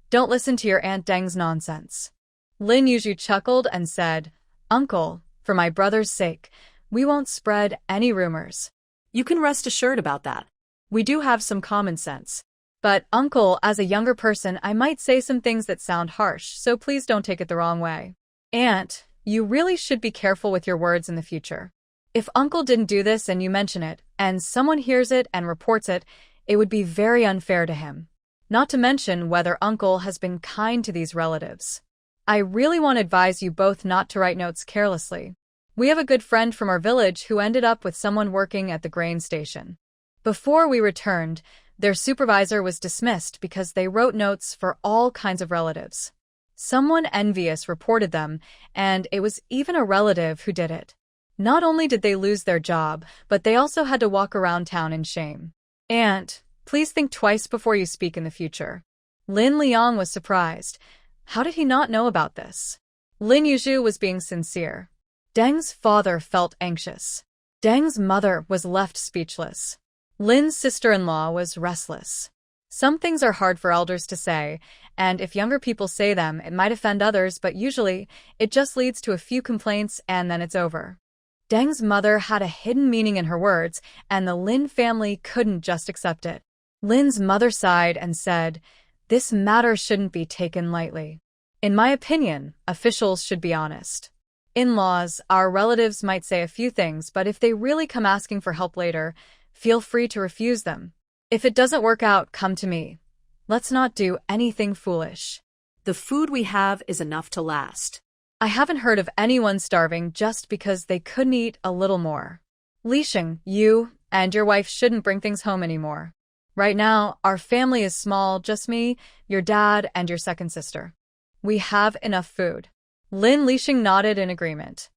don't listen to your Aunt Deng's nonsense." Lin Yu chuckled and said, "Uncle, for my brother's sake, we won't spread any rumors." You can rest assured about that. We do have some common sense. But, Uncle, as a younger person, I might say some things that sound harsh, so please don't take it the wrong way. Aunt, you really should be careful with your words in the future. If Uncle didn't do this and you mention it, and someone hears it and reports it, it would be very unfair to him. Not to mention whether Uncle has been kind to these relatives. I really want to advise you both not to write notes carelessly. We have a good friend from our village who ended up with someone working at the grain station. Before we returned, their supervisor was dismissed because they wrote notes for all kinds of relatives. Someone envious reported them, and it was even a relative who did it. Not only did they lose their job, but they also had to walk around town in shame. Aunt, please think twice before you speak in the future. Lin Liang was surprised. How did he not know about this? Lin Yu was being sincere. Deng's father felt anxious. Deng's mother was left speechless. Lin's sister-in-law was restless. Some things are hard for elders to say, and if younger people say them, it might offend others, but usually, it just leads to a few complaints and then it's over. Deng's mother had a hidden meaning in her words, and the Lin family couldn't just accept it. Lin's mother sighed and said, "This matter shouldn't be taken lightly. In my opinion, officials should be honest. In-laws, our relatives might say a few things, but if they really come asking for help later, feel free to refuse them. If it doesn't work out, come to me. Let's not do anything foolish. The food we have is enough to last." I haven't heard of anyone starving just because they couldn't eat a little more. Li Sheng, you and your wife shouldn't bring things home anymore. Right now, our family is small, just me, your dad, and your second sister. We have enough food. Lin Lixing nodded in agreement.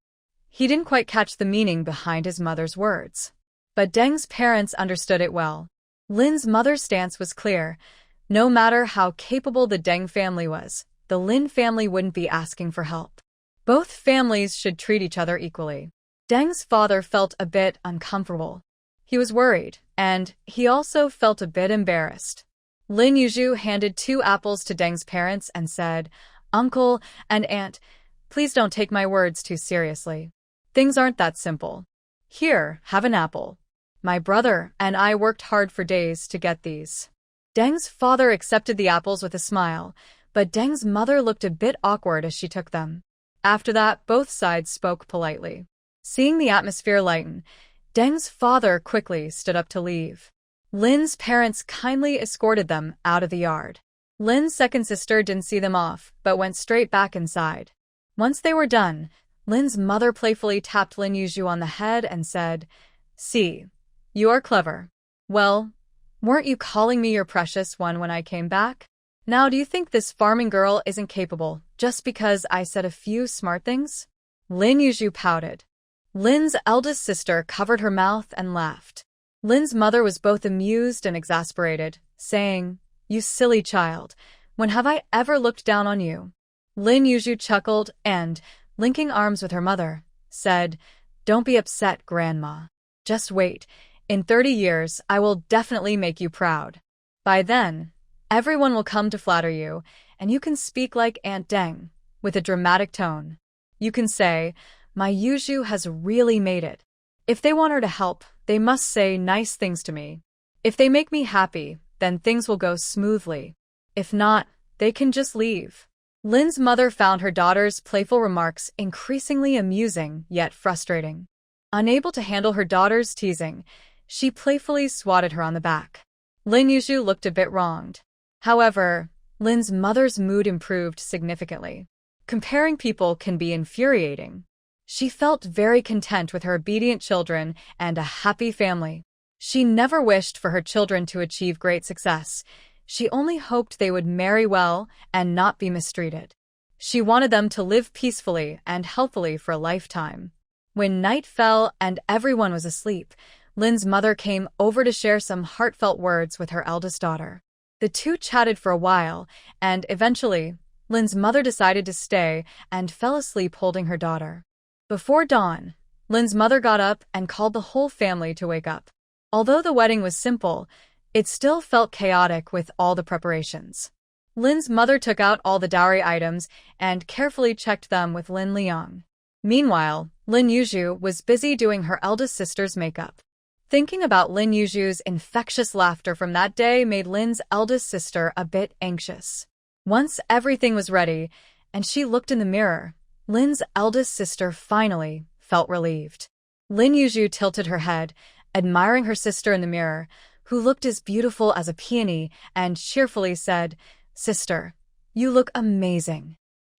He didn't quite catch the meaning behind his mother's words. But Deng's parents understood it well. Lin's mother's stance was clear. No matter how capable the Deng family was, the Lin family wouldn't be asking for help. Both families should treat each other equally. Deng's father felt a bit uncomfortable. He was worried, and he also felt a bit embarrassed. Lin Yu handed 2 apples to Deng's parents and said, "Uncle and Aunt, please don't take my words too seriously. Things aren't that simple. Here, have an apple. My brother and I worked hard for days to get these." Deng's father accepted the apples with a smile, but Deng's mother looked a bit awkward as she took them. After that, both sides spoke politely. Seeing the atmosphere lighten, Deng's father quickly stood up to leave. Lin's parents kindly escorted them out of the yard. Lin's second sister didn't see them off, but went straight back inside. Once they were done, Lin's mother playfully tapped Lin Yu on the head and said, "See, you are clever. Well, weren't you calling me your precious one when I came back? Now do you think this farming girl isn't capable just because I said a few smart things?" Lin Yu pouted. Lin's eldest sister covered her mouth and laughed. Lin's mother was both amused and exasperated, saying, "You silly child, when have I ever looked down on you?" Lin Yu chuckled and, linking arms with her mother, said, "Don't be upset, Grandma. Just wait. In 30 years, I will definitely make you proud. By then, everyone will come to flatter you, and you can speak like Aunt Deng, with a dramatic tone. You can say, 'My Yuju has really made it.' If they want her to help, they must say nice things to me. If they make me happy, then things will go smoothly. If not, they can just leave." Lin's mother found her daughter's playful remarks increasingly amusing yet frustrating. Unable to handle her daughter's teasing, she playfully swatted her on the back. Lin Yu looked a bit wronged. However, Lin's mother's mood improved significantly. Comparing people can be infuriating. She felt very content with her obedient children and a happy family. She never wished for her children to achieve great success. She only hoped they would marry well and not be mistreated. She wanted them to live peacefully and healthily for a lifetime. When night fell and everyone was asleep, Lin's mother came over to share some heartfelt words with her eldest daughter. The two chatted for a while, and eventually, Lin's mother decided to stay and fell asleep holding her daughter. Before dawn, Lin's mother got up and called the whole family to wake up. Although the wedding was simple, it still felt chaotic with all the preparations. Lin's mother took out all the dowry items and carefully checked them with Lin Liang. Meanwhile, Lin Yu was busy doing her eldest sister's makeup. Thinking about Lin Yu's infectious laughter from that day made Lin's eldest sister a bit anxious. Once everything was ready, and she looked in the mirror, Lin's eldest sister finally felt relieved. Lin Yu tilted her head, admiring her sister in the mirror, who looked as beautiful as a peony, and cheerfully said, "Sister, you look amazing."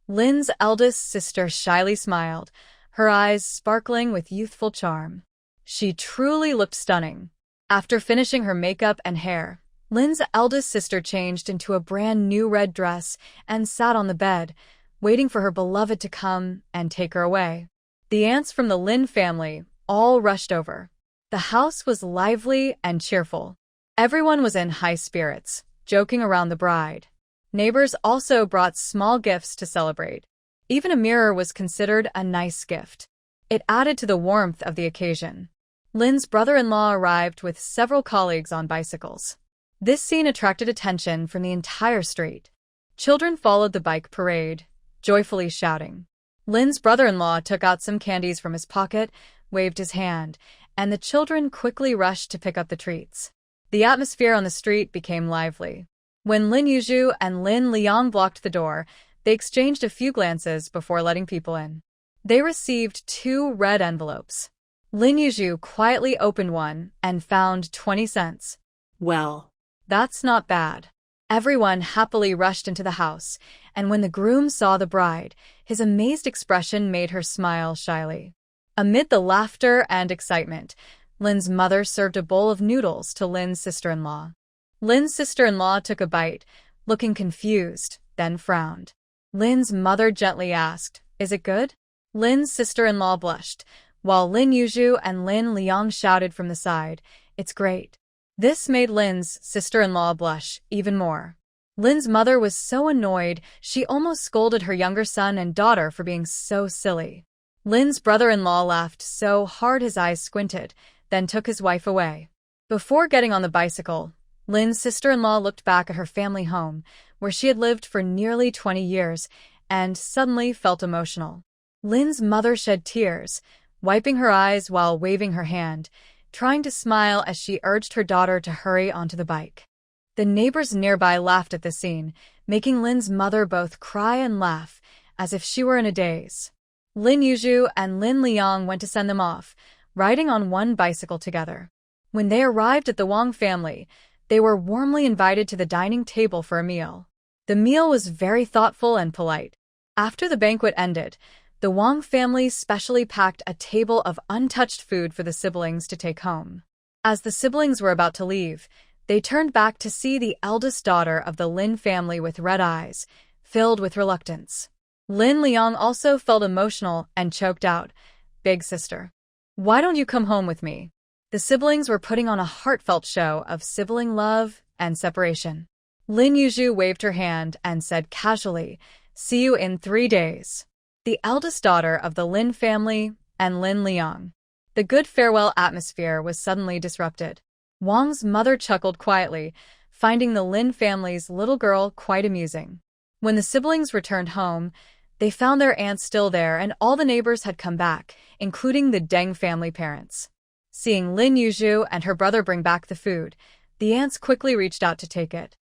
Lin's eldest sister shyly smiled, her eyes sparkling with youthful charm. She truly looked stunning. After finishing her makeup and hair, Lin's eldest sister changed into a brand new red dress and sat on the bed, waiting for her beloved to come and take her away. The aunts from the Lin family all rushed over. The house was lively and cheerful. Everyone was in high spirits, joking around the bride. Neighbors also brought small gifts to celebrate. Even a mirror was considered a nice gift. It added to the warmth of the occasion. Lin's brother-in-law arrived with several colleagues on bicycles. This scene attracted attention from the entire street. Children followed the bike parade, joyfully shouting. Lin's brother-in-law took out some candies from his pocket, waved his hand, and the children quickly rushed to pick up the treats. The atmosphere on the street became lively. When Lin Yu and Lin Liang blocked the door, they exchanged a few glances before letting people in. They received 2 red envelopes. Lin Yu quietly opened one and found 20 cents. Well, that's not bad. Everyone happily rushed into the house, and when the groom saw the bride, his amazed expression made her smile shyly. Amid the laughter and excitement, Lin's mother served a bowl of noodles to Lin's sister-in-law. Lin's sister-in-law took a bite, looking confused, then frowned. Lin's mother gently asked, "Is it good?" Lin's sister-in-law blushed, while Lin Yu and Lin Liang shouted from the side, "It's great." This made Lin's sister-in-law blush even more. Lin's mother was so annoyed she almost scolded her younger son and daughter for being so silly. Lin's brother-in-law laughed so hard his eyes squinted, then took his wife away. Before getting on the bicycle, Lin's sister-in-law looked back at her family home, where she had lived for nearly 20 years, and suddenly felt emotional. Lin's mother shed tears, wiping her eyes while waving her hand, trying to smile as she urged her daughter to hurry onto the bike. The neighbors nearby laughed at the scene, making Lin's mother both cry and laugh, as if she were in a daze. Lin Yu and Lin Liang went to send them off, riding on one bicycle together. When they arrived at the Wang family, they were warmly invited to the dining table for a meal. The meal was very thoughtful and polite. After the banquet ended, the Wang family specially packed a table of untouched food for the siblings to take home. As the siblings were about to leave, they turned back to see the eldest daughter of the Lin family with red eyes, filled with reluctance. Lin Liang also felt emotional and choked out, "Big sister, why don't you come home with me?" The siblings were putting on a heartfelt show of sibling love and separation. Lin Yu waved her hand and said casually, "See you in 3 days." The eldest daughter of the Lin family and Lin Liang. The good farewell atmosphere was suddenly disrupted. Wang's mother chuckled quietly, finding the Lin family's little girl quite amusing. When the siblings returned home, they found their aunt still there and all the neighbors had come back, including the Deng family parents. Seeing Lin Yu and her brother bring back the food, the aunts quickly reached out to take it.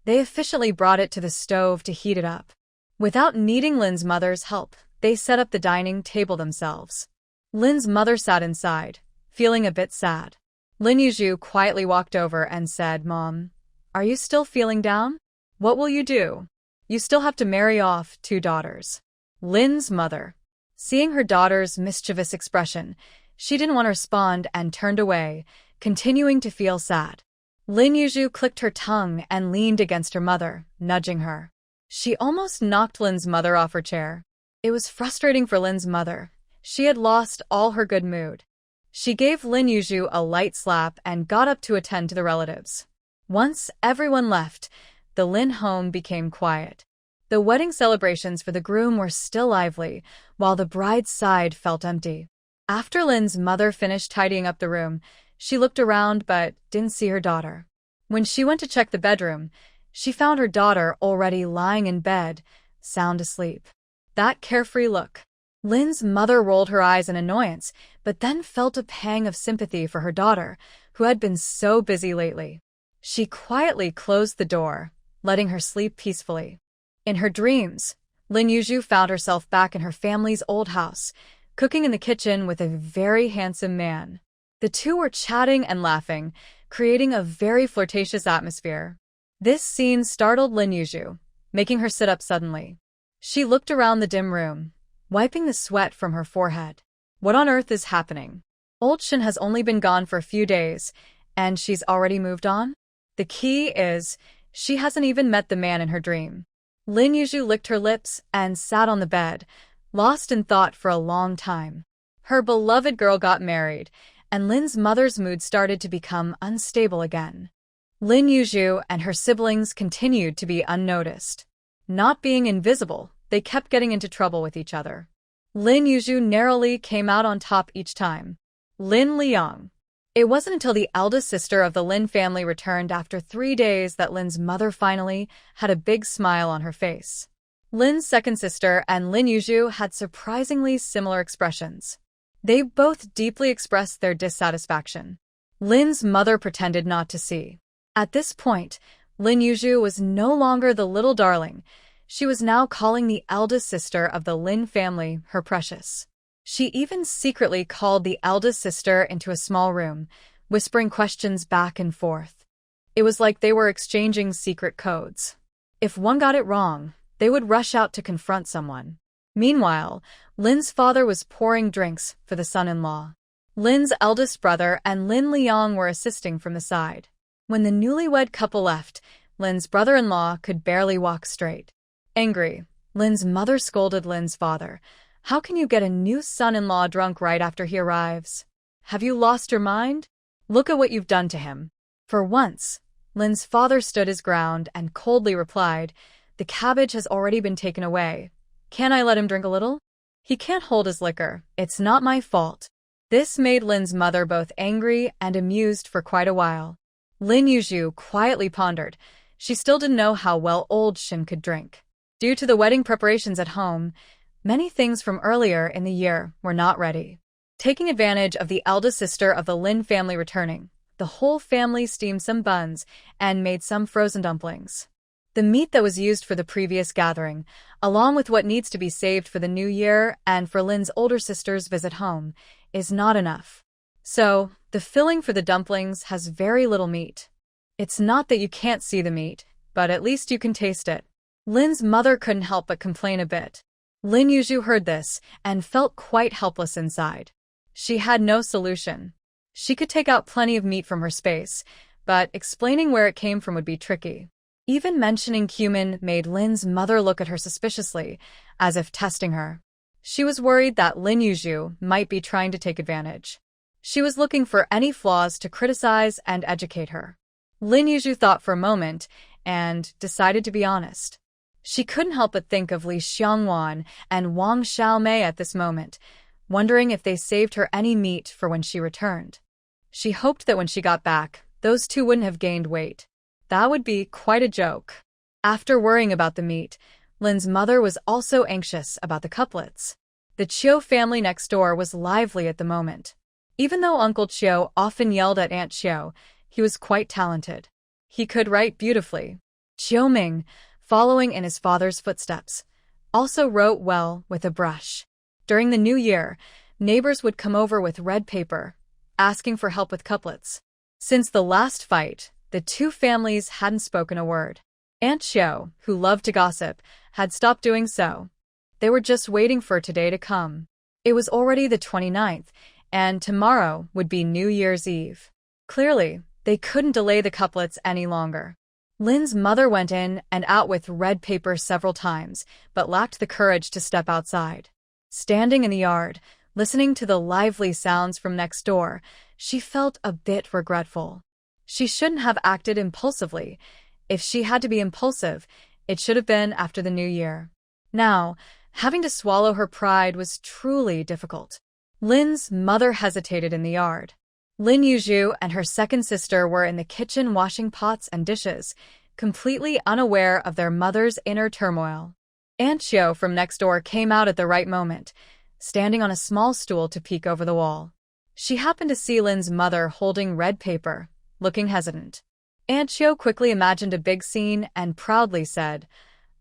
They efficiently brought it to the stove to heat it up. Without needing Lin's mother's help, they set up the dining table themselves. Lin's mother sat inside, feeling a bit sad. Lin Yu quietly walked over and said, "Mom, are you still feeling down? What will you do? You still have to marry off 2 daughters." Lin's mother. Seeing her daughter's mischievous expression, she didn't want to respond and turned away, continuing to feel sad. Lin Yu clicked her tongue and leaned against her mother, nudging her. She almost knocked Lin's mother off her chair. It was frustrating for Lin's mother. She had lost all her good mood. She gave Lin Yu a light slap and got up to attend to the relatives. Once everyone left, the Lin home became quiet. The wedding celebrations for the groom were still lively, while the bride's side felt empty. After Lin's mother finished tidying up the room, she looked around but didn't see her daughter. When she went to check the bedroom, she found her daughter already lying in bed, sound asleep. That carefree look. Lin's mother rolled her eyes in annoyance, but then felt a pang of sympathy for her daughter, who had been so busy lately. She quietly closed the door, letting her sleep peacefully. In her dreams, Lin Yu found herself back in her family's old house, cooking in the kitchen with a very handsome man. The two were chatting and laughing, creating a very flirtatious atmosphere. This scene startled Lin Yu, making her sit up suddenly. She looked around the dim room, wiping the sweat from her forehead. What on earth is happening? Old Shin has only been gone for a few days, and she's already moved on? The key is, she hasn't even met the man in her dream. Lin Yu licked her lips and sat on the bed, lost in thought for a long time. Her beloved girl got married, and Lin's mother's mood started to become unstable again. Lin Yu and her siblings continued to be unnoticed. Not being invisible, they kept getting into trouble with each other. Lin Yu narrowly came out on top each time. Lin Liang. It wasn't until the eldest sister of the Lin family returned after 3 days that Lin's mother finally had a big smile on her face. Lin's second sister and Lin Yu had surprisingly similar expressions. They both deeply expressed their dissatisfaction. Lin's mother pretended not to see. At this point, Lin Yu was no longer the little darling. She was now calling the eldest sister of the Lin family her precious. She even secretly called the eldest sister into a small room, whispering questions back and forth. It was like they were exchanging secret codes. If one got it wrong, they would rush out to confront someone. Meanwhile, Lin's father was pouring drinks for the son-in-law. Lin's eldest brother and Lin Liang were assisting from the side. When the newlywed couple left, Lin's brother-in-law could barely walk straight. Angry, Lin's mother scolded Lin's father. How can you get a new son-in-law drunk right after he arrives? Have you lost your mind? Look at what you've done to him. For once, Lin's father stood his ground and coldly replied, the cabbage has already been taken away. Can't I let him drink a little? He can't hold his liquor. It's not my fault. This made Lin's mother both angry and amused for quite a while. Lin Yu quietly pondered. She still didn't know how well old Shin could drink. Due to the wedding preparations at home, many things from earlier in the year were not ready. Taking advantage of the eldest sister of the Lin family returning, the whole family steamed some buns and made some frozen dumplings. The meat that was used for the previous gathering, along with what needs to be saved for the new year and for Lin's older sister's visit home, is not enough. So, the filling for the dumplings has very little meat. It's not that you can't see the meat, but at least you can taste it. Lin's mother couldn't help but complain a bit. Lin Yu heard this and felt quite helpless inside. She had no solution. She could take out plenty of meat from her space, but explaining where it came from would be tricky. Even mentioning cumin made Lin's mother look at her suspiciously, as if testing her. She was worried that Lin Yu might be trying to take advantage. She was looking for any flaws to criticize and educate her. Lin Yu thought for a moment and decided to be honest. She couldn't help but think of Li Xiangwan and Wang Xiaomei at this moment, wondering if they saved her any meat for when she returned. She hoped that when she got back, those two wouldn't have gained weight. That would be quite a joke. After worrying about the meat, Lin's mother was also anxious about the couplets. The Chiu family next door was lively at the moment. Even though Uncle Chiu often yelled at Aunt Chiu, he was quite talented. He could write beautifully. Chiu Ming, following in his father's footsteps, also wrote well with a brush. During the new year, neighbors would come over with red paper, asking for help with couplets. Since the last fight, the two families hadn't spoken a word. Aunt Chiu, who loved to gossip, had stopped doing so. They were just waiting for today to come. It was already the 29th, and tomorrow would be New Year's Eve. Clearly, they couldn't delay the couplets any longer. Lin's mother went in and out with red paper several times, but lacked the courage to step outside. Standing in the yard, listening to the lively sounds from next door, she felt a bit regretful. She shouldn't have acted impulsively. If she had to be impulsive, it should have been after the new year. Now, having to swallow her pride was truly difficult. Lin's mother hesitated in the yard. Lin Yu and her second sister were in the kitchen washing pots and dishes, completely unaware of their mother's inner turmoil. Aunt Chiu from next door came out at the right moment, standing on a small stool to peek over the wall. She happened to see Lin's mother holding red paper, looking hesitant. Aunt Chiu quickly imagined a big scene and proudly said,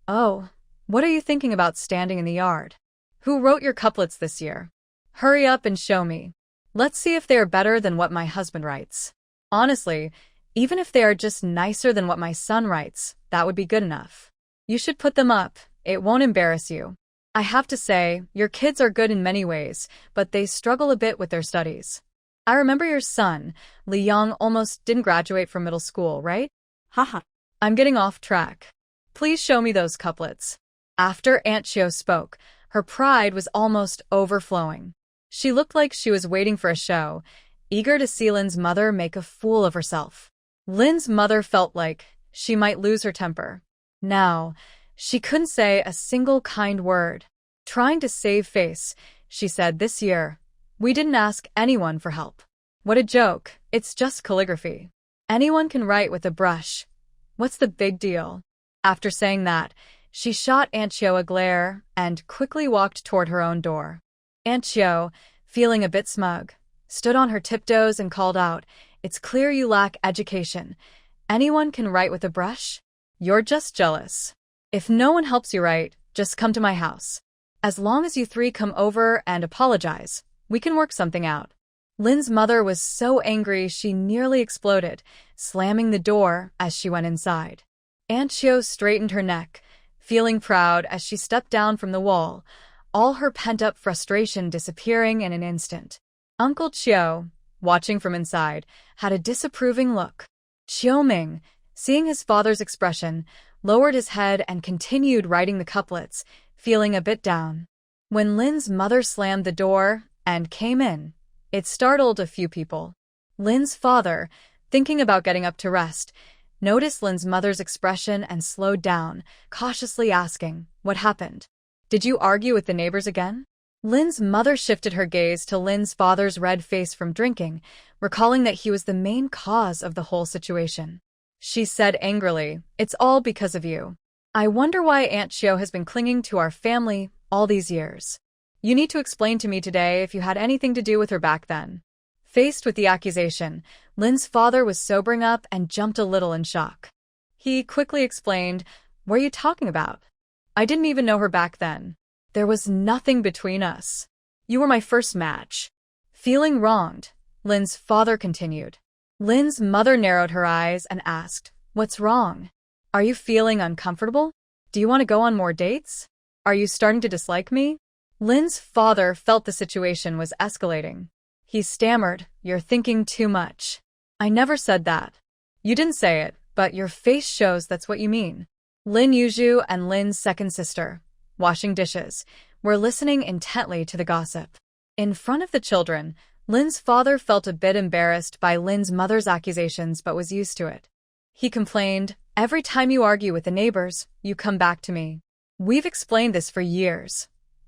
"Oh, what are you thinking about standing in the yard? Who wrote your couplets this year? Hurry up and show me. Let's see if they are better than what my husband writes. Honestly, even if they are just nicer than what my son writes, that would be good enough. You should put them up. It won't embarrass you. I have to say, your kids are good in many ways, but they struggle a bit with their studies. I remember your son, Li Yang, almost didn't graduate from middle school, right? Haha. I'm getting off track. Please show me those couplets." After Aunt Chiu spoke, her pride was almost overflowing. She looked like she was waiting for a show, eager to see Lin's mother make a fool of herself. Lin's mother felt like she might lose her temper. Now, she couldn't say a single kind word. Trying to save face, she said, "This year, we didn't ask anyone for help. What a joke, it's just calligraphy. Anyone can write with a brush. What's the big deal?" After saying that, she shot Aunt Chiu a glare and quickly walked toward her own door. Aunt Chiu, feeling a bit smug, stood on her tiptoes and called out, "It's clear you lack education. Anyone can write with a brush? You're just jealous. If no one helps you write, just come to my house. As long as you three come over and apologize, we can work something out." Lin's mother was so angry she nearly exploded, slamming the door as she went inside. Aunt Chiu straightened her neck, feeling proud as she stepped down from the wall, all her pent-up frustration disappearing in an instant. Uncle Chiu, watching from inside, had a disapproving look. Qiuming, seeing his father's expression, lowered his head and continued writing the couplets, feeling a bit down. When Lin's mother slammed the door and came in, it startled a few people. Lin's father, thinking about getting up to rest, noticed Lin's mother's expression and slowed down, cautiously asking, "What happened? Did you argue with the neighbors again?" Lin's mother shifted her gaze to Lin's father's red face from drinking, recalling that he was the main cause of the whole situation. She said angrily, "It's all because of you. I wonder why Aunt Xiao has been clinging to our family all these years. You need to explain to me today if you had anything to do with her back then." Faced with the accusation, Lin's father was sobering up and jumped a little in shock. He quickly explained, "What are you talking about? I didn't even know her back then. There was nothing between us. You were my first match." Feeling wronged, Lin's father continued. Lin's mother narrowed her eyes and asked, "What's wrong? Are you feeling uncomfortable? Do you want to go on more dates? Are you starting to dislike me?" Lin's father felt the situation was escalating. He stammered, "You're thinking too much. I never said that. You didn't say it, but your face shows that's what you mean." Lin Yu and Lin's second sister, washing dishes, were listening intently to the gossip. In front of the children, Lin's father felt a bit embarrassed by Lin's mother's accusations but was used to it. He complained, "Every time you argue with the neighbors, you come back to me. We've explained this for years.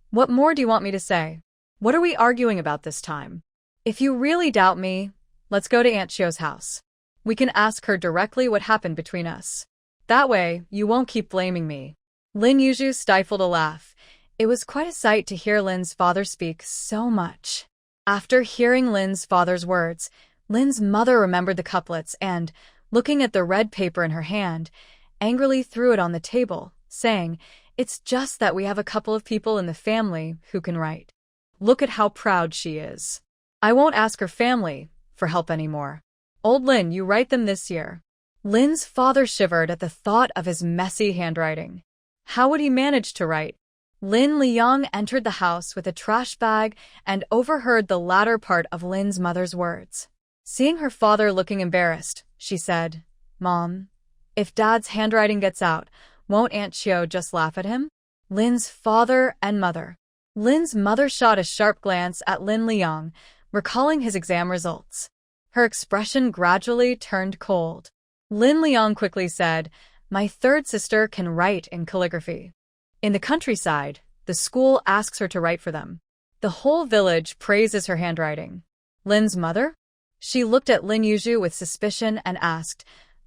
What more do you want me to say? What are we arguing about this time? If you really doubt me, let's go to Aunt Xiao's house. We can ask her directly what happened between us. That way, you won't keep blaming me." Lin Yu stifled a laugh. It was quite a sight to hear Lin's father speak so much. After hearing Lin's father's words, Lin's mother remembered the couplets and, looking at the red paper in her hand, angrily threw it on the table, saying, "It's just that we have a couple of people in the family who can write. Look at how proud she is. I won't ask her family for help anymore. Old Lin, you write them this year." Lin's father shivered at the thought of his messy handwriting. How would he manage to write? Lin Liang entered the house with a trash bag and overheard the latter part of Lin's mother's words. Seeing her father looking embarrassed, she said, "Mom, if Dad's handwriting gets out, won't Aunt Xiao just laugh at him?" Lin's father and mother. Lin's mother shot a sharp glance at Lin Liang, recalling his exam results. Her expression gradually turned cold. Lin Liang quickly said, "My third sister can write in calligraphy. In the countryside, the school asks her to write for them. The whole village praises her handwriting." Lin's mother? She looked at Lin Yu with suspicion and asked,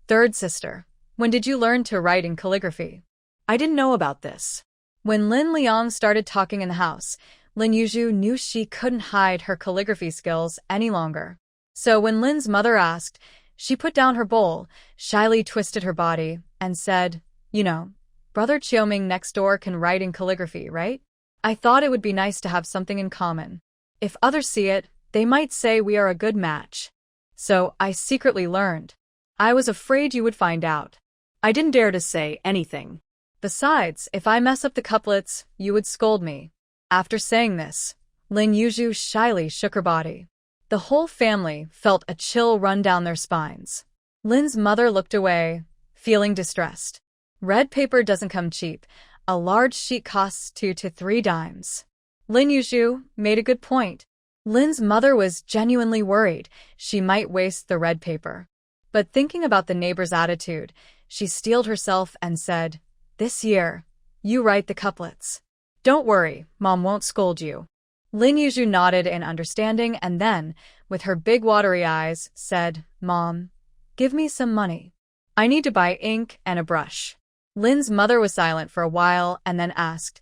"Third sister, when did you learn to write in calligraphy? I didn't know about this." When Lin Liang started talking in the house, Lin Yu knew she couldn't hide her calligraphy skills any longer. So when Lin's mother asked, she put down her bowl, shyly twisted her body, and said, "You know, Brother Qiuming next door can write in calligraphy, right? I thought it would be nice to have something in common. If others see it, they might say we are a good match. So I secretly learned. I was afraid you would find out. I didn't dare to say anything. Besides, if I mess up the couplets, you would scold me." After saying this, Lin Yu shyly shook her body. The whole family felt a chill run down their spines. Lin's mother looked away, feeling distressed. Red paper doesn't come cheap. A large sheet costs 2 to 3 dimes. Lin Yu made a good point. Lin's mother was genuinely worried she might waste the red paper. But thinking about the neighbor's attitude, she steeled herself and said, "This year, you write the couplets. Don't worry, Mom won't scold you." Lin Yu nodded in understanding and then, with her big watery eyes, said, "Mom, give me some money. I need to buy ink and a brush." Lin's mother was silent for a while and then asked,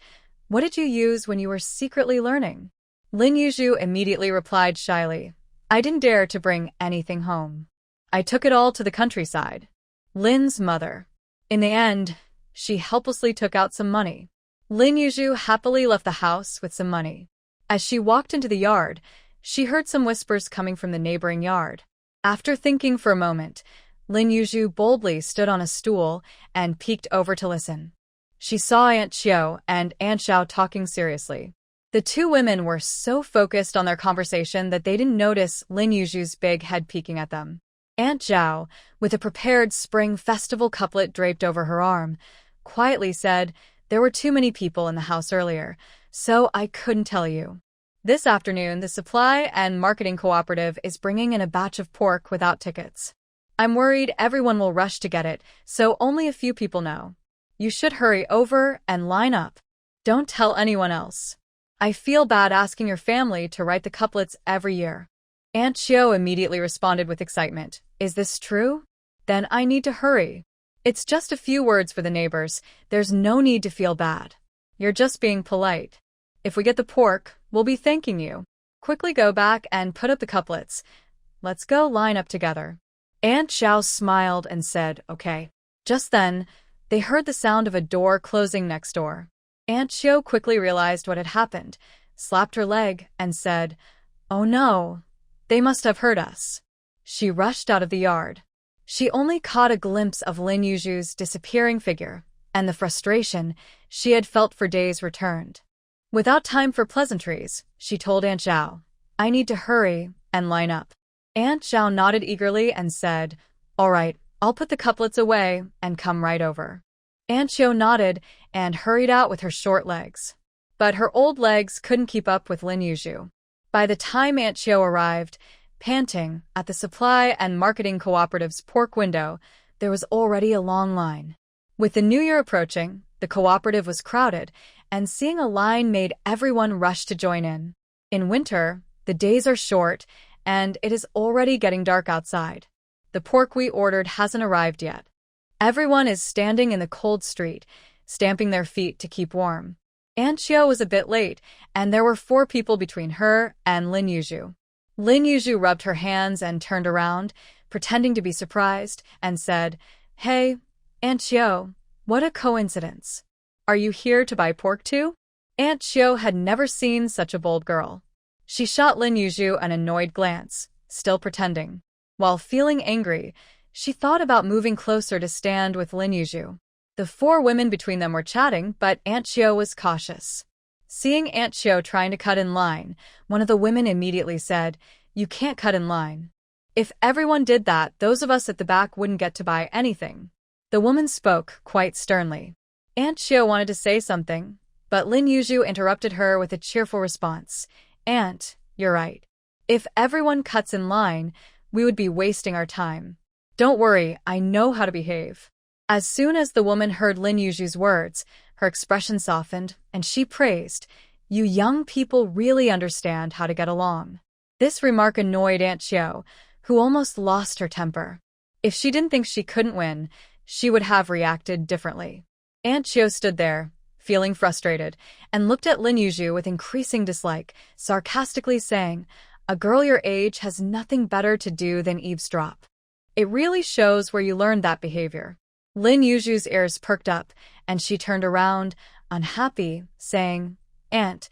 "What did you use when you were secretly learning?" Lin Yu immediately replied shyly, "I didn't dare to bring anything home. I took it all to the countryside." Lin's mother. In the end, she helplessly took out some money. Lin Yu happily left the house with some money. As she walked into the yard, she heard some whispers coming from the neighboring yard. After thinking for a moment, Lin Yu boldly stood on a stool and peeked over to listen. She saw Aunt Xiao and Aunt Xiao talking seriously. The two women were so focused on their conversation that they didn't notice Lin Yu's big head peeking at them. Aunt Zhao, with a prepared spring festival couplet draped over her arm, quietly said, "There were too many people in the house earlier, so I couldn't tell you." This afternoon, the Supply and Marketing Cooperative is bringing in a batch of pork without tickets. I'm worried everyone will rush to get it, so only a few people know. You should hurry over and line up. Don't tell anyone else. I feel bad asking your family to write the couplets every year. Aunt Xiao immediately responded with excitement. Is this true? Then I need to hurry. It's just a few words for the neighbors. There's no need to feel bad. You're just being polite. If we get the pork, we'll be thanking you. Quickly go back and put up the couplets. Let's go line up together. Aunt Xiao smiled and said, okay. Just then, they heard the sound of a door closing next door. Aunt Xiao quickly realized what had happened, slapped her leg, and said, "Oh no, they must have heard us." She rushed out of the yard. She only caught a glimpse of Lin Yuju's disappearing figure, and the frustration she had felt for days returned. Without time for pleasantries, she told Aunt Zhao, "I need to hurry and line up." Aunt Zhao nodded eagerly and said, "All right, I'll put the couplets away and come right over." Aunt Zhao nodded and hurried out with her short legs. But her old legs couldn't keep up with Lin Yu. By the time Aunt Zhao arrived, panting, at the Supply and Marketing Cooperative's pork window, there was already a long line. With the new year approaching, the cooperative was crowded, and seeing a line made everyone rush to join in. In winter, the days are short, and it is already getting dark outside. The pork we ordered hasn't arrived yet. Everyone is standing in the cold street, stamping their feet to keep warm. Aunt Xiao was a bit late, and there were 4 people between her and Lin Yu. Lin Yu rubbed her hands and turned around, pretending to be surprised, and said, "Hey, Aunt Xiao, what a coincidence. Are you here to buy pork too?" Aunt Xiao had never seen such a bold girl. She shot Lin Yu an annoyed glance, still pretending. While feeling angry, she thought about moving closer to stand with Lin Yu. The 4 women between them were chatting, but Aunt Xiao was cautious. Seeing Aunt Xiao trying to cut in line, one of the women immediately said, "You can't cut in line. If everyone did that, those of us at the back wouldn't get to buy anything." The woman spoke quite sternly. Aunt Xiao wanted to say something, but Lin Yu interrupted her with a cheerful response. "Aunt, you're right. If everyone cuts in line, we would be wasting our time. Don't worry, I know how to behave." As soon as the woman heard Lin Yu's words, her expression softened, and she praised, "You young people really understand how to get along." This remark annoyed Aunt Xiao, who almost lost her temper. If she didn't think she couldn't win, she would have reacted differently. Aunt Xiao stood there, feeling frustrated, and looked at Lin Yu with increasing dislike, sarcastically saying, "A girl your age has nothing better to do than eavesdrop. It really shows where you learned that behavior." Lin Yu's ears perked up, and she turned around, unhappy, saying, "Aunt,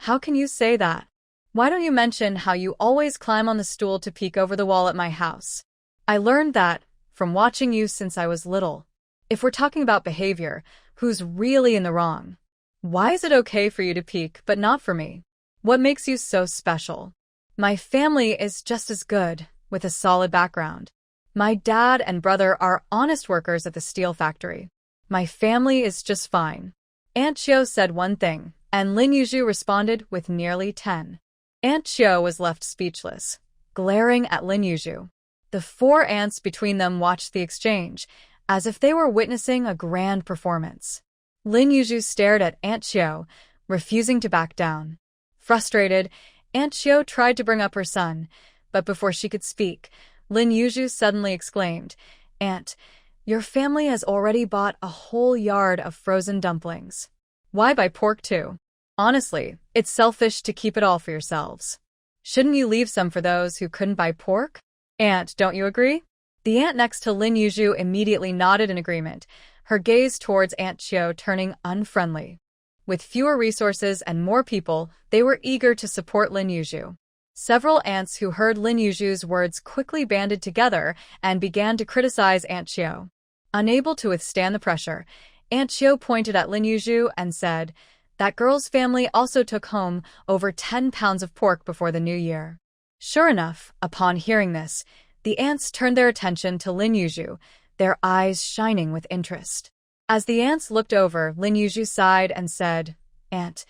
how can you say that? Why don't you mention how you always climb on the stool to peek over the wall at my house? I learned that from watching you since I was little. If we're talking about behavior, who's really in the wrong? Why is it okay for you to peek but not for me? What makes you so special? My family is just as good, with a solid background. My dad and brother are honest workers at the steel factory. My family is just fine." Aunt Xiao said one thing, and Lin Yu responded with nearly 10. Aunt Xiao was left speechless, glaring at Lin Yu. The 4 aunts between them watched the exchange, as if they were witnessing a grand performance. Lin Yu stared at Aunt Xiao, refusing to back down. Frustrated, Aunt Xiao tried to bring up her son, but before she could speak, Lin Yu suddenly exclaimed, "Aunt, your family has already bought a whole yard of frozen dumplings. Why buy pork too? Honestly, it's selfish to keep it all for yourselves. Shouldn't you leave some for those who couldn't buy pork? Aunt, don't you agree?" The aunt next to Lin Yu immediately nodded in agreement, her gaze towards Aunt Xiao turning unfriendly. With fewer resources and more people, they were eager to support Lin Yu. Several aunts who heard Lin Yu's words quickly banded together and began to criticize Aunt Xiao. Unable to withstand the pressure, Aunt Xiao pointed at Lin Yu and said, "That girl's family also took home over 10 pounds of pork before the new year." Sure enough, upon hearing this, The ants turned their attention to Lin Yu, their eyes shining with interest. As the ants looked over, Lin Yu sighed and said, "Ant,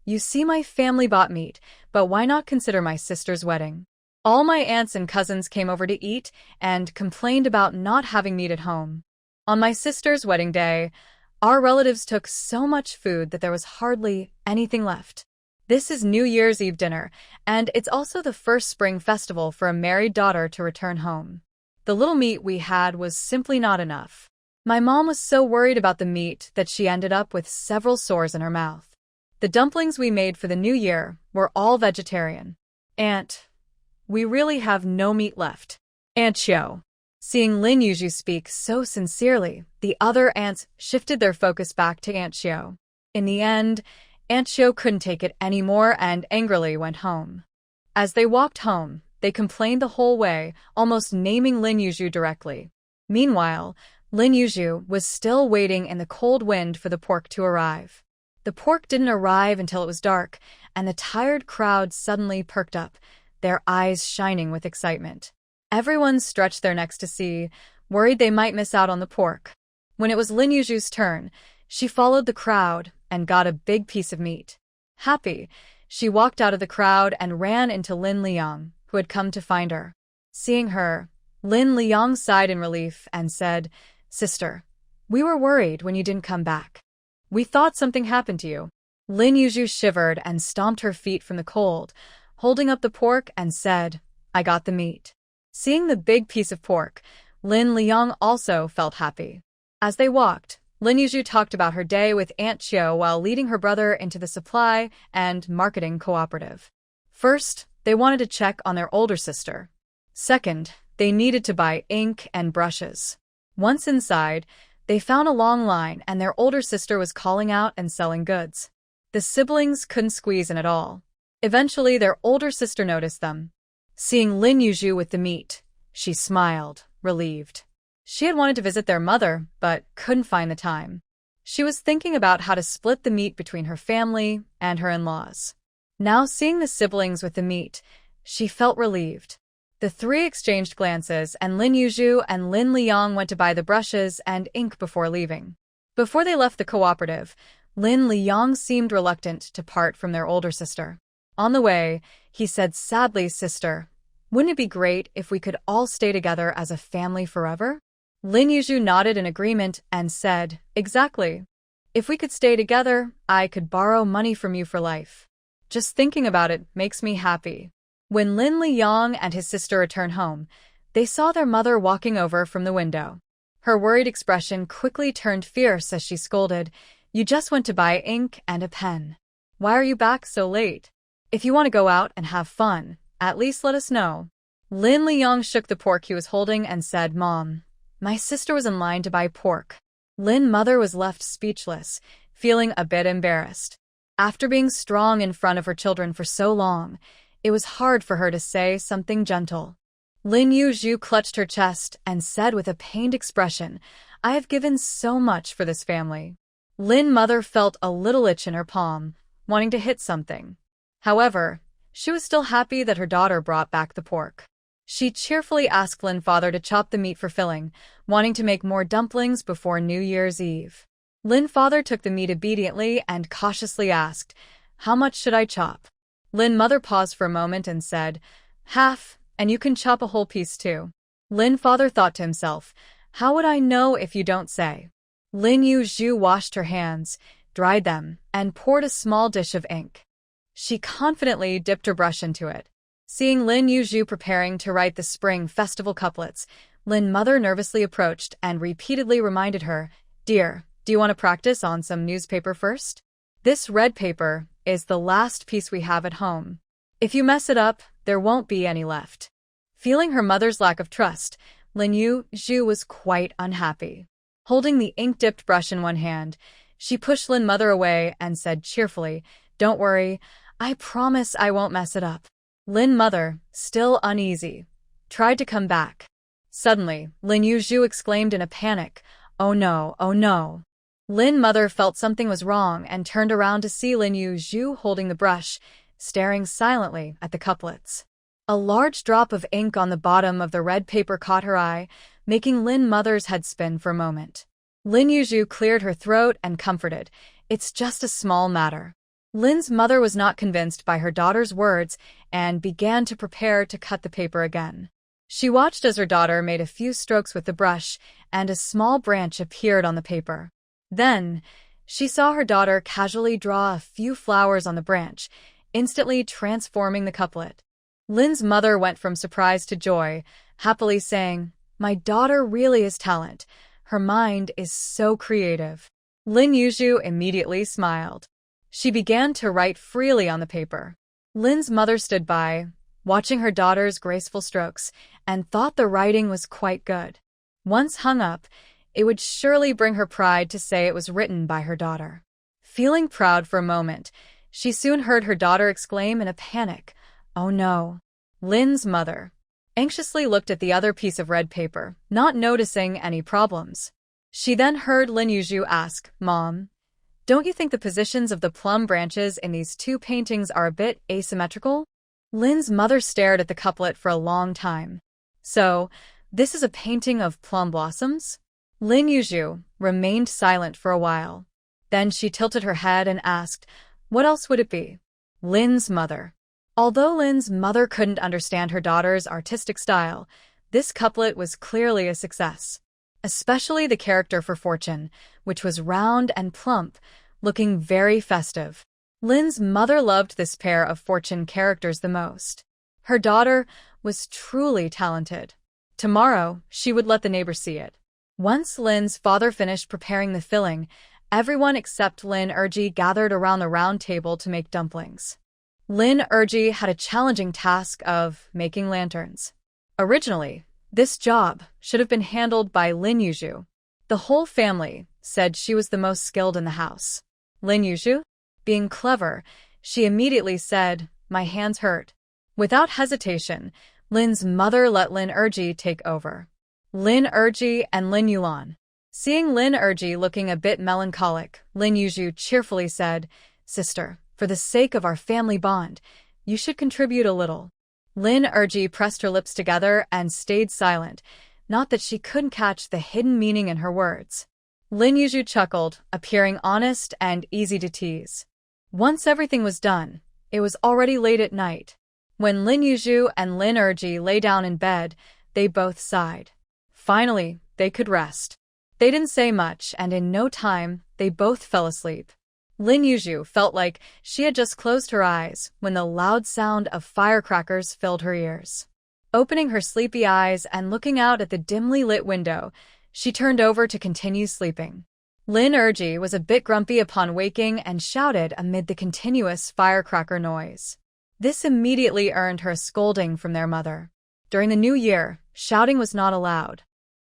you see my family bought meat, but why not consider my sister's wedding? All my aunts and cousins came over to eat and complained about not having meat at home. On my sister's wedding day, our relatives took so much food that there was hardly anything left. This is New Year's Eve dinner, and it's also the first spring festival for a married daughter to return home. The little meat we had was simply not enough. My mom was so worried about the meat that she ended up with several sores in her mouth. The dumplings we made for the new year were all vegetarian. Aunt, we really have no meat left." Aunt Xiao. Seeing Lin Yu speak so sincerely, the other aunts shifted their focus back to Aunt Xiao. In the end, Aunt Xiao couldn't take it anymore and angrily went home. As they walked home, they complained the whole way, almost naming Lin Yu directly. Meanwhile, Lin Yu was still waiting in the cold wind for the pork to arrive. The pork didn't arrive until it was dark, and the tired crowd suddenly perked up, their eyes shining with excitement. Everyone stretched their necks to see, worried they might miss out on the pork. When it was Lin Yu's turn, she followed the crowd and got a big piece of meat. Happy, she walked out of the crowd and ran into Lin Liang, who had come to find her. Seeing her, Lin Liang sighed in relief and said, "Sister, we were worried when you didn't come back. We thought something happened to you." Lin Yu shivered and stomped her feet from the cold, holding up the pork and said, "I got the meat." Seeing the big piece of pork, Lin Liang also felt happy. As they walked, Lin Yu talked about her day with Aunt Xiao while leading her brother into the supply and marketing cooperative. First, they wanted to check on their older sister. Second, they needed to buy ink and brushes. Once inside, they found a long line and their older sister was calling out and selling goods. The siblings couldn't squeeze in at all. Eventually, their older sister noticed them. Seeing Lin Yu with the meat, she smiled, relieved. She had wanted to visit their mother, but couldn't find the time. She was thinking about how to split the meat between her family and her in-laws. Now seeing the siblings with the meat, she felt relieved. The three exchanged glances, and Lin Yu and Lin Liang went to buy the brushes and ink before leaving. Before they left the cooperative, Lin Liang seemed reluctant to part from their older sister. On the way, he said sadly, "Sister, wouldn't it be great if we could all stay together as a family forever?" Lin Yu nodded in agreement and said, "Exactly. If we could stay together, I could borrow money from you for life. Just thinking about it makes me happy." When Lin Liang and his sister returned home, they saw their mother walking over from the window. Her worried expression quickly turned fierce as she scolded, "You just went to buy ink and a pen. Why are you back so late? If you want to go out and have fun, at least let us know." Lin Liang shook the pork he was holding and said, "Mom, my sister was in line to buy pork." Lin mother was left speechless, feeling a bit embarrassed. After being strong in front of her children for so long, it was hard for her to say something gentle. Lin Yu clutched her chest and said with a pained expression, "I have given so much for this family." Lin mother felt a little itch in her palm, wanting to hit something. However, she was still happy that her daughter brought back the pork. She cheerfully asked Lin father to chop the meat for filling, wanting to make more dumplings before New Year's Eve. Lin father took the meat obediently and cautiously asked, "How much should I chop?" Lin mother paused for a moment and said, "Half, and you can chop a whole piece too." Lin father thought to himself, "How would I know if you don't say?" Lin Yu washed her hands, dried them, and poured a small dish of ink. She confidently dipped her brush into it. Seeing Lin Yu preparing to write the spring festival couplets, Lin mother nervously approached and repeatedly reminded her, "Dear, do you want to practice on some newspaper first? This red paper is the last piece we have at home. If you mess it up, there won't be any left." Feeling her mother's lack of trust, Lin Yu was quite unhappy. Holding the ink-dipped brush in one hand, she pushed Lin mother away and said cheerfully, "Don't worry, I promise I won't mess it up." Lin mother, still uneasy, tried to come back. Suddenly, Lin Yu exclaimed in a panic, "Oh no, oh no." Lin mother felt something was wrong and turned around to see Lin Yu holding the brush, staring silently at the couplets. A large drop of ink on the bottom of the red paper caught her eye, making Lin Mother's head spin for a moment. Lin Yu cleared her throat and comforted. It's just a small matter. Lin's mother was not convinced by her daughter's words and began to prepare to cut the paper again. She watched as her daughter made a few strokes with the brush, and a small branch appeared on the paper. Then, she saw her daughter casually draw a few flowers on the branch, instantly transforming the couplet. Lin's mother went from surprise to joy, happily saying, "My daughter really is talent. Her mind is so creative." Lin Yu immediately smiled. She began to write freely on the paper. Lin's mother stood by, watching her daughter's graceful strokes, and thought the writing was quite good. Once hung up, it would surely bring her pride to say it was written by her daughter. Feeling proud for a moment, she soon heard her daughter exclaim in a panic, "Oh no." Lin's mother anxiously looked at the other piece of red paper, not noticing any problems. She then heard Lin Yu ask, "Mom, don't you think the positions of the plum branches in these two paintings are a bit asymmetrical?" Lin's mother stared at the couplet for a long time. "So, this is a painting of plum blossoms?" Lin Yu remained silent for a while. Then she tilted her head and asked, "What else would it be?" Lin's mother. Although Lin's mother couldn't understand her daughter's artistic style, this couplet was clearly a success. Especially the character for Fortune, which was round and plump, looking very festive. Lin's mother loved this pair of Fortune characters the most. Her daughter was truly talented. Tomorrow, she would let the neighbors see it. Once Lin's father finished preparing the filling, everyone except Lin Yu gathered around the round table to make dumplings. Lin Yu had a challenging task of making lanterns. Originally, this job should have been handled by Lin Yu. The whole family said she was the most skilled in the house. Lin Yu, being clever, she immediately said, "My hands hurt." Without hesitation, Lin's mother let Lin Yu take over. Lin Yu and Lin Yuan. Seeing Lin Yu looking a bit melancholic, Lin Yu cheerfully said, "Sister, for the sake of our family bond, you should contribute a little." Lin Yu pressed her lips together and stayed silent, not that she couldn't catch the hidden meaning in her words. Lin Yu chuckled, appearing honest and easy to tease. Once everything was done, it was already late at night. When Lin Yu and Lin Yu lay down in bed, they both sighed. Finally, they could rest. They didn't say much, and in no time, they both fell asleep. Lin Yu felt like she had just closed her eyes when the loud sound of firecrackers filled her ears. Opening her sleepy eyes and looking out at the dimly lit window, she turned over to continue sleeping. Lin Yu was a bit grumpy upon waking and shouted amid the continuous firecracker noise. This immediately earned her a scolding from their mother. During the new year, shouting was not allowed.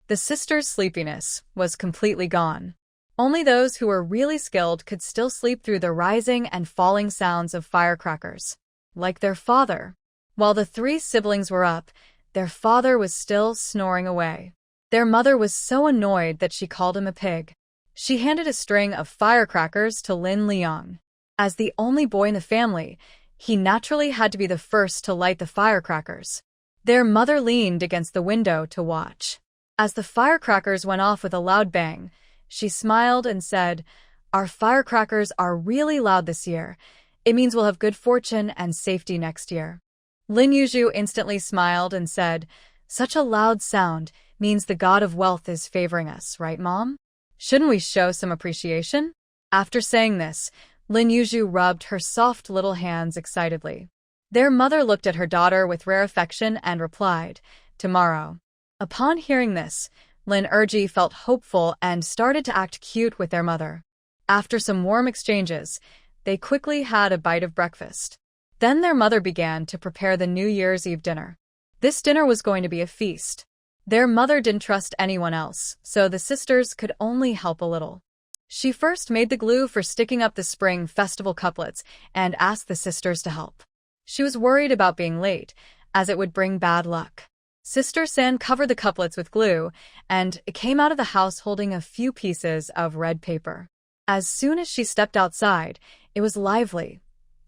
The sisters' sleepiness was completely gone. Only those who were really skilled could still sleep through the rising and falling sounds of firecrackers. Like their father. While the three siblings were up, their father was still snoring away. Their mother was so annoyed that she called him a pig. She handed a string of firecrackers to Lin Liang. As the only boy in the family, he naturally had to be the first to light the firecrackers. Their mother leaned against the window to watch. As the firecrackers went off with a loud bang, she smiled and said, "Our firecrackers are really loud this year. It means we'll have good fortune and safety next year." Lin Yu instantly smiled and said, "Such a loud sound means the god of wealth is favoring us, right, Mom? Shouldn't we show some appreciation?" After saying this, Lin Yu rubbed her soft little hands excitedly. Their mother looked at her daughter with rare affection and replied, "Tomorrow." Upon hearing this, Lin Yu felt hopeful and started to act cute with their mother. After some warm exchanges, they quickly had a bite of breakfast. Then their mother began to prepare the New Year's Eve dinner. This dinner was going to be a feast. Their mother didn't trust anyone else, so the sisters could only help a little. She first made the glue for sticking up the spring festival couplets and asked the sisters to help. She was worried about being late, as it would bring bad luck. Sister San covered the couplets with glue, and came out of the house holding a few pieces of red paper. As soon as she stepped outside, it was lively.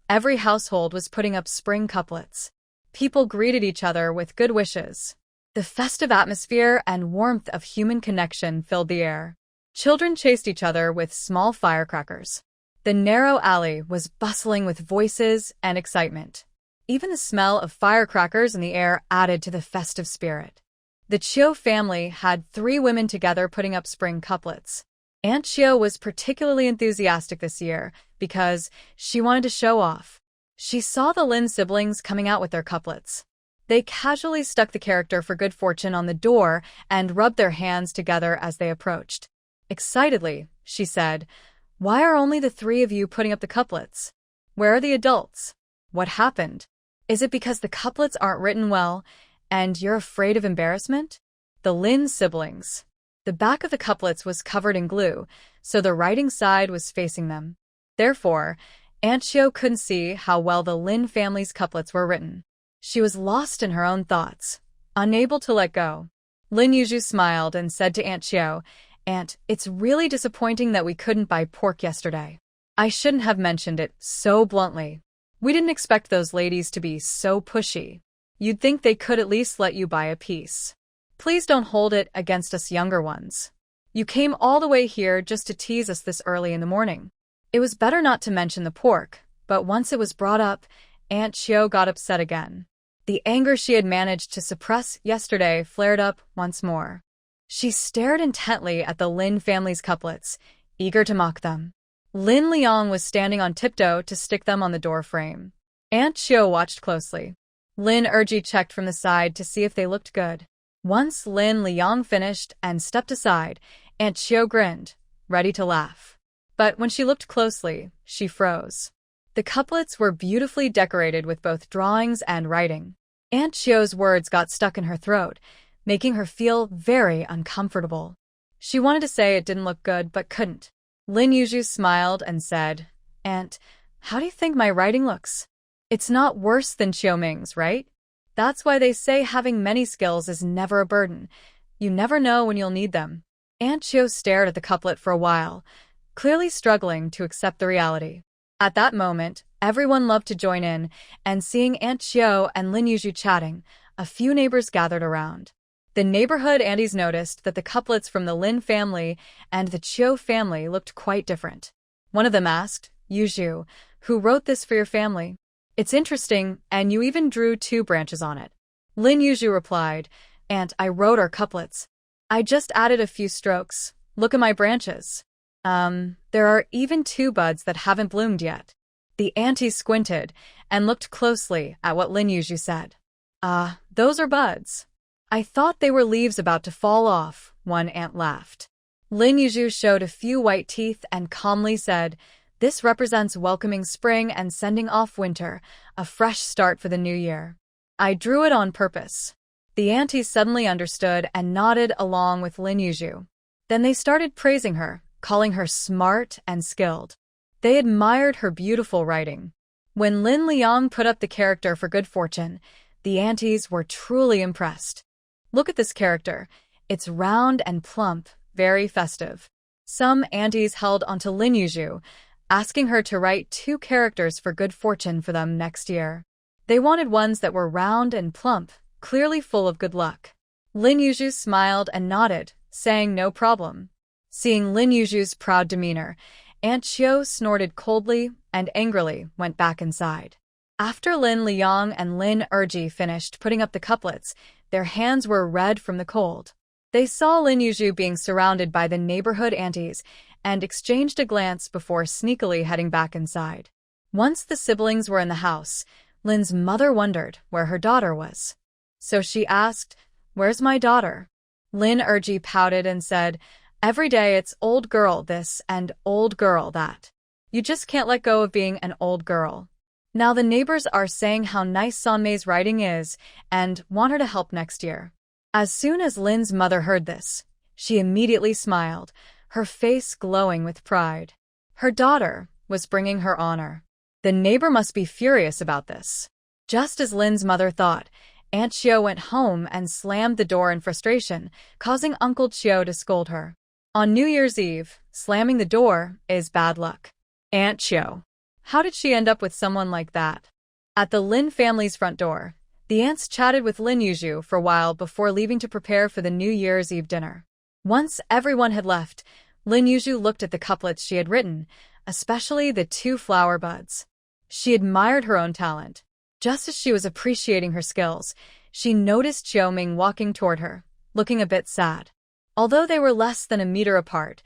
Every household was putting up spring couplets. People greeted each other with good wishes. The festive atmosphere and warmth of human connection filled the air. Children chased each other with small firecrackers. The narrow alley was bustling with voices and excitement. Even the smell of firecrackers in the air added to the festive spirit. The Chiu family had 3 women together putting up spring couplets. Aunt Chiu was particularly enthusiastic this year because she wanted to show off. She saw the Lin siblings coming out with their couplets. They casually stuck the character for good fortune on the door and rubbed their hands together as they approached. Excitedly, she said, "Why are only the 3 of you putting up the couplets? Where are the adults? What happened? Is it because the couplets aren't written well and you're afraid of embarrassment?" The Lin siblings. The back of the couplets was covered in glue, so the writing side was facing them. Therefore, Aunt Chiu couldn't see how well the Lin family's couplets were written. She was lost in her own thoughts, unable to let go. Lin Yu smiled and said to Aunt Chiu, "Aunt, it's really disappointing that we couldn't buy pork yesterday. I shouldn't have mentioned it so bluntly. We didn't expect those ladies to be so pushy. You'd think they could at least let you buy a piece. Please don't hold it against us younger ones. You came all the way here just to tease us this early in the morning." It was better not to mention the pork, but once it was brought up, Aunt Chiu got upset again. The anger she had managed to suppress yesterday flared up once more. She stared intently at the Lin family's couplets, eager to mock them. Lin Liang was standing on tiptoe to stick them on the door frame. Aunt Chiu watched closely. Lin Erji checked from the side to see if they looked good. Once Lin Liang finished and stepped aside, Aunt Chiu grinned, ready to laugh. But when she looked closely, she froze. The couplets were beautifully decorated with both drawings and writing. Aunt Chiu's words got stuck in her throat, making her feel very uncomfortable. She wanted to say it didn't look good, but couldn't. Lin Yu smiled and said, "Aunt, how do you think my writing looks? It's not worse than Xiaoming's, right? That's why they say having many skills is never a burden. You never know when you'll need them." Aunt Chiu stared at the couplet for a while, clearly struggling to accept the reality. At that moment, everyone loved to join in, and seeing Aunt Chiu and Lin Yu chatting, a few neighbors gathered around. The neighborhood aunties noticed that the couplets from the Lin family and the Chiu family looked quite different. One of them asked, "Yu, who wrote this for your family? It's interesting, and you even drew 2 branches on it." Lin Yu replied, "Aunt, I wrote our couplets. I just added a few strokes. Look at my branches. There are even 2 buds that haven't bloomed yet." The auntie squinted and looked closely at what Lin Yu said. Those are buds. I thought they were leaves about to fall off," one aunt laughed. Lin Yu showed a few white teeth and calmly said, "This represents welcoming spring and sending off winter, a fresh start for the new year. I drew it on purpose." The aunties suddenly understood and nodded along with Lin Yu. Then they started praising her, calling her smart and skilled. They admired her beautiful writing. When Lin Liang put up the character for good fortune, the aunties were truly impressed. "Look at this character. It's round and plump, very festive." Some aunties held onto Lin Yu, asking her to write 2 characters for good fortune for them next year. They wanted ones that were round and plump, clearly full of good luck. Lin Yu smiled and nodded, saying no problem. Seeing Lin Yu's proud demeanor, Aunt Chiu snorted coldly and angrily went back inside. After Lin Liang and Lin Erji finished putting up the couplets, their hands were red from the cold. They saw Lin Yu being surrounded by the neighborhood aunties and exchanged a glance before sneakily heading back inside. Once the siblings were in the house, Lin's mother wondered where her daughter was. So she asked, "Where's my daughter?" Lin Erji pouted and said, "Every day it's old girl this and old girl that. You just can't let go of being an old girl." Now the neighbors are saying how nice Sanmei's writing is and want her to help next year. As soon as Lin's mother heard this, she immediately smiled, her face glowing with pride. Her daughter was bringing her honor. The neighbor must be furious about this. Just as Lin's mother thought, Aunt Chiu went home and slammed the door in frustration, causing Uncle Chiu to scold her. On New Year's Eve, slamming the door is bad luck. Aunt Chiu. How did she end up with someone like that? At the Lin family's front door, The aunts chatted with Lin Yu for a while before leaving to prepare for the New Year's Eve dinner. Once everyone had left, Lin Yu looked at the couplets she had written, especially the 2 flower buds. She admired her own talent. Just as she was appreciating her skills, she noticed Xiaoming walking toward her, looking a bit sad. Although they were less than a meter apart,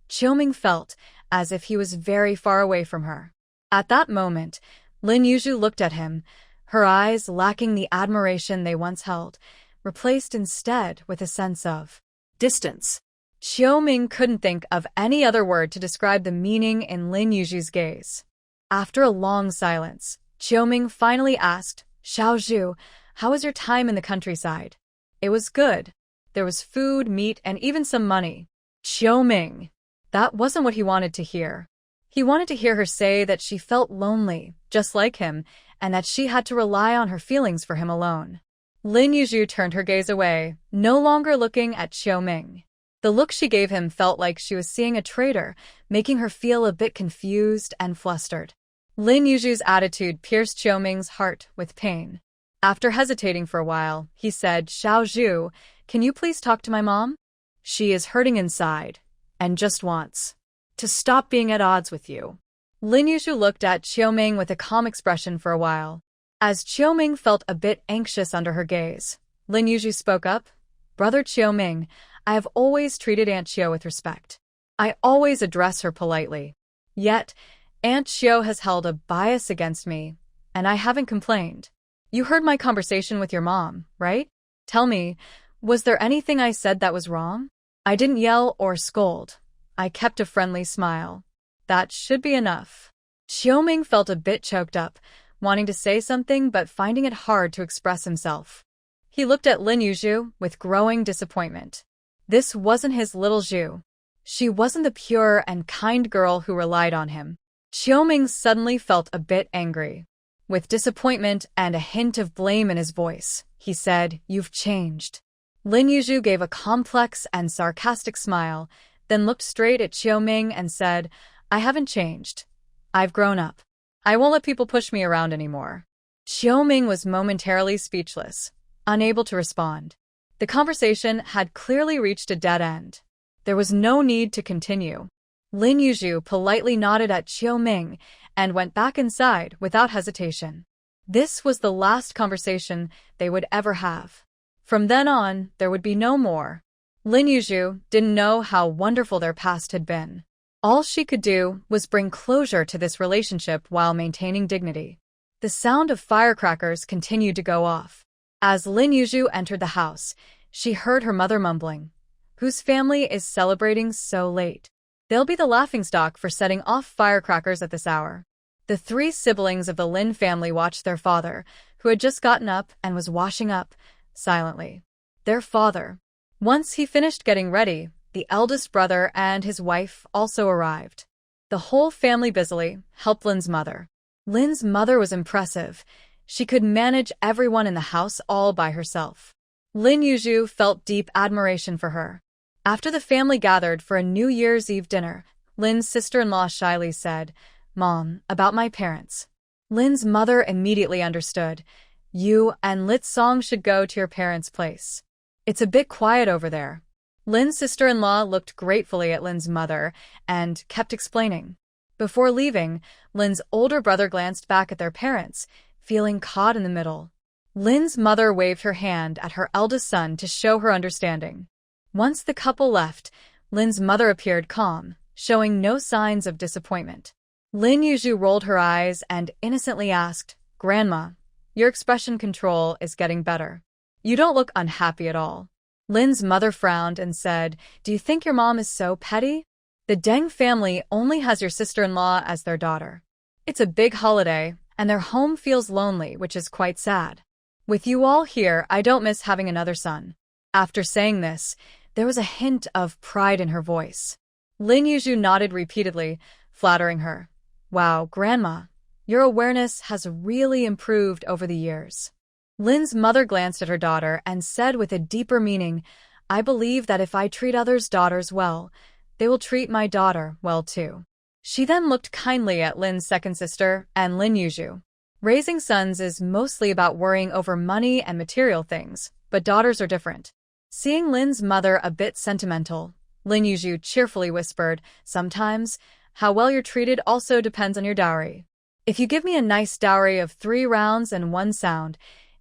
Xiaoming felt as if he was very far away from her. At that moment, Lin Yu looked at him, her eyes lacking the admiration they once held, replaced instead with a sense of distance. Xiaoming couldn't think of any other word to describe the meaning in Lin Yu's gaze. After a long silence, Xiaoming finally asked, Xiaozhu, how was your time in the countryside? It was good. There was food, meat, and even some money. Xiaoming. That wasn't what he wanted to hear. He wanted to hear her say that she felt lonely, just like him, and that she had to rely on her feelings for him alone. Lin Yu turned her gaze away, no longer looking at Xiaoming. The look she gave him felt like she was seeing a traitor, making her feel a bit confused and flustered. Lin Yu's attitude pierced Xiaoming's heart with pain. After hesitating for a while, he said, Xiaozhu, can you please talk to my mom? She is hurting inside, and just wants to stop being at odds with you. Lin Yu looked at Xiaoming with a calm expression for a while. As Xiaoming felt a bit anxious under her gaze, Lin Yu spoke up, Brother Xiaoming, I have always treated Aunt Xiao with respect. I always address her politely. Yet, Aunt Xiao has held a bias against me, and I haven't complained. You heard my conversation with your mom, right? Tell me, was there anything I said that was wrong? I didn't yell or scold. I kept a friendly smile. That should be enough. Xiaoming felt a bit choked up, wanting to say something but finding it hard to express himself. He looked at Lin Yu with growing disappointment. This wasn't his little Zhu. She wasn't the pure and kind girl who relied on him. Xiaoming suddenly felt a bit angry. With disappointment and a hint of blame in his voice, he said, You've changed. Lin Yu gave a complex and sarcastic smile, then looked straight at Xiaoming and said, I haven't changed. I've grown up. I won't let people push me around anymore. Xiaoming was momentarily speechless, unable to respond. The conversation had clearly reached a dead end. There was no need to continue. Lin Yu politely nodded at Xiaoming and went back inside without hesitation. This was the last conversation they would ever have. From then on, there would be no more. Lin Yu didn't know how wonderful their past had been. All she could do was bring closure to this relationship while maintaining dignity. The sound of firecrackers continued to go off. As Lin Yu entered the house, she heard her mother mumbling, Whose family is celebrating so late? They'll be the laughingstock for setting off firecrackers at this hour. The 3 siblings of the Lin family watched their father, who had just gotten up and was washing up, silently. Their father. Once he finished getting ready, the eldest brother and his wife also arrived. The whole family busily helped Lin's mother. Lin's mother was impressive. She could manage everyone in the house all by herself. Lin Yu felt deep admiration for her. After the family gathered for a New Year's Eve dinner, Lin's sister-in-law shyly said, Mom, about my parents. Lin's mother immediately understood. You and Lit Song should go to your parents' place. It's a bit quiet over there. Lin's sister-in-law looked gratefully at Lin's mother and kept explaining. Before leaving, Lin's older brother glanced back at their parents, feeling caught in the middle. Lin's mother waved her hand at her eldest son to show her understanding. Once the couple left, Lin's mother appeared calm, showing no signs of disappointment. Lin Yu rolled her eyes and innocently asked, Grandma, your expression control is getting better. You don't look unhappy at all. Lin's mother frowned and said, Do you think your mom is so petty? The Deng family only has your sister-in-law as their daughter. It's a big holiday, and their home feels lonely, which is quite sad. With you all here, I don't miss having another son. After saying this, there was a hint of pride in her voice. Lin Yu nodded repeatedly, flattering her. Wow, Grandma, your awareness has really improved over the years. Lin's mother glanced at her daughter and said with a deeper meaning, I believe that if I treat others' daughters well, they will treat my daughter well too. She then looked kindly at Lin's second sister and Lin Yu. Raising sons is mostly about worrying over money and material things, but daughters are different. Seeing Lin's mother a bit sentimental, Lin Yu cheerfully whispered, "Sometimes, how well you're treated also depends on your dowry. If you give me a nice dowry of 3 rounds and 1 sound,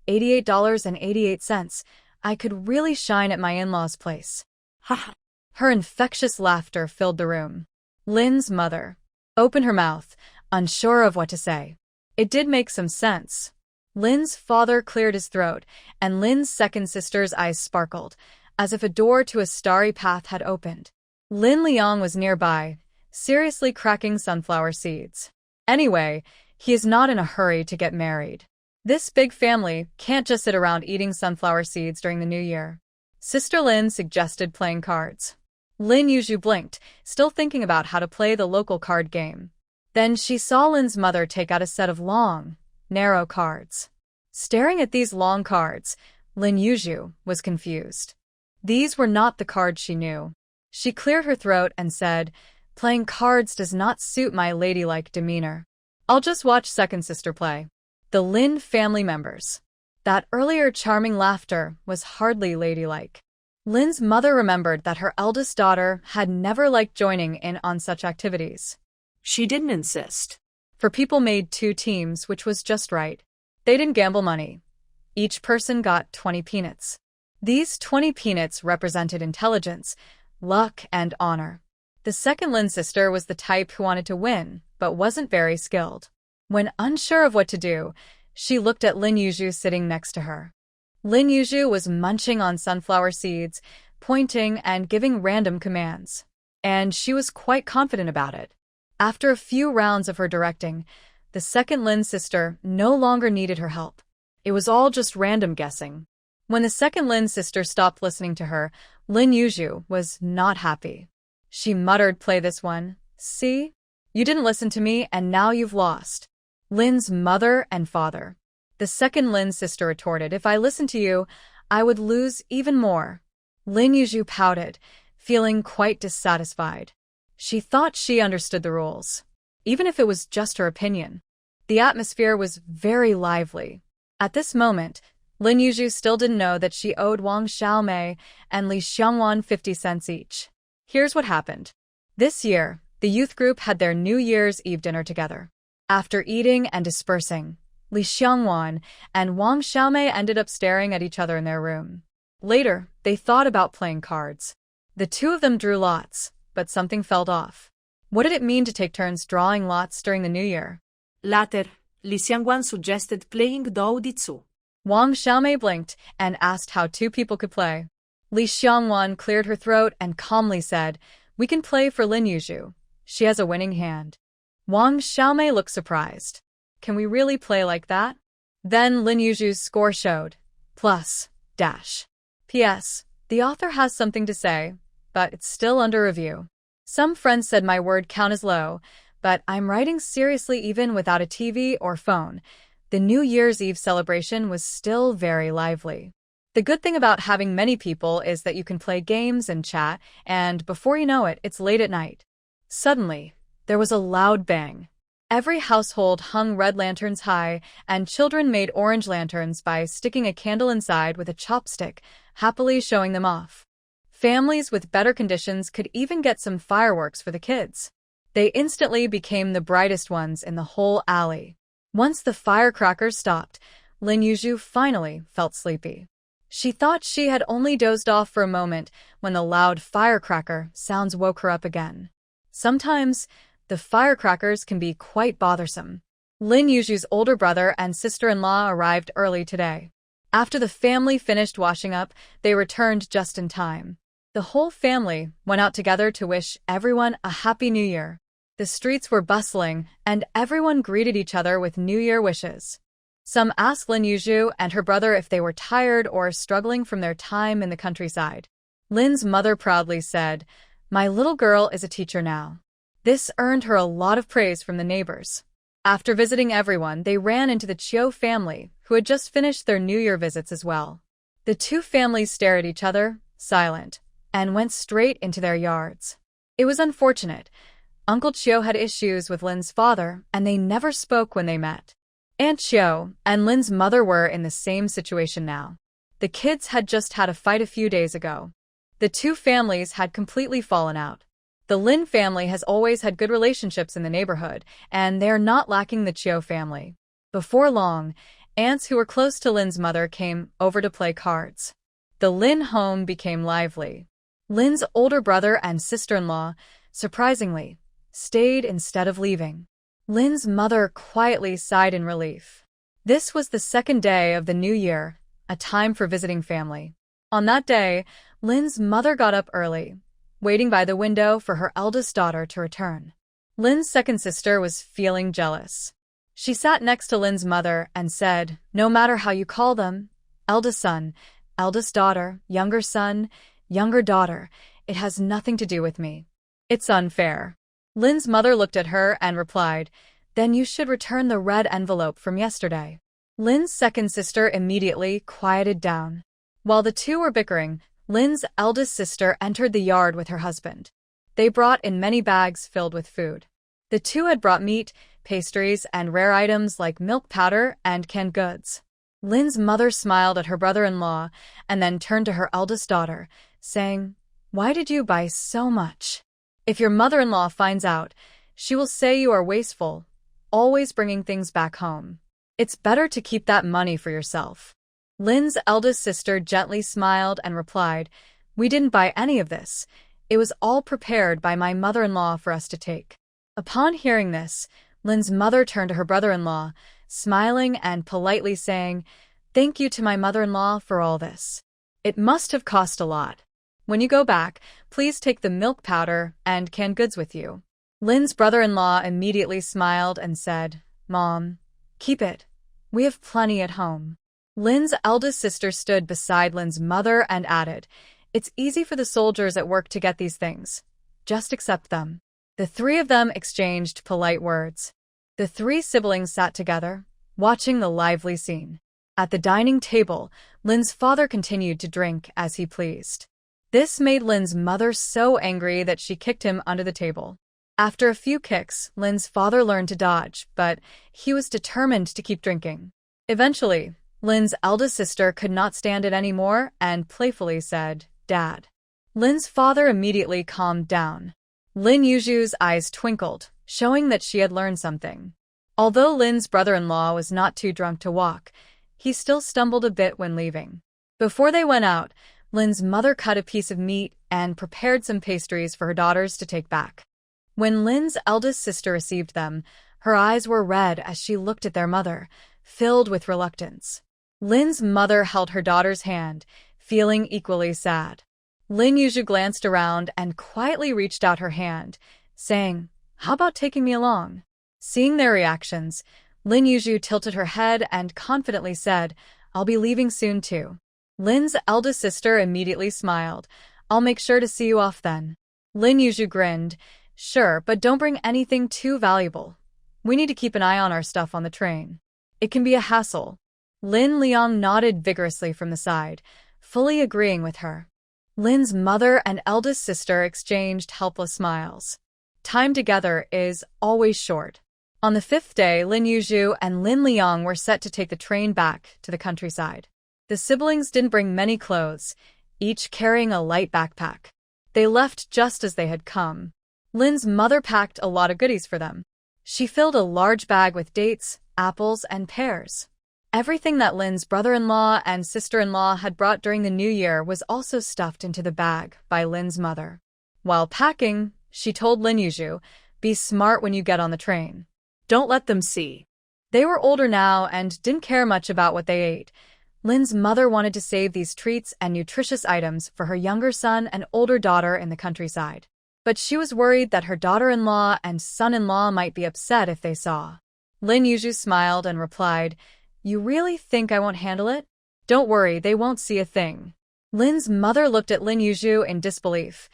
$88.88, I could really shine at my in-laws' place." Ha! Her infectious laughter filled the room. Lin's mother opened her mouth, unsure of what to say. It did make some sense. Lin's father cleared his throat, and Lin's second sister's eyes sparkled, as if a door to a starry path had opened. Lin Liang was nearby, seriously cracking sunflower seeds. Anyway, he is not in a hurry to get married. This big family can't just sit around eating sunflower seeds during the new year. Sister Lin suggested playing cards. Lin Yu blinked, still thinking about how to play the local card game. Then she saw Lin's mother take out a set of long, narrow cards. Staring at these long cards, Lin Yu was confused. These were not the cards she knew. She cleared her throat and said, "Playing cards does not suit my ladylike demeanor. I'll just watch second sister play." The Lin family members. That earlier charming laughter was hardly ladylike. Lin's mother remembered that her eldest daughter had never liked joining in on such activities. She didn't insist. For people made 2 teams, which was just right. They didn't gamble money. Each person got 20 peanuts. These 20 peanuts represented intelligence, luck, and honor. The second Lin sister was the type who wanted to win, but wasn't very skilled. When unsure of what to do, she looked at Lin Yu sitting next to her. Lin Yu was munching on sunflower seeds, pointing and giving random commands. And she was quite confident about it. After a few rounds of her directing, the second Lin sister no longer needed her help. It was all just random guessing. When the second Lin sister stopped listening to her, Lin Yu was not happy. She muttered, "Play this one. See? You didn't listen to me, and now you've lost." Lin's mother and father. The second Lin sister retorted, "If I listened to you, I would lose even more." Lin Yu pouted, feeling quite dissatisfied. She thought she understood the rules, even if it was just her opinion. The atmosphere was very lively. At this moment, Lin Yu still didn't know that she owed Wang Xiaomei and Li Xiangwan 50 cents each. Here's what happened. This year, the youth group had their New Year's Eve dinner together. After eating and dispersing, Li Xiangwan and Wang Xiaomei ended up staring at each other in their room. Later, they thought about playing cards. The 2 of them drew lots, but something felt off. What did it mean to take turns drawing lots during the new year? Later, Li Xiangwan suggested playing Dou Di Zu. Wang Xiaomei blinked and asked how 2 people could play. Li Xiangwan cleared her throat and calmly said, "We can play for Lin Yu. She has a winning hand." Wang Xiaomei looked surprised. "Can we really play like that?" Then Lin Yu's score showed. Plus, dash. P.S. The author has something to say, but it's still under review. Some friends said my word count is low, but I'm writing seriously even without a TV or phone. The New Year's Eve celebration was still very lively. The good thing about having many people is that you can play games and chat, and before you know it, it's late at night. Suddenly, there was a loud bang. Every household hung red lanterns high, and children made orange lanterns by sticking a candle inside with a chopstick, happily showing them off. Families with better conditions could even get some fireworks for the kids. They instantly became the brightest ones in the whole alley. Once the firecrackers stopped, Lin Yu finally felt sleepy. She thought she had only dozed off for a moment when the loud firecracker sounds woke her up again. Sometimes, the firecrackers can be quite bothersome. Lin Yu's older brother and sister-in-law arrived early today. After the family finished washing up, they returned just in time. The whole family went out together to wish everyone a Happy New Year. The streets were bustling, and everyone greeted each other with New Year wishes. Some asked Lin Yu and her brother if they were tired or struggling from their time in the countryside. Lin's mother proudly said, "My little girl is a teacher now." This earned her a lot of praise from the neighbors. After visiting everyone, they ran into the Chiu family, who had just finished their New Year visits as well. The 2 families stared at each other, silent, and went straight into their yards. It was unfortunate. Uncle Chiu had issues with Lin's father, and they never spoke when they met. Aunt Chiu and Lin's mother were in the same situation now. The kids had just had a fight a few days ago. The two families had completely fallen out. The Lin family has always had good relationships in the neighborhood, and they are not lacking the Chiu family. Before long, aunts who were close to Lin's mother came over to play cards. The Lin home became lively. Lin's older brother and sister-in-law, surprisingly, stayed instead of leaving. Lin's mother quietly sighed in relief. This was the second day of the new year, a time for visiting family. On that day, Lin's mother got up early, waiting by the window for her eldest daughter to return. Lin's second sister was feeling jealous. She sat next to Lin's mother and said, "No matter how you call them, eldest son, eldest daughter, younger son, younger daughter, it has nothing to do with me. It's unfair." Lin's mother looked at her and replied, "Then you should return the red envelope from yesterday." Lin's second sister immediately quieted down. While the two were bickering, Lin's eldest sister entered the yard with her husband. They brought in many bags filled with food. The two had brought meat, pastries, and rare items like milk powder and canned goods. Lin's mother smiled at her brother-in-law and then turned to her eldest daughter, saying, "Why did you buy so much? If your mother-in-law finds out, she will say you are wasteful, always bringing things back home. It's better to keep that money for yourself." Lin's eldest sister gently smiled and replied, "We didn't buy any of this. It was all prepared by my mother-in-law for us to take." Upon hearing this, Lin's mother turned to her brother-in-law, smiling and politely saying, "Thank you to my mother-in-law for all this. It must have cost a lot. When you go back, please take the milk powder and canned goods with you." Lin's brother-in-law immediately smiled and said, "Mom, keep it. We have plenty at home." Lin's eldest sister stood beside Lin's mother and added, "It's easy for the soldiers at work to get these things. Just accept them." The three of them exchanged polite words. The three siblings sat together, watching the lively scene. At the dining table, Lin's father continued to drink as he pleased. This made Lin's mother so angry that she kicked him under the table. After a few kicks, Lin's father learned to dodge, but he was determined to keep drinking. Eventually, Lin's eldest sister could not stand it anymore and playfully said, "Dad." Lin's father immediately calmed down. Lin Yuju's eyes twinkled, showing that she had learned something. Although Lin's brother-in-law was not too drunk to walk, he still stumbled a bit when leaving. Before they went out, Lin's mother cut a piece of meat and prepared some pastries for her daughters to take back. When Lin's eldest sister received them, her eyes were red as she looked at their mother, filled with reluctance. Lin's mother held her daughter's hand, feeling equally sad. Lin Yu glanced around and quietly reached out her hand, saying, "How about taking me along?" Seeing their reactions, Lin Yu tilted her head and confidently said, "I'll be leaving soon too." Lin's eldest sister immediately smiled. "I'll make sure to see you off then." Lin Yu grinned, "Sure, but don't bring anything too valuable. We need to keep an eye on our stuff on the train. It can be a hassle." Lin Liang nodded vigorously from the side, fully agreeing with her. Lin's mother and eldest sister exchanged helpless smiles. Time together is always short. On the fifth day, Lin Yu and Lin Liang were set to take the train back to the countryside. The siblings didn't bring many clothes, each carrying a light backpack. They left just as they had come. Lin's mother packed a lot of goodies for them. She filled a large bag with dates, apples, and pears. Everything that Lin's brother-in-law and sister-in-law had brought during the new year was also stuffed into the bag by Lin's mother. While packing, she told Lin Yu, "Be smart when you get on the train. Don't let them see." They were older now and didn't care much about what they ate. Lin's mother wanted to save these treats and nutritious items for her younger son and older daughter in the countryside. But she was worried that her daughter-in-law and son-in-law might be upset if they saw. Lin Yu smiled and replied, "You really think I won't handle it? Don't worry, they won't see a thing." Lin's mother looked at Lin Yu in disbelief.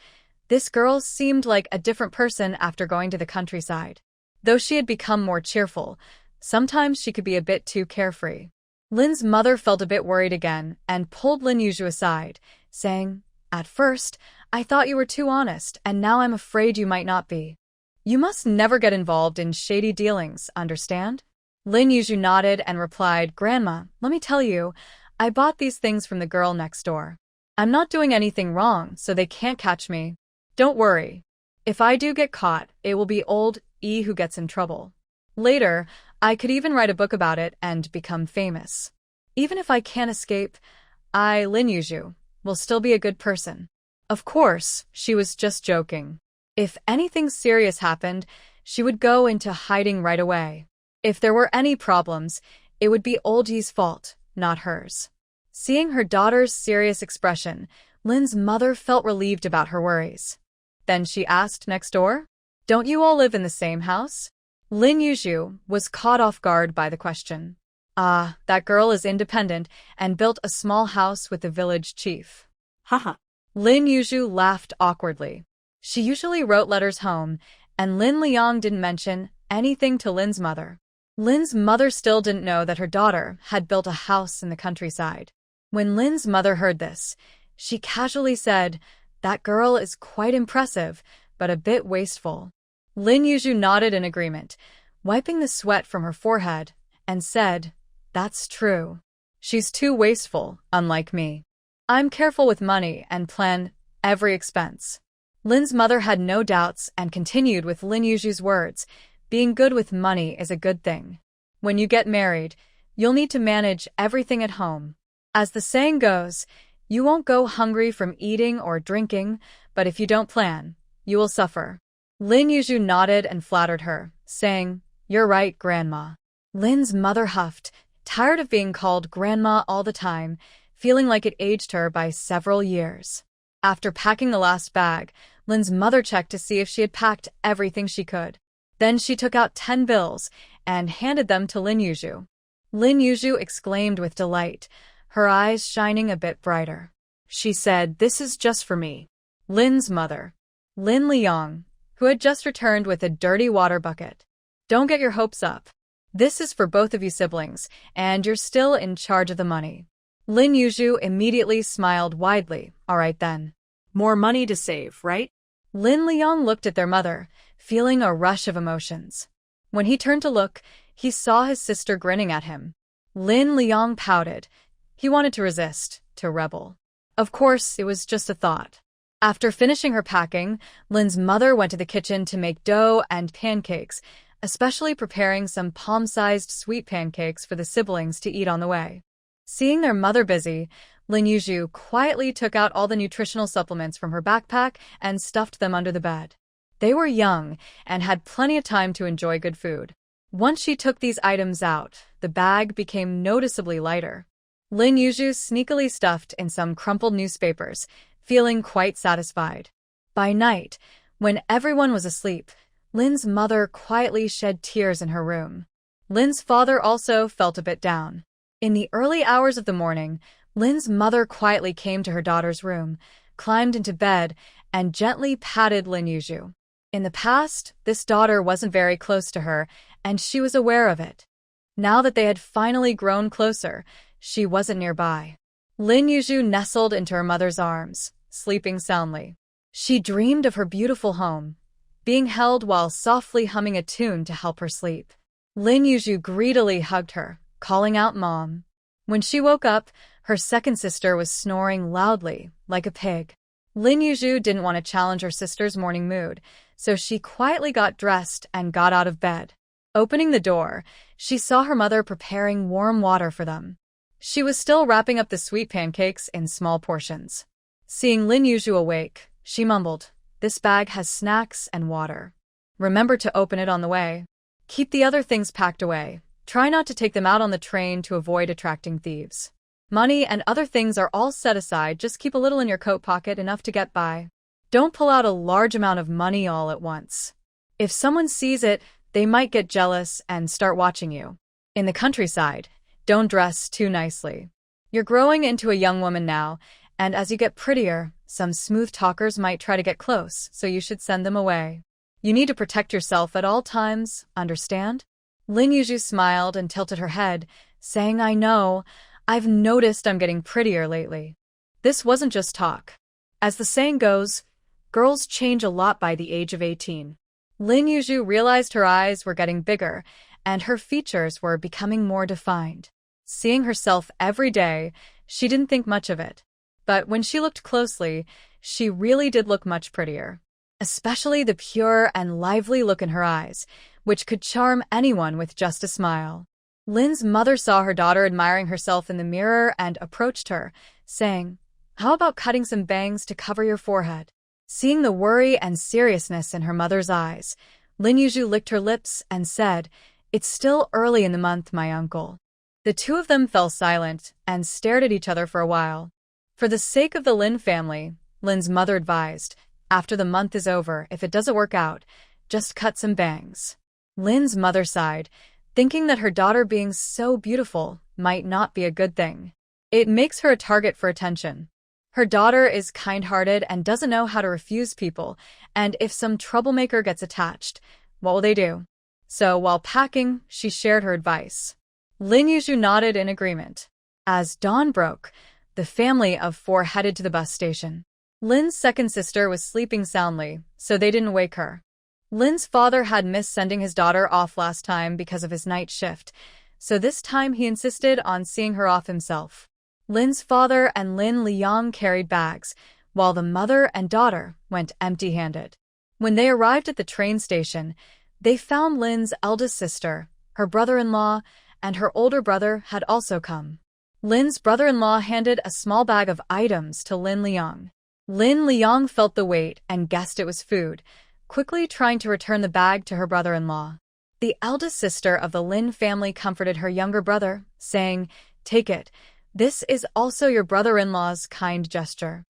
This girl seemed like a different person after going to the countryside. Though she had become more cheerful, sometimes she could be a bit too carefree. Lin's mother felt a bit worried again and pulled Lin Yu aside, saying, "At first, I thought you were too honest, and now I'm afraid you might not be. You must never get involved in shady dealings, understand? Lin Yu nodded and replied, Grandma, let me tell you, I bought these things from the girl next door. I'm not doing anything wrong, so they can't catch me. Don't worry. If I do get caught, it will be old E who gets in trouble. Later, I could even write a book about it and become famous. Even if I can't escape, Lin Yu, will still be a good person. Of course, she was just joking. If anything serious happened, she would go into hiding right away. If there were any problems, it would be old Yi's fault, not hers. Seeing her daughter's serious expression, Lin's mother felt relieved about her worries. Then she asked next door, Don't you all live in the same house? Lin Yu was caught off guard by the question. That girl is independent and built a small house with the village chief. Haha. Lin Yu laughed awkwardly. She usually wrote letters home, and Lin Liang didn't mention anything to Lin's mother. Lin's mother still didn't know that her daughter had built a house in the countryside. When Lin's mother heard this, she casually said, That girl is quite impressive, but a bit wasteful. Lin Yu nodded in agreement, wiping the sweat from her forehead, and said, That's true. She's too wasteful, unlike me. I'm careful with money and plan every expense. Lin's mother had no doubts and continued with Lin Yu's words, Being good with money is a good thing. When you get married, you'll need to manage everything at home. As the saying goes, you won't go hungry from eating or drinking, but if you don't plan, you will suffer. Lin Yu nodded and flattered her, saying, You're right, Grandma. Lin's mother huffed, tired of being called Grandma all the time, feeling like it aged her by several years. After packing the last bag, Lin's mother checked to see if she had packed everything she could. Then she took out 10 bills and handed them to Lin Yu. Lin Yu exclaimed with delight, her eyes shining a bit brighter. She said, This is just for me. Lin's mother, Lin Liang, who had just returned with a dirty water bucket. Don't get your hopes up. This is for both of you siblings, and you're still in charge of the money. Lin Yu immediately smiled widely. All right then. More money to save, right? Lin Liang looked at their mother, feeling a rush of emotions. When he turned to look, he saw his sister grinning at him. Lin Liang pouted. He wanted to resist, to rebel. Of course, it was just a thought. After finishing her packing, Lin's mother went to the kitchen to make dough and pancakes, especially preparing some palm-sized sweet pancakes for the siblings to eat on the way. Seeing their mother busy, Lin Yu quietly took out all the nutritional supplements from her backpack and stuffed them under the bed. They were young and had plenty of time to enjoy good food. Once she took these items out, the bag became noticeably lighter. Lin Yu sneakily stuffed in some crumpled newspapers, feeling quite satisfied. By night, when everyone was asleep, Lin's mother quietly shed tears in her room. Lin's father also felt a bit down. In the early hours of the morning, Lin's mother quietly came to her daughter's room, climbed into bed, and gently patted Lin Yu. In the past, this daughter wasn't very close to her, and she was aware of it. Now that they had finally grown closer, she wasn't nearby. Lin Yu nestled into her mother's arms, sleeping soundly. She dreamed of her beautiful home, being held while softly humming a tune to help her sleep. Lin Yu greedily hugged her, calling out Mom. When she woke up, her second sister was snoring loudly, like a pig. Lin Yu didn't want to challenge her sister's morning mood, so she quietly got dressed and got out of bed. Opening the door, she saw her mother preparing warm water for them. She was still wrapping up the sweet pancakes in small portions. Seeing Lin Yu awake, she mumbled, This bag has snacks and water. Remember to open it on the way. Keep the other things packed away. Try not to take them out on the train to avoid attracting thieves. Money and other things are all set aside, just keep a little in your coat pocket, enough to get by. Don't pull out a large amount of money all at once. If someone sees it, they might get jealous and start watching you. In the countryside, don't dress too nicely. You're growing into a young woman now, and as you get prettier, some smooth talkers might try to get close, so you should send them away. You need to protect yourself at all times, understand? Lin Yu smiled and tilted her head, saying, I know, I've noticed I'm getting prettier lately. This wasn't just talk. As the saying goes, girls change a lot by the age of 18. Lin Yu realized her eyes were getting bigger, and her features were becoming more defined. Seeing herself every day, she didn't think much of it. But when she looked closely, she really did look much prettier. Especially the pure and lively look in her eyes, which could charm anyone with just a smile. Lin's mother saw her daughter admiring herself in the mirror and approached her, saying, "How about cutting some bangs to cover your forehead?" Seeing the worry and seriousness in her mother's eyes, Lin Yu licked her lips and said, "It's still early in the month, my uncle." The two of them fell silent and stared at each other for a while. For the sake of the Lin family, Lin's mother advised, "After the month is over, if it doesn't work out, just cut some bangs." Lin's mother sighed, thinking that her daughter being so beautiful might not be a good thing. It makes her a target for attention. Her daughter is kind-hearted and doesn't know how to refuse people, and if some troublemaker gets attached, what will they do? So while packing, she shared her advice. Lin Yu nodded in agreement. As dawn broke, the family of four headed to the bus station. Lin's second sister was sleeping soundly, so they didn't wake her. Lin's father had missed sending his daughter off last time because of his night shift, so this time he insisted on seeing her off himself. Lin's father and Lin Liang carried bags, while the mother and daughter went empty-handed. When they arrived at the train station, they found Lin's eldest sister, her brother-in-law, and her older brother had also come. Lin's brother-in-law handed a small bag of items to Lin Liang. Lin Liang felt the weight and guessed it was food, quickly trying to return the bag to her brother-in-law. The eldest sister of the Lin family comforted her younger brother, saying, "Take it. This is also your brother-in-law's kind gesture."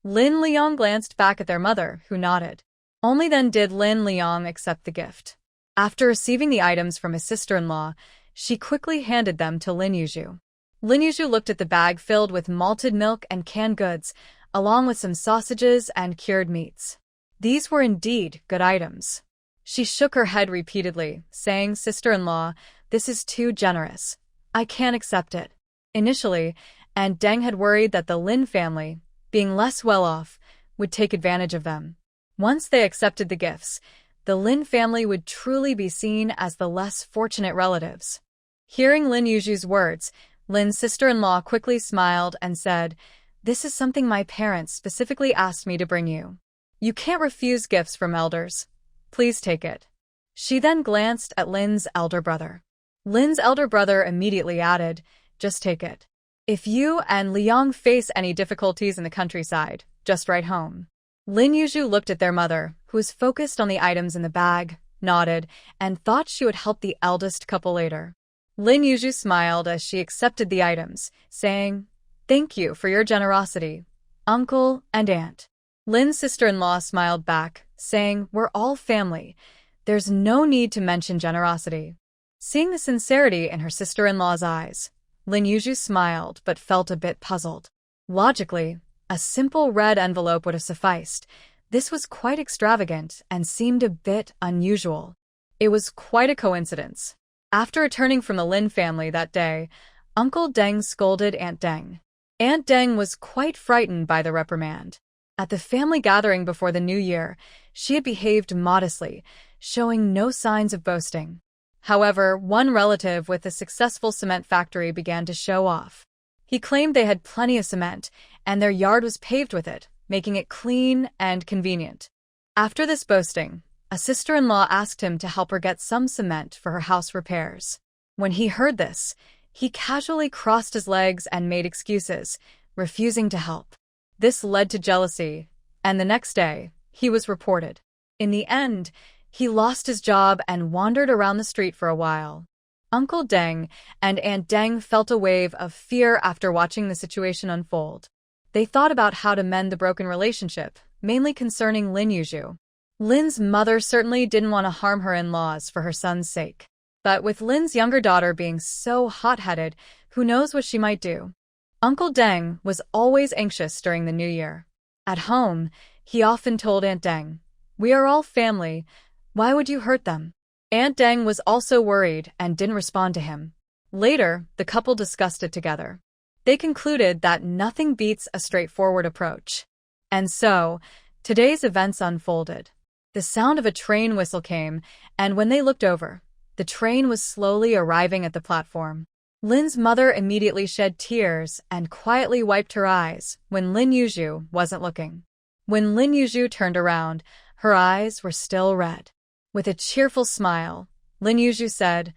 Lin Liang glanced back at their mother, who nodded. Only then did Lin Liang accept the gift. After receiving the items from his sister-in-law, she quickly handed them to Lin Yu. Lin Yu looked at the bag filled with malted milk and canned goods, along with some sausages and cured meats. These were indeed good items. She shook her head repeatedly, saying, "Sister-in-law, this is too generous. I can't accept it." Initially, Aunt Deng had worried that the Lin family, being less well-off, would take advantage of them. Once they accepted the gifts, the Lin family would truly be seen as the less fortunate relatives. Hearing Lin Yu's words, Lin's sister-in-law quickly smiled and said, "This is something my parents specifically asked me to bring you. You can't refuse gifts from elders. Please take it." She then glanced at Lin's elder brother. Lin's elder brother immediately added, "Just take it. If you and Liang face any difficulties in the countryside, just write home." Lin Yu looked at their mother, who was focused on the items in the bag, nodded, and thought she would help the eldest couple later. Lin Yu smiled as she accepted the items, saying, "Thank you for your generosity, uncle and aunt." Lin's sister-in-law smiled back, saying, "We're all family. There's no need to mention generosity." Seeing the sincerity in her sister-in-law's eyes, Lin Yu smiled but felt a bit puzzled. Logically, a simple red envelope would have sufficed. This was quite extravagant and seemed a bit unusual. It was quite a coincidence. After returning from the Lin family that day, Uncle Deng scolded Aunt Deng. Aunt Deng was quite frightened by the reprimand. At the family gathering before the new year, she had behaved modestly, showing no signs of boasting. However, one relative with a successful cement factory began to show off. He claimed they had plenty of cement, and their yard was paved with it, making it clean and convenient. After this boasting, a sister-in-law asked him to help her get some cement for her house repairs. When he heard this, he casually crossed his legs and made excuses, refusing to help. This led to jealousy, and the next day, he was reported. In the end, he lost his job and wandered around the street for a while. Uncle Deng and Aunt Deng felt a wave of fear after watching the situation unfold. They thought about how to mend the broken relationship, mainly concerning Lin Yu. Lin's mother certainly didn't want to harm her in-laws for her son's sake. But with Lin's younger daughter being so hot-headed, who knows what she might do? Uncle Deng was always anxious during the new year. At home, he often told Aunt Deng, "We are all family. Why would you hurt them?" Aunt Deng was also worried and didn't respond to him. Later, the couple discussed it together. They concluded that nothing beats a straightforward approach. And so, today's events unfolded. The sound of a train whistle came, and when they looked over, The train was slowly arriving at the platform. Lin's mother immediately shed tears and quietly wiped her eyes when Lin Yu wasn't looking. When Lin Yu turned around, her eyes were still red. With a cheerful smile, Lin Yu said,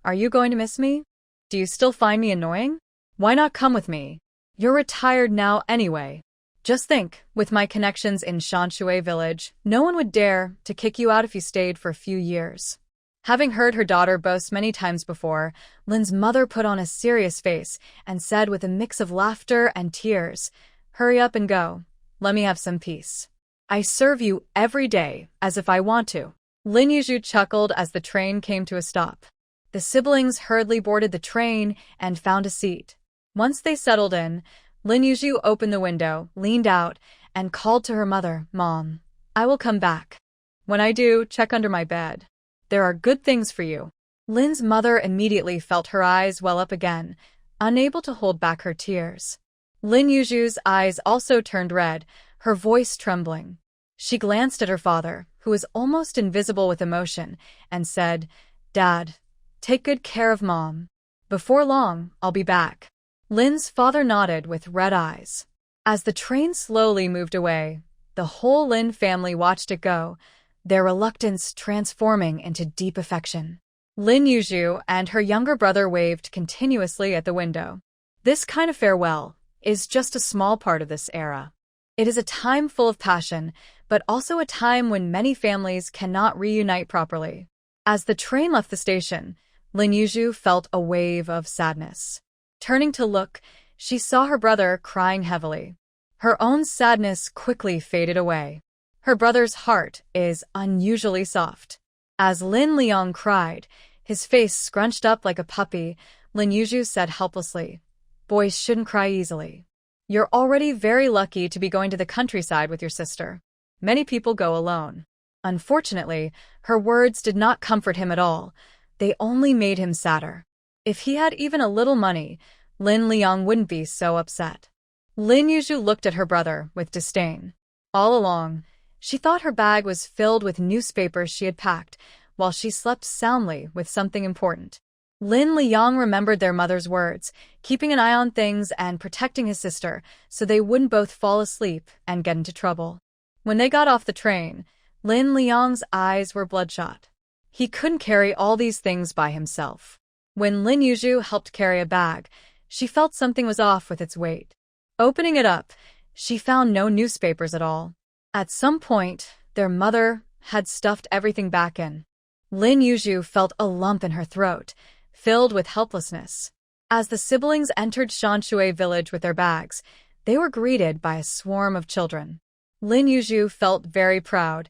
"Are you going to miss me? Do you still find me annoying? Why not come with me? You're retired now anyway. Just think, with my connections in Shanshui village, no one would dare to kick you out if you stayed for a few years." Having heard her daughter boast many times before, Lin's mother put on a serious face and said with a mix of laughter and tears, "Hurry up and go. Let me have some peace. I serve you every day as if I want to." Lin Yu chuckled as the train came to a stop. The siblings hurriedly boarded the train and found a seat. Once they settled in, Lin Yu opened the window, leaned out, and called to her mother, "Mom, I will come back. When I do, check under my bed. There are good things for you." Lin's mother immediately felt her eyes well up again, unable to hold back her tears. Lin Yu's eyes also turned red, her voice trembling. She glanced at her father, who was almost invisible with emotion, and said, "Dad, take good care of Mom. Before long, I'll be back." Lin's father nodded with red eyes. As the train slowly moved away, the whole Lin family watched it go, their reluctance transforming into deep affection. Lin Yu and her younger brother waved continuously at the window. This kind of farewell is just a small part of this era. It is a time full of passion, but also a time when many families cannot reunite properly. As the train left the station, Lin Yu felt a wave of sadness. Turning to look, she saw her brother crying heavily. Her own sadness quickly faded away. Her brother's heart is unusually soft. As Lin Liang cried, his face scrunched up like a puppy, Lin Yu said helplessly, "Boys shouldn't cry easily. You're already very lucky to be going to the countryside with your sister. Many people go alone." Unfortunately, her words did not comfort him at all. They only made him sadder. If he had even a little money, Lin Liang wouldn't be so upset. Lin Yu looked at her brother with disdain. All along, she thought her bag was filled with newspapers she had packed, while she slept soundly with something important. Lin Liang remembered their mother's words, keeping an eye on things and protecting his sister so they wouldn't both fall asleep and get into trouble. When they got off the train, Lin Liang's eyes were bloodshot. He couldn't carry all these things by himself. When Lin Yu helped carry a bag, she felt something was off with its weight. Opening it up, she found no newspapers at all. At some point, their mother had stuffed everything back in. Lin Yu felt a lump in her throat, filled with helplessness. As the siblings entered Shanshui village with their bags, they were greeted by a swarm of children. Lin Yu felt very proud,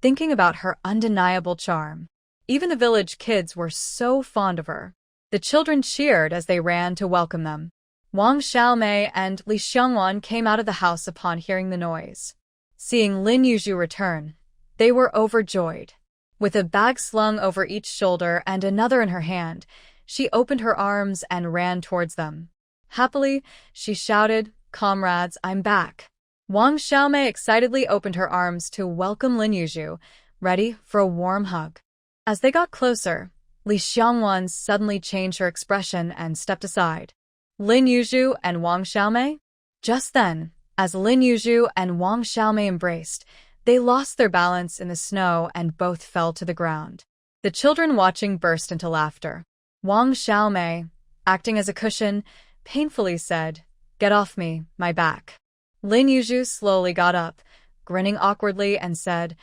thinking about her undeniable charm. Even the village kids were so fond of her. The children cheered as they ran to welcome them. Wang Xiaomei and Li Xiangwan came out of the house upon hearing the noise. Seeing Lin Yu return, they were overjoyed. With a bag slung over each shoulder and another in her hand, she opened her arms and ran towards them. Happily, she shouted, "Comrades, I'm back." Wang Xiaomei excitedly opened her arms to welcome Lin Yu, ready for a warm hug. As they got closer, Li Xiangwan suddenly changed her expression and stepped aside. "Lin Yu and Wang Xiaomei?" Just then, as Lin Yu and Wang Xiaomei embraced, they lost their balance in the snow and both fell to the ground. The children watching burst into laughter. Wang Xiaomei, acting as a cushion, painfully said, "Get off me, my back." Lin Yu slowly got up, grinning awkwardly, and said,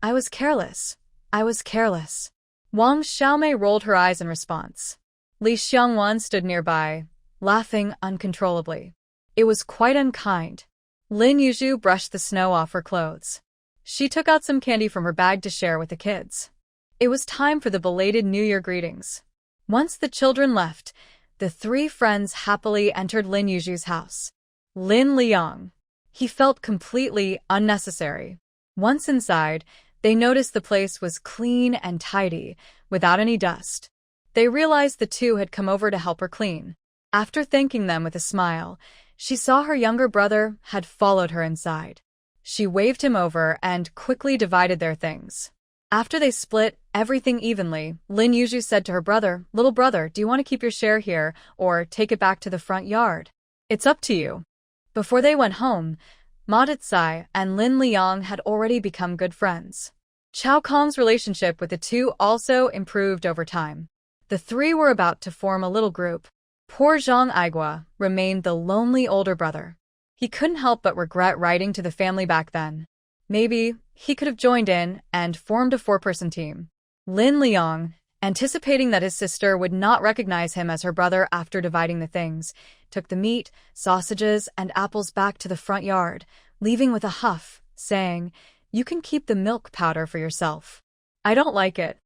"I was careless. I was careless." Wang Xiaomei rolled her eyes in response. Li Xiangwan stood nearby, laughing uncontrollably. It was quite unkind. Lin Yu brushed the snow off her clothes. She took out some candy from her bag to share with the kids. It was time for the belated New Year greetings. Once the children left, the three friends happily entered Lin Yu's house. Lin Liang. He felt completely unnecessary. Once inside, they noticed the place was clean and tidy, without any dust. They realized the two had come over to help her clean. After thanking them with a smile, she saw her younger brother had followed her inside. She waved him over and quickly divided their things. After they split everything evenly, Lin Yu said to her brother, "Little brother, do you want to keep your share here or take it back to the front yard? It's up to you." Before they went home, Ma Decai and Lin Liang had already become good friends. Chao Kong's relationship with the two also improved over time. The three were about to form a little group. Poor Zhang Aigua remained the lonely older brother. He couldn't help but regret writing to the family back then. Maybe he could have joined in and formed a four-person team. Lin Liang, anticipating that his sister would not recognize him as her brother after dividing the things, took the meat, sausages, and apples back to the front yard, leaving with a huff, saying, "You can keep the milk powder for yourself. I don't like it."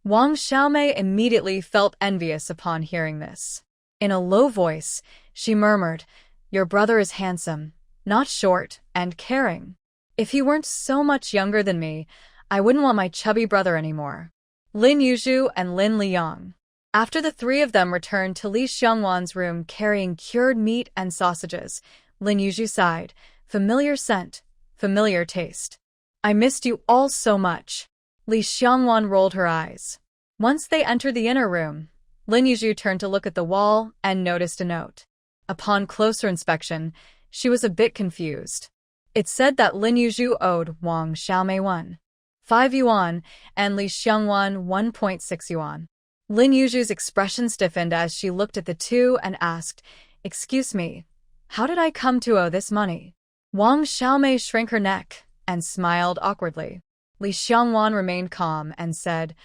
Wang Xiaomei immediately felt envious upon hearing this. In a low voice, she murmured, "Your brother is handsome, not short, and caring. If he weren't so much younger than me, I wouldn't want my chubby brother anymore." Lin Yu and Lin Liang. After the three of them returned to Li Xiangwan's room carrying cured meat and sausages, Lin Yu sighed, "Familiar scent, familiar taste. I missed you all so much." Li Xiangwan rolled her eyes. Once they entered the inner room, Lin Yu turned to look at the wall and noticed a note. Upon closer inspection, she was a bit confused. It said that Lin Yu owed Wang Xiaomei 1.5 yuan and Li Xiangwan 1.6 yuan. Lin Yu's expression stiffened as she looked at the two and asked, "Excuse me, how did I come to owe this money?" Wang Xiaomei shrank her neck and smiled awkwardly. Li Xiangwan remained calm and said,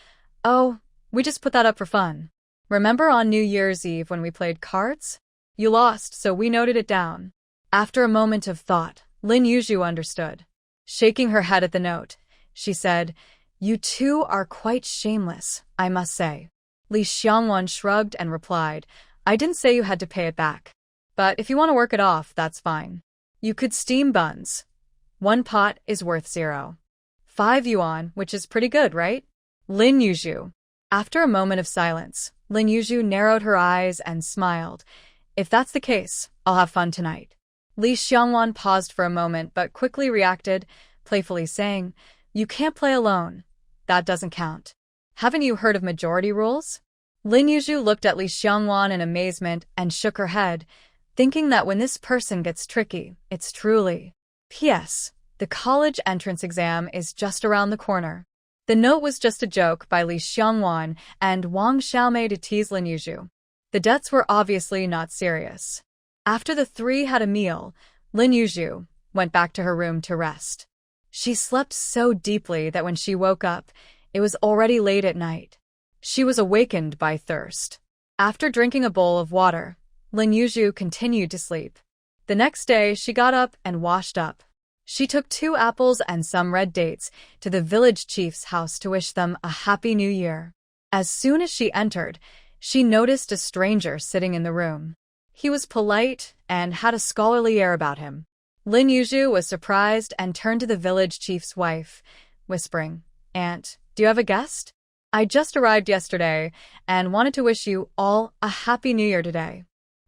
"Oh, we just put that up for fun. Remember on New Year's Eve when we played cards? You lost, so we noted it down." After a moment of thought, Lin Yu understood. Shaking her head at the note, she said, "You two are quite shameless, I must say." Li Xiangwan shrugged and replied, "I didn't say you had to pay it back. But if you want to work it off, that's fine. You could steam buns. One pot is worth 0.5 yuan, which is pretty good, right?" Lin Yu. After a moment of silence, Lin Yu narrowed her eyes and smiled. "If that's the case, I'll have fun tonight." Li Xiangwan paused for a moment but quickly reacted, playfully saying, "You can't play alone. That doesn't count. Haven't you heard of majority rules?" Lin Yu looked at Li Xiangwan in amazement and shook her head, thinking that when this person gets tricky, it's truly. P.S. The college entrance exam is just around the corner. The note was just a joke by Li Xiangwan and Wang Xiaomei to tease Lin Yu. The debts were obviously not serious. After the three had a meal, Lin Yu went back to her room to rest. She slept so deeply that when she woke up, it was already late at night. She was awakened by thirst. After drinking a bowl of water, Lin Yu continued to sleep. The next day, she got up and washed up. She took 2 apples and some red dates to the village chief's house to wish them a happy new year. As soon as she entered, she noticed a stranger sitting in the room. He was polite and had a scholarly air about him. Lin Yu was surprised and turned to the village chief's wife, whispering, "Aunt, do you have a guest? I just arrived yesterday and wanted to wish you all a happy new year today.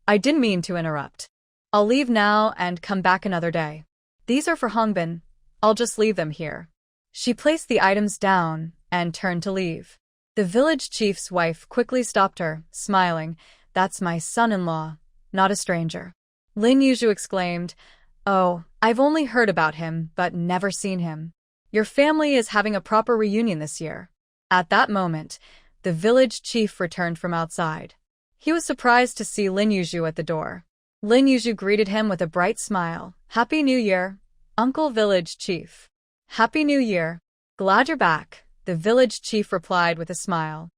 I didn't mean to interrupt. I'll leave now and come back another day. These are for Hongbin. I'll just leave them here." She placed the items down and turned to leave. The village chief's wife quickly stopped her, smiling. "That's my son-in-law, not a stranger." Lin Yu exclaimed, "Oh, I've only heard about him but never seen him. Your family is having a proper reunion this year." At that moment, the village chief returned from outside. He was surprised to see Lin Yu at the door. Lin Yu greeted him with a bright smile. "Happy New Year, Uncle Village Chief." "Happy New Year. Glad you're back," the village chief replied with a smile.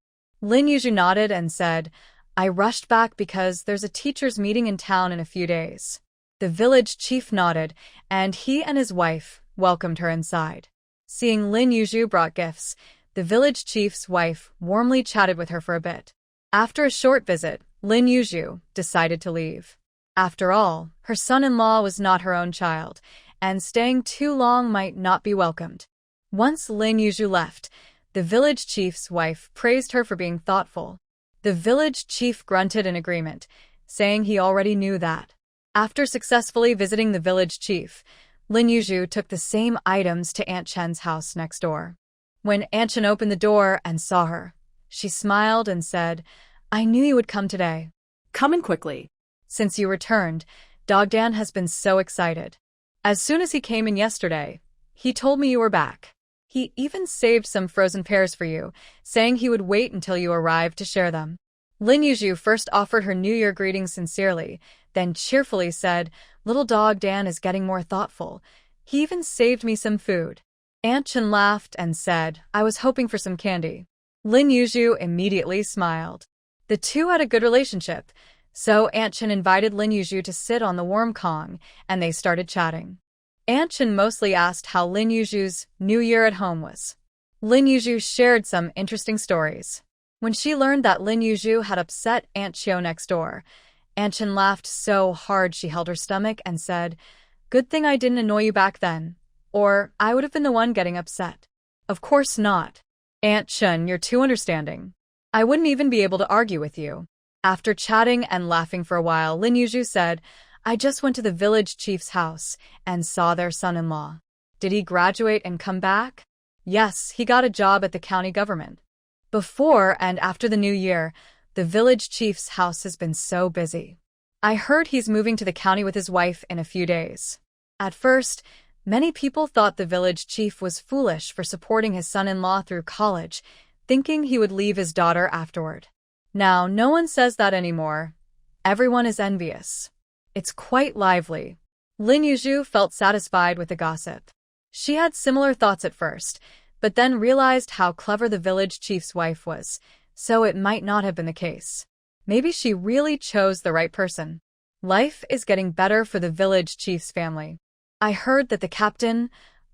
Lin Yu nodded and said, "I rushed back because there's a teachers' meeting in town in a few days." The village chief nodded, and he and his wife welcomed her inside. Seeing Lin Yu brought gifts, the village chief's wife warmly chatted with her for a bit. After a short visit, Lin Yu decided to leave. After all, her son-in-law was not her own child, and staying too long might not be welcomed. Once Lin Yu left, the village chief's wife praised her for being thoughtful. The village chief grunted in agreement, saying he already knew that. After successfully visiting the village chief, Lin Yu took the same items to Aunt Chen's house next door. When Aunt Chun opened the door and saw her, she smiled and said, "I knew you would come today. Come in quickly." Since you returned, Dog Dan has been so excited. As soon as he came in yesterday, he told me you were back. He even saved some frozen pears for you, saying he would wait until you arrived to share them. Lin Yu first offered her New Year greetings sincerely, then cheerfully said, "Little Dog Dan is getting more thoughtful. He even saved me some food." Aunt Chun laughed and said, "I was hoping for some candy." Lin Yu immediately smiled. The two had a good relationship, so Aunt Chun invited Lin Yu to sit on the warm Kong, and they started chatting. Aunt Chun mostly asked how Lin Yu's New Year at home was. Lin Yu shared some interesting stories. When she learned that Lin Yu had upset Aunt Chiu next door, Aunt Chun laughed so hard she held her stomach and said, "Good thing I didn't annoy you back then, or I would have been the one getting upset." "Of course not. Aunt Chun, you're too understanding. I wouldn't even be able to argue with you." After chatting and laughing for a while, Lin Yu said, "I just went to the village chief's house and saw their son-in-law. Did he graduate and come back?" "Yes, he got a job at the county government." Before and after the new year, the village chief's house has been so busy. "I heard he's moving to the county with his wife in a few days." At first, many people thought the village chief was foolish for supporting his son-in-law through college, thinking he would leave his daughter afterward. Now, no one says that anymore. Everyone is envious. It's quite lively. Lin Yu felt satisfied with the gossip. She had similar thoughts at first, but then realized how clever the village chief's wife was, so it might not have been the case. Maybe she really chose the right person. Life is getting better for the village chief's family. "I heard that the captain,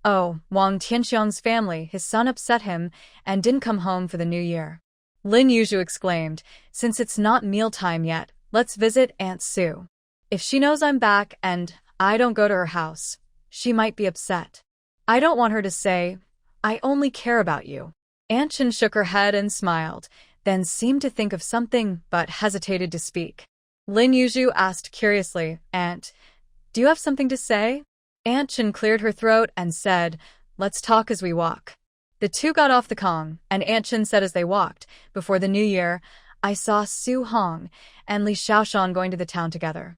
Wang Tianxiang's family, his son upset him and didn't come home for the new year." Lin Yu exclaimed, "Since it's not mealtime yet, let's visit Aunt Sue. If she knows I'm back and I don't go to her house, she might be upset. I don't want her to say, 'I only care about you.'" Aunt Chun shook her head and smiled, then seemed to think of something but hesitated to speak. Lin Yu asked curiously, "Aunt, do you have something to say?" Aunt Chun cleared her throat and said, "Let's talk as we walk." The two got off the Kong, and Aunt Chun said as they walked, "Before the new year, I saw Su Hong and Li Xiaoshan going to the town together.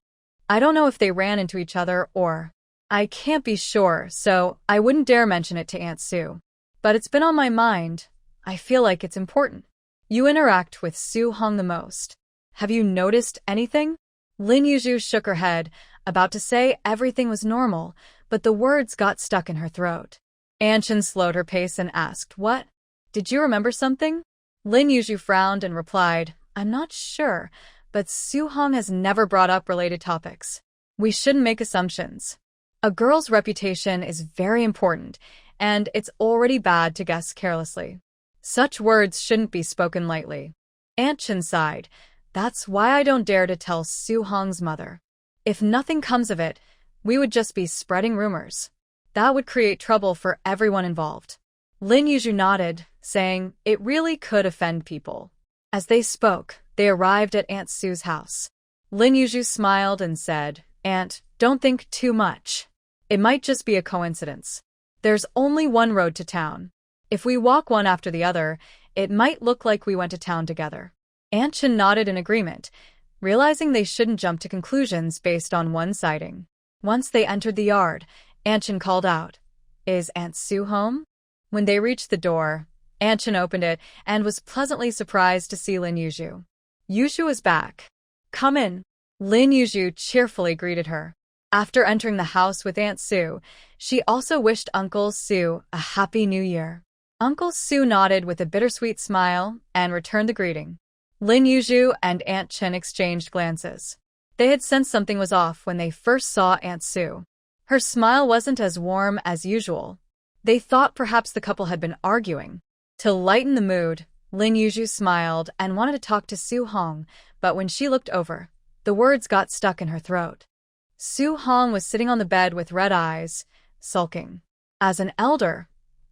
I don't know if they ran into each other or... I can't be sure, so I wouldn't dare mention it to Aunt Sue. But it's been on my mind. I feel like it's important. You interact with Su Hong the most. Have you noticed anything?" Lin Yu shook her head, about to say everything was normal, but the words got stuck in her throat. Aunt Chun slowed her pace and asked, "What? Did you remember something?" Lin Yu frowned and replied, "I'm not sure, but Su Hong has never brought up related topics. We shouldn't make assumptions. A girl's reputation is very important, and it's already bad to guess carelessly. Such words shouldn't be spoken lightly." Aunt Chun sighed. "That's why I don't dare to tell Su Hong's mother. If nothing comes of it, we would just be spreading rumors. That would create trouble for everyone involved." Lin Yu nodded, saying, "It really could offend people." As they spoke, they arrived at Aunt Sue's house. Lin Yu smiled and said, "Aunt, don't think too much. It might just be a coincidence. There's only one road to town. If we walk one after the other, it might look like we went to town together." Aunt Chun nodded in agreement, realizing they shouldn't jump to conclusions based on one sighting. Once they entered the yard, Aunt Chun called out, "Is Aunt Sue home?" When they reached the door, Aunt Chun opened it and was pleasantly surprised to see Lin Yu. "Yu is back. Come in." Lin Yu cheerfully greeted her. After entering the house with Aunt Sue, she also wished Uncle Sue a happy new year. Uncle Sue nodded with a bittersweet smile and returned the greeting. Lin Yu and Aunt Chun exchanged glances. They had sensed something was off when they first saw Aunt Sue. Her smile wasn't as warm as usual. They thought perhaps the couple had been arguing. To lighten the mood, Lin Yu smiled and wanted to talk to Su Hong, but when she looked over, the words got stuck in her throat. Su Hong was sitting on the bed with red eyes, sulking. As an elder,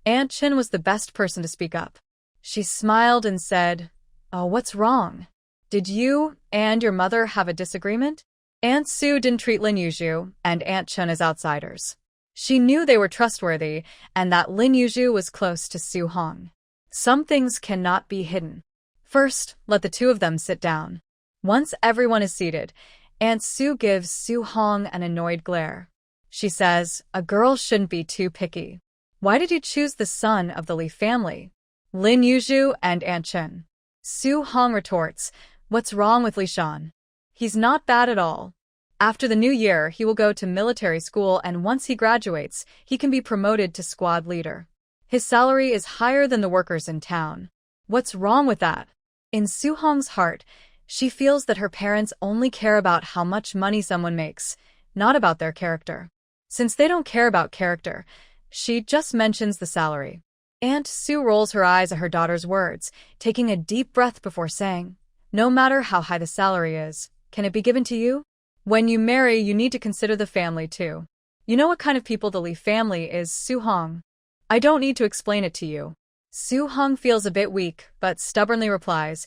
Aunt Chun was the best person to speak up. She smiled and said, "Oh, what's wrong? Did you and your mother have a disagreement?" Aunt Sue didn't treat Lin Yu and Aunt Chun as outsiders. She knew they were trustworthy and that Lin Yu was close to Su Hong. Some things cannot be hidden. First, let the two of them sit down. Once everyone is seated, Aunt Su gives Su Hong an annoyed glare. She says, "A girl shouldn't be too picky. Why did you choose the son of the Li family?" Lin Yu and Aunt Chen. Su Hong retorts, "What's wrong with Li Shan? He's not bad at all. After the new year, he will go to military school, and once he graduates, he can be promoted to squad leader. His salary is higher than the workers in town. What's wrong with that?" In Su Hong's heart, she feels that her parents only care about how much money someone makes, not about their character. Since they don't care about character, she just mentions the salary. Aunt Su rolls her eyes at her daughter's words, taking a deep breath before saying, "No matter how high the salary is, can it be given to you? When you marry, you need to consider the family too. You know what kind of people the Li family is, Su Hong. I don't need to explain it to you." Su Hong feels a bit weak, but stubbornly replies,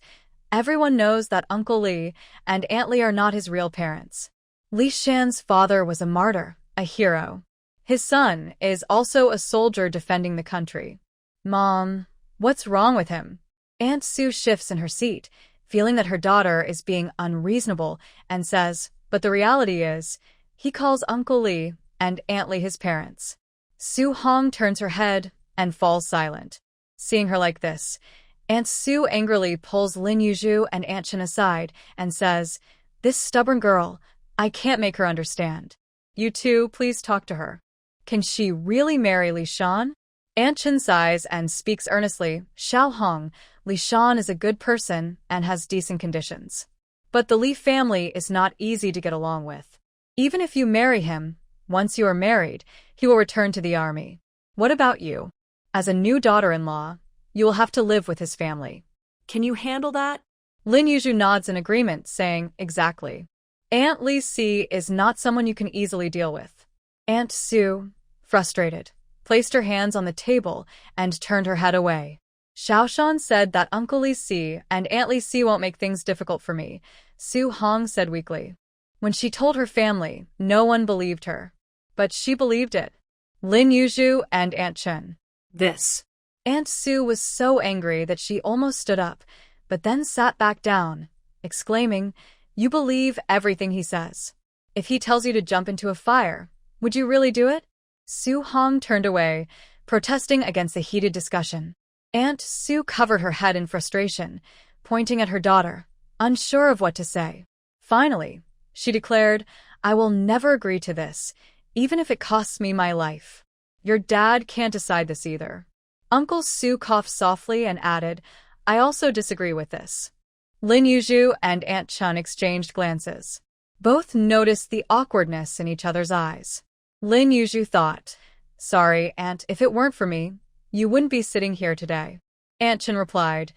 "Everyone knows that Uncle Li and Aunt Li are not his real parents. Li Shan's father was a martyr, a hero. His son is also a soldier defending the country. Mom, what's wrong with him?" Aunt Su shifts in her seat, feeling that her daughter is being unreasonable, and says, "But the reality is, he calls Uncle Li and Aunt Li his parents." Su Hong turns her head and falls silent. Seeing her like this, Aunt Su angrily pulls Lin Yu and Aunt Chen aside and says, "This stubborn girl, I can't make her understand. You two, please talk to her. Can she really marry Li Shan?" Aunt Chen sighs and speaks earnestly, "Xiao Hong, Li Shan is a good person and has decent conditions. But the Li family is not easy to get along with. Even if you marry him, once you are married, he will return to the army. What about you? As a new daughter-in-law, you will have to live with his family. Can you handle that?" Lin Yu nods in agreement, saying, "Exactly. Aunt Li Si is not someone you can easily deal with." Aunt Su, frustrated, placed her hands on the table and turned her head away. "Xiaoshan said that Uncle Li Si and Aunt Li Si won't make things difficult for me," Su Hong said weakly. When she told her family, no one believed her. But she believed it. Lin Yu and Aunt Chen. This. Aunt Su was so angry that she almost stood up, but then sat back down, exclaiming, "You believe everything he says. If he tells you to jump into a fire, would you really do it?" Su Hong turned away, protesting against the heated discussion. Aunt Su covered her head in frustration, pointing at her daughter, unsure of what to say. Finally, she declared, "I will never agree to this, even if it costs me my life. Your dad can't decide this either." Uncle Su coughed softly and added, "I also disagree with this." Lin Yu and Aunt Chen exchanged glances. Both noticed the awkwardness in each other's eyes. Lin Yu thought, "Sorry, Aunt, if it weren't for me, you wouldn't be sitting here today." Aunt Chen replied,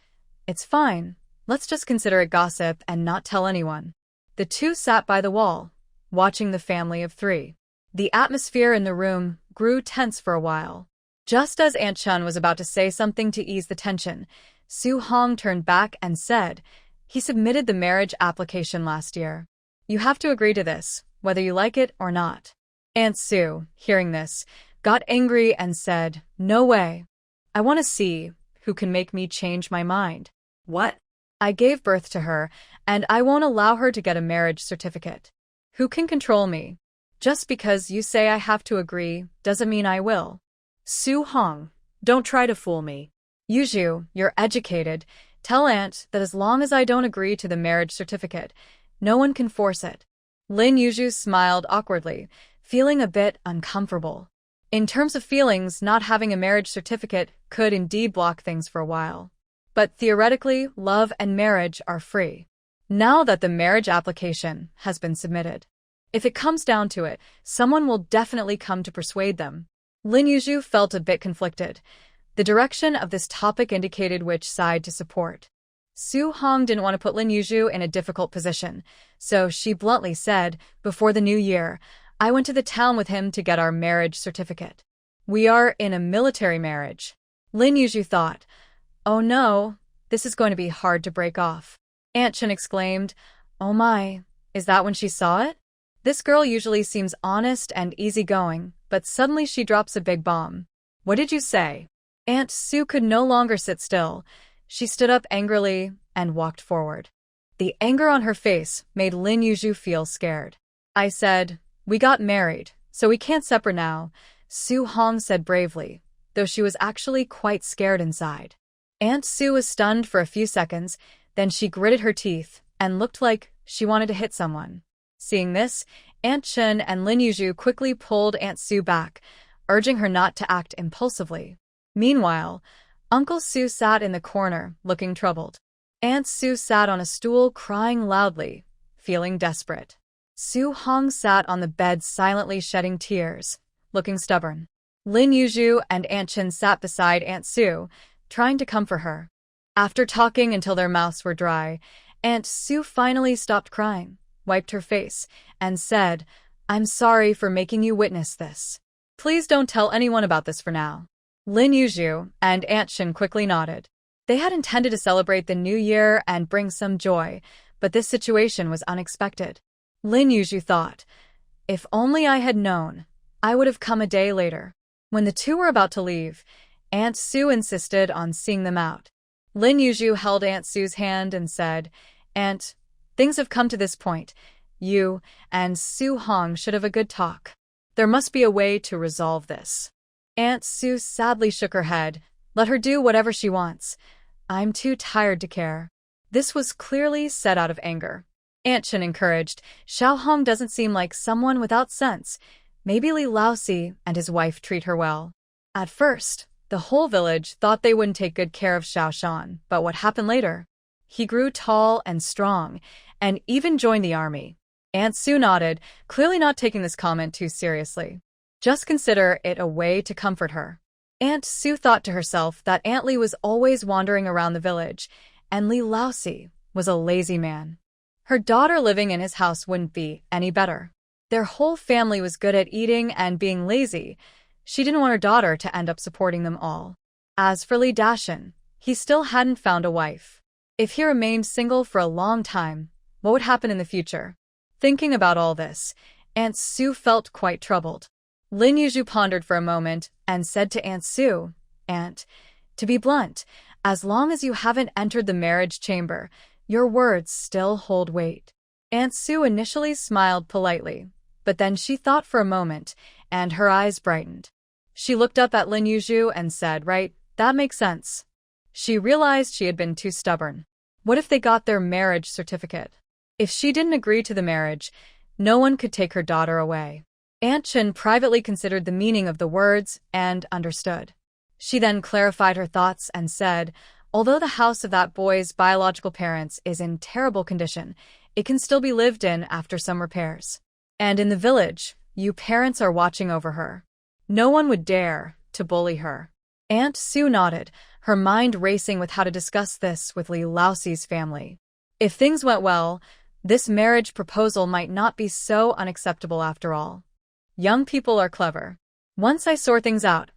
"It's fine. Let's just consider it gossip and not tell anyone." The two sat by the wall, watching the family of three. The atmosphere in the room grew tense for a while. Just as Aunt Chen was about to say something to ease the tension, Su Hong turned back and said, "He submitted the marriage application last year. You have to agree to this, whether you like it or not." Aunt Su, hearing this, got angry and said, "No way. I want to see who can make me change my mind." "What?" "I gave birth to her, and I won't allow her to get a marriage certificate. Who can control me? Just because you say I have to agree doesn't mean I will." "Su Hong, don't try to fool me." "Yu, you're educated. Tell Aunt that as long as I don't agree to the marriage certificate, no one can force it." Lin Yu smiled awkwardly, feeling a bit uncomfortable. In terms of feelings, not having a marriage certificate could indeed block things for a while. But theoretically, love and marriage are free. Now that the marriage application has been submitted, if it comes down to it, someone will definitely come to persuade them. Lin Yu felt a bit conflicted. The direction of this topic indicated which side to support. Su Hong didn't want to put Lin Yu in a difficult position, so she bluntly said, "Before the new year, I went to the town with him to get our marriage certificate. We are in a military marriage." Lin Yu thought, "Oh no, this is going to be hard to break off." Aunt Chen exclaimed, "Oh my, is that when she saw it? This girl usually seems honest and easygoing, but suddenly she drops a big bomb. What did you say? Aunt Sue could no longer sit still. She stood up angrily and walked forward. The anger on her face made Lin Yu feel scared. I said, we got married, so we can't separate now, Su Hong said bravely, though she was actually quite scared inside. Aunt Sue was stunned for a few seconds, then she gritted her teeth and looked like she wanted to hit someone. Seeing this, Aunt Chun and Lin Yu quickly pulled Aunt Sue back, urging her not to act impulsively. Meanwhile, Uncle Sue sat in the corner, looking troubled. Aunt Sue sat on a stool crying loudly, feeling desperate. Su Hong sat on the bed silently shedding tears, looking stubborn. Lin Yu and Aunt Chun sat beside Aunt Sue, trying to comfort her. After talking until their mouths were dry, Aunt Sue finally stopped crying, wiped her face, and said, I'm sorry for making you witness this. Please don't tell anyone about this for now. Lin Yu and Aunt Chun quickly nodded. They had intended to celebrate the new year and bring some joy, but this situation was unexpected. Lin Yu thought, if only I had known, I would have come a day later. When the two were about to leave, Aunt Sue insisted on seeing them out. Lin Yu held Aunt Sue's hand and said, Aunt, things have come to this point. You and Su Hong should have a good talk. There must be a way to resolve this. Aunt Sue sadly shook her head. Let her do whatever she wants. I'm too tired to care. This was clearly said out of anger. Aunt Chun encouraged, Xiao Hong doesn't seem like someone without sense. Maybe Li Laosi and his wife treat her well. At first, the whole village thought they wouldn't take good care of Xiao Shan, but what happened later? He grew tall and strong, and even joined the army. Aunt Sue nodded, clearly not taking this comment too seriously. Just consider it a way to comfort her. Aunt Sue thought to herself that Aunt Li was always wandering around the village, and Li Laosi was a lazy man. Her daughter living in his house wouldn't be any better. Their whole family was good at eating and being lazy. She didn't want her daughter to end up supporting them all. As for Li Dashan, he still hadn't found a wife. If he remained single for a long time, what would happen in the future? Thinking about all this, Aunt Sue felt quite troubled. Lin Yu pondered for a moment and said to Aunt Sue, Aunt, to be blunt, as long as you haven't entered the marriage chamber, your words still hold weight. Aunt Sue initially smiled politely, but then she thought for a moment, and her eyes brightened. She looked up at Lin Yu and said, right, that makes sense. She realized she had been too stubborn. What if they got their marriage certificate? If she didn't agree to the marriage, no one could take her daughter away. Aunt Chun privately considered the meaning of the words and understood. She then clarified her thoughts and said, although the house of that boy's biological parents is in terrible condition, it can still be lived in after some repairs. And in the village, you parents are watching over her. No one would dare to bully her. Aunt Sue nodded, her mind racing with how to discuss this with Li Laosi's family. If things went well, this marriage proposal might not be so unacceptable after all. Young people are clever. Once I sort things out,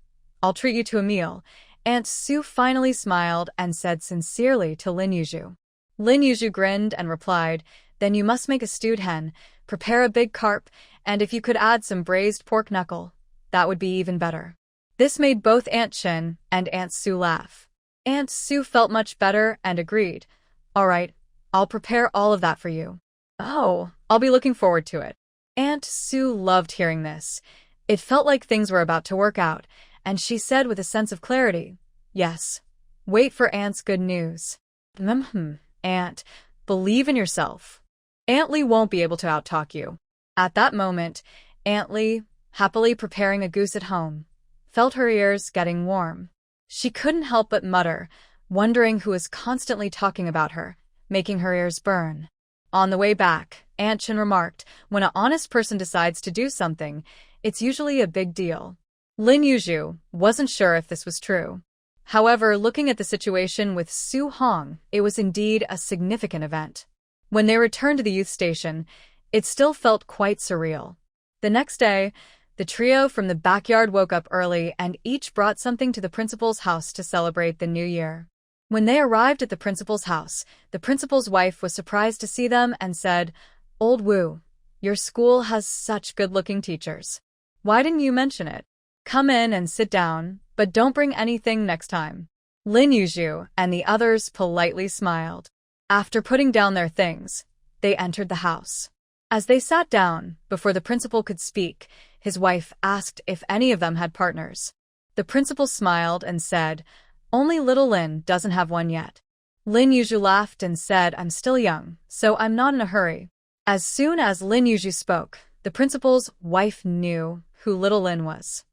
I'll treat you to a meal. Aunt Sue finally smiled and said sincerely to Lin Yu. Lin Yu grinned and replied, then you must make a stewed hen, prepare a big carp, and if you could add some braised pork knuckle, that would be even better. This made both Aunt Chun and Aunt Sue laugh. Aunt Sue felt much better and agreed, all right, I'll prepare all of that for you. Oh, I'll be looking forward to it. Aunt Sue loved hearing this. It felt like things were about to work out, and she said with a sense of clarity, yes, wait for Aunt's good news. Aunt, believe in yourself. Aunt Li won't be able to outtalk you. At that moment, Aunt Li, happily preparing a goose at home, felt her ears getting warm. She couldn't help but mutter, wondering who was constantly talking about her, making her ears burn. On the way back, Aunt Chun remarked, when an honest person decides to do something, it's usually a big deal. Lin Yu wasn't sure if this was true. However, looking at the situation with Su Hong, it was indeed a significant event. When they returned to the youth station, it still felt quite surreal. The next day, the trio from the backyard woke up early and each brought something to the principal's house to celebrate the new year. When they arrived at the principal's house, the principal's wife was surprised to see them and said, Old Wu, your school has such good-looking teachers. Why didn't you mention it? Come in and sit down, but don't bring anything next time. Lin Yu and the others politely smiled. After putting down their things, they entered the house. As they sat down, before the principal could speak, his wife asked if any of them had partners. The principal smiled and said, "Only little Lin doesn't have one yet." Lin Yu laughed and said, "I'm still young, so I'm not in a hurry." As soon as Lin Yu spoke, the principal's wife knew who little Lin was.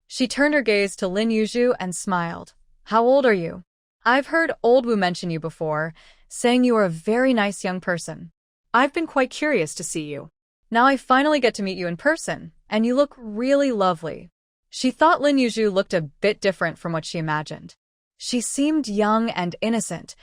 She turned her gaze to Lin Yu and smiled. "How old are you? I've heard old Wu mention you before, saying you are a very nice young person. I've been quite curious to see you. Now I finally get to meet you in person, and you look really lovely." She thought Lin Yu looked a bit different from what she imagined. She seemed young and innocent,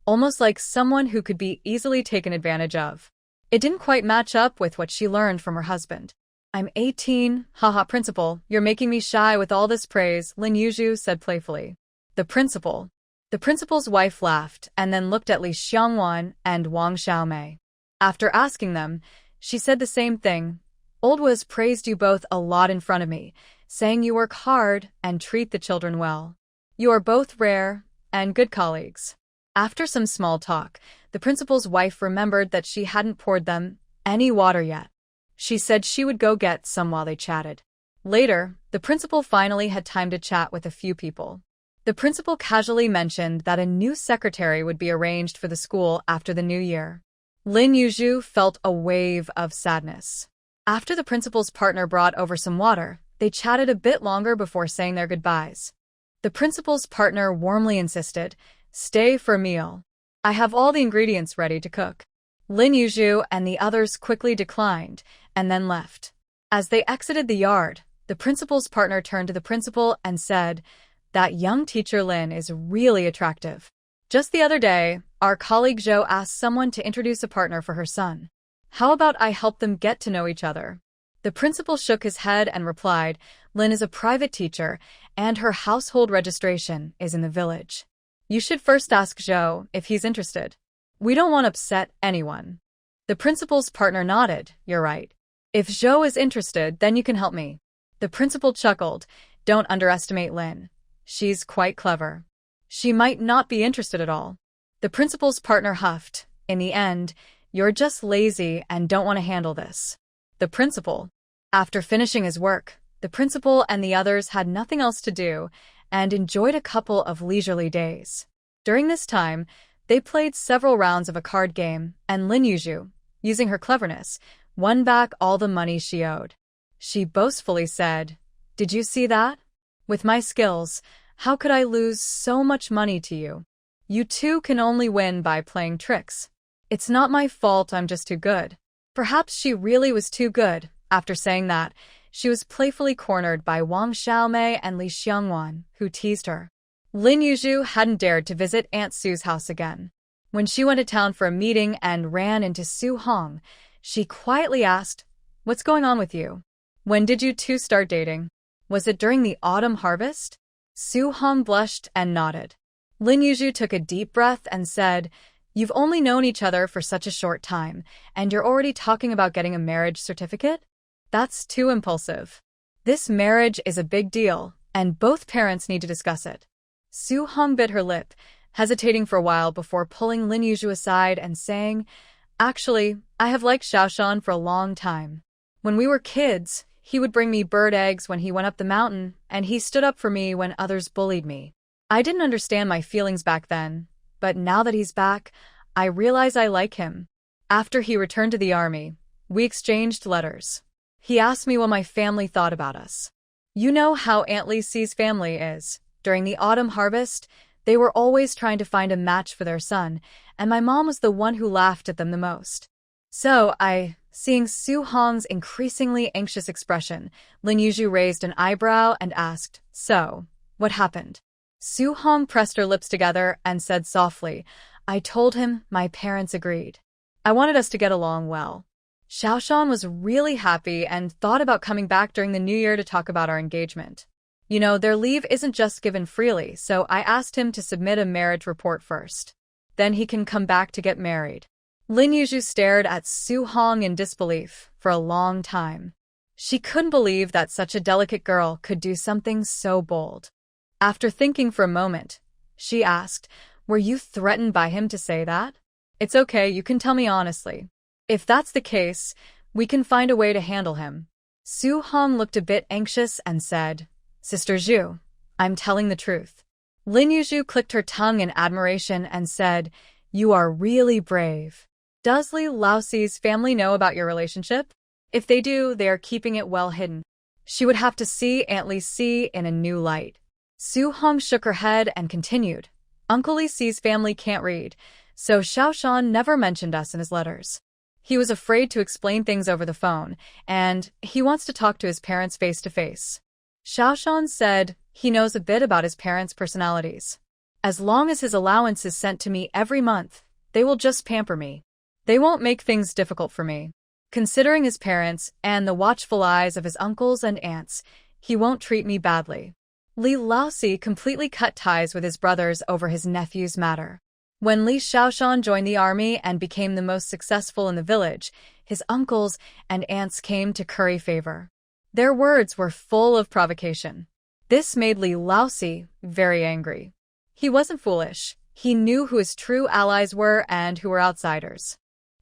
almost like someone who could be easily taken advantage of. It didn't quite match up with what she learned from her husband. "I'm 18, haha principal, you're making me shy with all this praise," Lin Yu said playfully. The principal's wife laughed and then looked at Li Xiangwan and Wang Xiaomei. After asking them, she said the same thing. "Old Wu has praised you both a lot in front of me, saying you work hard and treat the children well. You are both rare and good colleagues." After some small talk, the principal's wife remembered that she hadn't poured them any water yet. She said she would go get some while they chatted. Later, the principal finally had time to chat with a few people. The principal casually mentioned that a new secretary would be arranged for the school after the new year. Lin Yu felt a wave of sadness. After the principal's partner brought over some water, they chatted a bit longer before saying their goodbyes. The principal's partner warmly insisted, "Stay for a meal. I have all the ingredients ready to cook." Lin Yu and the others quickly declined and then left. As they exited the yard, the principal's partner turned to the principal and said, "That young teacher Lin is really attractive. Just the other day, our colleague Zhou asked someone to introduce a partner for her son. How about I help them get to know each other?" The principal shook his head and replied, "Lin is a private teacher, and her household registration is in the village. You should first ask Zhou if he's interested. We don't want to upset anyone." The principal's partner nodded. "You're right. If Zhou is interested, then you can help me." The principal chuckled. "Don't underestimate Lin. She's quite clever. She might not be interested at all." The principal's partner huffed. "In the end, you're just lazy and don't want to handle this." The principal. After finishing his work, the principal and the others had nothing else to do and enjoyed a couple of leisurely days. During this time, they played several rounds of a card game, and Lin Yu, using her cleverness, won back all the money she owed. She boastfully said, "Did you see that? With my skills, how could I lose so much money to you? You two can only win by playing tricks. It's not my fault, I'm just too good." Perhaps she really was too good. After saying that, she was playfully cornered by Wang Xiaomei and Li Xiangwan, who teased her. Lin Yu hadn't dared to visit Aunt Sue's house again. When she went to town for a meeting and ran into Su Hong, she quietly asked, "What's going on with you? When did you two start dating? Was it during the autumn harvest?" Su Hong blushed and nodded. Lin Yu took a deep breath and said, "You've only known each other for such a short time, and you're already talking about getting a marriage certificate? That's too impulsive. This marriage is a big deal, and both parents need to discuss it." Su Hong bit her lip, hesitating for a while before pulling Lin Yu aside and saying, "Actually, I have liked Xiaoshan for a long time. When we were kids, he would bring me bird eggs when he went up the mountain, and he stood up for me when others bullied me. I didn't understand my feelings back then, but now that he's back, I realize I like him. After he returned to the army, we exchanged letters. He asked me what my family thought about us. You know how Aunt Li Si's family is. During the autumn harvest, they were always trying to find a match for their son, and my mom was the one who laughed at them the most. So seeing Su Hong's increasingly anxious expression, Lin Yu raised an eyebrow and asked, "So, what happened?" Su Hong pressed her lips together and said softly, "I told him my parents agreed. I wanted us to get along well." Xiaoshan was really happy and thought about coming back during the new year to talk about our engagement. You know, their leave isn't just given freely, so I asked him to submit a marriage report first. Then he can come back to get married. Lin Yu stared at Su Hong in disbelief for a long time. She couldn't believe that such a delicate girl could do something so bold. After thinking for a moment, she asked, "Were you threatened by him to say that?" "It's okay, you can tell me honestly. If that's the case, we can find a way to handle him." Su Hong looked a bit anxious and said, "Sister Zhu, I'm telling the truth." Lin Yu clicked her tongue in admiration and said, "You are really brave. Does Li Laoxi's family know about your relationship? If they do, they are keeping it well hidden. She would have to see Aunt Li Si in a new light." Su Hong shook her head and continued, "Uncle Li Si's family can't read, so Xiaoshan never mentioned us in his letters. He was afraid to explain things over the phone, and he wants to talk to his parents face to face. Xiaoshan said he knows a bit about his parents' personalities. As long as his allowance is sent to me every month, they will just pamper me. They won't make things difficult for me. Considering his parents and the watchful eyes of his uncles and aunts, he won't treat me badly." Li Laoxi completely cut ties with his brothers over his nephew's matter. When Li Xiaoshan joined the army and became the most successful in the village, his uncles and aunts came to curry favor. Their words were full of provocation. This made Li Laoxi very angry. He wasn't foolish. He knew who his true allies were and who were outsiders.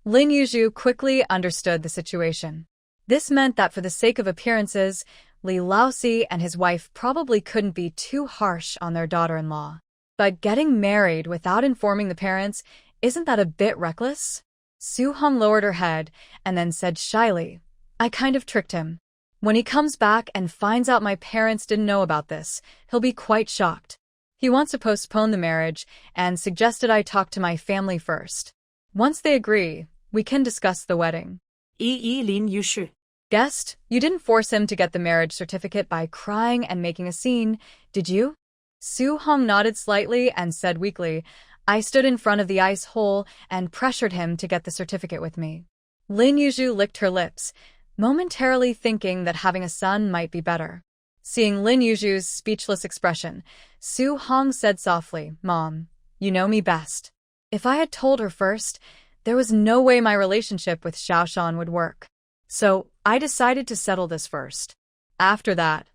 Lin Yu quickly understood the situation. This meant that for the sake of appearances, Li Laoxi and his wife probably couldn't be too harsh on their daughter-in-law. But getting married without informing the parents, isn't that a bit reckless? Su Hong lowered her head and then said shyly, "I kind of tricked him. When he comes back and finds out my parents didn't know about this, he'll be quite shocked. He wants to postpone the marriage and suggested I talk to my family first. Once they agree, we can discuss the wedding." Lin Yu. "Guessed, you didn't force him to get the marriage certificate by crying and making a scene, did you?" Su Hong nodded slightly and said weakly, "I stood in front of the ice hole and pressured him to get the certificate with me." Lin Yu licked her lips, momentarily thinking that having a son might be better. Seeing Lin Yu's speechless expression, Su Hong said softly, "Mom, you know me best. If I had told her first, there was no way my relationship with Xiaoshan would work. So I decided to settle this first. After that,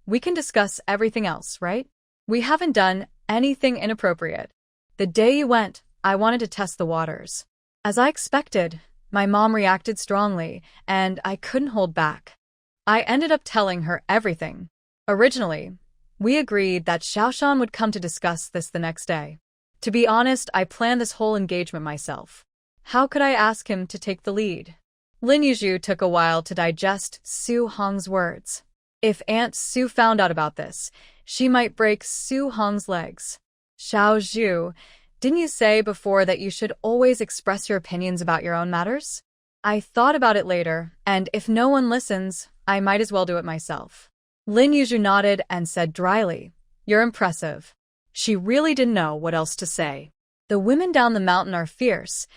we can discuss everything else, right? We haven't done anything inappropriate. The day you went, I wanted to test the waters. As I expected, my mom reacted strongly, and I couldn't hold back. I ended up telling her everything. Originally, we agreed that Xiaoshan would come to discuss this the next day. To be honest, I planned this whole engagement myself. How could I ask him to take the lead?" Lin Yu took a while to digest Su Hong's words. If Aunt Su found out about this, she might break Su Hong's legs. "Xiao Zhu, didn't you say before that you should always express your opinions about your own matters?" "I thought about it later, and if no one listens, I might as well do it myself." Lin Yu nodded and said dryly, "You're impressive." She really didn't know what else to say. The women down the mountain are fierce.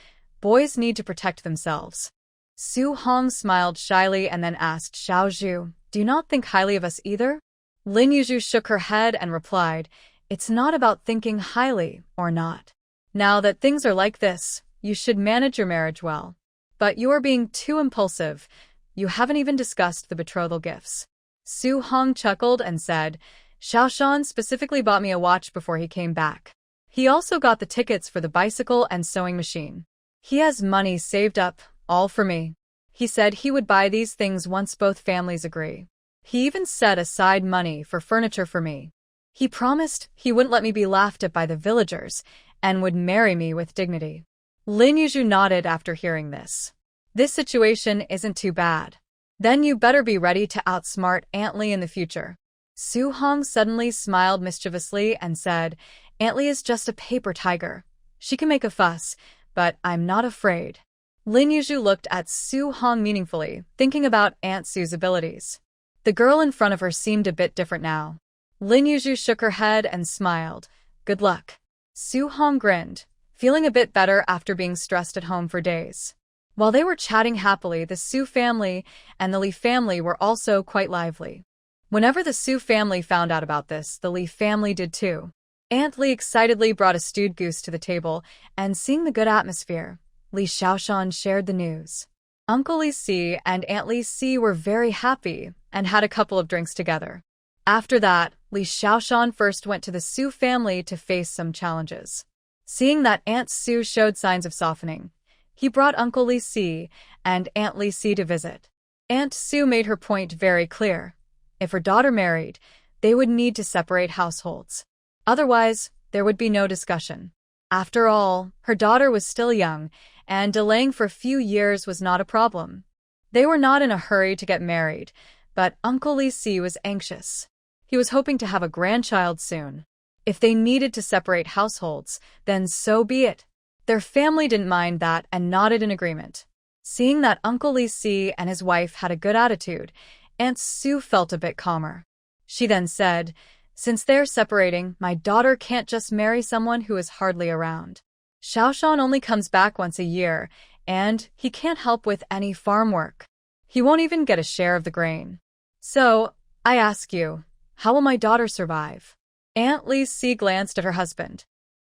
Boys need to protect themselves. Su Hong smiled shyly and then asked Xiao Zhu, "Do you not think highly of us either?" Lin Yu shook her head and replied, "It's not about thinking highly or not. Now that things are like this, you should manage your marriage well. But you are being too impulsive. You haven't even discussed the betrothal gifts." Su Hong chuckled and said, "Xiaoshan specifically bought me a watch before he came back. He also got the tickets for the bicycle and sewing machine. He has money saved up, all for me. He said he would buy these things once both families agree. He even set aside money for furniture for me. He promised he wouldn't let me be laughed at by the villagers and would marry me with dignity." Lin Yu nodded after hearing this. "This situation isn't too bad. Then you better be ready to outsmart Aunt Li in the future." Su Hong suddenly smiled mischievously and said, "Aunt Li is just a paper tiger. She can make a fuss, but I'm not afraid." Lin Yu looked at Su Hong meaningfully, thinking about Aunt Su's abilities. The girl in front of her seemed a bit different now. Lin Yu shook her head and smiled. "Good luck." Su Hong grinned, feeling a bit better after being stressed at home for days. While they were chatting happily, the Su family and the Li family were also quite lively. Whenever the Su family found out about this, the Li family did too. Aunt Li excitedly brought a stewed goose to the table, and seeing the good atmosphere, Li Xiaoshan shared the news. Uncle Li Si and Aunt Li Si were very happy and had a couple of drinks together. After that, Li Xiaoshan first went to the Su family to face some challenges. Seeing that Aunt Su showed signs of softening, he brought Uncle Li Si and Aunt Li Si to visit. Aunt Su made her point very clear. If her daughter married, they would need to separate households. Otherwise, there would be no discussion. After all, her daughter was still young, and delaying for a few years was not a problem. They were not in a hurry to get married, but Uncle Li Si was anxious. He was hoping to have a grandchild soon. If they needed to separate households, then so be it. Their family didn't mind that and nodded in agreement. Seeing that Uncle Li Si and his wife had a good attitude, Aunt Su felt a bit calmer. She then said, "Since they're separating, my daughter can't just marry someone who is hardly around. Xiaoshan only comes back once a year, and he can't help with any farm work. He won't even get a share of the grain. So, I ask you, how will my daughter survive?" Aunt Li Si glanced at her husband.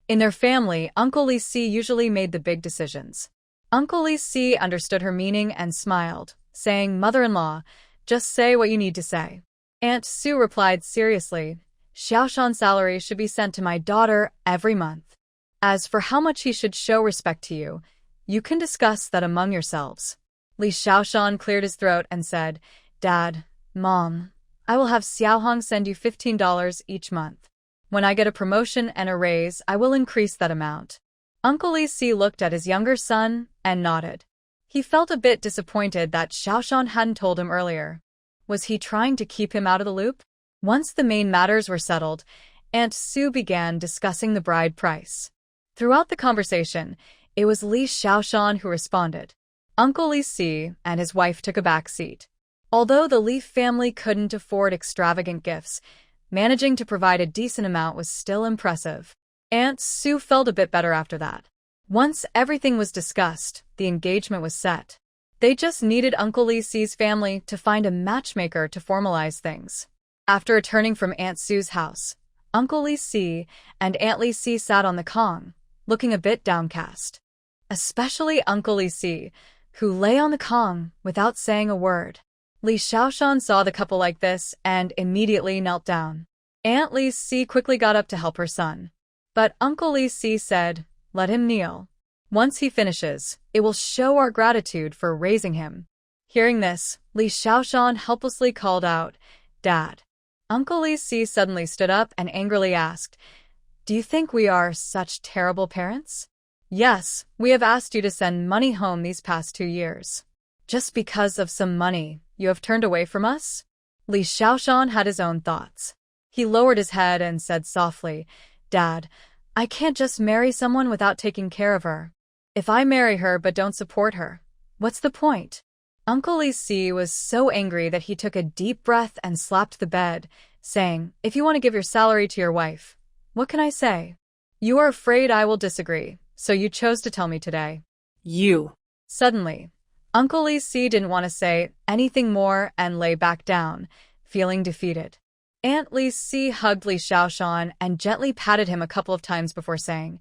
In their family, Uncle Li Si usually made the big decisions. Uncle Li Si understood her meaning and smiled, saying, "Mother-in-law, just say what you need to say." Aunt Su replied seriously, "Xiaoshan's salary should be sent to my daughter every month. As for how much he should show respect to you, you can discuss that among yourselves." Li Xiaoshan cleared his throat and said, "Dad, Mom, I will have Xiaohong send you $15 each month. When I get a promotion and a raise, I will increase that amount." Uncle Li Si looked at his younger son and nodded. He felt a bit disappointed that Xiaoshan hadn't told him earlier. Was he trying to keep him out of the loop? Once the main matters were settled, Aunt Su began discussing the bride price. Throughout the conversation, it was Li Xiaoshan who responded. Uncle Li Si and his wife took a back seat. Although the Li family couldn't afford extravagant gifts, managing to provide a decent amount was still impressive. Aunt Su felt a bit better after that. Once everything was discussed, the engagement was set. They just needed Uncle Li Si's family to find a matchmaker to formalize things. After returning from Aunt Su's house, Uncle Li Si and Aunt Li Si sat on the Kong, looking a bit downcast. Especially Uncle Li Si, who lay on the Kong without saying a word. Li Xiaoshan saw the couple like this and immediately knelt down. Aunt Li Si quickly got up to help her son. But Uncle Li Si said, "Let him kneel. Once he finishes, it will show our gratitude for raising him." Hearing this, Li Xiaoshan helplessly called out, "Dad." Uncle Li Si suddenly stood up and angrily asked, "Do you think we are such terrible parents? Yes, we have asked you to send money home these past 2 years. Just because of some money, you have turned away from us?" Li Xiaoshan had his own thoughts. He lowered his head and said softly, "Dad, I can't just marry someone without taking care of her. If I marry her but don't support her, what's the point?" Uncle Li Si was so angry that he took a deep breath and slapped the bed, saying, "If you want to give your salary to your wife, what can I say? You are afraid I will disagree, so you chose to tell me today." You. Suddenly, Uncle Li Si didn't want to say anything more and lay back down, feeling defeated. Aunt Li Si hugged Li Xiaoshan and gently patted him a couple of times before saying,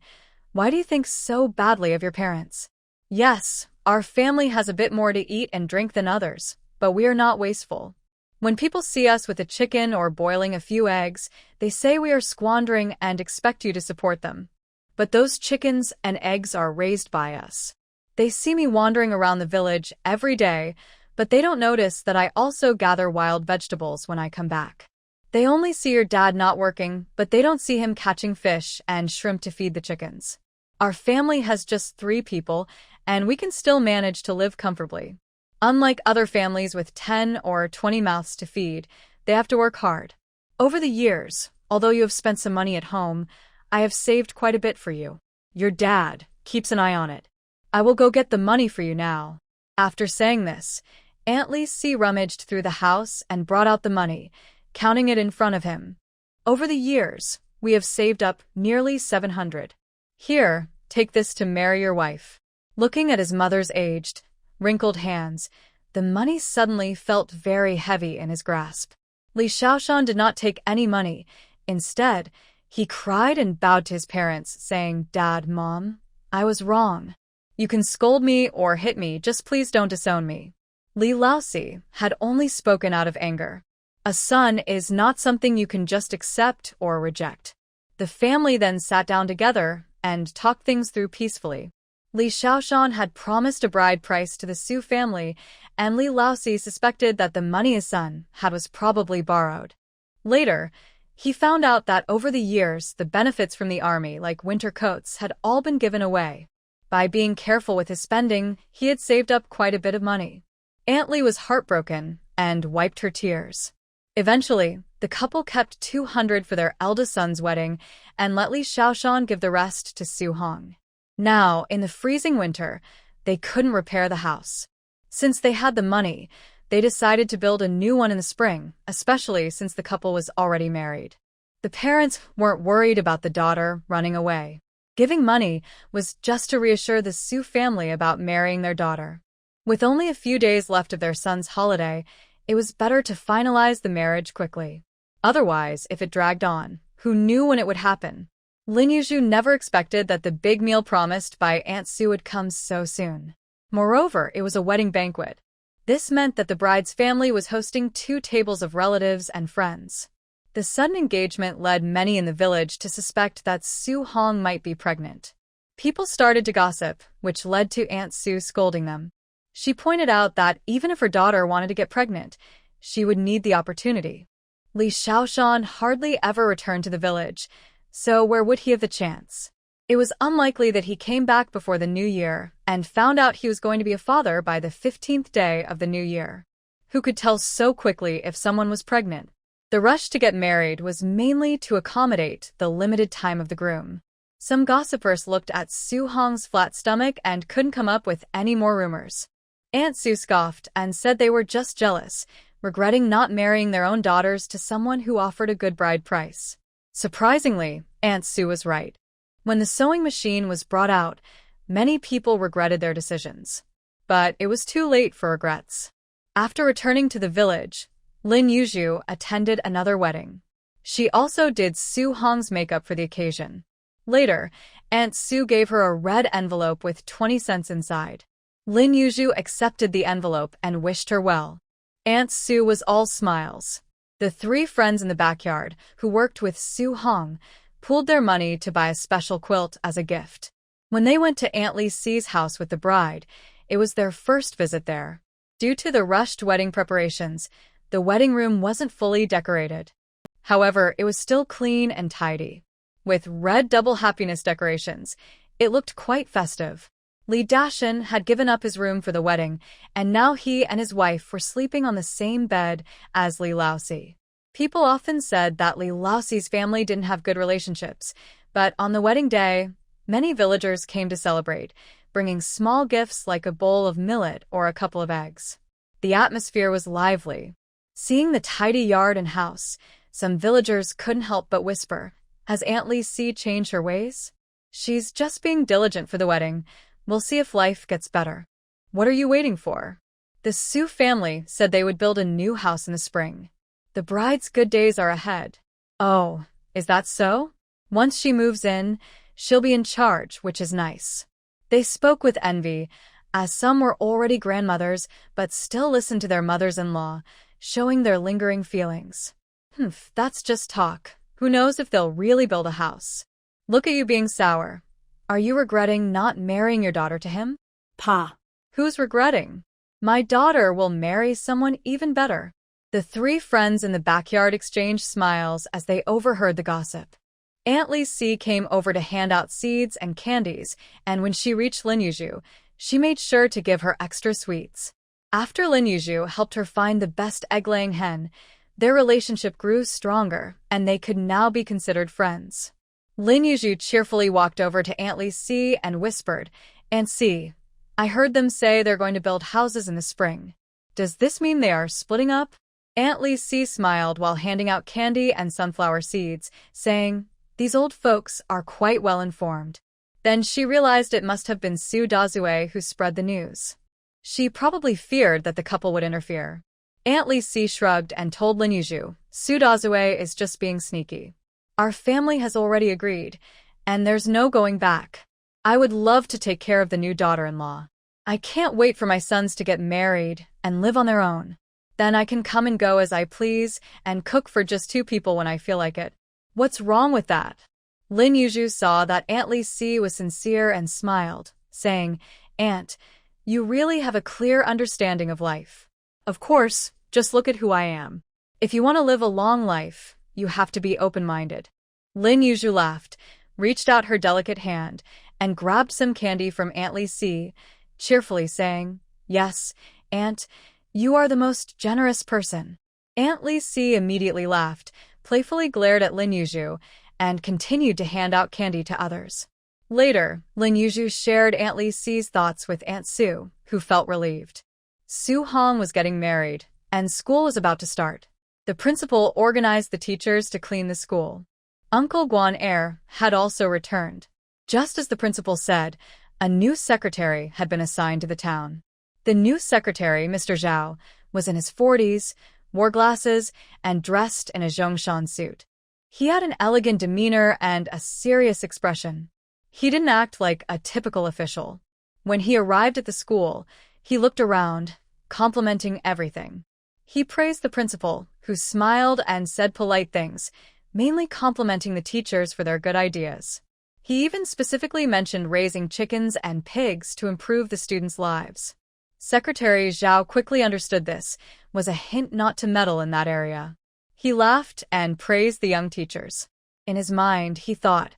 "Why do you think so badly of your parents? Yes, our family has a bit more to eat and drink than others, but we are not wasteful. When people see us with a chicken or boiling a few eggs, they say we are squandering and expect you to support them. But those chickens and eggs are raised by us. They see me wandering around the village every day, but they don't notice that I also gather wild vegetables when I come back. They only see your dad not working, but they don't see him catching fish and shrimp to feed the chickens. Our family has just 3 people, and we can still manage to live comfortably. Unlike other families with 10 or 20 mouths to feed, they have to work hard. Over the years, although you have spent some money at home, I have saved quite a bit for you. Your dad keeps an eye on it. I will go get the money for you now." After saying this, Aunt Li Si rummaged through the house and brought out the money, counting it in front of him. "Over the years, we have saved up nearly 700. Here, take this to marry your wife." Looking at his mother's aged, wrinkled hands, the money suddenly felt very heavy in his grasp. Li Xiaoshan did not take any money. Instead, he cried and bowed to his parents, saying, "Dad, Mom, I was wrong. You can scold me or hit me, just please don't disown me. Li Laosi had only spoken out of anger. A son is not something you can just accept or reject. The family then sat down together and talked things through peacefully. Li Shaoshan had promised a bride price to the Su family, and Li Laosi suspected that the money his son had was probably borrowed. Later, he found out that over the years, the benefits from the army, like winter coats, had all been given away. By being careful with his spending, he had saved up quite a bit of money. Aunt Li was heartbroken and wiped her tears. Eventually, the couple kept 200 for their eldest son's wedding and let Li Shaoshan give the rest to Su Hong. Now, in the freezing winter, they couldn't repair the house. Since they had the money, they decided to build a new one in the spring, especially since the couple was already married. The parents weren't worried about the daughter running away. Giving money was just to reassure the Su family about marrying their daughter. With only a few days left of their son's holiday, it was better to finalize the marriage quickly. Otherwise, if it dragged on, who knew when it would happen? Lin Yu never expected that the big meal promised by Aunt Su would come so soon. Moreover, it was a wedding banquet. This meant that the bride's family was hosting 2 tables of relatives and friends. The sudden engagement led many in the village to suspect that Su Hong might be pregnant. People started to gossip, which led to Aunt Su scolding them. She pointed out that even if her daughter wanted to get pregnant, she would need the opportunity. Li Shaoshan hardly ever returned to the village, so where would he have the chance? It was unlikely that he came back before the new year and found out he was going to be a father by the 15th day of the new year. Who could tell so quickly if someone was pregnant? The rush to get married was mainly to accommodate the limited time of the groom. Some gossipers looked at Su Hong's flat stomach and couldn't come up with any more rumors. Aunt Su scoffed and said they were just jealous, regretting not marrying their own daughters to someone who offered a good bride price. Surprisingly, Aunt Su was right. When the sewing machine was brought out, many people regretted their decisions. But it was too late for regrets. After returning to the village, Lin Yu attended another wedding. She also did Su Hong's makeup for the occasion. Later, Aunt Su gave her a red envelope with 20 cents inside. Lin Yu accepted the envelope and wished her well. Aunt Su was all smiles. The 3 friends in the backyard, who worked with Su Hong, pooled their money to buy a special quilt as a gift. When they went to Aunt Li Si's house with the bride, it was their first visit there. Due to the rushed wedding preparations, the wedding room wasn't fully decorated. However, it was still clean and tidy. With red double happiness decorations, it looked quite festive. Li Dashan had given up his room for the wedding, and now he and his wife were sleeping on the same bed as Li Laosi. People often said that Li Laosi's family didn't have good relationships, but on the wedding day, many villagers came to celebrate, bringing small gifts like a bowl of millet or a couple of eggs. The atmosphere was lively. Seeing the tidy yard and house, some villagers couldn't help but whisper, "Has Aunt Li Si changed her ways? She's just being diligent for the wedding. We'll see if life gets better." What are you waiting for? The Su family said they would build a new house in the spring. The bride's good days are ahead. Oh, is that so? Once she moves in, she'll be in charge, which is nice. They spoke with envy, as some were already grandmothers but still listened to their mothers-in-law, showing their lingering feelings. That's just talk. Who knows if they'll really build a house? Look at you being sour. Are you regretting not marrying your daughter to him? Pa. Who's regretting? My daughter will marry someone even better. The 3 friends in the backyard exchanged smiles as they overheard the gossip. Aunt Li Si came over to hand out seeds and candies, and when she reached Lin Yu, she made sure to give her extra sweets. After Lin Yu helped her find the best egg-laying hen, their relationship grew stronger, and they could now be considered friends. Lin Yu cheerfully walked over to Aunt Li Si and whispered, "Aunt Si, I heard them say they're going to build houses in the spring. Does this mean they are splitting up?" Aunt Li Si smiled while handing out candy and sunflower seeds, saying, "These old folks are quite well informed." Then she realized it must have been Su Dazue who spread the news. She probably feared that the couple would interfere. Aunt Li Si shrugged and told Lin Yu, "Su Dazue is just being sneaky. Our family has already agreed, and there's no going back." I would love to take care of the new daughter-in-law. I can't wait for my sons to get married and live on their own. Then I can come and go as I please and cook for just 2 people when I feel like it. What's wrong with that? Lin Yu saw that Aunt Li Si was sincere and smiled, saying, Aunt, you really have a clear understanding of life. Of course, just look at who I am. If you want to live a long life, you have to be open-minded. Lin Yu laughed, reached out her delicate hand, and grabbed some candy from Aunt Li Si, cheerfully saying, Yes, Aunt, you are the most generous person. Aunt Li Si immediately laughed, playfully glared at Lin Yu, and continued to hand out candy to others. Later, Lin Yu shared Aunt Li Si's thoughts with Aunt Su, who felt relieved. Su Hong was getting married, and school was about to start. The principal organized the teachers to clean the school. Uncle Guan had also returned. Just as the principal said, a new secretary had been assigned to the town. The new secretary, Mr. Zhao, was in his 40s, wore glasses, and dressed in a Zhongshan suit. He had an elegant demeanor and a serious expression. He didn't act like a typical official. When he arrived at the school, he looked around, complimenting everything. He praised the principal, who smiled and said polite things, mainly complimenting the teachers for their good ideas. He even specifically mentioned raising chickens and pigs to improve the students' lives. Secretary Zhao quickly understood this was a hint not to meddle in that area. He laughed and praised the young teachers. In his mind, he thought,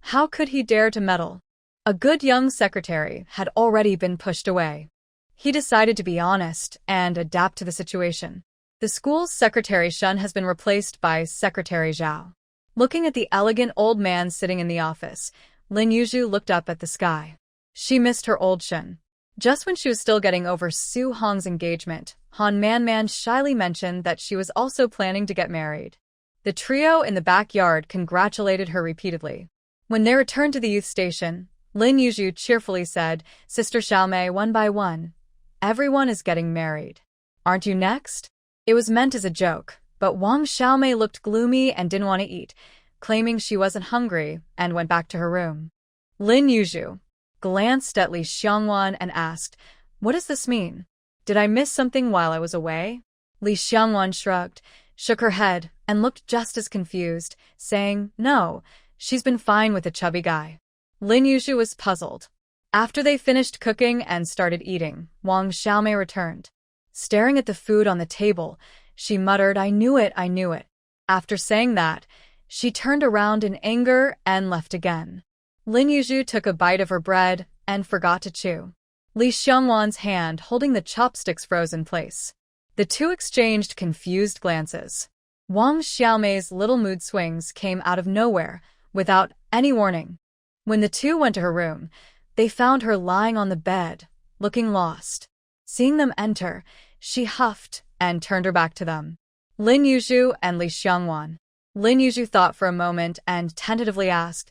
how could he dare to meddle? A good young secretary had already been pushed away. He decided to be honest and adapt to the situation. The school's Secretary Shun has been replaced by Secretary Zhao. Looking at the elegant old man sitting in the office, Lin Yu looked up at the sky. She missed her old Shun. Just when she was still getting over Su Hong's engagement, Han Man shyly mentioned that she was also planning to get married. The trio in the backyard congratulated her repeatedly. When they returned to the youth station, Lin Yu cheerfully said, Sister Xiaomei, one by one, everyone is getting married. Aren't you next? It was meant as a joke, but Wang Xiaomei looked gloomy and didn't want to eat, claiming she wasn't hungry, and went back to her room. Lin Yu glanced at Li Xiangwan and asked, What does this mean? Did I miss something while I was away? Li Xiangwan shrugged, shook her head, and looked just as confused, saying, No, she's been fine with the chubby guy. Lin Yu was puzzled. After they finished cooking and started eating, Wang Xiaomei returned. Staring at the food on the table, she muttered, I knew it, I knew it. After saying that, she turned around in anger and left again. Lin Yu took a bite of her bread and forgot to chew. Li Xiangwan's hand holding the chopsticks froze in place. The two exchanged confused glances. Wang Xiaomei's little mood swings came out of nowhere, without any warning. When the two went to her room, they found her lying on the bed, looking lost. Seeing them enter, she huffed and turned her back to them. Lin Yu and Li Xiangwan. Lin Yu thought for a moment and tentatively asked,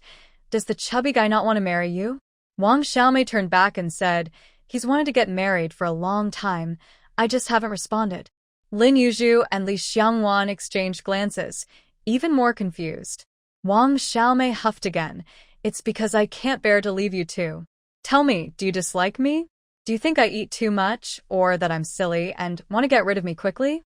Does the chubby guy not want to marry you? Wang Xiaomei turned back and said, He's wanted to get married for a long time. I just haven't responded. Lin Yu and Li Xiangwan exchanged glances, even more confused. Wang Xiaomei huffed again. It's because I can't bear to leave you two. Tell me, do you dislike me? Do you think I eat too much, or that I'm silly and want to get rid of me quickly?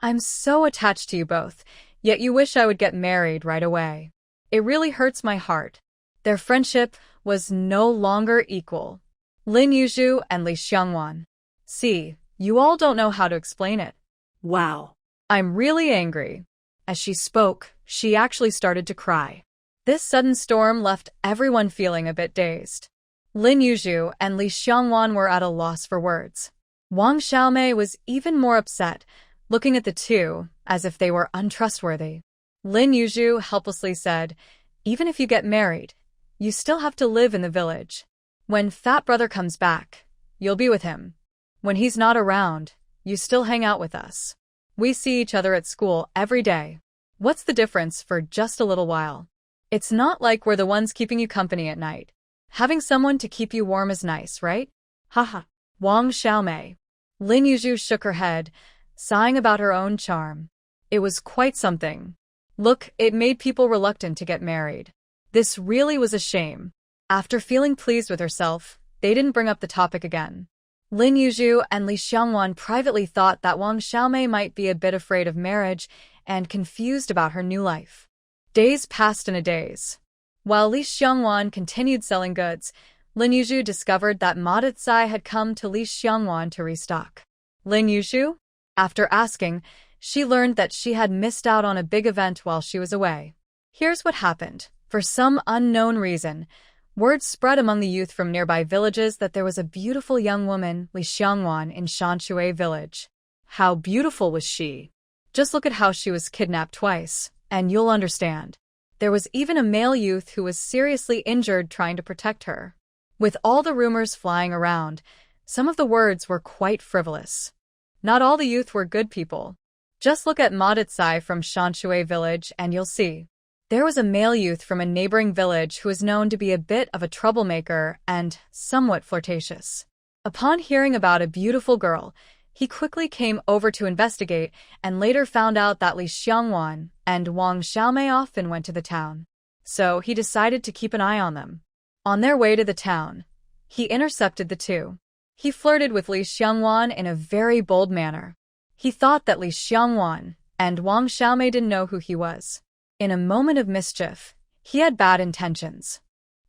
I'm so attached to you both, yet you wish I would get married right away. It really hurts my heart. Their friendship was no longer equal. Lin Yu and Li Xiangwan. See, you all don't know how to explain it. Wow. I'm really angry. As she spoke, she actually started to cry. This sudden storm left everyone feeling a bit dazed. Lin Yu and Li Xiangwan were at a loss for words. Wang Xiaomei was even more upset, looking at the two as if they were untrustworthy. Lin Yu helplessly said, Even if you get married, you still have to live in the village. When Fat Brother comes back, you'll be with him. When he's not around, you still hang out with us. We see each other at school every day. What's the difference for just a little while? It's not like we're the ones keeping you company at night. Having someone to keep you warm is nice, right? Haha. Wang Xiaomei. Lin Yu shook her head, sighing about her own charm. It was quite something. Look, it made people reluctant to get married. This really was a shame. After feeling pleased with herself, they didn't bring up the topic again. Lin Yu and Li Xiangwan privately thought that Wang Xiaomei might be a bit afraid of marriage and confused about her new life. Days passed in a daze. While Li Xiangwan continued selling goods, Lin Yu discovered that Ma Decai had come to Li Xiangwan to restock. Lin Yu? After asking, she learned that she had missed out on a big event while she was away. Here's what happened. For some unknown reason, word spread among the youth from nearby villages that there was a beautiful young woman, Li Xiangwan, in Shanshui village. How beautiful was she? Just look at how she was kidnapped twice, and you'll understand. There was even a male youth who was seriously injured trying to protect her. With all the rumors flying around, some of the words were quite frivolous. Not all the youth were good people. Just look at Ma Decai from Shanshui village and you'll see. There was a male youth from a neighboring village who was known to be a bit of a troublemaker and somewhat flirtatious. Upon hearing about a beautiful girl, he quickly came over to investigate and later found out that Li Xiangwan and Wang Xiaomei often went to the town. So he decided to keep an eye on them. On their way to the town, he intercepted the two. He flirted with Li Xiangwan in a very bold manner. He thought that Li Xiangwan and Wang Xiaomei didn't know who he was. In a moment of mischief, he had bad intentions.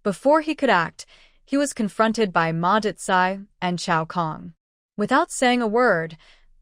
Before he could act, he was confronted by Ma Decai and Chao Kong. Without saying a word,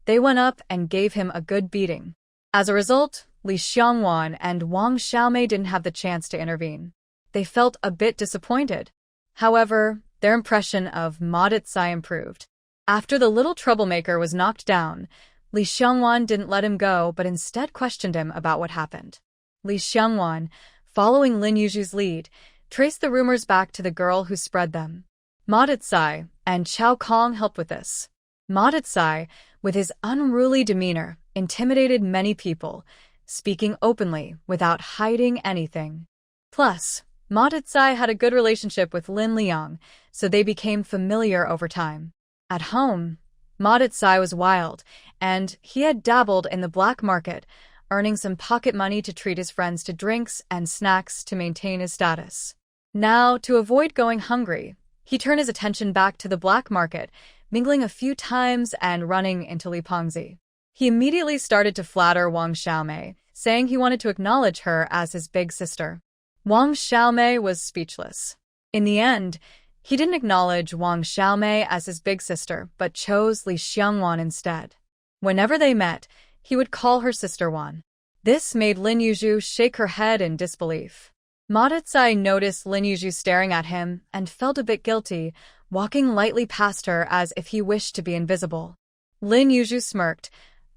they went up and gave him a good beating. As a result, Li Xiangwan and Wang Xiaomei didn't have the chance to intervene. They felt a bit disappointed. However, their impression of Ma Decai improved. After the little troublemaker was knocked down, Li Xiangwan didn't let him go but instead questioned him about what happened. Li Xiangwan, following Lin Yu's lead, traced the rumors back to the girl who spread them. Ma Decai and Chao Kong helped with this. Ma Decai, with his unruly demeanor, intimidated many people, speaking openly without hiding anything. Plus, Ma Decai had a good relationship with Lin Liang, so they became familiar over time. At home, Ma Decai was wild, and he had dabbled in the black market, earning some pocket money to treat his friends to drinks and snacks to maintain his status. Now, to avoid going hungry, he turned his attention back to the black market, mingling a few times and running into Li Pengzi. He immediately started to flatter Wang Xiaomei, saying he wanted to acknowledge her as his big sister. Wang Xiaomei was speechless. In the end, he didn't acknowledge Wang Xiaomei as his big sister, but chose Li Xiangwan instead. Whenever they met, he would call her Sister Wan. This made Lin Yu shake her head in disbelief. Ma Decai noticed Lin Yu staring at him and felt a bit guilty, walking lightly past her as if he wished to be invisible. Lin Yu smirked,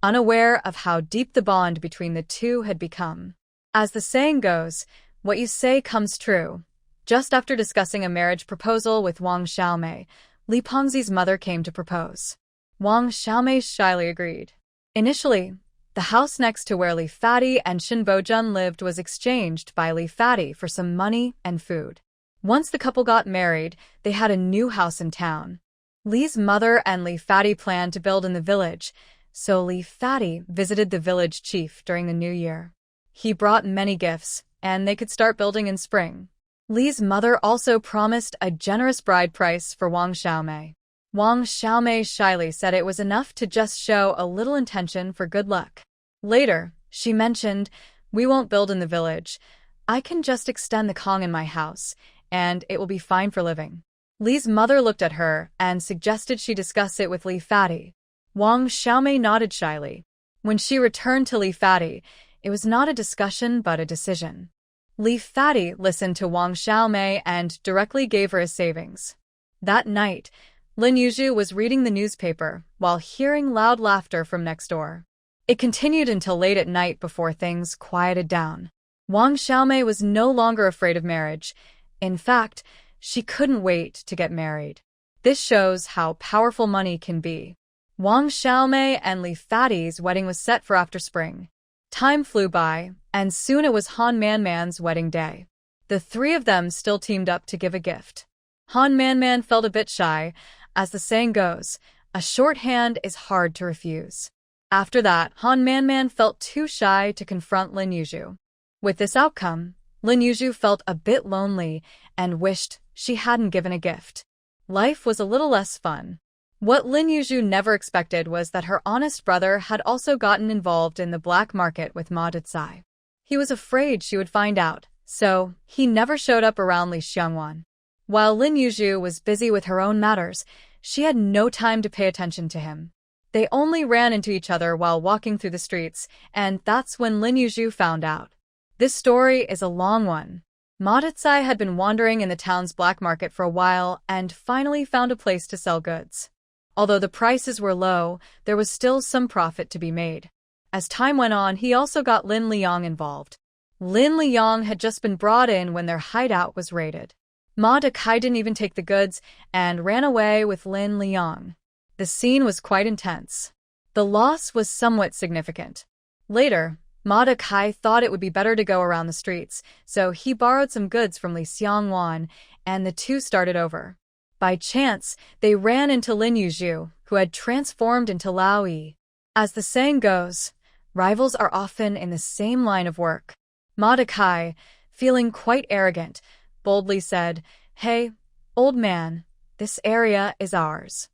unaware of how deep the bond between the two had become. As the saying goes, what you say comes true. Just after discussing a marriage proposal with Wang Xiaomei, Li Pengzi's mother came to propose. Wang Xiaomei shyly agreed. Initially, the house next to where Li Fati and Shin Bojun lived was exchanged by Li Fati for some money and food. Once the couple got married, they had a new house in town. Li's mother and Li Fati planned to build in the village, so Li Fati visited the village chief during the new year. He brought many gifts, and they could start building in spring. Li's mother also promised a generous bride price for Wang Xiaomei. Wang Xiaomei shyly said it was enough to just show a little intention for good luck. Later, she mentioned, "We won't build in the village. I can just extend the Kong in my house, and it will be fine for living." Li's mother looked at her and suggested she discuss it with Li Fati. Wang Xiaomei nodded shyly. When she returned to Li Fati, it was not a discussion but a decision. Li Fati listened to Wang Xiaomei and directly gave her his savings. That night, Lin Yu was reading the newspaper while hearing loud laughter from next door. It continued until late at night before things quieted down. Wang Xiaomei was no longer afraid of marriage. In fact, she couldn't wait to get married. This shows how powerful money can be. Wang Xiaomei and Li Fati's wedding was set for after spring. Time flew by, and soon it was Han Manman's wedding day. The three of them still teamed up to give a gift. Han Manman felt a bit shy. As the saying goes, a short hand is hard to refuse. After that, Han Manman felt too shy to confront Lin Yu. With this outcome, Lin Yu felt a bit lonely and wished she hadn't given a gift. Life was a little less fun. What Lin Yu never expected was that her honest brother had also gotten involved in the black market with Ma Decai. He was afraid she would find out, so he never showed up around Li Xiangwan. While Lin Yu was busy with her own matters, she had no time to pay attention to him. They only ran into each other while walking through the streets, and that's when Lin Yu found out. This story is a long one. Ma Decai had been wandering in the town's black market for a while and finally found a place to sell goods. Although the prices were low, there was still some profit to be made. As time went on, he also got Lin Liang involved. Lin Liang had just been brought in when their hideout was raided. Ma Decai didn't even take the goods and ran away with Lin Liang. The scene was quite intense. The loss was somewhat significant. Later, Ma Decai thought it would be better to go around the streets, so he borrowed some goods from Li Xiangwan, and the two started over. By chance, they ran into Lin Yu, who had transformed into Lao Yi. As the saying goes, rivals are often in the same line of work. Ma Decai, feeling quite arrogant, boldly said, "Hey, old man, this area is ours.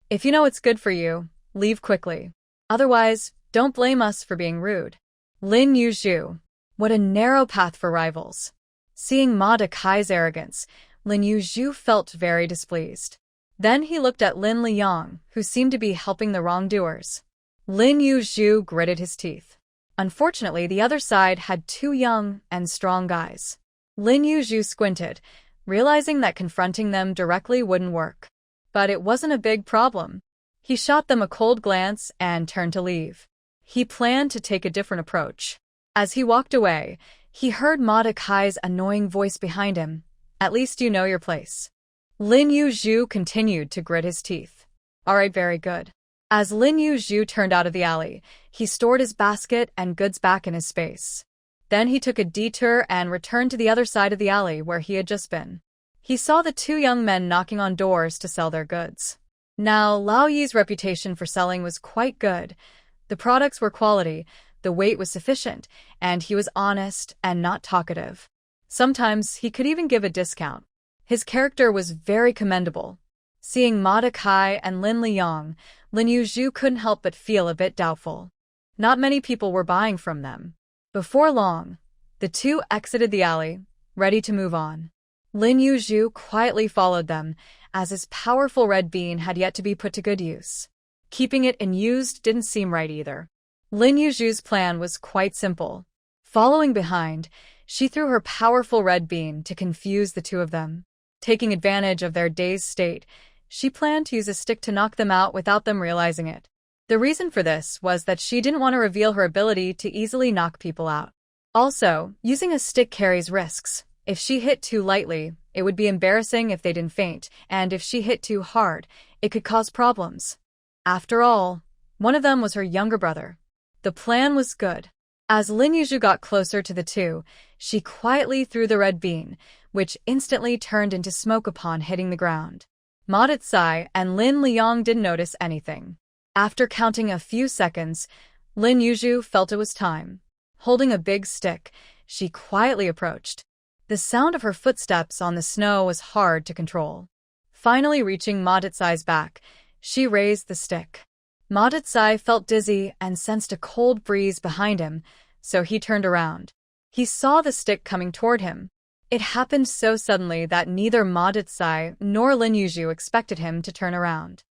If you know it's good for you, leave quickly. Otherwise, don't blame us for being rude." Lin Yu, what a narrow path for rivals. Seeing Ma Decai's arrogance, Lin Yu felt very displeased. Then he looked at Lin Liang, who seemed to be helping the wrongdoers. Lin Yu gritted his teeth. Unfortunately, the other side had two young and strong guys. Lin Yu squinted, realizing that confronting them directly wouldn't work. But it wasn't a big problem. He shot them a cold glance and turned to leave. He planned to take a different approach. As he walked away, he heard Ma Decai's annoying voice behind him. "At least you know your place." Lin Yu continued to grit his teeth. "All right, very good." As Lin Yu turned out of the alley, he stored his basket and goods back in his space. Then he took a detour and returned to the other side of the alley where he had just been. He saw the two young men knocking on doors to sell their goods. Now, Lao Yi's reputation for selling was quite good. The products were quality, the weight was sufficient, and he was honest and not talkative. Sometimes he could even give a discount. His character was very commendable. Seeing Ma Decai and Lin Liang, Lin Yu couldn't help but feel a bit doubtful. Not many people were buying from them. Before long, the two exited the alley, ready to move on. Lin Yu quietly followed them, as his powerful red bean had yet to be put to good use. Keeping it unused didn't seem right either. Lin Yu's plan was quite simple. Following behind, she threw her powerful red bean to confuse the two of them. Taking advantage of their dazed state, she planned to use a stick to knock them out without them realizing it. The reason for this was that she didn't want to reveal her ability to easily knock people out. Also, using a stick carries risks. If she hit too lightly, it would be embarrassing if they didn't faint, and if she hit too hard, it could cause problems. After all, one of them was her younger brother. The plan was good. As Lin Yu got closer to the two, she quietly threw the red bean, which instantly turned into smoke upon hitting the ground. Ma Decai and Lin Liang didn't notice anything. After counting a few seconds, Lin Yu felt it was time. Holding a big stick, she quietly approached. The sound of her footsteps on the snow was hard to control. Finally reaching Ma Decai's back, she raised the stick. Ma Decai felt dizzy and sensed a cold breeze behind him, so he turned around. He saw the stick coming toward him. It happened so suddenly that neither Ma Decai nor Lin Yu expected him to turn around.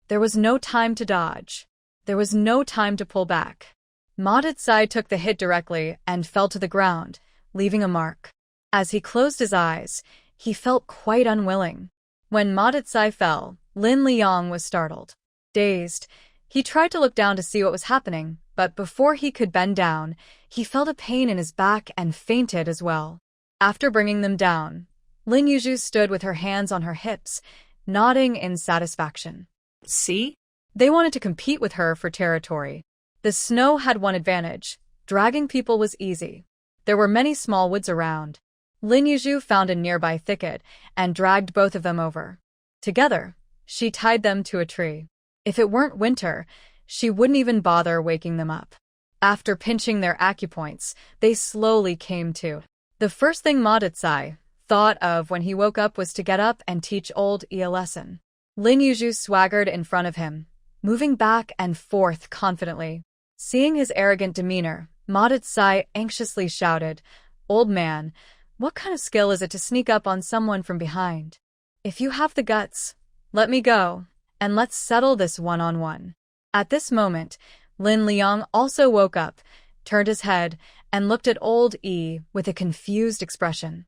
There was no time to dodge. There was no time to pull back. Ma Decai took the hit directly and fell to the ground, leaving a mark. As he closed his eyes, he felt quite unwilling. When Ma Decai fell, Lin Liang was startled. Dazed, he tried to look down to see what was happening, but before he could bend down, he felt a pain in his back and fainted as well. After bringing them down, Lin Yu stood with her hands on her hips, nodding in satisfaction. See? They wanted to compete with her for territory. The snow had one advantage. Dragging people was easy. There were many small woods around. Lin Yu found a nearby thicket and dragged both of them over. Together, she tied them to a tree. If it weren't winter, she wouldn't even bother waking them up. After pinching their acupoints, they slowly came to. The first thing Ma Decai, thought of when he woke up was to get up and teach old E a lesson. Lin Yu swaggered in front of him, moving back and forth confidently. Seeing his arrogant demeanor, Ma Decai anxiously shouted, "Old man, what kind of skill is it to sneak up on someone from behind? If you have the guts, let me go, and let's settle this one-on-one." At this moment, Lin Liang also woke up, turned his head, and looked at old E with a confused expression.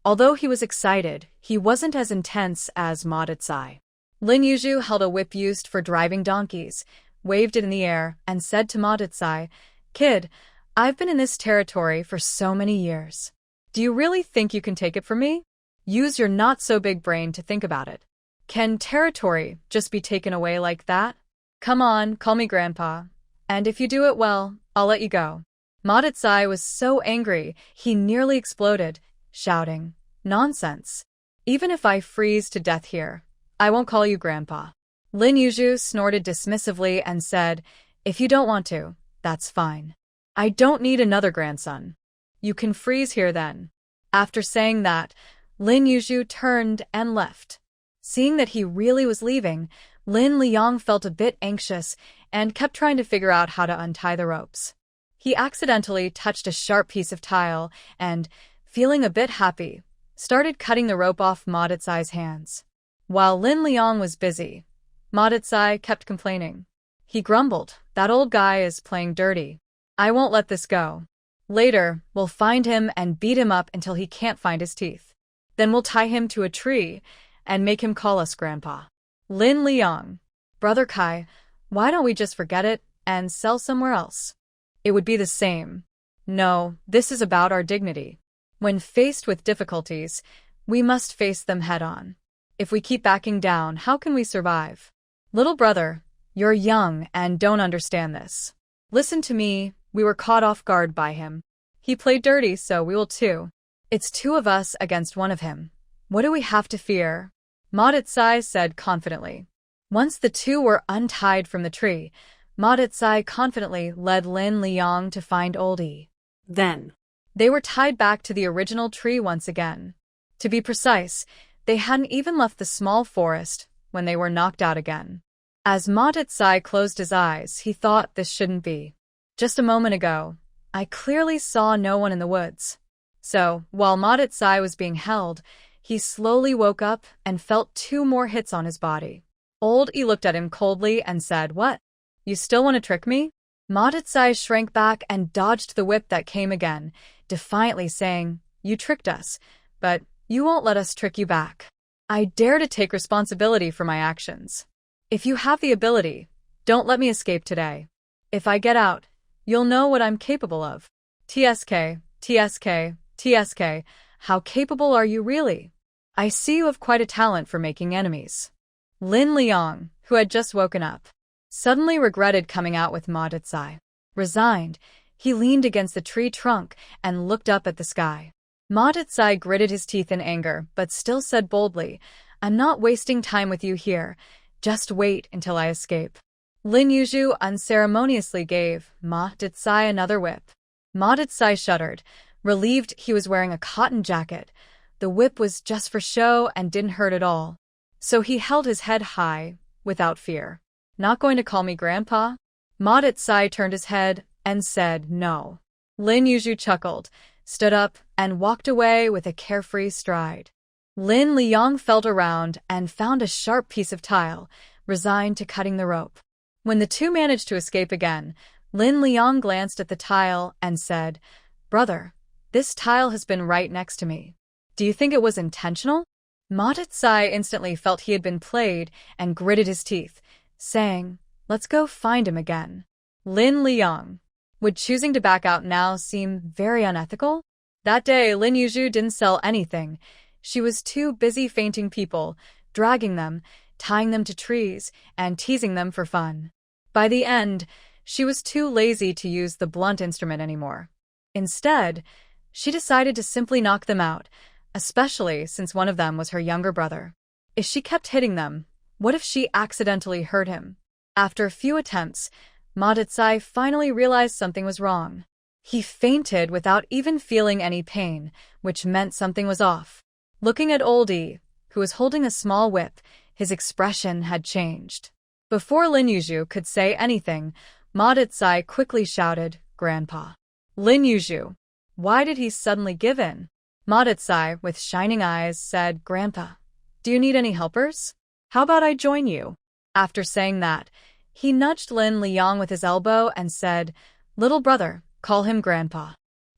Although he was excited, he wasn't as intense as Ma Decai. Lin Yu held a whip used for driving donkeys, waved it in the air, and said to Ma Decai, "Kid, I've been in this territory for so many years. Do you really think you can take it from me? Use your not-so-big brain to think about it. Can territory just be taken away like that? Come on, call me Grandpa. And if you do it well, I'll let you go." Ma Decai was so angry, he nearly exploded, shouting, "Nonsense. Even if I freeze to death here, I won't call you Grandpa." Lin Yu snorted dismissively and said, "If you don't want to, that's fine. I don't need another grandson. You can freeze here then." After saying that, Lin Yu turned and left. Seeing that he really was leaving, Lin Liang felt a bit anxious and kept trying to figure out how to untie the ropes. He accidentally touched a sharp piece of tile and, feeling a bit happy, started cutting the rope off Ma Decai's hands. While Lin Liang was busy, Ma Decai kept complaining. He grumbled, "That old guy is playing dirty. I won't let this go. Later, we'll find him and beat him up until he can't find his teeth. Then we'll tie him to a tree and make him call us Grandpa." Lin Liang, "Brother Kai, why don't we just forget it and sell somewhere else? It would be the same. No, this is about our dignity. When faced with difficulties, we must face them head-on. If we keep backing down, how can we survive? Little brother, you're young and don't understand this. Listen to me, we were caught off guard by him. He played dirty, so we will too. It's two of us against one of him. What do we have to fear?" Ma Decai said confidently. Once the two were untied from the tree, Ma Decai confidently led Lin Liang to find Oldie. Then, they were tied back to the original tree once again. To be precise, they hadn't even left the small forest when they were knocked out again. As Ma Decai closed his eyes, he thought this shouldn't be. Just a moment ago, I clearly saw no one in the woods. So, while Ma Decai was being held, he slowly woke up and felt 2 more hits on his body. Old E looked at him coldly and said, "What? You still want to trick me?" Ma Decai shrank back and dodged the whip that came again, defiantly saying, "You tricked us, but you won't let us trick you back. I dare to take responsibility for my actions. If you have the ability, don't let me escape today. If I get out, you'll know what I'm capable of." TSK, TSK, TSK, how capable are you really? I see you have quite a talent for making enemies. Lin Liang, who had just woken up, suddenly regretted coming out with Ma Decai. Resigned, he leaned against the tree trunk and looked up at the sky. Ma Decai gritted his teeth in anger, but still said boldly, "I'm not wasting time with you here. Just wait until I escape." Lin Yu unceremoniously gave Ma Decai another whip. Ma Decai shuddered, relieved he was wearing a cotton jacket. The whip was just for show and didn't hurt at all. So he held his head high, without fear. "Not going to call me Grandpa?" Ma Decai turned his head and said no. Lin Yu chuckled, stood up, and walked away with a carefree stride. Lin Liang felt around and found a sharp piece of tile, resigned to cutting the rope. When the two managed to escape again, Lin Liang glanced at the tile and said, "Brother, this tile has been right next to me. Do you think it was intentional?" Ma Decai instantly felt he had been played and gritted his teeth, saying, "Let's go find him again." Lin Liang. Would choosing to back out now seem very unethical? That day, Lin Yu didn't sell anything. She was too busy fainting people, dragging them, tying them to trees, and teasing them for fun. By the end, she was too lazy to use the blunt instrument anymore. Instead, she decided to simply knock them out, especially since one of them was her younger brother. If she kept hitting them, what if she accidentally hurt him? After a few attempts, Ma Decai finally realized something was wrong. He fainted without even feeling any pain, which meant something was off. Looking at old E, who was holding a small whip, his expression had changed. Before Lin Yu could say anything, Ma Decai quickly shouted, "Grandpa." Lin Yu. Why did he suddenly give in? Ma Decai, with shining eyes, said, "Grandpa, do you need any helpers? How about I join you?" After saying that, he nudged Lin Liang with his elbow and said, "Little brother, call him Grandpa."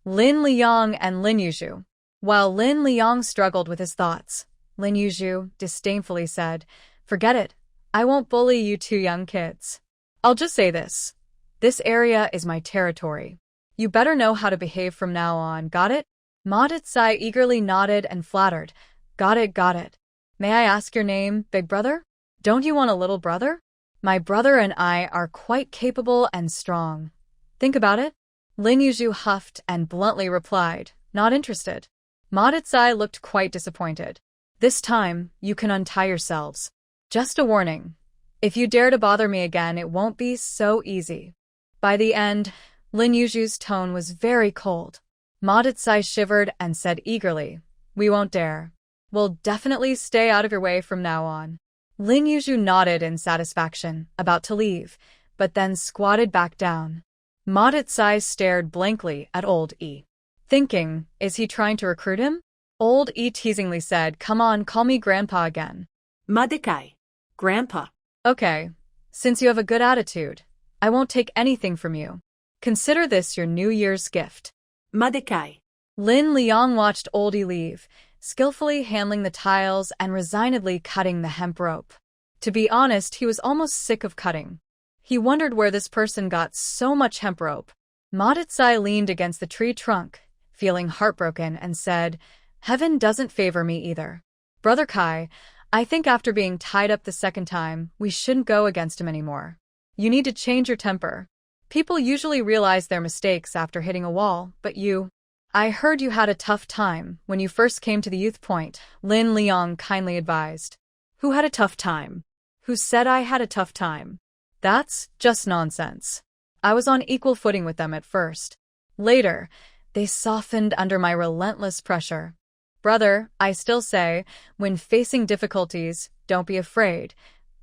Lin Liang and Lin Yu. While Lin Liang struggled with his thoughts, Lin Yu disdainfully said, "Forget it. I won't bully you two young kids. I'll just say this. This area is my territory. You better know how to behave from now on, got it?" Ma Decai eagerly nodded and flattered, "Got it, got it. May I ask your name, big brother? Don't you want a little brother? My brother and I are quite capable and strong. Think about it." Lin Yu huffed and bluntly replied, "Not interested." Ma Decai looked quite disappointed. "This time, you can untie yourselves. Just a warning. If you dare to bother me again, it won't be so easy." By the end, Lin Yu's tone was very cold. Ma Decai shivered and said eagerly, "We won't dare. We'll definitely stay out of your way from now on." Lin Yu nodded in satisfaction, about to leave, but then squatted back down. Ma Decai stared blankly at old E, thinking, is he trying to recruit him? Old E teasingly said, "Come on, call me Grandpa again." Ma Decai. Grandpa. Okay, since you have a good attitude, I won't take anything from you. Consider this your New Year's gift. Ma Decai. Lin Liang watched old E leave, skillfully handling the tiles and resignedly cutting the hemp rope. To be honest, he was almost sick of cutting. He wondered where this person got so much hemp rope. Ma Decai leaned against the tree trunk, feeling heartbroken, and said, "Heaven doesn't favor me either. Brother Kai, I think after being tied up the second time, we shouldn't go against him anymore. You need to change your temper. People usually realize their mistakes after hitting a wall, but you... I heard you had a tough time when you first came to the youth point," Lin Liang kindly advised. "Who had a tough time? Who said I had a tough time? That's just nonsense. I was on equal footing with them at first. Later, they softened under my relentless pressure. Brother, I still say, when facing difficulties, don't be afraid.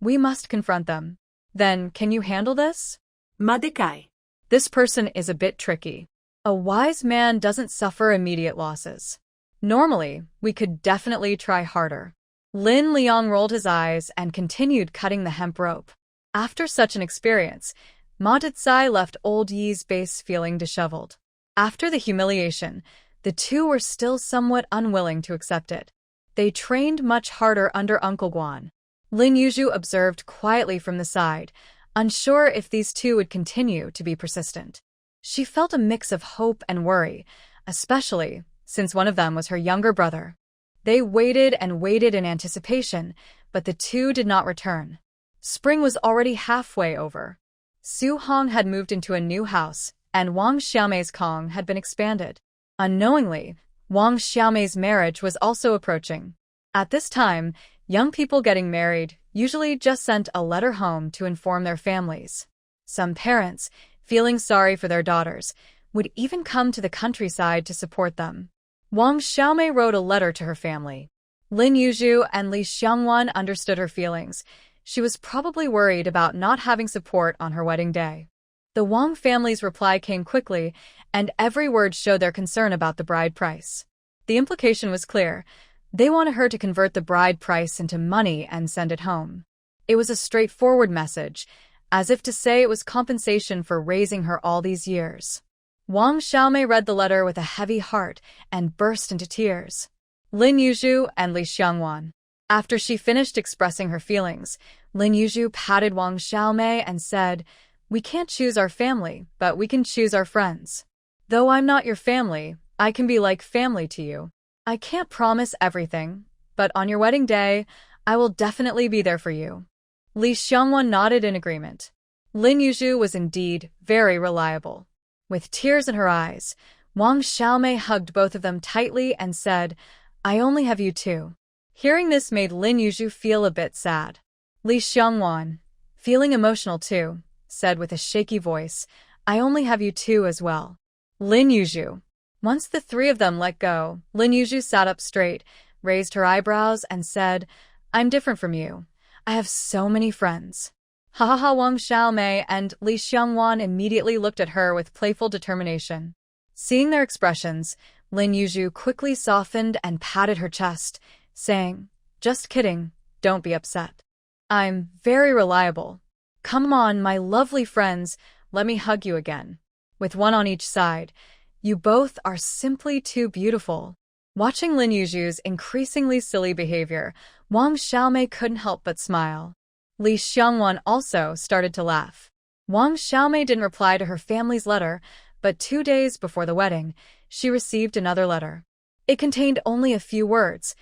We must confront them. Then, can you handle this?" Ma Decai. This person is a bit tricky. A wise man doesn't suffer immediate losses. Normally, we could definitely try harder. Lin Liang rolled his eyes and continued cutting the hemp rope. After such an experience, Ma Decai left old Yi's base feeling disheveled. After the humiliation, the two were still somewhat unwilling to accept it. They trained much harder under Uncle Guan. Lin Yu observed quietly from the side, unsure if these two would continue to be persistent. She felt a mix of hope and worry, especially since one of them was her younger brother. They waited and waited in anticipation, but the two did not return. Spring was already halfway over. Su Hong had moved into a new house, and Wang Xiaomei's Kong had been expanded. Unknowingly, Wang Xiaomei's marriage was also approaching. At this time, young people getting married usually just sent a letter home to inform their families. Some parents, feeling sorry for their daughters, would even come to the countryside to support them. Wang Xiaomei wrote a letter to her family. Lin Yu and Li Xiangwan understood her feelings. She was probably worried about not having support on her wedding day. The Wang family's reply came quickly, and every word showed their concern about the bride price. The implication was clear. They wanted her to convert the bride price into money and send it home. It was a straightforward message, as if to say it was compensation for raising her all these years. Wang Xiaomei read the letter with a heavy heart and burst into tears. Lin Yu and Li Xiangwan. After she finished expressing her feelings, Lin Yu patted Wang Xiaomei and said, "We can't choose our family, but we can choose our friends. Though I'm not your family, I can be like family to you. I can't promise everything, but on your wedding day, I will definitely be there for you." Li Xiangwan nodded in agreement. Lin Yu was indeed very reliable. With tears in her eyes, Wang Xiaomei hugged both of them tightly and said, "I only have you two." Hearing this made Lin Yu feel a bit sad. Li Xiangwan, feeling emotional too, said with a shaky voice, "I only have you two as well." Lin Yu. Once the three of them let go, Lin Yu sat up straight, raised her eyebrows, and said, "I'm different from you. I have so many friends." Ha ha ha! Wang Xiaomei and Li Xiangwan immediately looked at her with playful determination. Seeing their expressions, Lin Yu quickly softened and patted her chest, saying, "Just kidding, don't be upset. I'm very reliable. Come on, my lovely friends, let me hug you again. With one on each side. You both are simply too beautiful." Watching Lin Yu's increasingly silly behavior, Wang Xiaomei couldn't help but smile. Li Xiangwan also started to laugh. Wang Xiaomei didn't reply to her family's letter, but 2 days before the wedding, she received another letter. It contained only a few words.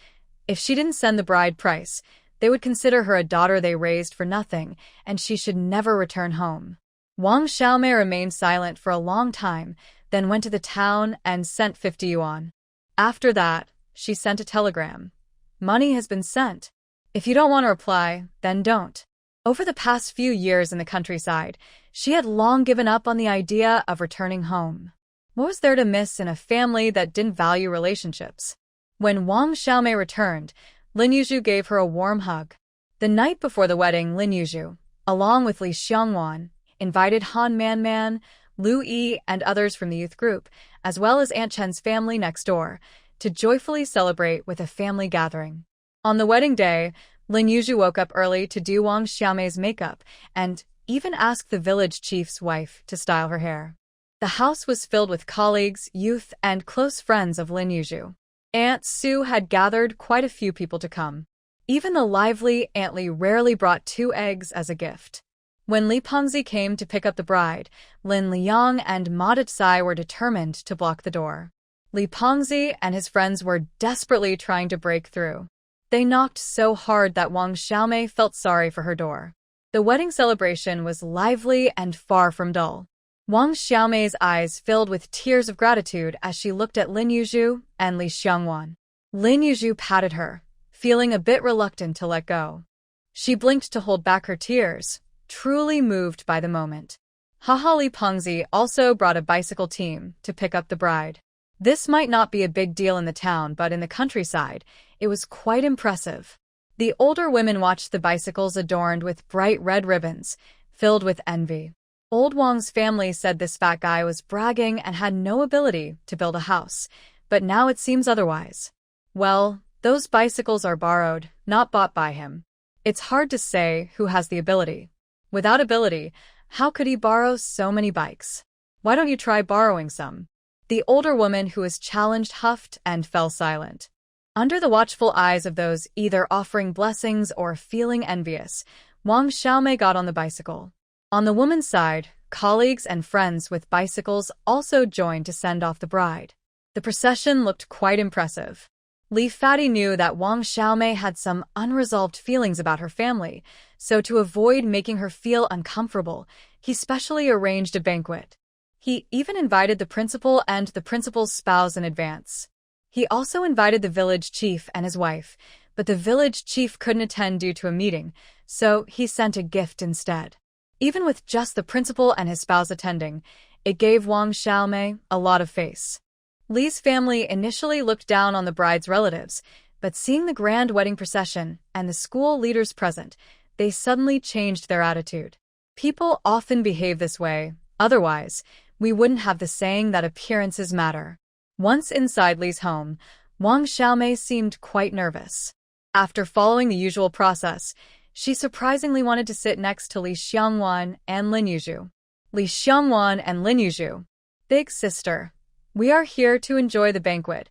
If she didn't send the bride price, they would consider her a daughter they raised for nothing, and she should never return home. Wang Xiaomei remained silent for a long time, then went to the town and sent 50 yuan. After that, she sent a telegram. "Money has been sent. If you don't want to reply, then don't." Over the past few years in the countryside, she had long given up on the idea of returning home. What was there to miss in a family that didn't value relationships? When Wang Xiaomei returned, Lin Yu gave her a warm hug. The night before the wedding, Lin Yu, along with Li Xiangwan, invited Han Man, Lu Yi, and others from the youth group, as well as Aunt Chen's family next door, to joyfully celebrate with a family gathering. On the wedding day, Lin Yu woke up early to do Wang Xiaomei's makeup and even asked the village chief's wife to style her hair. The house was filled with colleagues, youth, and close friends of Lin Yu. Aunt Sue had gathered quite a few people to come. Even the lively Aunt Li rarely brought 2 eggs as a gift. When Li Pengzi came to pick up the bride, Lin Liang and Ma Decai were determined to block the door. Li Pengzi and his friends were desperately trying to break through. They knocked so hard that Wang Xiaomei felt sorry for her door. The wedding celebration was lively and far from dull. Wang Xiaomei's eyes filled with tears of gratitude as she looked at Lin Yu and Li Xiangwan. Lin Yu patted her, feeling a bit reluctant to let go. She blinked to hold back her tears, truly moved by the moment. Haha! Li Pengzi also brought a bicycle team to pick up the bride. This might not be a big deal in the town, but in the countryside, it was quite impressive. The older women watched the bicycles adorned with bright red ribbons, filled with envy. Old Wang's family said this fat guy was bragging and had no ability to build a house, but now it seems otherwise. Well, those bicycles are borrowed, not bought by him. It's hard to say who has the ability. Without ability, how could he borrow so many bikes? Why don't you try borrowing some? The older woman who was challenged huffed and fell silent. Under the watchful eyes of those either offering blessings or feeling envious, Wang Xiaomei got on the bicycle. On the woman's side, colleagues and friends with bicycles also joined to send off the bride. The procession looked quite impressive. Li Fati knew that Wang Xiaomei had some unresolved feelings about her family, so to avoid making her feel uncomfortable, he specially arranged a banquet. He even invited the principal and the principal's spouse in advance. He also invited the village chief and his wife, but the village chief couldn't attend due to a meeting, so he sent a gift instead. Even with just the principal and his spouse attending, it gave Wang Xiaomei a lot of face. Li's family initially looked down on the bride's relatives, but seeing the grand wedding procession and the school leaders present, they suddenly changed their attitude. People often behave this way, otherwise, we wouldn't have the saying that appearances matter. Once inside Li's home, Wang Xiaomei seemed quite nervous. After following the usual process, she surprisingly wanted to sit next to Li Xiangwan and Lin Yu. Li Xiangwan and Lin Yu. "Big sister, we are here to enjoy the banquet,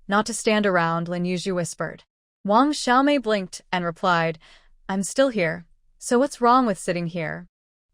not to stand around," Lin Yu whispered. Wang Xiaomei blinked and replied, "I'm still here, so what's wrong with sitting here?"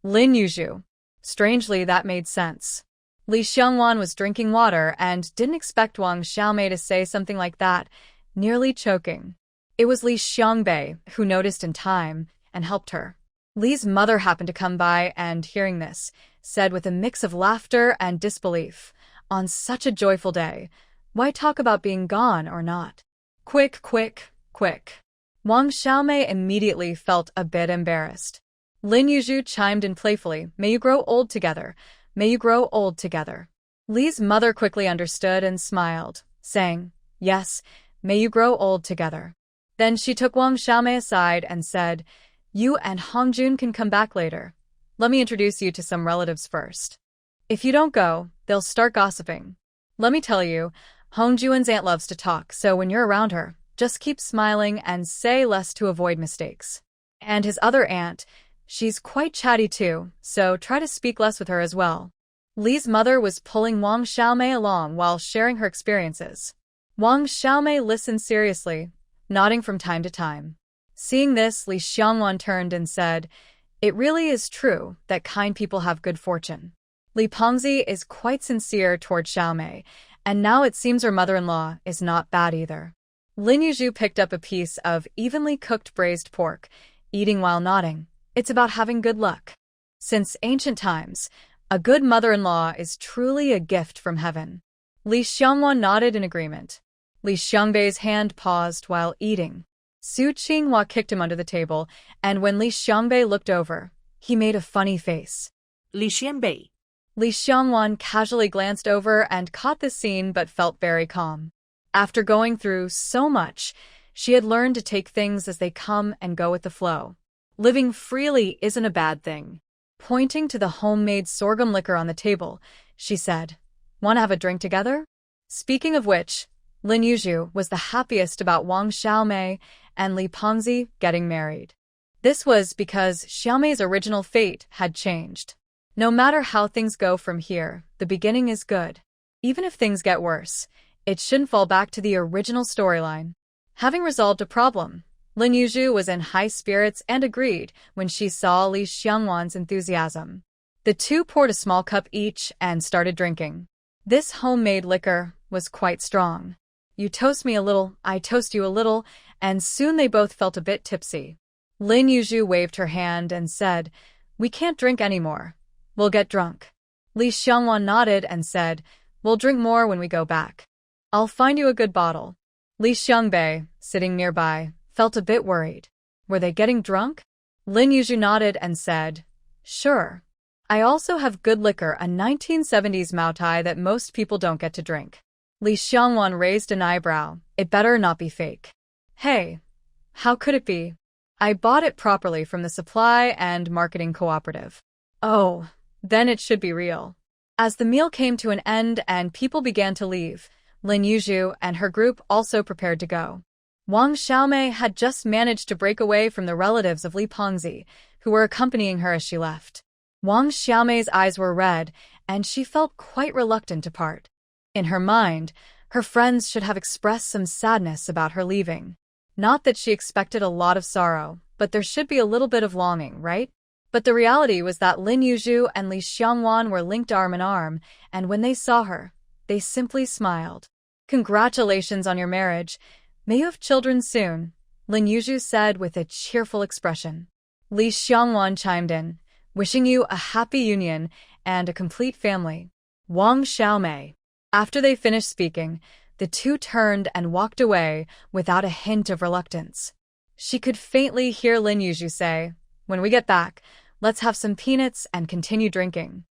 Lin Yu. Strangely, that made sense. Li Xiangwan was drinking water and didn't expect Wang Xiaomei to say something like that, nearly choking. It was Li Xiangbei who noticed in time and helped her. Li's mother happened to come by and, hearing this, said with a mix of laughter and disbelief, "On such a joyful day, why talk about being gone or not? Quick, quick, quick." Wang Xiaomei immediately felt a bit embarrassed. Lin Yu chimed in playfully, "May you grow old together. May you grow old together." Li's mother quickly understood and smiled, saying, "Yes, May you grow old together. Then she took Wang Xiaomei aside and said, You and Hongjun can come back later. Let me introduce you to some relatives first. If you don't go, they'll start gossiping. Let me tell you, Hongjuan's aunt loves to talk, so when you're around her, just keep smiling and say less to avoid mistakes. And his other aunt, she's quite chatty too, so try to speak less with her as well. Li's mother was pulling Wang Xiaomei along while sharing her experiences. Wang Xiaomei listened seriously, nodding from time to time. Seeing this, Li Xiangwan turned and said, It really is true that kind people have good fortune. Li Pengzi is quite sincere toward Xiaomei, and now it seems her mother-in-law is not bad either. Lin Yu picked up a piece of evenly cooked braised pork, eating while nodding. It's about having good luck. Since ancient times, a good mother-in-law is truly a gift from heaven. Li Xiangwan nodded in agreement. Li Xiangbei's hand paused while eating. Su Qinghua kicked him under the table, and when Li Xiangbei looked over, he made a funny face. Li Xiangbei. Li Xiangwan casually glanced over and caught the scene but felt very calm. After going through so much, she had learned to take things as they come and go with the flow. Living freely isn't a bad thing. Pointing to the homemade sorghum liquor on the table, she said, Want to have a drink together? Speaking of which, Lin Yu was the happiest about Wang Xiaomei and Li Pengzi getting married. This was because Xiaomei's original fate had changed. No matter how things go from here, the beginning is good. Even if things get worse, it shouldn't fall back to the original storyline. Having resolved a problem, Lin Yu was in high spirits and agreed when she saw Li Xiangwan's enthusiasm. The two poured a small cup each and started drinking. This homemade liquor was quite strong. You toast me a little, I toast you a little, and soon they both felt a bit tipsy. Lin Yu waved her hand and said, We can't drink anymore. We'll get drunk. Li Xiangwan nodded and said, We'll drink more when we go back. I'll find you a good bottle. Li Xiangbei, sitting nearby, felt a bit worried. Were they getting drunk? Lin Yu nodded and said, Sure. I also have good liquor, a 1970s Mao Tai that most people don't get to drink. Li Xiangwan raised an eyebrow. It better not be fake. Hey, how could it be? I bought it properly from the supply and marketing cooperative. Oh, then it should be real. As the meal came to an end and people began to leave, Lin Yu and her group also prepared to go. Wang Xiaomei had just managed to break away from the relatives of Li Pengzi, who were accompanying her as she left. Wang Xiaomei's eyes were red, and she felt quite reluctant to part. In her mind, her friends should have expressed some sadness about her leaving. Not that she expected a lot of sorrow, but there should be a little bit of longing, right? But the reality was that Lin Yu and Li Xiangwan were linked arm in arm, and when they saw her, they simply smiled. Congratulations on your marriage. May you have children soon, Lin Yu said with a cheerful expression. Li Xiangwan chimed in, wishing you a happy union and a complete family. Wang Xiaomei. After they finished speaking, the two turned and walked away without a hint of reluctance. She could faintly hear Lin Yu say, When we get back, let's have some peanuts and continue drinking.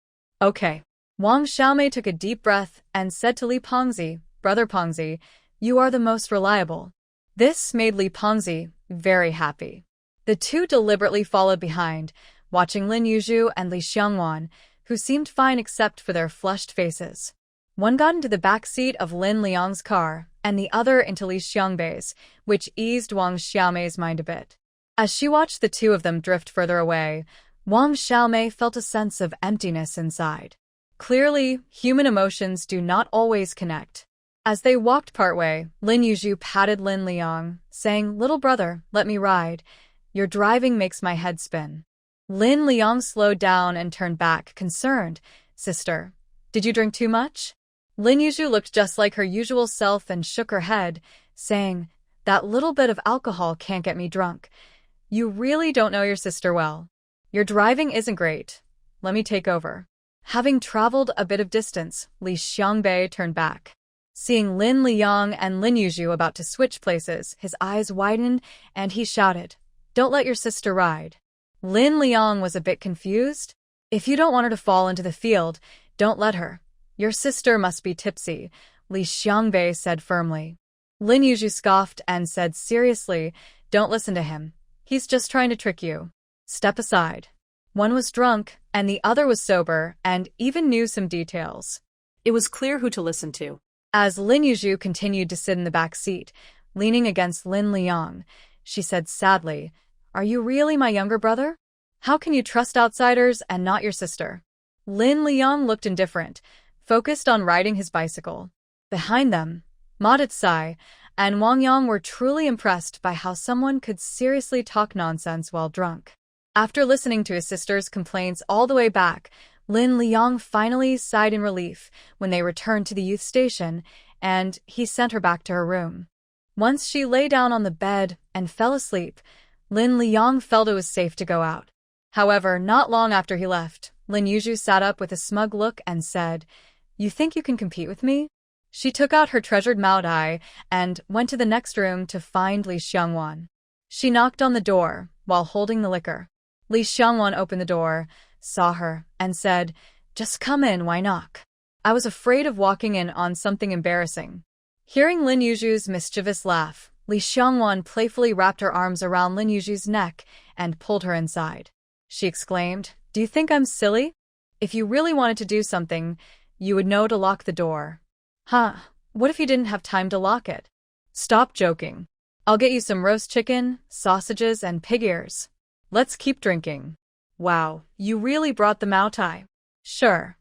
Okay. Wang Xiaomei took a deep breath and said to Li Pengzi, Brother Pengzi, you are the most reliable. This made Li Pengzi very happy. The two deliberately followed behind, watching Lin Yu and Li Xiangwan, who seemed fine except for their flushed faces. One got into the back seat of Lin Liang's car, and the other into Li Xiangbei's, which eased Wang Xiaomei's mind a bit. As she watched the two of them drift further away, Wang Xiaomei felt a sense of emptiness inside. Clearly, human emotions do not always connect. As they walked partway, Lin Yu patted Lin Liang, saying, Little brother, let me ride. Your driving makes my head spin. Lin Liang slowed down and turned back, concerned. Sister, did you drink too much? Lin Yu looked just like her usual self and shook her head, saying, That little bit of alcohol can't get me drunk. You really don't know your sister well. Your driving isn't great. Let me take over. Having traveled a bit of distance, Li Xiangbei turned back. Seeing Lin Liang and Lin Yu about to switch places, his eyes widened and he shouted, Don't let your sister ride. Lin Liang was a bit confused. If you don't want her to fall into the field, don't let her. Your sister must be tipsy, Li Xiangbei said firmly. Lin Yu scoffed and said seriously, "Don't listen to him. He's just trying to trick you. Step aside." One was drunk, and the other was sober, and even knew some details. It was clear who to listen to. As Lin Yu continued to sit in the back seat, leaning against Lin Liang, she said sadly, "Are you really my younger brother? How can you trust outsiders and not your sister?" Lin Liang looked indifferent, focused on riding his bicycle. Behind them, Ma Decai and Wang Yang were truly impressed by how someone could seriously talk nonsense while drunk. After listening to his sister's complaints all the way back, Lin Liang finally sighed in relief when they returned to the youth station, and he sent her back to her room. Once she lay down on the bed and fell asleep, Lin Liang felt it was safe to go out. However, not long after he left, Lin Yu sat up with a smug look and said, "You think you can compete with me?" She took out her treasured Ma Decai and went to the next room to find Li Xiangwan. She knocked on the door while holding the liquor. Li Xiangwan opened the door, saw her, and said, "Just come in, why knock? I was afraid of walking in on something embarrassing." Hearing Lin Yu's mischievous laugh, Li Xiangwan playfully wrapped her arms around Lin Yu's neck and pulled her inside. She exclaimed, "Do you think I'm silly? If you really wanted to do something, you would know to lock the door." "Huh, what if you didn't have time to lock it?" "Stop joking. I'll get you some roast chicken, sausages, and pig ears. Let's keep drinking." "Wow, you really brought the Ma Decai." "Sure."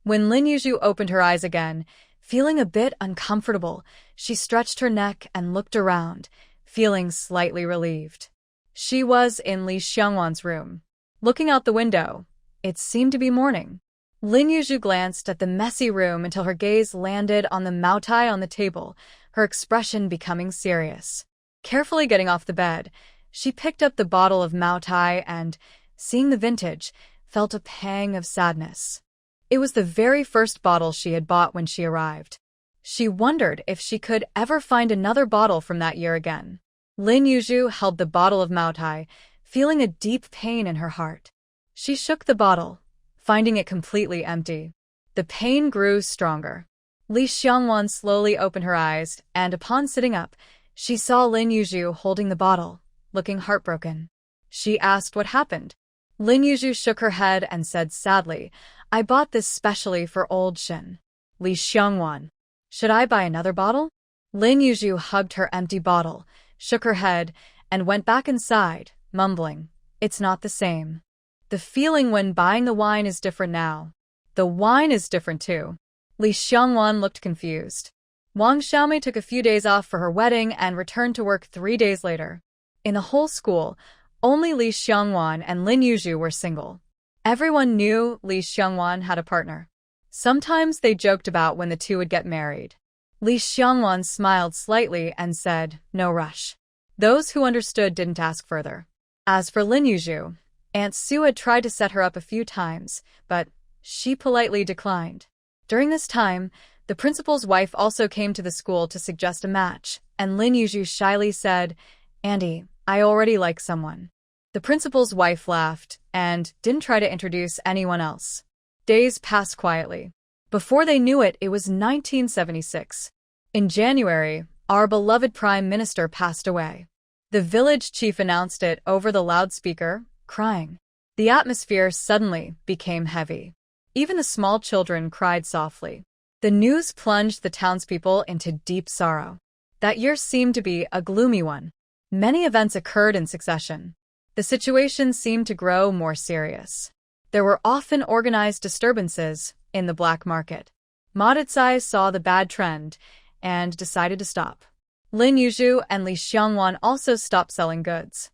When Lin Yu opened her eyes again, feeling a bit uncomfortable, she stretched her neck and looked around, feeling slightly relieved. She was in Li Xiangwan's room. Looking out the window, it seemed to be morning. Lin Yu glanced at the messy room until her gaze landed on the Ma Decai on the table, her expression becoming serious. Carefully getting off the bed, she picked up the bottle of Ma Decai and, seeing the vintage, felt a pang of sadness. It was the very first bottle she had bought when she arrived. She wondered if she could ever find another bottle from that year again. Lin Yu held the bottle of Ma Decai, feeling a deep pain in her heart. She shook the bottle, finding it completely empty. The pain grew stronger. Li Xiangwan slowly opened her eyes, and upon sitting up, she saw Lin Yu holding the bottle, looking heartbroken. She asked what happened. Lin Yu shook her head and said sadly, "I bought this specially for old Shin." Li Xiangwan, "Should I buy another bottle?" Lin Yu hugged her empty bottle, shook her head, and went back inside, mumbling, "It's not the same. The feeling when buying the wine is different now. The wine is different too." Li Xiangwan looked confused. Wang Xiaomei took a few days off for her wedding and returned to work 3 days later. In the whole school, only Li Xiangwan and Lin Yu were single. Everyone knew Li Xiangwan had a partner. Sometimes they joked about when the two would get married. Li Xiangwan smiled slightly and said, "No rush." Those who understood didn't ask further. As for Lin Yu, Aunt Sue had tried to set her up a few times, but she politely declined. During this time, the principal's wife also came to the school to suggest a match, and Lin Yu shyly said, "Andy, I already like someone." The principal's wife laughed and didn't try to introduce anyone else. Days passed quietly. Before they knew it, it was 1976. In January, our beloved Prime Minister passed away. The village chief announced it over the loudspeaker, crying. The atmosphere suddenly became heavy. Even the small children cried softly. The news plunged the townspeople into deep sorrow. That year seemed to be a gloomy one. Many events occurred in succession. The situation seemed to grow more serious. There were often organized disturbances in the black market. Ma Decai saw the bad trend and decided to stop. Lin Yu and Li Xiangwan also stopped selling goods.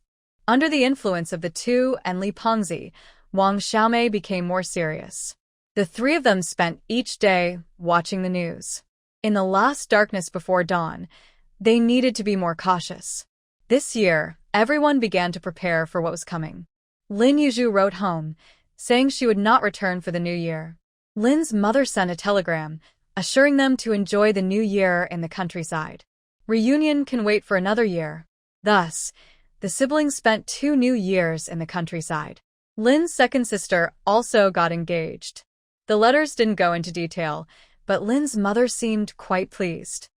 Under the influence of the two and Li Pengzi, Wang Xiaomei became more serious. The three of them spent each day watching the news. In the last darkness before dawn, they needed to be more cautious. This year, everyone began to prepare for what was coming. Lin Yu wrote home, saying she would not return for the new year. Lin's mother sent a telegram, assuring them to enjoy the new year in the countryside. Reunion can wait for another year. Thus, the siblings spent 2 new years in the countryside. Lin's second sister also got engaged. The letters didn't go into detail, but Lin's mother seemed quite pleased.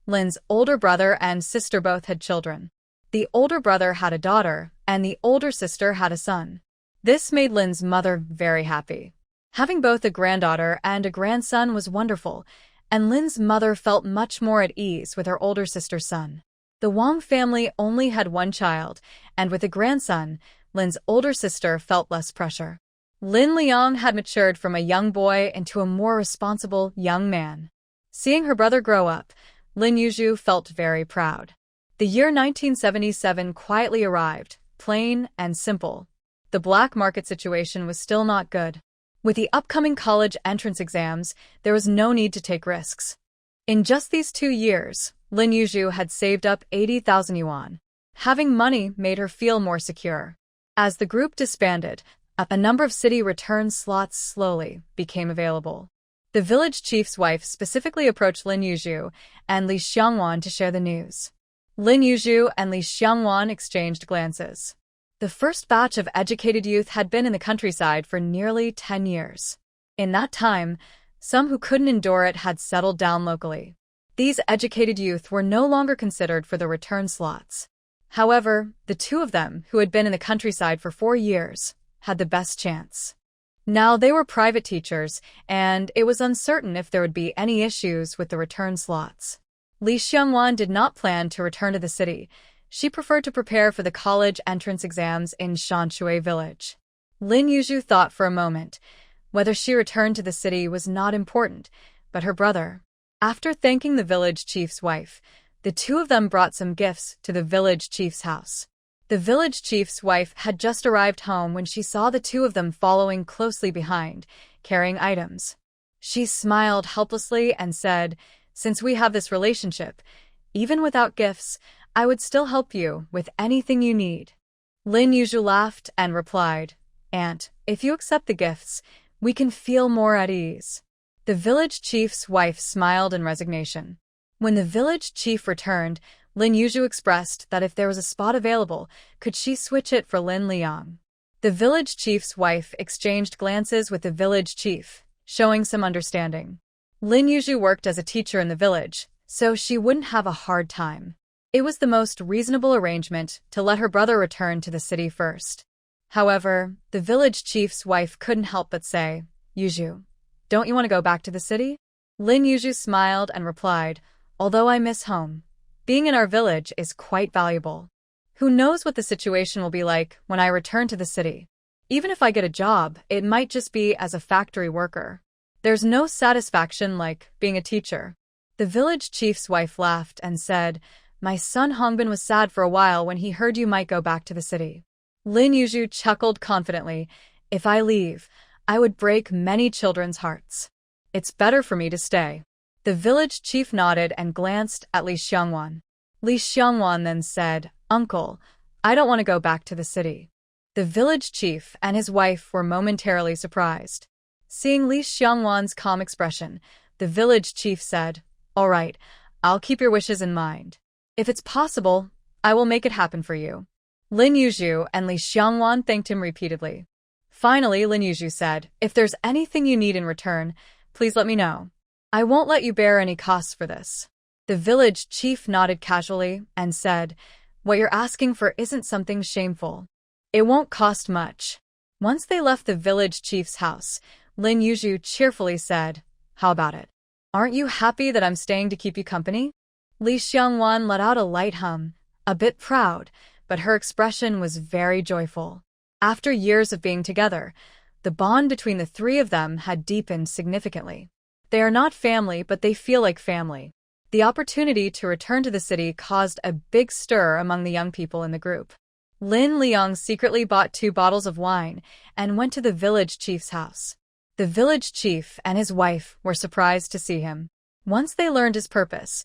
Lin's older brother and sister both had children. The older brother had a daughter, and the older sister had a son. This made Lin's mother very happy. Having both a granddaughter and a grandson was wonderful, and Lin's mother felt much more at ease with her older sister's son. The Wang family only had one child, and with a grandson, Lin's older sister felt less pressure. Lin Liang had matured from a young boy into a more responsible young man. Seeing her brother grow up, Lin Yu felt very proud. The year 1977 quietly arrived, plain and simple. The black market situation was still not good. With the upcoming college entrance exams, there was no need to take risks. In just these 2 years, Lin Yu had saved up 80,000 yuan. Having money made her feel more secure. As the group disbanded, a number of city return slots slowly became available. The village chief's wife specifically approached Lin Yu and Li Xiangwan to share the news. Lin Yu and Li Xiangwan exchanged glances. The first batch of educated youth had been in the countryside for nearly 10 years. In that time, some who couldn't endure it had settled down locally. These educated youth were no longer considered for the return slots. However, the two of them, who had been in the countryside for 4 years, had the best chance. Now they were private teachers, and it was uncertain if there would be any issues with the return slots. Li Xiangwan did not plan to return to the city. She preferred to prepare for the college entrance exams in Shanshui village. Lin Yu thought for a moment. Whether she returned to the city was not important, but her brother. After thanking the village chief's wife, the two of them brought some gifts to the village chief's house. The village chief's wife had just arrived home when she saw the two of them following closely behind, carrying items. She smiled helplessly and said, "Since we have this relationship, even without gifts, I would still help you with anything you need." Lin Yu laughed and replied, "Aunt, if you accept the gifts, we can feel more at ease." The village chief's wife smiled in resignation. When the village chief returned, Lin Yu expressed that if there was a spot available, could she switch it for Lin Liang. The village chief's wife exchanged glances with the village chief, showing some understanding. Lin Yu worked as a teacher in the village, so she wouldn't have a hard time. It was the most reasonable arrangement to let her brother return to the city first. However, the village chief's wife couldn't help but say, "Yu, don't you want to go back to the city?" Lin Yu smiled and replied, "Although I miss home, being in our village is quite valuable. Who knows what the situation will be like when I return to the city? Even if I get a job, it might just be as a factory worker. There's no satisfaction like being a teacher." The village chief's wife laughed and said, "My son Hongbin was sad for a while when he heard you might go back to the city." Lin Yu chuckled confidently, "If I leave, I would break many children's hearts. It's better for me to stay." The village chief nodded and glanced at Li Xiangwan. Li Xiangwan then said, "Uncle, I don't want to go back to the city." The village chief and his wife were momentarily surprised. Seeing Li Xiangwan's calm expression, the village chief said, "All right, I'll keep your wishes in mind. If it's possible, I will make it happen for you." Lin Yu and Li Xiangwan thanked him repeatedly. Finally, Lin Yu said, "If there's anything you need in return, please let me know. I won't let you bear any costs for this." The village chief nodded casually and said, "What you're asking for isn't something shameful. It won't cost much." Once they left the village chief's house, Lin Yu cheerfully said, "How about it? Aren't you happy that I'm staying to keep you company?" Li Xiangwan let out a light hum, a bit proud, but her expression was very joyful. After years of being together, the bond between the three of them had deepened significantly. They are not family, but they feel like family. The opportunity to return to the city caused a big stir among the young people in the group. Lin Liang secretly bought 2 bottles of wine and went to the village chief's house. The village chief and his wife were surprised to see him. Once they learned his purpose,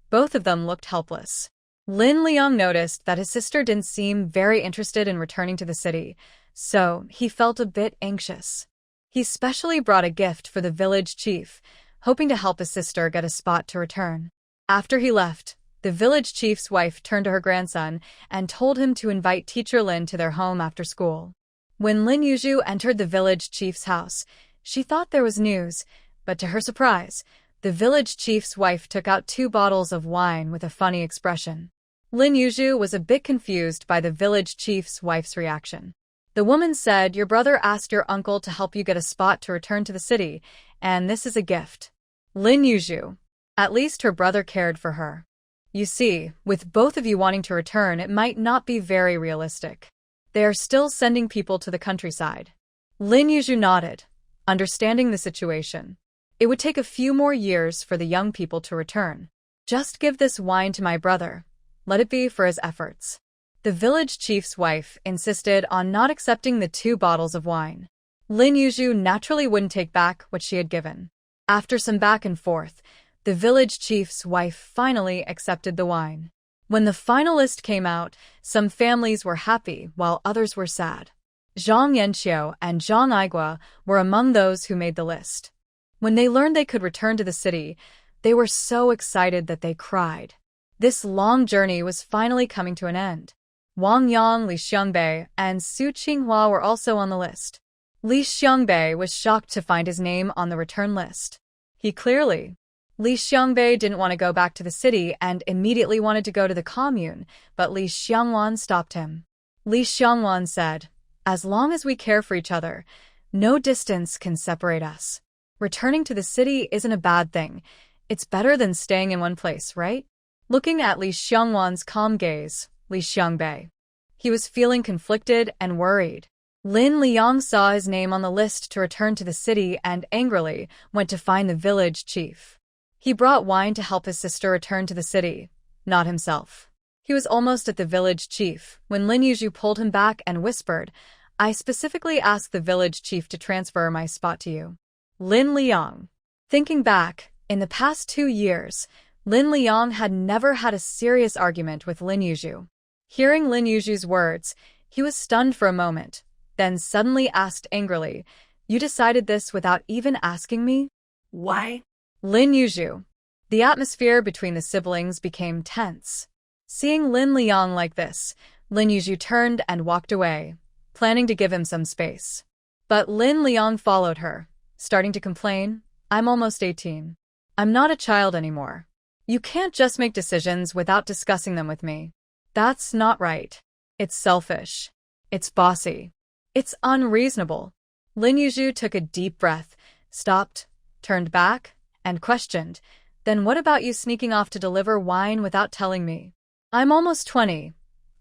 both of them looked helpless. Lin Liang noticed that his sister didn't seem very interested in returning to the city, so he felt a bit anxious. He specially brought a gift for the village chief, hoping to help his sister get a spot to return. After he left, the village chief's wife turned to her grandson and told him to invite teacher Lin to their home after school. When Lin Yu entered the village chief's house, she thought there was news, but to her surprise, The village chief's wife took out 2 bottles of wine with a funny expression. Lin Yu was a bit confused by the village chief's wife's reaction. The woman said, "Your brother asked your uncle to help you get a spot to return to the city, and this is a gift." Lin Yu. At least her brother cared for her. You see, with both of you wanting to return, it might not be very realistic. They are still sending people to the countryside. Lin Yu nodded, understanding the situation. It would take a few more years for the young people to return. Just give this wine to my brother. Let it be for his efforts. The village chief's wife insisted on not accepting the 2 bottles of wine. Lin Yu naturally wouldn't take back what she had given. After some back and forth, the village chief's wife finally accepted the wine. When the final list came out, some families were happy while others were sad. Zhang Yanqiu and Zhang Aigua were among those who made the list. When they learned they could return to the city, they were so excited that they cried. This long journey was finally coming to an end. Wang Yang, Li Xiangbei, and Su Qinghua were also on the list. Li Xiangbei was shocked to find his name on the return list. Li Xiangbei didn't want to go back to the city and immediately wanted to go to the commune, but Li Xiangwan stopped him. Li Xiangwan said, "As long as we care for each other, no distance can separate us. Returning to the city isn't a bad thing. It's better than staying in one place, right?" Looking at Li Xiangwan's calm gaze, Li Xiangbei. He was feeling conflicted and worried. Lin Liang saw his name on the list to return to the city and angrily went to find the village chief. He brought wine to help his sister return to the city, not himself. He was almost at the village chief when Lin Yu pulled him back and whispered, "I specifically asked the village chief to transfer my spot to you." Lin Liang. Thinking back, in the past 2 years, Lin Liang had never had a serious argument with Lin Yu. Hearing Lin Yu's words, he was stunned for a moment, then suddenly asked angrily, "You decided this without even asking me?" Why? Lin Yu. The atmosphere between the siblings became tense. Seeing Lin Liang like this, Lin Yu turned and walked away, planning to give him some space. But Lin Liang followed her, starting to complain, "I'm almost 18. I'm not a child anymore. You can't just make decisions without discussing them with me. That's not right. It's selfish. It's bossy. It's unreasonable." Lin Yu took a deep breath, stopped, turned back, and questioned, "Then what about you sneaking off to deliver wine without telling me? I'm almost 20.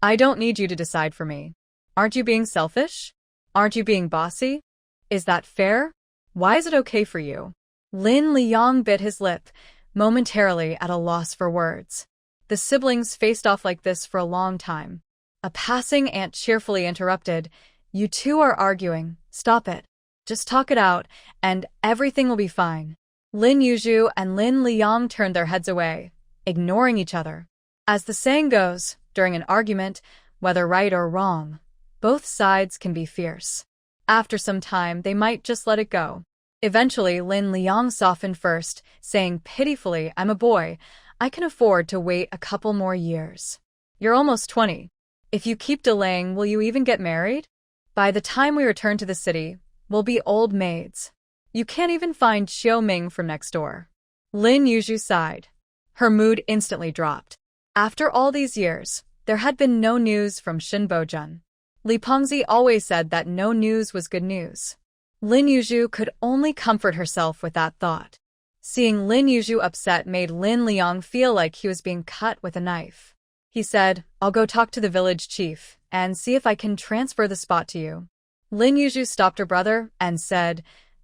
I don't need you to decide for me. Aren't you being selfish? Aren't you being bossy? Is that fair? Why is it okay for you?" Lin Liang bit his lip, momentarily at a loss for words. The siblings faced off like this for a long time. A passing aunt cheerfully interrupted, "You two are arguing. Stop it. Just talk it out, and everything will be fine." Lin Yu and Lin Liang turned their heads away, ignoring each other. As the saying goes, during an argument, whether right or wrong, both sides can be fierce. After some time, they might just let it go. Eventually, Lin Liang softened first, saying pitifully, "I'm a boy. I can afford to wait a couple more years. You're almost 20. If you keep delaying, will you even get married? By the time we return to the city, we'll be old maids. You can't even find Xiao Ming from next door." Lin Yu sighed. Her mood instantly dropped. After all these years, there had been no news from Shin Bojun. Li Pengzi always said that no news was good news. Lin Yu could only comfort herself with that thought. Seeing Lin Yu upset made Lin Liang feel like he was being cut with a knife. He said, "I'll go talk to the village chief and see if I can transfer the spot to you." Lin Yu stopped her brother and said,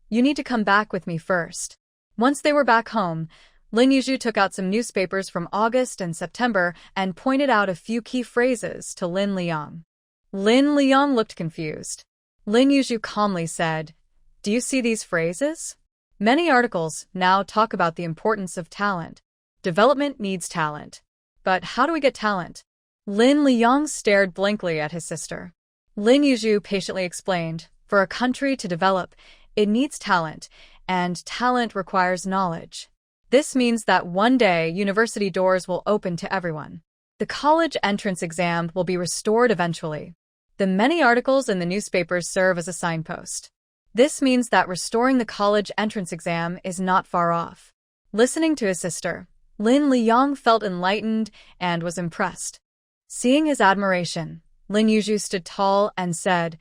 "You need to come back with me first." Once they were back home, Lin Yu took out some newspapers from August and September and pointed out a few key phrases to Lin Liang. Lin Liang looked confused. Lin Yu calmly said, "Do you see these phrases? Many articles now talk about the importance of talent. Development needs talent. But how do we get talent?" Lin Liang stared blankly at his sister. Lin Yu patiently explained, "For a country to develop, it needs talent, and talent requires knowledge. This means that one day university doors will open to everyone. The college entrance exam will be restored eventually. The many articles in the newspapers serve as a signpost. This means that restoring the college entrance exam is not far off. Listening to his sister, Lin Liang felt enlightened and was impressed. Seeing his admiration, Lin Yu stood tall and said,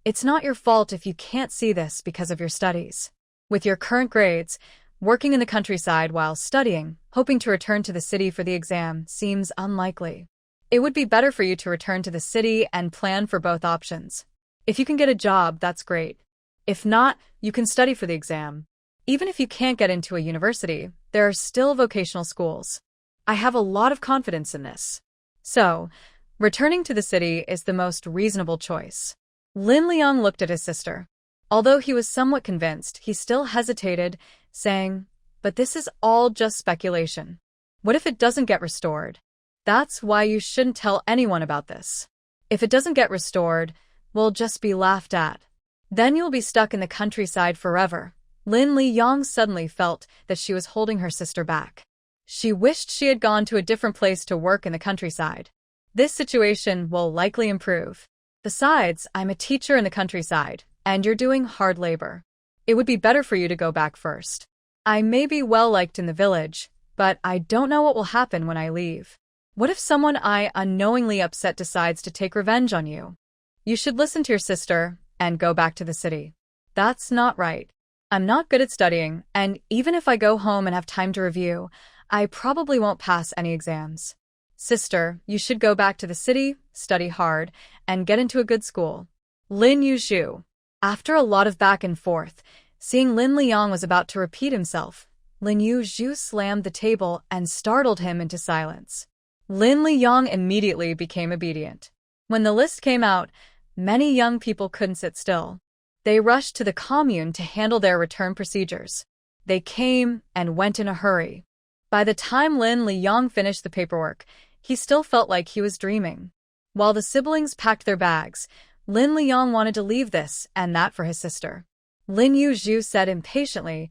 "It's not your fault if you can't see this because of your studies. With your current grades, working in the countryside while studying, hoping to return to the city for the exam seems unlikely. It would be better for you to return to the city and plan for both options. If you can get a job, that's great. If not, you can study for the exam. Even if you can't get into a university, there are still vocational schools. I have a lot of confidence in this. So, returning to the city is the most reasonable choice." Lin Liang looked at his sister. Although he was somewhat convinced, he still hesitated, saying, "But this is all just speculation. What if it doesn't get restored? That's why you shouldn't tell anyone about this. If it doesn't get restored, we'll just be laughed at. Then you'll be stuck in the countryside forever." Lin Liang suddenly felt that she was holding her sister back. She wished she had gone to a different place to work in the countryside. This situation will likely improve. Besides, I'm a teacher in the countryside, and you're doing hard labor. It would be better for you to go back first. I may be well liked in the village, but I don't know what will happen when I leave. What if someone I unknowingly upset decides to take revenge on you? You should listen to your sister and go back to the city. That's not right. I'm not good at studying, and even if I go home and have time to review, I probably won't pass any exams. Sister, you should go back to the city, study hard, and get into a good school." Lin Yu. After a lot of back and forth, seeing Lin Liang was about to repeat himself, Lin Yu slammed the table and startled him into silence. Lin Liang immediately became obedient. When the list came out, many young people couldn't sit still. They rushed to the commune to handle their return procedures. They came and went in a hurry. By the time Lin Liang finished the paperwork, he still felt like he was dreaming. While the siblings packed their bags, Lin Liang wanted to leave this and that for his sister. Lin Yu said impatiently,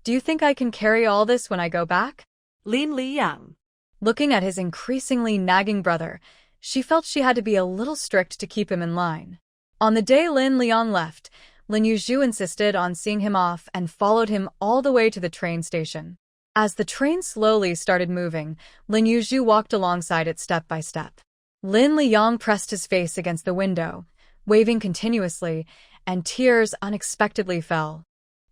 "Do you think I can carry all this when I go back?" Lin Liang. Looking at his increasingly nagging brother, she felt she had to be a little strict to keep him in line. On the day Lin Liang left, Lin Yu insisted on seeing him off and followed him all the way to the train station. As the train slowly started moving, Lin Yu walked alongside it step by step. Lin Liang pressed his face against the window, waving continuously, and tears unexpectedly fell.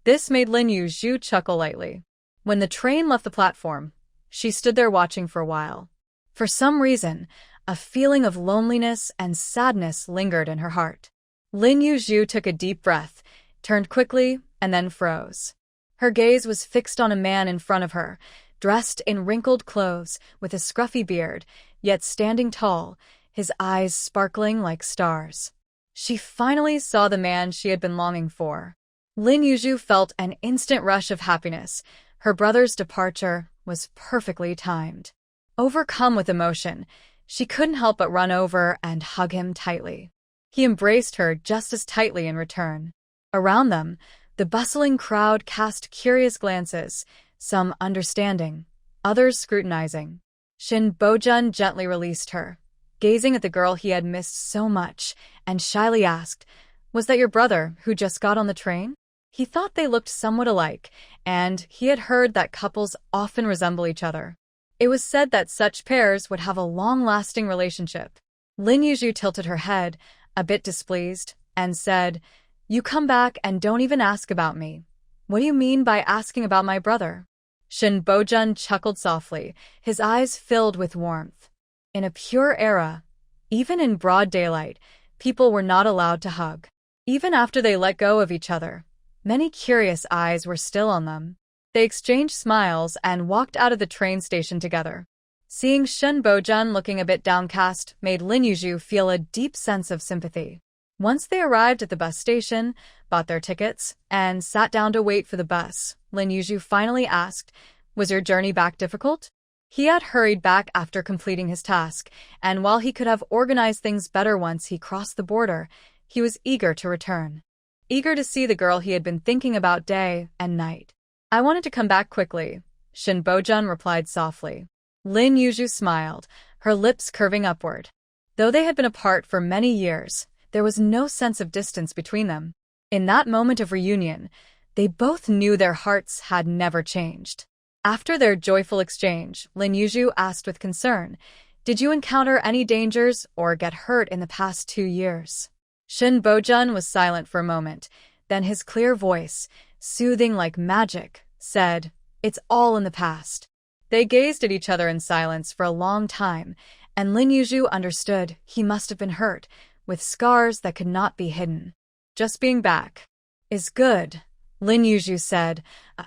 This made Lin Yu chuckle lightly. When the train left the platform, she stood there watching for a while. For some reason, a feeling of loneliness and sadness lingered in her heart. Lin Yu took a deep breath, turned quickly, and then froze. Her gaze was fixed on a man in front of her, dressed in wrinkled clothes, with a scruffy beard, yet standing tall, his eyes sparkling like stars. She finally saw the man she had been longing for. Lin Yu felt an instant rush of happiness. Her brother's departure was perfectly timed. Overcome with emotion, she couldn't help but run over and hug him tightly. He embraced her just as tightly in return. Around them, the bustling crowd cast curious glances, some understanding, others scrutinizing. Bojun gently released her, gazing at the girl he had missed so much, and shyly asked, "Was that your brother who just got on the train?" He thought they looked somewhat alike, and he had heard that couples often resemble each other. It was said that such pairs would have a long-lasting relationship. Lin Yu tilted her head, a bit displeased, and said, "You come back and don't even ask about me. What do you mean by asking about my brother?" Bojun chuckled softly, his eyes filled with warmth. In a pure era, even in broad daylight, people were not allowed to hug. Even after they let go of each other, many curious eyes were still on them. They exchanged smiles and walked out of the train station together. Seeing Bojun looking a bit downcast made Lin Yu feel a deep sense of sympathy. Once they arrived at the bus station, bought their tickets, and sat down to wait for the bus, Lin Yu finally asked, "Was your journey back difficult?" He had hurried back after completing his task, and while he could have organized things better once he crossed the border, he was eager to return. Eager to see the girl he had been thinking about day and night. "I wanted to come back quickly," Bojun replied softly. Lin Yu smiled, her lips curving upward. Though they had been apart for many years, there was no sense of distance between them. In that moment of reunion, they both knew their hearts had never changed. After their joyful exchange, Lin Yu asked with concern, "Did you encounter any dangers or get hurt in the past 2 years?" Shin Bojun was silent for a moment, then his clear voice, soothing like magic, said, "It's all in the past." They gazed at each other in silence for a long time, and Lin Yu understood he must have been hurt, with scars that could not be hidden. "Just being back is good," Lin Yu said,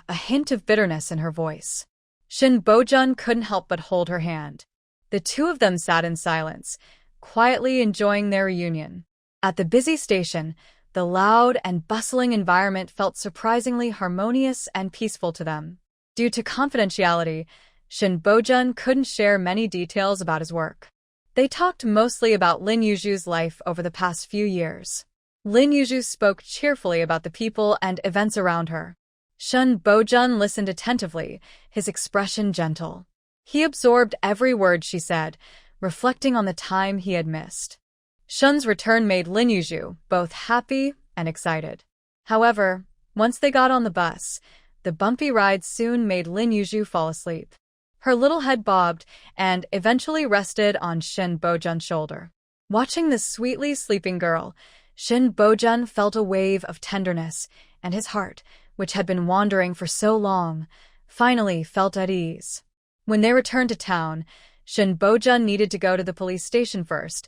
a hint of bitterness in her voice. Shin Bojun couldn't help but hold her hand. The two of them sat in silence, quietly enjoying their reunion. At the busy station, the loud and bustling environment felt surprisingly harmonious and peaceful to them. Due to confidentiality, Shin Bojun couldn't share many details about his work. They talked mostly about Lin Yu's life over the past few years. Lin Yu spoke cheerfully about the people and events around her. Shin Bojun listened attentively, his expression gentle. He absorbed every word she said, reflecting on the time he had missed. Shun's return made Lin Yu both happy and excited. However, once they got on the bus, the bumpy ride soon made Lin Yu fall asleep. Her little head bobbed and eventually rested on Shin Bojun's shoulder. Watching the sweetly sleeping girl, Shin Bojun felt a wave of tenderness, and his heart, which had been wandering for so long, finally felt at ease. When they returned to town, Shin Bojun needed to go to the police station first,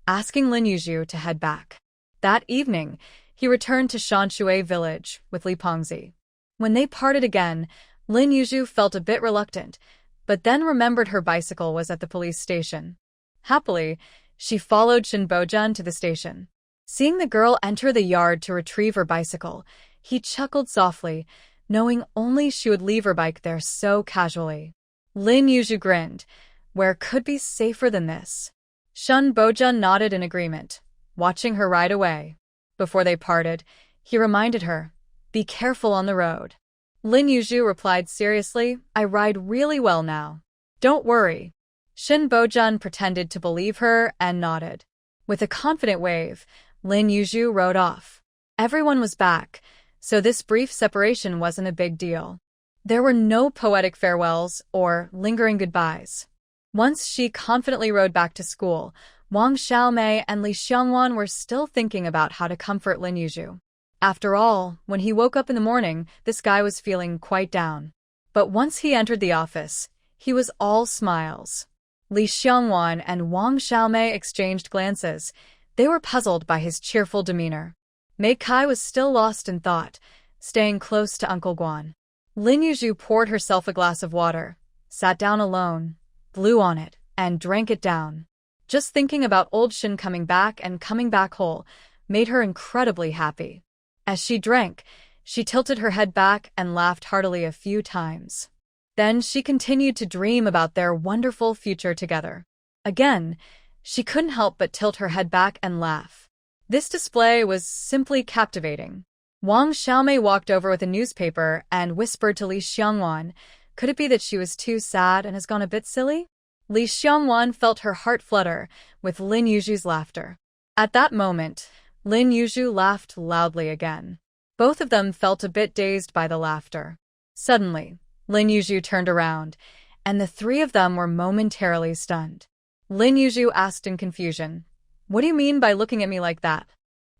asking Lin Yu to head back. That evening, he returned to Shanshui village with Li Pengzi. When they parted again, Lin Yu felt a bit reluctant, but then remembered her bicycle was at the police station. Happily, she followed Shin Bojun to the station. Seeing the girl enter the yard to retrieve her bicycle, he chuckled softly, knowing only she would leave her bike there so casually. Lin Yu grinned. Where could be safer than this? Shin Bojun nodded in agreement, watching her ride away. Before they parted, he reminded her, "Be careful on the road." Lin Yu replied seriously, "I ride really well now. Don't worry." Shin Bojun pretended to believe her and nodded. With a confident wave, Lin Yu rode off. Everyone was back, so this brief separation wasn't a big deal. There were no poetic farewells or lingering goodbyes. Once she confidently rode back to school, Wang Xiaomei and Li Xiangwan were still thinking about how to comfort Lin Yu. After all, when he woke up in the morning, this guy was feeling quite down. But once he entered the office, he was all smiles. Li Xiangwan and Wang Xiaomei exchanged glances. They were puzzled by his cheerful demeanor. Ma Decai was still lost in thought, staying close to Uncle Guan. Lin Yu poured herself a glass of water, sat down alone, blew on it, and drank it down. Just thinking about old Shin coming back and coming back whole made her incredibly happy. As she drank, she tilted her head back and laughed heartily a few times. Then she continued to dream about their wonderful future together. Again, she couldn't help but tilt her head back and laugh. This display was simply captivating. Wang Xiaomei walked over with a newspaper and whispered to Li Xiangwan, "Could it be that she was too sad and has gone a bit silly?" Li Xiangwan felt her heart flutter with Lin Yu's laughter. At that moment, Lin Yu laughed loudly again. Both of them felt a bit dazed by the laughter. Suddenly, Lin Yu turned around, and the three of them were momentarily stunned. Lin Yu asked in confusion, "What do you mean by looking at me like that?"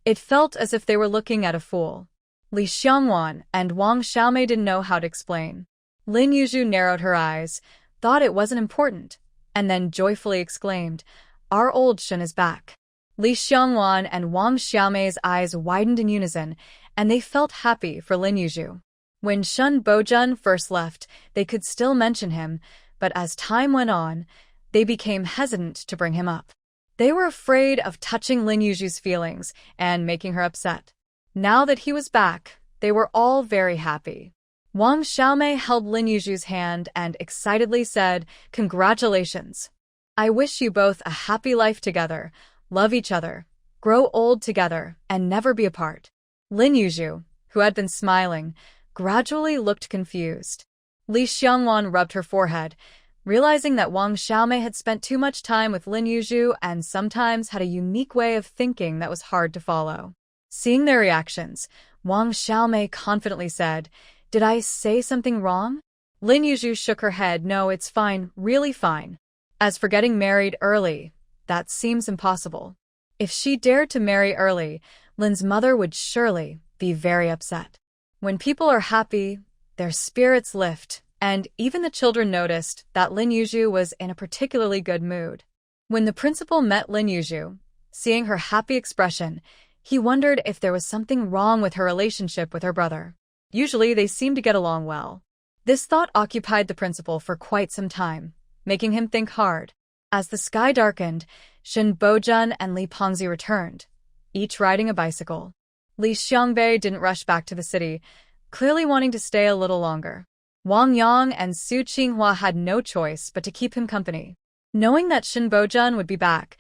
It felt as if they were looking at a fool. Li Xiangwan and Wang Xiaomei didn't know how to explain. Lin Yu narrowed her eyes, thought it wasn't important, and then joyfully exclaimed, "Our old Shin is back." Li Xiangwan and Wang Xiaomei's eyes widened in unison, and they felt happy for Lin Yu. When Shin Bojun first left, they could still mention him, but as time went on, they became hesitant to bring him up. They were afraid of touching Lin Yu's feelings and making her upset. Now that he was back, they were all very happy. Wang Xiaomei held Lin Yu's hand and excitedly said, "Congratulations. I wish you both a happy life together, love each other, grow old together, and never be apart." Lin Yu, who had been smiling, gradually looked confused. Li Xiangwan rubbed her forehead, realizing that Wang Xiaomei had spent too much time with Lin Yu and sometimes had a unique way of thinking that was hard to follow. Seeing their reactions, Wang Xiaomei confidently said, "Did I say something wrong?" Lin Yu shook her head. No, it's fine, really fine. As for getting married early, that seems impossible. If she dared to marry early, Lin's mother would surely be very upset. When people are happy, their spirits lift, and even the children noticed that Lin Yu was in a particularly good mood. When the principal met Lin Yu, seeing her happy expression, he wondered if there was something wrong with her relationship with her brother. Usually they seemed to get along well. This thought occupied the principal for quite some time, making him think hard. As the sky darkened, Bojun and Li Pengzi returned, each riding a bicycle. Li Xiangbei didn't rush back to the city, clearly wanting to stay a little longer. Wang Yang and Su Qinghua had no choice but to keep him company. Knowing that Bojun would be back,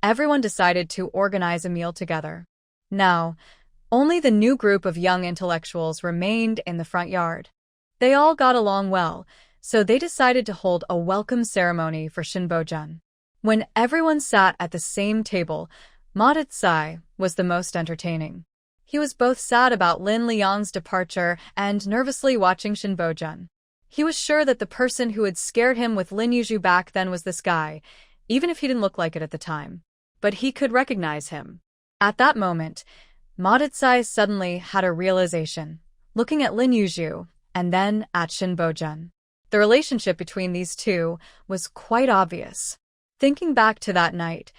everyone decided to organize a meal together. Now, only the new group of young intellectuals remained in the front yard. They all got along well, so they decided to hold a welcome ceremony for Bojun. When everyone sat at the same table, Ma Decai was the most entertaining. He was both sad about Lin Liang's departure and nervously watching Bojun. He was sure that the person who had scared him with Lin Yu back then was this guy, even if he didn't look like it at the time. But he could recognize him. At that moment, Ma Decai suddenly had a realization, looking at Lin Yu and then at Bojun. The relationship between these two was quite obvious. Thinking back to that night,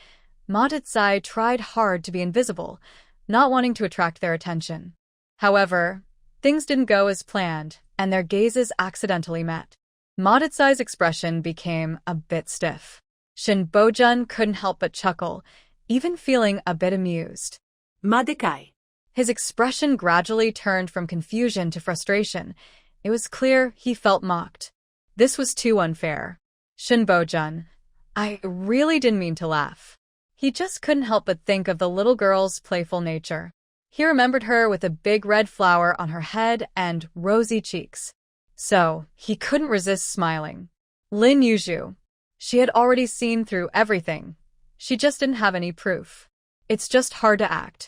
Ma Decai tried hard to be invisible, not wanting to attract their attention. However, things didn't go as planned, and their gazes accidentally met. Ma Decai's expression became a bit stiff. Bojun couldn't help but chuckle, even feeling a bit amused. Ma Decai. His expression gradually turned from confusion to frustration. It was clear he felt mocked. This was too unfair. Bojun, I really didn't mean to laugh. He just couldn't help but think of the little girl's playful nature. He remembered her with a big red flower on her head and rosy cheeks. So, he couldn't resist smiling. Lin Yu. She had already seen through everything. She just didn't have any proof. It's just hard to act.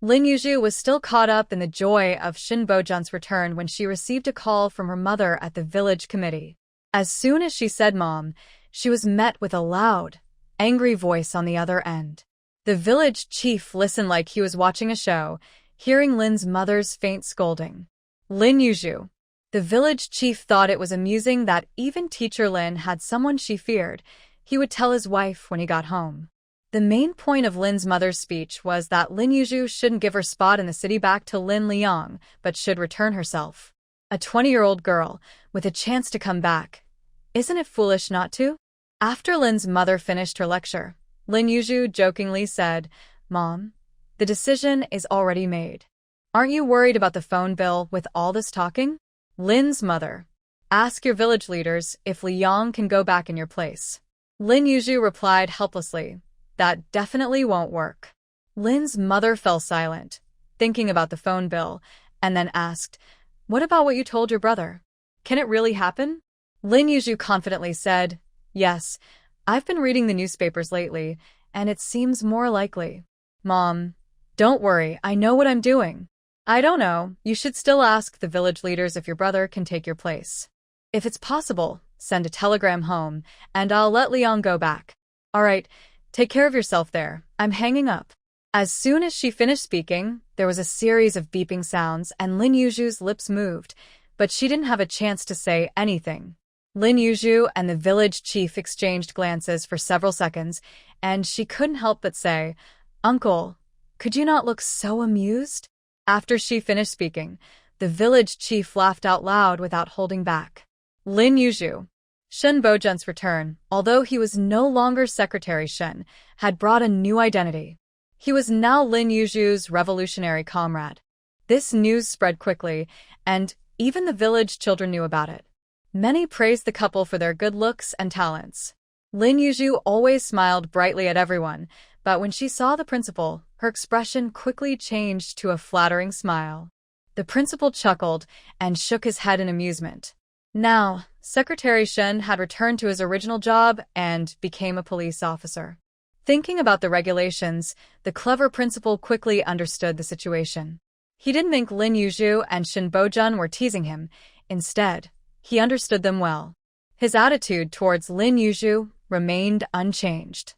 Lin Yu was still caught up in the joy of Bojun's return when she received a call from her mother at the village committee. As soon as she said mom, she was met with a loud, angry voice on the other end. The village chief listened like he was watching a show, hearing Lin's mother's faint scolding. Lin Yu. The village chief thought it was amusing that even teacher Lin had someone she feared. He would tell his wife when he got home. The main point of Lin's mother's speech was that Lin Yu shouldn't give her spot in the city back to Lin Liang, but should return herself. A 20-year-old girl, with a chance to come back. Isn't it foolish not to? After Lin's mother finished her lecture, Lin Yu jokingly said, Mom, the decision is already made. Aren't you worried about the phone bill with all this talking? Lin's mother. Ask your village leaders if Liang can go back in your place. Lin Yu replied helplessly, that definitely won't work. Lin's mother fell silent, thinking about the phone bill, and then asked, what about what you told your brother? Can it really happen? Lin Yu confidently said, yes, I've been reading the newspapers lately, and it seems more likely. Mom, don't worry, I know what I'm doing. I don't know, you should still ask the village leaders if your brother can take your place. If it's possible, send a telegram home, and I'll let Liang go back. All right, take care of yourself there, I'm hanging up. As soon as she finished speaking, there was a series of beeping sounds and Lin Yu's lips moved, but she didn't have a chance to say anything. Lin Yu and the village chief exchanged glances for several seconds, and she couldn't help but say, Uncle, could you not look so amused? After she finished speaking, the village chief laughed out loud without holding back. Lin Yu. Bojun's return, although he was no longer Secretary Shen, had brought a new identity. He was now Lin Yu's revolutionary comrade. This news spread quickly, and even the village children knew about it. Many praised the couple for their good looks and talents. Lin Yu always smiled brightly at everyone, but when she saw the principal, her expression quickly changed to a flattering smile. The principal chuckled and shook his head in amusement. Now, Secretary Shen had returned to his original job and became a police officer. Thinking about the regulations, the clever principal quickly understood the situation. He didn't think Lin Yu and Bojun were teasing him. Instead, He understood them well. His attitude towards Lin Yu remained unchanged.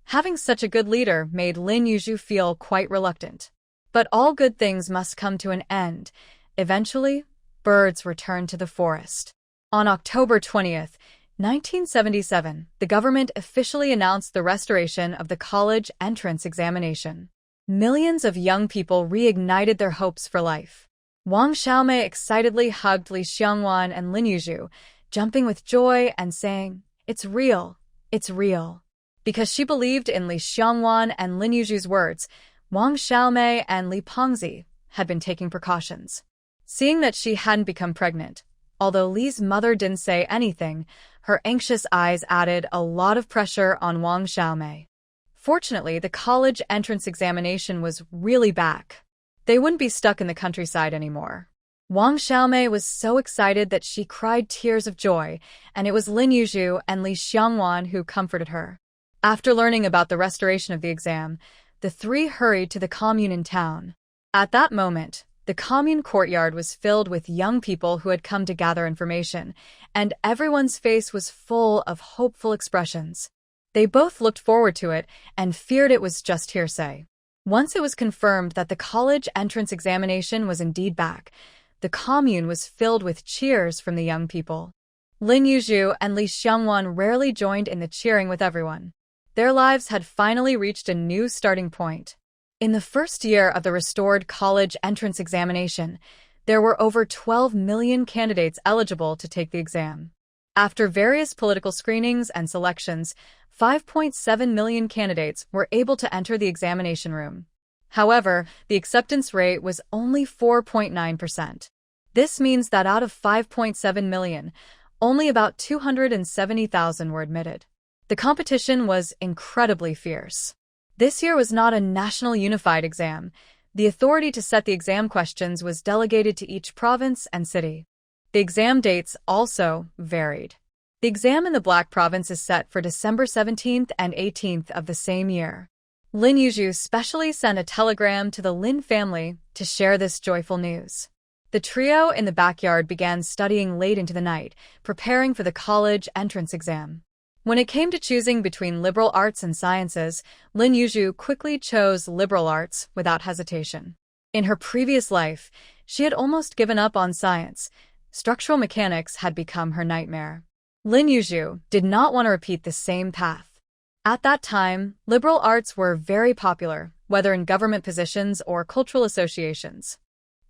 Having such a good leader made Lin Yu feel quite reluctant. But all good things must come to an end. Eventually, birds returned to the forest. On October 20th, 1977, the government officially announced the restoration of the college entrance examination. Millions of young people reignited their hopes for life. Wang Xiaomei excitedly hugged Li Xiangwan and Lin Yu, jumping with joy and saying, "It's real, it's real." Because she believed in Li Xiangwan and Lin Yu's words, Wang Xiaomei and Li Pengzi had been taking precautions. Seeing that she hadn't become pregnant, although Li's mother didn't say anything, her anxious eyes added a lot of pressure on Wang Xiaomei. Fortunately, the college entrance examination was really back. They wouldn't be stuck in the countryside anymore. Wang Xiaomei was so excited that she cried tears of joy, and it was Lin Yu and Li Xiangwan who comforted her. After learning about the restoration of the exam, the three hurried to the commune in town. At that moment, the commune courtyard was filled with young people who had come to gather information, and everyone's face was full of hopeful expressions. They both looked forward to it and feared it was just hearsay. Once it was confirmed that the college entrance examination was indeed back, the commune was filled with cheers from the young people. Lin Yu and Li Xiangwan rarely joined in the cheering with everyone. Their lives had finally reached a new starting point. In the first year of the restored college entrance examination, there were over 12 million candidates eligible to take the exam. After various political screenings and selections, 5.7 million candidates were able to enter the examination room. However, the acceptance rate was only 4.9%. This means that out of 5.7 million, only about 270,000 were admitted. The competition was incredibly fierce. This year was not a national unified exam. The authority to set the exam questions was delegated to each province and city. The exam dates also varied. The exam in the Black Province is set for December 17th and 18th of the same year. Lin Yu specially sent a telegram to the Lin family to share this joyful news. The trio in the backyard began studying late into the night, preparing for the college entrance exam. When it came to choosing between liberal arts and sciences, Lin Yu quickly chose liberal arts without hesitation. In her previous life, she had almost given up on science. Structural mechanics had become her nightmare. Lin Yu did not want to repeat the same path. At that time, liberal arts were very popular, whether in government positions or cultural associations.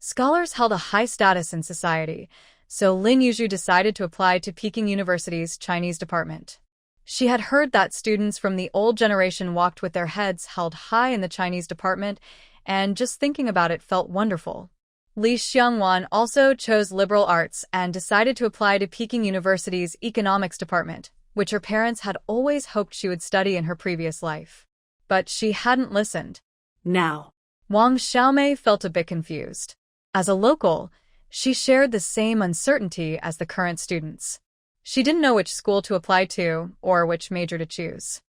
Scholars held a high status in society, so Lin Yu decided to apply to Peking University's Chinese department. She had heard that students from the old generation walked with their heads held high in the Chinese department, and just thinking about it felt wonderful. Li Xiangwan also chose liberal arts and decided to apply to Peking University's economics department, which her parents had always hoped she would study in her previous life. But she hadn't listened. Now, Wang Xiaomei felt a bit confused. As a local, she shared the same uncertainty as the current students. She didn't know which school to apply to or which major to choose.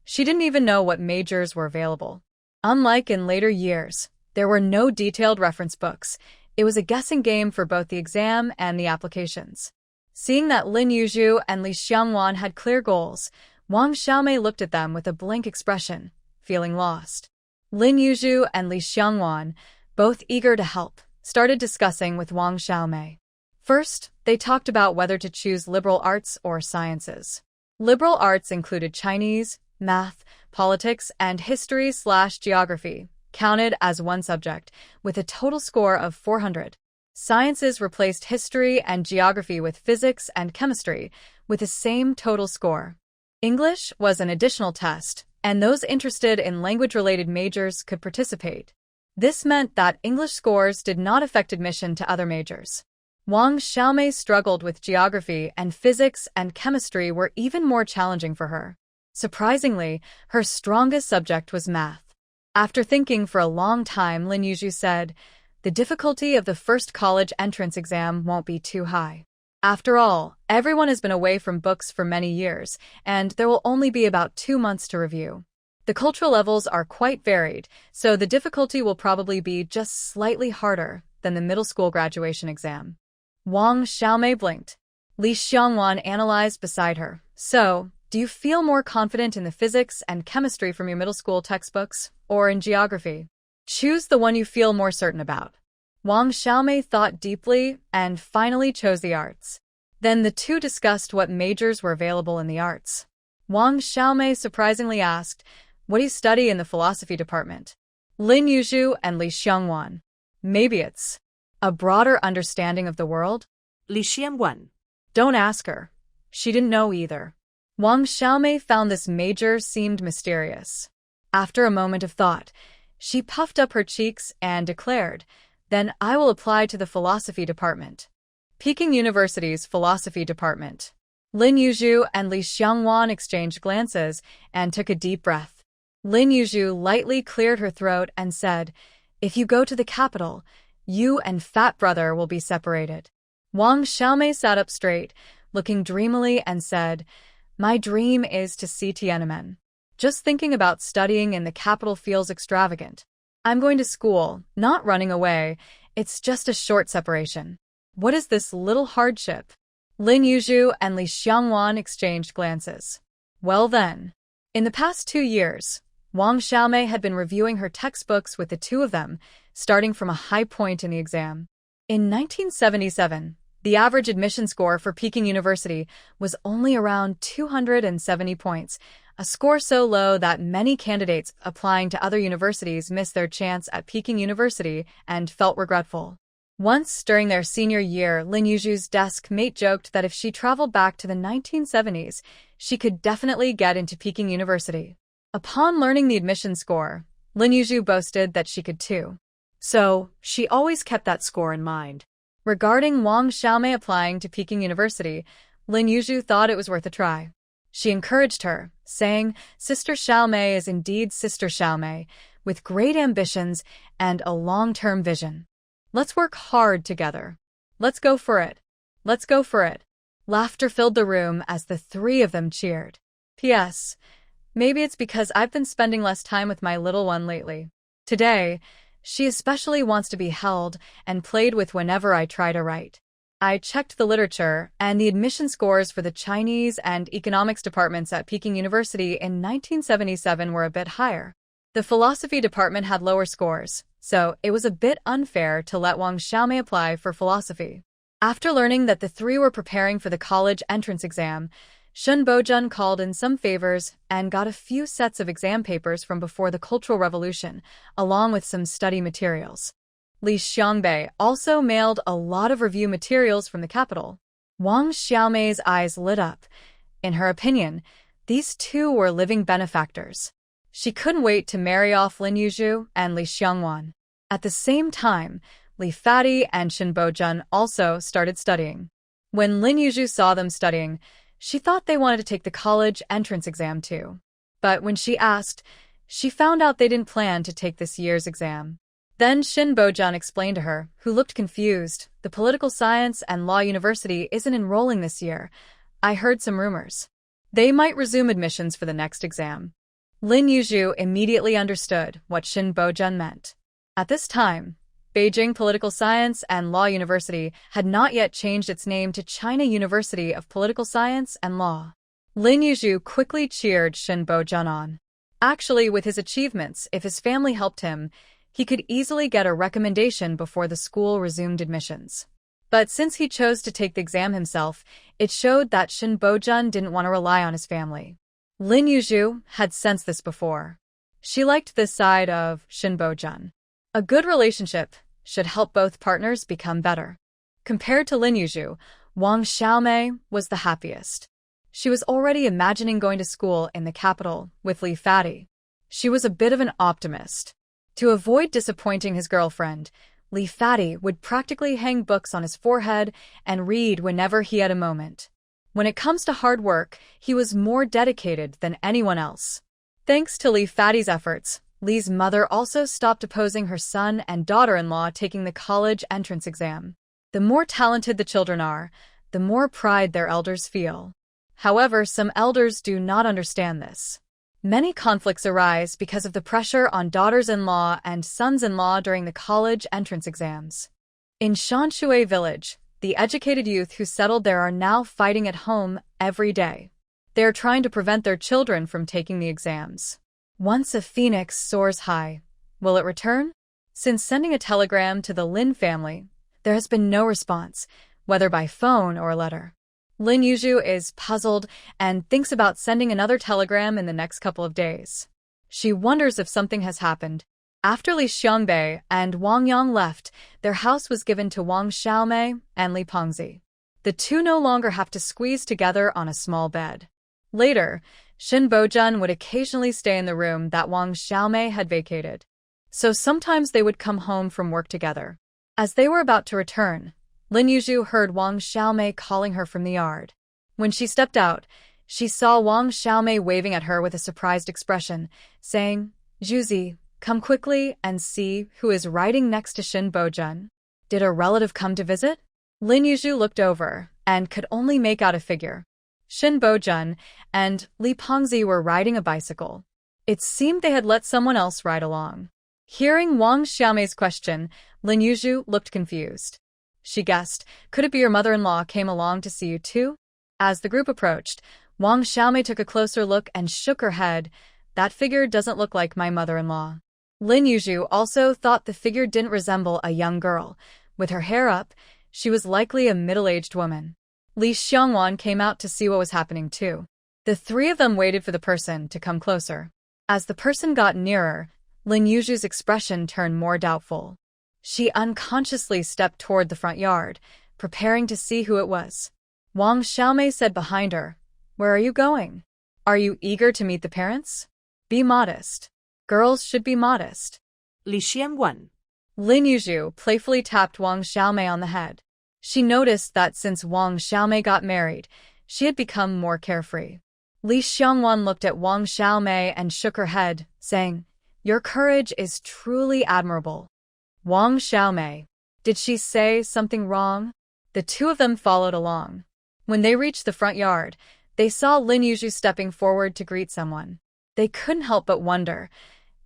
She didn't even know what majors were available. Unlike in later years, there were no detailed reference books. It was a guessing game for both the exam and the applications. Seeing that Lin Yu and Li Xiangwan had clear goals, Wang Xiaomei looked at them with a blank expression, feeling lost. Lin Yu and Li Xiangwan, both eager to help, started discussing with Wang Xiaomei. First, they talked about whether to choose liberal arts or sciences. Liberal arts included Chinese, math, politics, and history/geography, counted as one subject, with a total score of 400. Sciences replaced history and geography with physics and chemistry, with the same total score. English was an additional test, and those interested in language-related majors could participate. This meant that English scores did not affect admission to other majors. Wang Xiaomei struggled with geography, and physics and chemistry were even more challenging for her. Surprisingly, her strongest subject was math. After thinking for a long time, Lin Yu said, "The difficulty of the first college entrance exam won't be too high. After all, everyone has been away from books for many years, and there will only be about 2 months to review. The cultural levels are quite varied, so the difficulty will probably be just slightly harder than the middle school graduation exam." Wang Xiaomei blinked. Li Xiangwan analyzed beside her. So, do you feel more confident in the physics and chemistry from your middle school textbooks, or in geography? Choose the one you feel more certain about. Wang Xiaomei thought deeply and finally chose the arts. Then the two discussed what majors were available in the arts. Wang Xiaomei surprisingly asked, "What do you study in the philosophy department?" Lin Yu and Li Xiangwan. Maybe it's a broader understanding of the world? Li Xiangwan. Don't ask her. She didn't know either. Wang Xiaomei found this major seemed mysterious. After a moment of thought, she puffed up her cheeks and declared, "Then I will apply to the philosophy department." Peking University's philosophy department. Lin Yu and Li Xiangwan exchanged glances and took a deep breath. Lin Yu lightly cleared her throat and said, "If you go to the capital, you and Fat Brother will be separated." Wang Xiaomei sat up straight, looking dreamily, and said, "My dream is to see Tiananmen. Just thinking about studying in the capital feels extravagant. I'm going to school, not running away. It's just a short separation. What is this little hardship?" Lin Yu and Li Xiangwan exchanged glances. Well then. In the past 2 years, Wang Xiaomei had been reviewing her textbooks with the two of them, starting from a high point in the exam. In 1977, the average admission score for Peking University was only around 270 points, a score so low that many candidates applying to other universities missed their chance at Peking University and felt regretful. Once, during their senior year, Lin Yu's desk mate joked that if she traveled back to the 1970s, she could definitely get into Peking University. Upon learning the admission score, Lin Yu boasted that she could too. So, she always kept that score in mind. Regarding Wang Xiaomei applying to Peking University, Lin Yu thought it was worth a try. She encouraged her, saying, "Sister Xiaomei is indeed Sister Xiaomei, with great ambitions and a long-term vision. Let's work hard together. Let's go for it. Let's go for it." Laughter filled the room as the three of them cheered. P.S. Maybe it's because I've been spending less time with my little one lately. Today, she especially wants to be held and played with whenever I try to write. I checked the literature, and the admission scores for the Chinese and economics departments at Peking University in 1977 were a bit higher. The philosophy department had lower scores, so it was a bit unfair to let Wang Xiaomei apply for philosophy. After learning that the three were preparing for the college entrance exam, Bojun called in some favors and got a few sets of exam papers from before the Cultural Revolution, along with some study materials. Li Xiangbei also mailed a lot of review materials from the capital. Wang Xiaomei's eyes lit up. In her opinion, these two were living benefactors. She couldn't wait to marry off Lin Yu and Li Xiangwan. At the same time, Li Fati and Bojun also started studying. When Lin Yu saw them studying, she thought they wanted to take the college entrance exam too. But when she asked, she found out they didn't plan to take this year's exam. Then Bojun explained to her, who looked confused, "The political science and law university isn't enrolling this year. I heard some rumors. They might resume admissions for the next exam." Lin Yu immediately understood what Bojun meant. At this time, Beijing Political Science and Law University had not yet changed its name to China University of Political Science and Law. Lin Yu quickly cheered Bojun on. Actually, with his achievements, if his family helped him, he could easily get a recommendation before the school resumed admissions. But since he chose to take the exam himself, it showed that Bojun didn't want to rely on his family. Lin Yu had sensed this before. She liked this side of Bojun. A good relationship should help both partners become better. Compared to Lin Yu, Wang Xiaomei was the happiest. She was already imagining going to school in the capital with Li Fati. She was a bit of an optimist. To avoid disappointing his girlfriend, Li Fati would practically hang books on his forehead and read whenever he had a moment. When it comes to hard work, he was more dedicated than anyone else. Thanks to Li Fati's efforts, Li's mother also stopped opposing her son and daughter-in-law taking the college entrance exam. The more talented the children are, the more pride their elders feel. However, some elders do not understand this. Many conflicts arise because of the pressure on daughters-in-law and sons-in-law during the college entrance exams. In Shanshui village, The educated youth who settled there are now fighting at home every day. They are trying to prevent their children from taking the exams. Once a phoenix soars high, will it return? Since sending a telegram to the Lin family, there has been no response, whether by phone or letter. Lin Yu is puzzled and thinks about sending another telegram in the next couple of days. She wonders if something has happened. After Li Xiangbei and Wang Yang left, their house was given to Wang Xiaomei and Li Pengzi. The two no longer have to squeeze together on a small bed. Later, Shin Bojun would occasionally stay in the room that Wang Xiaomei had vacated. So sometimes they would come home from work together. As they were about to return, Lin Yu heard Wang Xiaomei calling her from the yard. When she stepped out, she saw Wang Xiaomei waving at her with a surprised expression, saying, "Zhuzi, come quickly and see who is riding next to Shin Bojun." Did a relative come to visit? Lin Yu looked over and could only make out a figure. Shin Bojun and Li Pengzi were riding a bicycle. It seemed they had let someone else ride along. Hearing Wang Xiaomei's question, Lin Yu looked confused. She guessed, could it be your mother-in-law came along to see you too? As the group approached, Wang Xiaomei took a closer look and shook her head. That figure doesn't look like my mother-in-law. Lin Yu also thought the figure didn't resemble a young girl. With her hair up, she was likely a middle-aged woman. Li Xiangwan came out to see what was happening too. The three of them waited for the person to come closer. As the person got nearer, Lin Yu's expression turned more doubtful. She unconsciously stepped toward the front yard, preparing to see who it was. Wang Xiaomei said behind her, "Where are you going? Are you eager to meet the parents? Be modest. Girls should be modest." Li Xiangwan. Lin Yu playfully tapped Wang Xiaomei on the head. She noticed that since Wang Xiaomei got married, she had become more carefree. Li Xiangwan looked at Wang Xiaomei and shook her head, saying, "Your courage is truly admirable." Wang Xiaomei. Did she say something wrong? The two of them followed along. When they reached the front yard, they saw Lin Yu stepping forward to greet someone. They couldn't help but wonder,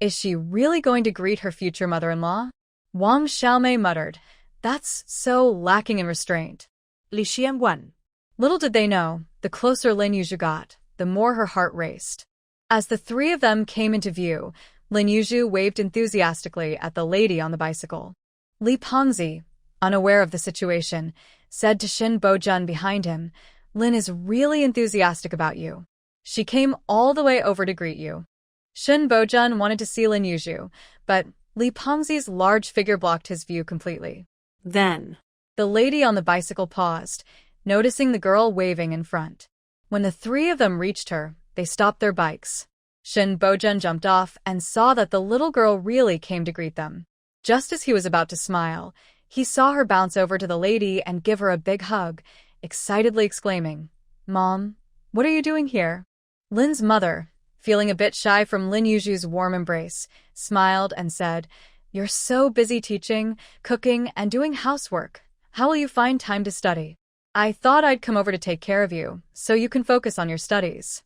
is she really going to greet her future mother-in-law? Wang Xiaomei muttered, "That's so lacking in restraint." Li Xiangwan. Little did they know, the closer Lin Yu got, the more her heart raced. As the three of them came into view, Lin Yu waved enthusiastically at the lady on the bicycle. Li Pengzi, unaware of the situation, said to Shin Bojun behind him, "Lin is really enthusiastic about you. She came all the way over to greet you." Shin Bojun wanted to see Lin Yu, but Li Pengzi's large figure blocked his view completely. Then, the lady on the bicycle paused, noticing the girl waving in front. When the three of them reached her, they stopped their bikes. Shin Bojun jumped off and saw that the little girl really came to greet them. Just as he was about to smile, he saw her bounce over to the lady and give her a big hug, excitedly exclaiming, "Mom, what are you doing here?" Lin's mother, feeling a bit shy from Lin Yu's warm embrace, smiled and said, "You're so busy teaching, cooking, and doing housework. How will you find time to study? I thought I'd come over to take care of you, so you can focus on your studies."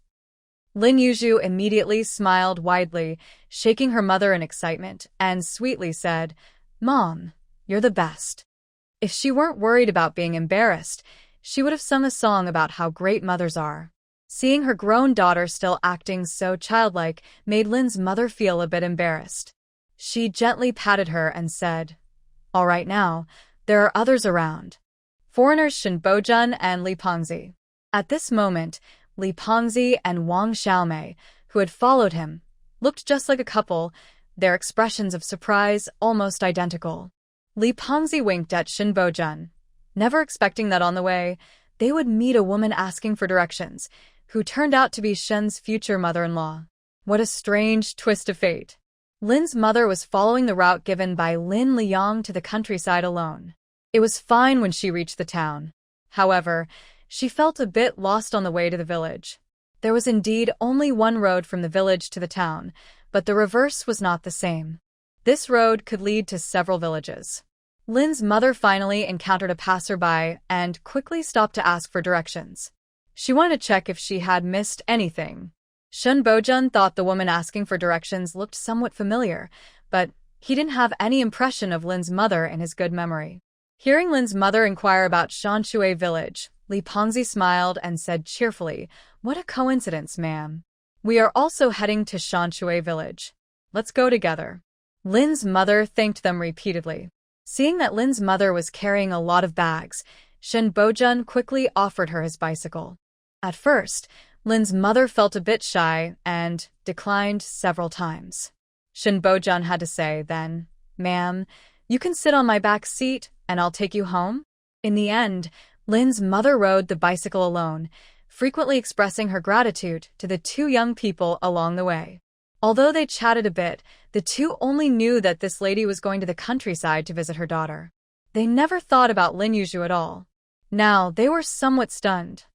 Lin Yu immediately smiled widely, shaking her mother in excitement, and sweetly said, "Mom, you're the best." If she weren't worried about being embarrassed, she would have sung a song about how great mothers are. Seeing her grown daughter still acting so childlike made Lin's mother feel a bit embarrassed. She gently patted her and said, "All right now, there are others around. Foreigners Shin Bojun and Li Pengzi." At this moment, Li Pengzi and Wang Xiaomei, who had followed him, looked just like a couple, their expressions of surprise almost identical. Li Pengzi winked at Shin Bojun, never expecting that on the way, they would meet a woman asking for directions, who turned out to be Shen's future mother-in-law. What a strange twist of fate. Lin's mother was following the route given by Lin Liang to the countryside alone. It was fine when she reached the town. However, she felt a bit lost on the way to the village. There was indeed only one road from the village to the town, but the reverse was not the same. This road could lead to several villages. Lin's mother finally encountered a passerby and quickly stopped to ask for directions. She wanted to check if she had missed anything. Shin Bojun thought the woman asking for directions looked somewhat familiar, but he didn't have any impression of Lin's mother in his good memory. Hearing Lin's mother inquire about Shanshui village, Li Pengzi smiled and said cheerfully, "What a coincidence, ma'am. We are also heading to Shanshui village. Let's go together." Lin's mother thanked them repeatedly. Seeing that Lin's mother was carrying a lot of bags, Shen Bojun quickly offered her his bicycle. At first, Lin's mother felt a bit shy and declined several times. Shen Bojun had to say then, "Ma'am, you can sit on my back seat and I'll take you home." In the end, Lin's mother rode the bicycle alone, frequently expressing her gratitude to the two young people along the way. Although they chatted a bit, the two only knew that this lady was going to the countryside to visit her daughter. They never thought about Lin Yu at all. Now, they were somewhat stunned.